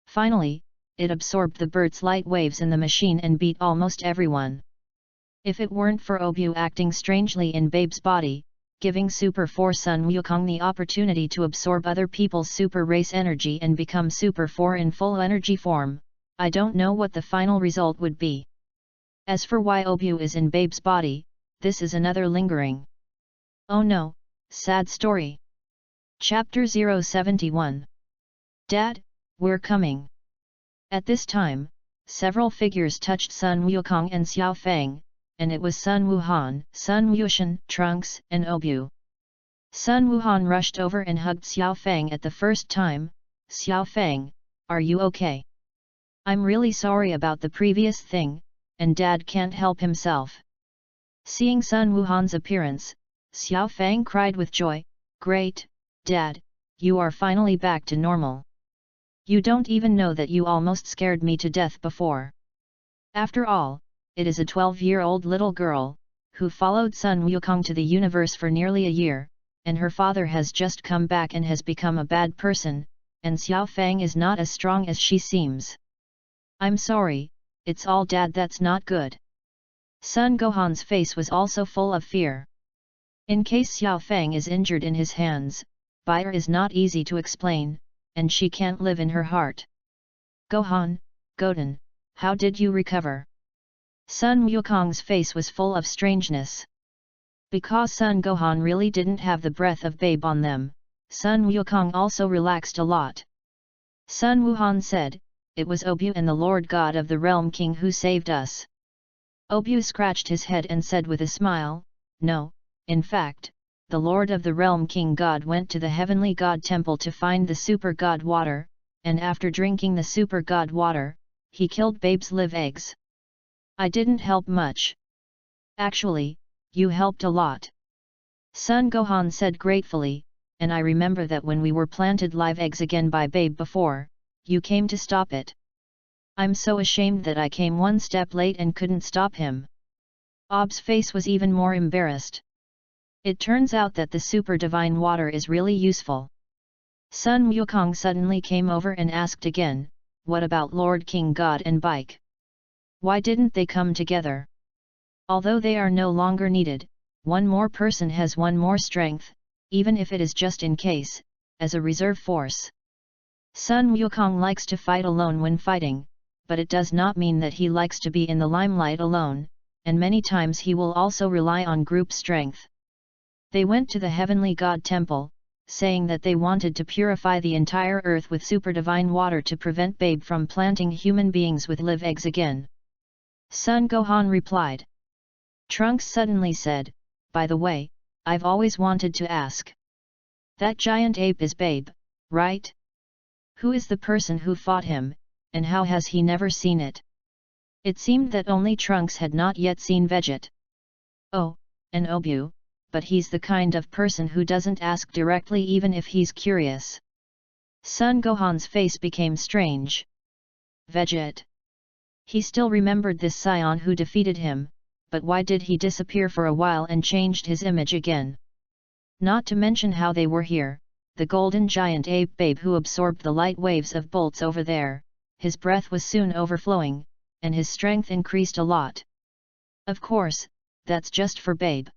Finally, it absorbed the bird's light waves in the machine and beat almost everyone. If it weren't for Obu acting strangely in Babe's body, giving Super 4 Sun Wukong the opportunity to absorb other people's super race energy and become Super 4 in full energy form, I don't know what the final result would be. As for why Obu is in Babe's body, this is another lingering. Oh no, sad story. Chapter 071. Dad, we're coming. At this time, several figures touched Sun Wukong and Xiao Fang, and it was Sun Wuhan, Sun Wushan, Trunks, and Obu. Sun Wuhan rushed over and hugged Xiao Fang at the first time. "Xiao Fang, are you okay? I'm really sorry about the previous thing, and Dad can't help himself." Seeing Sun Wuhan's appearance, Xiao Fang cried with joy, "Great, Dad, you are finally back to normal. You don't even know that you almost scared me to death before." After all, it is a 12-year-old little girl, who followed Sun Wukong to the universe for nearly a year, and her father has just come back and has become a bad person, and Xiao Fang is not as strong as she seems. "I'm sorry, it's all Dad that's not good." Sun Gohan's face was also full of fear. In case Xiao Fang is injured in his hands, Bayer is not easy to explain, and she can't live in her heart. "Gohan, Goten, how did you recover?" Sun Wukong's face was full of strangeness. Because Sun Gohan really didn't have the breath of Babe on them, Sun Wukong also relaxed a lot. Sun Wuhan said, "It was Obu and the Lord God of the Realm King who saved us." Obu scratched his head and said with a smile, "No, in fact, the Lord of the Realm King God went to the Heavenly God Temple to find the Super God Water, and after drinking the Super God Water, he killed Babe's live eggs. I didn't help much." "Actually, you helped a lot," Sun Gohan said gratefully, "and I remember that when we were planted live eggs again by Babe before, you came to stop it. I'm so ashamed that I came one step late and couldn't stop him." Ob's face was even more embarrassed. It turns out that the super divine water is really useful. Sun Wukong suddenly came over and asked again, "What about Lord King God and Bike? Why didn't they come together? Although they are no longer needed, one more person has one more strength, even if it is just in case, as a reserve force." Sun Wukong likes to fight alone when fighting, but it does not mean that he likes to be in the limelight alone, and many times he will also rely on group strength. They went to the Heavenly God Temple, saying that they wanted to purify the entire earth with super divine water to prevent Babe from planting human beings with live eggs again. Son Gohan replied. Trunks suddenly said, by the way, I've always wanted to ask. That giant ape is Babe, right? Who is the person who fought him, and how has he never seen it? It seemed that only Trunks had not yet seen Veget. Oh, an Obu, but he's the kind of person who doesn't ask directly even if he's curious. Son Gohan's face became strange. Veget. He still remembered this scion who defeated him, but why did he disappear for a while and changed his image again? Not to mention how they were here, the golden giant ape Babe who absorbed the light waves of bolts over there, his breath was soon overflowing, and his strength increased a lot. Of course, that's just for Babe.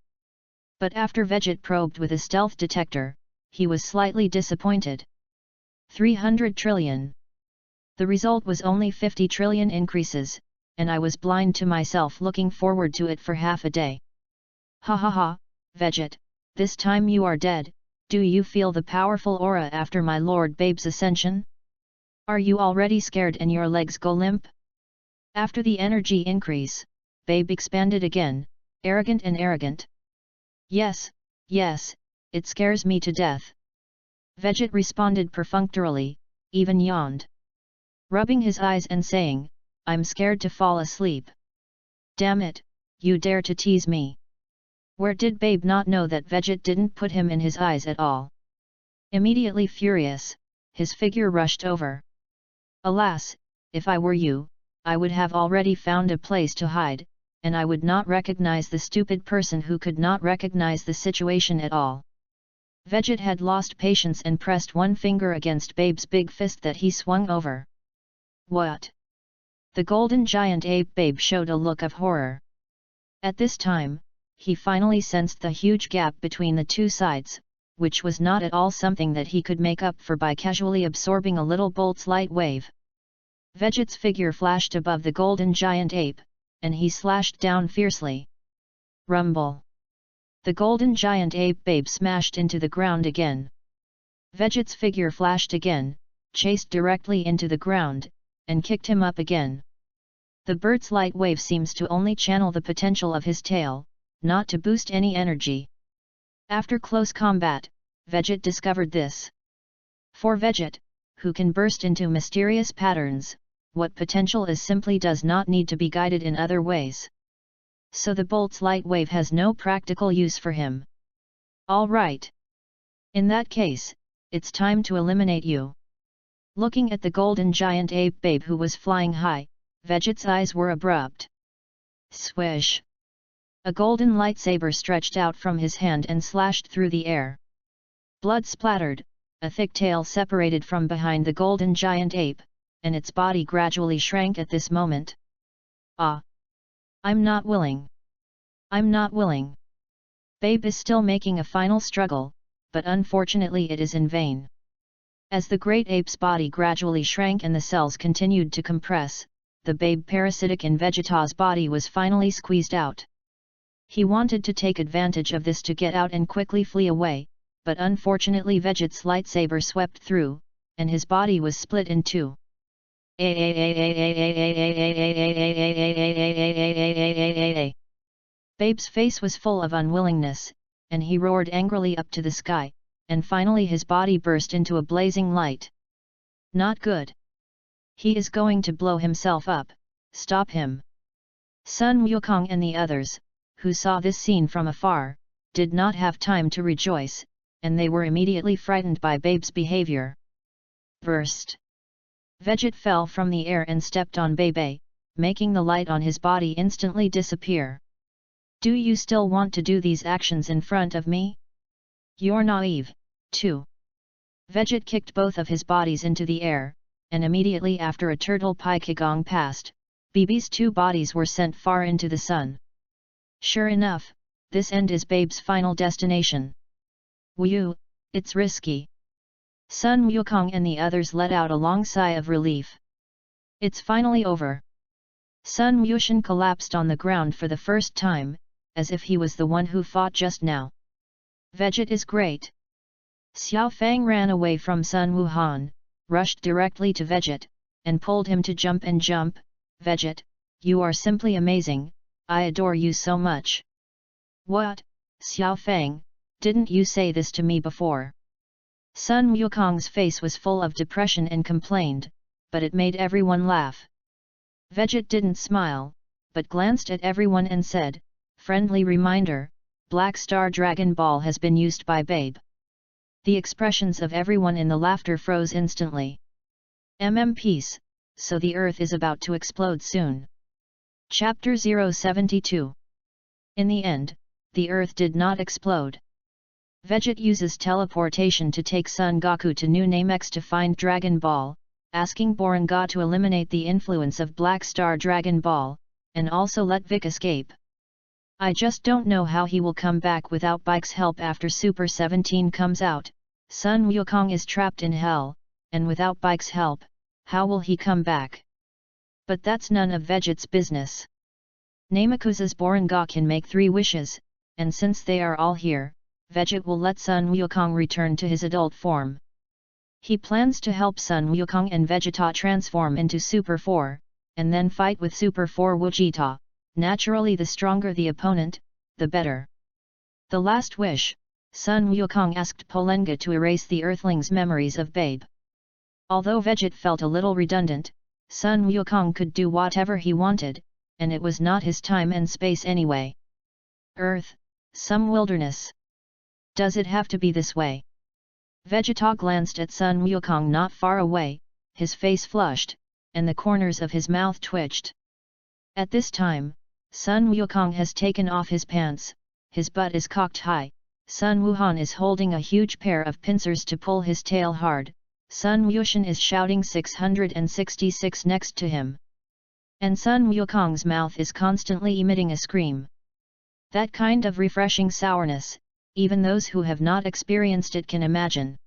But after Veget probed with a stealth detector, he was slightly disappointed. 300 trillion. The result was only 50 trillion increases, and I was blind to myself looking forward to it for half a day. Ha ha ha, Veget, this time you are dead. Do you feel the powerful aura after my Lord Babe's ascension? Are you already scared and your legs go limp? After the energy increase, Babe expanded again, arrogant and arrogant. Yes, yes, it scares me to death. Veget responded perfunctorily, even yawned. Rubbing his eyes and saying, I'm scared to fall asleep. Damn it, you dare to tease me. Where did Babe not know that Veget didn't put him in his eyes at all? Immediately furious, his figure rushed over. Alas, if I were you, I would have already found a place to hide, and I would not recognize the stupid person who could not recognize the situation at all. Veget had lost patience and pressed one finger against Babe's big fist that he swung over. What? The golden giant ape Babe showed a look of horror. At this time, he finally sensed the huge gap between the two sides, which was not at all something that he could make up for by casually absorbing a little bolt's light wave. Veget's figure flashed above the golden giant ape, and he slashed down fiercely. Rumble! The golden giant ape Babe smashed into the ground again. Veget's figure flashed again, chased directly into the ground, and kicked him up again. The bird's light wave seems to only channel the potential of his tail, not to boost any energy. After close combat, Veget discovered this. For Veget, who can burst into mysterious patterns, what potential is simply does not need to be guided in other ways. So the bolt's light wave has no practical use for him. All right. In that case, it's time to eliminate you. Looking at the golden giant ape Babe who was flying high, Veget's eyes were abrupt. Swish! A golden lightsaber stretched out from his hand and slashed through the air. Blood splattered, a thick tail separated from behind the golden giant ape, and its body gradually shrank at this moment. Ah! I'm not willing. I'm not willing. Babe is still making a final struggle, but unfortunately it is in vain. As the great ape's body gradually shrank and the cells continued to compress, the Babe parasitic in Vegeta's body was finally squeezed out. He wanted to take advantage of this to get out and quickly flee away, but unfortunately Veget's lightsaber swept through, and his body was split in two. Babe's face was full of unwillingness, and he roared angrily up to the sky, and finally his body burst into a blazing light. Not good. He is going to blow himself up, stop him. Sun Wukong and the others, who saw this scene from afar, did not have time to rejoice, and they were immediately frightened by Babe's behavior. Burst! Veget fell from the air and stepped on Babe, making the light on his body instantly disappear. Do you still want to do these actions in front of me? You're naive, too. Veget kicked both of his bodies into the air, and immediately after a turtle pai Qigong passed, Babe's two bodies were sent far into the sun. Sure enough, this end is Babe's final destination. Whew, it's risky. Sun Wukong and the others let out a long sigh of relief. It's finally over. Sun Wushan collapsed on the ground for the first time, as if he was the one who fought just now. Veget is great. Xiao Fang ran away from Sun Wuhan, rushed directly to Veget, and pulled him to jump and jump. Veget, you are simply amazing, I adore you so much. What, Xiao Fang, didn't you say this to me before? Sun Wukong's face was full of depression and complained, but it made everyone laugh. Veget didn't smile, but glanced at everyone and said, friendly reminder, Black Star Dragon Ball has been used by Babe. The expressions of everyone in the laughter froze instantly. Peace, so the earth is about to explode soon. Chapter 072. In the end, the earth did not explode. Veget uses teleportation to take Son Goku to New Namex to find Dragon Ball, asking Boringa to eliminate the influence of Black Star Dragon Ball, and also let Vic escape. I just don't know how he will come back without Bike's help after Super 17 comes out. Sun Wukong is trapped in hell, and without Bike's help, how will he come back? But that's none of Veget's business. Namekuse's Boringa can make 3 wishes, and since they are all here, Veget will let Sun Wukong return to his adult form. He plans to help Sun Wukong and Vegeta transform into Super 4, and then fight with Super 4 Vegeta. Naturally, the stronger the opponent, the better. The last wish, Sun Wukong asked Polenga to erase the Earthlings' memories of Babe. Although Veget felt a little redundant, Sun Wukong could do whatever he wanted, and it was not his time and space anyway. Earth, some wilderness. Does it have to be this way? Vegeta glanced at Sun Wukong not far away, his face flushed, and the corners of his mouth twitched. At this time, Sun Wukong has taken off his pants, his butt is cocked high, Sun Wuhan is holding a huge pair of pincers to pull his tail hard, Sun Wushan is shouting 666 next to him. And Sun Wukong's mouth is constantly emitting a scream. That kind of refreshing sourness, even those who have not experienced it can imagine.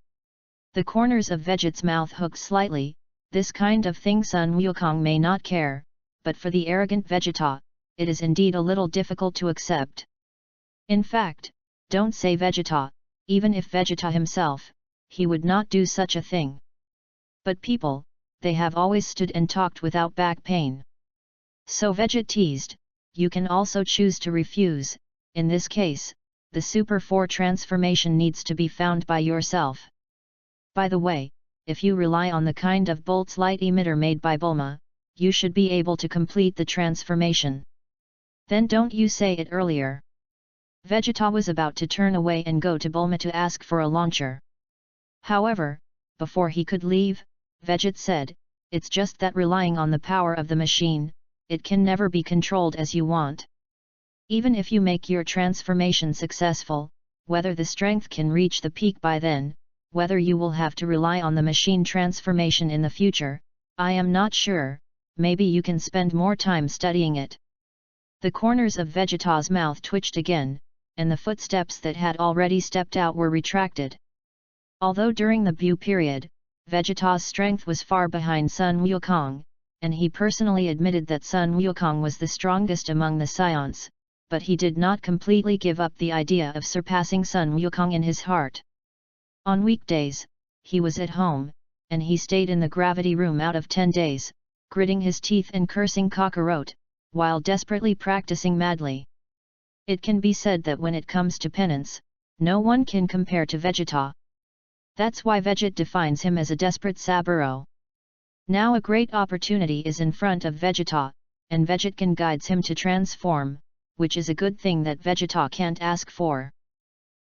The corners of Veget's mouth hooked slightly, this kind of thing Sun Wukong may not care, but for the arrogant Vegeta, it is indeed a little difficult to accept. In fact, don't say Vegeta, even if Vegeta himself, he would not do such a thing. But people, they have always stood and talked without back pain. So Veget teased, you can also choose to refuse, in this case, the Super 4 transformation needs to be found by yourself. By the way, if you rely on the kind of bolt's light emitter made by Bulma, you should be able to complete the transformation. Then don't you say it earlier. Vegeta was about to turn away and go to Bulma to ask for a launcher. However, before he could leave, Veget said, it's just that relying on the power of the machine, it can never be controlled as you want. Even if you make your transformation successful, whether the strength can reach the peak by then, whether you will have to rely on the machine transformation in the future, I am not sure, maybe you can spend more time studying it. The corners of Vegeta's mouth twitched again, and the footsteps that had already stepped out were retracted. Although during the Buu period, Vegeta's strength was far behind Sun Wukong, and he personally admitted that Sun Wukong was the strongest among the Scions, but he did not completely give up the idea of surpassing Sun Wukong in his heart. On weekdays, he was at home, and he stayed in the gravity room out of 10 days, gritting his teeth and cursing Kakarot, while desperately practicing madly. It can be said that when it comes to penance, no one can compare to Vegeta. That's why Veget defines him as a desperate Saburo. Now a great opportunity is in front of Vegeta, and Vegetkin guides him to transform, which is a good thing that Vegeta can't ask for.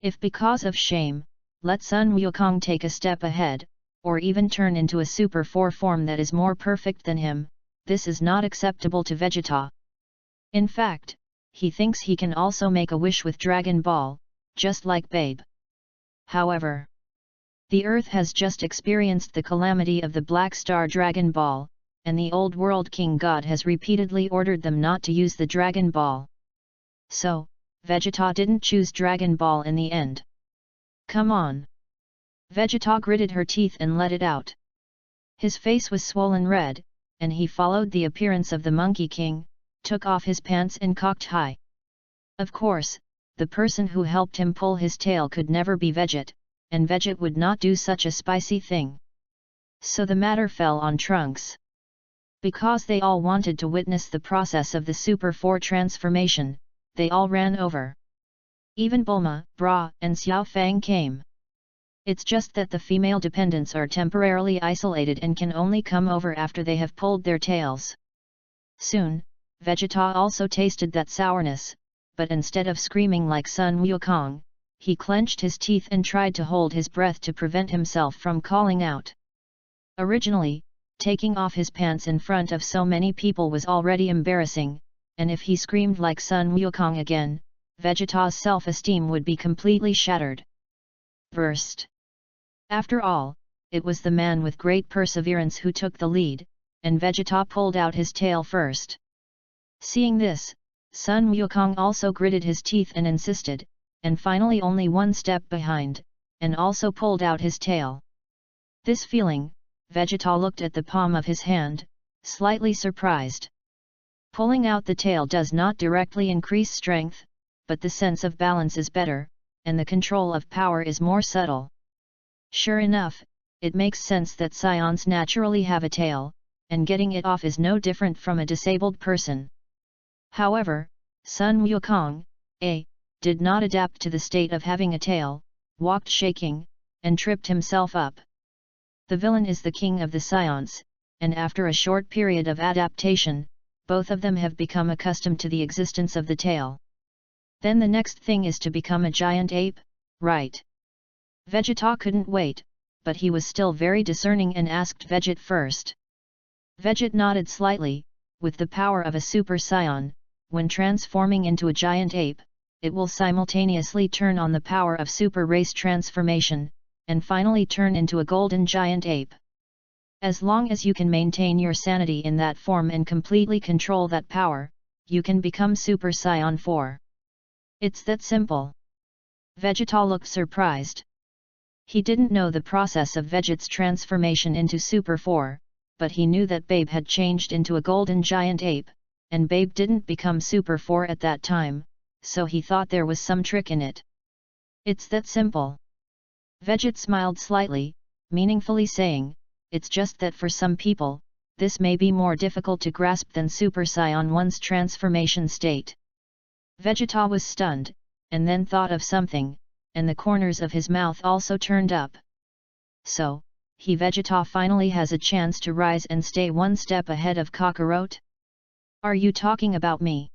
If because of shame, let Sun Wukong take a step ahead, or even turn into a Super 4 form that is more perfect than him, this is not acceptable to Vegeta. In fact, he thinks he can also make a wish with Dragon Ball, just like Babe. However, the Earth has just experienced the calamity of the Black Star Dragon Ball, and the Old World King God has repeatedly ordered them not to use the Dragon Ball. So, Vegeta didn't choose Dragon Ball in the end. Come on! Vegeta gritted her teeth and let it out. His face was swollen red, and he followed the appearance of the Monkey King, took off his pants and cocked high. Of course, the person who helped him pull his tail could never be Veget, and Vegeta would not do such a spicy thing. So the matter fell on Trunks. Because they all wanted to witness the process of the Super 4 transformation, they all ran over. Even Bulma, Bra, and Xiao Fang came. It's just that the female dependents are temporarily isolated and can only come over after they have pulled their tails. Soon, Vegeta also tasted that sourness, but instead of screaming like Sun Wukong, he clenched his teeth and tried to hold his breath to prevent himself from calling out. Originally, taking off his pants in front of so many people was already embarrassing, and if he screamed like Sun Wukong again, Vegeta's self-esteem would be completely shattered. Burst. After all, it was the man with great perseverance who took the lead, and Vegeta pulled out his tail first. Seeing this, Sun Wukong also gritted his teeth and insisted, and finally only one step behind, and also pulled out his tail. This feeling, Vegeta looked at the palm of his hand, slightly surprised. Pulling out the tail does not directly increase strength, but the sense of balance is better, and the control of power is more subtle. Sure enough, it makes sense that Scions naturally have a tail, and getting it off is no different from a disabled person. However, Sun Wukong, did not adapt to the state of having a tail, walked shaking, and tripped himself up. The villain is the king of the Scions, and after a short period of adaptation, both of them have become accustomed to the existence of the tail. Then the next thing is to become a giant ape, right? Vegeta couldn't wait, but he was still very discerning and asked Vegeta first. Vegeta nodded slightly. With the power of a Super Saiyan, when transforming into a giant ape, it will simultaneously turn on the power of Super Race transformation, and finally turn into a golden giant ape. As long as you can maintain your sanity in that form and completely control that power, you can become Super Saiyan 4. It's that simple. Vegeta looked surprised. He didn't know the process of Vegeta's transformation into Super 4, but he knew that Babe had changed into a golden giant ape, and Babe didn't become Super 4 at that time, so he thought there was some trick in it. It's that simple. Vegeta smiled slightly, meaningfully saying, it's just that for some people, this may be more difficult to grasp than Super Saiyan 1's transformation state. Vegeta was stunned, and then thought of something, and the corners of his mouth also turned up. So, Vegeta finally has a chance to rise and stay one step ahead of Kakarot? Are you talking about me?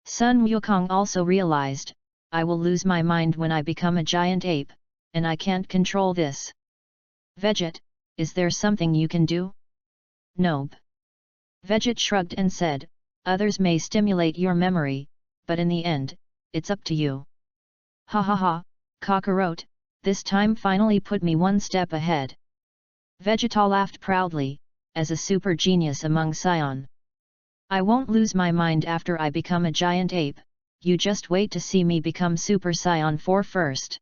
Sun Wukong also realized, I will lose my mind when I become a giant ape, and I can't control this. Vegeta, is there something you can do? Nope. Vegeta shrugged and said, others may stimulate your memory, but in the end, it's up to you. Ha ha ha, Kakarot, this time finally put me one step ahead. Vegeta laughed proudly, as a super genius among Saiyan. I won't lose my mind after I become a giant ape, you just wait to see me become Super Saiyan 4 first.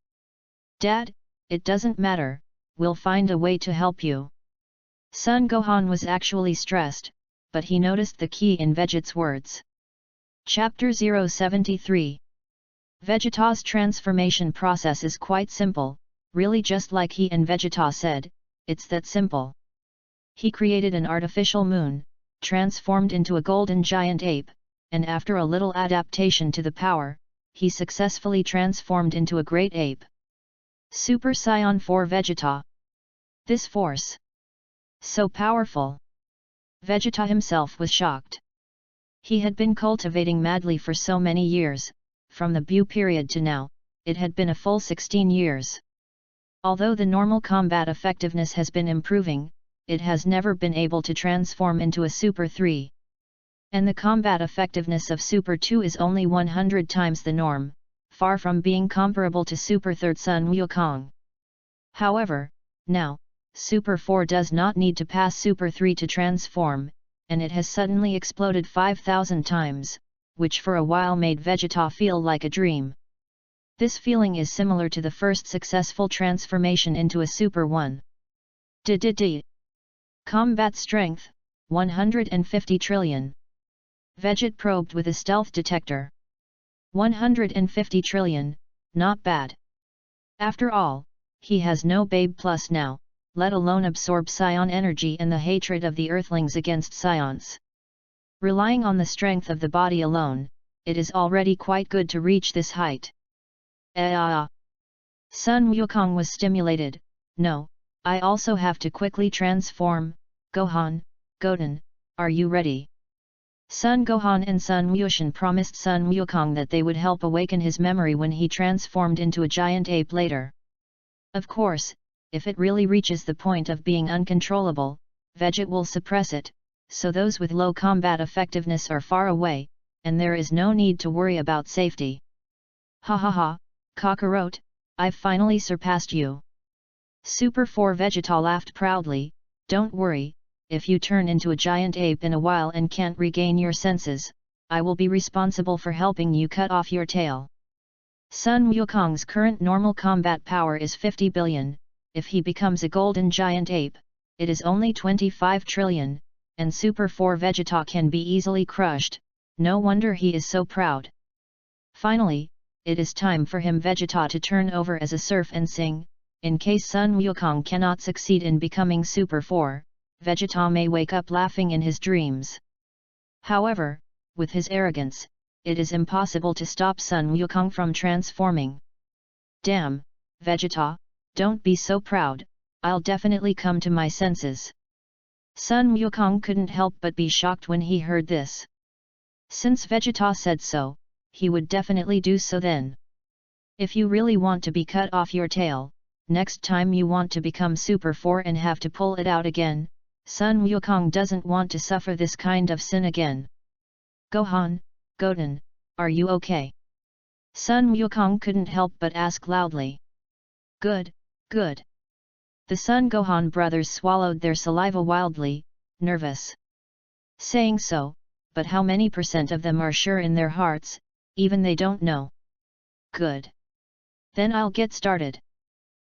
Dad, it doesn't matter, we'll find a way to help you. Son Gohan was actually stressed, but he noticed the key in Vegeta's words. Chapter 073. Vegeta's transformation process is quite simple, really just like he and Vegeta said, it's that simple. He created an artificial moon, transformed into a golden giant ape, and after a little adaptation to the power, he successfully transformed into a great ape. Super Saiyan 4 Vegeta. This force. So powerful. Vegeta himself was shocked. He had been cultivating madly for so many years, from the Buu period to now, it had been a full 16 years. Although the normal combat effectiveness has been improving, it has never been able to transform into a Super 3. And the combat effectiveness of Super 2 is only 100 times the norm, far from being comparable to Super 3rd Sun Wukong. However, now, Super 4 does not need to pass Super 3 to transform, and it has suddenly exploded 5,000 times, which for a while made Vegeta feel like a dream. This feeling is similar to the first successful transformation into a Super 1. Combat strength, 150 trillion. Vegeta probed with a stealth detector. 150 trillion, not bad. After all, he has no babe plus now, let alone absorb Scion energy and the hatred of the Earthlings against Scions. Relying on the strength of the body alone, it is already quite good to reach this height. Sun Wukong was stimulated. No, I also have to quickly transform. Gohan, Goten, are you ready? Sun Gohan and Sun Wushan promised Sun Wukong that they would help awaken his memory when he transformed into a giant ape later. Of course, if it really reaches the point of being uncontrollable, Vegeta will suppress it, so those with low combat effectiveness are far away, and there is no need to worry about safety. Ha ha ha, Kakarot, I've finally surpassed you. Super 4 Vegeta laughed proudly. Don't worry, if you turn into a giant ape in a while and can't regain your senses, I will be responsible for helping you cut off your tail. Sun Wukong's current normal combat power is 50 billion, if he becomes a golden giant ape, it is only 25 trillion, and Super 4 Vegeta can be easily crushed, no wonder he is so proud. Finally, it is time for him Vegeta to turn over as a surf and sing, in case Sun Wukong cannot succeed in becoming Super 4. Vegeta may wake up laughing in his dreams. However, with his arrogance, it is impossible to stop Sun Wukong from transforming. Damn, Vegeta, don't be so proud, I'll definitely come to my senses. Sun Wukong couldn't help but be shocked when he heard this. Since Vegeta said so, he would definitely do so then. If you really want to be cut off your tail, next time you want to become Super 4 and have to pull it out again, Sun Wukong doesn't want to suffer this kind of sin again. Gohan, Goten, are you okay? Sun Wukong couldn't help but ask loudly. Good, good. The Sun Gohan brothers swallowed their saliva wildly, nervous. Saying so, but how many % of them are sure in their hearts, even they don't know. Good. Then I'll get started.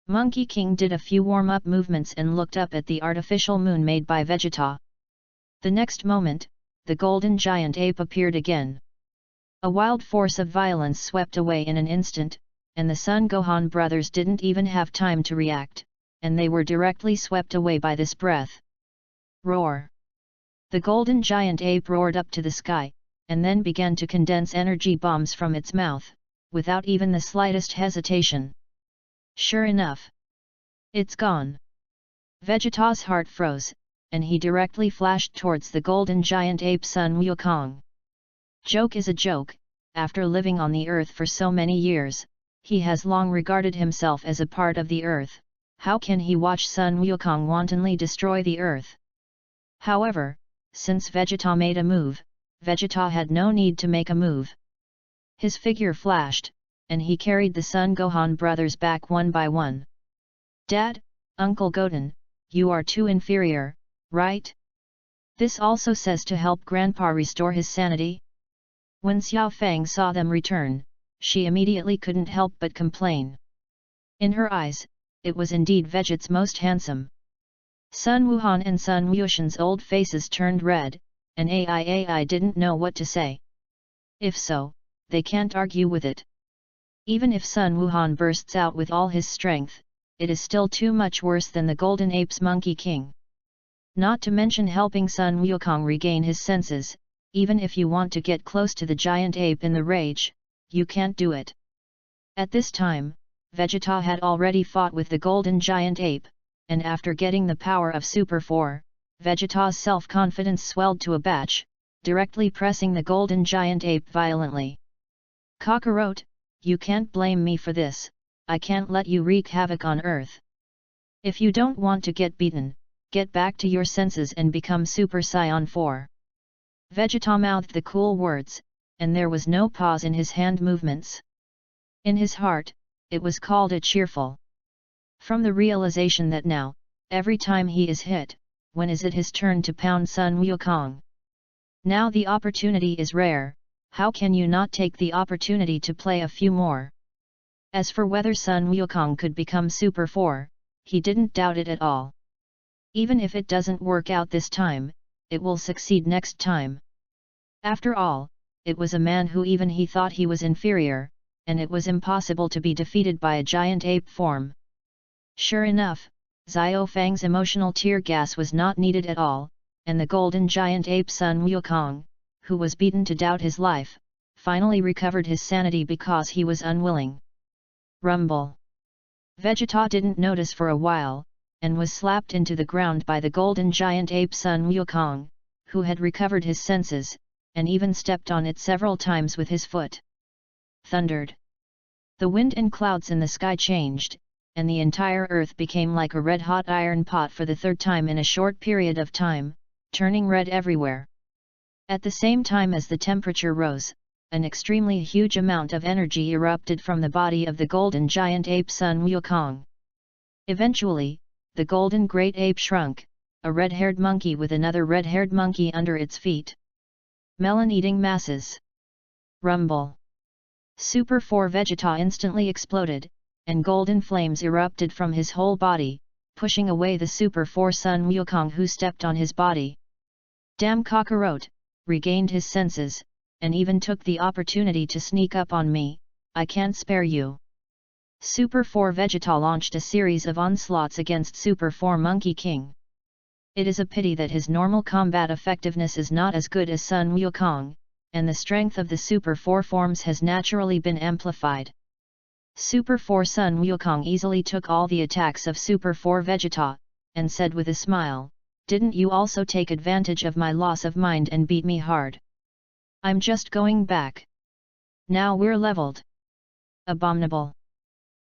Monkey King did a few warm-up movements and looked up at the artificial moon made by Vegeta. The next moment, the golden giant ape appeared again. A wild force of violence swept away in an instant, and the Sun Gohan brothers didn't even have time to react, and they were directly swept away by this breath. Roar! The golden giant ape roared up to the sky, and then began to condense energy bombs from its mouth, without even the slightest hesitation. Sure enough, it's gone. Vegeta's heart froze, and he directly flashed towards the golden giant ape Sun Wukong. Joke is a joke, after living on the earth for so many years, he has long regarded himself as a part of the earth. How can he watch Sun Wukong wantonly destroy the earth? However, since Vegeta made a move, Vegeta had no need to make a move. His figure flashed, and he carried the Sun Gohan brothers back one by one. Dad, Uncle Goten, you are too inferior, right? This also says to help Grandpa restore his sanity? When Xiao Fang saw them return, she immediately couldn't help but complain. In her eyes, it was indeed Vegeta's most handsome. Sun Wuhan and Sun Wushan's old faces turned red, and AI didn't know what to say. If so, they can't argue with it. Even if Sun Wuhan bursts out with all his strength, it is still too much worse than the Golden Ape's Monkey King. Not to mention helping Sun Wukong regain his senses, even if you want to get close to the giant ape in the rage, you can't do it. At this time, Vegeta had already fought with the Golden Giant Ape, and after getting the power of Super 4, Vegeta's self-confidence swelled to a batch, directly pressing the Golden Giant Ape violently. Kakarot, you can't blame me for this, I can't let you wreak havoc on Earth. If you don't want to get beaten, get back to your senses and become Super Saiyan 4. Vegeta mouthed the cool words, and there was no pause in his hand movements. In his heart, it was called a cheerful. From the realization that now, every time he is hit, when is it his turn to pound Sun Wukong? Now the opportunity is rare, how can you not take the opportunity to play a few more? As for whether Sun Wukong could become Super 4, he didn't doubt it at all. Even if it doesn't work out this time, it will succeed next time. After all, it was a man who even he thought he was inferior, and it was impossible to be defeated by a giant ape form. Sure enough, Xiao Fang's emotional tear gas was not needed at all, and the golden giant ape Sun Wukong, who was beaten to doubt his life, finally recovered his sanity because he was unwilling. Rumble. Vegeta didn't notice for a while, and was slapped into the ground by the golden giant ape Sun Wukong, who had recovered his senses, and even stepped on it several times with his foot. Thundered. The wind and clouds in the sky changed, and the entire earth became like a red-hot iron pot for the third time in a short period of time, turning red everywhere. At the same time as the temperature rose, an extremely huge amount of energy erupted from the body of the golden giant ape Sun Wukong. Eventually, the golden great ape shrunk, a red-haired monkey with another red-haired monkey under its feet. Melon-eating masses. Rumble. Super 4 Vegeta instantly exploded, and golden flames erupted from his whole body, pushing away the Super 4 Sun Wukong who stepped on his body. Damn Kakarot, regained his senses, and even took the opportunity to sneak up on me, I can't spare you. Super 4 Vegeta launched a series of onslaughts against Super 4 Monkey King. It is a pity that his normal combat effectiveness is not as good as Sun Wukong, and the strength of the Super 4 forms has naturally been amplified. Super 4 Sun Wukong easily took all the attacks of Super 4 Vegeta, and said with a smile, "Didn't you also take advantage of my loss of mind and beat me hard? I'm just going back. Now we're leveled." Abominable.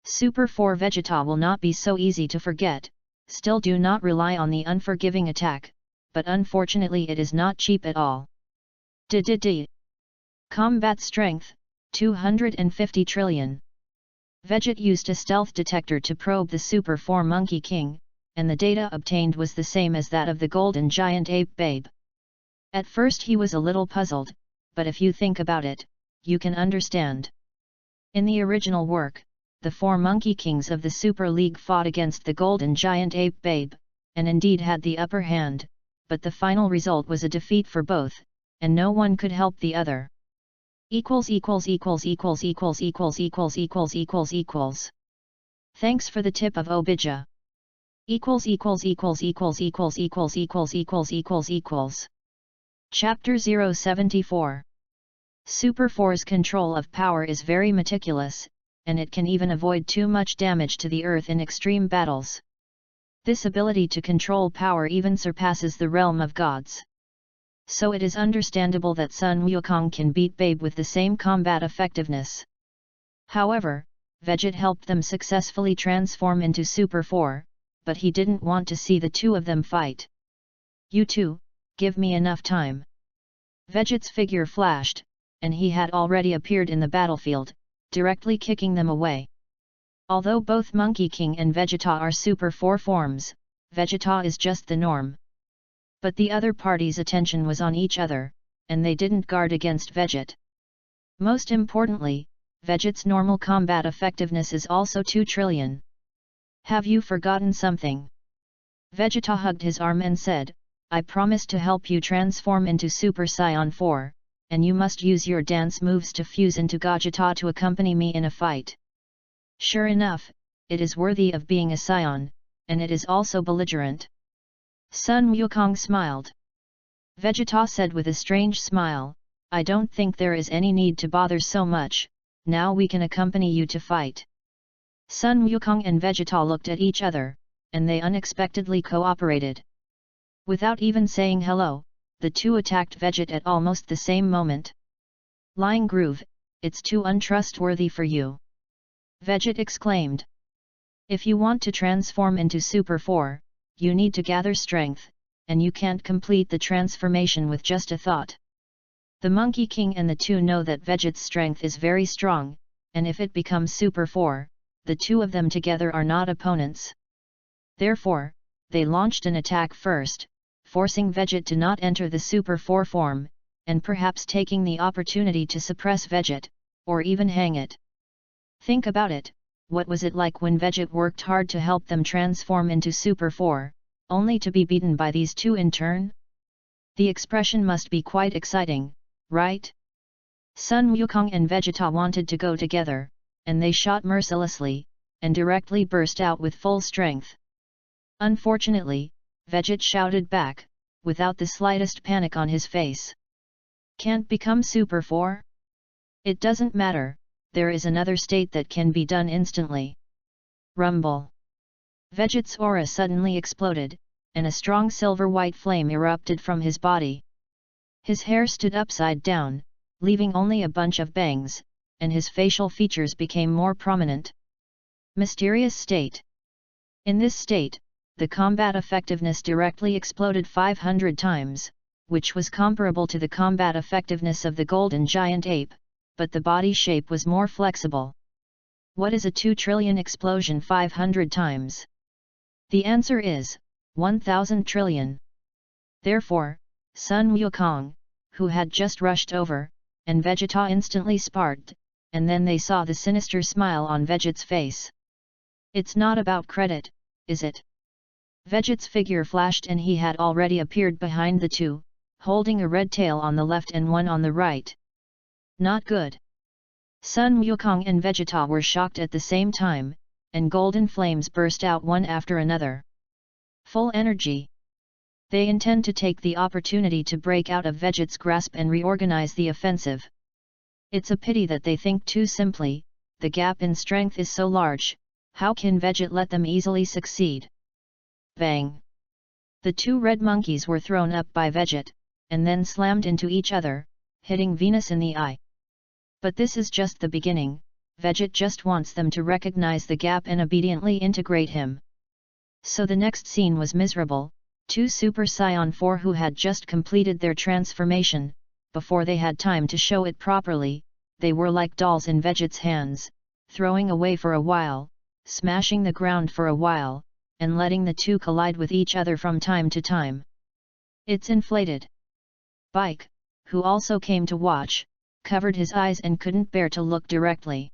Super 4 Vegeta will not be so easy to forget, still do not rely on the unforgiving attack, but unfortunately it is not cheap at all. Combat Strength, 250 trillion. Vegeta used a stealth detector to probe the Super 4 Monkey King, and the data obtained was the same as that of the golden giant ape babe. At first he was a little puzzled, but if you think about it, you can understand. In the original work, the 4 Monkey Kings of the Super League fought against the golden giant ape babe, and indeed had the upper hand, but the final result was a defeat for both, and no one could help the other. Thanks for the tip of Obija. Chapter 074. Super 4's control of power is very meticulous, and it can even avoid too much damage to the earth in extreme battles. This ability to control power even surpasses the realm of gods. So it is understandable that Sun Wukong can beat Babe with the same combat effectiveness. However, Vegeta helped them successfully transform into Super 4, but he didn't want to see the two of them fight. "You two, give me enough time." Vegeta's figure flashed, and he had already appeared in the battlefield, directly kicking them away. Although both Monkey King and Vegeta are Super 4 forms, Vegeta is just the norm. But the other party's attention was on each other, and they didn't guard against Vegeta. Most importantly, Vegeta's normal combat effectiveness is also 2 trillion. Have you forgotten something? Vegeta hugged his arm and said, "I promised to help you transform into Super Saiyan 4, and you must use your dance moves to fuse into Gogeta to accompany me in a fight." Sure enough, it is worthy of being a Saiyan, and it is also belligerent. Sun Wukong smiled. Vegeta said with a strange smile, "I don't think there is any need to bother so much, now we can accompany you to fight." Sun Wukong and Vegeta looked at each other, and they unexpectedly cooperated. Without even saying hello, the two attacked Vegeta at almost the same moment. "Lying Groove, it's too untrustworthy for you," Vegeta exclaimed. "If you want to transform into Super 4, you need to gather strength, and you can't complete the transformation with just a thought." The Monkey King and the two know that Vegeta's strength is very strong, and if it becomes Super 4, the two of them together are not opponents. Therefore, they launched an attack first, forcing Vegeta to not enter the Super 4 form, and perhaps taking the opportunity to suppress Vegeta, or even hang it. Think about it. What was it like when Vegeta worked hard to help them transform into Super 4, only to be beaten by these two in turn? The expression must be quite exciting, right? Sun Wukong and Vegeta wanted to go together, and they shot mercilessly, and directly burst out with full strength. Unfortunately, Vegeta shouted back, without the slightest panic on his face. Can't become Super 4? It doesn't matter, there is another state that can be done instantly. Rumble. Vegeta's aura suddenly exploded, and a strong silver-white flame erupted from his body. His hair stood upside down, leaving only a bunch of bangs, and his facial features became more prominent. Mysterious state. In this state, the combat effectiveness directly exploded 500 times, which was comparable to the combat effectiveness of the golden giant ape, but the body shape was more flexible. What is a 2 trillion explosion 500 times? The answer is 1,000 trillion. Therefore, Sun Wukong, who had just rushed over, and Vegeta instantly sparked, and then they saw the sinister smile on Vegeta's face. It's not about credit, is it? Vegeta's figure flashed and he had already appeared behind the two, holding a red tail on the left and one on the right. Not good. Sun Wukong and Vegeta were shocked at the same time, and golden flames burst out one after another. Full energy. They intend to take the opportunity to break out of Vegeta's grasp and reorganize the offensive. It's a pity that they think too simply, the gap in strength is so large, how can Vegeta let them easily succeed? Bang! The two red monkeys were thrown up by Vegeta, and then slammed into each other, hitting Venus in the eye. But this is just the beginning, Vegeta just wants them to recognize the gap and obediently integrate him. So the next scene was miserable. Two Super Saiyan 4 who had just completed their transformation, before they had time to show it properly, they were like dolls in Vegeta's hands, throwing away for a while, smashing the ground for a while, and letting the two collide with each other from time to time. It's inflated. Bike, who also came to watch, covered his eyes and couldn't bear to look directly.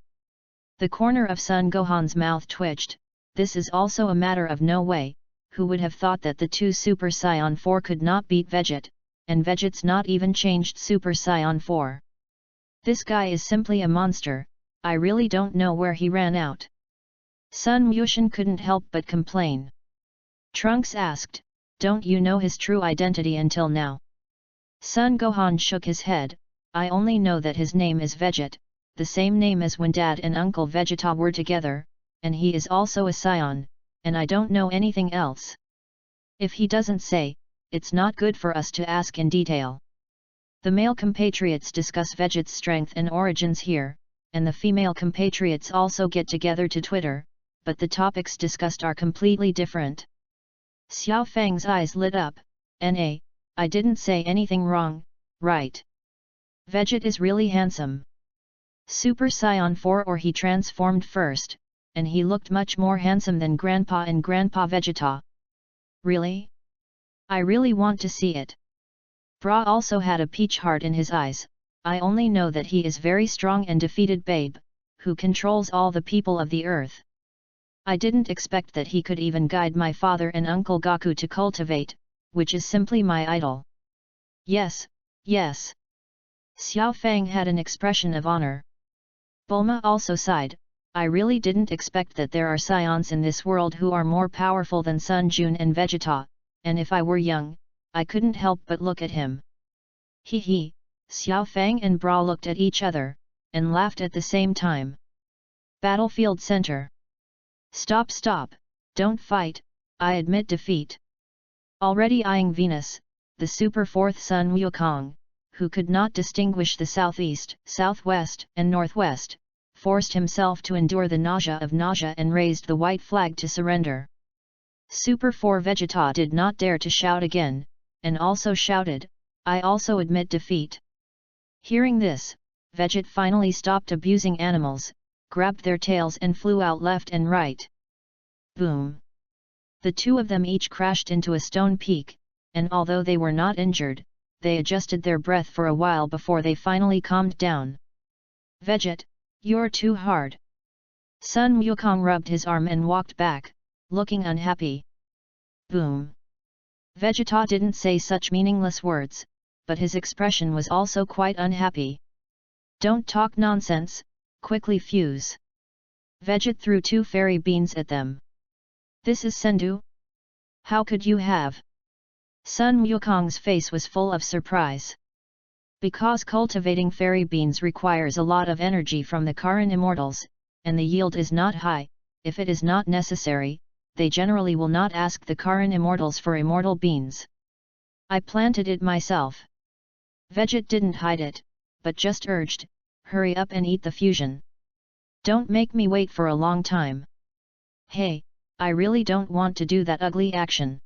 The corner of Son Gohan's mouth twitched. This is also a matter of no way. Who would have thought that the two Super Saiyan 4 could not beat Vegeta, and Vegeta's not even changed Super Saiyan 4. This guy is simply a monster, I really don't know where he ran out. Sun Wushan couldn't help but complain. Trunks asked, don't you know his true identity until now? Son Gohan shook his head, I only know that his name is Vegeta, the same name as when Dad and Uncle Vegeta were together, and he is also a Saiyan. And I don't know anything else. If he doesn't say, it's not good for us to ask in detail. The male compatriots discuss Vegeta's strength and origins here, and the female compatriots also get together to Twitter, but the topics discussed are completely different. Xiao Fang's eyes lit up, "Na, I didn't say anything wrong, right? Vegeta is really handsome. Super Saiyan 4 or he transformed first, and he looked much more handsome than Grandpa and Grandpa Vegeta. Really? I really want to see it." Bra also had a peach heart in his eyes, "I only know that he is very strong and defeated babe, who controls all the people of the earth. I didn't expect that he could even guide my father and Uncle Goku to cultivate, which is simply my idol." Yes, yes. Xiao Fang had an expression of honor. Bulma also sighed, "I really didn't expect that there are Saiyans in this world who are more powerful than Sun Jun and Vegeta, and if I were young, I couldn't help but look at him." Hee hee, Xiao Fang and Bra looked at each other, and laughed at the same time. Battlefield Center. Stop, don't fight, I admit defeat." Already eyeing Venus, the super fourth Sun Wukong, who could not distinguish the southeast, southwest, and northwest, forced himself to endure the nausea and raised the white flag to surrender. Super 4 Vegeta did not dare to shout again, and also shouted, "I also admit defeat." Hearing this, Vegeta finally stopped abusing animals, grabbed their tails and flew out left and right. Boom! The two of them each crashed into a stone peak, and although they were not injured, they adjusted their breath for a while before they finally calmed down. "Vegeta, you're too hard." Sun Wukong rubbed his arm and walked back, looking unhappy. Boom! Vegeta didn't say such meaningless words, but his expression was also quite unhappy. "Don't talk nonsense, quickly fuse." Vegeta threw 2 fairy beans at them. This is Sendu? How could you have? Sun Wukong's face was full of surprise. Because cultivating fairy beans requires a lot of energy from the Karin immortals, and the yield is not high, if it is not necessary, they generally will not ask the Karin immortals for immortal beans. I planted it myself. Vegeta didn't hide it, but just urged, hurry up and eat the fusion. Don't make me wait for a long time. Hey, I really don't want to do that ugly action.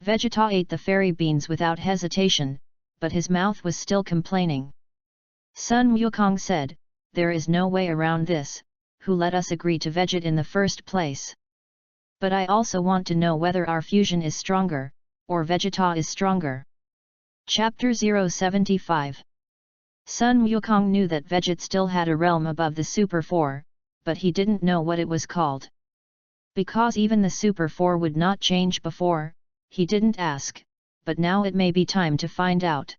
Vegeta ate the fairy beans without hesitation, but his mouth was still complaining. Sun Wukong said, there is no way around this, who let us agree to Vegeta in the first place? But I also want to know whether our fusion is stronger, or Vegeta is stronger. Chapter 075. Sun Wukong knew that Vegeta still had a realm above the Super 4, but he didn't know what it was called. Because even the Super 4 would not change before, he didn't ask, but now it may be time to find out.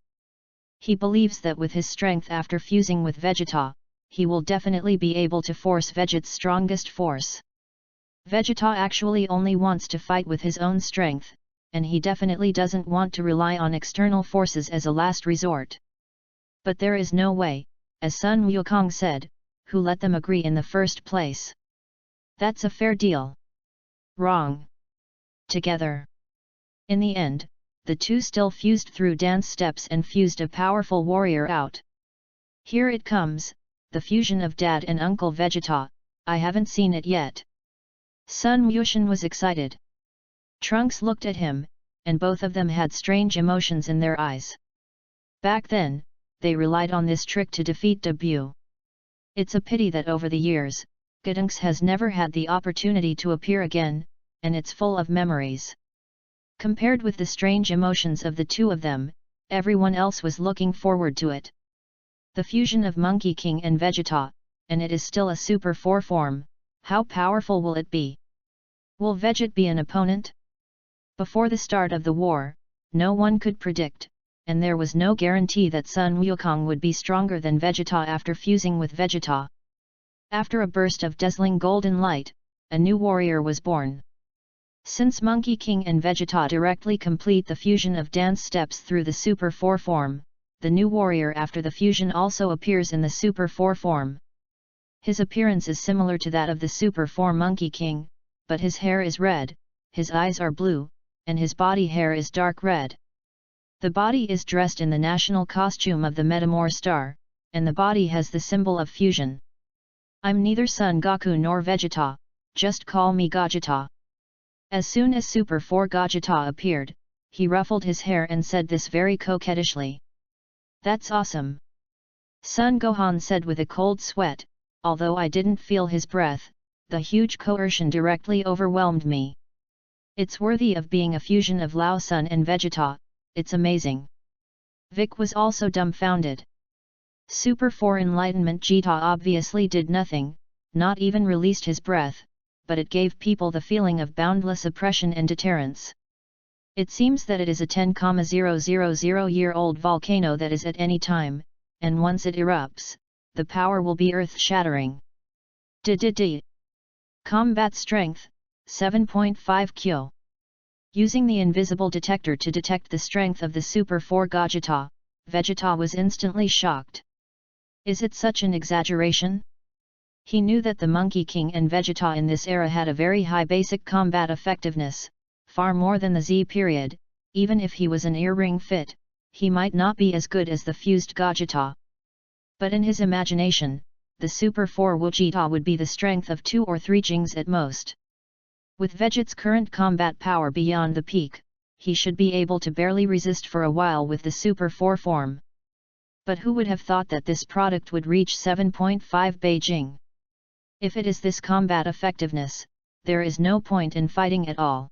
He believes that with his strength after fusing with Vegeta, he will definitely be able to force Vegeta's strongest force. Vegeta actually only wants to fight with his own strength, and he definitely doesn't want to rely on external forces as a last resort. But there is no way, as Sun Wukong said, who let them agree in the first place. That's a fair deal. Wrong. Together. In the end, the two still fused through dance steps and fused a powerful warrior out. Here it comes, the fusion of Dad and Uncle Vegeta. I haven't seen it yet. Sun Wushan was excited. Trunks looked at him, and both of them had strange emotions in their eyes. Back then, they relied on this trick to defeat Debut. It's a pity that over the years, Gotenks has never had the opportunity to appear again, and it's full of memories. Compared with the strange emotions of the two of them, everyone else was looking forward to it. The fusion of Monkey King and Vegeta, and it is still a Super 4 form, how powerful will it be? Will Vegeta be an opponent? Before the start of the war, no one could predict, and there was no guarantee that Sun Wukong would be stronger than Vegeta after fusing with Vegeta. After a burst of dazzling golden light, a new warrior was born. Since Monkey King and Vegeta directly complete the fusion of dance steps through the Super 4 form, the new warrior after the fusion also appears in the Super 4 form. His appearance is similar to that of the Super 4 Monkey King, but his hair is red, his eyes are blue, and his body hair is dark red. The body is dressed in the national costume of the Metamor Star, and the body has the symbol of fusion. I'm neither Son Goku nor Vegeta, just call me Gogeta. As soon as Super 4 Gogeta appeared, he ruffled his hair and said this very coquettishly. That's awesome. Son Gohan said with a cold sweat, although I didn't feel his breath, the huge coercion directly overwhelmed me. It's worthy of being a fusion of Lao Sun and Vegeta, it's amazing. Vic was also dumbfounded. Super 4 Enlightenment Vegeta obviously did nothing, not even released his breath, but it gave people the feeling of boundless oppression and deterrence. It seems that it is a 10,000-year-old volcano that is at any time, and once it erupts, the power will be earth-shattering. Combat Strength, 7.5 Kyo. Using the invisible detector to detect the strength of the Super 4 Gogeta, Vegeta was instantly shocked. Is it such an exaggeration? He knew that the Monkey King and Vegeta in this era had a very high basic combat effectiveness, far more than the Z period. Even if he was an earring fit, he might not be as good as the fused Gogeta. But in his imagination, the Super 4 Vegeta would be the strength of 2 or 3 Jings at most. With Vegeta's current combat power beyond the peak, he should be able to barely resist for a while with the Super 4 form. But who would have thought that this product would reach 7.5 Beijing? If it is this combat effectiveness, there is no point in fighting at all.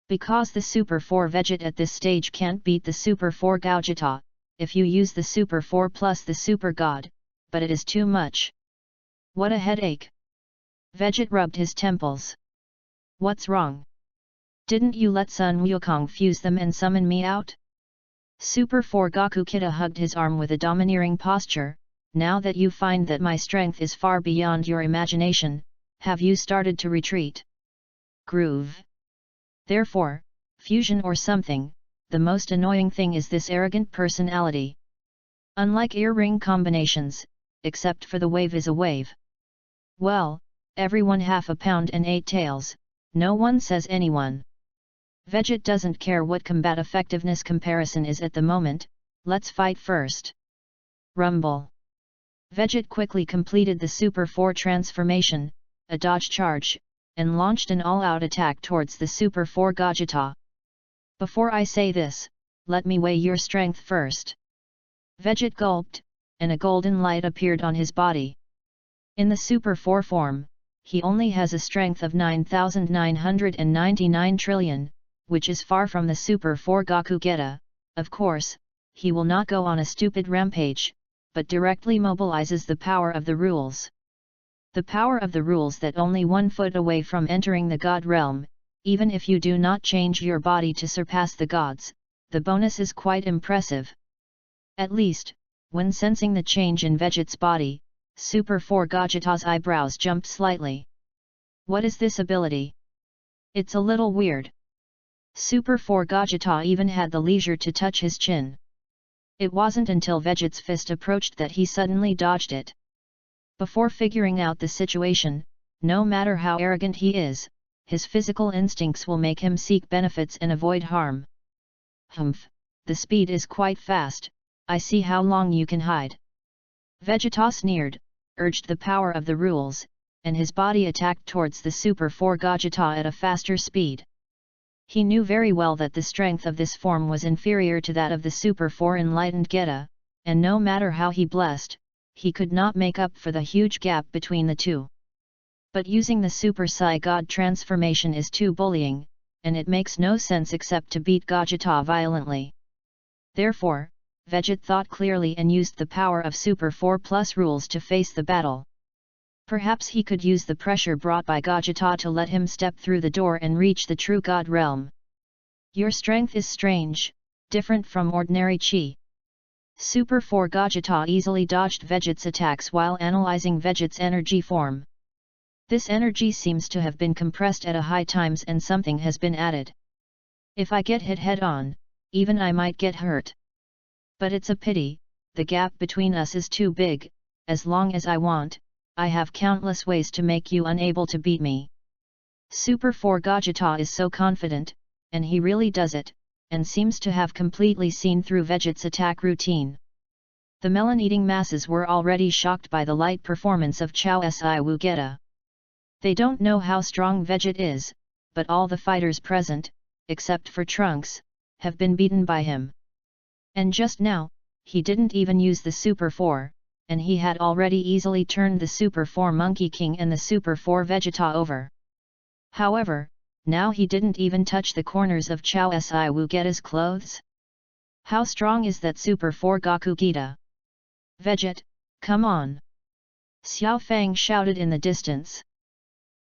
Because the Super 4 Vegeta at this stage can't beat the Super 4 Gogeta, if you use the Super 4 plus the Super God, but it is too much. What a headache! Vegeta rubbed his temples. What's wrong? Didn't you let Sun Wukong fuse them and summon me out? Super 4 Goku Kita hugged his arm with a domineering posture. Now that you find that my strength is far beyond your imagination, have you started to retreat? Groove. Therefore, fusion or something, the most annoying thing is this arrogant personality. Unlike earring combinations, except for the wave is a wave. Well, everyone half a pound and 8 tails, no one says anyone. Vegit doesn't care what combat effectiveness comparison is at the moment, let's fight first. Rumble. Vegit quickly completed the Super 4 transformation, a dodge charge, and launched an all-out attack towards the Super 4 Gogeta. Before I say this, let me weigh your strength first. Vegit gulped, and a golden light appeared on his body. In the Super 4 form, he only has a strength of 9,999 trillion, which is far from the Super 4 Gokugeta. Of course, he will not go on a stupid rampage, but directly mobilizes the power of the rules. The power of the rules that only 1 foot away from entering the God realm, even if you do not change your body to surpass the gods, the bonus is quite impressive. At least, when sensing the change in Vegit's body, Super 4 Gogeta's eyebrows jumped slightly. What is this ability? It's a little weird. Super 4 Gogeta even had the leisure to touch his chin. It wasn't until Vegit's fist approached that he suddenly dodged it. Before figuring out the situation, no matter how arrogant he is, his physical instincts will make him seek benefits and avoid harm. Humph, the speed is quite fast, I see how long you can hide. Vegeta sneered, urged the power of the rules, and his body attacked towards the Super 4 Gogeta at a faster speed. He knew very well that the strength of this form was inferior to that of the Super 4 Enlightened Geta, and no matter how he blessed, he could not make up for the huge gap between the two. But using the Super Sai God transformation is too bullying, and it makes no sense except to beat Gogeta violently. Therefore, Vegit thought clearly and used the power of Super 4 Plus rules to face the battle. Perhaps he could use the pressure brought by Gogeta to let him step through the door and reach the true God realm. Your strength is strange, different from ordinary chi. Super 4 Gogeta easily dodged Vegit's attacks while analyzing Vegit's energy form. This energy seems to have been compressed at a high times and something has been added. If I get hit head-on, even I might get hurt. But it's a pity, the gap between us is too big. As long as I want, I have countless ways to make you unable to beat me. Super 4 Gogeta is so confident, and he really does it, and seems to have completely seen through Vegit's attack routine. The melon-eating masses were already shocked by the light performance of Chao Si Wu Geta. They don't know how strong Vegit is, but all the fighters present, except for Trunks, have been beaten by him. And just now, he didn't even use the Super 4, and he had already easily turned the Super 4 Monkey King and the Super 4 Vegeta over. However, now he didn't even touch the corners of Chao Si Wu Geta's clothes. How strong is that Super 4 Gokugeta? Vegit, come on! Xiao Fang shouted in the distance.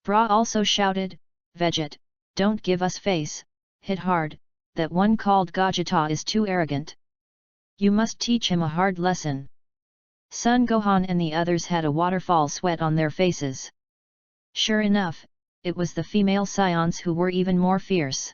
Bra also shouted, Vegit, don't give us face, hit hard, that one called Gogeta is too arrogant. You must teach him a hard lesson. Sun Gohan and the others had a waterfall sweat on their faces. Sure enough, it was the female scions who were even more fierce.